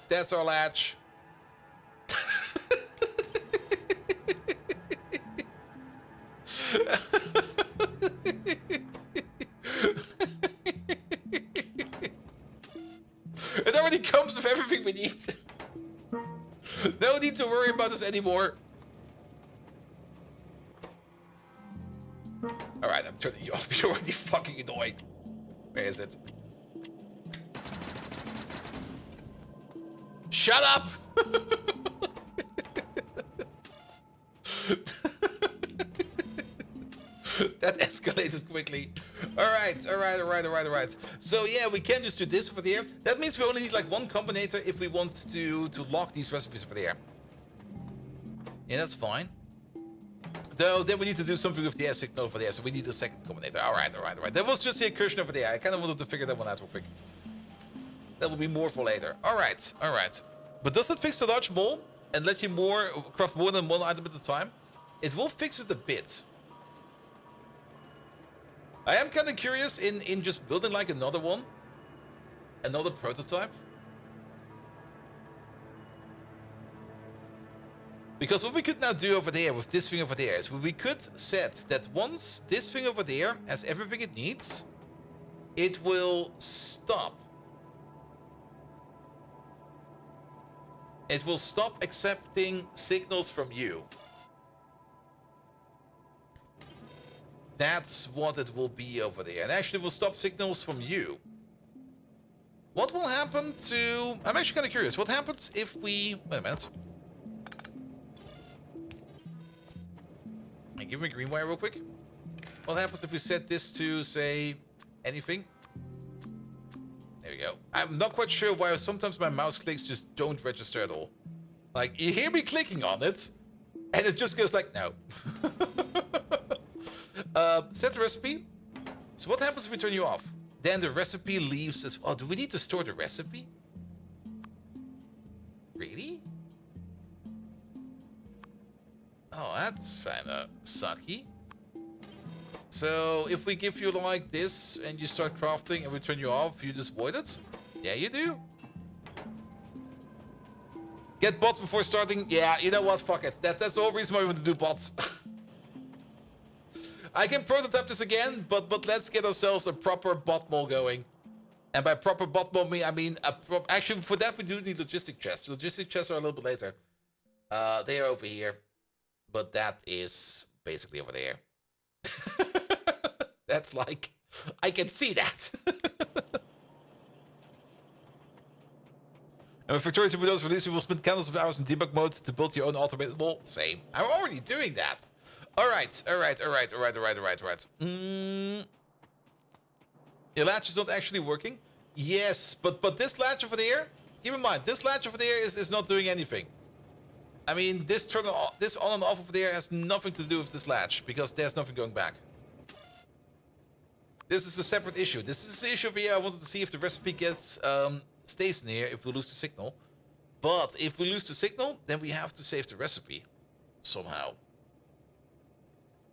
That's our latch. It already comes with everything we need. No need to worry about this anymore. Alright, I'm turning you off. You're already fucking annoying. Where is it? Shut up! That escalated quickly. Alright. So yeah, we can just do this over there. That means we only need like one combinator if we want to lock these recipes over there. Yeah, that's fine. Though, then we need to do something with the S signal over there, so we need a second combinator. Alright. That was just the incursion over there. I kind of wanted to figure that one out real quick. That will be more for later. Alright. But does that fix the large mole and let you craft more than one item at a time? It will fix it a bit. I am kind of curious in just building like another one. Another prototype. Because what we could now do over there with this thing over there is we could set that once this thing over there has everything it needs, it will stop. It will stop accepting signals from you. That's what it will be over there. And actually, it will stop signals from you. What will happen to... I'm actually kind of curious. What happens if we... Wait a minute. Hey, give me a green wire real quick. What happens if we set this to, say, anything? There we go. I'm not quite sure why sometimes my mouse clicks just don't register at all. Like, you hear me clicking on it, and it just goes like, no. Set the recipe. So what happens if we turn you off? Then the recipe leaves as... Oh, do we need to store the recipe? Really? Oh, that's kinda sucky. So, if we give you like this, and you start crafting, and we turn you off, you just void it? Yeah, you do. Get bots before starting? Yeah, you know what? Fuck it. That's the whole reason why we want to do bots. I can prototype this again, but let's get ourselves a proper bot mole going. And by proper bot mole, I mean actually, for that we do need logistic chests. Logistic chests are a little bit later. They are over here. But that is basically over there. That's like... I can see that. And with Factorio 2.0's release, we will spend countless of hours in debug mode to build your own automated mole. Same. I'm already doing that. Alright. Your latch is not actually working. Yes, but this latch over there, keep in mind, this latch over there is not doing anything. I mean, this on and off over there has nothing to do with this latch, because there's nothing going back. This is a separate issue. This is the issue over here. I wanted to see if the recipe gets stays in here if we lose the signal. But if we lose the signal, then we have to save the recipe somehow.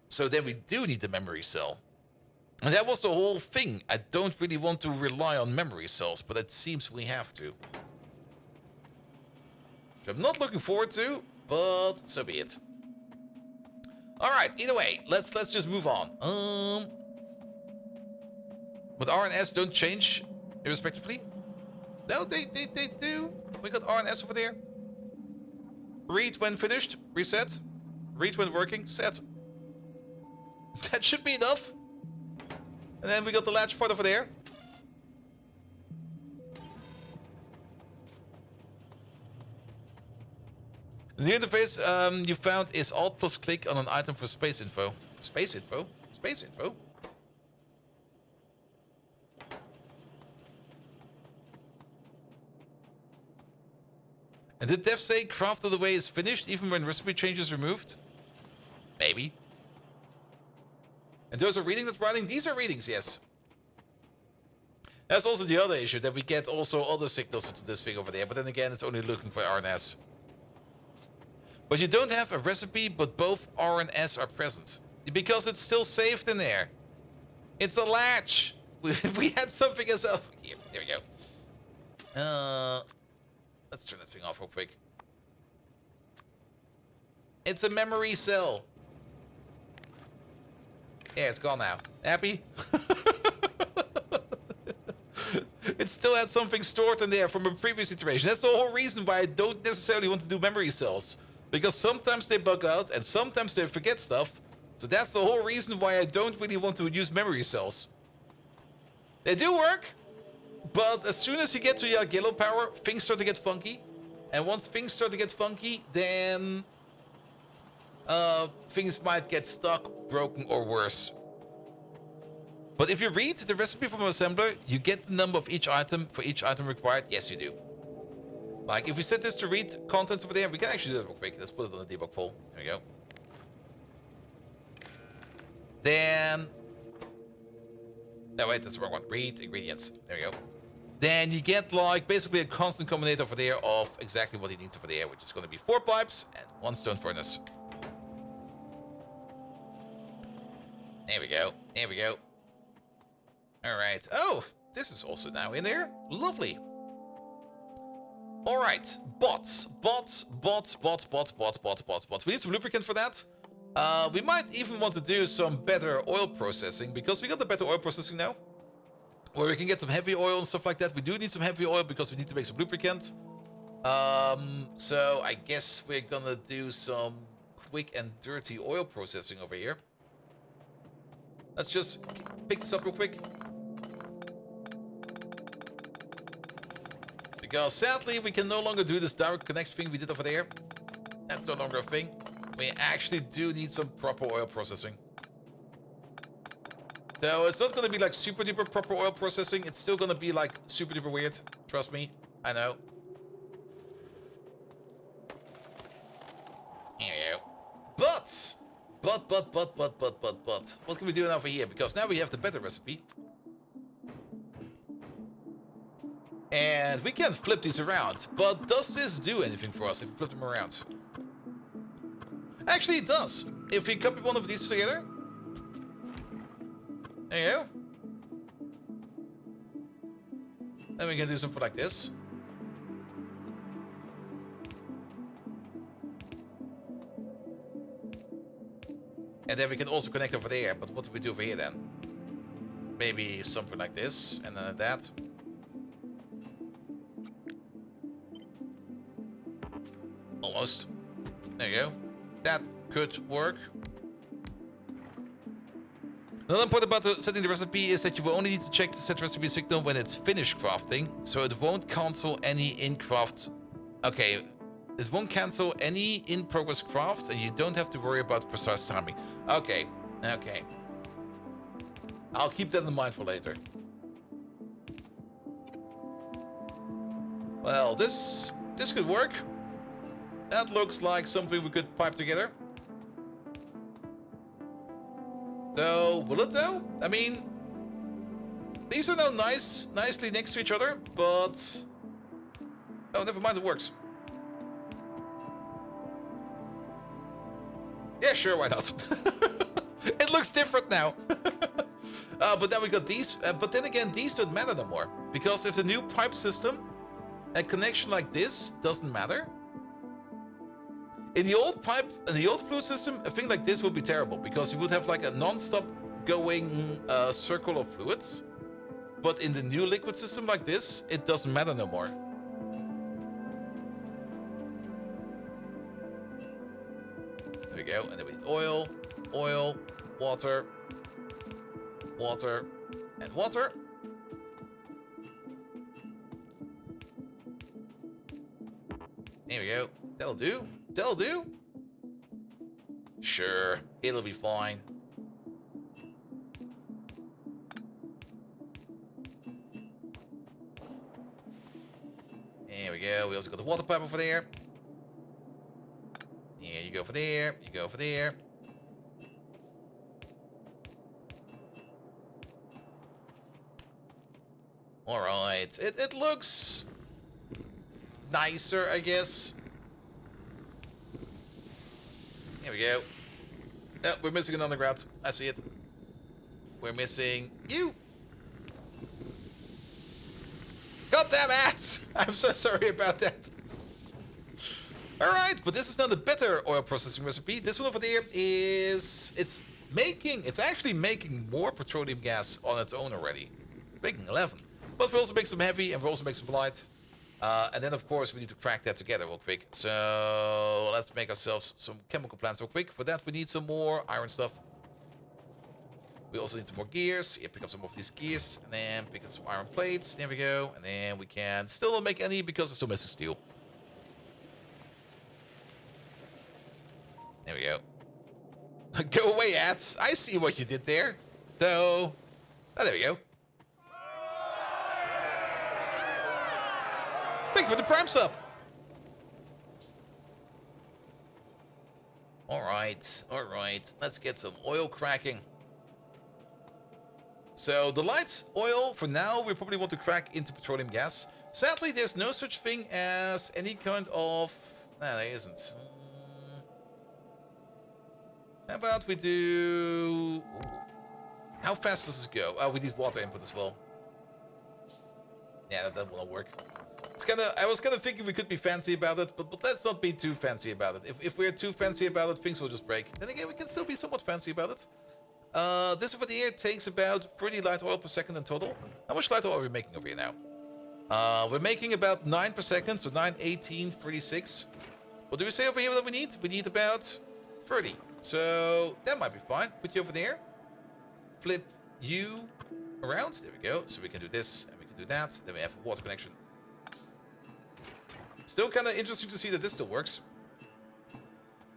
So then we do need the memory cell. And that was the whole thing. I don't really want to rely on memory cells, but it seems we have to. Which I'm not looking forward to, but so be it. Alright, either way, let's just move on. But R and S don't change irrespectively? No, they do. We got R and S over there. Read when finished, reset. Read when working, set. That should be enough. And then we got the latch part over there. The new interface you found is Alt plus click on an item for space info. Space info? Space info? And did Dev say craft of the way is finished even when recipe change is removed? Maybe. And those are reading, not writing? These are readings, yes. That's also the other issue, that we get also other signals into this thing over there, but then again, it's only looking for R and S. But you don't have a recipe, but both R and S are present. Because it's still saved in there. It's a latch. We had something as well. Here we go. Let's turn that thing off real quick. It's a memory cell. Yeah, it's gone now. Happy? It still had something stored in there from a previous iteration. That's the whole reason why I don't necessarily want to do memory cells. Because sometimes they bug out and sometimes they forget stuff. So that's the whole reason why I don't really want to use memory cells. They do work, but as soon as you get to your yellow power, things start to get funky. And once things start to get funky, then things might get stuck, broken, or worse. But if you read the recipe from an assembler, you get the number of each item for each item required. Yes, you do. Like, if we set this to read contents over there, we can actually do that real quick. Let's put it on the debug poll. There we go. Then... No, wait, that's the wrong one. Read ingredients. There we go. Then you get, like, basically a constant combinator over there of exactly what he needs over there, which is going to be 4 pipes and 1 stone furnace. There we go. There we go. Alright. Oh, this is also now in there. Lovely. Alright. Bots. We need some lubricant for that. We might even want to do some better oil processing, because we got the better oil processing now. Where we can get some heavy oil and stuff like that. We do need some heavy oil because we need to make some lubricant. So I guess we're gonna do some quick and dirty oil processing over here. Let's just pick this up real quick. Because sadly, we can no longer do this direct connect thing we did over there. That's no longer a thing. We actually do need some proper oil processing. So it's not going to be like super duper proper oil processing. It's still going to be like super duper weird. Trust me. I know. Here you go. But. What can we do now over here? Because now we have the better recipe. And we can flip these around. But does this do anything for us if we flip them around? Actually, it does. If we copy one of these together. There you go. Then we can do something like this. And then we can also connect over there. But what do we do over here then? Maybe something like this. And then that. Almost. There you go. That could work. Another important about setting the recipe is that you will only need to check the set recipe signal when it's finished crafting, so it won't cancel any in-craft... Okay, it won't cancel any in-progress crafts, and you don't have to worry about precise timing. Okay, okay. I'll keep that in mind for later. Well, this could work. That looks like something we could pipe together. So, will it though? I mean, these are now nicely next to each other, but... Oh, never mind, it works. Yeah, sure, why not? It looks different now. But then we got these, but then again, these don't matter no more. Because if the new pipe system, a connection like this doesn't matter. In the old pipe, in the old fluid system, a thing like this would be terrible because you would have like a non-stop going circle of fluids. But in the new liquid system like this, it doesn't matter no more. There we go, and then we need oil, oil, water, water, and water. There we go, that'll do. That'll do. Sure, it'll be fine. There we go. We also got the water pipe over there. Yeah, you go for there. You go for there. All right. It looks nicer, I guess. Here we go. Oh, we're missing an underground. I see it. We're missing you. God damn it! I'm so sorry about that. Alright, but this is now the better oil processing recipe. This one over there is... It's actually making more petroleum gas on its own already. It's making 11. But we also make some heavy and we also make some light. And then, of course, we need to crack that together real quick. So let's make ourselves some chemical plants real quick. For that, we need some more iron stuff. We also need some more gears. Yeah, pick up some of these gears. And then pick up some iron plates. There we go. And then we can still not make any because we're still missing steel. There we go. Go away, ats. I see what you did there. So, there we go. Thank you for the prime sub. Alright, alright. Let's get some oil cracking. So the light oil, for now, we probably want to crack into petroleum gas. Sadly, there's no such thing as any kind of... No, there isn't. How about we do... Ooh. How fast does this go? Oh, we need water input as well. Yeah, that won't work. It's I was kind of thinking we could be fancy about it, but let's not be too fancy about it. If we're too fancy about it, things will just break. Then again, we can still be somewhat fancy about it. This over here takes about 30 light oil per second in total. How much light oil are we making over here now? We're making about 9 per second, so 9, 18, 36. What do we say over here that we need? We need about 30. So that might be fine. Put you over there. Flip you around. There we go. So we can do this and we can do that. Then we have a water connection. Still kind of interesting to see that this still works.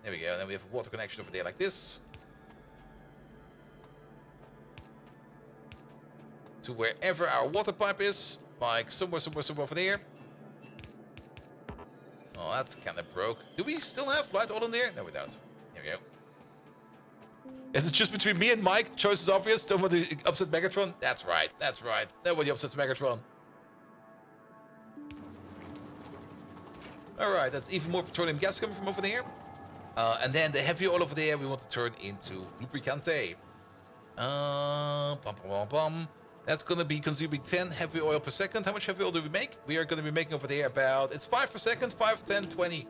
There we go. Then we have a water connection over there like this. To wherever our water pipe is. Like somewhere over there. Oh, that's kind of broke. Do we still have light oil in there? No, we don't. Here we go. Is it just between me and Mike? Choice is obvious. Don't want to upset Megatron? That's right. That's right. Nobody upsets Megatron. Alright, that's even more petroleum gas coming from over there. And then the heavy oil over there we want to turn into lubricante. That's going to be consuming 10 heavy oil per second. How much heavy oil do we make? We are going to be making over there about... It's 5 per second, 5, 10, 20.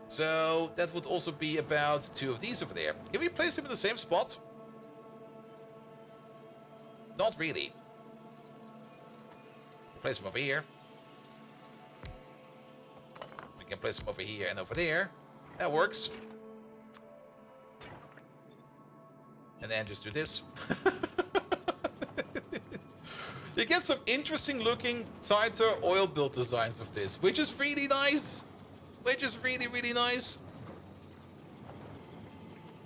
So that would also be about 2 of these over there. Can we place them in the same spot? Not really. Place them over here. We can place them over here and over there. That works. And then just do this. You get some interesting looking tighter oil build designs with this, which is really nice. Which is really, really nice.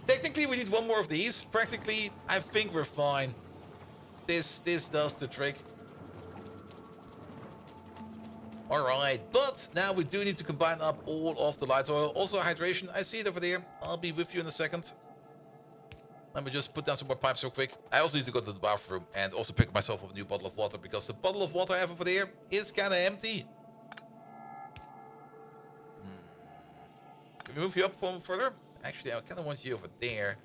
Technically, we need one more of these. Practically, I think we're fine. This does the trick. Alright, but now we do need to combine up all of the light oil. Also hydration, I see it over there. I'll be with you in a second. Let me just put down some more pipes real quick. I also need to go to the bathroom and also pick myself up a new bottle of water because the bottle of water I have over there is kind of empty. Can we move you up further? Actually, I kind of want you over there.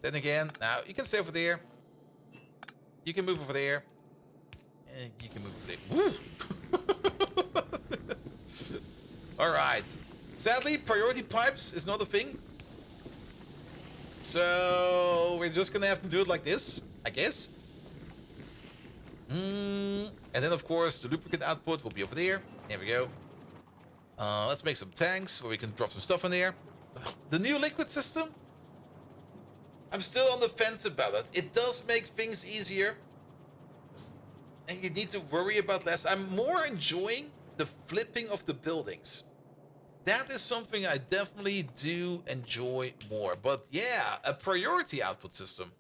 Then again, now you can stay over there. You can move over there. And you can move over there. Woo! Alright. Sadly, priority pipes is not a thing. So we're just gonna have to do it like this, I guess. And then of course the lubricant output will be over there. There we go. Let's make some tanks where we can drop some stuff in there. The new liquid system, I'm still on the fence about it. It does make things easier. And you need to worry about less. I'm more enjoying the flipping of the buildings. That is something I definitely do enjoy more. But yeah, a priority output system.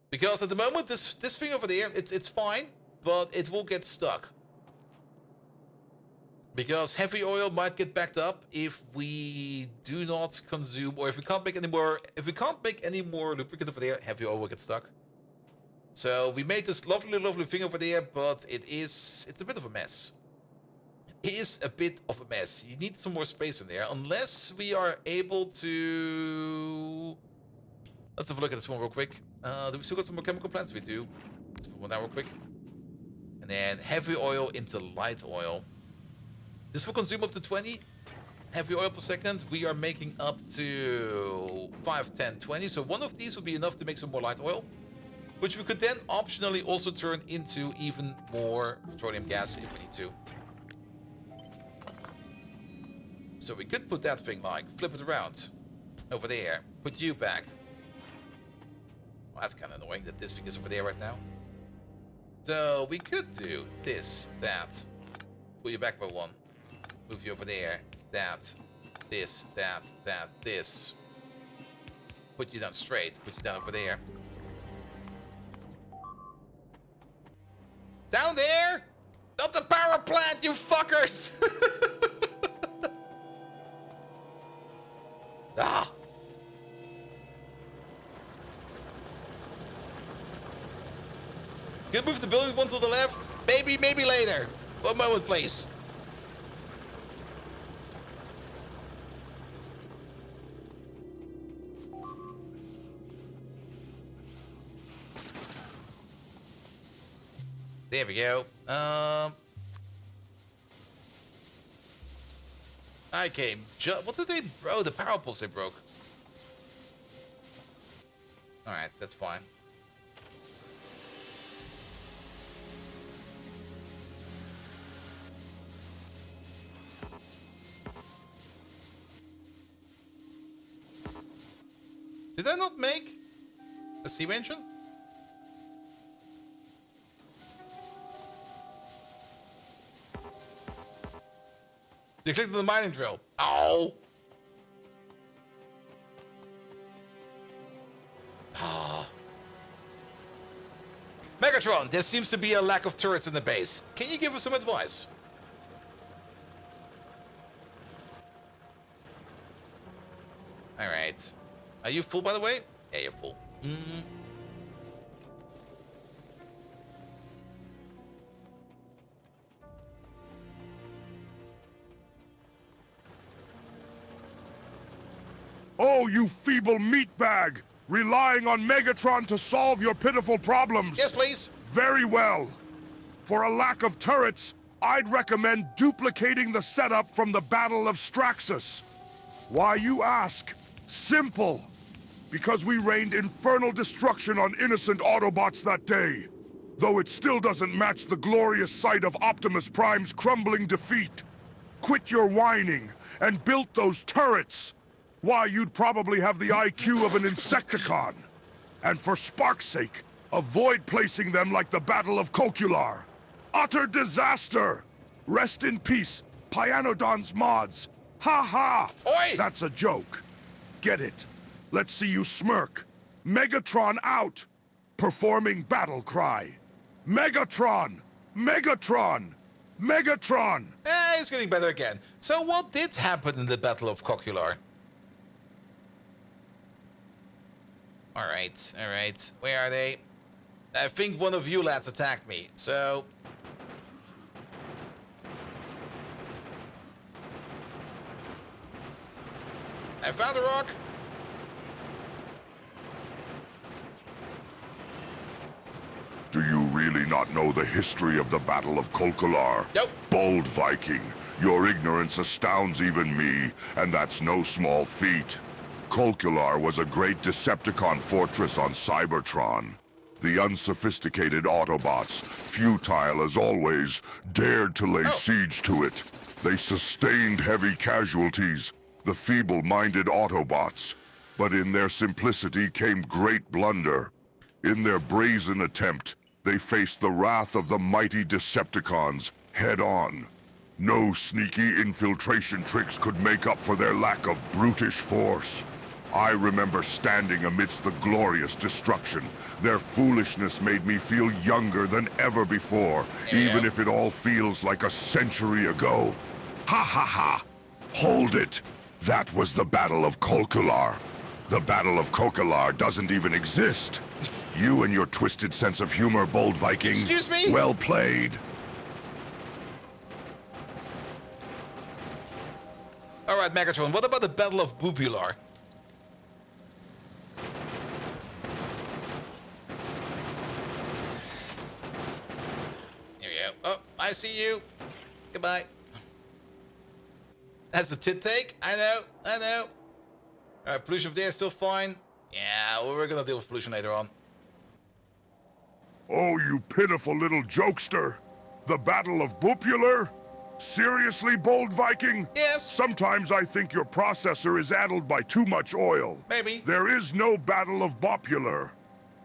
Because at the moment, this thing over there, it's fine, but it will get stuck. Because heavy oil might get backed up if we do not consume, or if we can't make any more. If we can't make any more lubricant over there, heavy oil will get stuck. So we made this lovely thing over there, but it's a bit of a mess. It is a bit of a mess. You need some more space in there, unless we are able to. Let's have a look at this one real quick. Do we still got some more chemical plants? We do. Let's put one down real quick. And then heavy oil into light oil. This will consume up to 20 heavy oil per second. We are making up to 5, 10, 20. So one of these will be enough to make some more light oil, which we could then optionally also turn into even more petroleum gas if we need to. So we could put that thing like, flip it around over there, put you back. Well, that's kind of annoying that this thing is over there right now. So we could do this, that, pull you back by one. Move you over there. That. This. That. That. This. Put you down straight. Put you down over there. Down there? Not the power plant, you fuckers! Ah! Could move the building one to the left. Maybe later. One moment, please. There we go. I came. What did they? Oh, the power poles they broke. All right, that's fine. Did I not make a steam engine? You clicked on the mining drill. Oh! Ah. Megatron, there seems to be a lack of turrets in the base. Can you give us some advice? Alright. Are you full, by the way? Yeah, you're full. Oh, you feeble meatbag! Relying on Megatron to solve your pitiful problems! Yes, please! Very well. For a lack of turrets, I'd recommend duplicating the setup from the Battle of Straxus. Why, you ask? Simple. Because we rained infernal destruction on innocent Autobots that day. Though it still doesn't match the glorious sight of Optimus Prime's crumbling defeat. Quit your whining and build those turrets! Why, you'd probably have the IQ of an Insecticon. And for spark's sake, avoid placing them like the Battle of Coqular. Utter disaster! Rest in peace, Pyanodon's mods. Ha ha! Oi! That's a joke. Get it? Let's see you smirk. Megatron out! Performing battle cry. Megatron! Megatron! Megatron! It's getting better again. So what did happen in the Battle of Coqular? Alright, alright. Where are they? I think one of you lads attacked me, so... I found a rock! Do you really not know the history of the Battle of Coqular? Nope. Bold Viking, your ignorance astounds even me, and that's no small feat. Coqular was a great Decepticon fortress on Cybertron. The unsophisticated Autobots, futile as always, dared to lay siege to it. They sustained heavy casualties, the feeble-minded Autobots. But in their simplicity came great blunder. In their brazen attempt, they faced the wrath of the mighty Decepticons head-on. No sneaky infiltration tricks could make up for their lack of brutish force. I remember standing amidst the glorious destruction. Their foolishness made me feel younger than ever before, even if it all feels like a century ago. Ha ha ha! Hold it! That was the Battle of Kolkular. The Battle of Kolkular doesn't even exist. You and your twisted sense of humor, Bold Viking. Excuse me? Well played. All right, Megatron, what about the Battle of Bupular? Here we go. Oh, I see you. Goodbye. That's a tit take. I know. All right, pollution over there is still fine. Yeah, well, we're gonna deal with pollution later on. Oh, you pitiful little jokester. The Battle of Bupular? Seriously, Bold Viking? Yes. Sometimes I think your processor is addled by too much oil. Maybe. There is no Battle of Popular.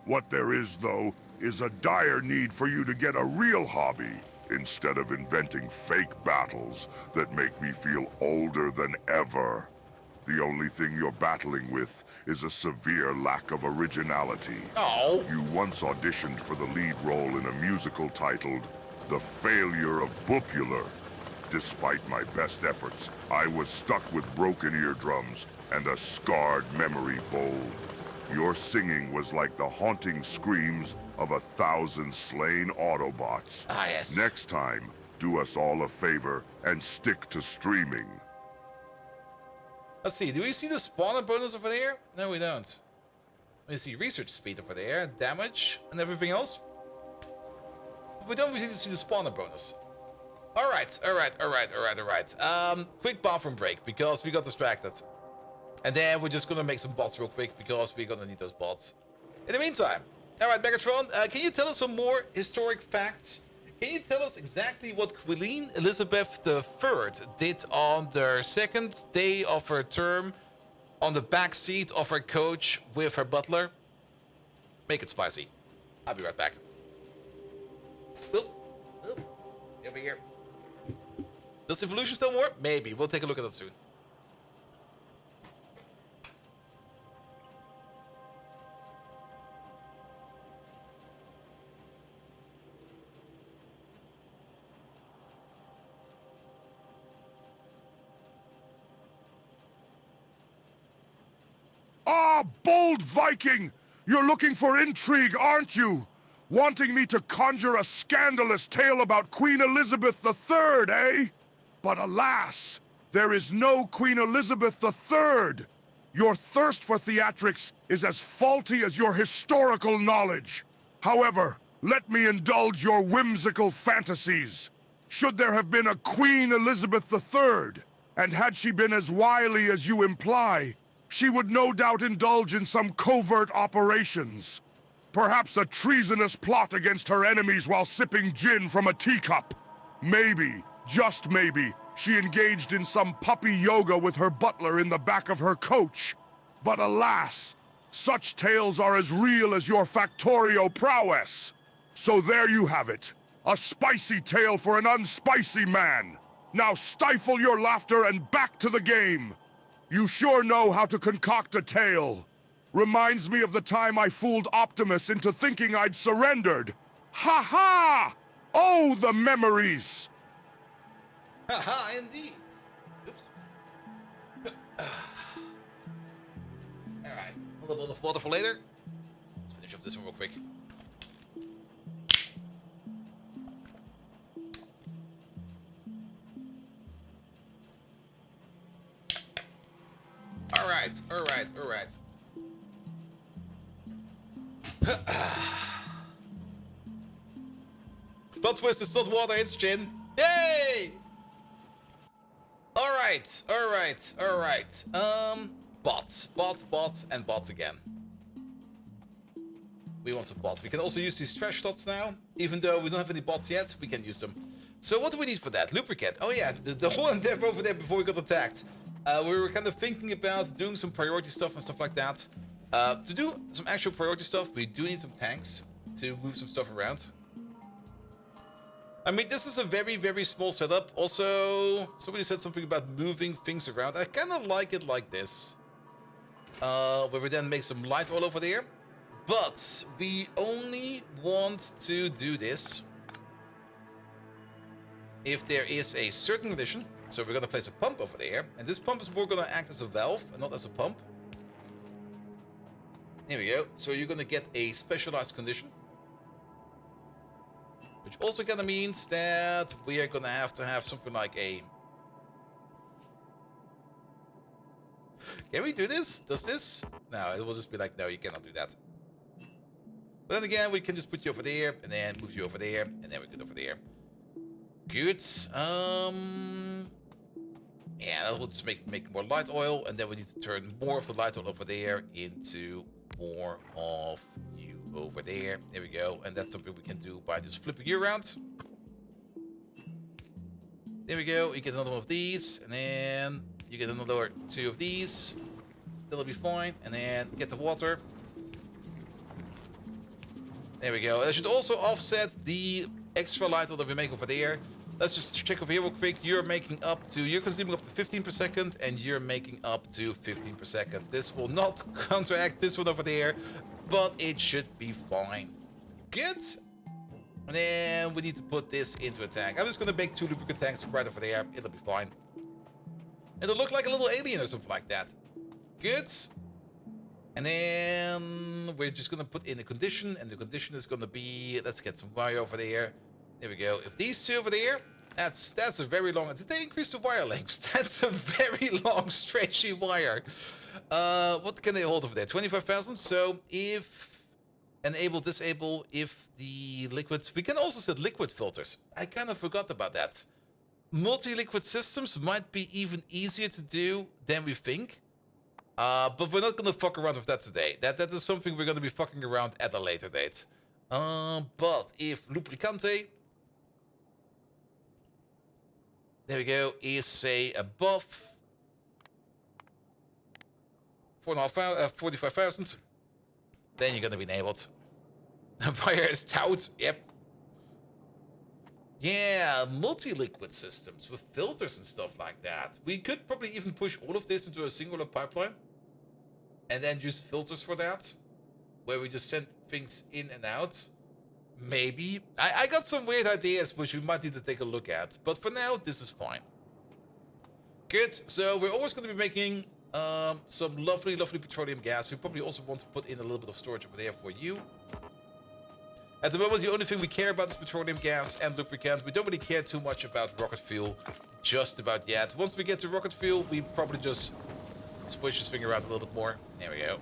What there is, though, is a dire need for you to get a real hobby, instead of inventing fake battles that make me feel older than ever. The only thing you're battling with is a severe lack of originality. Oh. You once auditioned for the lead role in a musical titled The Failure of Bupular. Despite my best efforts, I was stuck with broken eardrums and a scarred memory. Bold. Your singing was like the haunting screams of 1,000 slain Autobots. Ah, yes. Next time, do us all a favor and stick to streaming. Let's see, do we see the spawner bonus over there? No, we don't. We see research speed over there, damage, and everything else. We don't really see the spawner bonus. Alright. Quick bathroom break, because we got distracted. And then we're just gonna make some bots real quick, because we're gonna need those bots. In the meantime, alright, Megatron, can you tell us some more historic facts? Can you tell us exactly what Queen Elizabeth III did on the second day of her term on the back seat of her coach with her butler? Make it spicy. I'll be right back. Over here. Does evolution still work? Maybe. We'll take a look at that soon. Ah, Bold Viking! You're looking for intrigue, aren't you? Wanting me to conjure a scandalous tale about Queen Elizabeth III, eh? But alas, there is no Queen Elizabeth III. Your thirst for theatrics is as faulty as your historical knowledge. However, let me indulge your whimsical fantasies. Should there have been a Queen Elizabeth III, and had she been as wily as you imply, she would no doubt indulge in some covert operations. Perhaps a treasonous plot against her enemies while sipping gin from a teacup. Maybe, just maybe, she engaged in some puppy yoga with her butler in the back of her coach. But alas, such tales are as real as your Factorio prowess. So there you have it. A spicy tale for an unspicy man. Now stifle your laughter and back to the game. You sure know how to concoct a tale. Reminds me of the time I fooled Optimus into thinking I'd surrendered. Ha ha! Oh, the memories! Haha, indeed. Oops. Alright, a little bit of water for later. Let's finish off this one real quick. Alright. Plot twist, it's not water, it's gin. Yay! Alright. Bots, and bots again. We want some bots. We can also use these trash dots now. Even though we don't have any bots yet, we can use them. So what do we need for that? Lubricant. Oh yeah, the whole endeavor over there before we got attacked. We were kind of thinking about doing some priority stuff and stuff like that. To do some actual priority stuff, we do need some tanks to move some stuff around. I mean, this is a very, very small setup. Also, somebody said something about moving things around. I kind of like it like this. Where we then make some light oil over there. But we only want to do this if there is a certain condition. So we're going to place a pump over there. And this pump is more going to act as a valve and not as a pump. Here we go. So you're going to get a specialized condition. Which also kind of means that we are going to have something like a... Can we do this? Does this? No, it will just be like, no, you cannot do that. But then again, we can just put you over there, and then move you over there, and then we get over there. Good. Yeah, that will just make more light oil, and then we need to turn more of the light oil over there into more of you over there. There we go. And that's something we can do by just flipping you around. There we go. You get another one of these, and then you get another 2 of these. That'll be fine. And then get the water. There we go. That should also offset the extra light oil that we make over there. Let's just check over here real quick. You're consuming up to 15 per second, and you're making up to 15 per second. This will not counteract this one over there, but it should be fine. Good. And then we need to put this into a tank. I'm just going to make 2 lubricant tanks right over there. It'll be fine. It'll look like a little alien or something like that. Good. And then we're just going to put in a condition, and the condition is going to be, let's get some wire over there. There we go. If these 2 over there, that's a very long... Did they increase the wire lengths? That's a very long, stretchy wire. What can they hold over there? 25,000. So if enable, disable, if the liquids... We can also set liquid filters. I kind of forgot about that. Multi-liquid systems might be even easier to do than we think. But we're not going to fuck around with that today. That is something we're going to be fucking around at a later date. But if lubricante... There we go, is say above 45,000, then you're gonna be enabled. Fire is tout, yep. Yeah, multi-liquid systems with filters and stuff like that. We could probably even push all of this into a singular pipeline and then use filters for that, where we just send things in and out. Maybe. I got some weird ideas which we might need to take a look at. But for now, this is fine. Good. So we're always going to be making some lovely, lovely petroleum gas. We probably also want to put in a little bit of storage over there for you. At the moment, the only thing we care about is petroleum gas and lubricant. We don't really care too much about rocket fuel just about yet. Once we get to rocket fuel, we probably just switch this thing around a little bit more. There we go.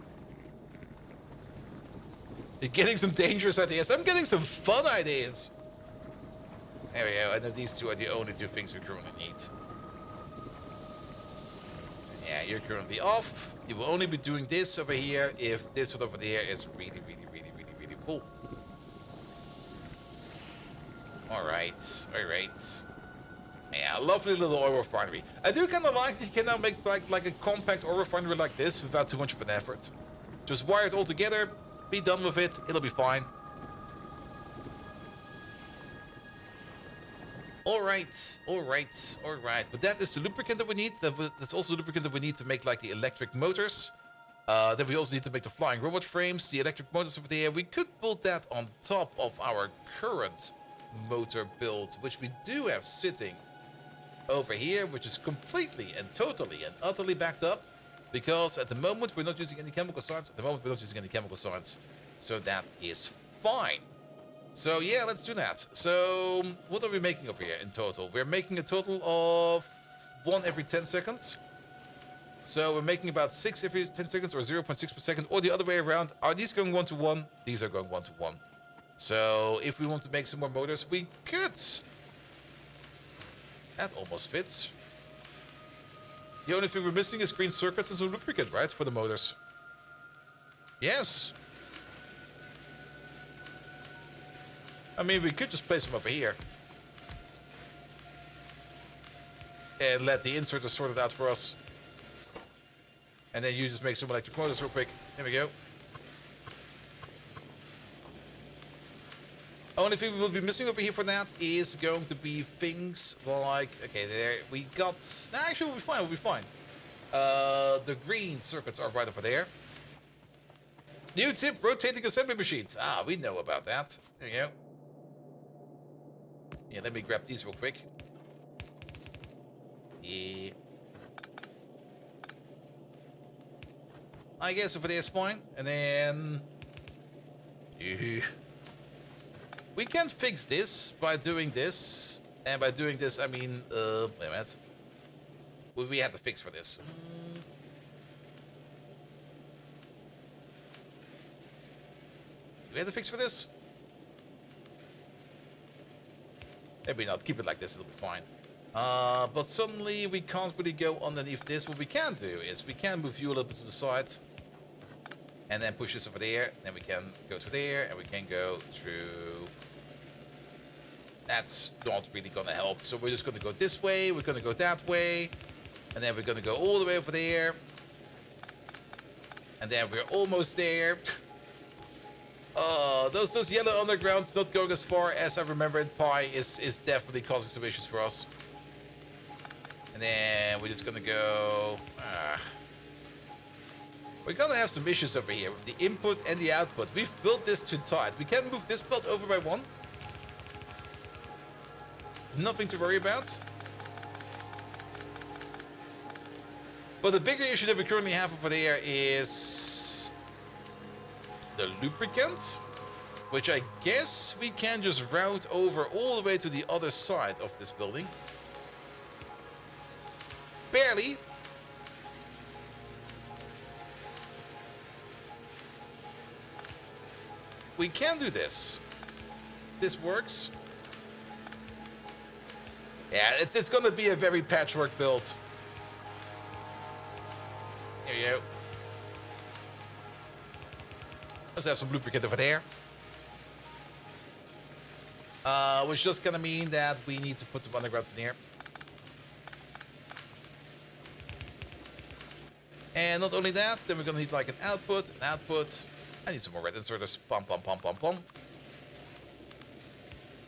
You're getting some dangerous ideas. I'm getting some fun ideas. There we go. And then these 2 are the only 2 things we currently need. Yeah, you're currently off. You will only be doing this over here if this one over there is really, really, really, really, really full. Alright. Alright. Yeah, lovely little oil refinery. I do kind of like that you can now make like a compact oil refinery like this without too much of an effort. Just wire it all together. Be done with it. It'll be fine. Alright, alright, alright. But that is the lubricant that we need. That's also the lubricant that we need to make like the electric motors. Then we also need to make the flying robot frames, the electric motors over there. We could build that on top of our current motor build, which we do have sitting over here, which is completely and totally and utterly backed up. Because at the moment, we're not using any chemical science. So that is fine. So yeah, let's do that. So what are we making over here in total? We're making a total of 1 every 10 seconds. So we're making about 6 every 10 seconds or 0.6 per second. Or the other way around. Are these going 1 to 1? These are going 1 to 1. So if we want to make some more motors, we could. That almost fits. The only thing we're missing is green circuits and some lubricant, right? For the motors. Yes. I mean, we could just place them over here. And let the inserter sort it out for us. And then you just make some electric motors real quick. There we go. Only thing we will be missing over here for that is going to be things like, okay, there we got. Nah, actually, we'll be fine. We'll be fine. The green circuits are right over there. New tip: rotating assembly machines. Ah, we know about that. There you go. Yeah, let me grab these real quick. Yeah. I guess over there is fine, and then. Yeah. We can fix this by doing this, and by doing this, I mean, wait a minute. We had to fix for this. We had to fix for this? Maybe not. Keep it like this, it'll be fine. But suddenly we can't really go underneath this. What we can do is we can move you a little bit to the side, and then push this over there. Then we can go to there, and we can go through. That's not really gonna help. So we're just gonna go this way, we're gonna go that way, and then we're gonna go all the way over there. And then we're almost there. Oh, those yellow undergrounds not going as far as I remember in Pi is definitely causing some issues for us. And then we're just gonna go. We're gonna have some issues over here with the input and the output. We've built this too tight. We can move this belt over by one. Nothing to worry about. But the bigger issue that we currently have over there is the lubricant, which I guess we can just route over all the way to the other side of this building. Barely. We can do this. This works. Yeah, it's gonna be a very patchwork build. Here you go. Let's have some lubricant over there. Which is just gonna mean that we need to put some undergrounds in here. And not only that, then we're gonna need like an output. I need some more red inserters. Pum, pum, pum, pum, pum.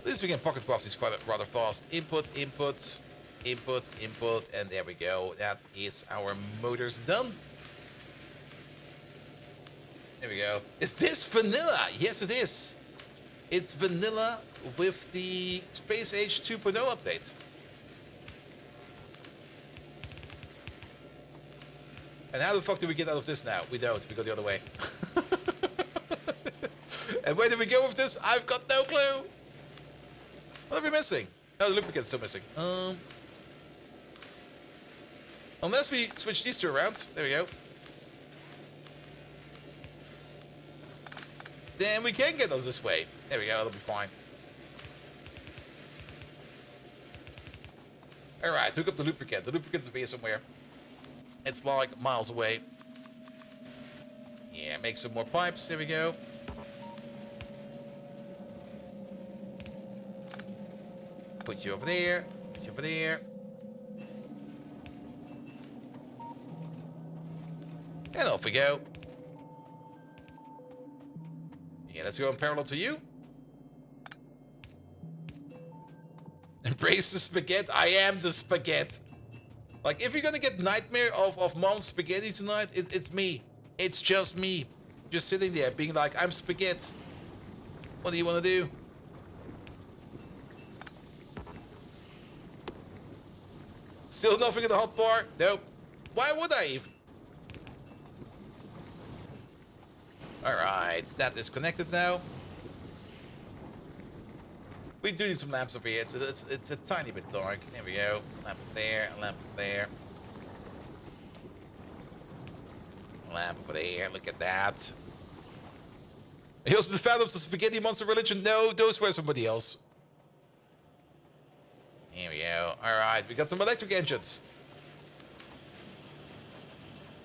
At least we can pocket craft these quite rather fast. Input, input, input, input, and there we go. That is our motors done. There we go. Is this vanilla? Yes, it is. It's vanilla with the Space Age 2.0 update. And how the fuck do we get out of this now? We don't. We go the other way. And where do we go with this? I've got no clue. What are we missing? Oh, the lubricant's still missing. Unless we switch these two around. There we go. Then we can get us this way. There we go, that'll be fine. Alright, hook up the lubricant. The lubricant's over here somewhere. It's like miles away. Yeah, make some more pipes. There we go. Put you over there. Put you over there. And off we go. Yeah, let's go in parallel to you. Embrace the spaghetti. I am the spaghetti. Like, if you're gonna get nightmare of mom's spaghetti tonight, it's me. It's just me. Just sitting there being like, I'm spaghetti. What do you want to do? Still nothing in the hot bar? Nope. Why would I even? Alright, that is connected now. We do need some lamps over here. It's a tiny bit dark. There we go. Lamp there, lamp there. Lamp over there. Look at that. Are you also the fan of the spaghetti monster religion? No, those were somebody else. Here we go. Alright, we got some electric engines.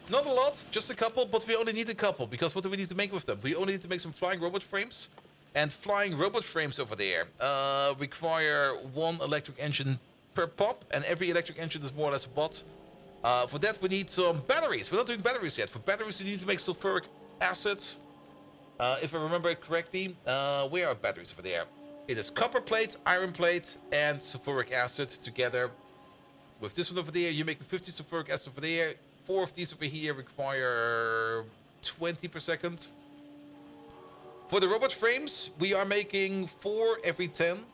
Not a lot, just a couple, but we only need a couple, because what do we need to make with them? We only need to make some flying robot frames. And flying robot frames over there require one electric engine per pop, and every electric engine is more or less a bot. For that we need some batteries. We're not doing batteries yet. For batteries we need to make sulfuric acid. If I remember it correctly, where are batteries over there? It is copper plate, iron plate, and sulfuric acid together. With this one over there, you're making 50 sulfuric acid over there. 4 of these over here require 20 per second. For the robot frames, we are making 4 every 10.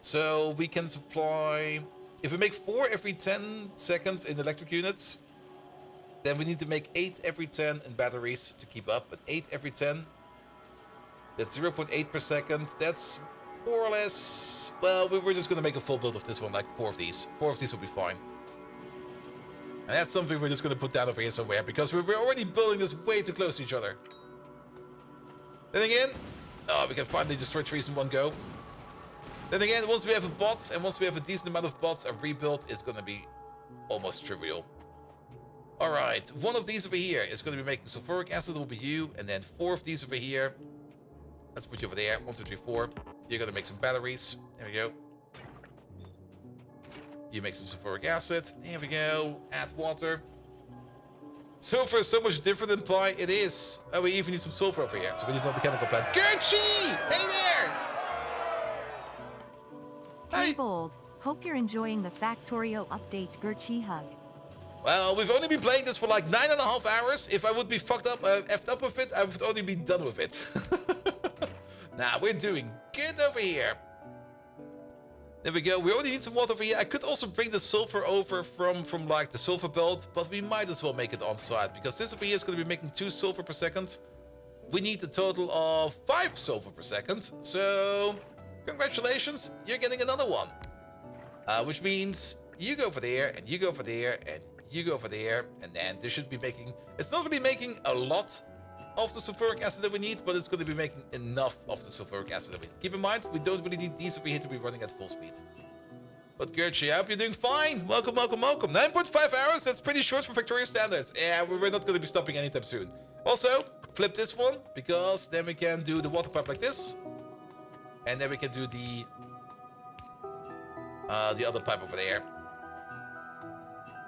So we can supply... If we make 4 every 10 seconds in electric units, then we need to make 8 every 10 in batteries to keep up. But 8 every 10, that's 0.8 per second. That's more or less... Well, we're just going to make a full build of this one, like 4 of these. 4 of these will be fine. And that's something we're just going to put down over here somewhere, because we're already building this way too close to each other. Then again... Oh, we can finally destroy trees in one go. Then again, once we have a bot, and once we have a decent amount of bots, a rebuild is going to be almost trivial. Alright, 1 of these over here is going to be making sulfuric acid, will be you, and then 4 of these over here. Let's put you over there. 1, 2, 3, 4. You're going to make some batteries. There we go. You make some sulfuric acid. There we go. Add water. Sulfur is so much different than pi. It is. Oh, we even need some sulfur over here. So we need another chemical plant. Gertchie! Hey there! Hey Bold, hope you're enjoying the Factorio update Gertchie hug. Well, we've only been playing this for like 9.5 hours. If I would be effed up with it, I would only be done with it. Nah, we're doing good over here. There we go. We already need some water over here. I could also bring the sulfur over from like the sulfur belt, but we might as well make it on site, because this over here is going to be making 2 sulfur per second. We need a total of 5 sulfur per second. So, congratulations, you're getting another one. Which means you go over there, and you go over there, and you go over there, and then this should be making... It's not really making a lot of the sulfuric acid that we need, but it's going to be making enough of the sulfuric acid that we need. Keep in mind, we don't really need these over here to be running at full speed. But Gertchie, I hope you're doing fine. Welcome, welcome, welcome. 9.5 hours, that's pretty short for Factorio standards. Yeah, we're not going to be stopping anytime soon. Also, flip this one, because then we can do the water pipe like this. And then we can do the other pipe over there.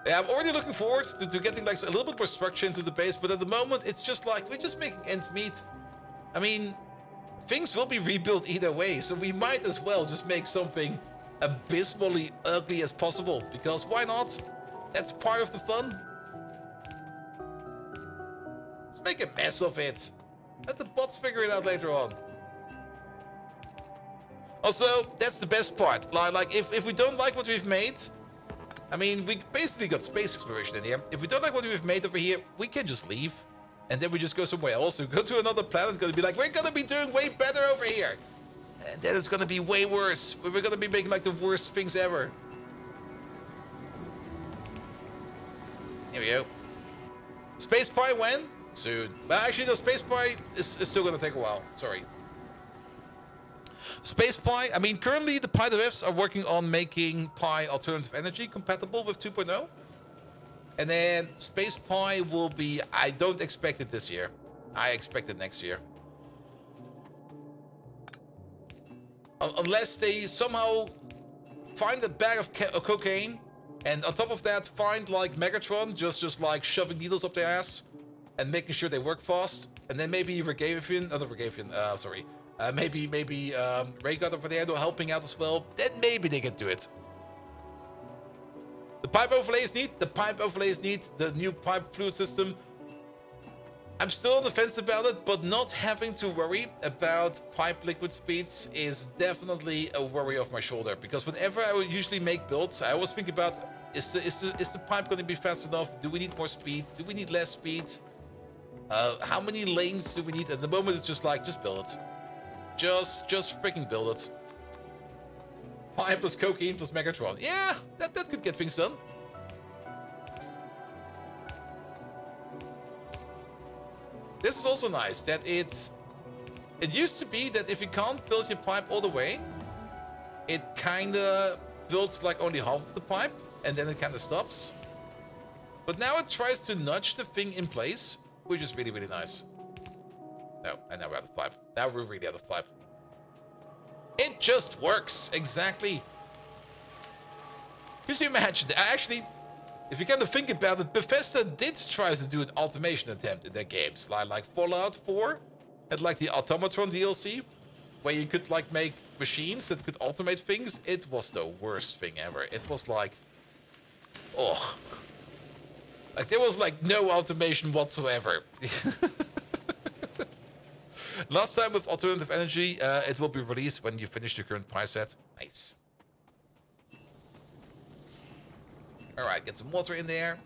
Yeah, I'm already looking forward to getting like a little bit more structure into the base, but at the moment it's just like we're just making ends meet. I mean, things will be rebuilt either way, so we might as well just make something abysmally ugly as possible, because why not? That's part of the fun. Let's make a mess of it. Let the bots figure it out later on. Also, that's the best part. Like if we don't like what we've made, I mean, we basically got space exploration in here. If we don't like what we've made over here, we can just leave. And then we just go somewhere else. We go to another planet, gonna be like, we're gonna be doing way better over here. And then it's gonna be way worse. We're gonna be making like the worst things ever. Here we go. Space Pie when? Soon. But actually, no, Space Pie is still gonna take a while. Sorry. Space Pi, I mean, currently the Pi devs are working on making Pi alternative energy compatible with 2.0. And then Space Pi will be, I don't expect it this year. I expect it next year. Unless they somehow find a bag of cocaine, and on top of that find like Megatron, just like shoving needles up their ass and making sure they work fast. And then maybe Regavian, not Regavian, sorry. Maybe Rayguard over there helping out as well. Then maybe they can do it. The pipe overlay is neat. The pipe overlay is neat. The new pipe fluid system. I'm still on the fence about it, but not having to worry about pipe liquid speeds is definitely a worry off my shoulder. Because whenever I would usually make builds, I always think about, is the pipe going to be fast enough? Do we need more speed? Do we need less speed? How many lanes do we need? At the moment, it's just like, just build it. Just freaking build it. Pi plus cocaine plus Megatron. Yeah, that could get things done. This is also nice that it used to be that if you can't build your pipe all the way, it kinda builds like only half of the pipe and then it kinda stops. But now it tries to nudge the thing in place, which is really, really nice. No, and now we're out of pipe. Now we're really out of pipe. It just works, exactly. Could you imagine? Actually, if you kind of think about it, Bethesda did try to do an automation attempt in their games. Like Fallout 4 had like the Automatron DLC, where you could like make machines that could automate things, it was the worst thing ever. It was like, oh, like there was like no automation whatsoever. Last time with alternative energy, it will be released when you finish your current pie set. Nice. All right, get some water in there.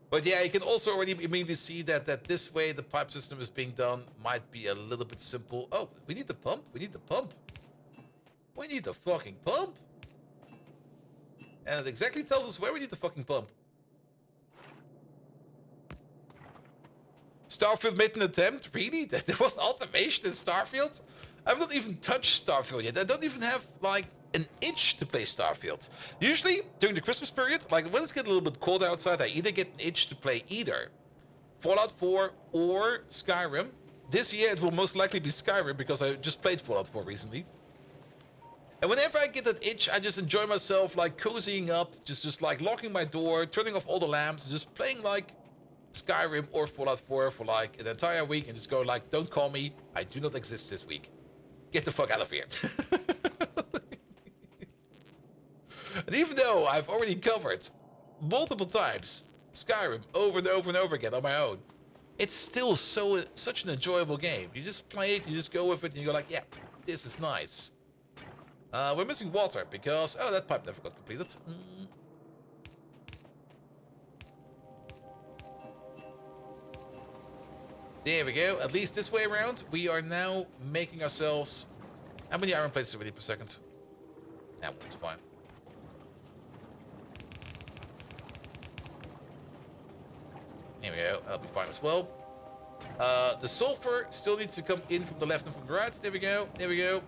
But yeah, you can also already immediately see that this way the pipe system is being done might be a little bit simple. Oh, we need the pump. We need the pump. We need the fucking pump. And it exactly tells us where we need the fucking pump. Starfield made an attempt? Really? There was automation in Starfield? I've not even touched Starfield yet. I don't even have, like, an itch to play Starfield. Usually, during the Christmas period, like, when it's getting a little bit cold outside, I either get an itch to play either Fallout 4 or Skyrim. This year, it will most likely be Skyrim, because I just played Fallout 4 recently. And whenever I get that itch, I just enjoy myself, like, cozying up, just like, locking my door, turning off all the lamps, and just playing, like, Skyrim or Fallout 4 for like an entire week and just go like, don't call me, I do not exist this week. Get the fuck out of here. And even though I've already covered multiple times Skyrim over and over and over again on my own, it's still such an enjoyable game. You just play it, you just go with it, and you go like, yeah, this is nice. We're missing water because, oh, that pipe never got completed. There we go. At least this way around, we are now making ourselves... How many iron plates are we need per second? That one's fine. There we go. That'll be fine as well. The sulfur still needs to come in from the left and from the right. There we go. There we go.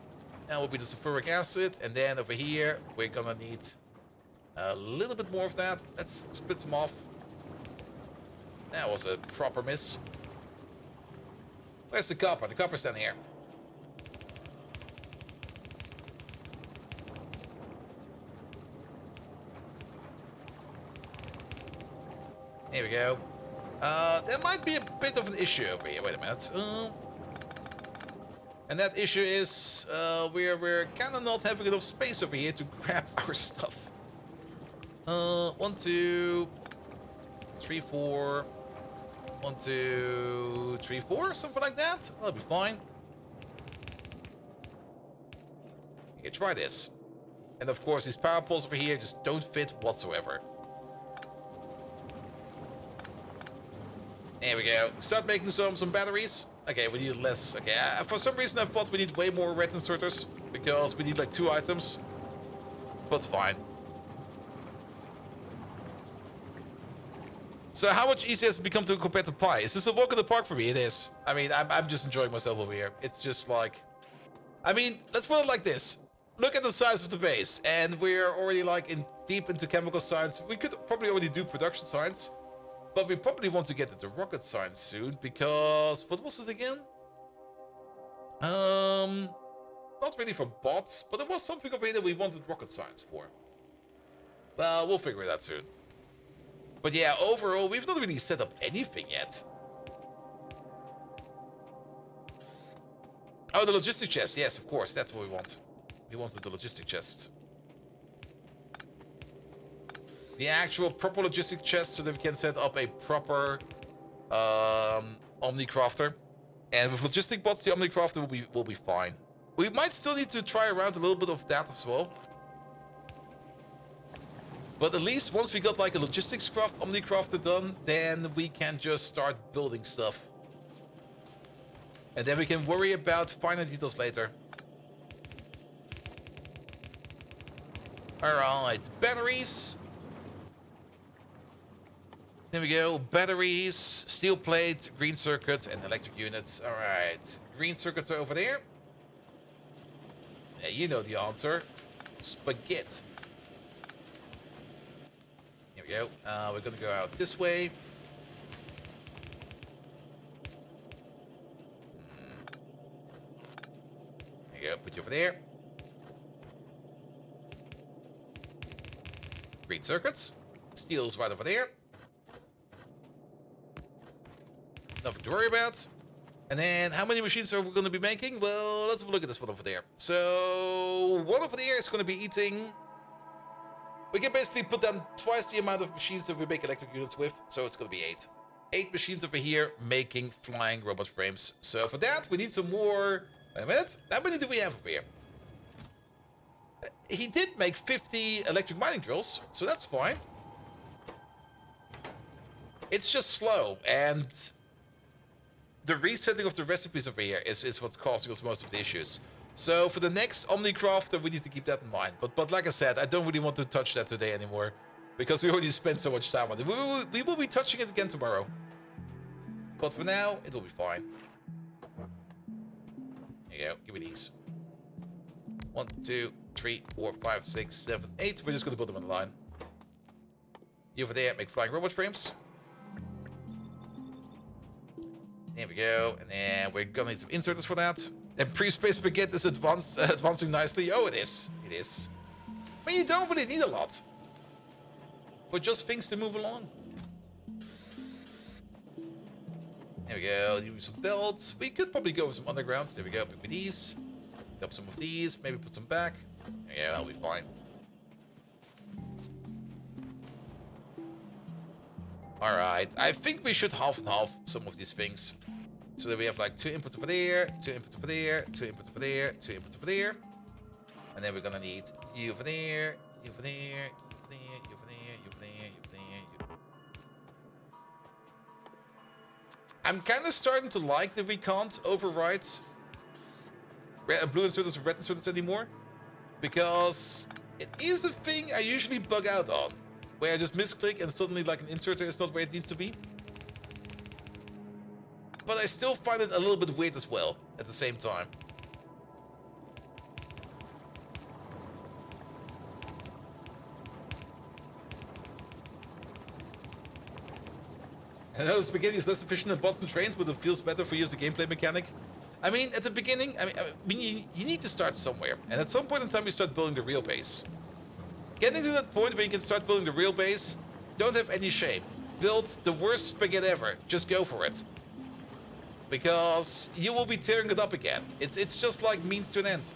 That will be the sulfuric acid. And then over here, we're gonna need a little bit more of that. Let's split some off. That was a proper miss. Where's the copper? The copper's down here. There we go. There might be a bit of an issue over here. Wait a minute. And that issue is we're kind of not having enough space over here to grab our stuff. 1, 2, 3, 4. 1, 2, 3, 4, something like that. That'll be fine. Okay, try this. And of course, these power poles over here just don't fit whatsoever. There we go. Start making some batteries. Okay, we need less. Okay, for some reason I thought we need way more red inserters because we need like 2 items. But it's fine. So how much easier has it become to compare to Pi? Is this a walk in the park for me? It is. I mean, I'm just enjoying myself over here. It's just like... I mean, let's put it like this. Look at the size of the base. And we're already like deep into chemical science. We could probably already do production science. But we probably want to get into rocket science soon. Because... What was it again? Not really for bots. But there was something over here that we wanted rocket science for. Well, we'll figure it out soon. But yeah, overall, we've not really set up anything yet. Oh, the logistic chest. Yes, of course. That's what we want. We wanted the logistic chest. The actual proper logistic chest so that we can set up a proper Omnicrafter. And with logistic bots, the Omnicrafter will be fine. We might still need to try around a little bit of that as well. But at least once we got like a logistics craft Omnicrafter done, then we can just start building stuff. And then we can worry about finer details later. Alright, batteries. There we go, batteries, steel plate, green circuits, and electric units. Alright, green circuits are over there. Yeah, you know the answer. Spaghetti. Here we go. We're gonna go out this way. There you go, put you over there. Green circuits. Steel's right over there. Nothing to worry about. And then how many machines are we going to be making? Well, let's have a look at this one over there. So one over there is going to be eating. We can basically put down twice the amount of machines that we make electric units with. So it's going to be 8. 8 machines over here making flying robot frames. So for that, we need some more. Wait a minute. How many do we have over here? He did make 50 electric mining drills, so that's fine. It's just slow, and the resetting of the recipes over here is what's causing us most of the issues. So for the next Omnicrafter, we need to keep that in mind. But like I said, I don't really want to touch that today anymore, because we already spent so much time on it. We will be touching it again tomorrow. But for now, it'll be fine. There you go, give me these. 1, 2, 3, 4, 5, 6, 7, 8. We're just going to put them on the line. You over there make flying robot frames. There we go. And then we're going to need some inserters for that. And pre-space baguette is advancing nicely. Oh, it is. It is. I mean, you don't really need a lot. But just things to move along. There we go. Use some belts. We could probably go with some undergrounds. There we go. Pick with these. Pick up some of these. Maybe put some back. Yeah, that'll be fine. Alright. I think we should half and half some of these things. So that we have like 2 inputs over there, 2 inputs over there, 2 inputs over there, 2 inputs over there. And then we're gonna need you over there, you over there, you over there, you over there, you over there, you over there, you. I'm kind of starting to like that we can't overwrite blue inserters and red inserters anymore. Because it is a thing I usually bug out on. Where I just misclick and suddenly like an inserter is not where it needs to be. But I still find it a little bit weird as well, at the same time. I know spaghetti is less efficient than bots and trains, but it feels better for you as a gameplay mechanic. I mean, at the beginning, I mean you need to start somewhere. And at some point in time, you start building the real base. Getting to that point where you can start building the real base, don't have any shame. Build the worst spaghetti ever. Just go for it. Because you will be tearing it up again. It's just like means to an end.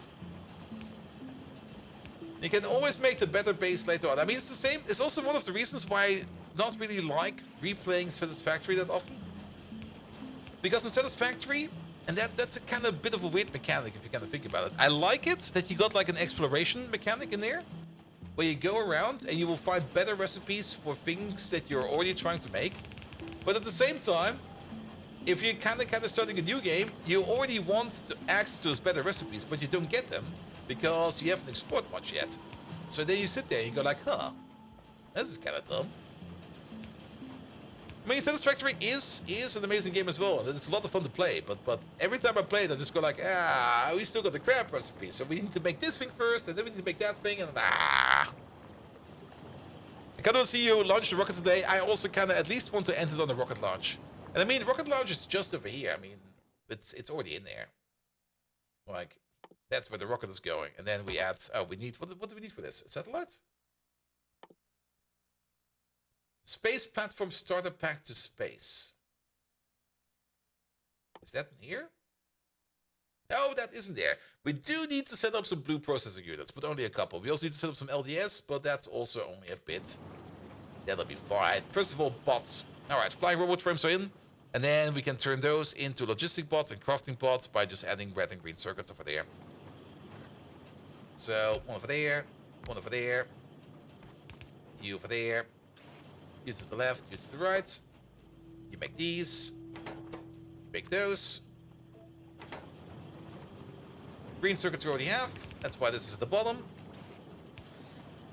You can always make the better base later on. I mean, it's the same. It's also one of the reasons why I not really like replaying Satisfactory that often. Because in Satisfactory, and that's a kind of bit of a weird mechanic if you kind of think about it. I like it that you got like an exploration mechanic in there. Where you go around and you will find better recipes for things that you're already trying to make. But at the same time, if you're kind of starting a new game, you already want access to those better recipes, but you don't get them because you haven't explored much yet. So then you sit there and you go like, huh, this is kind of dumb. I mean, Satisfactory is an amazing game as well, and it's a lot of fun to play, but every time I play it, I just go like, we still got the crab recipe, so we need to make this thing first, and then we need to make that thing, and I kind of see you launch the rocket today. I also kind of at least want to end it on a rocket launch. And I mean, rocket launch is just over here. I mean, it's already in there. Like, that's where the rocket is going. And then we add, we need, what do we need for this? A satellite? Space platform starter pack to space. Is that in here? No, that isn't there. We do need to set up some blue processing units, but only a couple. We also need to set up some LDS, but that's also only a bit. That'll be fine. First of all, bots. Alright, flying robot frames are in. And then we can turn those into logistic bots and crafting bots by just adding red and green circuits over there. So, one over there, one over there, you over there, you to the left, you to the right. You make these, you make those. Green circuits we already have, that's why this is at the bottom.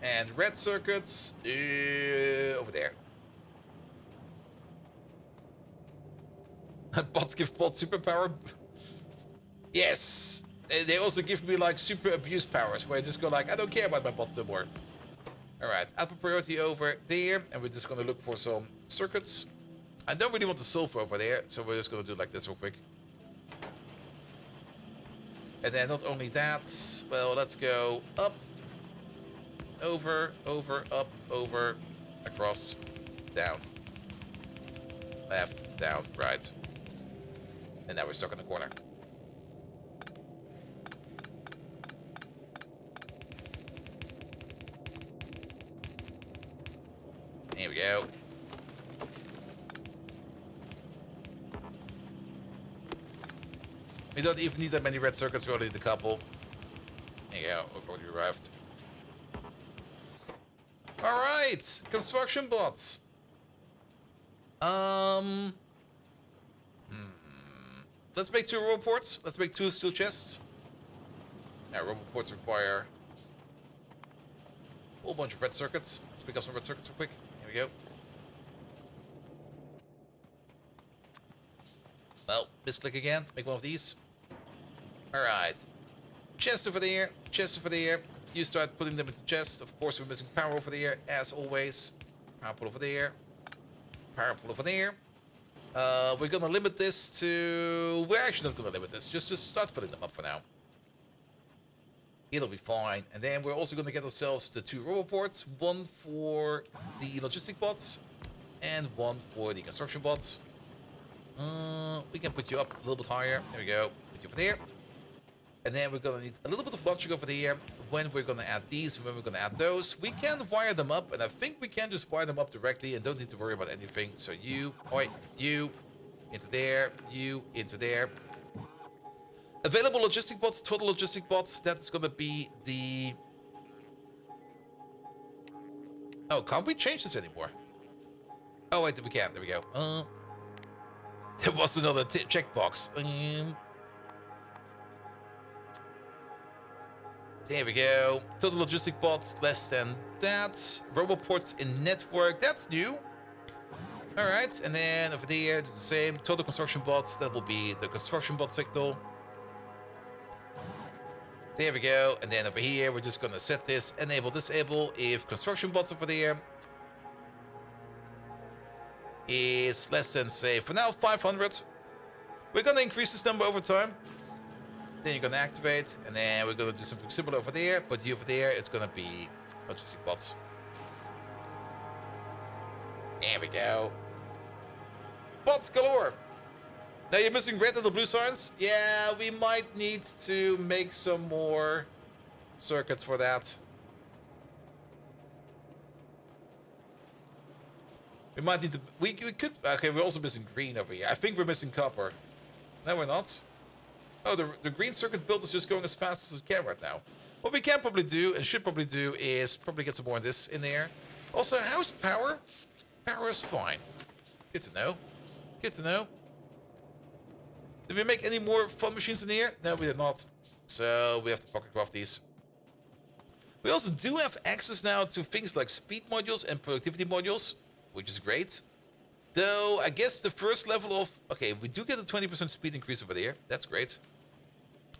And red circuits, over there. Bots give bots superpower. Yes. They also give me like super abuse powers where I just go like, I don't care about my bots no more. Alright, output priority over there. And we're just going to look for some circuits. I don't really want the sulfur over there. So we're just going to do like this real quick. And then not only that, well, let's go up. Over, over, up, over, across, down. Left, down, right. And now we're stuck in the corner. Here we go. We don't even need that many red circuits, we only need a couple. There you go, we've already arrived. Alright, construction bots. Let's make 2 roboports. Let's make 2 steel chests. Now, roboports require a whole bunch of red circuits. Let's pick up some red circuits real quick. Here we go. Well, misclick again. Make one of these. Alright. Chest over there. Chest over there. You start putting them into chest. Of course, we're missing power over there, as always. Power pull over there. Power pull over there. We're gonna limit this to... We're actually not gonna limit this. Just start filling them up for now. It'll be fine. And then we're also gonna get ourselves the 2 roboports. One for the logistic bots. And one for the construction bots. We can put you up a little bit higher. There we go. Put you over there. And then we're gonna need a little bit of logic over here when we're gonna add these and when we're gonna add those. We can wire them up, and I think we can just wire them up directly and don't need to worry about anything. So you, you, into there, you, into there. Available logistic bots, total logistic bots, that's gonna be the... Oh, can't we change this anymore? Oh wait, we can, there we go. There was another checkbox. There we go. Total logistic bots, less than that. Roboports in network, that's new. Alright, and then over there, do the same. Total construction bots, that will be the construction bot signal. There we go. And then over here, we're just gonna set this enable, disable. If construction bots over there is less than, say, for now, 500. We're gonna increase this number over time. Then you're gonna activate, and then we're gonna do something similar over there, but you over there, it's gonna be logistic bots. There we go. Bots galore! Now you're missing red and the blue signs? Yeah, we might need to make some more circuits for that. We might need to... We could... Okay, we're also missing green over here. I think we're missing copper. No, we're not. Oh, the green circuit build is just going as fast as it can right now. What we can probably do, and should probably do, is probably get some more of this in there. Also, how's power? Power is fine. Good to know. Good to know. Did we make any more fun machines in here? No, we did not. So, we have to pocket craft these. We also do have access now to things like speed modules and productivity modules, which is great. Though, I guess the first level of... Okay, we do get a 20% speed increase over there. That's great.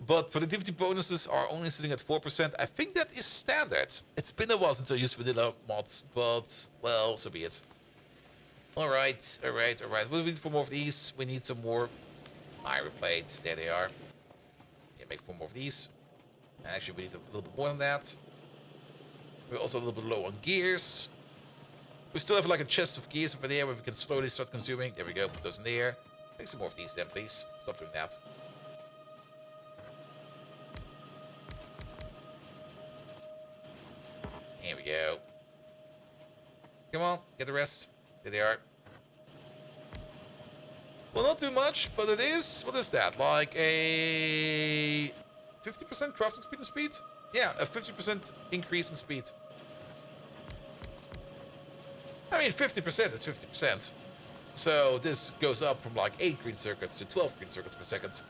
But productivity bonuses are only sitting at 4%. I think that is standard. It's been a while since I used vanilla mods, but, well, so be it. Alright, alright, alright. What do we need for more of these? We need some more iron plates. There they are. Yeah, make 4 more of these. And actually, we need a little bit more than that. We're also a little bit low on gears. We still have like a chest of gears over there where we can slowly start consuming. There we go, put those in there. Make some more of these then, please. Stop doing that. Here we go. Come on, get the rest. There they are. Well, not too much, but it is... What is that? Like a... 50% crafting speed and speed? Yeah, a 50% increase in speed. I mean, 50% is 50%. So this goes up from like 8 green circuits to 12 green circuits per second.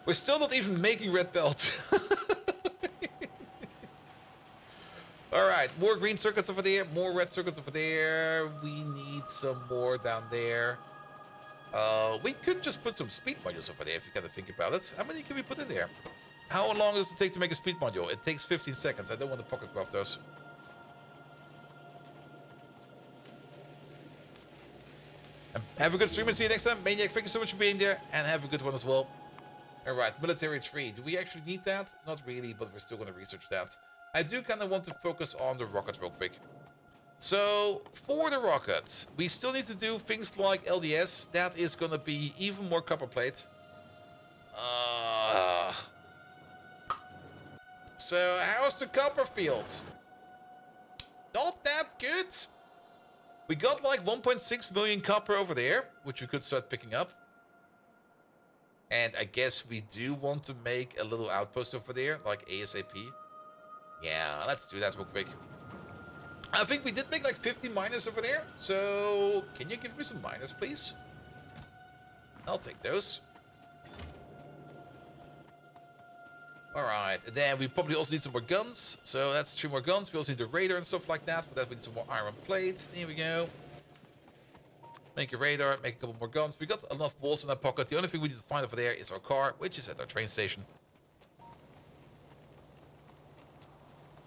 We're still not even making red belt. Alright, more green circuits over there, more red circuits over there. We need some more down there. We could just put some speed modules over there if you kind of think about it. How many can we put in there? How long does it take to make a speed module? It takes 15 seconds. I don't want to pocket craft those. Have a good stream and see you next time. Maniac, thank you so much for being there. And have a good one as well. Alright, military tree. Do we actually need that? Not really, but we're still going to research that. I do kind of want to focus on the rocket real quick. So, for the rocket, we still need to do things like LDS. That is going to be even more copper plate. So, how's the copper field? Not that good. We got like 1.6 million copper over there, which we could start picking up. And I guess we do want to make a little outpost over there, like ASAP. Yeah, let's do that real quick. I think we did make like 50 miners over there. So, can you give me some miners, please? I'll take those. Alright, and then we probably also need some more guns. So that's 3 more guns. We also need a radar and stuff like that. For that we need some more iron plates. There we go. Make a radar, make a couple more guns. We got enough walls in our pocket. The only thing we need to find over there is our car, which is at our train station.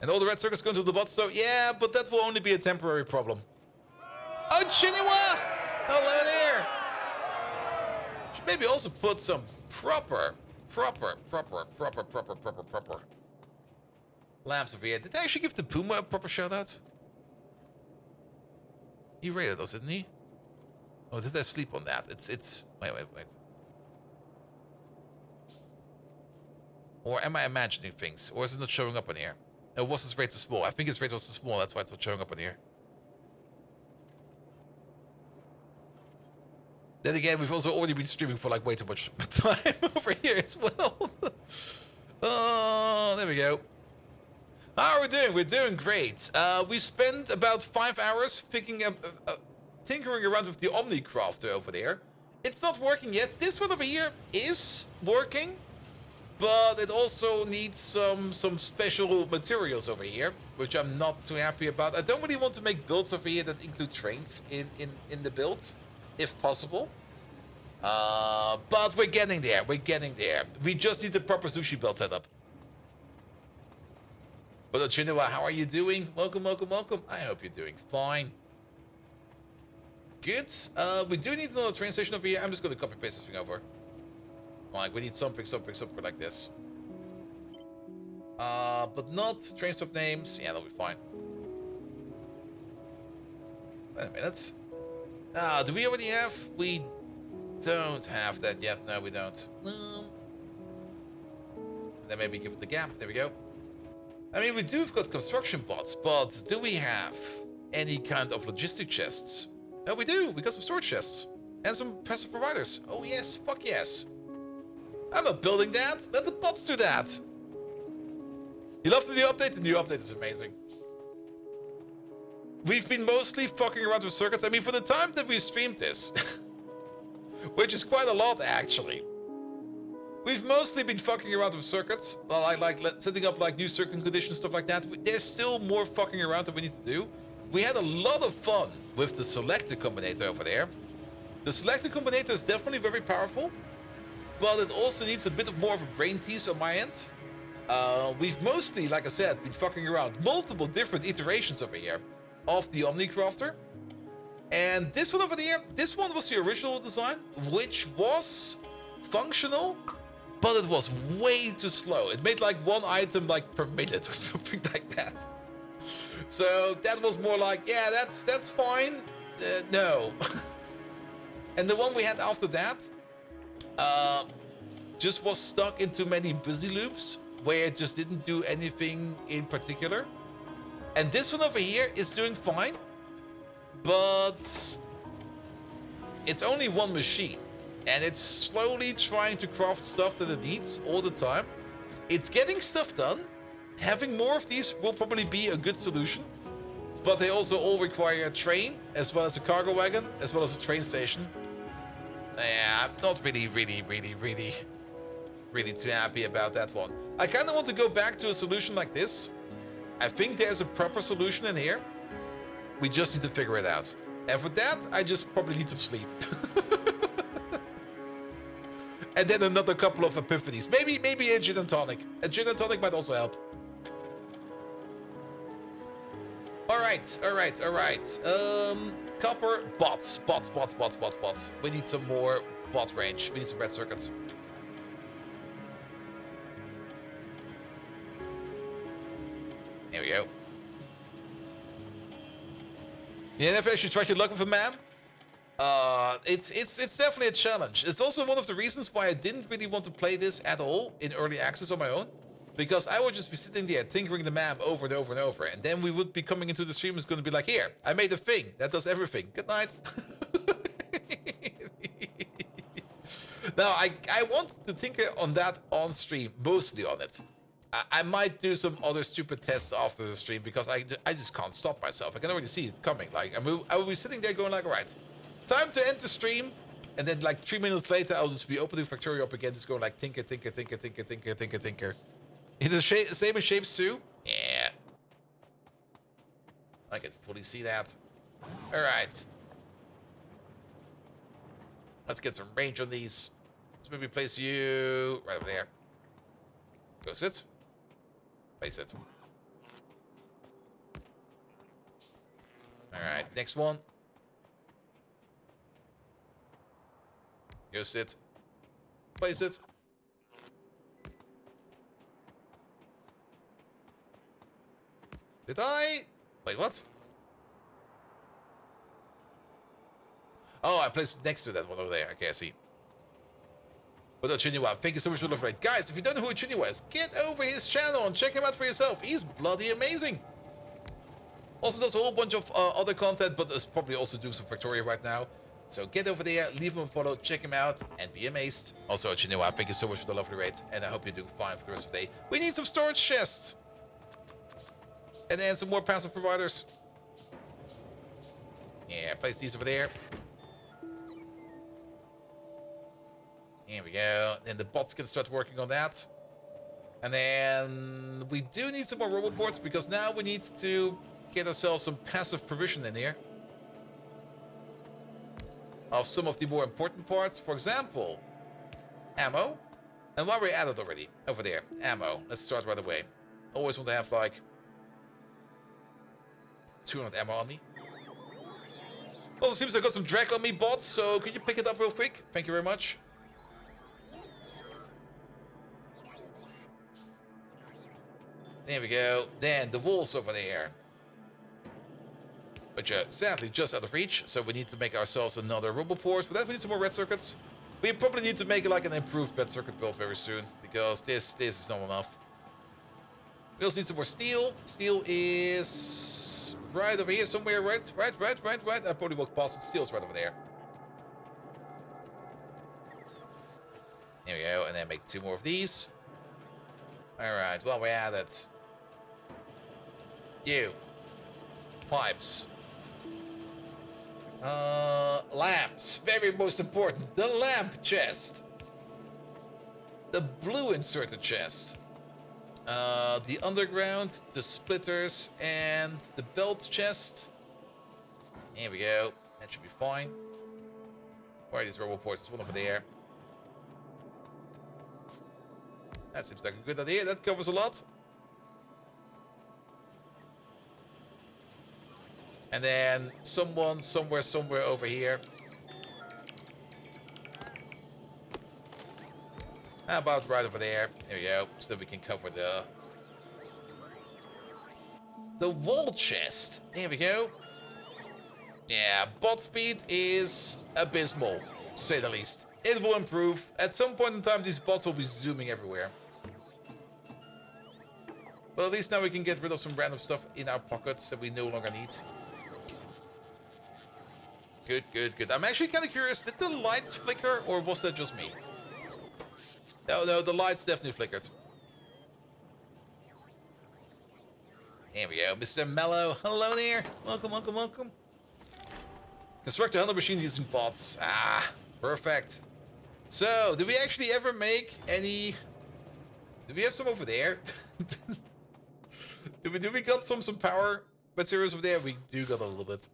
And all the red circles going to the bots, so yeah, but that will only be a temporary problem. Oh, Chiniwa! Hello there! Should maybe also put some proper lamps over here. Did I actually give the Puma a proper shout out? He rated us, didn't he? Oh, did I sleep on that? It's wait. Or am I imagining things? Or is it not showing up in here? No, was his rate too small? I think his rate was too small, that's why it's not showing up in here. Then again, we've also already been streaming for like way too much time over here as well. Oh, there we go. How are we doing? We're doing great. We spent about 5 hours picking up, tinkering around with the Omni Crafter over there. It's not working yet. This one over here is working, but it also needs some special materials over here, which I'm not too happy about. I don't really want to make builds over here that include trains in the build, if possible. But we're getting there. We're getting there. We just need the proper sushi build setup. But Chinua, how are you doing? Welcome, welcome, welcome. I hope you're doing fine. Good. We do need another train station over here. I'm just going to copy paste this thing over. Like, we need something like this. But not train stop names. Yeah, that'll be fine. Wait a minute. Do we already have? We don't have that yet. No, we don't. Then maybe give it the gap. There we go. I mean, we do have got construction bots, but do we have any kind of logistic chests? Oh, we do. We got some storage chests. And some passive providers. Oh, yes. Fuck yes. I'm not building that. Let the bots do that. You love the new update? The new update is amazing. We've been mostly fucking around with circuits. I mean, for the time that we streamed this, which is quite a lot, actually. We've mostly been fucking around with circuits, like setting up like new circuit conditions, stuff like that. There's still more fucking around that we need to do. We had a lot of fun with the selector combinator over there. The selector combinator is definitely very powerful, but it also needs a bit of more of a brain tease on my end. We've mostly, like I said, been fucking around multiple different iterations over here of the Omni Crafter. And this one over there, this one was the original design, which was functional, but it was way too slow. It made like 1 item like per minute or something like that. So that was more like, yeah, that's fine. No. And the one we had after that just was stuck into many busy loops where it just didn't do anything in particular. And this one over here is doing fine, but it's only one machine. And it's slowly trying to craft stuff that it needs all the time. It's getting stuff done. Having more of these will probably be a good solution. But they also all require a train, as well as a cargo wagon, as well as a train station. Yeah, I'm not really too happy about that one. I kind of want to go back to a solution like this. I think there's a proper solution in here. We just need to figure it out. And for that, I just probably need some sleep. And then another couple of epiphanies. Maybe a gin and tonic. A gin and tonic might also help. Alright. Copper, bots. We need some more bot range. We need some red circuits. There we go. You never actually tried your luck with a MAM? It's definitely a challenge. It's also one of the reasons why I didn't really want to play this at all in early access on my own. Because I would just be sitting there tinkering the map over and over and over. And then we would be coming into the stream. It's going to be like, here, I made a thing that does everything. Good night. Now, I want to tinker on that on stream, mostly on it. I might do some other stupid tests after the stream because I just can't stop myself. I can already see it coming. Like, I will be sitting there going like, all right, time to end the stream. And then like 3 minutes later, I'll just be opening Factorio up again, just going like tinker, tinker, tinker, tinker, tinker, tinker, tinker. In the same in shapes too? Yeah. I can fully see that. Alright. Let's get some range on these. Let's maybe place you right over there. Go sit. Place it. Alright, next one. Go sit. Place it. Did I? Wait, what? Oh, I placed it next to that one over there. Okay, I see. But Chiniwa, thank you so much for the love rate. Guys, if you don't know who Chiniwa is, get over his channel and check him out for yourself. He's bloody amazing. Also does a whole bunch of other content, but is probably also doing some Factorio right now. So get over there, leave him a follow, check him out, and be amazed. Also, Chiniwa, thank you so much for the lovely rate, and I hope you're doing fine for the rest of the day. We need some storage chests. And then some more passive providers. Yeah, place these over there. Here we go. Then the bots can start working on that. And then we do need some more robot ports because now we need to get ourselves some passive provision in here. Of some of the more important parts. For example, ammo. And while we're at it already, over there, ammo. Let's start right away. Always want to have like 200 ammo on me. Also seems I got some drag on me, bots, so could you pick it up real quick? Thank you very much. There we go. Then the walls over there. Which are sadly just out of reach, so we need to make ourselves another roboport. For that we need some more red circuits. We probably need to make like an improved red circuit build very soon, because this is not enough. We also need some more steel. Steel is right over here somewhere, right. I probably walked past it. Steel's right over there. There we go, and then make 2 more of these. Alright, well, we're at it. You. Pipes. Lamps. Very most important. The lamp chest. The blue inserted chest. The underground, the splitters, and the belt chest. Here we go. That should be fine. Where are these roboports? There's one over there. That seems like a good idea. That covers a lot. And then someone somewhere over here. How about right over there? There we go. So we can cover the wall chest. There we go. Yeah, bot speed is abysmal, to say the least. It will improve. At some point in time, these bots will be zooming everywhere. But at least now we can get rid of some random stuff in our pockets that we no longer need. Good. I'm actually kind of curious. Did the lights flicker, or was that just me? No, the lights definitely flickered. Here we go, Mr. Mellow. Hello there. Welcome. Construct a 100 machine using bots. Ah, perfect. So, did we actually ever make any... Do we have some over there? Do we got some power materials over there? We do got a little bit.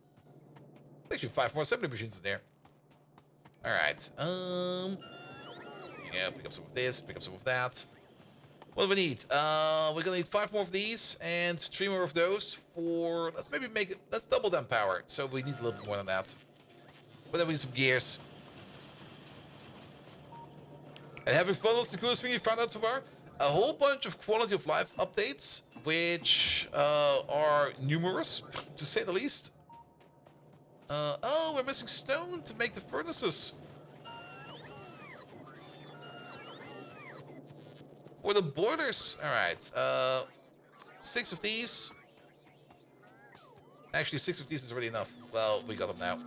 Actually, 5 more assembly machines in there. Alright. Yeah, pick up some of this, pick up some of that. What do we need? We're gonna need 5 more of these and 3 more of those for... Let's double that power. So we need a little bit more than that. But then we need some gears. And having fun was the coolest thing you found out so far? A whole bunch of quality of life updates, which are numerous, to say the least. Oh, we're missing stone to make the furnaces. For the boilers. Alright, 6 of these. Actually, 6 of these is already enough. Well, we got them now.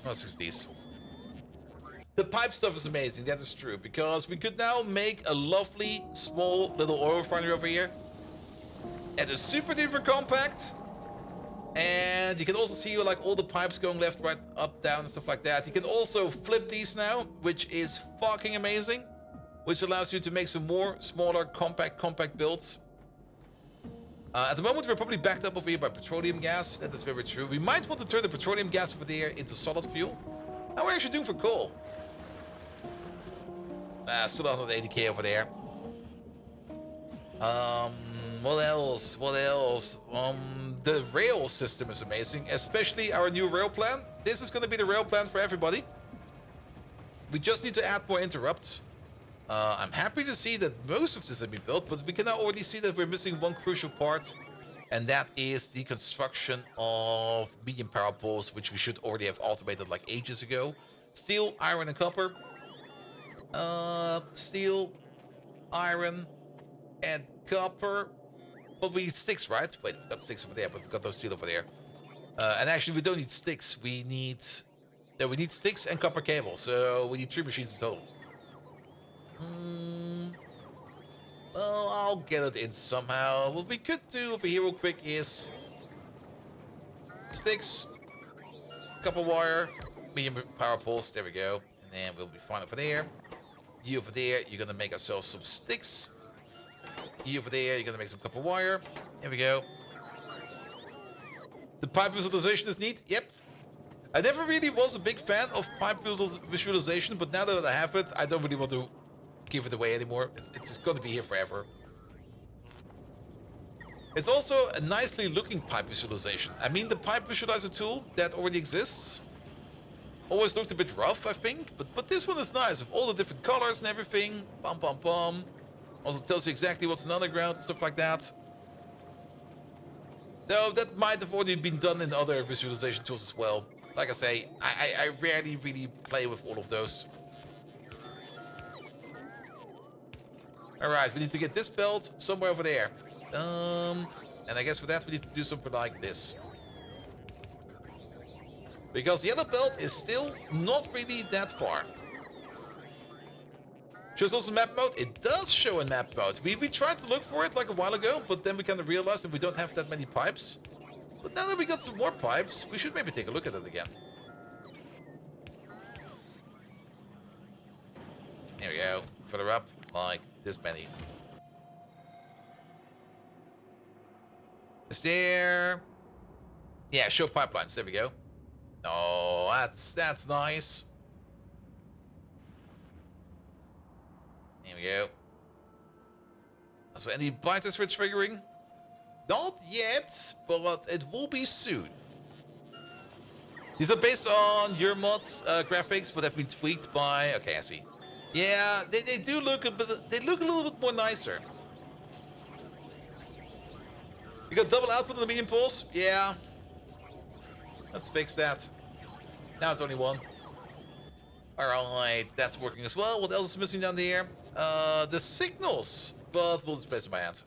Oh, 6 of these. The pipe stuff is amazing, that is true, because we could now make a lovely, small, little oil refinery over here. And it's super duper compact. And you can also see like all the pipes going left, right, up, down, and stuff like that. You can also flip these now, which is fucking amazing. Which allows you to make some more smaller, compact builds. At the moment, we're probably backed up over here by petroleum gas. That is very true. We might want to turn the petroleum gas over there into solid fuel. How are we actually doing for coal? Still 180k over there. What else? What else? The rail system is amazing, especially our new rail plan. This is going to be the rail plan for everybody. We just need to add more interrupts. I'm happy to see that most of this has been built, but we can now already see that we're missing one crucial part, and that is the construction of medium power poles, which we should already have automated like ages ago. Steel, iron, and copper. Steel, iron, and copper. But we need sticks, right? Wait, we got sticks over there, but we got no steel over there. And actually, we don't need sticks. We need sticks and copper cable. So we need 3 machines in total. Well, I'll get it in somehow. What we could do over here real quick is sticks, copper wire, medium power poles. There we go. And then we'll be fine over there. You over there, you're gonna make ourselves some sticks. You over there, you're gonna make some copper wire. There we go. The pipe visualization is neat. Yep. I never really was a big fan of pipe visualization, but now that I have it, I don't really want to give it away anymore. It's just gonna be here forever. It's also a nicely looking pipe visualization. I mean, the pipe visualizer tool that already exists always looked a bit rough, I think, but this one is nice with all the different colors and everything. Bum bum bum. Also tells you exactly what's in the underground and stuff like that. Though that might have already been done in other visualization tools as well. Like I say, I rarely really play with all of those. Alright, we need to get this belt somewhere over there. And I guess for that we need to do something like this. Because the yellow belt is still not really that far. Shows also map mode. It does show in map mode. We tried to look for it like a while ago, but then we kind of realized that we don't have that many pipes. But now that we got some more pipes, we should maybe take a look at it again. There we go. Further up, like this many. Is there... Yeah, show pipelines. There we go. Oh, that's nice. There we go. So any biters for triggering? Not yet, but it will be soon. These are based on your mod's graphics, but have been tweaked by... Okay, I see. Yeah, they do look a bit... They look a little bit more nicer. You got double output on the medium pulse? Yeah. Let's fix that. Now it's only one. Alright, that's working as well. What else is missing down there? The signals, but we'll just place it by hand.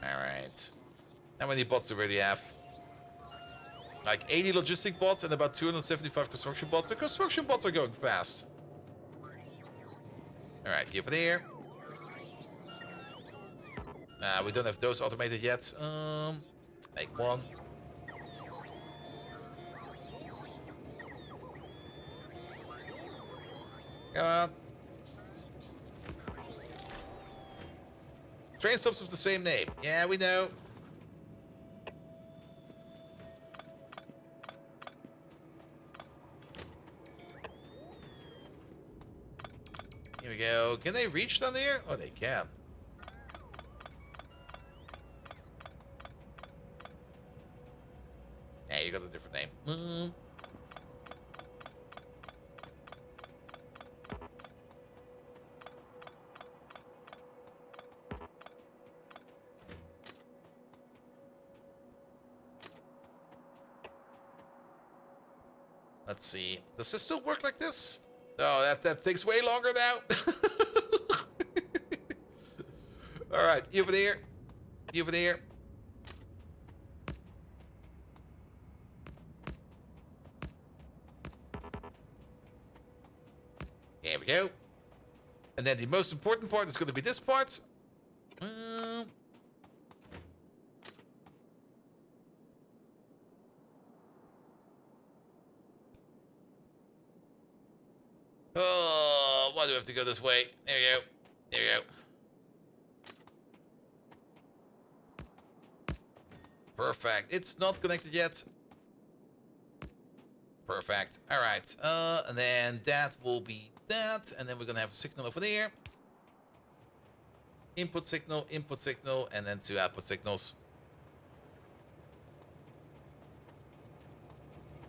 Alright. How many bots do we already have? Like 80 logistic bots and about 275 construction bots. The construction bots are going fast. Alright, over there. We don't have those automated yet. Make one. Come on. Train stops with the same name. Yeah, we know. Here we go. Can they reach down there? Oh, they can. Yeah, you got a different name. Let's see. Does this still work like this? Oh, that takes way longer now. All right, you over there. You over there. There we go. And then the most important part is going to be this part. Oh, why do we have to go this way? There we go. There we go. Perfect. It's not connected yet. Perfect. All right. And then that will be that. And then we're going to have a signal over there. Input signal, and then 2 output signals.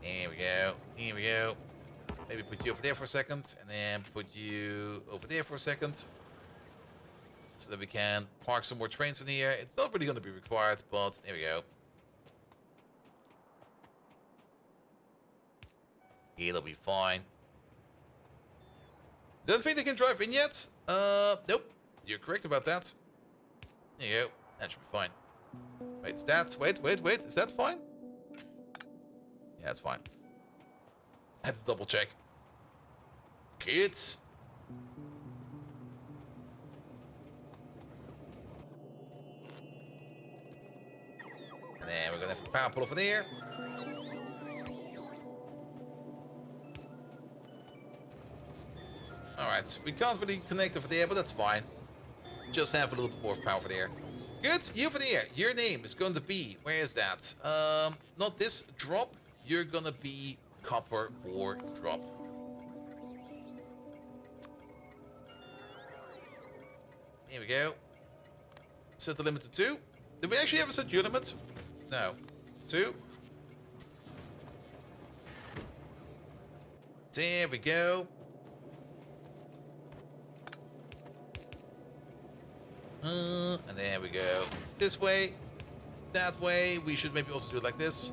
There we go. Here we go. Maybe put you over there for a second, and then put you over there for a second. So that we can park some more trains in here. It's not really going to be required, but there we go. It'll be fine. Don't think they can drive in yet? Nope. You're correct about that. There you go. That should be fine. Wait, is that... Wait. Is that fine? Yeah, it's fine. I had to double check. Kids. And then we're gonna have a power pole over there. Alright, we can't really connect over there, but that's fine. Just have a little bit more power over there. Good, you over there. Your name is going to be... Where is that? Not this. Drop. You're gonna be copper or drop. Here we go. Set the limit to 2. Did we actually ever set your limit? No. 2. There we go. And there we go. This way. That way. We should maybe also do it like this.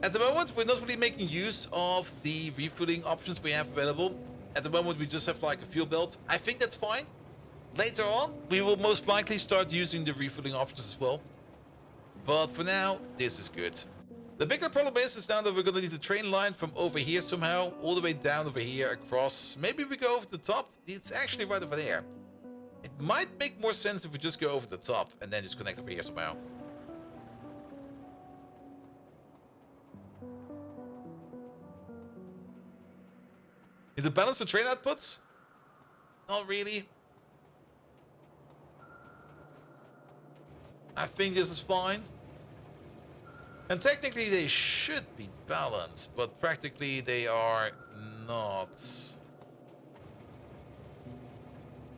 At the moment, we're not really making use of the refueling options we have available. At the moment, we just have like a fuel belt. I think that's fine. Later on, we will most likely start using the refueling options as well. But for now, this is good. The bigger problem is now that we're going to need a train line from over here somehow, all the way down over here, across. Maybe we go over the top. It's actually right over there. It might make more sense if we just go over the top and then just connect over here somehow. Need to balance the train outputs? Not really. I think this is fine. And technically they should be balanced, but practically they are not.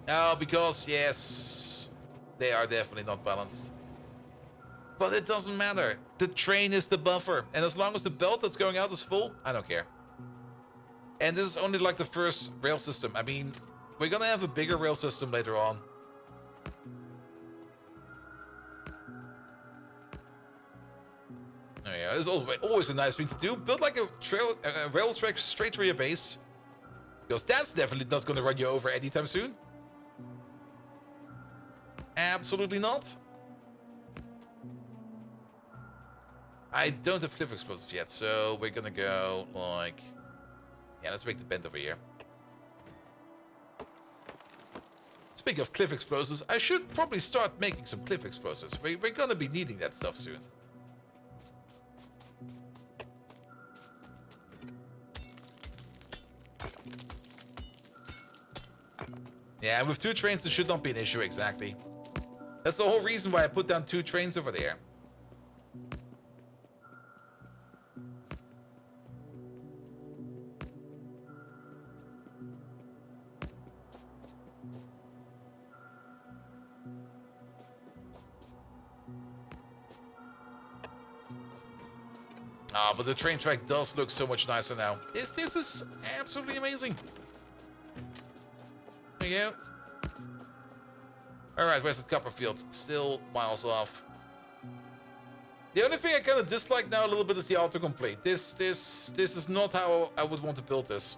No, because yes, they are definitely not balanced. But it doesn't matter. The train is the buffer. And as long as the belt that's going out is full, I don't care. And this is only like the first rail system. I mean, we're gonna have a bigger rail system later on. Oh yeah, it's always a nice thing to do. Build like a rail track straight to your base. Because that's definitely not gonna run you over anytime soon. Absolutely not. I don't have cliff explosives yet, so we're gonna go like... Yeah, let's make the bend over here. Speaking of cliff explosives, I should probably start making some cliff explosives. We're gonna be needing that stuff soon. Yeah, with 2 trains, it should not be an issue exactly. That's the whole reason why I put down 2 trains over there. Ah, but the train track does look so much nicer now. This is absolutely amazing. There you go. Alright, where's the Copperfield? Still miles off. The only thing I kind of dislike now a little bit is the autocomplete. This is not how I would want to build this.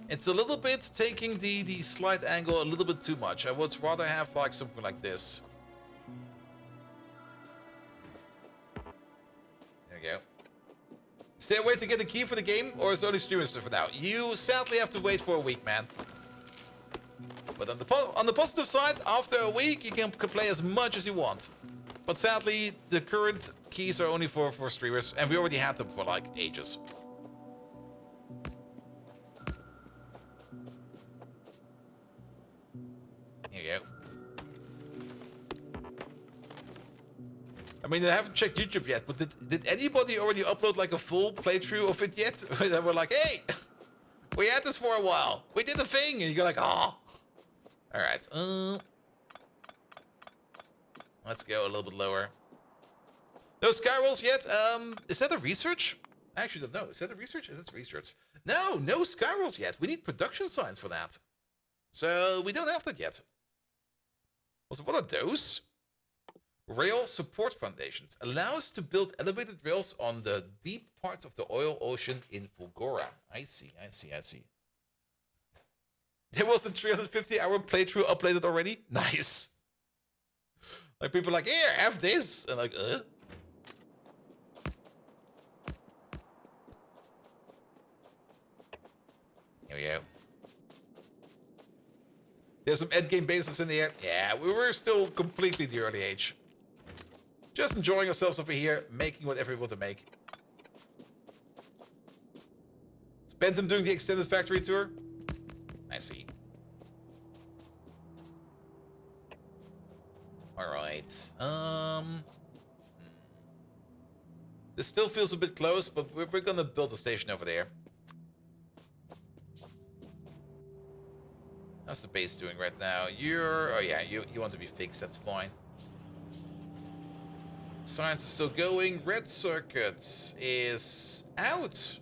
It's a little bit taking the slight angle a little bit too much. I would rather have like something like this. There we go. Is there a way to get the key for the game, or is it only streamers for now? You sadly have to wait for a week, man. But on the positive side, after a week, you can play as much as you want. But sadly, the current keys are only for streamers, and we already had them for like ages. Here you go. I mean, I haven't checked YouTube yet, but did anybody already upload like a full playthrough of it yet? They were like, hey, we had this for a while. We did the thing, and you're like, oh. All right. Let's go a little bit lower. No sky rolls yet. Is that a research? I actually don't know. Is that a research? That's research. No sky rolls yet. We need production signs for that. So we don't have that yet. Also, what are those? Rail support foundations. Allows to build elevated rails on the deep parts of the oil ocean in Fulgora. I see. There was a 350-hour playthrough uploaded already? Nice. Like, people are like, here, have this. And like, Here we go. There's some endgame bases in the air. Yeah, we were still completely the early age. Just enjoying ourselves over here, making whatever we want to make. Spent them doing the extended factory tour. I see. All right. This still feels a bit close, but we're gonna build a station over there. How's the base doing right now? Oh yeah, you want to be fixed, that's fine. Science is still going. Red circuits is out.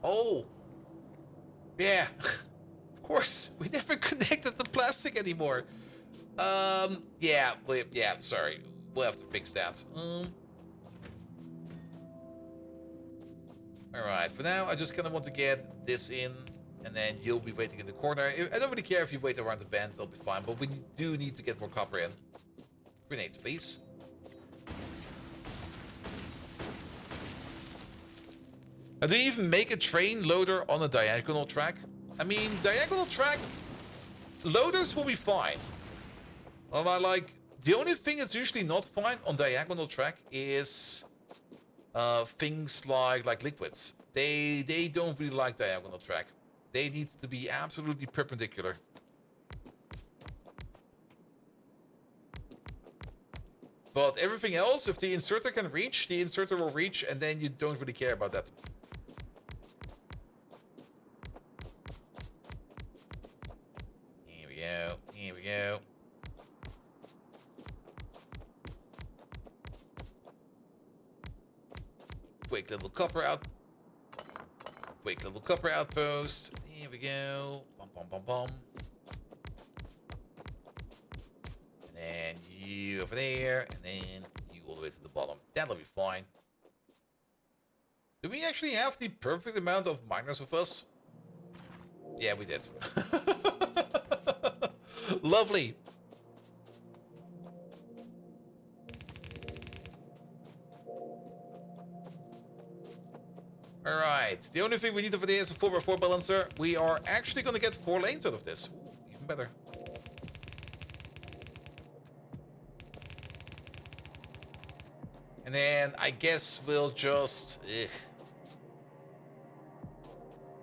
Oh. Yeah. Of course. We never connected the plastic anymore. Yeah, sorry. We'll have to fix that. Alright, for now, I just kind of want to get this in, and then you'll be waiting in the corner. I don't really care if you wait around the bend, they'll be fine, but we do need to get more copper in. Grenades, please. Now, do you even make a train loader on a diagonal track? I mean, diagonal track loaders will be fine. The only thing that's usually not fine on diagonal track is things like liquids. They don't really like diagonal track. They need to be absolutely perpendicular. But everything else, if the inserter can reach, the inserter will reach, and then you don't really care about that. Here we go. Quick little copper outpost. Here we go. Bum. And then you over there, and then you all the way to the bottom. That'll be fine. Do we actually have the perfect amount of miners with us? Yeah, we did. Lovely. Alright, the only thing we need over there is a 4x4 balancer. We are actually going to get 4 lanes out of this. Ooh, even better. And then I guess we'll just...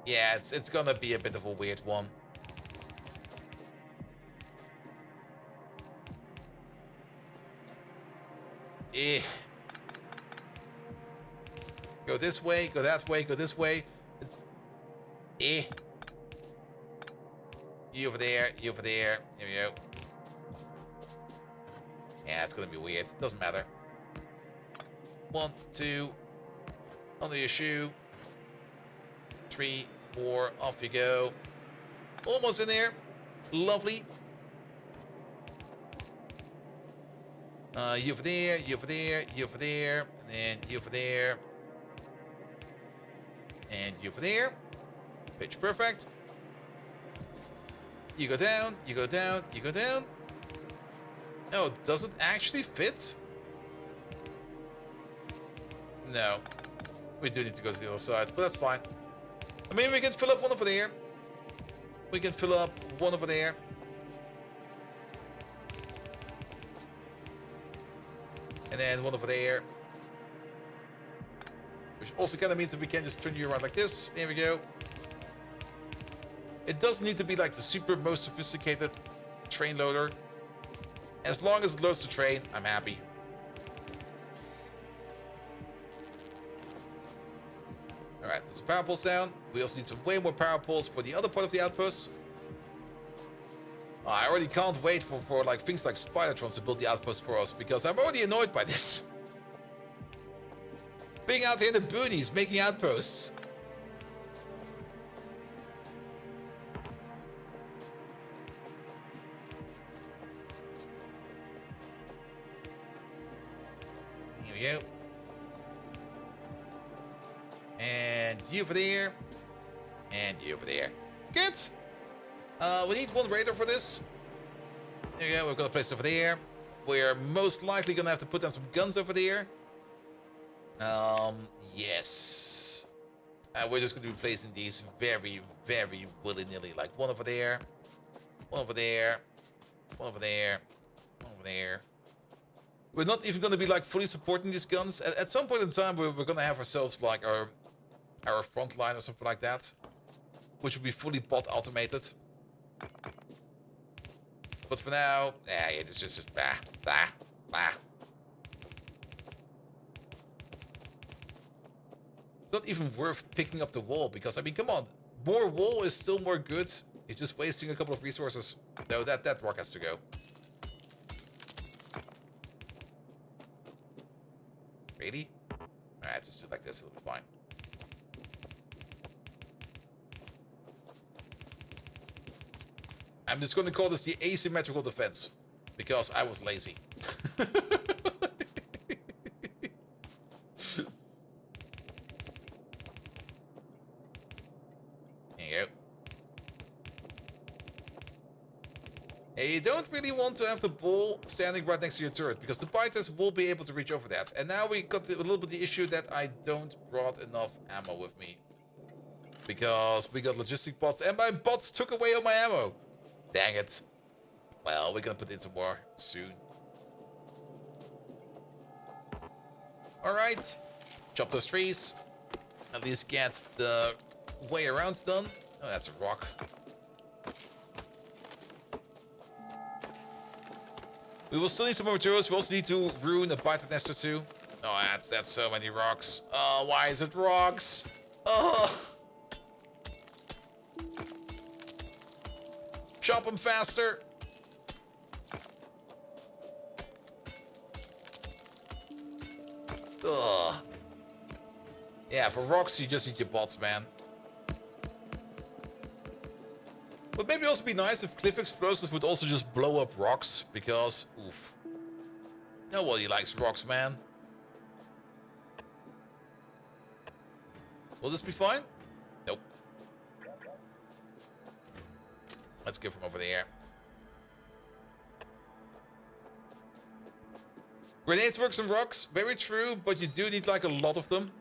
Yeah, it's going to be a bit of a weird one. Go this way, go that way, go this way. It's... You over there, you over there. Here we go. Yeah, it's gonna be weird. Doesn't matter. 1, 2. Under your shoe. 3, 4. Off you go. Almost in there. Lovely. You over there, you over there, you over there, and then you over there. And you over there. Pitch perfect. You go down, you go down, you go down. Oh, does it actually fit? No. We do need to go to the other side, but that's fine. I mean, we can fill up one over there. We can fill up one over there. And then one over there. Which also kind of means that we can just turn you around like this. There we go. It doesn't need to be like the super most sophisticated train loader. As long as it loads the train, I'm happy. Alright, put some power poles down. We also need some way more power poles for the other part of the outpost. I already can't wait for like things like Spidertrons to build the outpost for us, because I'm already annoyed by this. Being out here in the boonies, making outposts. Here we go. And you over there. And you over there. Good. We need one radar for this. There we go. We're gonna place it over there. We're most likely gonna have to put down some guns over there. Yes. We're just gonna be placing these very, very willy-nilly. Like one over there. One over there. One over there. One over there. We're not even gonna be like fully supporting these guns. At some point in time, we're gonna have ourselves like our front line or something like that, which will be fully bot automated. But for now, yeah, it's just bah, bah, bah. It's not even worth picking up the wall, because I mean, come on, more wall is still more good. You're just wasting a couple of resources. No, that rock has to go. Really? Alright, just do it like this, it'll be fine. I'm just going to call this the asymmetrical defense, because I was lazy. There you go. And you don't really want to have the ball standing right next to your turret, because the biters will be able to reach over that. And now we got a little bit the issue that I don't brought enough ammo with me, because we got logistic bots, and my bots took away all my ammo. Dang it. Well, we're gonna put in some more soon. Alright. Chop those trees. At least get the way around done. Oh, that's a rock. We will still need some more materials. We also need to ruin a biter nest or two. Oh, that's so many rocks. Oh, why is it rocks? Oh. Chop them faster. Ugh. Yeah, for rocks, you just need your bots, man. Would maybe also be nice if cliff explosives would also just blow up rocks, because, oof. Nobody likes rocks, man. Will this be fine? Nope. Let's go from over there. Grenades work on rocks, very true, but you do need like a lot of them.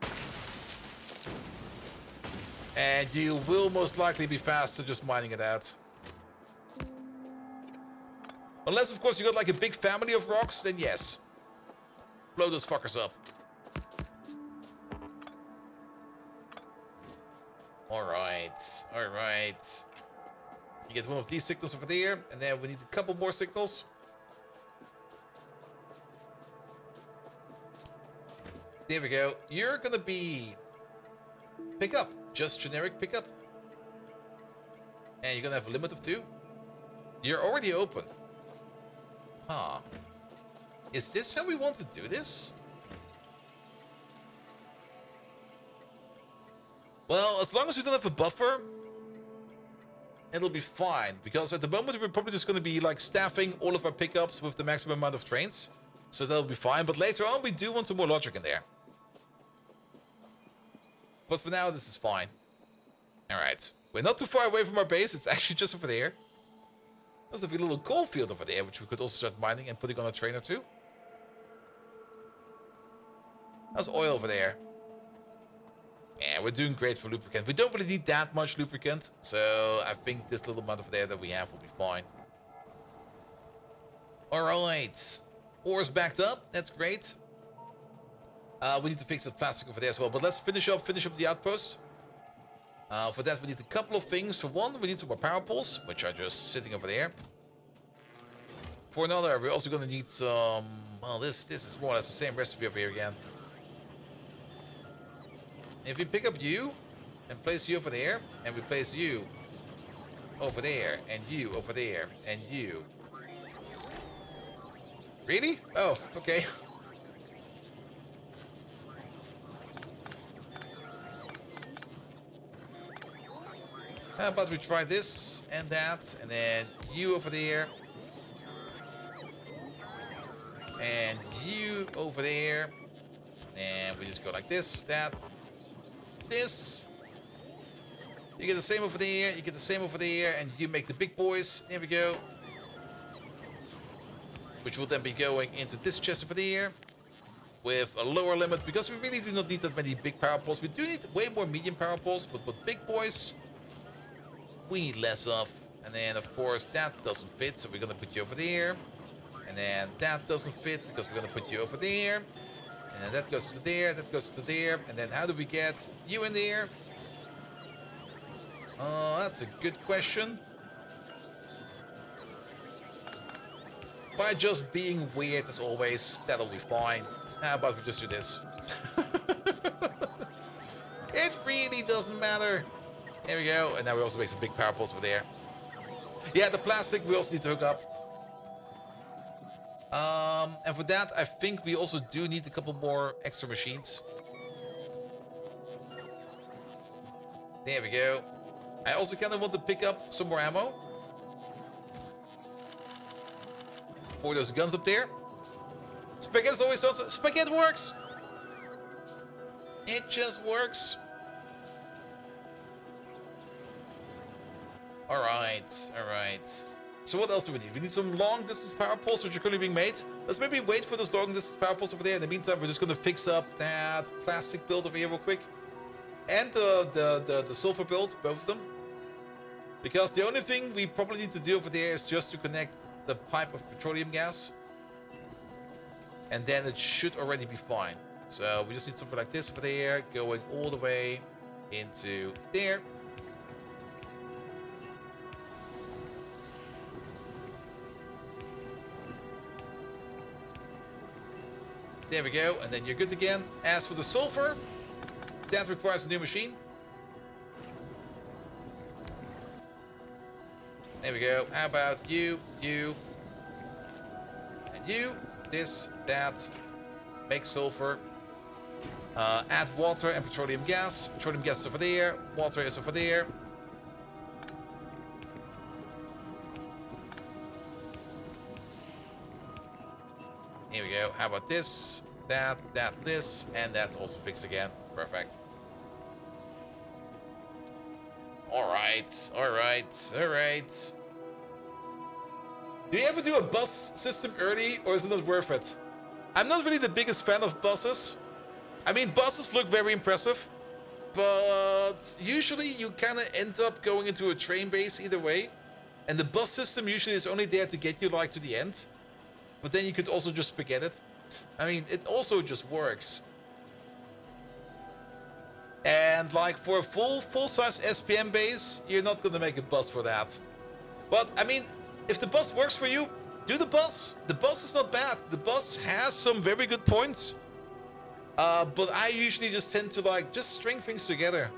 And you will most likely be faster just mining it out. Unless, of course, you got like a big family of rocks, then yes. Blow those fuckers up. Alright, alright. You get one of these signals over there, and then we need a couple more signals. There we go. You're gonna be pickup, just generic pickup. And you're gonna have a limit of 2. You're already open. Huh. Is this how we want to do this? Well, as long as we don't have a buffer, it'll be fine, because at the moment we're probably just going to be like staffing all of our pickups with the maximum amount of trains. So that'll be fine. But later on, we do want some more logic in there. But for now, this is fine. Alright. We're not too far away from our base. It's actually just over there. There's a little coal field over there, which we could also start mining and putting on a train or two. There's oil over there. Yeah, we're doing great for lubricant. We don't really need that much lubricant. So I think this little amount over there that we have will be fine. Alright. Ore's backed up. That's great. We need to fix the plastic over there as well. But let's finish up the outpost. For that, we need a couple of things. For one, we need some more power poles, which are just sitting over there. For another, we're also going to need some... Well, this is more or less the same recipe over here again. If we pick up you and place you over there, and we place you over there, and you over there, and you. Really? Oh, okay. How about we try this and that, and then you over there, and you over there, and we just go like this, that, this. You get the same over there, you get the same over there, and you make the big boys. There we go. Which will then be going into this chest over there with a lower limit, because we really do not need that many big power poles. We do need way more medium power poles, but big boys, we need less of. And then, of course, that doesn't fit, so we're going to put you over there. And then that doesn't fit, because we're going to put you over there. And then that goes to there, that goes to there. And then how do we get you in there? Oh, that's a good question. By just being weird as always, that'll be fine. How about we just do this? It really doesn't matter. There we go. And now we also make some big power poles over there. Yeah, the plastic we also need to hook up. And for that, I think we also do need a couple more extra machines. There we go. I also kind of want to pick up some more ammo for those guns up there. Spaghetti's always awesome. Spaghetti works. It just works. Alright, alright. So what else do we need? We need some long distance power poles, which are currently being made. Let's maybe wait for those long distance power poles over there. In the meantime, we're just going to fix up that plastic build over here real quick. And the sulfur build, both of them. Because the only thing we probably need to do over there is just to connect the pipe of petroleum gas. And then it should already be fine. So we just need something like this over there, going all the way into there. There we go, and then you're good again. As for the sulfur, that requires a new machine. There we go. How about you, and you? This, that. Make sulfur. Add water and petroleum gas. Petroleum gas is over there. Water is over there. Here we go. How about this? That, this, and that's also fixed again. Perfect. Alright, alright, alright. Do you ever do a bus system early, or is it not worth it? I'm not really the biggest fan of buses. I mean, buses look very impressive, but usually you kind of end up going into a train base either way. And the bus system usually is only there to get you like to the end. But then you could also just forget it. I mean, it also just works. And like for a full-size SPM base, you're not gonna make a bus for that. But I mean, if the bus works for you, do the bus. The bus is not bad. The bus has some very good points. But I usually just tend to like just string things together.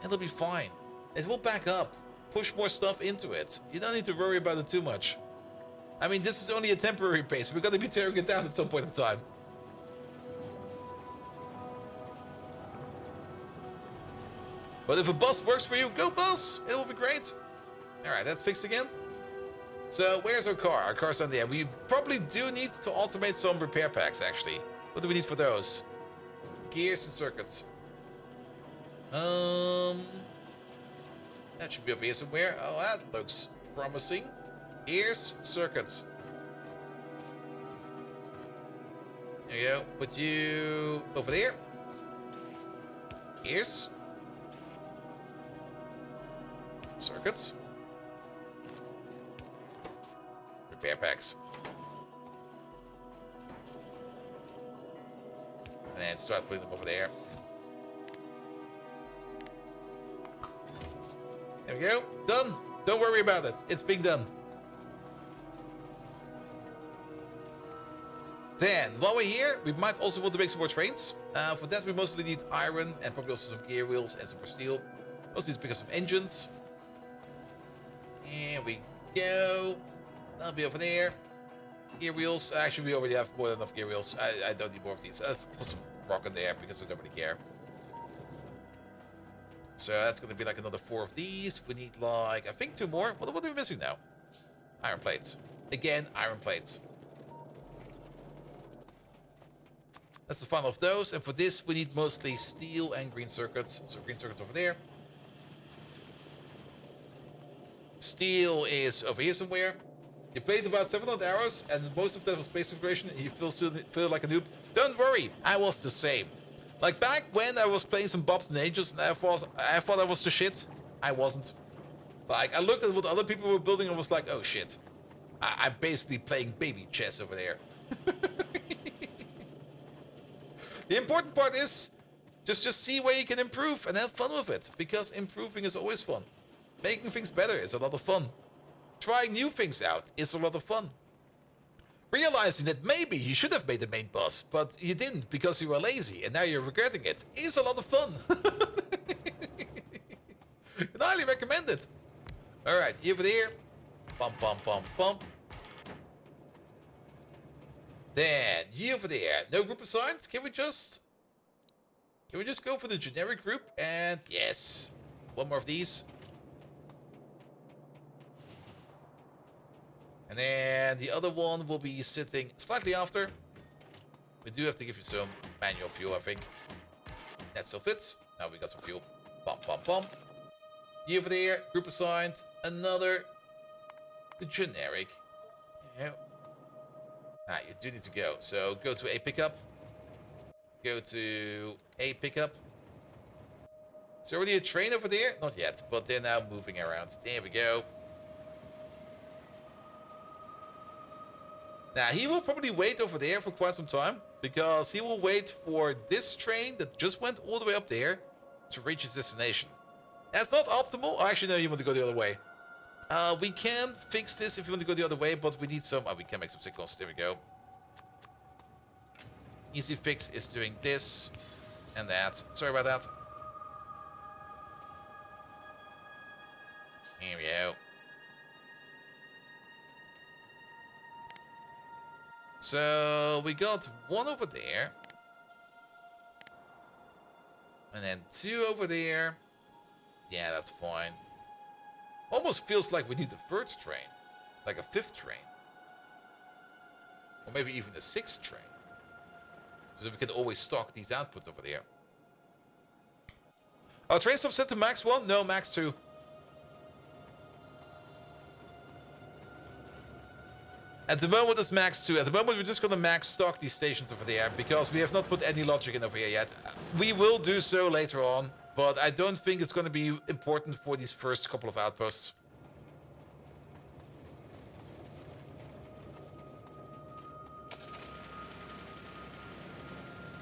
It'll be fine. It will back up. Push more stuff into it. You don't need to worry about it too much. I mean, this is only a temporary base. We're gonna be tearing it down at some point in time. But if a bus works for you, go bus. It will be great. All right, that's fixed again. So where's our car? Our car's on there. We probably do need to automate some repair packs, actually. What do we need for those? Gears and circuits. That should be over here somewhere. Oh, that looks promising. Gears, circuits. There you go. Put you over there. Gears. Circuits. Repair packs. And then start putting them over there. There we go. Done. Don't worry about it. It's being done. Then, while we're here, we might also want to make some more trains. For that, we mostly need iron and probably also some gear wheels and some more steel. Also need to pick up some engines. Here we go. That'll be over there. Gear wheels. Actually, we already have more than enough gear wheels. I don't need more of these. Let's put some rock in there because I don't really care. So that's going to be like another 4 of these. We need like, I think 2 more. What are we missing now? Iron plates. Again, iron plates. That's the final of those. And for this, we need mostly steel and green circuits. So green circuits over there. Steel is over here somewhere. You played about 700 hours, and most of that was space exploration, and you feel like a noob. Don't worry, I was the same. Like back when I was playing some Bobs and Angels, and I thought I was the shit. I wasn't. Like, I looked at what other people were building and was like, oh shit. I'm basically playing baby chess over there. The important part is just see where you can improve and have fun with it, because improving is always fun. Making things better is a lot of fun. Trying new things out is a lot of fun. Realizing that maybe you should have made the main boss, but you didn't because you were lazy and now you're regretting it is a lot of fun. Can highly recommend it. Alright, over there. Bump, bump, bump, bump. Then, you over there. No group assigned? Can we just go for the generic group? And yes. 1 more of these. And then the other one will be sitting slightly after. We do have to give you some manual fuel, I think. That still fits. Now we got some fuel. Bump, bump, bump. You over there. Group assigned. Another. The generic. Yeah. Ah, you do need to go. So go to a pickup. Go to a pickup. Is there already a train over there? Not yet, but they're now moving around. There we go. Now, he will probably wait over there for quite some time, because he will wait for this train that just went all the way up there to reach his destination. That's not optimal. Oh, actually, no, you want to go the other way. We can fix this if you want to go the other way, but we need some... Oh, we can make some signals. There we go. Easy fix is doing this and that. Sorry about that. Here we go. So we got 1 over there. And then 2 over there. Yeah, that's fine. Almost feels like we need a 3rd train. Like a 5th train. Or maybe even a 6th train. So we can always stock these outputs over there. Oh, train stop set to max 1? No, max 2. At the moment it's max 2. At the moment we're just gonna max stock these stations over there, because we have not put any logic in over here yet. We will do so later on, but I don't think it's gonna be important for these first couple of outposts.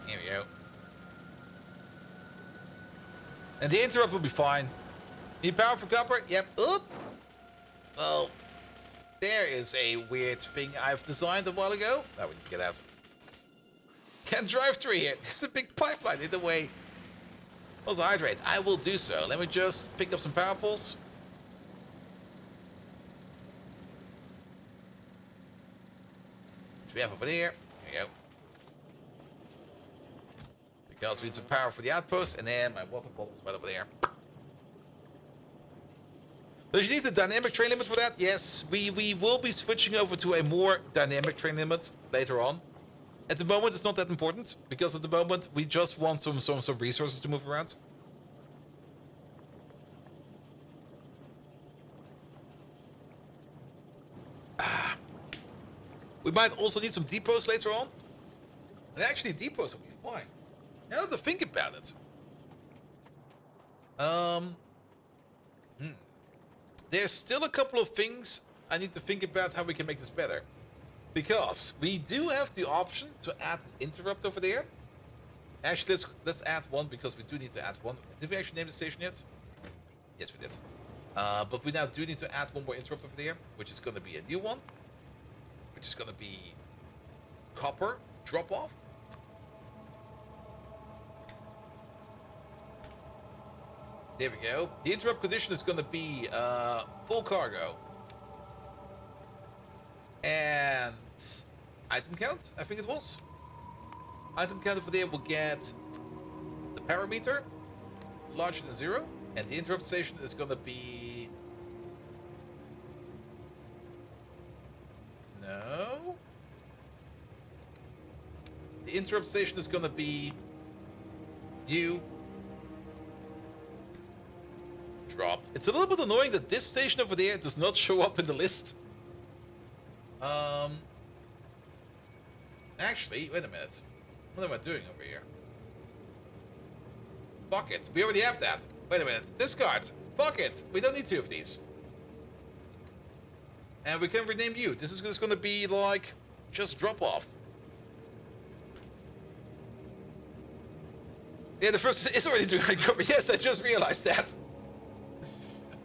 Here we go. And the interrupt will be fine. Need power for copper? Yep. Oop. Well, there is a weird thing I've designed a while ago. Now we need to get out. Can't drive through here. There's a big pipeline in the way. Also hydrate. I will do so. Let me just pick up some power poles. Which we have over there. There you go. Because we need some power for the outpost, and then my water bottle is right over there. Does you need a dynamic train limit for that? Yes, we will be switching over to a more dynamic train limit later on. At the moment, it's not that important, because at the moment, we just want some resources to move around. We might also need some depots later on. And actually, depots will be fine. Now that I think about it. There's still a couple of things I need to think about how we can make this better. Because we do have the option to add an interrupt over there. Actually, let's add one, because we do need to add one. Did we actually name the station yet? Yes, we did. But we now do need to add one more interrupt over there, which is going to be a new one. Which is going to be copper drop-off. There we go. The interrupt condition is going to be full cargo. And item count, I think it was. Item count over there will get the parameter larger than 0. And the interrupt station is going to be... No. The interrupt station is going to be new. Drop. It's a little bit annoying that this station over there does not show up in the list. Actually, wait a minute. What am I doing over here? Fuck it. We already have that. Wait a minute. Discard. Fuck it. We don't need 2 of these. And we can rename you. This is just going to be like just drop off. Yeah, the first is already doing high cover. Yes, I just realized that.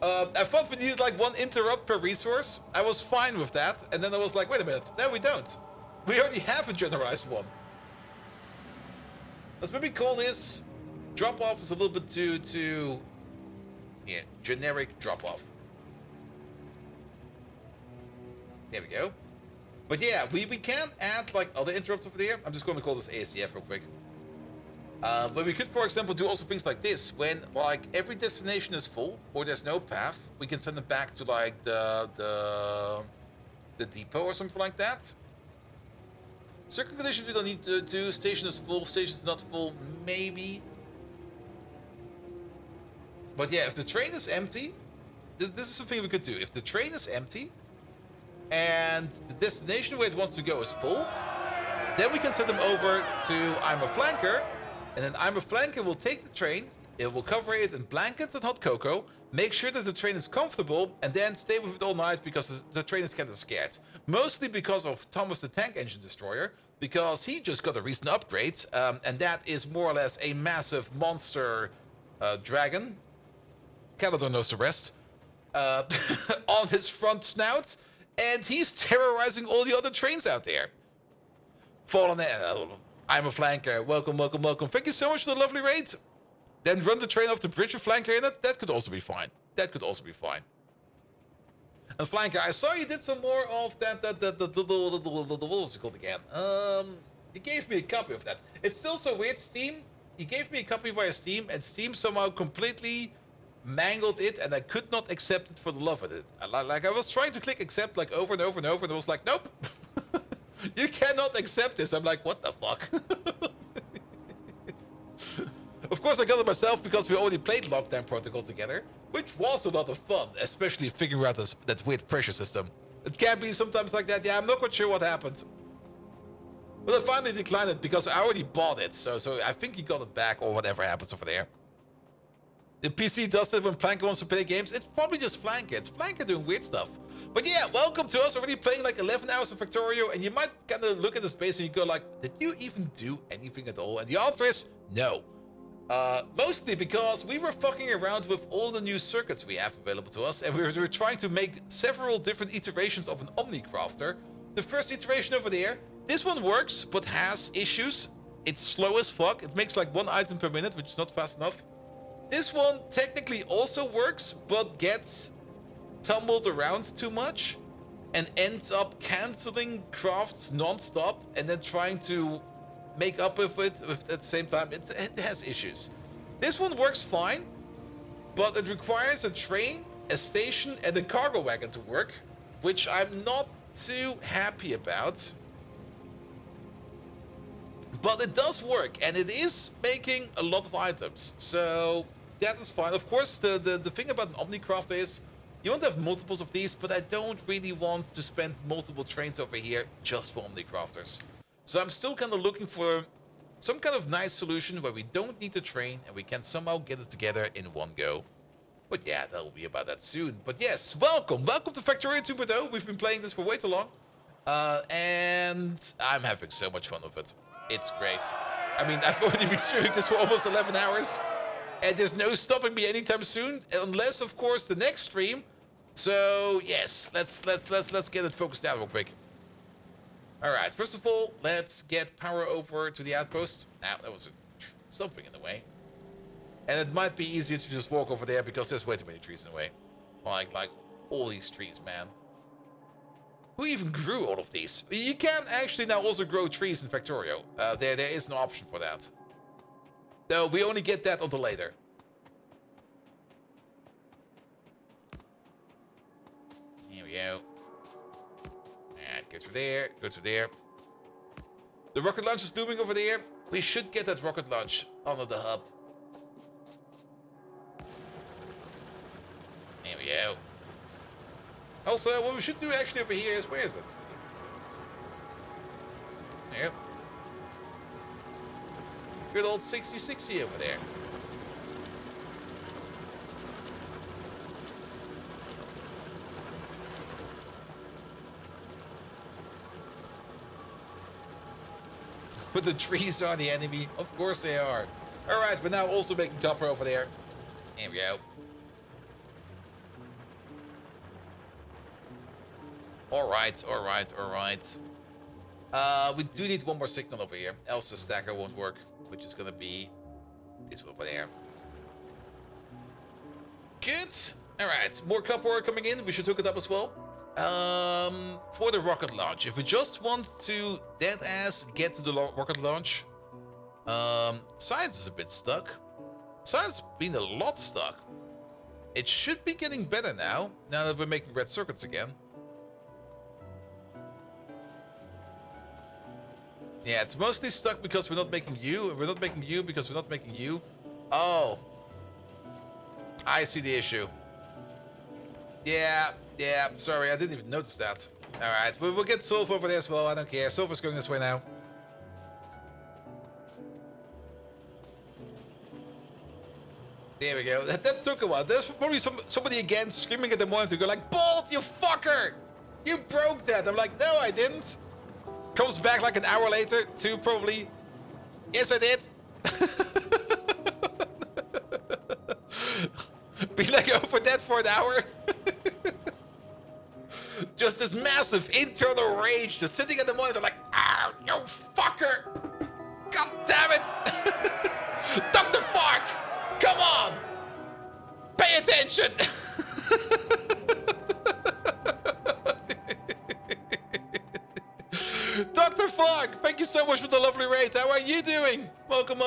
I thought we needed like 1 interrupt per resource. I was fine with that. And then I was like, wait a minute. No, we don't. We already have a generalized one. Let's maybe call this drop off is a little bit too yeah, generic drop off. There we go. But yeah, we can add like other interrupts over there. I'm just going to call this ASDF real quick. But we could, for example, do also things like this. When like every destination is full or there's no path, we can send them back to like the depot or something like that. Circuit conditions we don't need to do. Station is full, station is not full, maybe. But yeah, if the train is empty, this is something we could do. If the train is empty and the destination where it wants to go is full, then we can send them over to I'm a Flanker, and then I'm a Flanker will take the train, it will cover it in blankets and hot cocoa, make sure that the train is comfortable, and then stay with it all night because the train is kind of scared. Mostly because of Thomas the Tank Engine Destroyer, because he just got a recent upgrade, and that is more or less a massive monster dragon. Calador knows the rest. On his front snout, and he's terrorizing all the other trains out there. Fallen, I'm a Flanker. Welcome, welcome, welcome. Thank you so much for the lovely raid. Then run the train off the bridge with Flanker in it. That could also be fine. That could also be fine. And Flanker, I saw you did some more of that what was it called again? You gave me a copy of that. It's still so weird, Steam. You gave me a copy via Steam, and Steam somehow completely mangled it, and I could not accept it for the love of it. Like I was trying to click accept like over and over and over, and it was like, nope. You cannot accept this. I'm like, what the fuck? Of course, I got it myself because we already played Lockdown Protocol together, which was a lot of fun, especially figuring out that weird pressure system. It can be sometimes like that. Yeah, I'm not quite sure what happened. But I finally declined it because I already bought it, so I think he got it back or whatever happens over there. The PC does that when Flanker wants to play games. It's probably just Flanker. It's Flanker doing weird stuff. But yeah, welcome to us already playing like 11 hours of Factorio, and you might kind of look at this base and you go like, did you even do anything at all? And the answer is no. Mostly because we were fucking around with all the new circuits we have available to us, and we were trying to make several different iterations of an Omnicrafter. The first iteration over there, this one works, but has issues. It's slow as fuck. It makes like 1 item per minute, which is not fast enough. This one technically also works, but gets tumbled around too much and ends up canceling crafts non-stop and then trying to make up with it at the same time. It has issues. This one works fine, but it requires a train a station and a cargo wagon to work, which I'm not too happy about. But it does work, and it is making a lot of items, so that is fine. Of course, the thing about an Omnicrafter is you won't have multiples of these, but I don't really want to spend multiple trains over here just for Omnicrafters. So I'm still kind of looking for some kind of nice solution where we don't need to train and we can somehow get it together in one go. But yeah, that'll be about that soon. But yes, welcome to Factorio 2.0. We've been playing this for way too long, and I'm having so much fun with it. It's great. I mean, I've already been streaming this for almost 11 hours, and there's no stopping me anytime soon, unless, of course, the next stream. So yes, let's get it focused out real quick. All right, first of all, let's get power over to the outpost. Now, that was something in the way. And it might be easier to just walk over there because there's way too many trees in the way. Like all these trees, man. Who even grew all of these? You can actually now also grow trees in Factorio. There is no option for that. No, we only get that until later. Here we go. And go through there, go through there. The rocket launch is looming over there. We should get that rocket launch under the hub. Here we go. Also, what we should do actually over here is, where is it? Yep. Good old 6060 over there. But the trees are the enemy. Of course they are. Alright, we're now also making copper over there. Here we go. Alright. We do need one more signal over here, else the stacker won't work, which is gonna be this over there. Good. Alright, more copper ore coming in. We should hook it up as well. For the rocket launch, if we just want to dead-ass get to the rocket launch, science is a bit stuck. Science has been a lot stuck. It should be getting better now that we're making red circuits again. Yeah, it's mostly stuck because we're not making you. We're not making you because we're not making you. Oh. I see the issue. Yeah, sorry, I didn't even notice that. Alright, we'll get Sulfur over there as well, I don't care. Sulfur's going this way now. There we go. That took a while. There's probably somebody again screaming at the monitor, go like, Bolt, you fucker! You broke that! I'm like, no, I didn't. Comes back like an hour later to probably, yes, I did. Be like over that for an hour. Just this massive internal rage, just sitting at the monitor like, ow, you fucker! God damn it! Dr. Fark! Come on! Pay attention! Dr. Fark, thank you so much for the lovely raid. How are you doing? Welcome.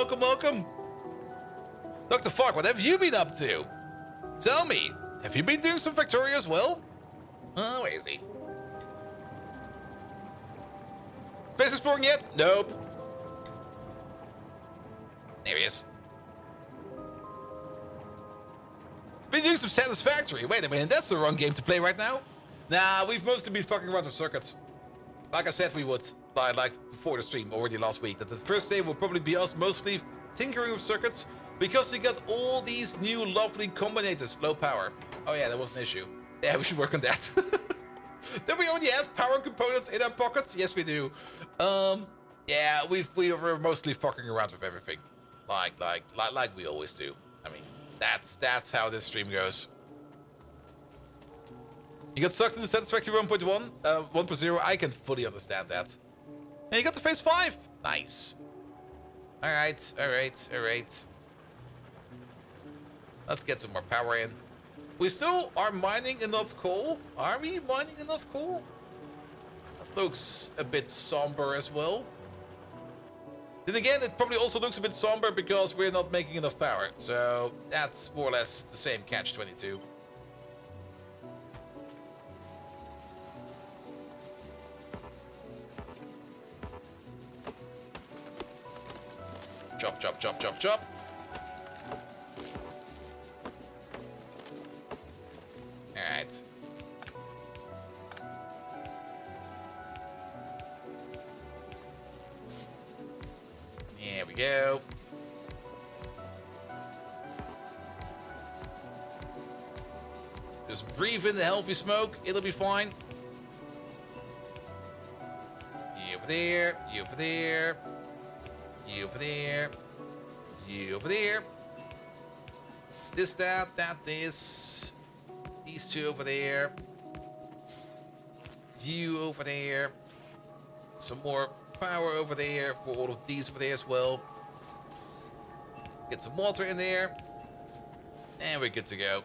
Dr. Fark, what have you been up to? Tell me, have you been doing some Factorio as well? Oh, where is he? Space exploring yet? Nope. There he is. Been doing some Satisfactory. Wait a minute, that's the wrong game to play right now. Nah, we've mostly been fucking around with circuits. Like I said we would, like before the stream already last week, that the first day will probably be us mostly tinkering with circuits because we got all these new lovely combinators, low power. Oh yeah, that was an issue. Yeah, we should work on that. Then we already have power components in our pockets. Yes, we do. Yeah, we were mostly fucking around with everything, like we always do. I mean, that's how this stream goes. You got sucked into Satisfactory 1.1, 1.0. I can fully understand that. And you got to phase 5. Nice. All right. Let's get some more power in. We still are mining enough coal. Are we mining enough coal? That looks a bit somber as well. Then again, it probably also looks a bit somber because we're not making enough power. So that's more or less the same catch-22. Chop, chop, chop, chop, chop. Alright. There we go. Just breathe in the healthy smoke. It'll be fine. You over there. You over there. You over there. You over there. This, that, this. These two over there. You over there. Some more power over there for all of these over there as well. Get some water in there. And we're good to go.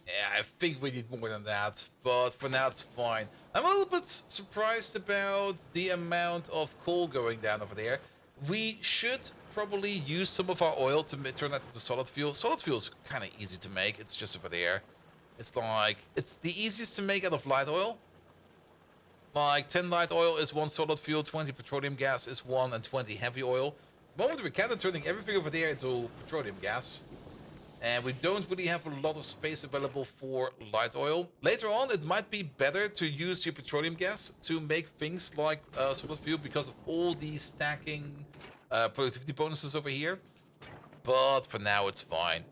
Yeah, I think we need more than that. But for now, it's fine. I'm a little bit surprised about the amount of coal going down over there. We should probably use some of our oil to turn that into solid fuel. Solid fuel is kind of easy to make. It's just over there. It's like, it's the easiest to make out of light oil. Like 10 light oil is 1 solid fuel, 20 petroleum gas is 1, and 20 heavy oil. The moment we're kind of turning everything over there into petroleum gas. And we don't really have a lot of space available for light oil. Later on, it might be better to use your petroleum gas to make things like solid fuel because of all the stacking productivity bonuses over here. But for now, it's fine.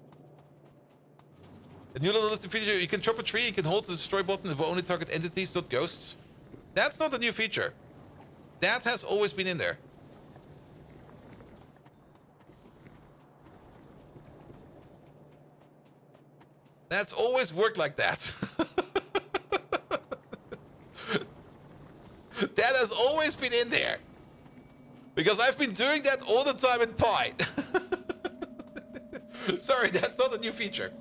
A new little listing feature, you can chop a tree, you can hold the destroy button, it will only target entities, not ghosts. That's not a new feature. That has always been in there. That's always worked like that. That has always been in there. Because I've been doing that all the time in Pi. Sorry, that's not a new feature.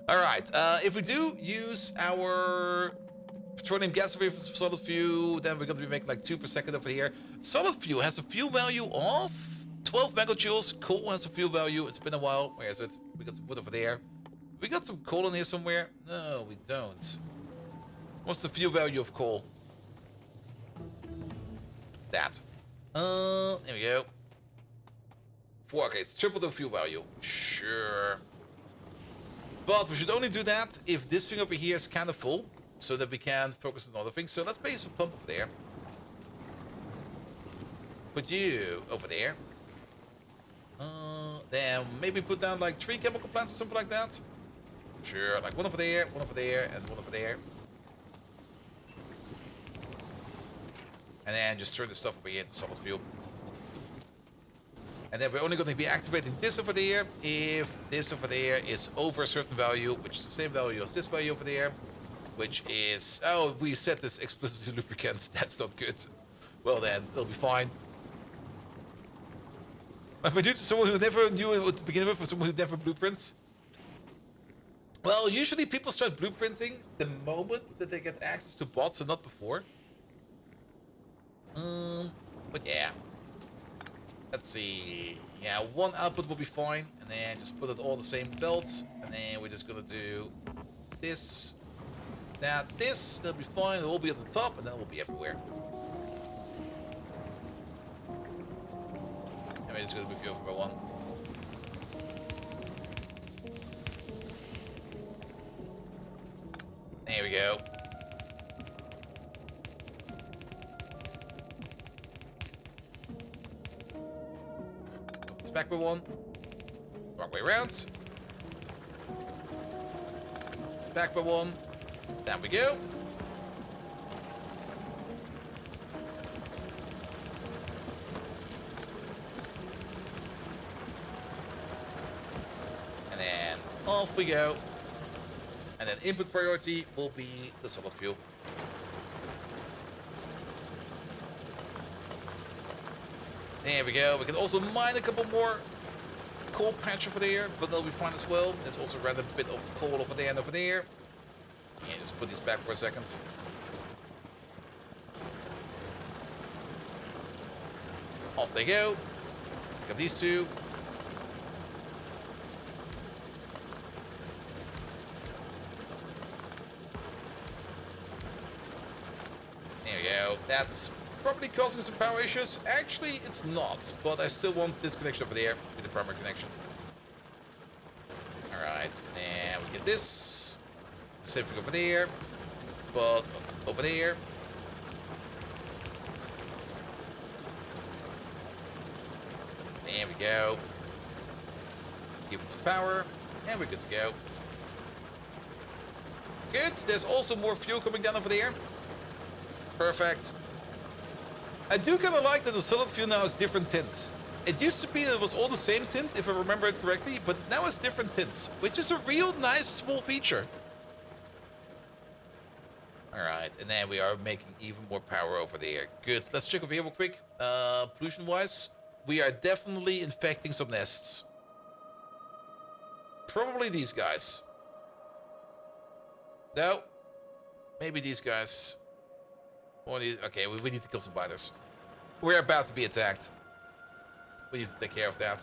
Alright, if we do use our petroleum gas over here for solid fuel, then we're going to be making like 2 per second over here. Solid fuel has a fuel value of 12 megajoules. Coal has a fuel value. It's been a while. Where is it? We got some wood over there. We got some coal in here somewhere. No, we don't. What's the fuel value of coal? That. There we go. 4. Okay, it's triple the fuel value. Sure. But we should only do that if this thing over here is kind of full, so that we can focus on other things. So let's place a pump over there. Put you over there. Then maybe put down like 3 chemical plants or something like that. Sure, like one over there, and one over there. And then just turn the stuff over here into solid fuel. And then we're only going to be activating this over there if this over there is over a certain value, which is the same value as this value over there, which is... Oh, we set this explicitly lubricant. That's not good. Well then, it'll be fine. Am I due to someone who never knew it to begin with, for someone who never blueprints? Well, usually people start blueprinting the moment that they get access to bots and not before. But yeah. Let's see. Yeah, 1 output will be fine. And then just put it all in the same belts. And then we're just gonna do this, that, this. That'll be fine. It will be at the top and then it will be everywhere. And we're just gonna move you over by 1. There we go. Back by 1. Wrong way around. It's back by 1. Down we go. And then off we go. And then input priority will be the solid fuel. There we go. We can also mine a couple more coal patch over there, but they'll be fine as well. There's also a random bit of coal over there and over there. Yeah, just put these back for a second. Off they go. Pick up these 2. There we go. That's probably causing some power issues. Actually, it's not, but I still want this connection over there to be the primary connection. Alright, and we get this. Same thing over there, but over there. There we go. Give it some power, and we're good to go. Good, there's also more fuel coming down over there. Perfect. I do kind of like that the solid fuel now has different tints. It used to be that it was all the same tint, if I remember it correctly, but now it's different tints, which is a real nice small feature. Alright, and then we are making even more power over there. Good, let's check over here real quick. Pollution-wise, we are definitely infecting some nests. Probably these guys. No. Maybe these guys. Okay, we need to kill some biters. We're about to be attacked. We need to take care of that.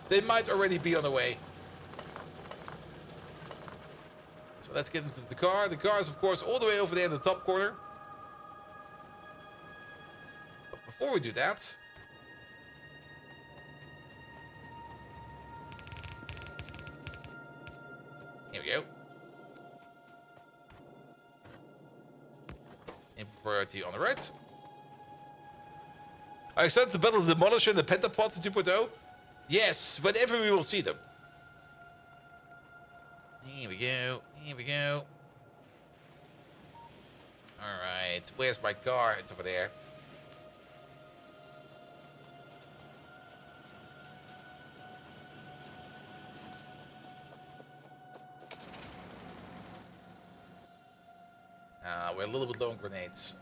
They might already be on the way. So let's get into the car. The car is, of course, all the way over there in the top corner. But before we do that... Here we go. In priority on the right. I excited to battle the Demolisher and the Pentapods in 2.0. Yes, whenever we will see them. Here we go. Here we go. Alright, where's my car? It's over there. We're a little bit low on grenades.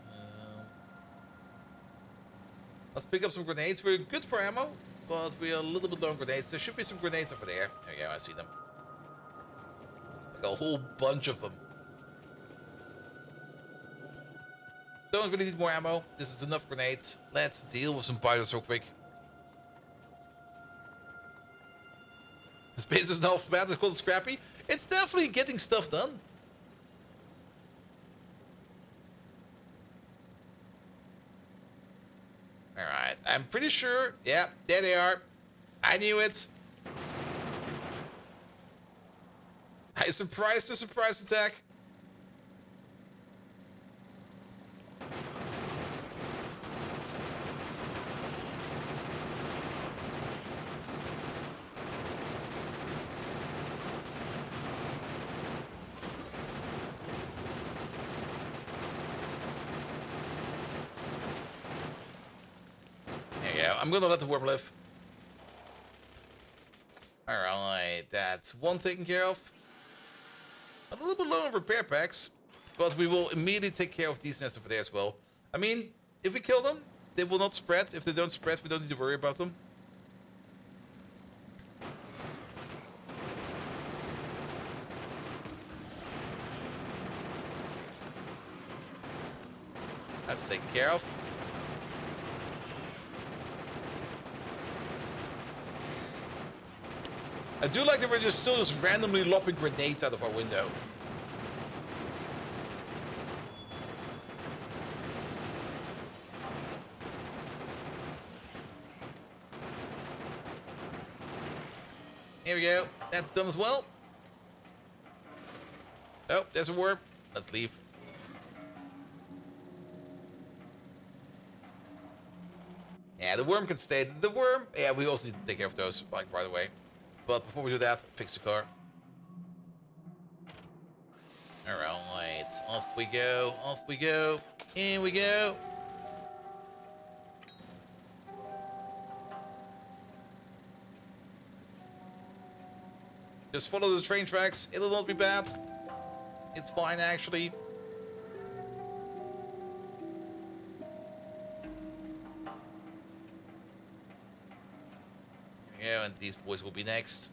Let's pick up some grenades. We're good for ammo, but we're a little bit low on grenades. There should be some grenades over there. There you go, I see them. Like a whole bunch of them. Don't really need more ammo. This is enough grenades. Let's deal with some biters real quick. This base is now bad. It's called Scrappy. It's definitely getting stuff done. Alright, I'm pretty sure. Yeah, there they are. I knew it. I surprised the surprise attack. I'm gonna let the worm live. Alright, that's one taken care of. A little bit low on repair packs, but we will immediately take care of these nests over there as well. I mean, if we kill them, they will not spread. If they don't spread, we don't need to worry about them. That's taken care of. I do like that we're just still just randomly lobbing grenades out of our window. Here we go. That's done as well. Oh, there's a worm. Let's leave. Yeah, the worm can stay. The worm, yeah, we also need to take care of those, like, right away. But before we do that, fix the car. Alright, off we go, off we go, in we go. Just follow the train tracks, it'll not be bad. It's fine, actually. Yeah, and these boys will be next.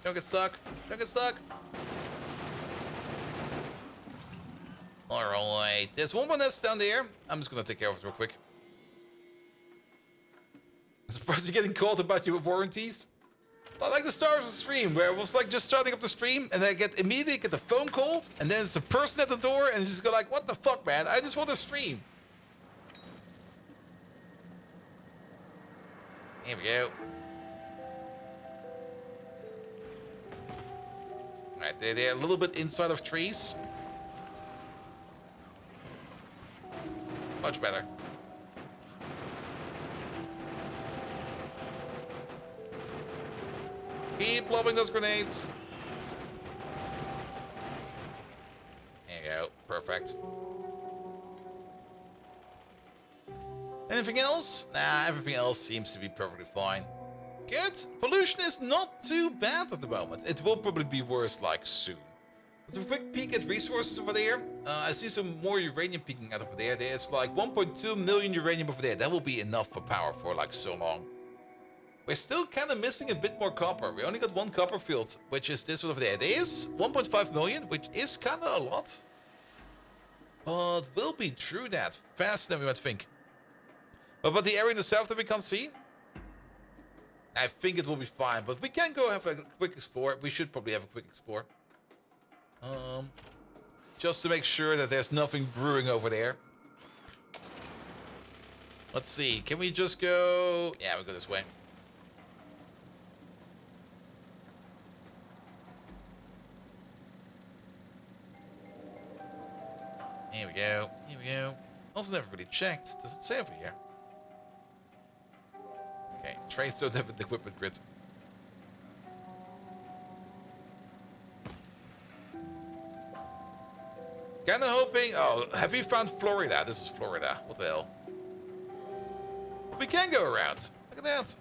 Don't get stuck. Don't get stuck. Alright, there's one more nest down there. I'm just gonna take care of it real quick. I'm surprised you're getting called about your warranties. But like the start of the stream, where it was like just starting up the stream, and I immediately get the phone call, and then it's the person at the door, and just go like, what the fuck, man? I just want to stream. Here we go. Alright, they're a little bit inside of trees. Much better. Keep lobbing those grenades. There you go. Perfect. Anything else? Nah, everything else seems to be perfectly fine. Good. Pollution is not too bad at the moment. It will probably be worse, like, soon. Let's have a quick peek at resources over there. I see some more uranium peeking out over there. There's like 1.2 million uranium over there. That will be enough for power for like so long. We're still kind of missing a bit more copper. We only got one copper field, which is this one over there. There is 1.5 million, which is kind of a lot. But we'll be through that faster than we might think. But about the area in the south that we can't see, I think it will be fine. But we can go have a quick explore. We should probably have a quick explore. Just to make sure that there's nothing brewing over there. Let's see. Can we just go... Yeah, we'll go this way. Here we go. Here we go. Also never really checked. Does it say over here? Okay. Trains don't have an equipment grid. Kinda hoping... Oh, have we found Florida? This is Florida. What the hell? We can go around. Look at that.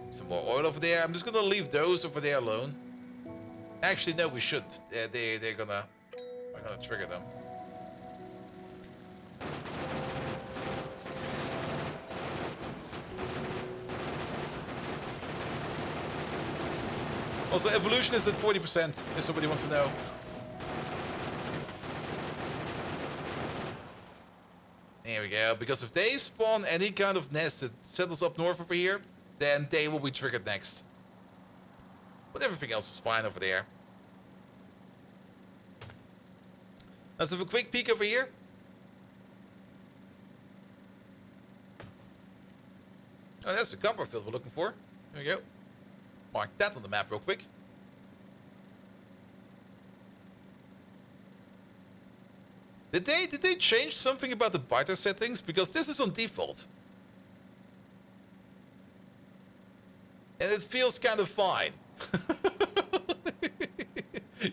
Some more oil over there. I'm just gonna leave those over there alone. Actually, no, we shouldn't. They're gonna... I'm gonna trigger them. Also, evolution is at 40%, if somebody wants to know. There we go. Because if they spawn any kind of nest that settles up north over here, then they will be triggered next. But everything else is fine over there. Let's have a quick peek over here. Oh, that's the copper field we're looking for. There we go. Mark that on the map real quick. Did they change something about the biter settings? Because this is on default. And it feels kind of fine.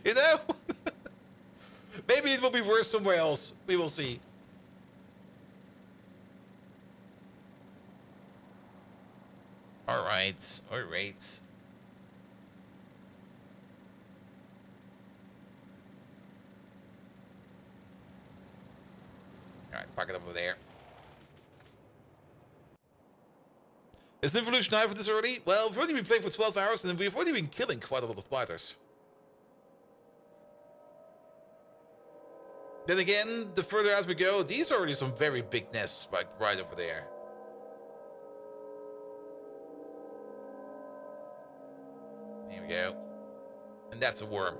You know? Maybe it will be worse somewhere else. We will see. Alright, alright. Alright, park it over there. Is Evolution high for this already? Well, we've only been playing for 12 hours and we've already been killing quite a lot of biters. Then again, the further as we go, these are already some very big nests, like right over there. There we go. And that's a worm.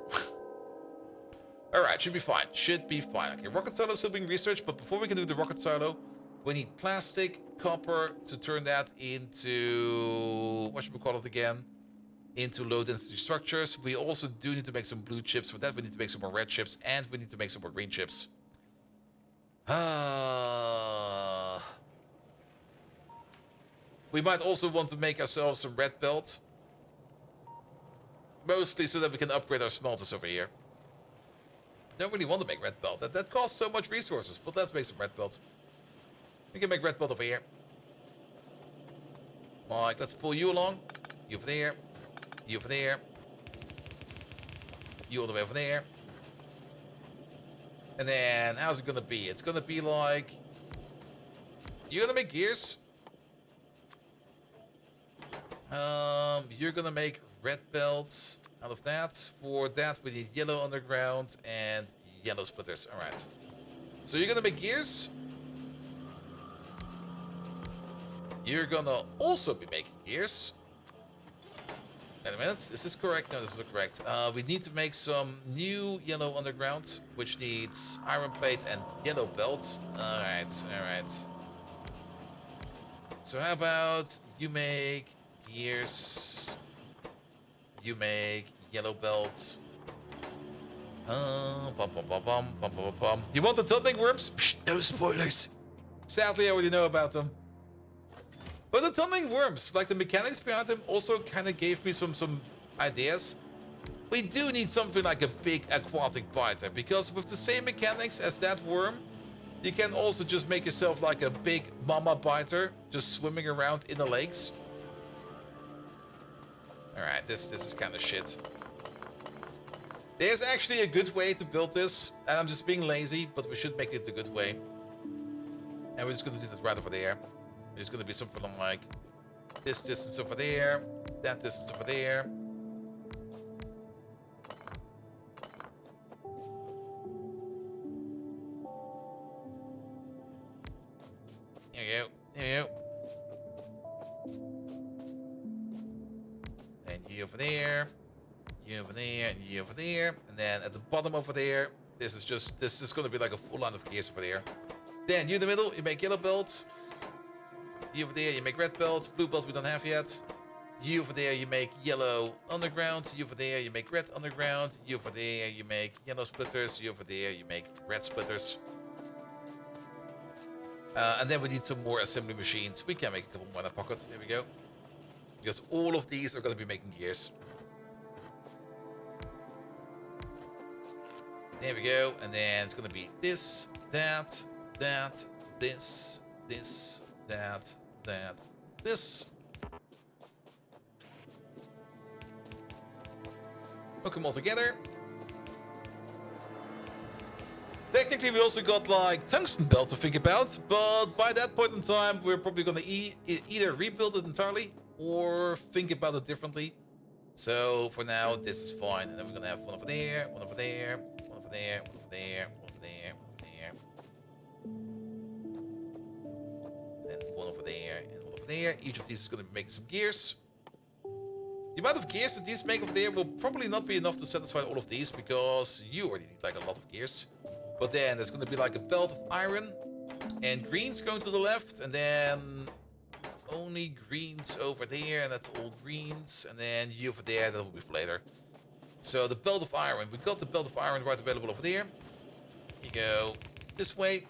Alright, should be fine. Should be fine. Okay, rocket silo still being researched, but before we can do the rocket silo, we need plastic, copper to turn that into... What should we call it again? Into low density structures. We also do need to make some blue chips. For that, we need to make some more red chips, and we need to make some more green chips. We might also want to make ourselves some red belts. Mostly so that we can upgrade our smelters over here. Don't really want to make red belt. That costs so much resources, but let's make some red belts. We can make red belt over here. Mike, let's pull you along. You over there. You over there. You all the way over there. And then, how's it gonna be? It's gonna be like... You gonna make gears? You're gonna make red belts out of that. For that, we need yellow underground and yellow splitters. All right. So you're gonna make gears. You're gonna also be making gears. Wait a minute, is this correct? No, this is not correct. We need to make some new yellow underground, which needs iron plate and yellow belts. Alright. So how about you make gears, you make yellow belts. You want the tunneling worms? Psh, no spoilers. Sadly, I already know about them. But the tunneling worms, like the mechanics behind them, also kind of gave me some ideas. We do need something like a big aquatic biter, because with the same mechanics as that worm, you can also just make yourself like a big mama biter, just swimming around in the lakes. Alright, this is kind of shit. There's actually a good way to build this, and I'm just being lazy, but we should make it a good way. And we're just gonna do that right over there. There's gonna be something like this distance over there, that distance over there. There you go, there you go. And you over there, you over there, and you over there. And then at the bottom over there, this is gonna be like a full line of gears over there. Then you in the middle, you make yellow belts. You over there, you make red belts. Blue belts we don't have yet. You over there, you make yellow underground. You over there, you make red underground. You over there, you make yellow splitters. You over there, you make red splitters. And then we need some more assembly machines. We can make a couple more in our pocket. There we go. Because all of these are going to be making gears. There we go. And then it's going to be this, that, this, that, this. Hook them all together. Technically, we also got like tungsten belt to think about, but by that point in time, we're probably gonna either rebuild it entirely or think about it differently. So for now, this is fine, and then we're gonna have one over there, one over there, one over there, one over there, one over there, one over there, then one over there, and one over there. Each of these is gonna be making some gears. The amount of gears that these make over there will probably not be enough to satisfy all of these, because you already need like a lot of gears. But then there's going to be like a belt of iron, and greens going to the left, and then only greens over there, and that's all greens, and then you over there, that will be for later. So the belt of iron, we got the belt of iron right available over there. You go this way.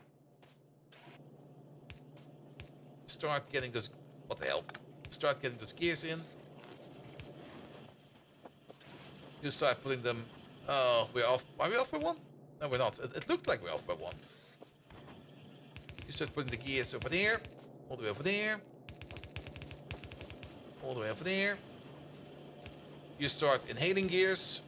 Start getting this, what the hell? Start getting those gears in. You start putting them, oh, we're off, are we off by one? No, we're not. It looked like we're off by one. You start putting the gears over there, all the way over there, all the way over there. You start inhaling gears.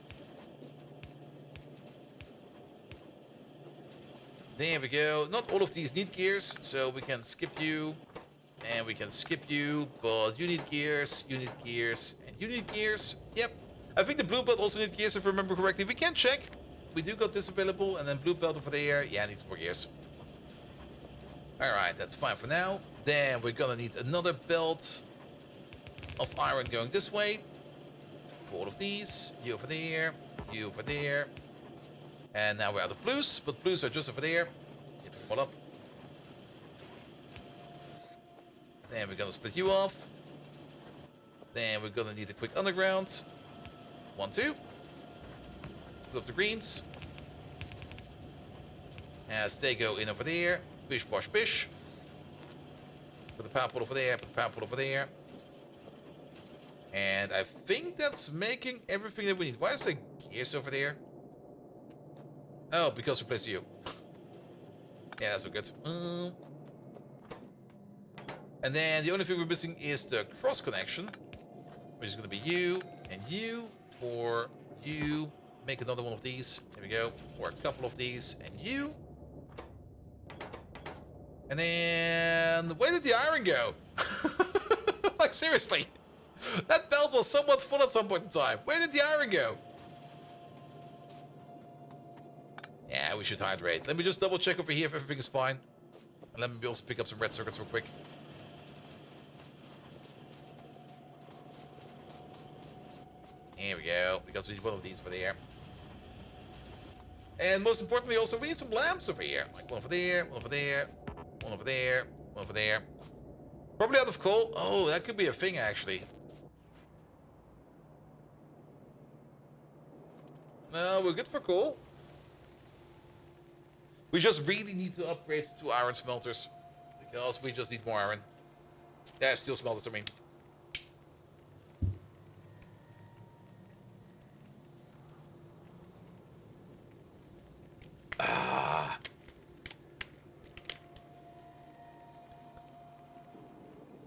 There we go. Not all of these need gears, so we can skip you, and we can skip you, but you need gears, and you need gears. Yep. I think the blue belt also needs gears, if I remember correctly. We can check. We do got this available, and then blue belt over there. Yeah, needs more gears. Alright, that's fine for now. Then we're gonna need another belt of iron going this way. For all of these. You over there. You over there. And now we're out of blues, but blues are just over there. You pick them all up. Then we're gonna split you off. Then we're gonna need a quick underground. 1, 2. Of the greens, as they go in over there. Bish bosh bish. Put the power pole over there, put the power pole over there. And I think that's making everything that we need. Why is there gears over there? Oh, because we placed you. Yeah, that's so good. And then the only thing we're missing is the cross connection, which is going to be you and you, or you. Make another one of these. There we go. Or a couple of these. And you. And then where did the iron go? Like, seriously. That belt was somewhat full at some point in time. Where did the iron go? Yeah, we should hydrate. Let me just double check over here if everything is fine. And let me also pick up some red circuits real quick. Here we go. Because we need one of these over there. And most importantly also, we need some lamps over here. Like one over there, one over there, one over there, one over there. Probably out of coal. Oh, that could be a thing actually. No, we're good for coal. We just really need to upgrade to iron smelters. Because we just need more iron. Yeah, steel smelters, I mean. Ah.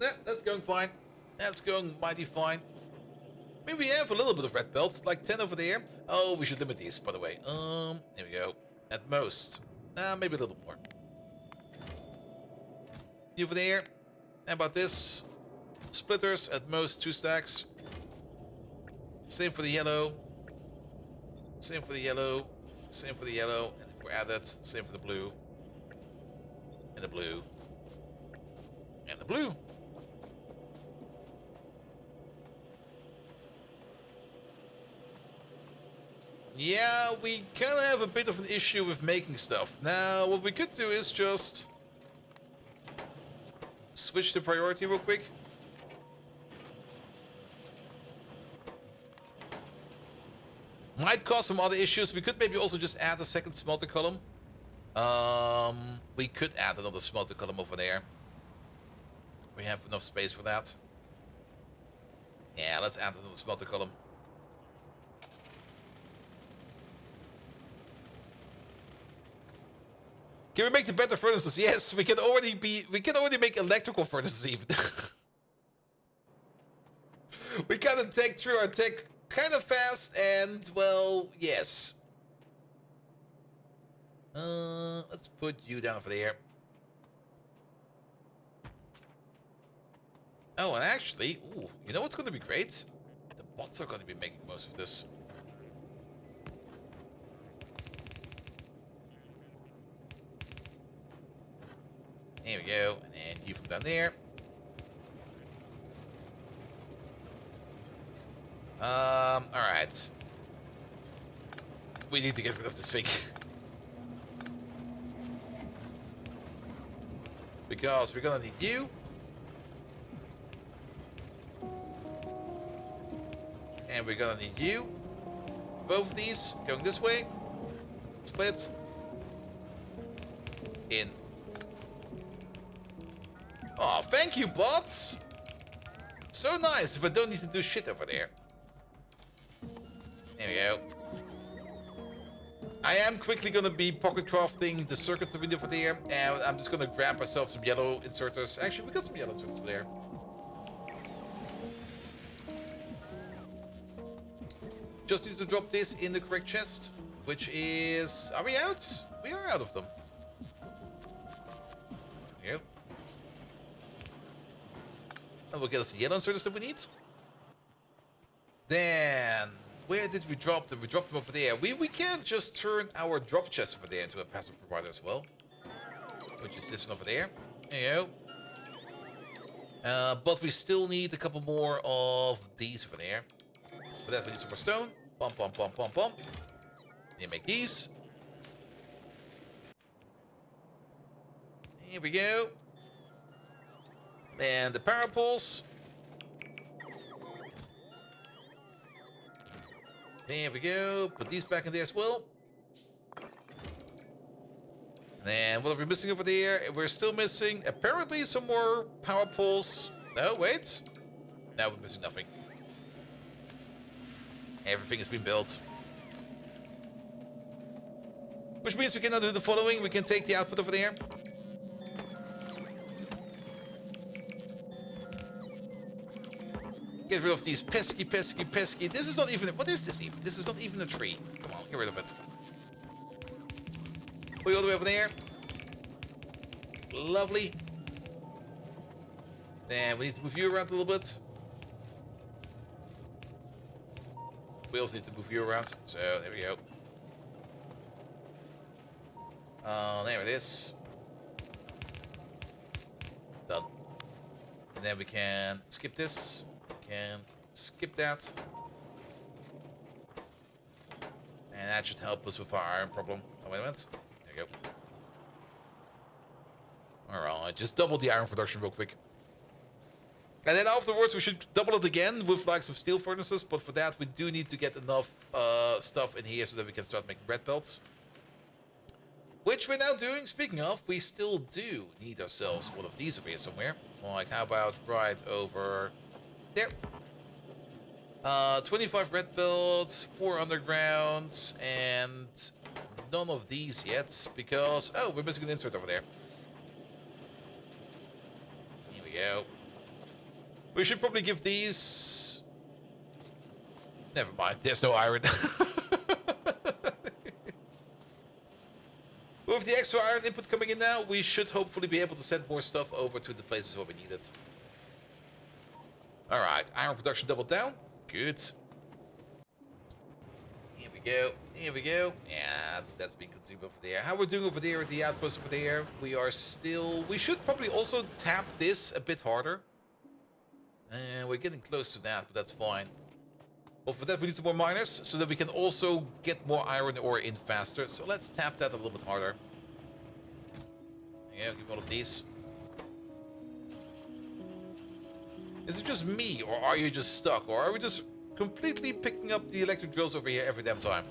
Yeah, that's going fine. That's going mighty fine. Maybe we have a little bit of red belts, like 10 over there. Oh, we should limit these, by the way. Here we go. At most. Maybe a little bit more. Over there. How about this? Splitters, at most 2 stacks. Same for the yellow. Same for the yellow. Same for the yellow. And if we're at it, same for the blue. And the blue. And the blue. Yeah, we kind of have a bit of an issue with making stuff. Now, what we could do is just switch the priority real quick. Might cause some other issues. We could maybe also just add a second smelter column. We could add another smelter column over there. We have enough space for that. Yeah, let's add another smelter column. Can we make the better furnaces? Yes, we can already make electrical furnaces even. We kind of take through our tech kind of fast and, well, yes. Let's put you down for there. Oh, and actually, ooh, you know what's going to be great? The bots are going to be making most of this. There we go, and then you from down there. Alright. We need to get rid of this thing. Because we're gonna need you. And we're gonna need you. Both of these going this way. Split. In. Oh, thank you, bots! So nice if I don't need to do shit over there. There we go. I am quickly gonna be pocket crafting the circuits that we do over there, and I'm just gonna grab myself some yellow inserters. Actually, we got some yellow inserters over there. Just need to drop this in the correct chest, which is... Are we out? We are out of them. There you go. And we'll get us the yellow inserters that we need. Then, where did we drop them? We dropped them over there. We can just turn our drop chest over there into a passive provider as well. Which is this one over there. There you go. But we still need a couple more of these over there. For that we need some more stone. Pump, pump, pump, pump, pump. Then make these. Here we go. And the power poles. There we go. Put these back in there as well. And what are we missing over there? We're still missing apparently some more power poles. No, wait. Now we're missing nothing. Everything has been built. Which means we can now do the following. We can take the output over there. Get rid of these pesky, pesky, pesky. This is not even... What is this even? This is not even a tree. Come on, get rid of it. Put it all the way over there. Lovely. Then we need to move you around a little bit. we also need to move you around. So there we go. There it is. Done. And then we can skip this. We can skip that. And that should help us with our iron problem. Oh, wait a minute. There you go. Alright, just double the iron production real quick. And then afterwards we should double it again with like some steel furnaces, but for that we do need to get enough stuff in here so that we can start making red belts. Which we're now doing. Speaking of, we still do need ourselves one of these over here somewhere. Like, how about right over there? 25 red belts, 4 undergrounds, and none of these yet because, oh, we're missing an insert over there. Here we go. We should probably give these... Never mind, there's no iron. With the extra iron input coming in now, we should hopefully be able to send more stuff over to the places where we need it. Alright, iron production doubled down. Good. Here we go. Here we go. Yeah, that's being consumed over there. How we're doing over there at the outpost over there, we are still... We should probably also tap this a bit harder. And we're getting close to that, but that's fine. Well, for that we need some more miners, so that we can also get more iron ore in faster. So let's tap that a little bit harder. Yeah, give me one of these. Is it just me, or are you just stuck? Or are we just completely picking up the electric drills over here every damn time?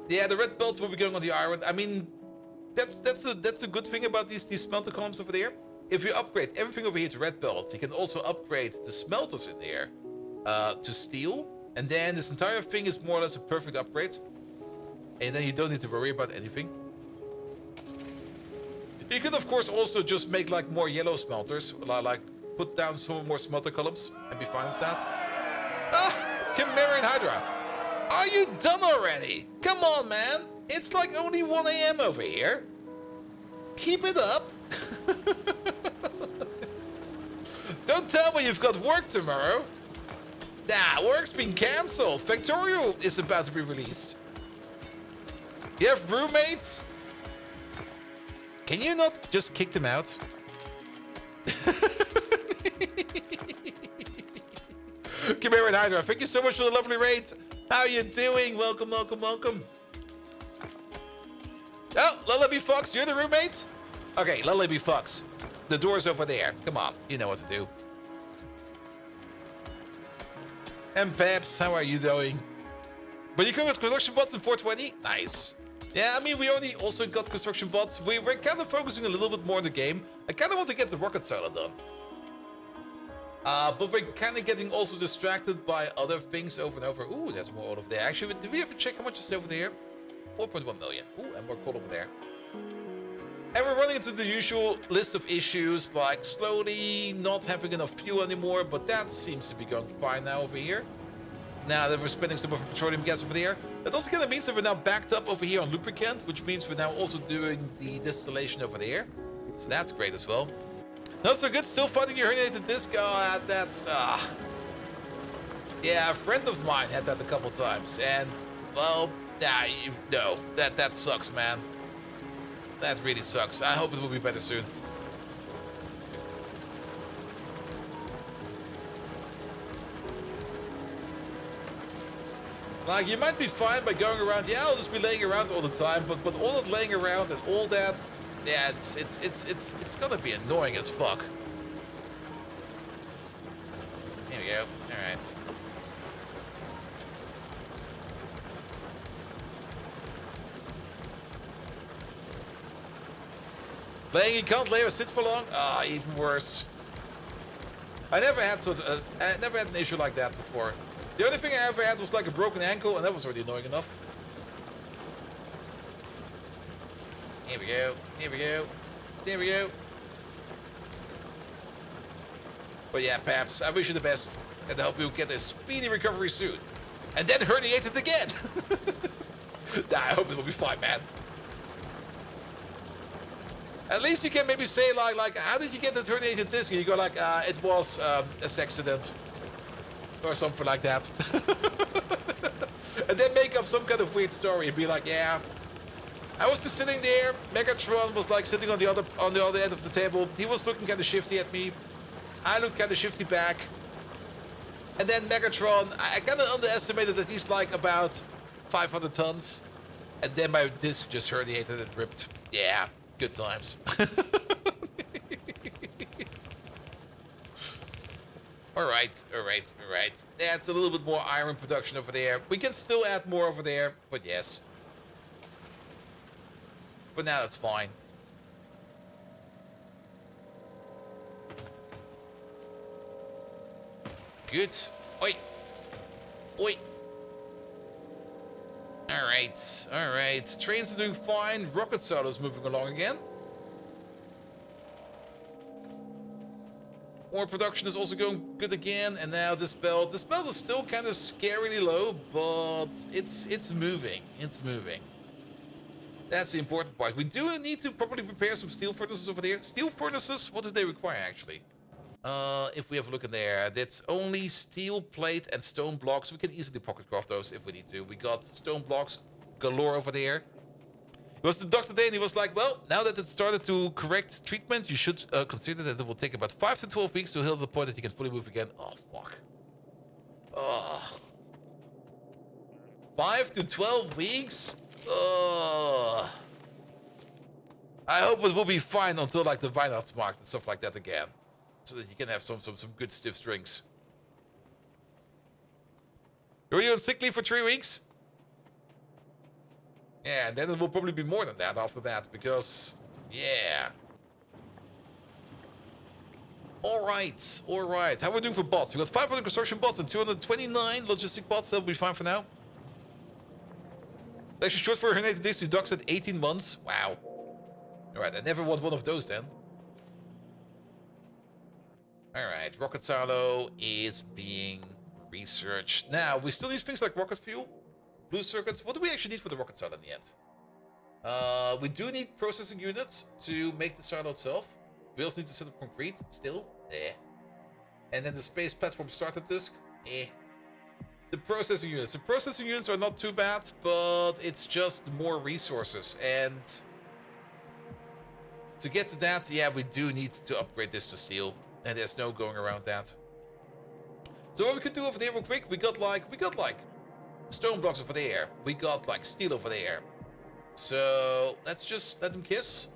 Yeah, the red belts will be going on the iron. I mean, that's a good thing about these smelter columns over there. If you upgrade everything over here to red belts, you can also upgrade the smelters in there to steel. And then this entire thing is more or less a perfect upgrade. And then you don't need to worry about anything. You could, of course, also just make like more yellow smelters, like put down some more smelter columns and be fine with that. Ah, Chimera and Hydra. Are you done already? Come on, man. It's like only 1 AM over here. Keep it up. Don't tell me you've got work tomorrow. Nah, work's been cancelled. Factorio is about to be released. You have roommates? Can you not just kick them out? Chimera and Hydra, thank you so much for the lovely raid. How you doing? Welcome, welcome, welcome. Oh, Lullaby Fox, you're the roommate? Okay, Lullaby Fox. The door's over there. Come on, you know what to do. And Peps, how are you doing? But you come with construction bots in 420? Nice. Yeah, I mean, we only also got construction bots. We're kind of focusing a little bit more on the game. I kind of want to get the rocket silo done. But we're kind of getting also distracted by other things over and over. Ooh, there's more over there. Actually, did we ever check how much is over there? 4.1 million. Ooh, and more coal over there. And we're running into the usual list of issues, like slowly not having enough fuel anymore, but that seems to be going fine now over here. Now that we're spending some of our petroleum gas over there. That also kind of means that we're now backed up over here on lubricant, which means we're now also doing the distillation over there. So that's great as well. Not so good, still fighting your herniated disc. Oh, that's... Yeah, a friend of mine had that a couple times, and, well, yeah, no, that sucks, man. That really sucks. I hope it will be better soon. Like, you might be fine by going around. Yeah, I'll just be laying around all the time, but all that laying around and all that, yeah, it's gonna be annoying as fuck. Here we go. All right. Laying, you can't lay or sit for long? Ah, even worse. I never had an issue like that before. The only thing I ever had was like a broken ankle, and that was already annoying enough. Here we go. Here we go. There we go. But yeah, Paps, I wish you the best, and I hope you get a speedy recovery soon. And then herniate it again. Nah, I hope it will be fine, man. At least you can maybe say like, how did you get the herniated disc? And you go like, it was a accident. or something like that. And then make up some kind of weird story and be like, yeah, I was just sitting there. Megatron was like sitting on the other end of the table. He was looking kind of shifty at me. I looked kind of shifty back. And then Megatron, I kind of underestimated that he's like about 500 tons. And then my disc just herniated and ripped. Yeah, good times. Alright. That's a little bit more iron production over there. We can still add more over there, but yes. But now that's fine. Good. Oi. Oi. Alright. Trains are doing fine. Rocket Solo's moving along again. Ore production is also going good again. And now this belt. This belt is still kind of scarily low, but it's moving. It's moving. That's the important part. We do need to probably prepare some steel furnaces over there. Steel furnaces, what do they require actually? If we have a look in there, that's only steel plate and stone blocks. We can easily pocket craft those if we need to. We got stone blocks galore over there. It was the doctor today and he was like, well, now that it started to correct treatment, you should consider that it will take about 5 to 12 weeks to heal to the point that you can fully move again. Oh, fuck. Oh. 5 to 12 weeks? Oh. I hope it will be fine until like the Weihnachtsmarkt and stuff like that again. So that you can have some good stiff strings. Are you on sick leave for 3 weeks? Yeah, and then it will probably be more than that after that, because, yeah. Alright. How are we doing for bots? We got 500 construction bots and 229 logistic bots. That'll be fine for now. Actually, short for herniated disc to docks at 18 months. Wow. Alright, I never want one of those then. Alright, rocket silo is being researched. Now, we still need things like rocket fuel, blue circuits. What do we actually need for the rocket silo in the end? We do need processing units to make the silo itself. We also need to set up concrete, still. And then the space platform starter disk. The processing units. The processing units are not too bad, but it's just more resources. And to get to that, yeah, we do need to upgrade this to steel. And there's no going around that. So what we could do over there real quick, we got like stone blocks over there. We got like steel over there. So let's just let them kiss.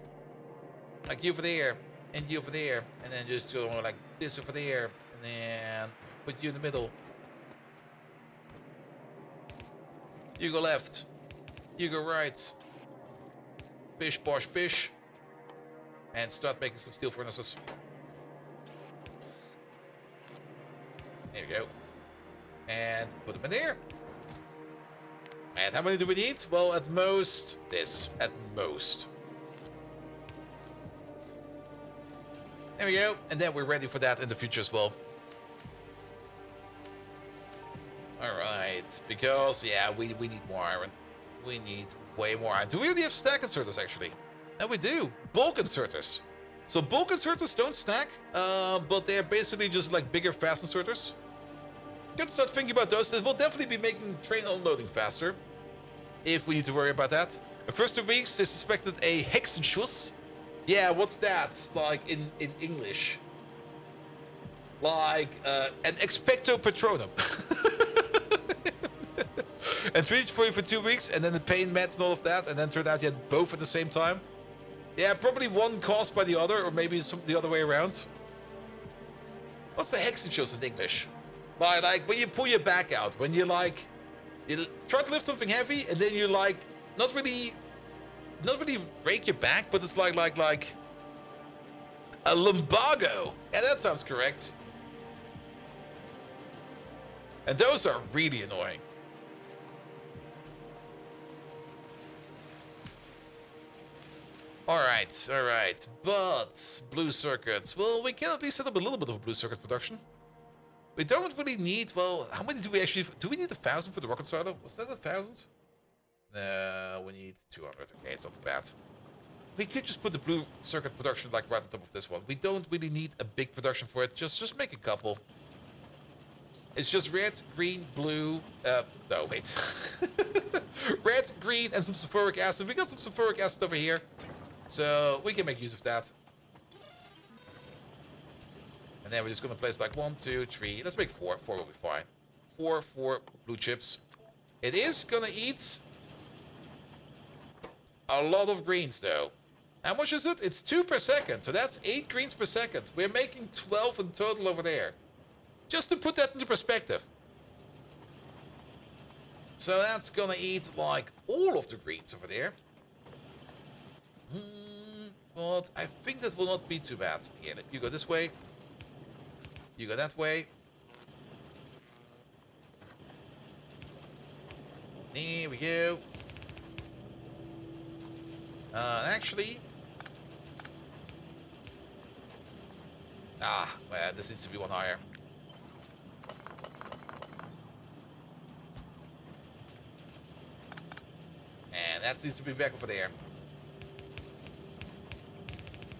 Like you over there, and you over there. And then just go like this over there. And then put you in the middle. You go left. You go right. Bish, bosh, bish. And start making some steel furnaces. There we go. And put them in there. And how many do we need? Well, at most, this. At most. There we go. And then we're ready for that in the future as well. Alright. Because, yeah, we need more iron. We need way more iron. Do we really have stack inserters, actually? And we do. Bulk inserters. So bulk inserters don't stack, but they're basically just like bigger fast inserters. Good to start thinking about those. This will definitely be making train unloading faster, if we need to worry about that. The first 2 weeks, they suspected a Hexenschuss. Yeah, what's that? Like in English? Like an expecto patronum. And treated for you for 2 weeks, and then the pain meds and all of that, and then turned out you had both at the same time. Yeah, probably one caused by the other, or maybe the other way around. What's the Hexenschuss in English? Like when you pull your back out, when you like, you try to lift something heavy, and then you like, not really break your back, but it's like a lumbago. Yeah, that sounds correct. And those are really annoying. Alright. But blue circuits. Well, we can at least set up a little bit of a blue circuit production. We don't really need, well, how many do we actually, do we need 1,000 for the rocket silo? Was that 1,000? No, we need 200. Okay, it's not too bad. We could just put the blue circuit production like right on top of this one. We don't really need a big production for it. Just make a couple. It's just red, green, blue. No, wait. Red, green, and some sulfuric acid. We got some sulfuric acid over here, so we can make use of that. And then we're just gonna place like 1, 2, 3. Let's make 4. 4 will be fine. 4 blue chips. It is gonna eat a lot of greens though. How much is it? It's 2 per second, so that's 8 greens per second. We're making 12 in total over there. Just to put that into perspective. So that's gonna eat like all of the greens over there. But I think that will not be too bad. Here, you go this way. You go that way. There we go. Actually... well, this needs to be one higher. And that needs to be back over there.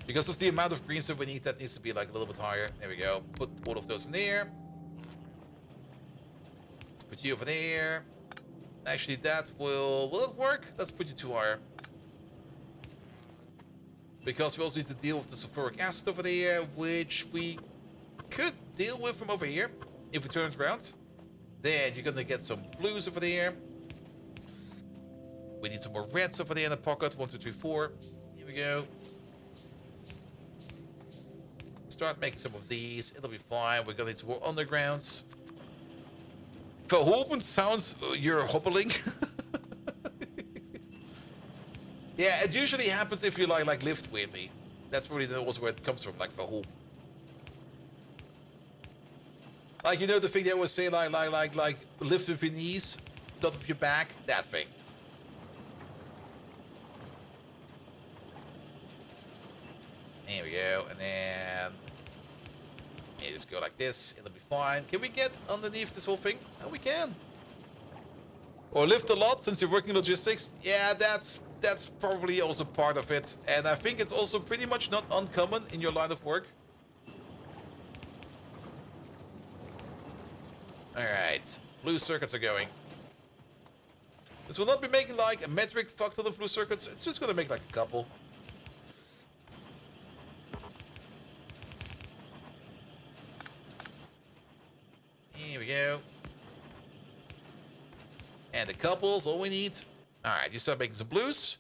Because of the amount of greens that we need, that needs to be like a little bit higher. There we go. Put all of those in there. Put you over there. Actually, that will it work? Let's put you 2 higher. Because we also need to deal with the sulfuric acid over there, which we could deal with from over here. If we turn it around. Then you're gonna get some blues over there. We need some more reds over there in the pocket. 1, 2, 3, 4. Here we go. Start making some of these. It'll be fine. We're gonna need some more undergrounds. Verhoeven sounds you're hobbling. Yeah, it usually happens if you like lift weirdly. That's really also where it comes from, like Verhoeven. Like, you know the thing they always say, like lift with your knees, not with your back, that thing. There we go, and then yeah, just go like this. It'll be fine. Can we get underneath this whole thing? Oh, we can. Or lift a lot since you're working logistics. Yeah, that's probably also part of it. And I think it's also pretty much not uncommon in your line of work. Alright, blue circuits are going. This will not be making like a metric fuck ton of blue circuits. It's just gonna make like a couple. Here we go. And the couples, all we need. Alright, you start making some blues.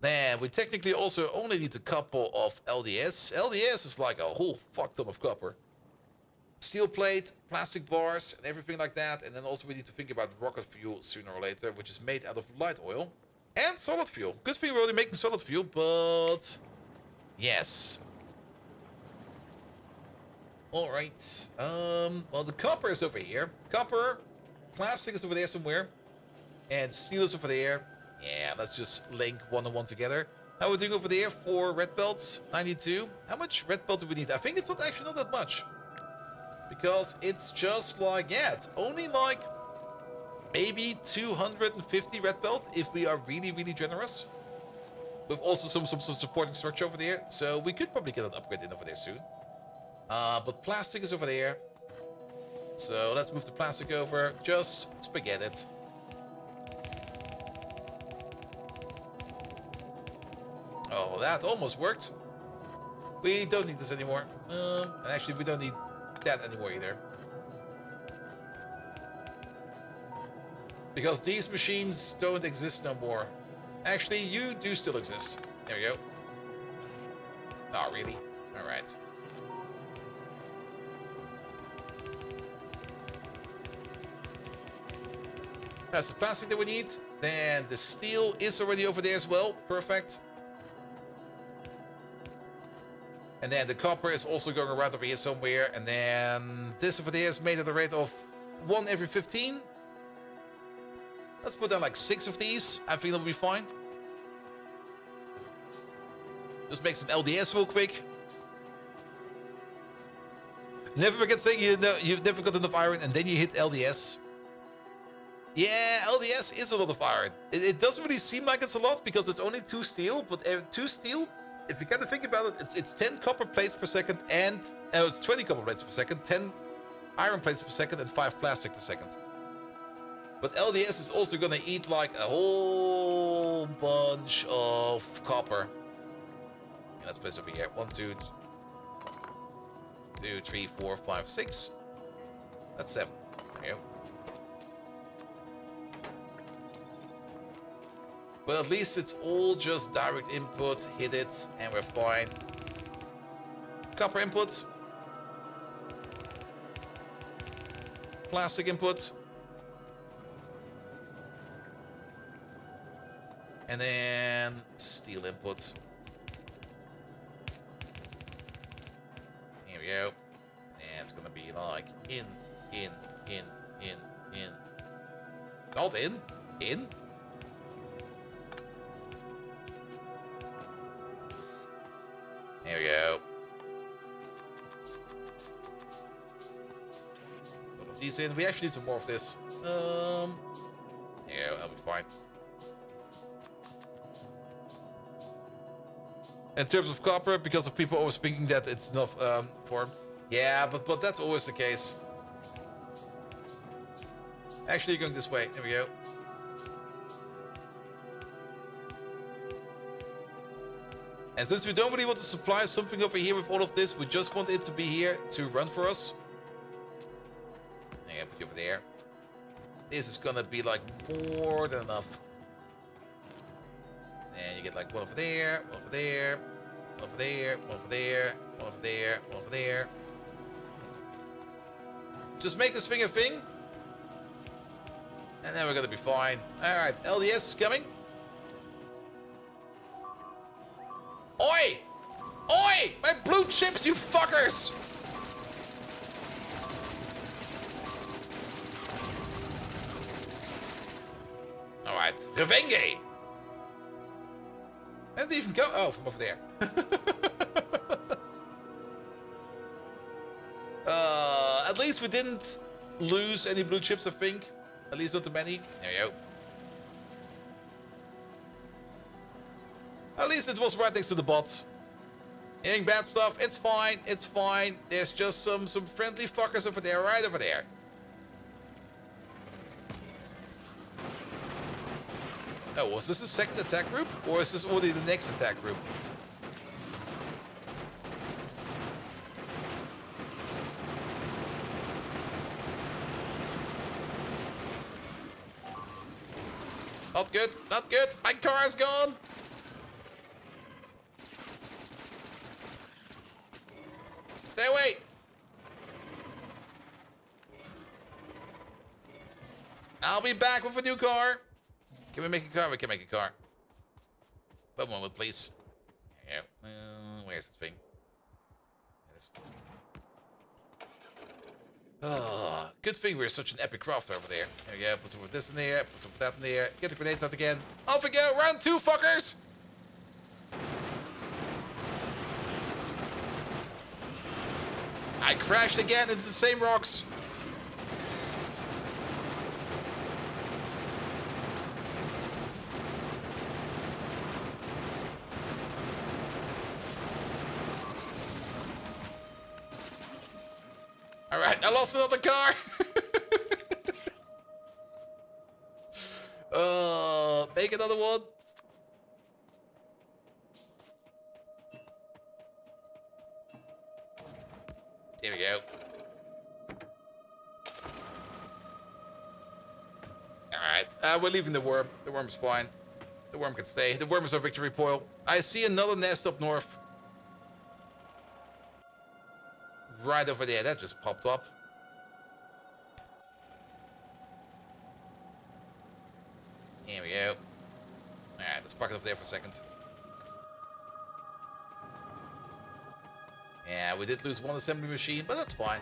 Then we technically also only need a couple of LDS. LDS is like a whole fuck ton of copper. Steel plate, plastic bars, and everything like that. And then also we need to think about rocket fuel sooner or later, which is made out of light oil. And solid fuel. Good thing we're already making solid fuel, but... yes. Alright. Well, the copper is over here. Copper, plastic is over there somewhere. And steel is over there. Yeah, let's just link 1 and 1 together. How are we doing over there for red belts? 92. How much red belt do we need? I think it's not actually not that much. Because it's just like, yeah, it's only like maybe 250 red belt if we are really, really generous. With also some supporting structure over there. So we could probably get an upgrade in over there soon. But plastic is over there. So let's move the plastic over. Just spaghetti it. Oh, that almost worked. We don't need this anymore. And actually, we don't need that anymore either. Because these machines don't exist no more. Actually, you do still exist. There we go. Oh, really? Alright. That's the plastic that we need. Then the steel is already over there as well. Perfect. And then the copper is also going around over here somewhere. And then this over there is made at a rate of 1 every 15. Let's put down like 6 of these. I think that'll be fine. Just make some LDS real quick. Never forget saying you've never got enough iron and then you hit LDS. Yeah, LDS is a lot of iron. It doesn't really seem like it's a lot because it's only 2 steel. But 2 steel, if you kind of think about it, it's 10 copper plates per second and... it's 20 copper plates per second. 10 iron plates per second and 5 plastic per second. But LDS is also gonna eat like a whole bunch of copper. Yeah, let's place it over here. 1, 2, 3, 4, 5, 6. That's 7. There you go. But at least it's all just direct input, hit it, and we're fine. Copper input. Plastic input. And then steel input. Here we go. And it's gonna be like in. Not in. There we go. Put these in. We actually need some more of this. Yeah, that'll be fine. In terms of copper, because of people always thinking that it's not formed. Yeah, but that's always the case. Actually, going this way. There we go. And since we don't really want to supply something over here with all of this, we just want it to be here to run for us. Yeah, put you over there. This is gonna be like more than enough. And you get like one over there, one over there, one over there, one over there, one over there, one over there. Just make this thing a thing. And then we're gonna be fine. Alright, LDS is coming. Oi! Oi! My blue chips, you fuckers! Alright, Revenge! Where did they even go? Oh, from over there. At least we didn't lose any blue chips, I think. At least not too many. There we go. At least it was right next to the bots. Hearing bad stuff, it's fine, it's fine. There's just some friendly fuckers over there, right over there. Oh, was this the second attack group? Or is this already the next attack group? Not good, not good. My car is gone. Stay away. I'll be back with a new car. Can we make a car? We can make a car. One moment, please. Yeah. Where's this thing? Oh, good thing we're such an epic crafter over there. There we go. Put some of this in there. Put some of that in there. Get the grenades out again. Off we go. Round 2, fuckers. I crashed again into the same rocks. Alright, I lost another car. Make another one. Here we go. Alright, we're leaving the worm. The worm's fine. The worm can stay. The worm is our victory point. I see another nest up north. Right over there. That just popped up. Here we go. Alright, let's park it up there for a second. Yeah, we did lose one assembly machine, but that's fine.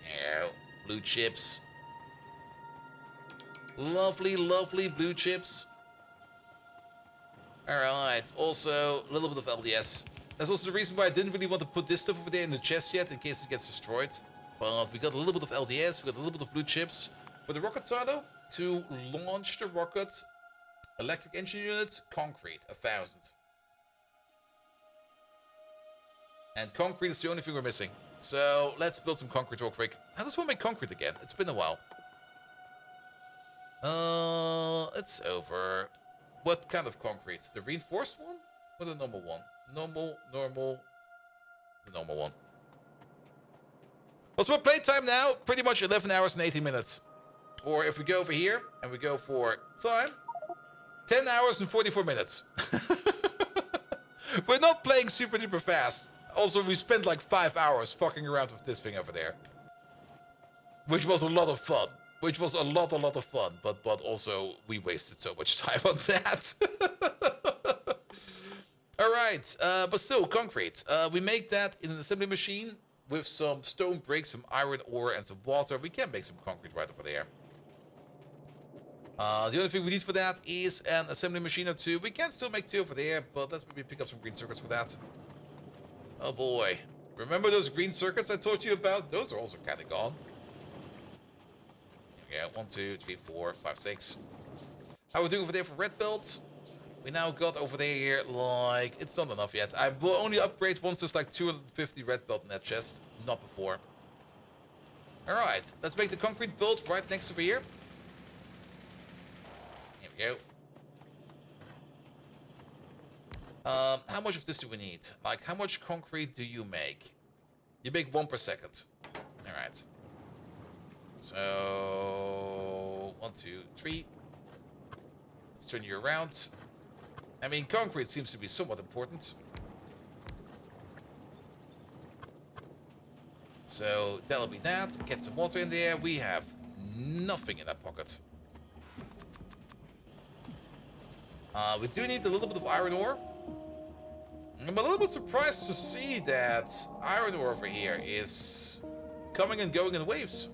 Yeah, blue chips. Lovely, lovely blue chips. Alright, also a little bit of LDS. That's also the reason why I didn't really want to put this stuff over there in the chest yet, in case it gets destroyed. But we got a little bit of LDS, we got a little bit of blue chips. For the rocket silo, to launch the rocket, electric engine units, concrete, 1,000. And concrete is the only thing we're missing. So let's build some concrete real quick. I just want to make concrete again. It's been a while. It's over. What kind of concrete? The reinforced one or the normal one? Normal, the normal one. What's my playtime now? Pretty much 11 hours and 18 minutes. Or if we go over here and we go for time, 10 hours and 44 minutes. We're not playing super duper fast. Also, we spent like 5 hours fucking around with this thing over there. Which was a lot of fun. Which was a lot of fun. But also, we wasted so much time on that. Alright, but still, concrete. We make that in an assembly machine with some stone bricks, some iron ore, and some water. We can make some concrete right over there. The only thing we need for that is an assembly machine or two. We can still make 2 over there, but let's maybe pick up some green circuits for that. Oh boy. Remember those green circuits I told you about? Those are also kind of gone. Yeah, 1, 2, 3, 4, 5, 6. How are we doing over there for red belts? We now got over there, like, it's not enough yet. I will only upgrade once there's like 250 red belt in that chest, not before. Alright, let's make the concrete build right next over here. Here we go. How much of this do we need? Like, how much concrete do you make? You make 1 per second. Alright. So, 1, 2, 3. Let's turn you around. I mean, concrete seems to be somewhat important. So, that'll be that. Get some water in there. We have nothing in that pocket. We do need a little bit of iron ore. I'm a little bit surprised to see that iron ore over here is coming and going in waves.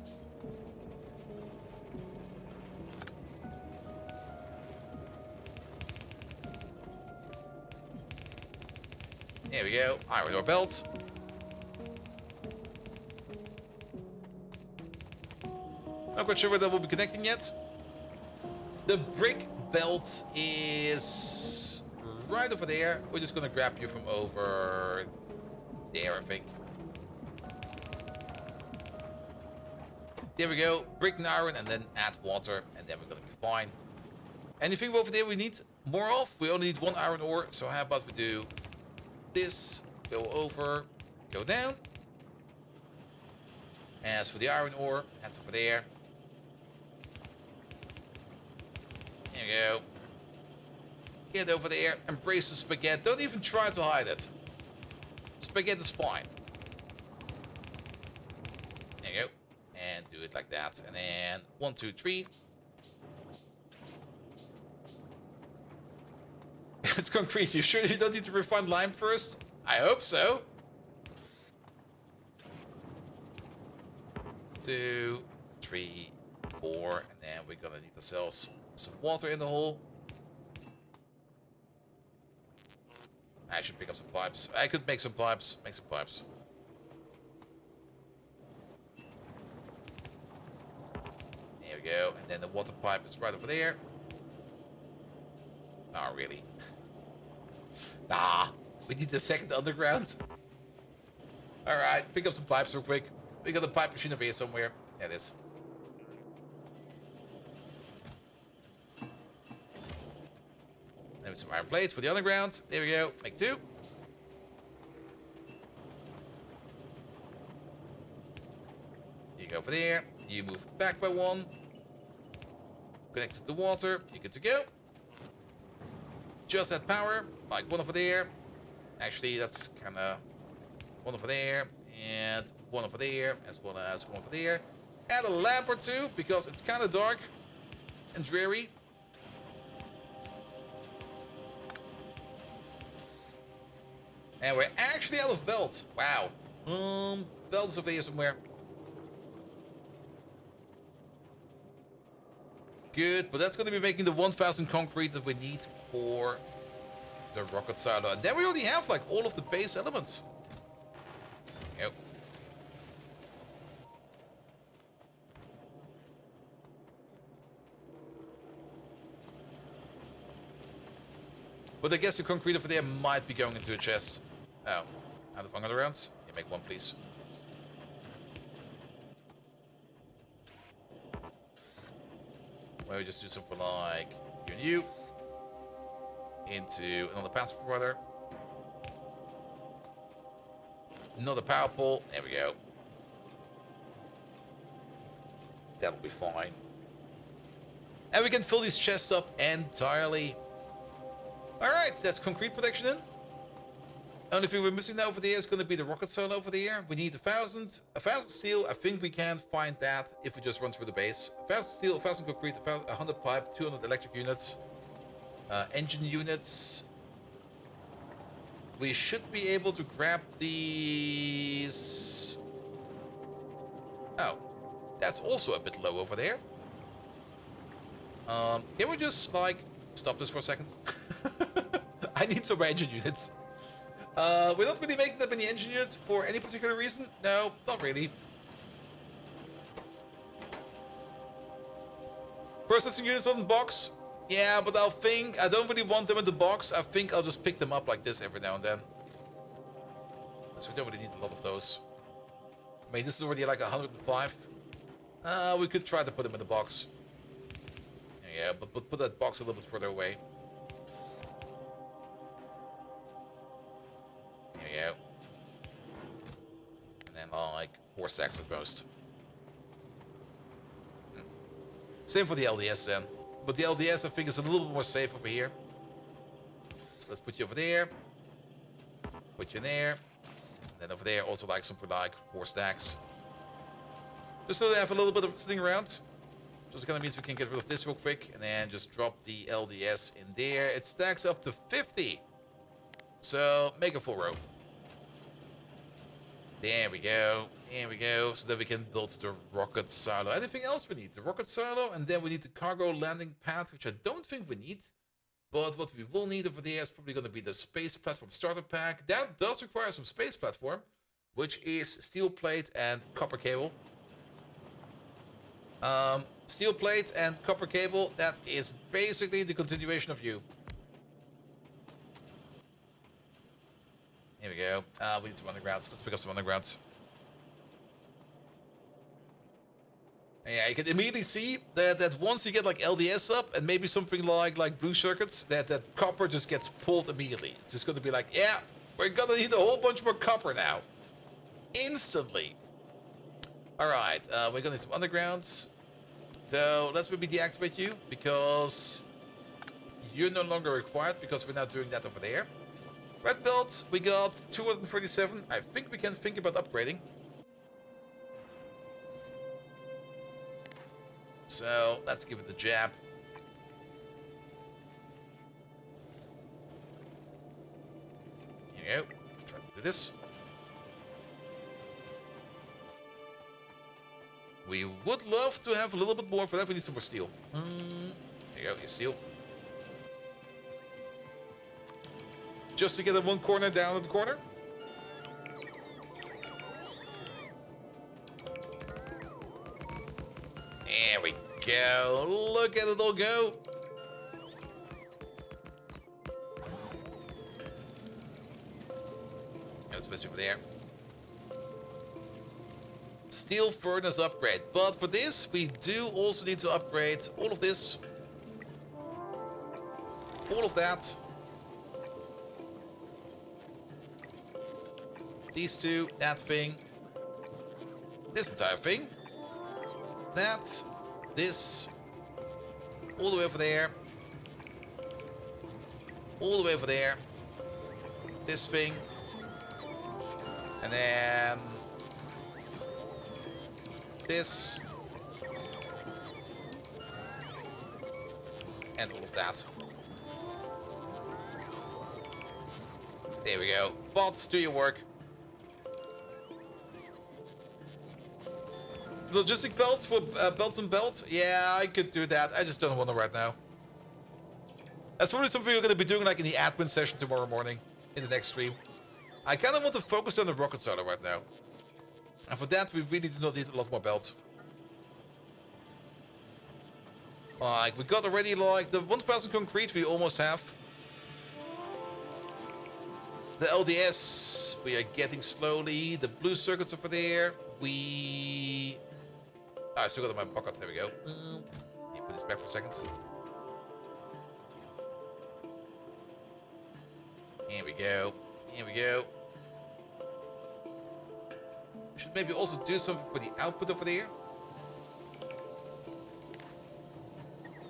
There we go, iron ore belt. Not quite sure where that will be connecting yet. The brick belt is right over there. We're just gonna grab you from over there, I think. There we go, brick and iron, and then add water, and then we're gonna be fine. Anything over there we need more of? We only need 1 iron ore, so how about we do this, go over, go down. As for the iron ore, that's over there. There you go. Get over there, embrace the spaghetti. Don't even try to hide it. Spaghetti is fine. There you go. And do it like that. And then 1, 2, 3. It's concrete. You sure you don't need to refine lime first? I hope so. 2, 3, 4, and then we're gonna need ourselves some water in the hole. I should pick up some pipes. I could make some pipes. Make some pipes. There we go. And then the water pipe is right over there. Oh, really? Nah, we need the second underground. Alright, pick up some pipes real quick. We got a pipe machine over here somewhere. There it is. Maybe some iron plates for the underground. There we go. Make 2. You go over there. You move back by 1. Connect to the water. You're good to go. Just add power. Like 1 over there. Actually, that's kind of 1 over there. And 1 over there. As well as 1 over there. Add a lamp or 2 because it's kind of dark and dreary. And we're actually out of belt. Wow. Belt is over here somewhere. Good, but that's going to be making the 1,000 concrete that we need for the rocket silo. And then we already have like all of the base elements. Yep. But I guess the concrete over there might be going into a chest. Oh, out of hunger rounds? You make 1, please. Where we just do something like you into another pass provider. Another power pole. There we go. That'll be fine. And we can fill these chests up entirely. Alright, that's concrete protection in. Only thing we're missing now over there is going to be the rocket silo over there. We need 1,000 steel. I think we can find that if we just run through the base. 1,000 steel, 1,000 concrete, 100 pipe, 200 electric units, engine units. We should be able to grab these. Oh, that's also a bit low over there. Can we just like stop this for a second? I need some engine units. We're not really making that many engine units for any particular reason. No, not really. Processing units on the box. Yeah, but I don't really want them in the box. I think I'll just pick them up like this every now and then. So we don't really need a lot of those. I mean, this is already like 105. We could try to put them in the box. Yeah, but put that box a little bit further away. There you go. And then like 4 stacks at most. Same for the LDS then. But the LDS I think is a little bit more safe over here. So let's put you over there. Put you in there. And then over there also like something like 4 stacks. Just so they have a little bit of sitting around. Just kind of means we can get rid of this real quick. And then just drop the LDS in there. It stacks up to 50. So make a full row. There we go. There we go. So that we can build the rocket silo. Anything else we need? The rocket silo. And then we need the cargo landing pad, which I don't think we need. But what we will need over there is probably going to be the space platform starter pack. That does require some space platform, which is steel plate and copper cable. Steel plate and copper cable, that is basically the continuation of you. Here we go. We need some undergrounds. Let's pick up some undergrounds. Yeah, you can immediately see that once you get like LDS up and maybe something like blue circuits, that copper just gets pulled immediately. It's just going to be like, yeah, we're going to need a whole bunch more copper now. Instantly. All right, we're going to need some undergrounds. So let's maybe deactivate you because you're no longer required because we're now doing that over there. Red belt, we got 237. I think we can think about upgrading. So let's give it a jab. Here you go. Try to do this. We would love to have a little bit more. For that, we need some more steel. There you go, your steel. Just to get that one corner down in the corner. There we go. Look at it all go. Let's put it over there. Steel furnace upgrade. But for this, we do also need to upgrade all of this. All of that. These two, that thing. This entire thing. That. This. All the way over there. All the way over there. This thing. And then this. And all of that. There we go. Bots, do your work. Logistic belts for belts and belts? Yeah, I could do that. I just don't want to right now. That's probably something we're going to be doing like in the admin session tomorrow morning in the next stream. I kind of want to focus on the rocket silo right now. And for that, we really do not need a lot more belts. Like, we got already like the 1,000 concrete we almost have. The LDS, we are getting slowly. The blue circuits over there. I still got my pocket. There we go. Yep. Put this back for a second. Here we go. Here we go. Should maybe also do something for the output over there.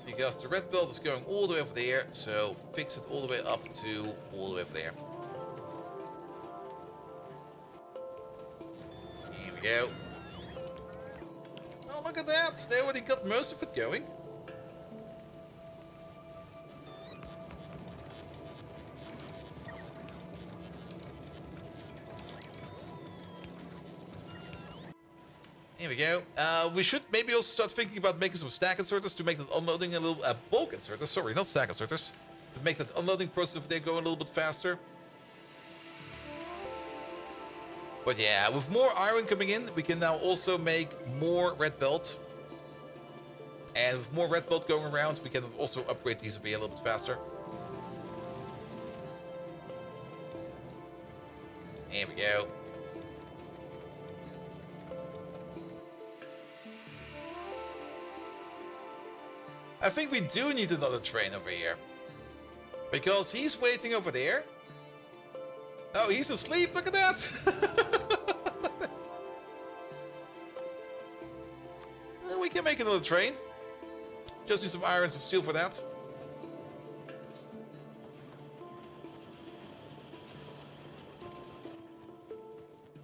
Because the red belt is going all the way over there, so fix it all the way up to all the way over there. Here we go. Oh, look at that! They already got most of it going. Here we go. We should maybe also start thinking about making some stack inserters to make that unloading a little... bulk inserters, sorry, not stack inserters. To make that unloading process over there go a little bit faster. But yeah, with more iron coming in, we can now also make more red belt. And with more red belt going around, we can also upgrade these over here a little bit faster. Here we go. I think we do need another train over here. Because he's waiting over there. Oh, he's asleep. Look at that. Well, we can make another train. Just need some iron and some steel for that.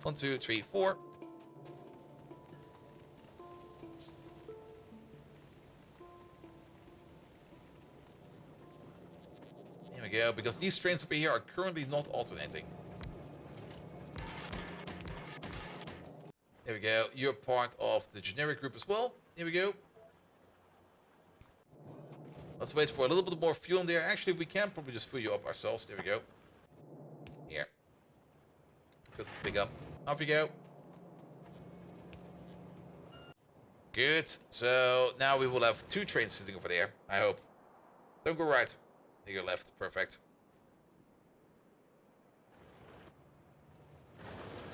One, two, three, four. Go, because these trains over here are currently not alternating. There we go. You're part of the generic group as well. Here we go. Let's wait for a little bit more fuel in there. Actually, we can probably just fill you up ourselves. There we go. Here. Good. Pick up. Off you go. Good. So now we will have two trains sitting over there. I hope. Don't go right. You go left. Perfect.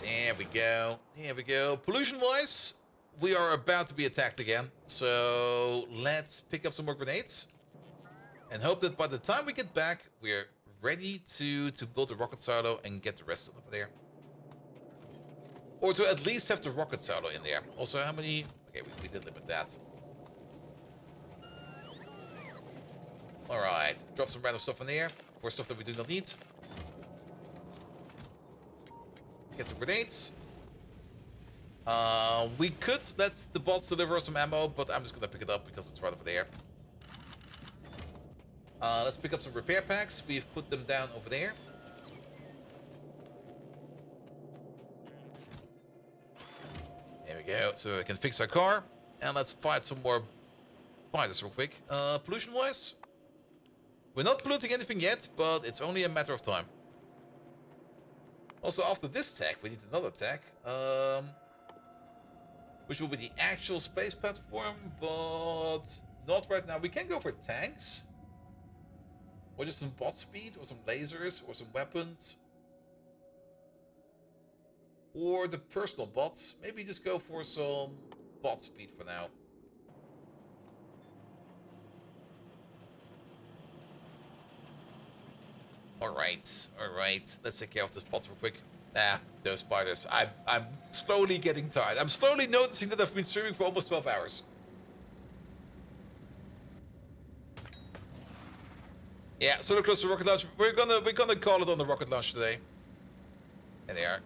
There we go. There we go. Pollution-wise, we are about to be attacked again. So let's pick up some more grenades. And hope that by the time we get back, we're ready to build a rocket silo and get the rest of it over there. Or to at least have the rocket silo in there. Also, how many... Okay, we did limit that. Alright, drop some random stuff in there for stuff that we do not need. Get some grenades. We could let the bots deliver us some ammo, but I'm just gonna pick it up because it's right over there. Let's pick up some repair packs. We've put them down over there. There we go, so we can fix our car. And let's fight some more fighters real quick. Pollution-wise, we're not polluting anything yet, but it's only a matter of time. Also, after this tech, we need another tech. Which will be the actual space platform, but not right now. We can go for tanks. Or just some bot speed, or some lasers, or some weapons. Or the personal bots. Maybe just go for some bot speed for now. Alright, alright. Let's take care of this bots real quick. Ah, those spiders. I'm slowly getting tired. I'm slowly noticing that I've been streaming for almost 12 hours. Yeah, so close to rocket launch. We're gonna call it on the rocket launch today. And they are.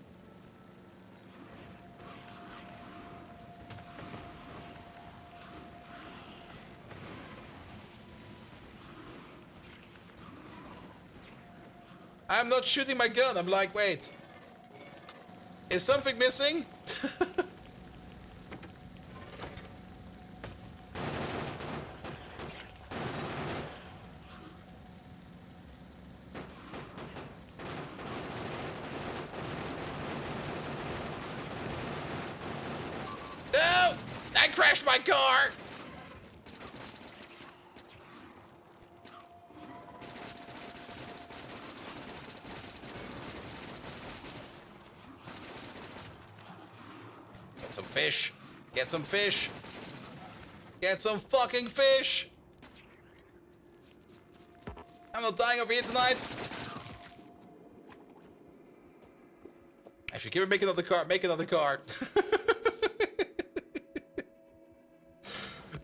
I'm not shooting my gun. I'm like, wait. Is something missing? No! I crashed my car! Get some fish. Get some fish. Get some fucking fish! I'm not dying over here tonight. Actually, can we make another car? Make another car.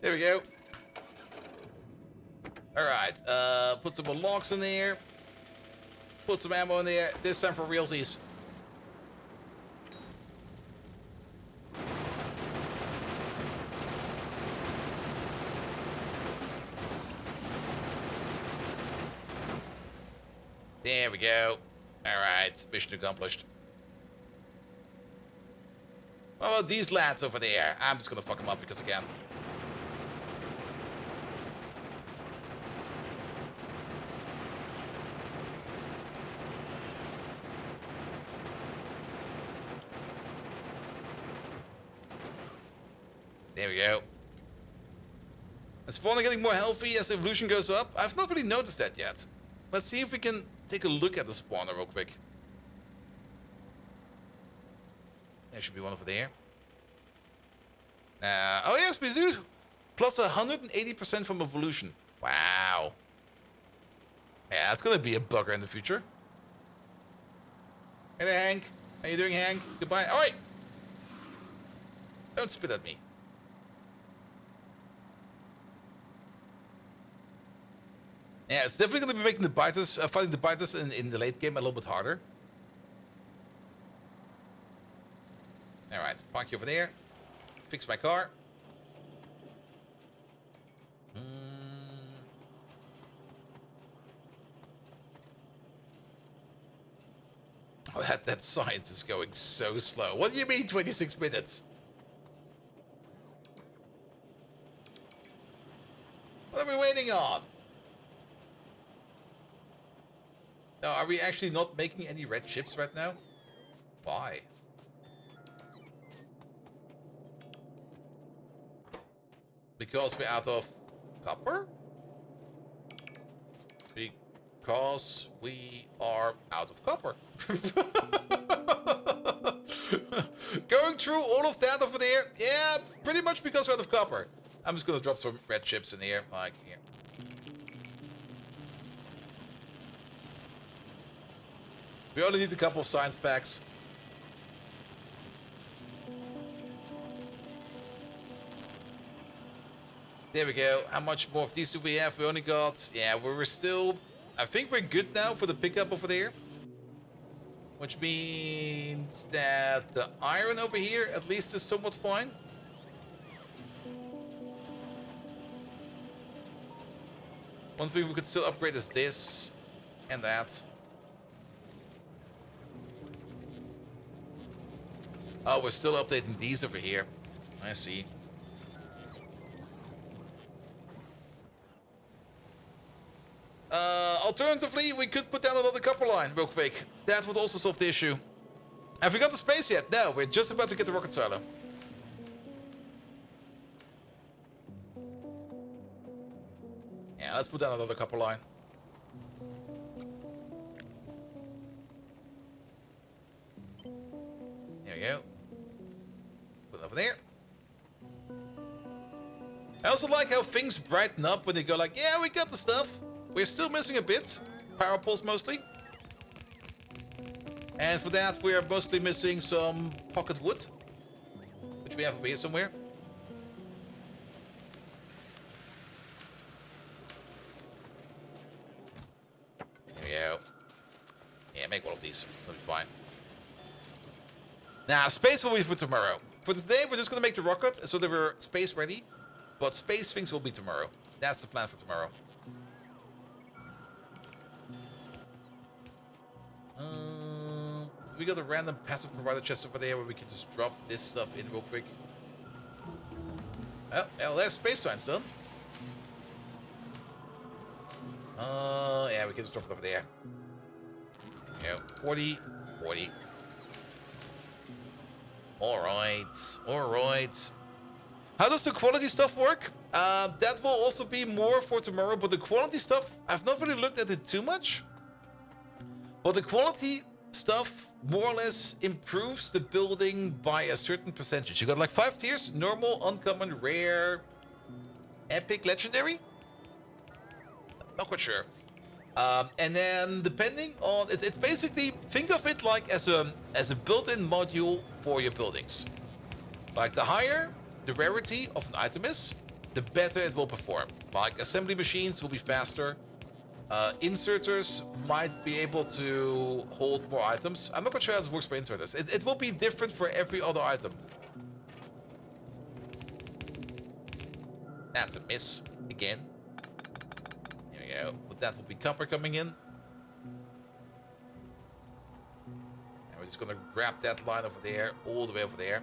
There we go. Alright, put some more logs in there. Put some ammo in there. This time for realsies. There we go. Alright, mission accomplished. What about these lads over there? I'm just gonna fuck them up because I can. There we go. Is spawner getting more healthy as the evolution goes up? I've not really noticed that yet. Let's see if we can take a look at the spawner real quick. There should be one over there. Oh yes, we do. Plus 180% from evolution. Wow. Yeah, that's gonna be a bugger in the future. Hey there, Hank. How you doing, Hank? Goodbye. Alright. Don't spit at me. Yeah, it's definitely going to be making the biters, fighting the biters in the late game a little bit harder. Alright, park you over there. Fix my car. Oh, that science is going so slow. What do you mean 26 minutes? What are we waiting on? Now, are we actually not making any red chips right now? Why? Because we're out of copper? Because we are out of copper. Going through all of that over there? Yeah, pretty much because we're out of copper. I'm just gonna drop some red chips in here, like here. We only need a couple of science packs. There we go. How much more of these do we have? We only got... Yeah, we're still... I think we're good now for the pickup over there. Which means that the iron over here at least is somewhat fine. One thing we could still upgrade is this and that. Oh, we're still updating these over here. I see. Alternatively, we could put down another copper line real quick. That would also solve the issue. Have we got the space yet? No, we're just about to get the rocket silo. Yeah, let's put down another copper line. There we go. Put it over there. I also like how things brighten up when they go like, yeah, we got the stuff. We're still missing a bit. Power poles mostly. And for that, we are mostly missing some pocket wood. Which we have over here somewhere. There we go. Yeah, make one of these. That'll be fine. Now, space will be for tomorrow. For today, we're just going to make the rocket so that we're space ready. But space things will be tomorrow. That's the plan for tomorrow. We got a random passive provider chest over there where we can just drop this stuff in real quick. Oh, well, there's space science done. Yeah, we can just drop it over there. Yeah, 40, 40. Alright, alright. How does the quality stuff work? That will also be more for tomorrow, but the quality stuff, I've not really looked at it too much. But the quality stuff more or less improves the building by a certain percentage. You got like 5 tiers: normal, uncommon, rare, Epic Legendary? Not quite sure. And then depending on it's basically, think of it like as a built-in module for your buildings. Like the higher the rarity of an item is, the better it will perform. Like assembly machines will be faster. Inserters might be able to hold more items. I'm not quite sure how this works for inserters. It will be different for every other item. That's a miss again. There we go. But that will be copper coming in. And we're just gonna grab that line over there, all the way over there.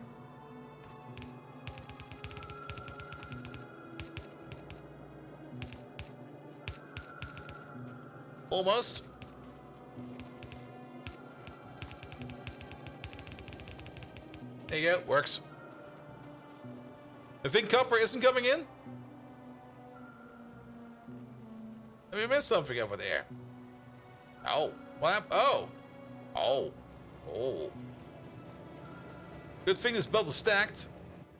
Almost. There you go, works. I think copper isn't coming in. Have we missed something over there? Oh, what happened? Oh. Oh. Oh. Good thing this belt is stacked.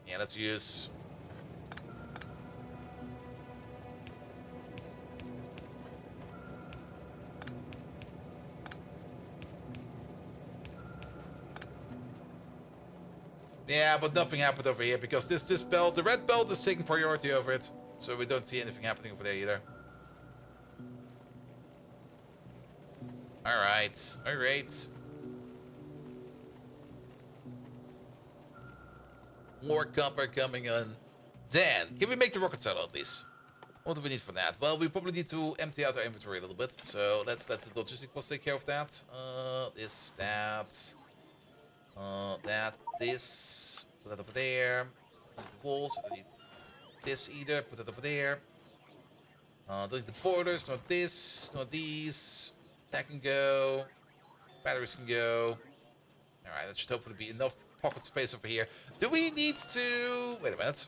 Yeah, let's use... Yeah, but nothing happened over here because this belt, the red belt, is taking priority over it. So we don't see anything happening over there either. Alright, alright. More copper coming on. Then, can we make the rocket silo at least? What do we need for that? Well, we probably need to empty out our inventory a little bit. So let's let the logistic post take care of that. This, that, this. Put that over there. Don't need the walls. Don't need this either. Put that over there. Don't need the borders. Not this. Not these. That can go. Batteries can go. Alright, that should hopefully be enough pocket space over here. Do we need to... Wait a minute.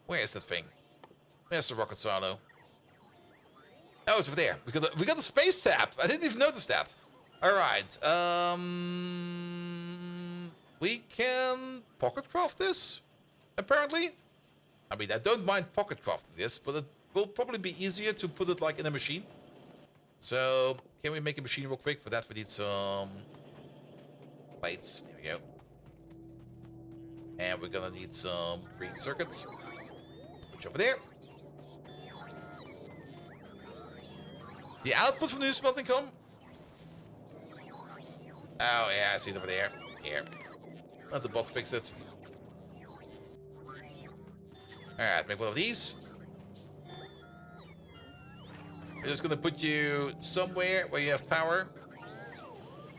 Where is that thing? Where's the rocket silo? Oh, it's over there. We got the space tab. I didn't even notice that. Alright. We can pocket craft this, apparently. I mean, I don't mind pocket crafting this, but it will probably be easier to put it like in a machine. So, can we make a machine real quick? For that, we need some plates. There we go. And we're gonna need some green circuits. Which over there. The output from the new smelting com. Oh yeah, I see it over there. Here. Let the bots fix it. Alright, make one of these. We're just gonna put you somewhere where you have power.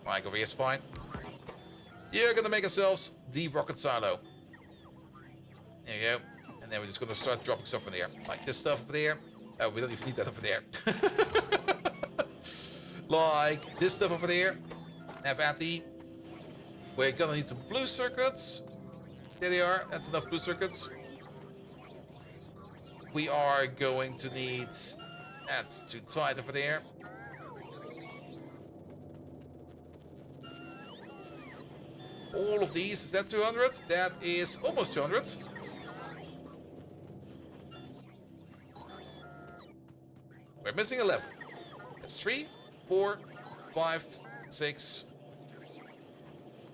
Like over here is fine. You're gonna make ourselves the rocket silo. There you go. And then we're just gonna start dropping stuff in there. Like this stuff over there. Oh, we don't even need that over there. Like this stuff over there. Have at the. We're gonna need some blue circuits. There they are. That's enough blue circuits. We are going to need... That's too tight over there. All of these. Is that 200? That is almost 200. We're missing 11. That's 3, 4, 5, 6,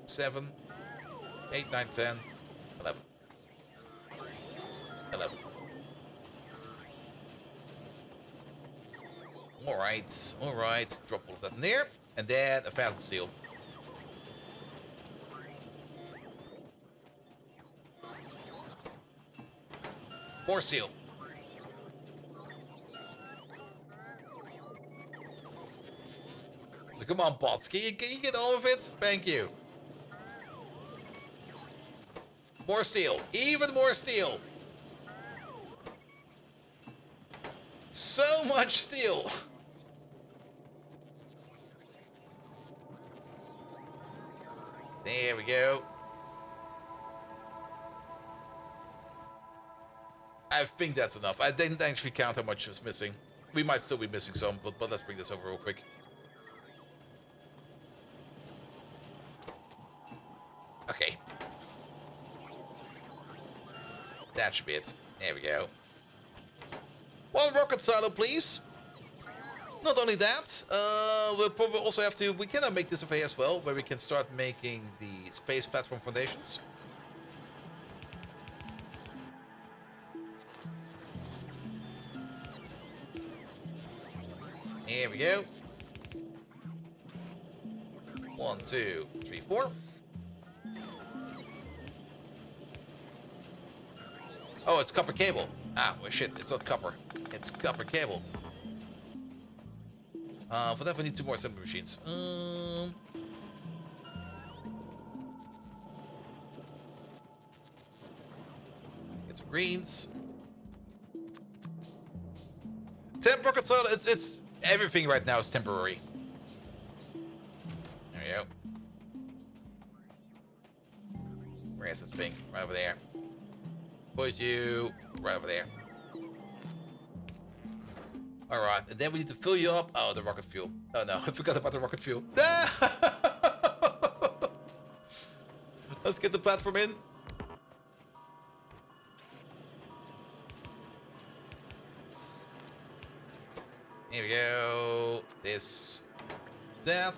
7, 8, 9, 10, 11. 11. Alright. Drop all of that in there. And then a fastened steel. More steel. So come on, bots. Can you get all of it? Thank you. More steel. Even more steel. So much steel. There we go. I think that's enough. I didn't actually count how much was missing. We might still be missing some, but let's bring this over real quick. Okay. That should be it. There we go. One rocket silo, please. Not only that, we'll probably also have to... We can make this over here as well, where we can start making the space platform foundations. Here we go. 1, 2, 3, 4. Oh, it's copper cable. Ah, well, shit, it's not copper. It's copper cable. For that, we need 2 more assembly machines. Get some greens. Temp rocket soda. It's everything right now is temporary. There we go. Where's this thing? Right over there. Put you right over there. Alright, and then we need to fill you up. Oh, the rocket fuel. Oh no, I forgot about the rocket fuel. Let's get the platform in. Here we go. This. That.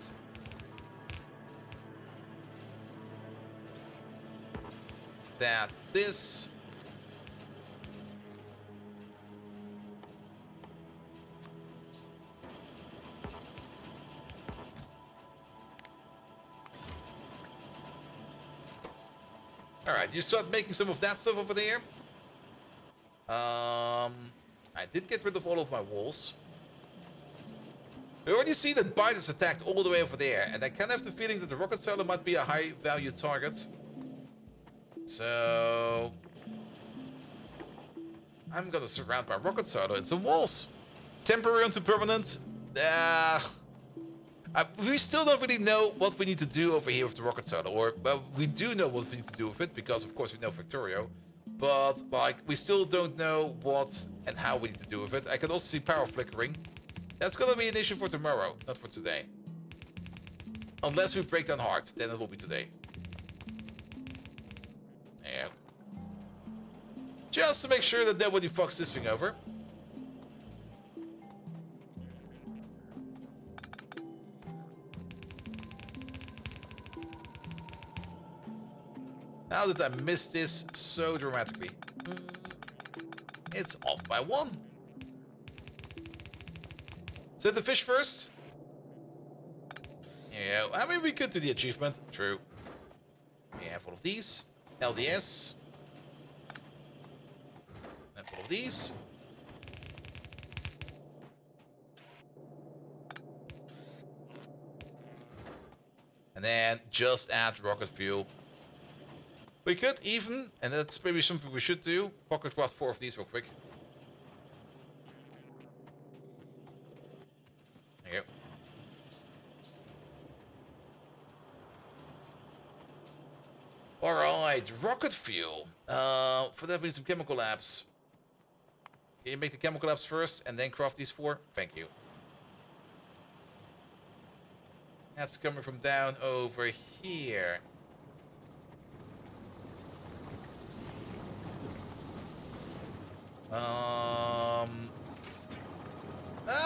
That. This. Alright, you start making some of that stuff over there. I did get rid of all of my walls. We already see that Biden's attacked all the way over there, and I kind of have the feeling that the rocket silo might be a high-value target. So... I'm gonna surround my rocket silo in some walls. Temporary into permanent. We still don't really know what we need to do over here with the rocket silo, or well, we do know what we need to do with it because, of course, we know Factorio, but like we still don't know what and how we need to do with it. I can also see power flickering. That's gonna be an issue for tomorrow, not for today. Unless we break down hard, then it will be today. Yeah. Just to make sure that nobody fucks this thing over. How did I miss this so dramatically? It's off by 1. Set the fish first. Yeah, I mean, we could do the achievement. True. We have all of these. LDS. And all of these. And then just add rocket fuel. We could even, and that's maybe something we should do, pocket craft 4 of these real quick. There you go. Alright, rocket fuel. For that we need some chemical labs. Can you make the chemical labs first and then craft these 4? Thank you. That's coming from down over here.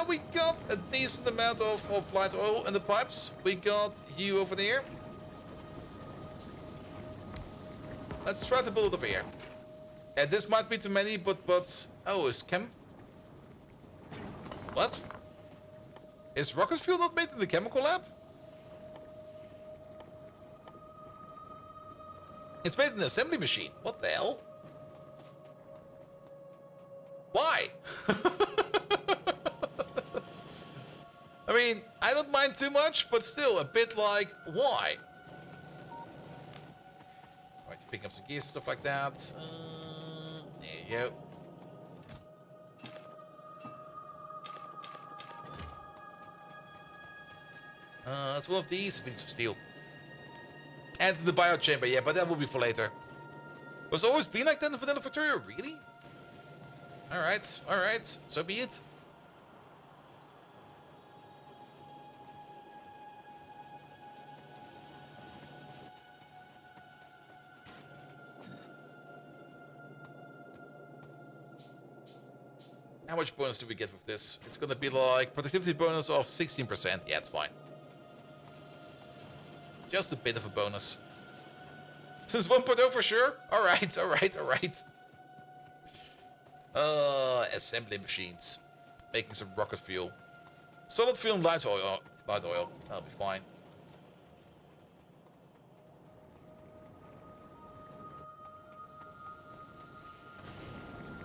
We got a decent amount of light oil in the pipes. We got you over there. Let's try to build it over here. And this might be too many, but oh, is chem? What? Is rocket fuel not made in the chemical lab? It's made in an assembly machine. What the hell? Why? I mean, I don't mind too much, but still a bit like, why? Right, pick up some gears, stuff like that. There you go. That's one of these. We need some steel. And the bio chamber, yeah, but that will be for later. Was it always been like that in Vanilla Factorio? Really? Alright, so be it. How much bonus do we get with this? It's gonna be like productivity bonus of 16%. Yeah, it's fine. Just a bit of a bonus. Since 1.0 for sure? Alright, alright, alright. Assembly machines. Making some rocket fuel. Solid fuel and light oil. Light oil. That'll be fine.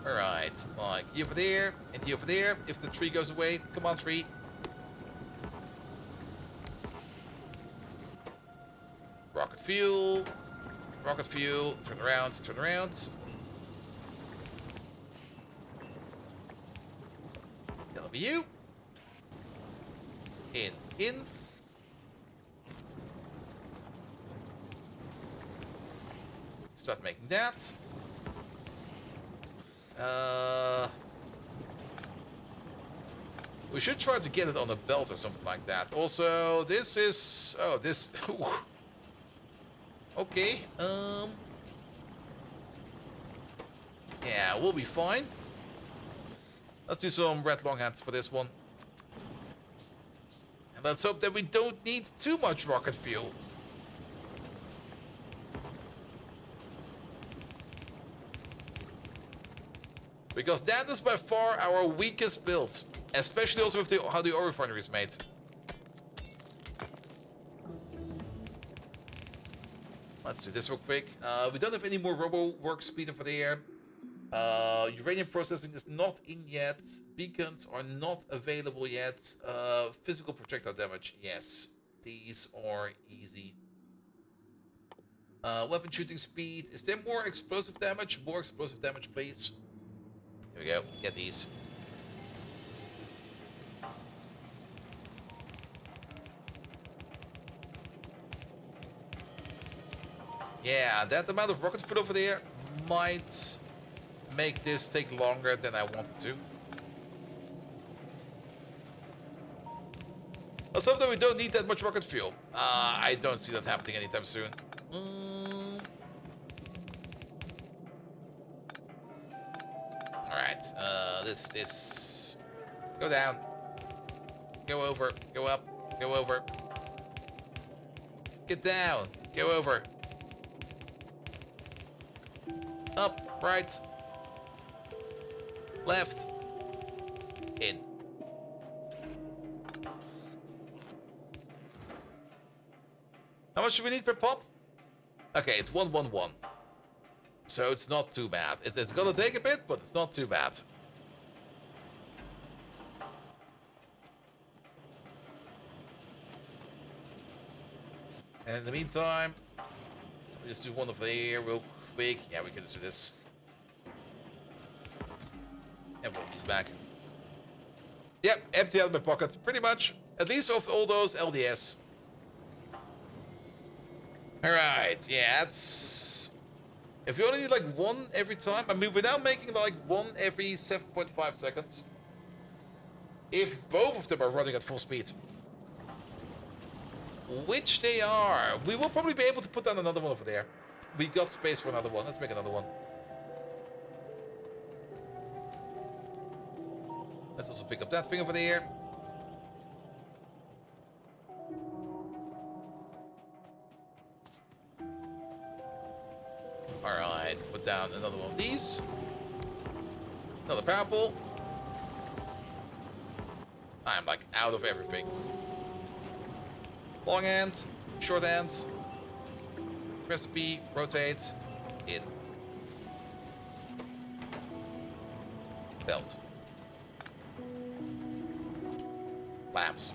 Alright, like you over there, and you over there. If the tree goes away, come on, tree. Rocket fuel. Rocket fuel. Turn around, turn around. That'll be you. In. Start making that. We should try to get it on a belt or something like that. Also, this is... Oh, this... Okay, yeah, we'll be fine. Let's do some red longhand for this one. And let's hope that we don't need too much rocket fuel. Because that is by far our weakest build. Especially also with how the ore refinery is made. Let's do this real quick. We don't have any more robo work speed over there. Uranium processing is not in yet. Beacons are not available yet. Physical projectile damage, yes. These are easy. Weapon shooting speed. Is there more explosive damage? More explosive damage, please. Here we go. Get these. Yeah, that amount of rocket fuel over there might make this take longer than I wanted to. Let's hope that we don't need that much rocket fuel. I don't see that happening anytime soon. Alright, this... Go down. Go over. Go up. Go over. Get down. Go over. Up, right, left, in. How much do we need per pop? Okay, it's 111. So it's not too bad. It's gonna take a bit, but it's not too bad. And in the meantime, we'll just do one over here real quick. Yeah, we can just do this. And put these back. Yep, empty out of my pocket. Pretty much. At least of all those LDS. Alright, yeah, it's... If you only need like one every time... I mean, we're now making like one every 7.5 seconds. If both of them are running at full speed. Which they are. We will probably be able to put down another one over there. We got space for another one. Let's make another one. Let's also pick up that thing over there. Alright, put down another one of these. Another power pole. I'm like out of everything. Long hand, short hand. Press the P, rotate, in. Belt. Lamps.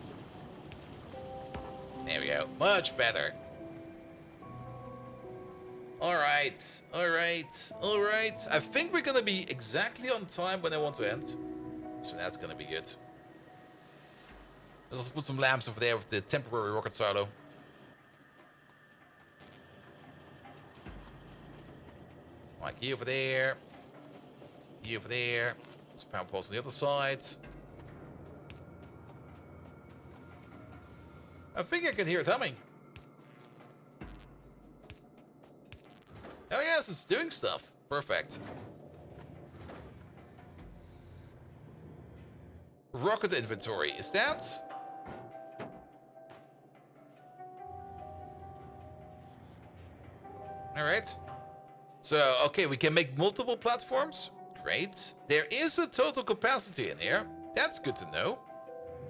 There we go. Much better. Alright, alright, alright. I think we're gonna be exactly on time when I want to end. So that's gonna be good. Let's also put some lamps over there with the temporary rocket silo. Like you over there. You over there. There's power poles on the other side. I think I can hear it humming. Oh yes, it's doing stuff. Perfect. rocket inventory. Is that? All right. So, okay, we can make multiple platforms. Great. There is a total capacity in here. That's good to know.